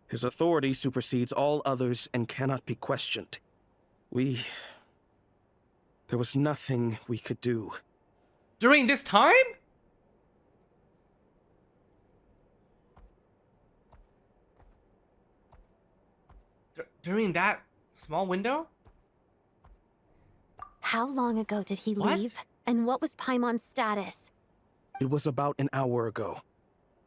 His authority supersedes all others and cannot be questioned. There was nothing we could do. During this time? During that small window? How long ago did he What? leave? And what was Paimon's status? It was about an hour ago.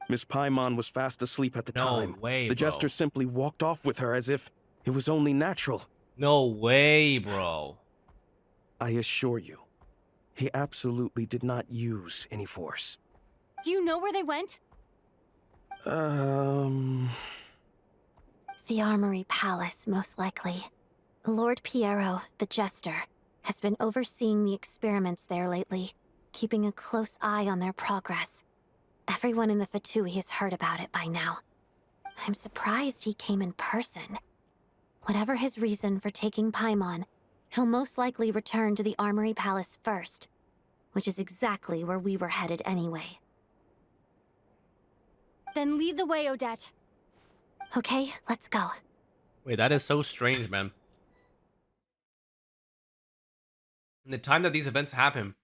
Miss Paimon was fast asleep at the No time. way, the bro. Jester simply walked off with her as if it was only natural. No way, bro. I assure you, he absolutely did not use any force. Do you know where they went? The Armory Palace, most likely. Lord Piero, the Jester, has been overseeing the experiments there lately, keeping a close eye on their progress. Everyone in the Fatui has heard about it by now. I'm surprised he came in person. Whatever his reason for taking Paimon, he'll most likely return to the Armory Palace first, which is exactly where we were headed anyway. Then lead the way, Odette. Okay, let's go. Wait, that is so strange, man. In the time that these events happen.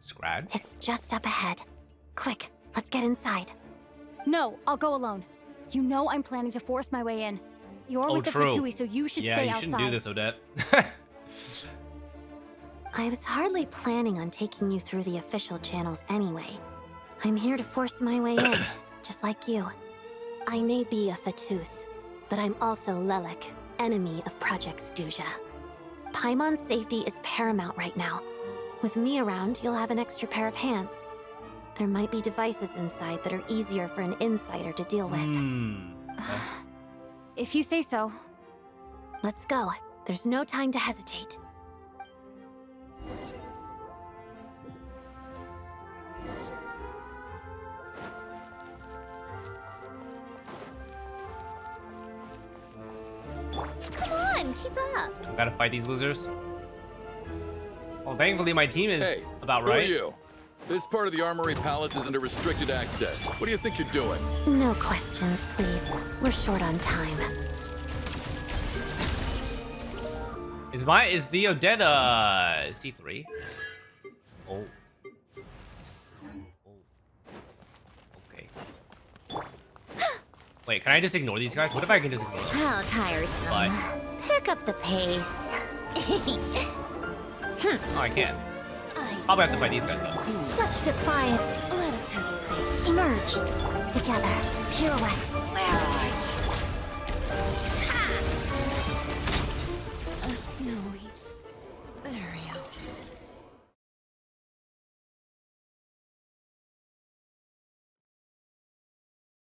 Scrad? It's just up ahead. Quick, let's get inside. No, I'll go alone. You know I'm planning to force my way in. You're with the true. Fatui, so you should Yeah, stay you outside. shouldn't do this, Odette. I was hardly planning on taking you through the official channels anyway. I'm here to force my way in, just like you. I may be a Fatus, but I'm also Lelik, enemy of Project Stuzha. Paimon's safety is paramount right now. With me around, you'll have an extra pair of hands. There might be devices inside that are easier for an insider to deal with. If you say so. Let's go. There's no time to hesitate. Come on, keep up. I gotta fight these losers. Well, thankfully my team is Hey, about who right. are you? This part of the Armory Palace is under restricted access. What do you think you're doing? No questions, please. We're short on time. Is the Odette C3? Oh. Okay. Wait, can I just ignore these guys? What if I can just ignore them? How tiresome. Bye. Pick up the pace. Oh, I can't. Probably have to fight these guys though. Such defiant. Let us have space. Emerge. Together. Pirouette. Where are you? A snowy burial.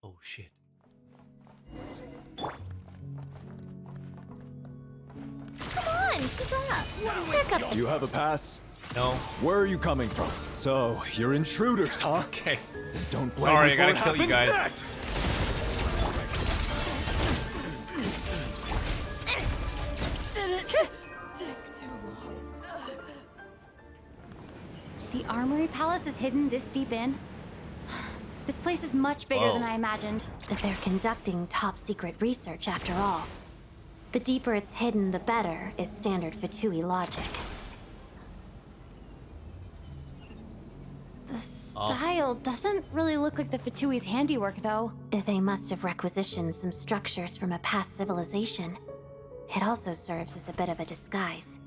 Oh shit. Come on, keep up. Pick up Do you have a pass? No. Where are you coming from? So, you're intruders, huh? Okay. Don't blame Sorry, me I for gotta what kill you happens guys. next. Take too long. The Armory Palace is hidden this deep in? This place is much bigger than I imagined. That they're conducting top secret research after all. The deeper it's hidden, the better, is standard Fatui logic. The style doesn't really look like the Fatui's handiwork, though. They must have requisitioned some structures from a past civilization. It also serves as a bit of a disguise.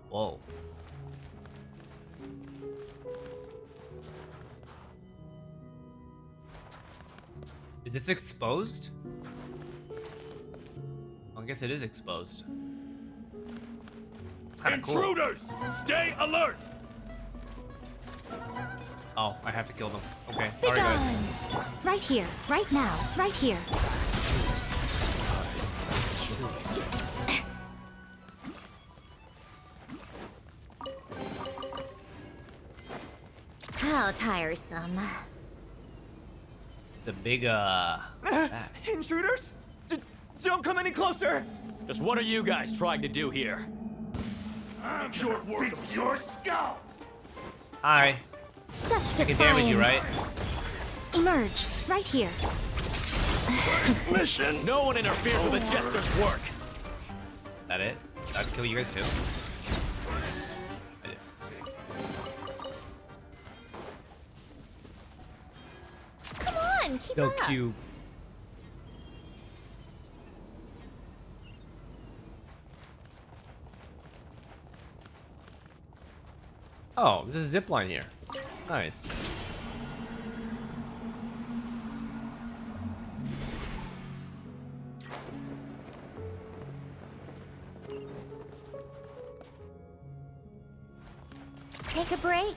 Whoa. Is this exposed? Well, I guess it is exposed. It's kind of cool. Intruders! Stay alert! Oh, I have to kill them. Okay, sorry guys. Right here, right now, right here. How tiresome. The big, Intruders? Don't come any closer! Just what are you guys trying to do here? I'm sure fix your skull! Hi. Such I can damage you, right? Emerge, right here. Mission! No one interferes with the Jester's work! Is that it? I have to kill you guys too? I did. Come on, keep No up. cube. Oh, there's a zip line here. Nice. Take a break.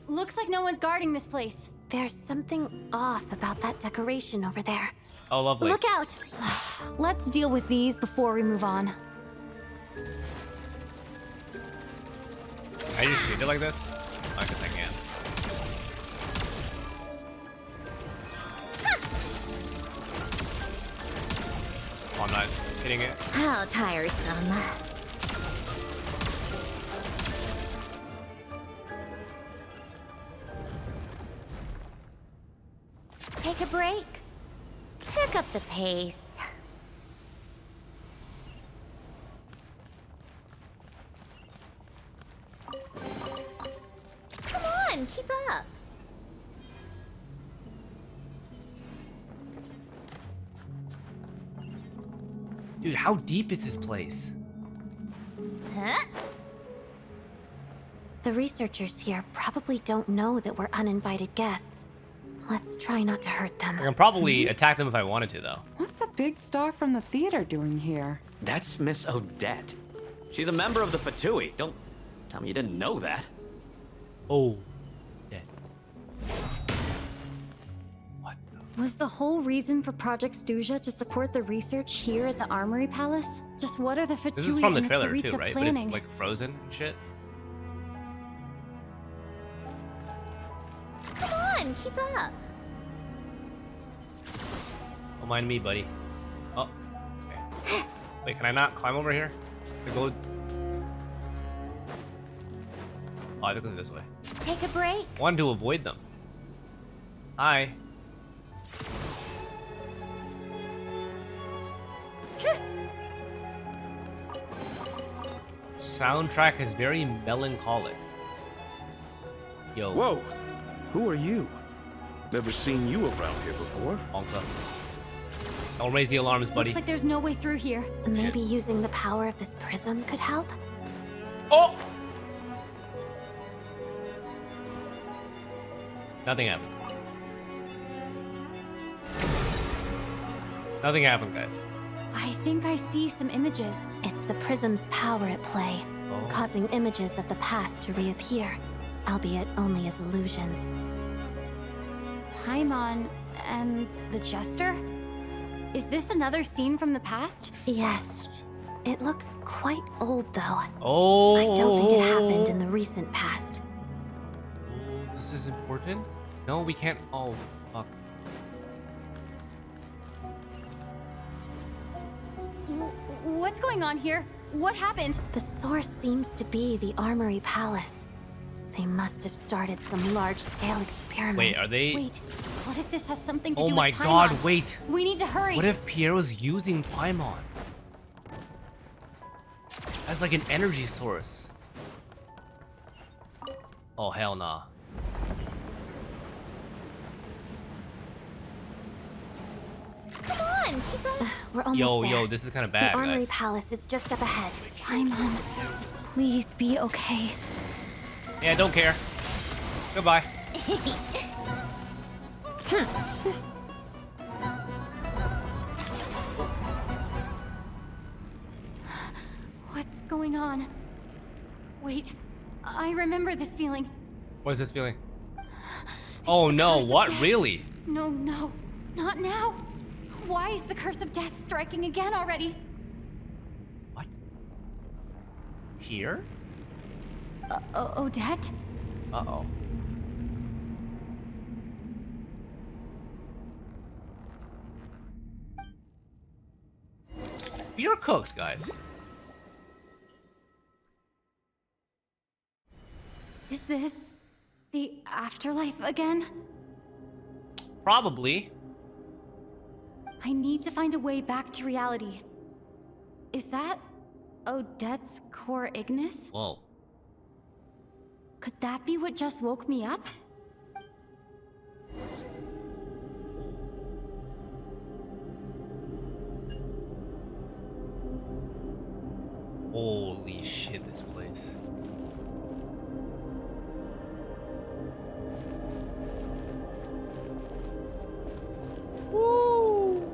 Looks like no one's guarding this place. There's something off about that decoration over there. Oh, lovely. Look out! Let's deal with these before we move on. Can I just shoot it like this? I guess I can. Oh, I'm not hitting it. How tiresome. Take a break. Pick up the pace. Come on, keep up. Dude, how deep is this place? Huh? The researchers here probably don't know that we're uninvited guests. Let's try not to hurt them. I can probably attack them if I wanted to, though. What's the big star from the theater doing here? That's Miss Odette. She's a member of the Fatui. Don't tell me you didn't know that. Oh. Was the whole reason for Project Stuja to support the research here at the Armory Palace? Just what are the Fatui This is from the and the trailer Saritza too, right? planning? But it's like frozen and shit. Come on, keep up. Don't mind me, buddy. Oh. Okay. Wait, can I not climb over here? To go. Oh, I have to go this way. Take a break. Wanted to avoid them. Hi. Soundtrack is very melancholic. Yo. Whoa! Who are you? Never seen you around here before. Onka. Don't raise the alarms, buddy. Looks like there's no way through here. Maybe using the power of this prism could help? Oh! Nothing happened. Nothing happened, guys. I think I see some images. It's the prism's power at play, causing images of the past to reappear, albeit only as illusions. Paimon and the Jester? Is this another scene from the past? Yes. It looks quite old, though. Oh. I don't think it happened in the recent past. This is important? No, we can't. Oh, fuck. What's going on here? What happened? The source seems to be the Armory Palace. They must have started some large-scale experiment. Wait, are they? Wait, what if this has something to Oh do my with Paimon? god, wait. We need to hurry. What if Pierre was using Paimon as like an energy source? Oh, hell nah. Come on, keep on. We're almost there. Yo, this is kind of bad, The Armory guys. Palace is just up ahead. Paimon, please be okay. Yeah, don't care. Goodbye. What's going on? Wait, I remember this feeling. What is this feeling? Oh no, curse of what? death. Really? No, not now. Why is the curse of death striking again already? Here? Odette? Uh-oh. You're cooked, guys. Is this the afterlife again? Probably. I need to find a way back to reality. Is that Odette's core Ignis? Whoa. Could that be what just woke me up? Holy shit, this place. Woo!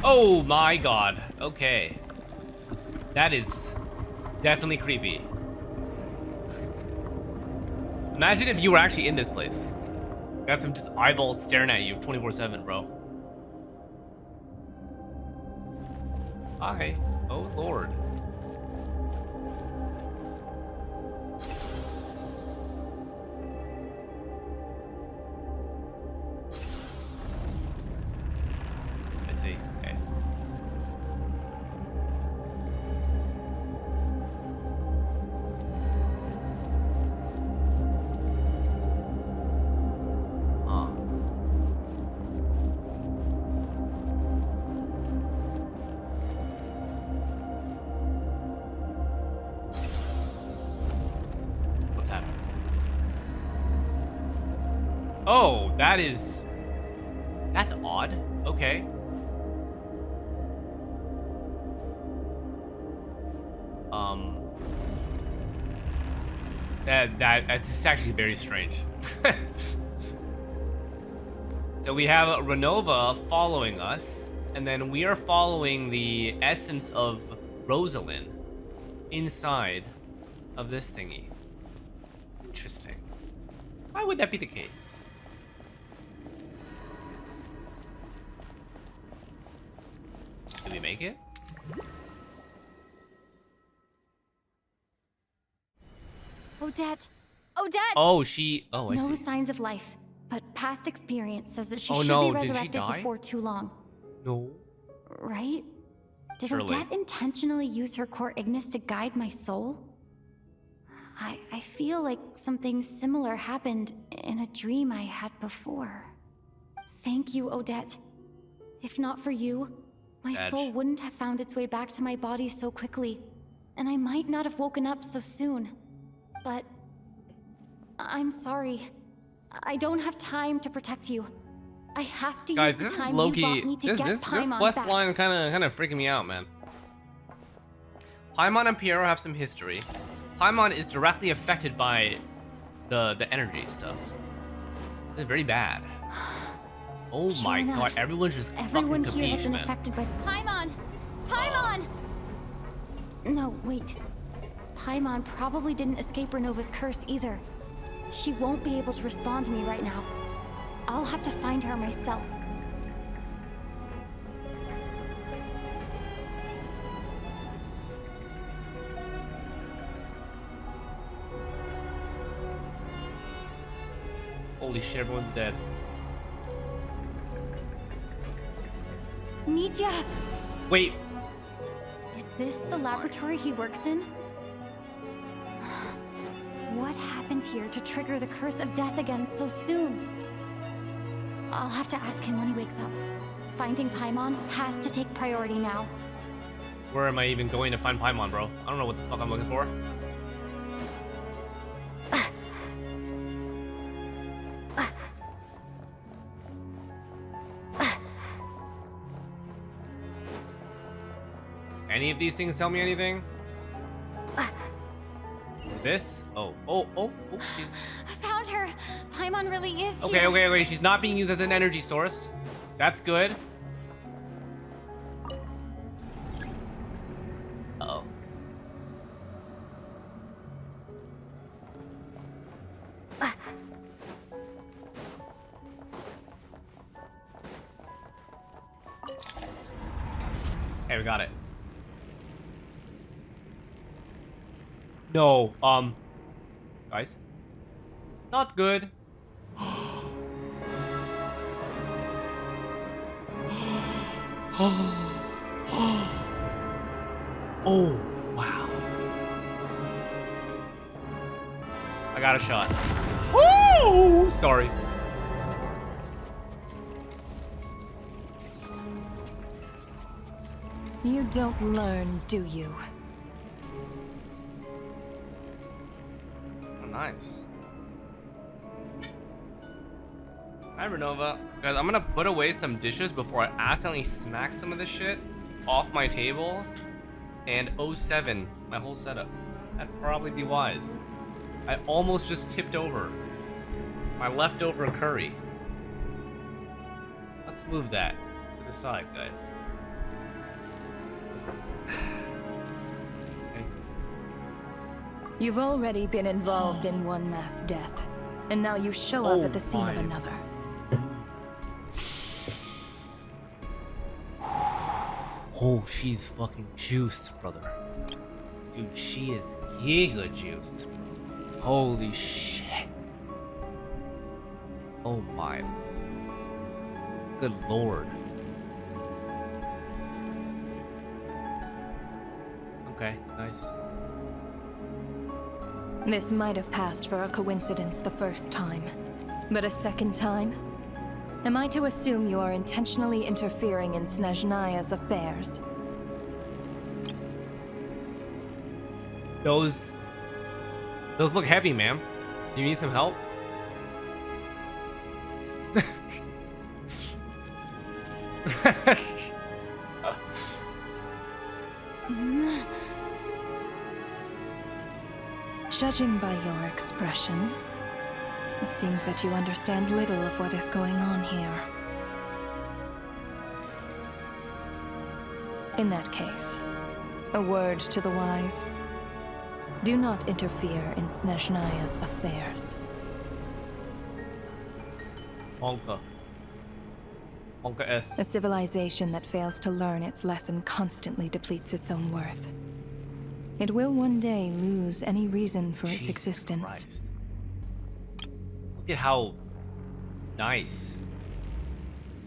Oh my god. Okay. That is definitely creepy. Imagine if you were actually in this place. Got some just eyeballs staring at you 24/7, bro. Hi. Oh lord. I see. Okay. Huh. What's happening? Oh, that's odd. Okay. That's actually very strange. So we have Renova following us, and then we are following the essence of Rosalind inside of this thingy. Interesting. Why would that be the case? Did we make it? Odette! Odette! Oh, she... Oh, I no see. signs of life, but past experience says that she Oh should no, be did she resurrected die? before too long. No. Right? Did Surely. Odette intentionally use her core Ignis to guide my soul? I feel like something similar happened in a dream I had before. Thank you, Odette. If not for you, my soul wouldn't have found its way back to my body so quickly, and I might not have woken up so soon. But I'm sorry. I don't have time to protect you. I have to Guys, use this the is time low-key. you bought me to This get Paimon quest back. line kind of freaking me out, man. Paimon and Piero have some history. Paimon is directly affected by the energy stuff. It's very bad. Oh Sure my enough, god, everyone's just everyone fucking here has capiche, been man. affected by Paimon. Paimon. No, wait. Paimon probably didn't escape Renova's curse either. She won't be able to respond to me right now. I'll have to find her myself. Holy shit, everyone's dead. Mitya! Wait, Is this the laboratory he works in? What happened here to trigger the curse of death again so soon? I'll have to ask him when he wakes up. Finding Paimon has to take priority now. where am I even going to find Paimon, bro? I don't know what the fuck I'm looking for. Any of these things tell me anything? This? Oh, she's... I found her! Paimon really is Okay, here! okay, she's not being used as an energy source. That's good. Uh-oh. Hey, we got it. No, guys. Not good. Oh, wow. I got a shot. Woo! Sorry. You don't learn, do you? Oh, nice. Hi, Renova. Guys, I'm gonna put away some dishes before I accidentally smack some of this shit off my table and 07 my whole setup. That'd probably be wise. I almost just tipped over my leftover curry. Let's move that to the side, guys. Okay. You've already been involved in one mass death, and now you show up at the scene of another. Oh, she's fucking juiced, brother. Dude, she is giga juiced. Holy shit. Oh my. Good lord. Okay, nice. This might have passed for a coincidence the first time, but a second time? Am I to assume you are intentionally interfering in Snezhnaya's affairs? Those look heavy, ma'am. You need some help? Judging by your expression, it seems that you understand little of what is going on here. In that case, a word to the wise. Do not interfere in Snezhnaya's affairs. Monka. Monka S. A civilization that fails to learn its lesson constantly depletes its own worth. It will one day lose any reason for its existence. Look at how Nice.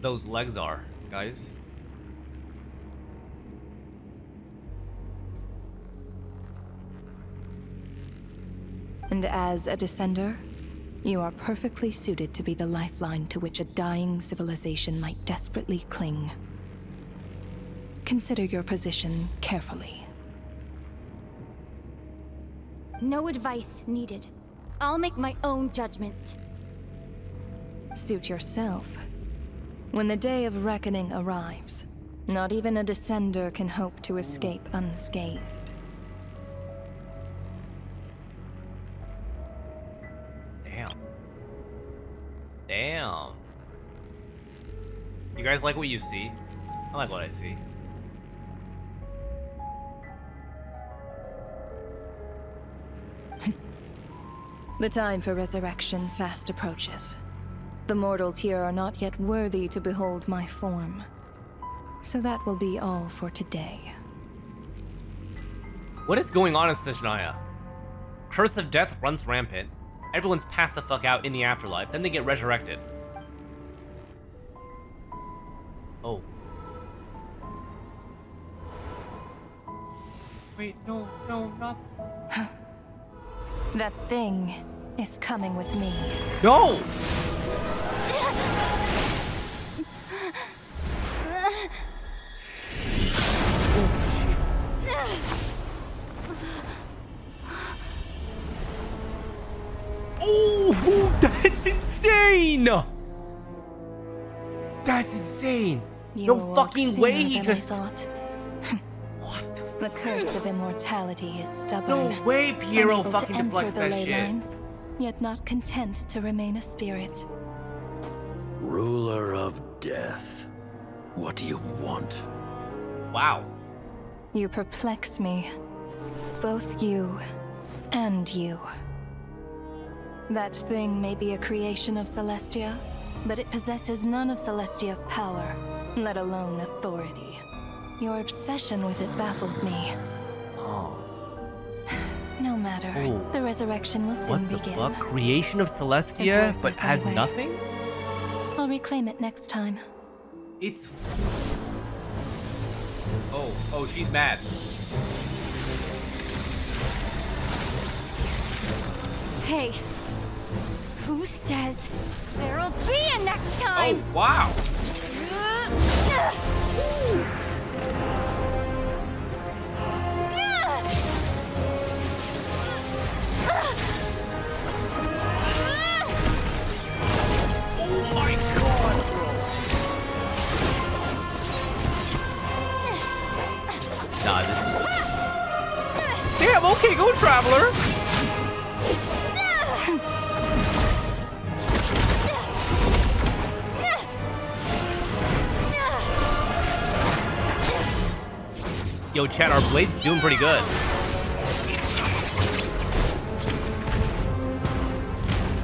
Those legs are, guys. And as a descender, you are perfectly suited to be the lifeline to which a dying civilization might desperately cling. Consider your position carefully. No advice needed. I'll make my own judgments. Suit yourself. When the day of reckoning arrives, not even a descender can hope to escape unscathed. Damn. Damn. You guys like what you see? I like what I see. The time for resurrection fast approaches. The mortals here are not yet worthy to behold my form. So that will be all for today. What is going on in Snezhnaya? Curse of death runs rampant. Everyone's passed the fuck out in the afterlife, then they get resurrected. Oh. Wait, no, not... That thing is coming with me. No! Oh, that's insane! That's insane! You No awoke fucking way sooner he than I just... thought. The curse of immortality is stubborn. No way Piero unable to fucking enter deflects the that ley shit. lines, yet not content to remain a spirit. Ruler of death. What do you want? Wow. You perplex me. Both you and you. That thing may be a creation of Celestia, but it possesses none of Celestia's power, let alone authority. Your obsession with it baffles me. Oh. No matter. Ooh. The resurrection will soon What the begin. fuck? Creation of It's Celestia, but worthless has anyway. nothing? I'll reclaim it next time. It's... Oh, she's mad. Hey, who says there'll be a next time? Oh, wow. Oh my god, bro. Nah, this is... Damn, okay, go Traveler. Yo, chat, our blade's doing pretty good.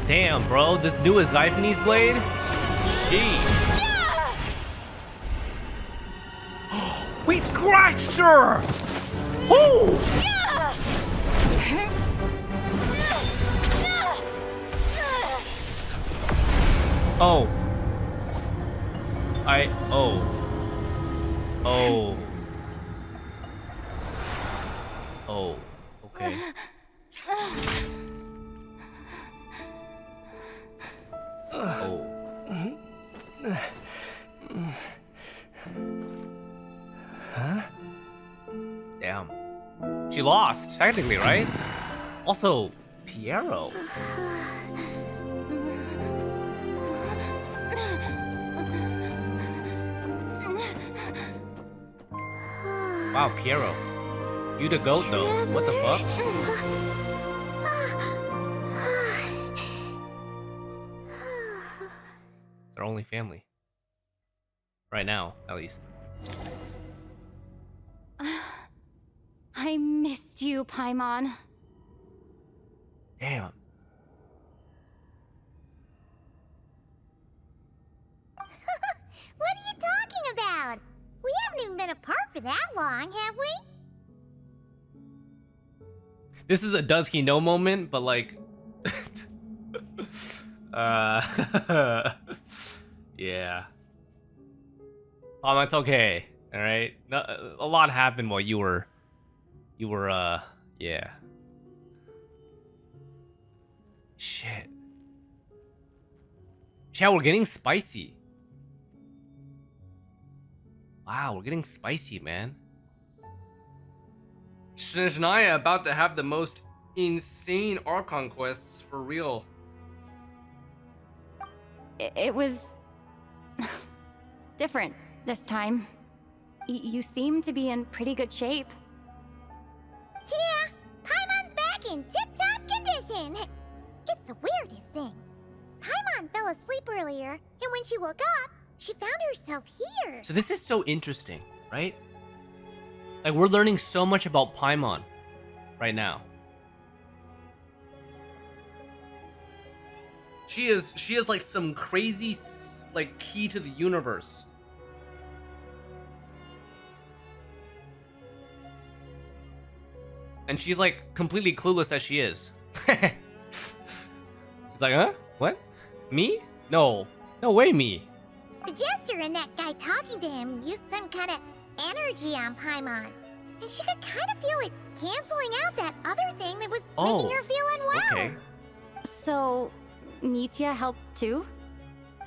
Damn, bro, this new Xiphani's blade? Sheesh. We scratched her! Woo! Oh. Oh. Oh. Okay. Oh. Huh? Damn. She lost, technically, right? Also, Piero. Wow, Piero. You the goat, though. What the fuck? They're only family. Right now, at least. I missed you, Paimon. Damn. What are you talking about? We haven't even been apart for that long, have we? This is a does he know moment, but like... Oh, that's okay. All right. A lot happened while you were, yeah. Shit. Chat, we're getting spicy. Wow, we're getting spicy, man. Snezhnaya about to have the most insane Archon quests for real. It was different this time. You seem to be in pretty good shape. Yeah, Paimon's back in tip-top condition. It's the weirdest thing. Paimon fell asleep earlier, and when she woke up, she found herself here. So this is so interesting, right? Like, we're learning so much about Paimon right now. She is like some crazy, like, key to the universe. And she's like completely clueless as she is. She's like, huh? What? Me? No. No way, me. The jester and that guy talking to him used some kind of energy on Paimon. And she could kind of feel it canceling out that other thing that was making her feel unwell. Okay. So, Mitya helped too?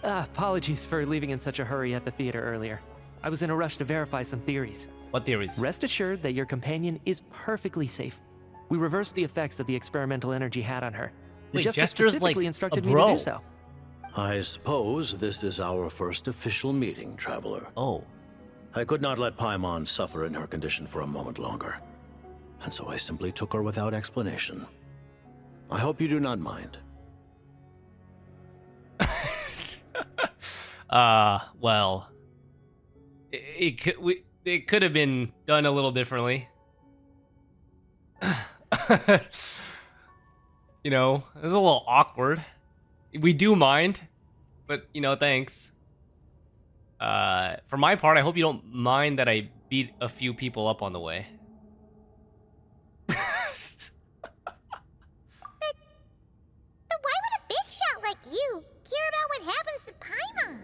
Apologies for leaving in such a hurry at the theater earlier. I was in a rush to verify some theories. What theories? Rest assured that your companion is perfectly safe. We reversed the effects that the experimental energy had on her. The Wait, Jester Jester's specifically like instructed a me to bro. do so. I suppose this is our first official meeting, Traveler. Oh. I could not let Paimon suffer in her condition for a moment longer, and so I simply took her without explanation. I hope you do not mind. Well, it could have been done a little differently. You know, it was a little awkward. We do mind, but you know, thanks. For my part, I hope you don't mind that I beat a few people up on the way. But why would a big shot like you care about what happens to Paimon?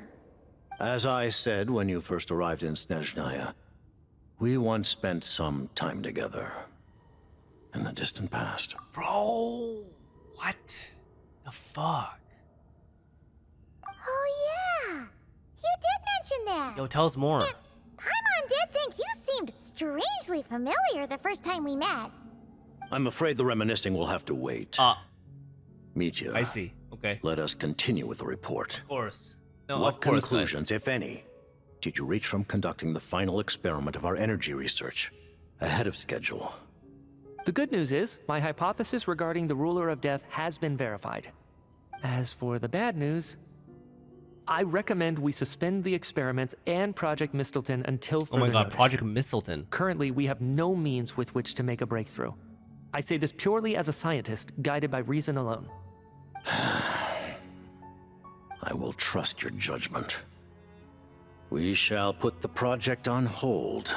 As I said when you first arrived in Snezhnaya, we once spent some time together in the distant past. Bro, what the fuck? Oh yeah, you did mention that. Yo, tell us more. And Paimon did think you seemed strangely familiar the first time we met. I'm afraid the reminiscing will have to wait. Mitya. I see. Okay. Let us continue with the report. Of course. No, What of course, conclusions, if any, did you reach from conducting the final experiment of our energy research ahead of schedule? The good news is, my hypothesis regarding the Ruler of Death has been verified. As for the bad news, I recommend we suspend the experiments and Project Mistleton until further Oh my god, notice. Project Mistleton. Currently, we have no means with which to make a breakthrough. I say this purely as a scientist, guided by reason alone. I will trust your judgment. We shall put the project on hold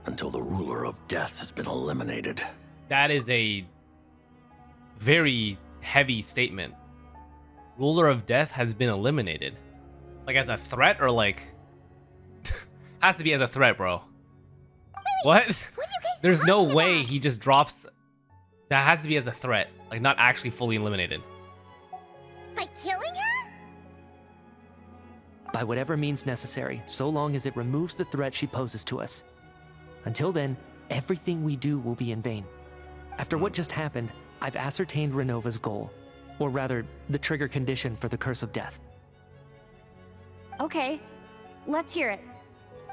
until the Ruler of Death has been eliminated. That is a very heavy statement. Ruler of Death has been eliminated. Like as a threat or like... Has to be as a threat, bro. What? There's no way he just drops... That has to be as a threat. Like not actually fully eliminated. By killing her? By whatever means necessary, so long as it removes the threat she poses to us. Until then, everything we do will be in vain. After what just happened, I've ascertained Renova's goal. Or rather, the trigger condition for the Curse of Death. Okay, let's hear it.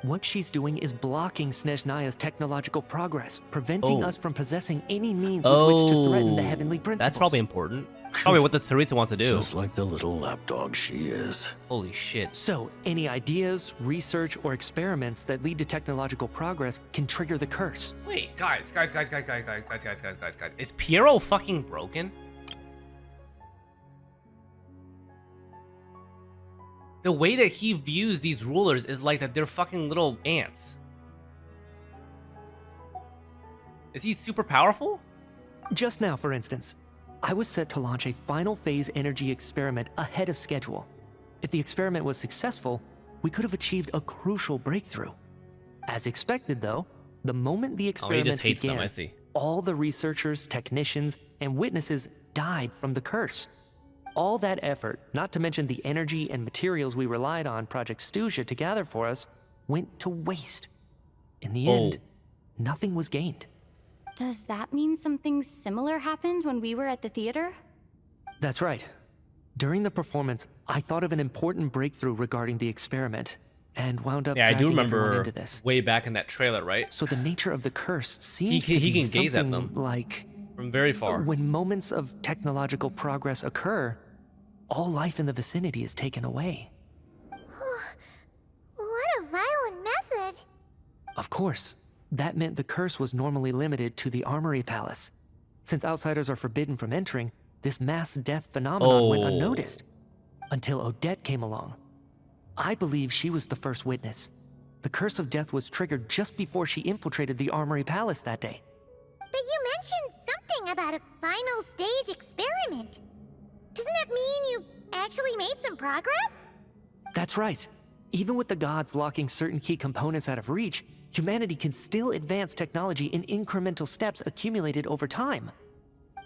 What she's doing is blocking Snezhnaya's technological progress, preventing us from possessing any means with which to threaten the heavenly principles. That's probably important. Probably what the Tsaritsa wants to do. Just like the little lapdog she is. Holy shit. So, any ideas, research, or experiments that lead to technological progress can trigger the curse. Wait, guys. Is Piero fucking broken? The way that he views these rulers is like that they're fucking little ants. Is he super powerful? Just now, for instance, I was set to launch a final phase energy experiment ahead of schedule. If the experiment was successful, we could have achieved a crucial breakthrough. As expected, though, the moment the Oh, he experiment just hates began, them, I see. all the researchers, technicians, and witnesses died from the curse. All that effort, not to mention the energy and materials we relied on Project Stuzha to gather for us, went to waste. In the end, nothing was gained. Does that mean something similar happened when we were at the theater? That's right. During the performance, I thought of an important breakthrough regarding the experiment, and wound up Yeah, I do dragging everyone remember into this. way back in that trailer, right? So the nature of the curse seems He to be can gaze at something them like from very far. when moments of technological progress occur, all life in the vicinity is taken away. What a violent method. Of course, that meant the curse was normally limited to the Armory Palace. Since outsiders are forbidden from entering, this mass death phenomenon went unnoticed. Until Odette came along. I believe she was the first witness. The curse of death was triggered just before she infiltrated the Armory Palace that day. But you mentioned something about a final stage experiment. Doesn't that mean you've actually made some progress? That's right. Even with the gods locking certain key components out of reach, humanity can still advance technology in incremental steps accumulated over time.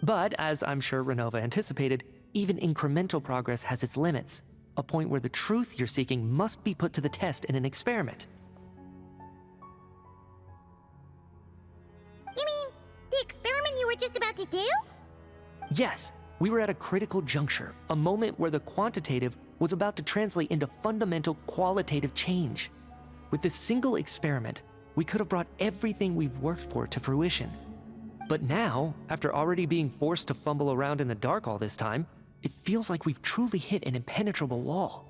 But, as I'm sure Renova anticipated, even incremental progress has its limits, a point where the truth you're seeking must be put to the test in an experiment. You mean the experiment you were just about to do? Yes, we were at a critical juncture, a moment where the quantitative was about to translate into fundamental qualitative change. With this single experiment, we could have brought everything we've worked for to fruition. But now, after already being forced to fumble around in the dark all this time, it feels like we've truly hit an impenetrable wall.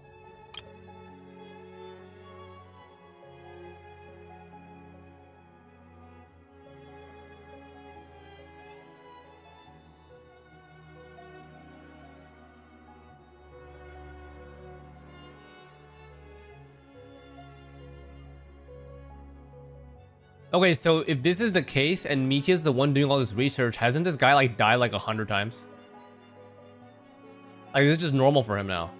Okay, so if this is the case and Mitya's the one doing all this research, hasn't this guy like died like 100 times? Like, this is just normal for him now.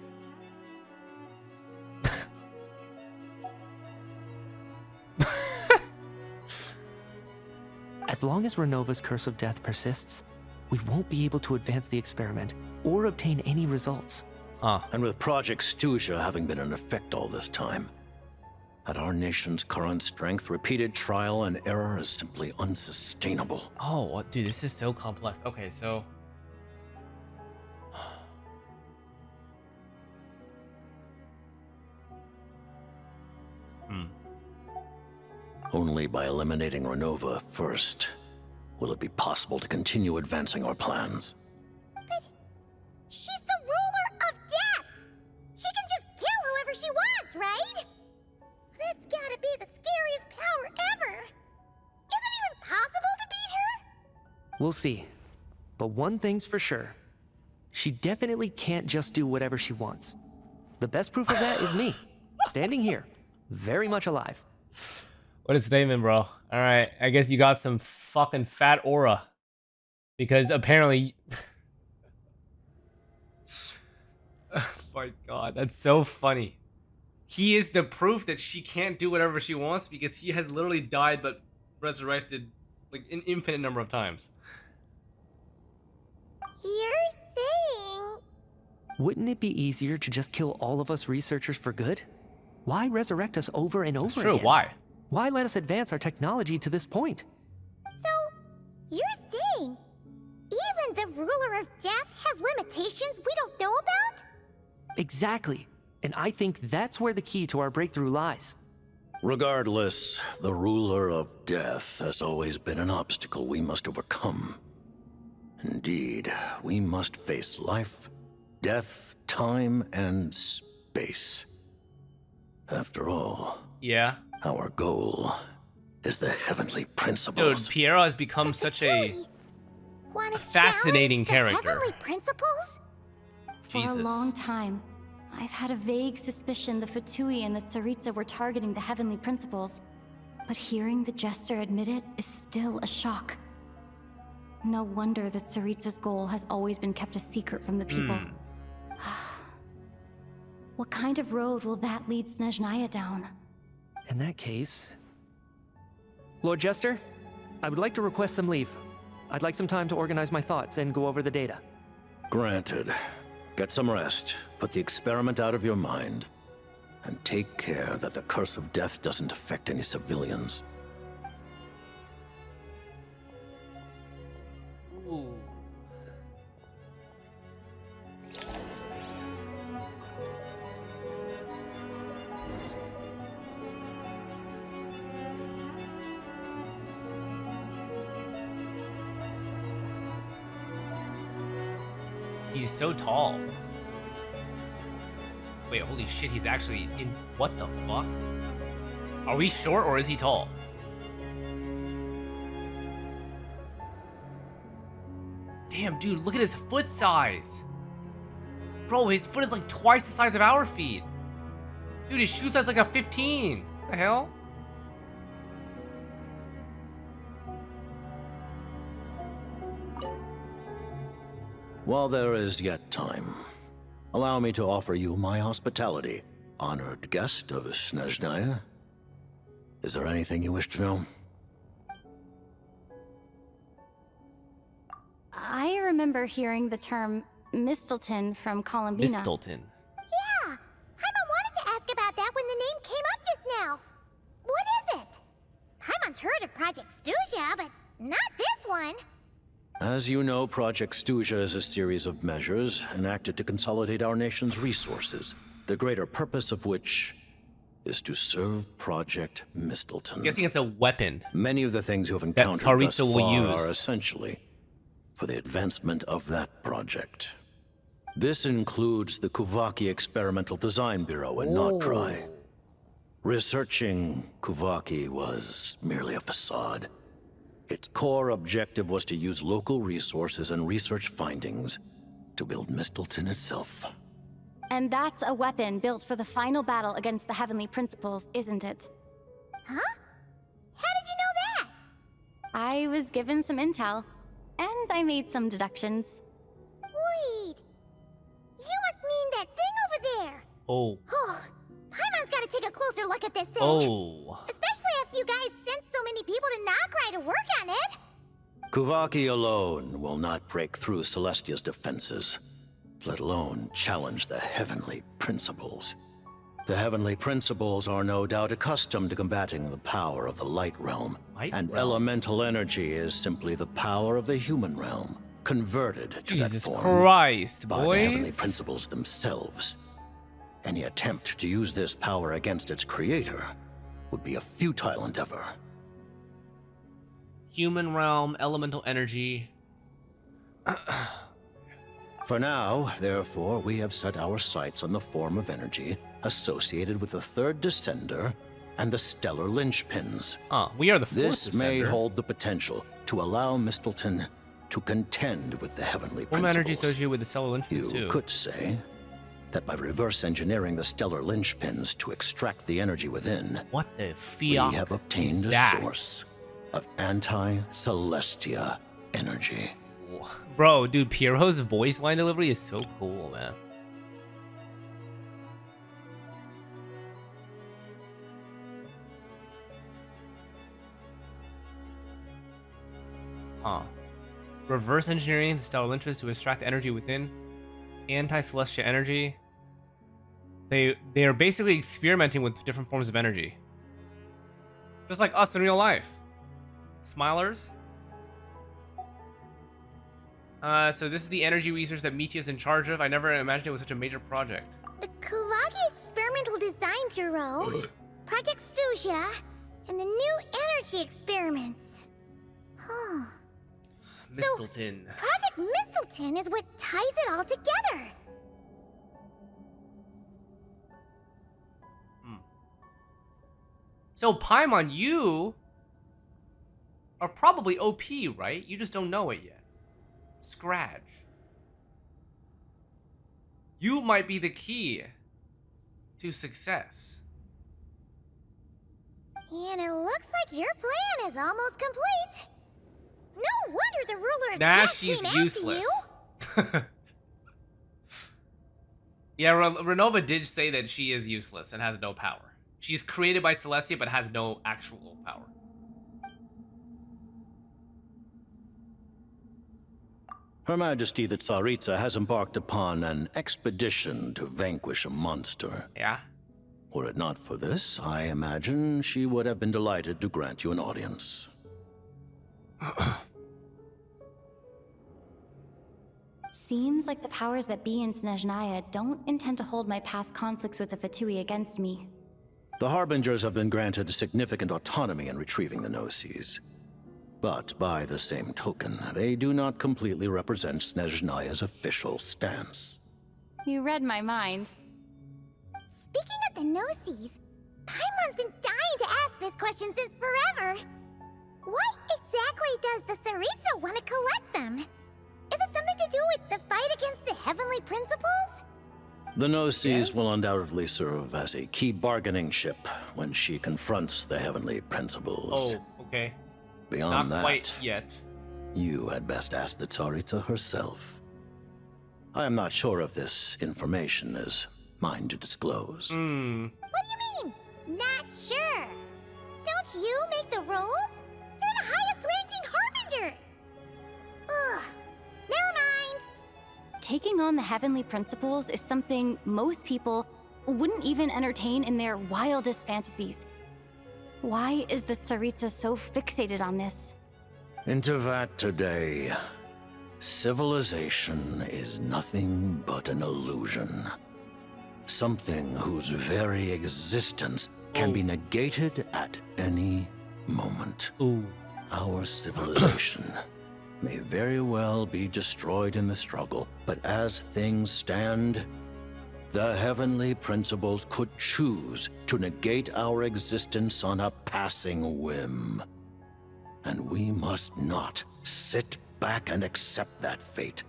As long as Renova's curse of death persists, we won't be able to advance the experiment or obtain any results. And with Project Stuzha having been in effect all this time, at our nation's current strength, repeated trial and error is simply unsustainable. Oh, dude, this is so complex. Okay, so... Only by eliminating Renova first will it be possible to continue advancing our plans. But she's the ruler of death! She can just kill whoever she wants, right? That's gotta be the scariest power ever! Is it even possible to beat her? We'll see. But one thing's for sure. She definitely can't just do whatever she wants. The best proof of that is me, standing here, very much alive. What a statement, bro. Alright, I guess you got some fucking fat aura. Because apparently... Oh my god, that's so funny. He is the proof that she can't do whatever she wants because he has literally died but resurrected like an infinite number of times. You're saying... Wouldn't it be easier to just kill all of us researchers for good? Why resurrect us over and over That's true, again? why? Why let us advance our technology to this point? So, you're saying even the ruler of death has limitations we don't know about? Exactly. And I think that's where the key to our breakthrough lies. Regardless, the ruler of death has always been an obstacle we must overcome. Indeed, we must face life, death, time, and space. After all, yeah, our goal is the heavenly principles. Dude, Piero has become such a fascinating character. Heavenly principles? For a long time, I've had a vague suspicion the Fatui and the Tsaritsa were targeting the heavenly principles. But hearing the Jester admit it is still a shock. No wonder that Tsaritsa's goal has always been kept a secret from the people. What kind of road will that lead Snezhnaya down? In that case... Lord Jester, I would like to request some leave. I'd like some time to organize my thoughts and go over the data. Granted. Get some rest, put the experiment out of your mind, and take care that the curse of death doesn't affect any civilians. Ooh. He's so tall. Wait, holy shit, he's actually in... What the fuck? Are we short or is he tall? Damn, dude, look at his foot size. Bro, his foot is like twice the size of our feet. Dude, his shoe size is like a 15. What the hell? While there is yet time, allow me to offer you my hospitality, honored guest of Snezhnaya. Is there anything you wish to know? I remember hearing the term Mistleton from Columbina. Mistleton. Yeah, Paimon wanted to ask about that when the name came up just now. What is it? Paimon's heard of Project Stuja, but not this one. As you know, Project Stuja is a series of measures enacted to consolidate our nation's resources, the greater purpose of which is to serve Project Mistleton. I'm guessing it's a weapon. Many of the things you have encountered thus Taritza will far use. are essentially for the advancement of that project. This includes the Kuvaki Experimental Design Bureau in Nocturne. Researching Kuvaki was merely a facade. Its core objective was to use local resources and research findings to build Mistleton itself. And that's a weapon built for the final battle against the Heavenly Principles, isn't it? Huh? How did you know that? I was given some intel, and I made some deductions. Wait. You must mean that thing over there. Oh. Paimon's gotta take a closer look at this thing. Oh. Especially after you guys sent so many people to Nocturne to work on it. Kuvaki alone will not break through Celestia's defenses, let alone challenge the Heavenly Principles. The Heavenly Principles are no doubt accustomed to combating the power of the Light Realm, elemental energy is simply the power of the human realm, converted to that Jesus form Christ, by the boys. Heavenly Principles themselves. Any attempt to use this power against its creator would be a futile endeavor. Human realm, elemental energy. For now, therefore, we have set our sights on the form of energy associated with the third descender and the stellar linchpins. We are the fourth This may descender. hold the potential to allow Mistleton to contend with the Heavenly Form Principles. energy associated with the stellar linchpins too. You could say that by reverse engineering the stellar linchpins to extract the energy within, What the we fiat have obtained is a that? source of anti-Celestia energy. Bro, dude, Piero's voice line delivery is so cool, man. Reverse engineering the stellar linchpins to extract energy within. Anti-celestial energy. They are basically experimenting with different forms of energy. Just like us in real life. Smilers. So this is the energy research that Mitia's in charge of. I never imagined it was such a major project. The Kuvaki Experimental Design Bureau, Project Stuja, and the new energy experiments. Huh. Mistleton. Project Mistleton is what ties it all together. So Paimon, you are probably OP, right? You just don't know it yet. Scratch. You might be the key to success. And it looks like your plan is almost complete. No wonder the ruler of Nah, death she's came useless. after you. Yeah, Renova did say that she is useless and has no power. She's created by Celestia but has no actual power. Her Majesty the Tsaritsa has embarked upon an expedition to vanquish a monster. Yeah? Were it not for this, I imagine she would have been delighted to grant you an audience. Seems like the powers that be in Snezhnaya don't intend to hold my past conflicts with the Fatui against me. The Harbingers have been granted significant autonomy in retrieving the Gnosis. But by the same token, they do not completely represent Snezhnaya's official stance. You read my mind. Speaking of the Gnosis, Paimon's been dying to ask this question since forever. Why exactly does the Tsaritsa want to collect them? Is it something to do with the fight against the Heavenly Principles? The Gnosis will undoubtedly serve as a key bargaining chip when she confronts the Heavenly Principles. Oh, okay. Beyond Not that, quite yet. You had best ask the Tsaritsa herself. I am not sure if this information is mine to disclose. What do you mean, not sure? Don't you make the rules? You're the highest-ranking Harbinger! Ugh, never mind. Taking on the Heavenly Principles is something most people wouldn't even entertain in their wildest fantasies. Why is the Tsaritsa so fixated on this? In Tevat today, civilization is nothing but an illusion. Something whose very existence can be negated at any moment. Our civilization may very well be destroyed in the struggle, but as things stand, the Heavenly Principles could choose to negate our existence on a passing whim. And we must not sit back and accept that fate.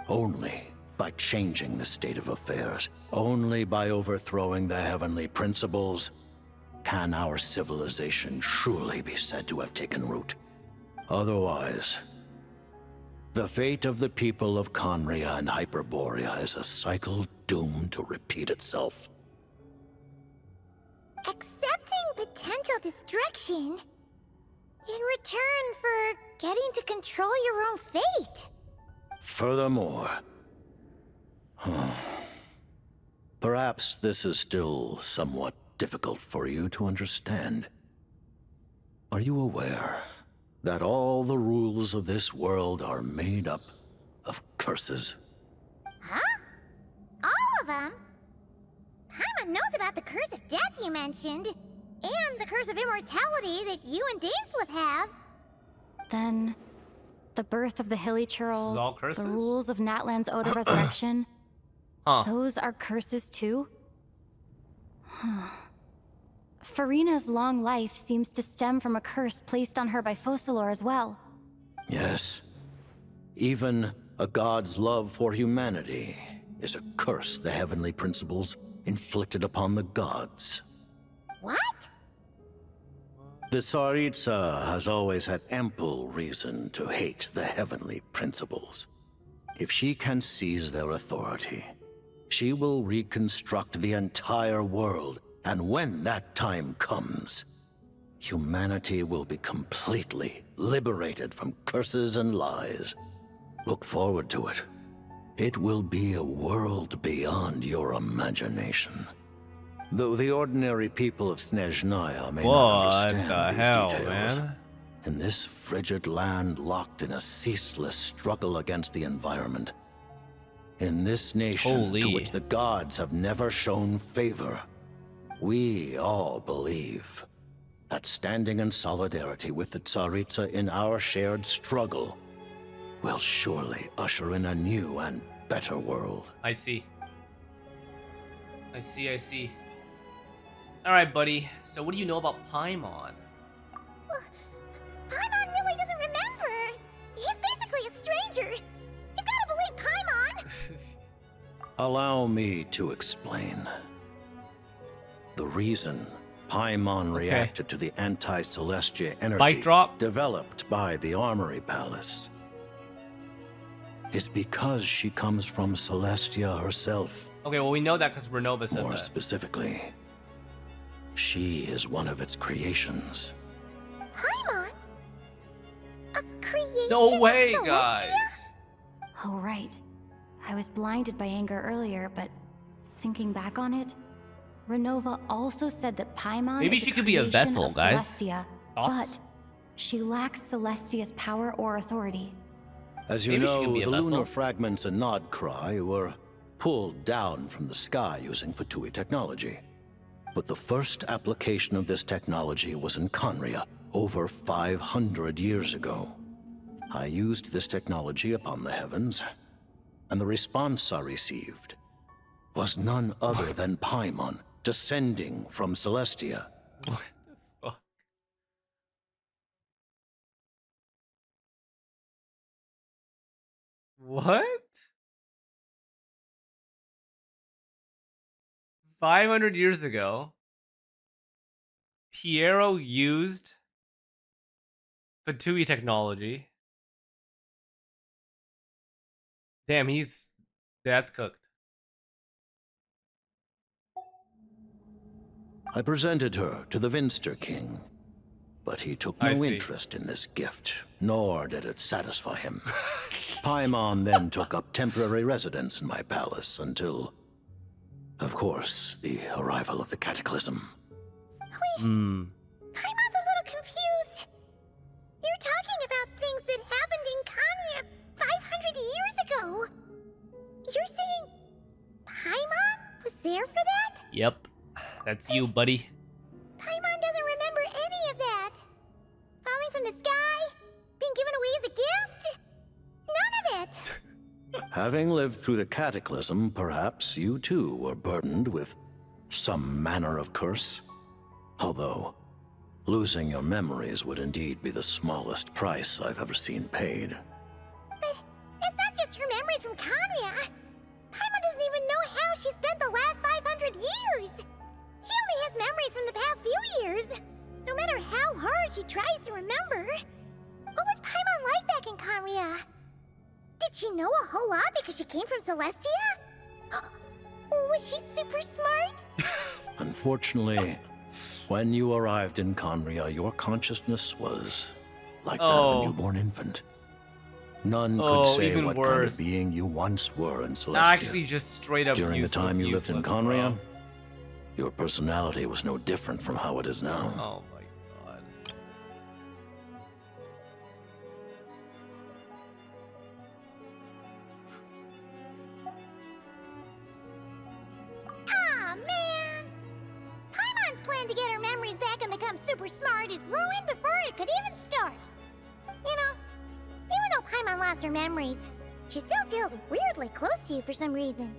Only by changing the state of affairs, only by overthrowing the Heavenly Principles, can our civilization truly be said to have taken root. Otherwise, the fate of the people of Conria and Hyperborea is a cycle doomed to repeat itself. Accepting potential destruction in return for getting to control your own fate. Furthermore, perhaps this is still somewhat difficult for you to understand. Are you aware that all the rules of this world are made up of curses? Huh? All of them? Paimon knows about the curse of death you mentioned, and the curse of immortality that you and Dainsleif have. Then, the birth of the Hilly Churls, all curses? the rules of Natlan's Ode of Resurrection, those are curses too? Farina's long life seems to stem from a curse placed on her by Focalor as well. Yes. Even a god's love for humanity is a curse the Heavenly Principles inflicted upon the gods. What? The Tsaritsa has always had ample reason to hate the Heavenly Principles. If she can seize their authority, she will reconstruct the entire world, and when that time comes, humanity will be completely liberated from curses and lies. Look forward to it. It will be a world beyond your imagination. Though the ordinary people of Snezhnaya may not understand these details, in this frigid land locked in a ceaseless struggle against the environment, in this nation to which the gods have never shown favor, we all believe that standing in solidarity with the Tsaritsa in our shared struggle will surely usher in a new and better world. I see. I see. Alright, buddy. So what do you know about Paimon? Paimon really doesn't remember. He's basically a stranger. You gotta believe Paimon. Allow me to explain. The reason Paimon reacted to the anti-Celestia energy developed by the Armory Palace is because she comes from Celestia herself. Okay, well we know that because Renova said More that. specifically, she is one of its creations. Paimon? A creation No way, of Celestia? guys. Oh, right. I was blinded by anger earlier, but thinking back on it, Renova also said that Paimon Maybe is she could be a creation vessel, of guys. Celestia, Thoughts? but she lacks Celestia's power or authority. As you Maybe she know, could be a the vessel. lunar fragments in Nodcry were pulled down from the sky using Fatui technology. But the first application of this technology was in Conria over 500 years ago. I used this technology upon the heavens, and the response I received was none other than Paimon descending from Celestia. What the fuck? What? 500 years ago, Piero used Fatui technology. Damn, that's cooked. I presented her to the Vinster King, but he took I no see. interest in this gift, nor did it satisfy him. Paimon then took up temporary residence in my palace until, of course, the arrival of the Cataclysm. Paimon's a little confused. You're talking about things that happened in Conria 500 years ago. You're saying Paimon was there for that? Yep. That's you, buddy. Paimon doesn't remember any of that. Falling from the sky? Being given away as a gift? None of it. Having lived through the Cataclysm, perhaps you too were burdened with some manner of curse. Although, losing your memories would indeed be the smallest price I've ever seen paid. But it's not just her memories from Conria. Paimon doesn't even know how she spent the last 500 years. She only has memories from the past few years. No matter how hard she tries to remember. What was Paimon like back in Conria? Did she know a whole lot because she came from Celestia? Was she super smart? Unfortunately, when you arrived in Conria, your consciousness was like that of Oh. a newborn infant. None Oh, could say even what worse. kind of being you once were in Celestia. Actually, just straight up During the time you lived in useless, Conria, bro. your personality was no different from how it is now. Oh my god. Aw, man! Paimon's plan to get her memories back and become super smart is ruined before it could even start. You know, even though Paimon lost her memories, she still feels weirdly close to you for some reason.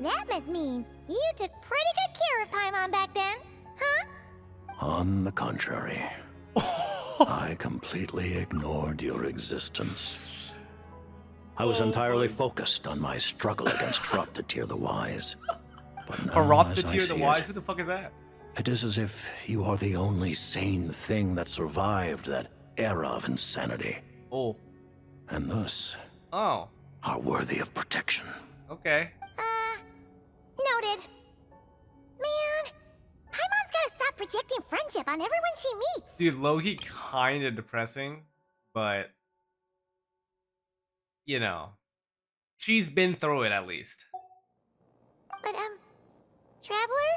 That must mean you took pretty good care of Paimon back then, huh? On the contrary, I completely ignored your existence. I was entirely focused on my struggle against Heroptotир the Wise. But now, as I Heroptotir the see Wise? it, Who the fuck is that? it is as if you are the only sane thing that survived that era of insanity. Oh. And thus Oh. are worthy of protection. Okay. Noted. Man, Paimon's gotta stop projecting friendship on everyone she meets. Dude, low-key kinda depressing, but you know. She's been through it at least. But, Traveler?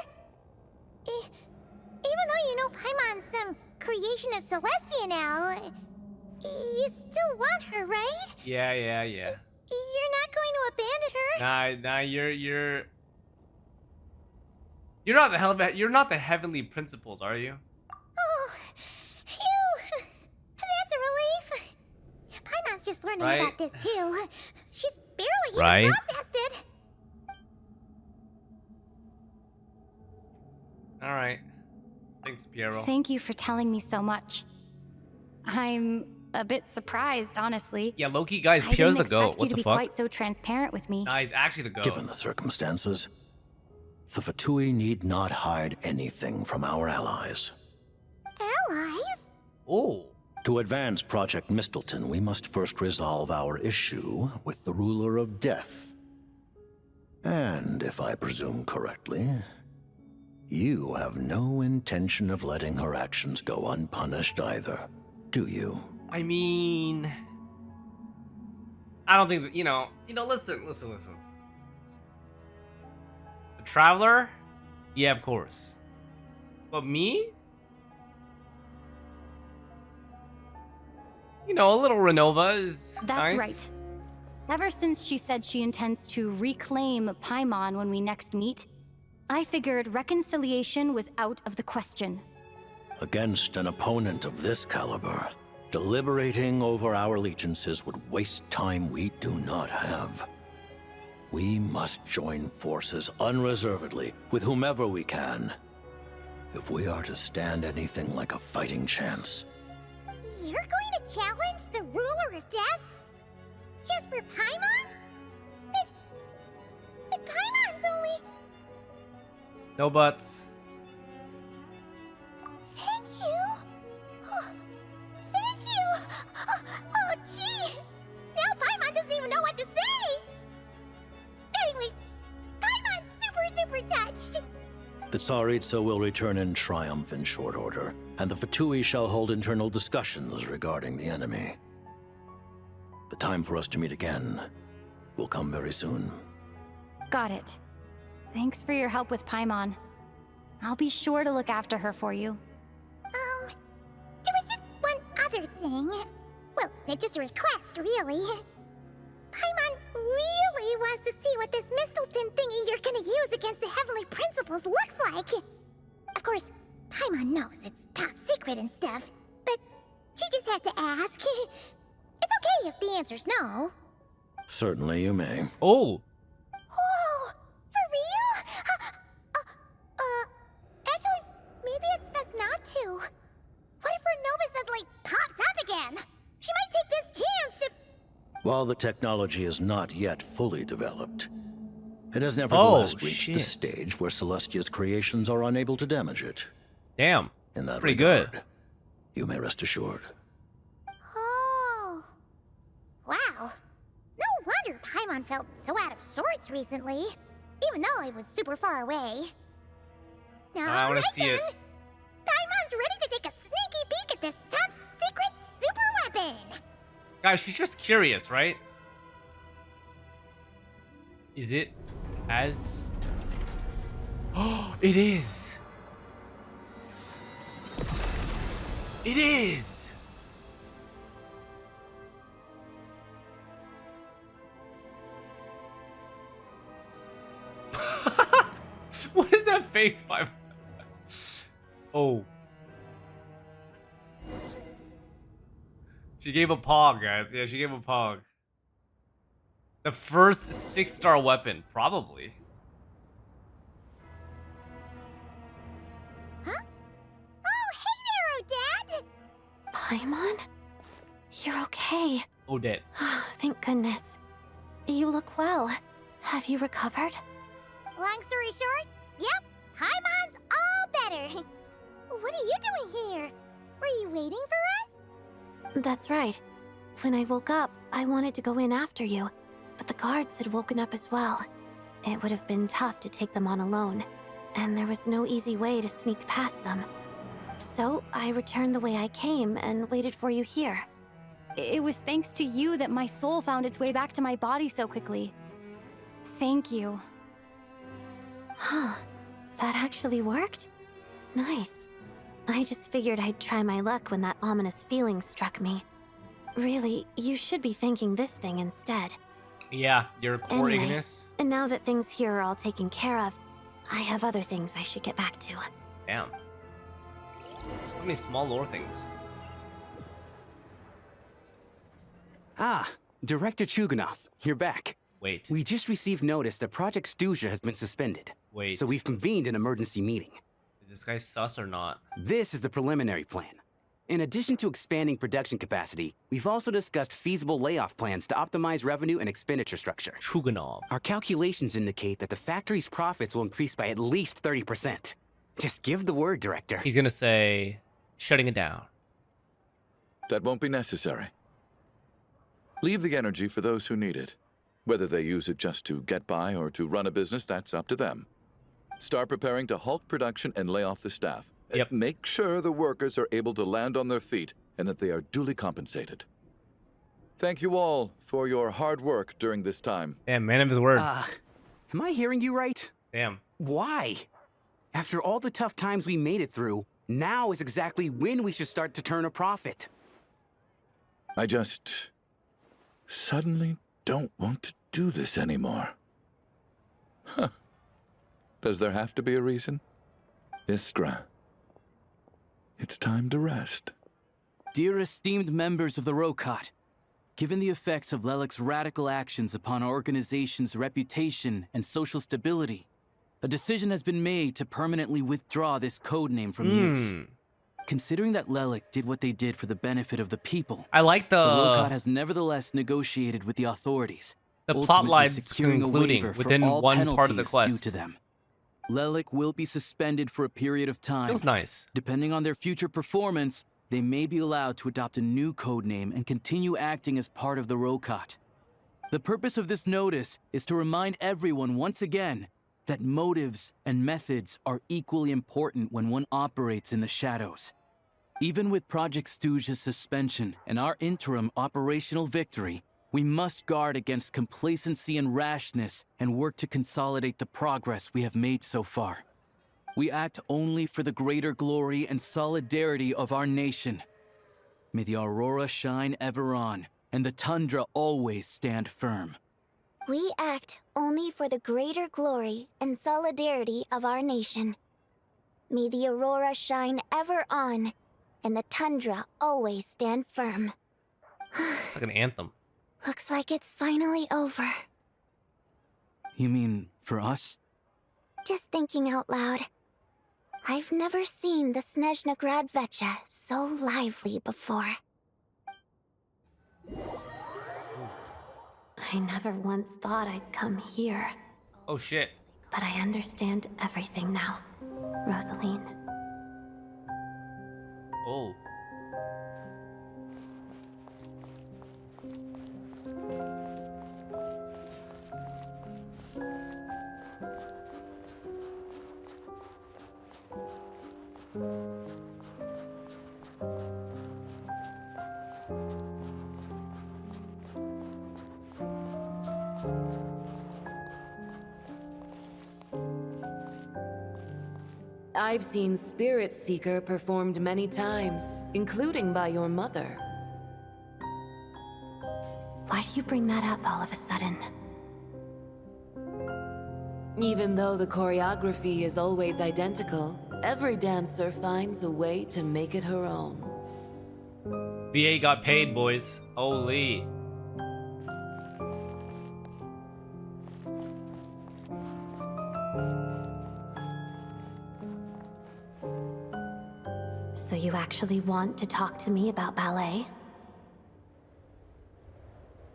Even though you know Paimon's some creation of Celestia now, you still want her, right? Yeah. You're not going to abandon her? Nah, you're not the heavenly principles, are you? Oh, phew! That's a relief. Paimon's just learning Right. about this too. She's barely Right. even processed it. Alright. Thanks, Piero. Thank you for telling me so much. I'm a bit surprised, honestly. Yeah, low-key, guys, I Piero's the didn't goat. expect What you to the be fuck? quite so transparent with me. Nah, he's actually the goat. Given the circumstances, the Fatui need not hide anything from our allies. Allies? Oh. To advance Project Mistleton, we must first resolve our issue with the ruler of death. And if I presume correctly, you have no intention of letting her actions go unpunished either, do you? I mean, I don't think that, listen. The Traveler? Yeah, of course. But me? A little Renova is That's nice. right. Ever since she said she intends to reclaim Paimon when we next meet, I figured reconciliation was out of the question. Against an opponent of this caliber, deliberating over our allegiances would waste time we do not have. We must join forces unreservedly with whomever we can, if we are to stand anything like a fighting chance. You're going to challenge the ruler of death? Just for Paimon? But Paimon's only... No buts. Thank you. Oh, thank you. Oh, gee. Now Paimon doesn't even know what to say. Anyway, Paimon's super touched. The Tsaritsa will return in triumph in short order, and the Fatui shall hold internal discussions regarding the enemy. The time for us to meet again will come very soon. Got it. Thanks for your help with Paimon. I'll be sure to look after her for you. There was just one other thing. Well, it's just a request, really. Paimon really wants to see what this Mistelton thingy you're gonna use against the Heavenly Principles looks like. Of course, Paimon knows it's top secret and stuff, but she just had to ask. It's okay if the answer's no. Certainly you may. Oh! Oh, for real? Actually, maybe it's best not to. What if Renova suddenly pops up again? She might take this chance to... While the technology is not yet fully developed, it has nevertheless reached the stage where Celestia's creations are unable to damage it. Damn. In that pretty regard, good. You may rest assured. Oh. Wow. No wonder Paimon felt so out of sorts recently, even though it was super far away. I want to see it. Paimon's ready to take a sneaky peek at this top secret super weapon. Guys, she's just curious, right? Is it as... Oh, it is! It is! What is that face by? Oh. She gave a pog, guys. Yeah, she gave a pog. The first 6-star weapon, probably. Huh? Oh, hey there, Odette! Paimon? You're okay. Odette. Thank goodness. You look well. Have you recovered? Long story short, yep, Paimon's all better. What are you doing here? Were you waiting for us? That's right. When I woke up, I wanted to go in after you, but the guards had woken up as well. It would have been tough to take them on alone, and there was no easy way to sneak past them. So I returned the way I came and waited for you here. It was thanks to you that my soul found its way back to my body so quickly. Thank you. Huh. That actually worked? Nice. I just figured I'd try my luck when that ominous feeling struck me. Really, you should be thanking this thing instead. Yeah, your core Anyway, Ignis. and now that things here are all taken care of, I have other things I should get back to. Damn. How many small lore things? Ah, Director Chuganov, you're back. Wait. We just received notice that Project Stuja has been suspended. Wait. So we've convened an emergency meeting. Is this guy sus or not? This is the preliminary plan. In addition to expanding production capacity, we've also discussed feasible layoff plans to optimize revenue and expenditure structure. Chuganov. Our calculations indicate that the factory's profits will increase by at least 30%. Just give the word, Director. He's gonna say, shutting it down. That won't be necessary. Leave the energy for those who need it. Whether they use it just to get by or to run a business, that's up to them. Start preparing to halt production and lay off the staff. Yep. Make sure the workers are able to land on their feet and that they are duly compensated. Thank you all for your hard work during this time. Damn, man of his word. Am I hearing you right? Damn. Why? After all the tough times we made it through, now is exactly when we should start to turn a profit. I just suddenly don't want to do this anymore. Huh. Does there have to be a reason? Iskra, it's time to rest. Dear esteemed members of the Rokot, given the effects of Lelic's radical actions upon our organization's reputation and social stability, a decision has been made to permanently withdraw this codename from use. Considering that Lelic did what they did for the benefit of the people, I like the Rokot has nevertheless negotiated with the authorities, the plot ultimately lines securing a concluding waiver within for all one part of the penalties quest. due to them. Lelic will be suspended for a period of time. Feels nice. Depending on their future performance, they may be allowed to adopt a new codename and continue acting as part of the Rokot. The purpose of this notice is to remind everyone once again that motives and methods are equally important when one operates in the shadows. Even with Project Stooge's suspension and our interim operational victory, we must guard against complacency and rashness and work to consolidate the progress we have made so far. We act only for the greater glory and solidarity of our nation. May the aurora shine ever on, and the tundra always stand firm. We act only for the greater glory and solidarity of our nation. May the aurora shine ever on, and the tundra always stand firm. It's like an anthem. Looks like it's finally over. You mean for us? Just thinking out loud. I've never seen the Snezhnaya Vecha so lively before. I never once thought I'd come here. Oh shit. But I understand everything now, Rosaline. Oh. I've seen Spirit Seeker performed many times, including by your mother. Why do you bring that up all of a sudden? Even though the choreography is always identical, every dancer finds a way to make it her own. VA got paid, boys. Holy. So you actually want to talk to me about ballet?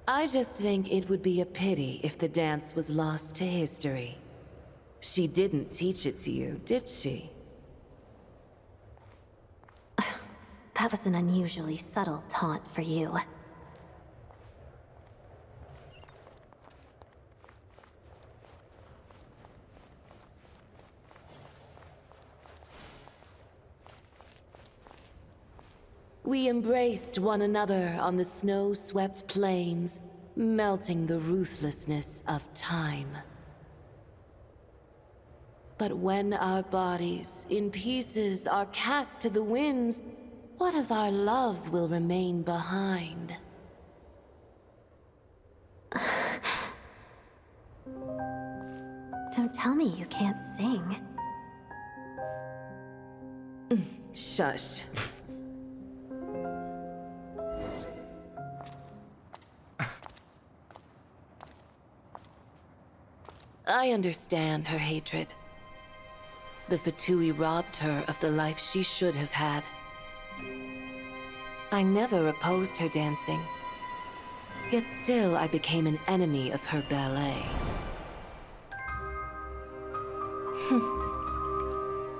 I just think it would be a pity if the dance was lost to history. She didn't teach it to you, did she? That was an unusually subtle taunt for you. We embraced one another on the snow-swept plains, melting the ruthlessness of time. But when our bodies, in pieces, are cast to the winds, what of our love will remain behind? Don't tell me you can't sing. Shush. I understand her hatred. The Fatui robbed her of the life she should have had. I never opposed her dancing. Yet still I became an enemy of her ballet.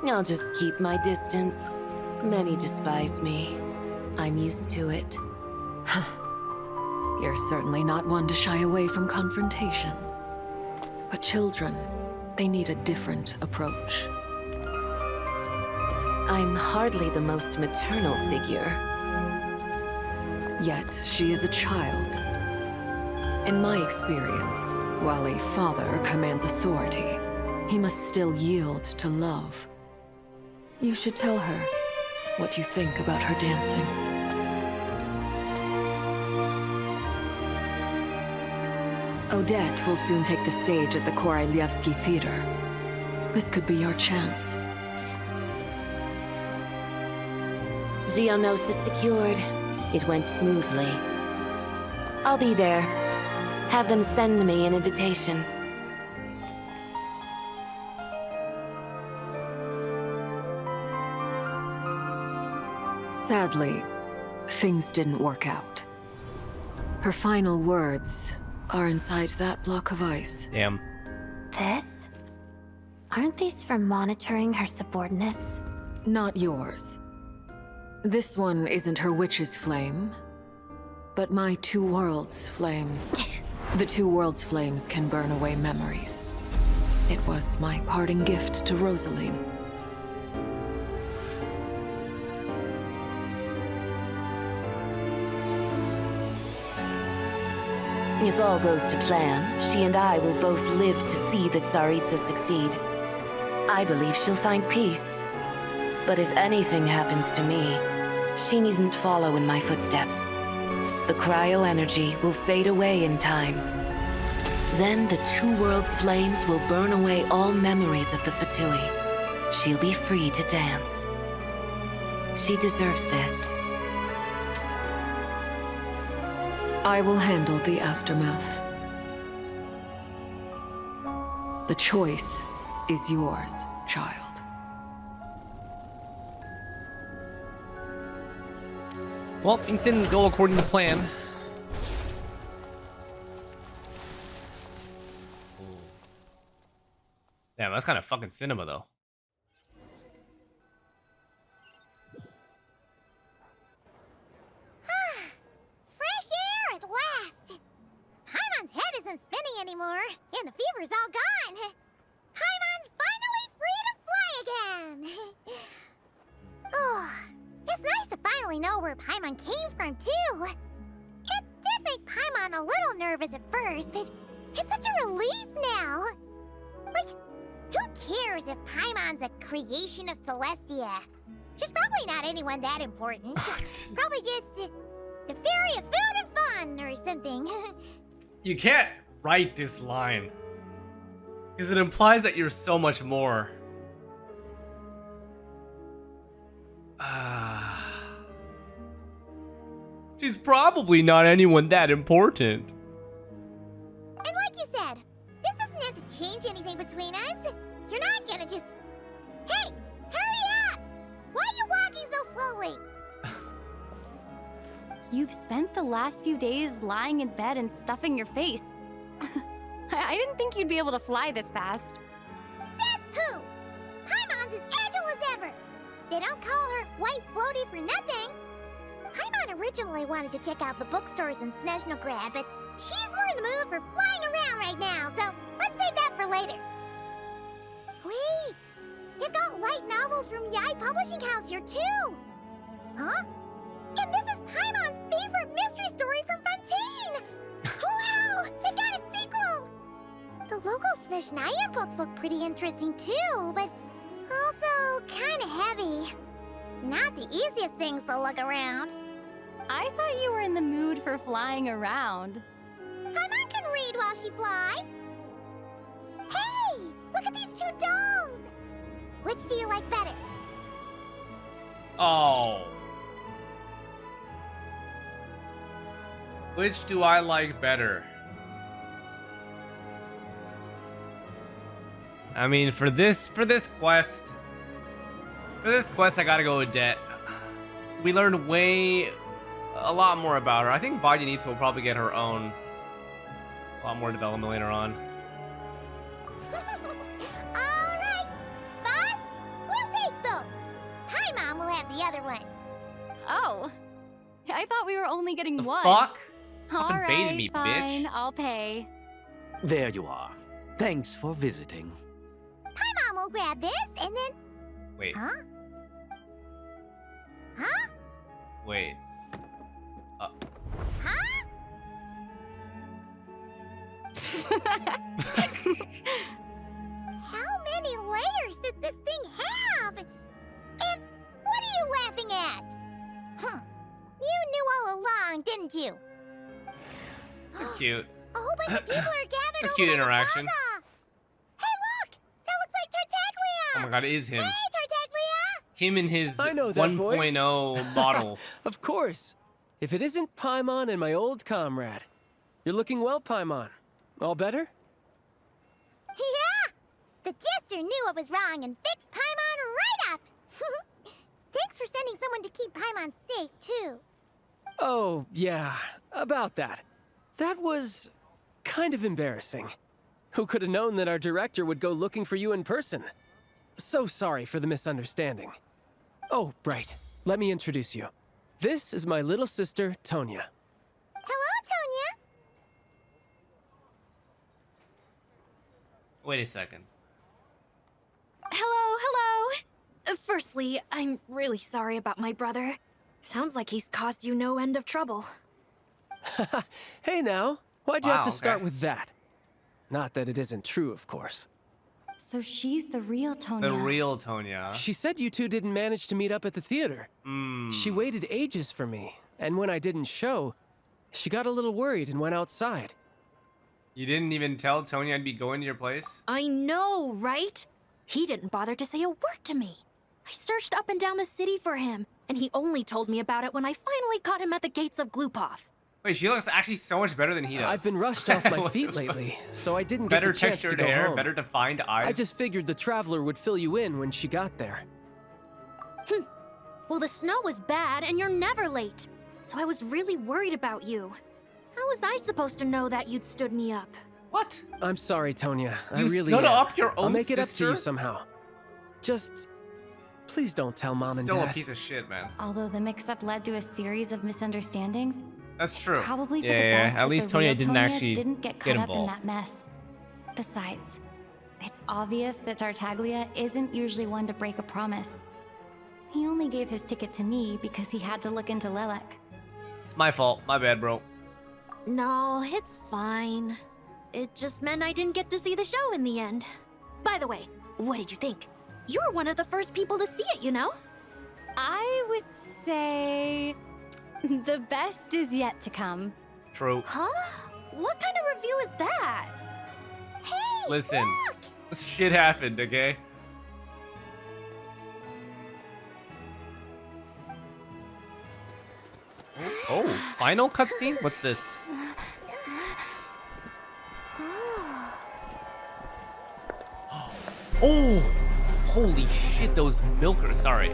I'll just keep my distance. Many despise me. I'm used to it. You're certainly not one to shy away from confrontation. But children, they need a different approach. I'm hardly the most maternal figure. Yet, she is a child. In my experience, while a father commands authority, he must still yield to love. You should tell her what you think about her dancing. Odette will soon take the stage at the Koralyevsky Theater. This could be your chance. Geonosis secured. It went smoothly. I'll be there. Have them send me an invitation. Sadly, things didn't work out. Her final words are inside that block of ice. Damn. This? Aren't these for monitoring her subordinates? Not yours. This one isn't her witch's flame, but my two worlds' flames. The two worlds' flames can burn away memories. It was my parting gift to Rosaline. If all goes to plan, she and I will both live to see the Tsaritsa succeed. I believe she'll find peace. But if anything happens to me, she needn't follow in my footsteps. The cryo-energy will fade away in time. Then the two worlds' flames will burn away all memories of the Fatui. She'll be free to dance. She deserves this. I will handle the aftermath. The choice is yours, child. Well, things didn't go according to plan. Damn, that's kind of fucking cinema, though. Fresh air at last! Paimon's head isn't spinning anymore, and the fever's all gone. Paimon's finally free to fly again! Oh, it's nice to finally know where Paimon came from, too. It did make Paimon a little nervous at first, but it's such a relief now. Like, who cares if Paimon's a creation of Celestia? She's probably not anyone that important. Probably just the fairy of food and fun or something. You can't write this line, because it implies that you're so much more. She's probably not anyone that important. And like you said, this doesn't have to change anything between us. You're not gonna just... Hey, hurry up! Why are you walking so slowly? You've spent the last few days lying in bed and stuffing your face. I didn't think you'd be able to fly this fast. Says who? Paimon's as agile as ever. They don't call her White Floaty for nothing. Paimon originally wanted to check out the bookstores in Snezhnaya, but she's more in the mood for flying around right now, so let's save that for later. Wait, they've got light novels from Yai Publishing House here too. Huh? And this is Paimon's favorite mystery story from Fontaine! Wow! They got a sequel! The local Snezhnaya books look pretty interesting too, but also kinda heavy. Not the easiest things to look around. I thought you were in the mood for flying around. Paimon can read while she flies. Hey! Look at these two domes! Which do you like better? Oh. Which do I like better? I mean, for this quest, I gotta go with Odette. We learned a lot more about her. I think Bayanitsa will probably get her own, a lot more development later on. Alright, boss, we'll take both. Paimon will have the other one. Oh, I thought we were only getting one. Fuck? All Fucking baited right, me, fine. bitch. I'll pay. There you are. Thanks for visiting. Paimon will grab this and then. Wait. Huh? Huh? Wait. Huh? How many layers does this thing have? And what are you laughing at? Huh. You knew all along, didn't you? It's cute. A whole bunch of people are gathered It's a cute over in the interaction. plaza. Hey, look! That looks like Tartaglia! Oh my god, it is him. Hey, Tartaglia! Him and his I know that 1.0 model. Of course. If it isn't Paimon and my old comrade. You're looking well, Paimon. All better? Yeah! The jester knew I was wrong and fixed Paimon right up! Thanks for sending someone to keep Paimon safe, too. Oh, yeah. About that. That was kind of embarrassing. Who could have known that our director would go looking for you in person? So sorry for the misunderstanding. Oh, right. Let me introduce you. This is my little sister, Tonya. Hello, Tonya. Wait a second. Hello, hello. Firstly, I'm really sorry about my brother. Sounds like he's caused you no end of trouble. Hey now, why'd you have Wow, to start okay. with that? Not that it isn't true, of course. So she's the real Tonya. The real Tonya. She said you two didn't manage to meet up at the theater. She waited ages for me, and when I didn't show, she got a little worried and went outside. You didn't even tell Tonya I'd be going to your place? I know, right? He didn't bother to say a word to me. I searched up and down the city for him, and he only told me about it when I finally caught him at the gates of Glupov. Wait, she looks actually so much better than he does. I've been rushed off my feet lately, so I didn't Better get the chance to textured go hair, home. better defined eyes. I just figured the traveler would fill you in when she got there. Well, the snow was bad, and you're never late. So I was really worried about you. How was I supposed to know that you'd stood me up? What? I'm sorry, Tonya. I You really stood am. up your I'll own make it up to sister? you somehow. Just please don't tell Mom and Still Dad. a piece of shit, man. Although the mix-up led to a series of misunderstandings, That's true. probably for yeah, the yeah, best At that least the real Tonya didn't actually didn't get caught up in involved. that mess. Besides, it's obvious that Tartaglia isn't usually one to break a promise. He only gave his ticket to me because he had to look into Lelek. It's my fault. My bad, bro. No, it's fine. It just meant I didn't get to see the show in the end. By the way, what did you think? You were one of the first people to see it, you know? I would say the best is yet to come. True. Huh? What kind of review is that? Hey, Listen, look! this shit happened, okay? Oh, final cutscene? What's this? Oh, holy shit, those milkers. Sorry,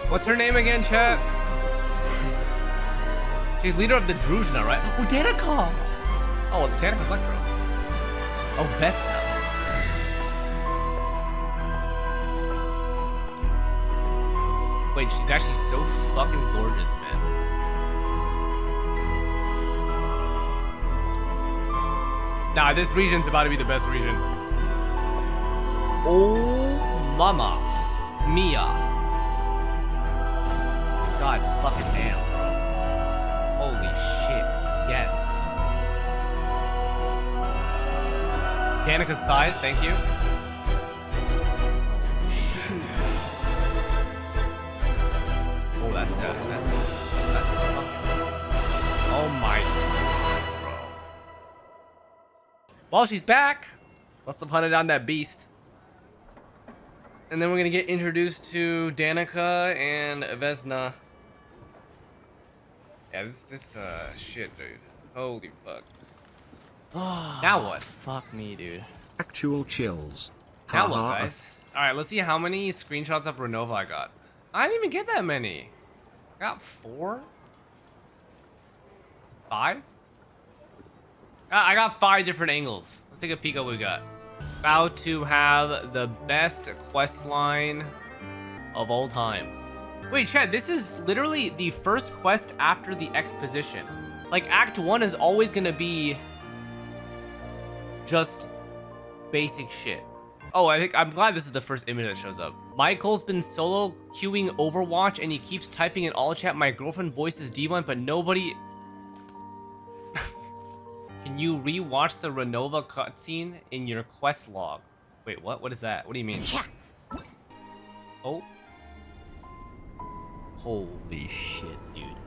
what's her name again, chat? She's leader of the Druzhna, right? Oh, Danica! Oh, Danica's Electro. Oh, Vesna. Wait, she's actually so fucking gorgeous, man. Nah, this region's about to be the best region. Oh, mama. Mia. God fucking damn, bro. Holy shit. Yes. Danica's thighs, thank you. Oh, that's fucking. Oh my. Bro. Well, she's back. Must have hunted down that beast. And then we're gonna get introduced to Danica and Vesna. Yeah, this shit, dude. Holy fuck. Now what? Fuck me, dude. Actual chills. Now what, guys? Alright, let's see how many screenshots of Renova I got. I didn't even get that many. I got 4? 5? I got 5 different angles. Let's take a peek at what we got. About to have the best quest line of all time. Wait, Chad, this is literally the first quest after the exposition. Like, Act 1 is always gonna be just basic shit. Oh, I'm glad this is the first image that shows up. Michael's been solo queuing Overwatch and he keeps typing in all chat, my girlfriend voices D1, but nobody... Can you re-watch the Renova cutscene in your quest log? Wait, what? What is that? What do you mean? Yeah. Oh. Holy shit, dude.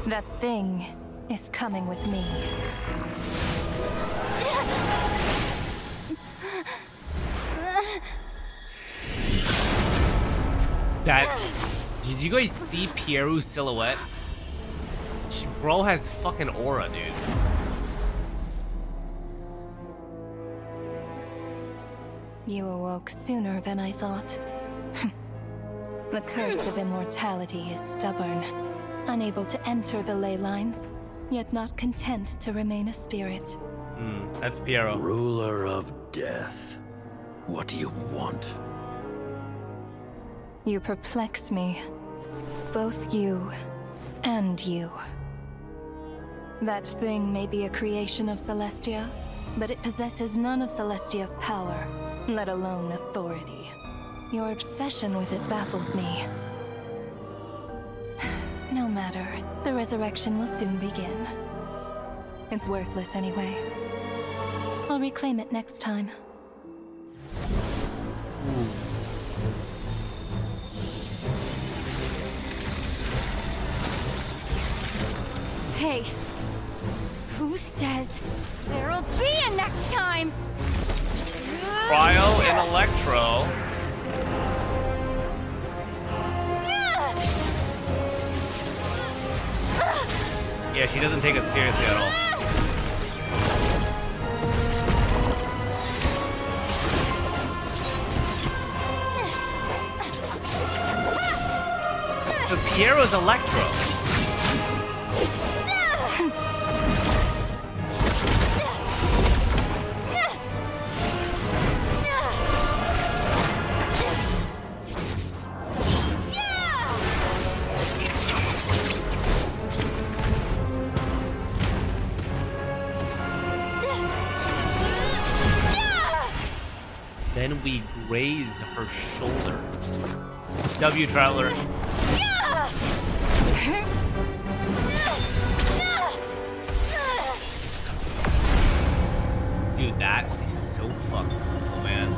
That thing is coming with me. That... Did you guys see Pieru's silhouette? Bro has fucking aura, dude. You awoke sooner than I thought. The curse of immortality is stubborn, unable to enter the ley lines, yet not content to remain a spirit. That's Piero. Ruler of death. What do you want? You perplex me. Both you and you. That thing may be a creation of Celestia, but it possesses none of Celestia's power, let alone authority. Your obsession with it baffles me. No matter, the resurrection will soon begin. It's worthless anyway. I'll reclaim it next time. Hey, who says there'll be a next time? Cryo and Electro. Yeah, she doesn't take it seriously at all. So Piero's Electro. Then we graze her shoulder. W Traveler. Dude, that is so fucking cool, man.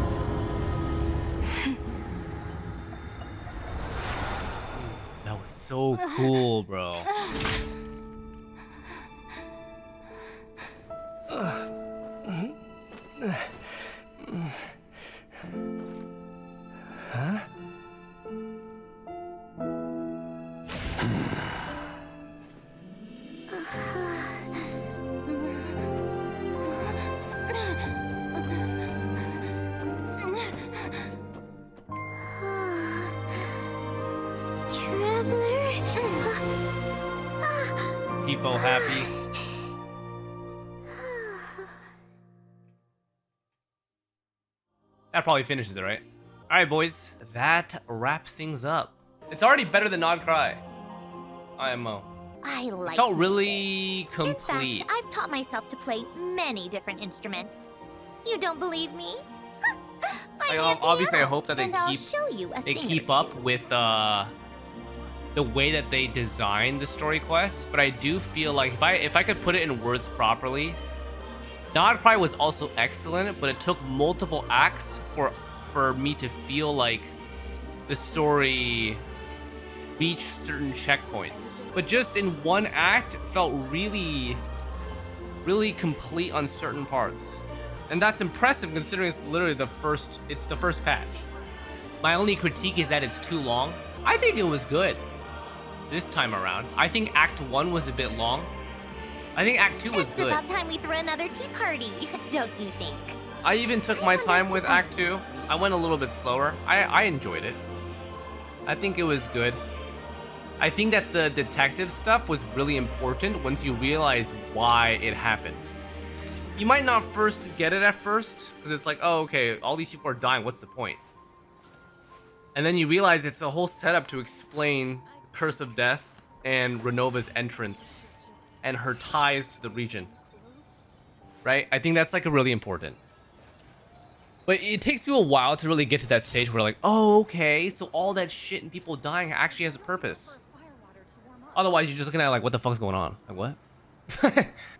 That was so cool, bro. Huh? People happy. That probably finishes it, right? Alright, boys. That wraps things up. It's already better than Nod Cry. IMO. I like Felt really complete. In fact, I've taught myself to play many different instruments. You don't believe me? Obviously, I hope that they and I'll show you a thing or keep two. up with the way that they design the story quests. But I do feel like if I could put it in words properly, Nod Cry was also excellent, but it took multiple acts for me to feel like the story reached certain checkpoints. But just in one act, it felt really, really complete on certain parts. And that's impressive considering it's literally the first patch. My only critique is that it's too long. I think it was good this time around. I think Act 1 was a bit long. I think Act 2 was good. It's about time we throw another tea party, don't you think? I even took my time with Act 2. I went a little bit slower. I enjoyed it. I think it was good. I think that the detective stuff was really important once you realize why it happened. You might not first get it at first, because it's like, oh, okay, all these people are dying, what's the point? And then you realize it's a whole setup to explain Curse of Death and Renova's entrance and her ties to the region. Right? I think that's like a really important. But it takes you a while to really get to that stage where like, oh, okay, so all that shit and people dying actually has a purpose. Otherwise, you're just looking at like, what the fuck's going on? Like, what?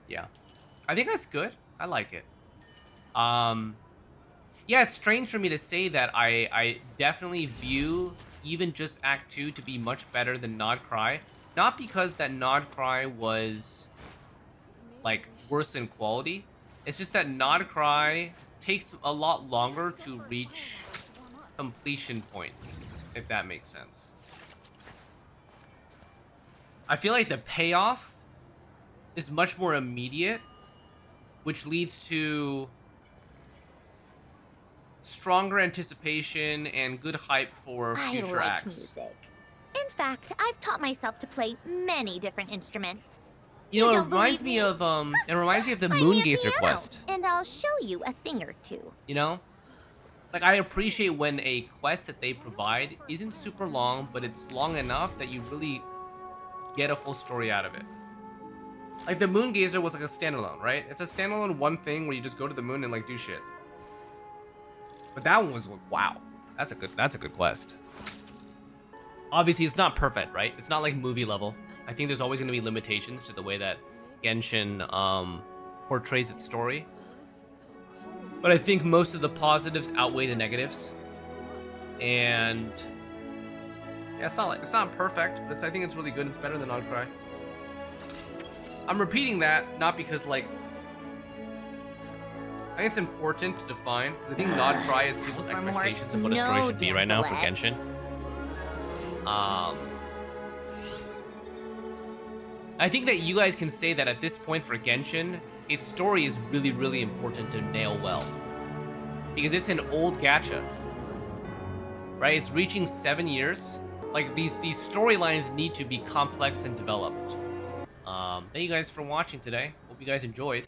Yeah. I think that's good. I like it. Yeah, it's strange for me to say that I definitely view even just Act 2 to be much better than Nod Cry. Not because that Nod Cry was like worse in quality. It's just that Nod Cry takes a lot longer to reach completion points, if that makes sense. I feel like the payoff is much more immediate, which leads to stronger anticipation and good hype for future acts. Music. In fact, I've taught myself to play many different instruments. You know, it reminds me of the Moongazer quest. And I'll show you a thing or two. You know? Like, I appreciate when a quest that they provide isn't super long, but it's long enough that you really get a full story out of it. Like, the Moongazer was like a standalone, right? It's a standalone one thing where you just go to the moon and like do shit. But that one was, wow, that's a good quest. Obviously, it's not perfect, right? It's not like movie level. I think there's always going to be limitations to the way that Genshin portrays its story. But I think most of the positives outweigh the negatives. And yeah, it's not perfect, but I think it's really good. It's better than Nod Cry. I'm repeating that not because like I think it's important to define, because I think Nod Cry is people's expectations of what a story should be right now for Genshin. I think that you guys can say that at this point for Genshin, its story is really, really important to nail well. Because it's an old gacha. Right? It's reaching 7 years. Like, these storylines need to be complex and developed. Thank you guys for watching today. Hope you guys enjoyed.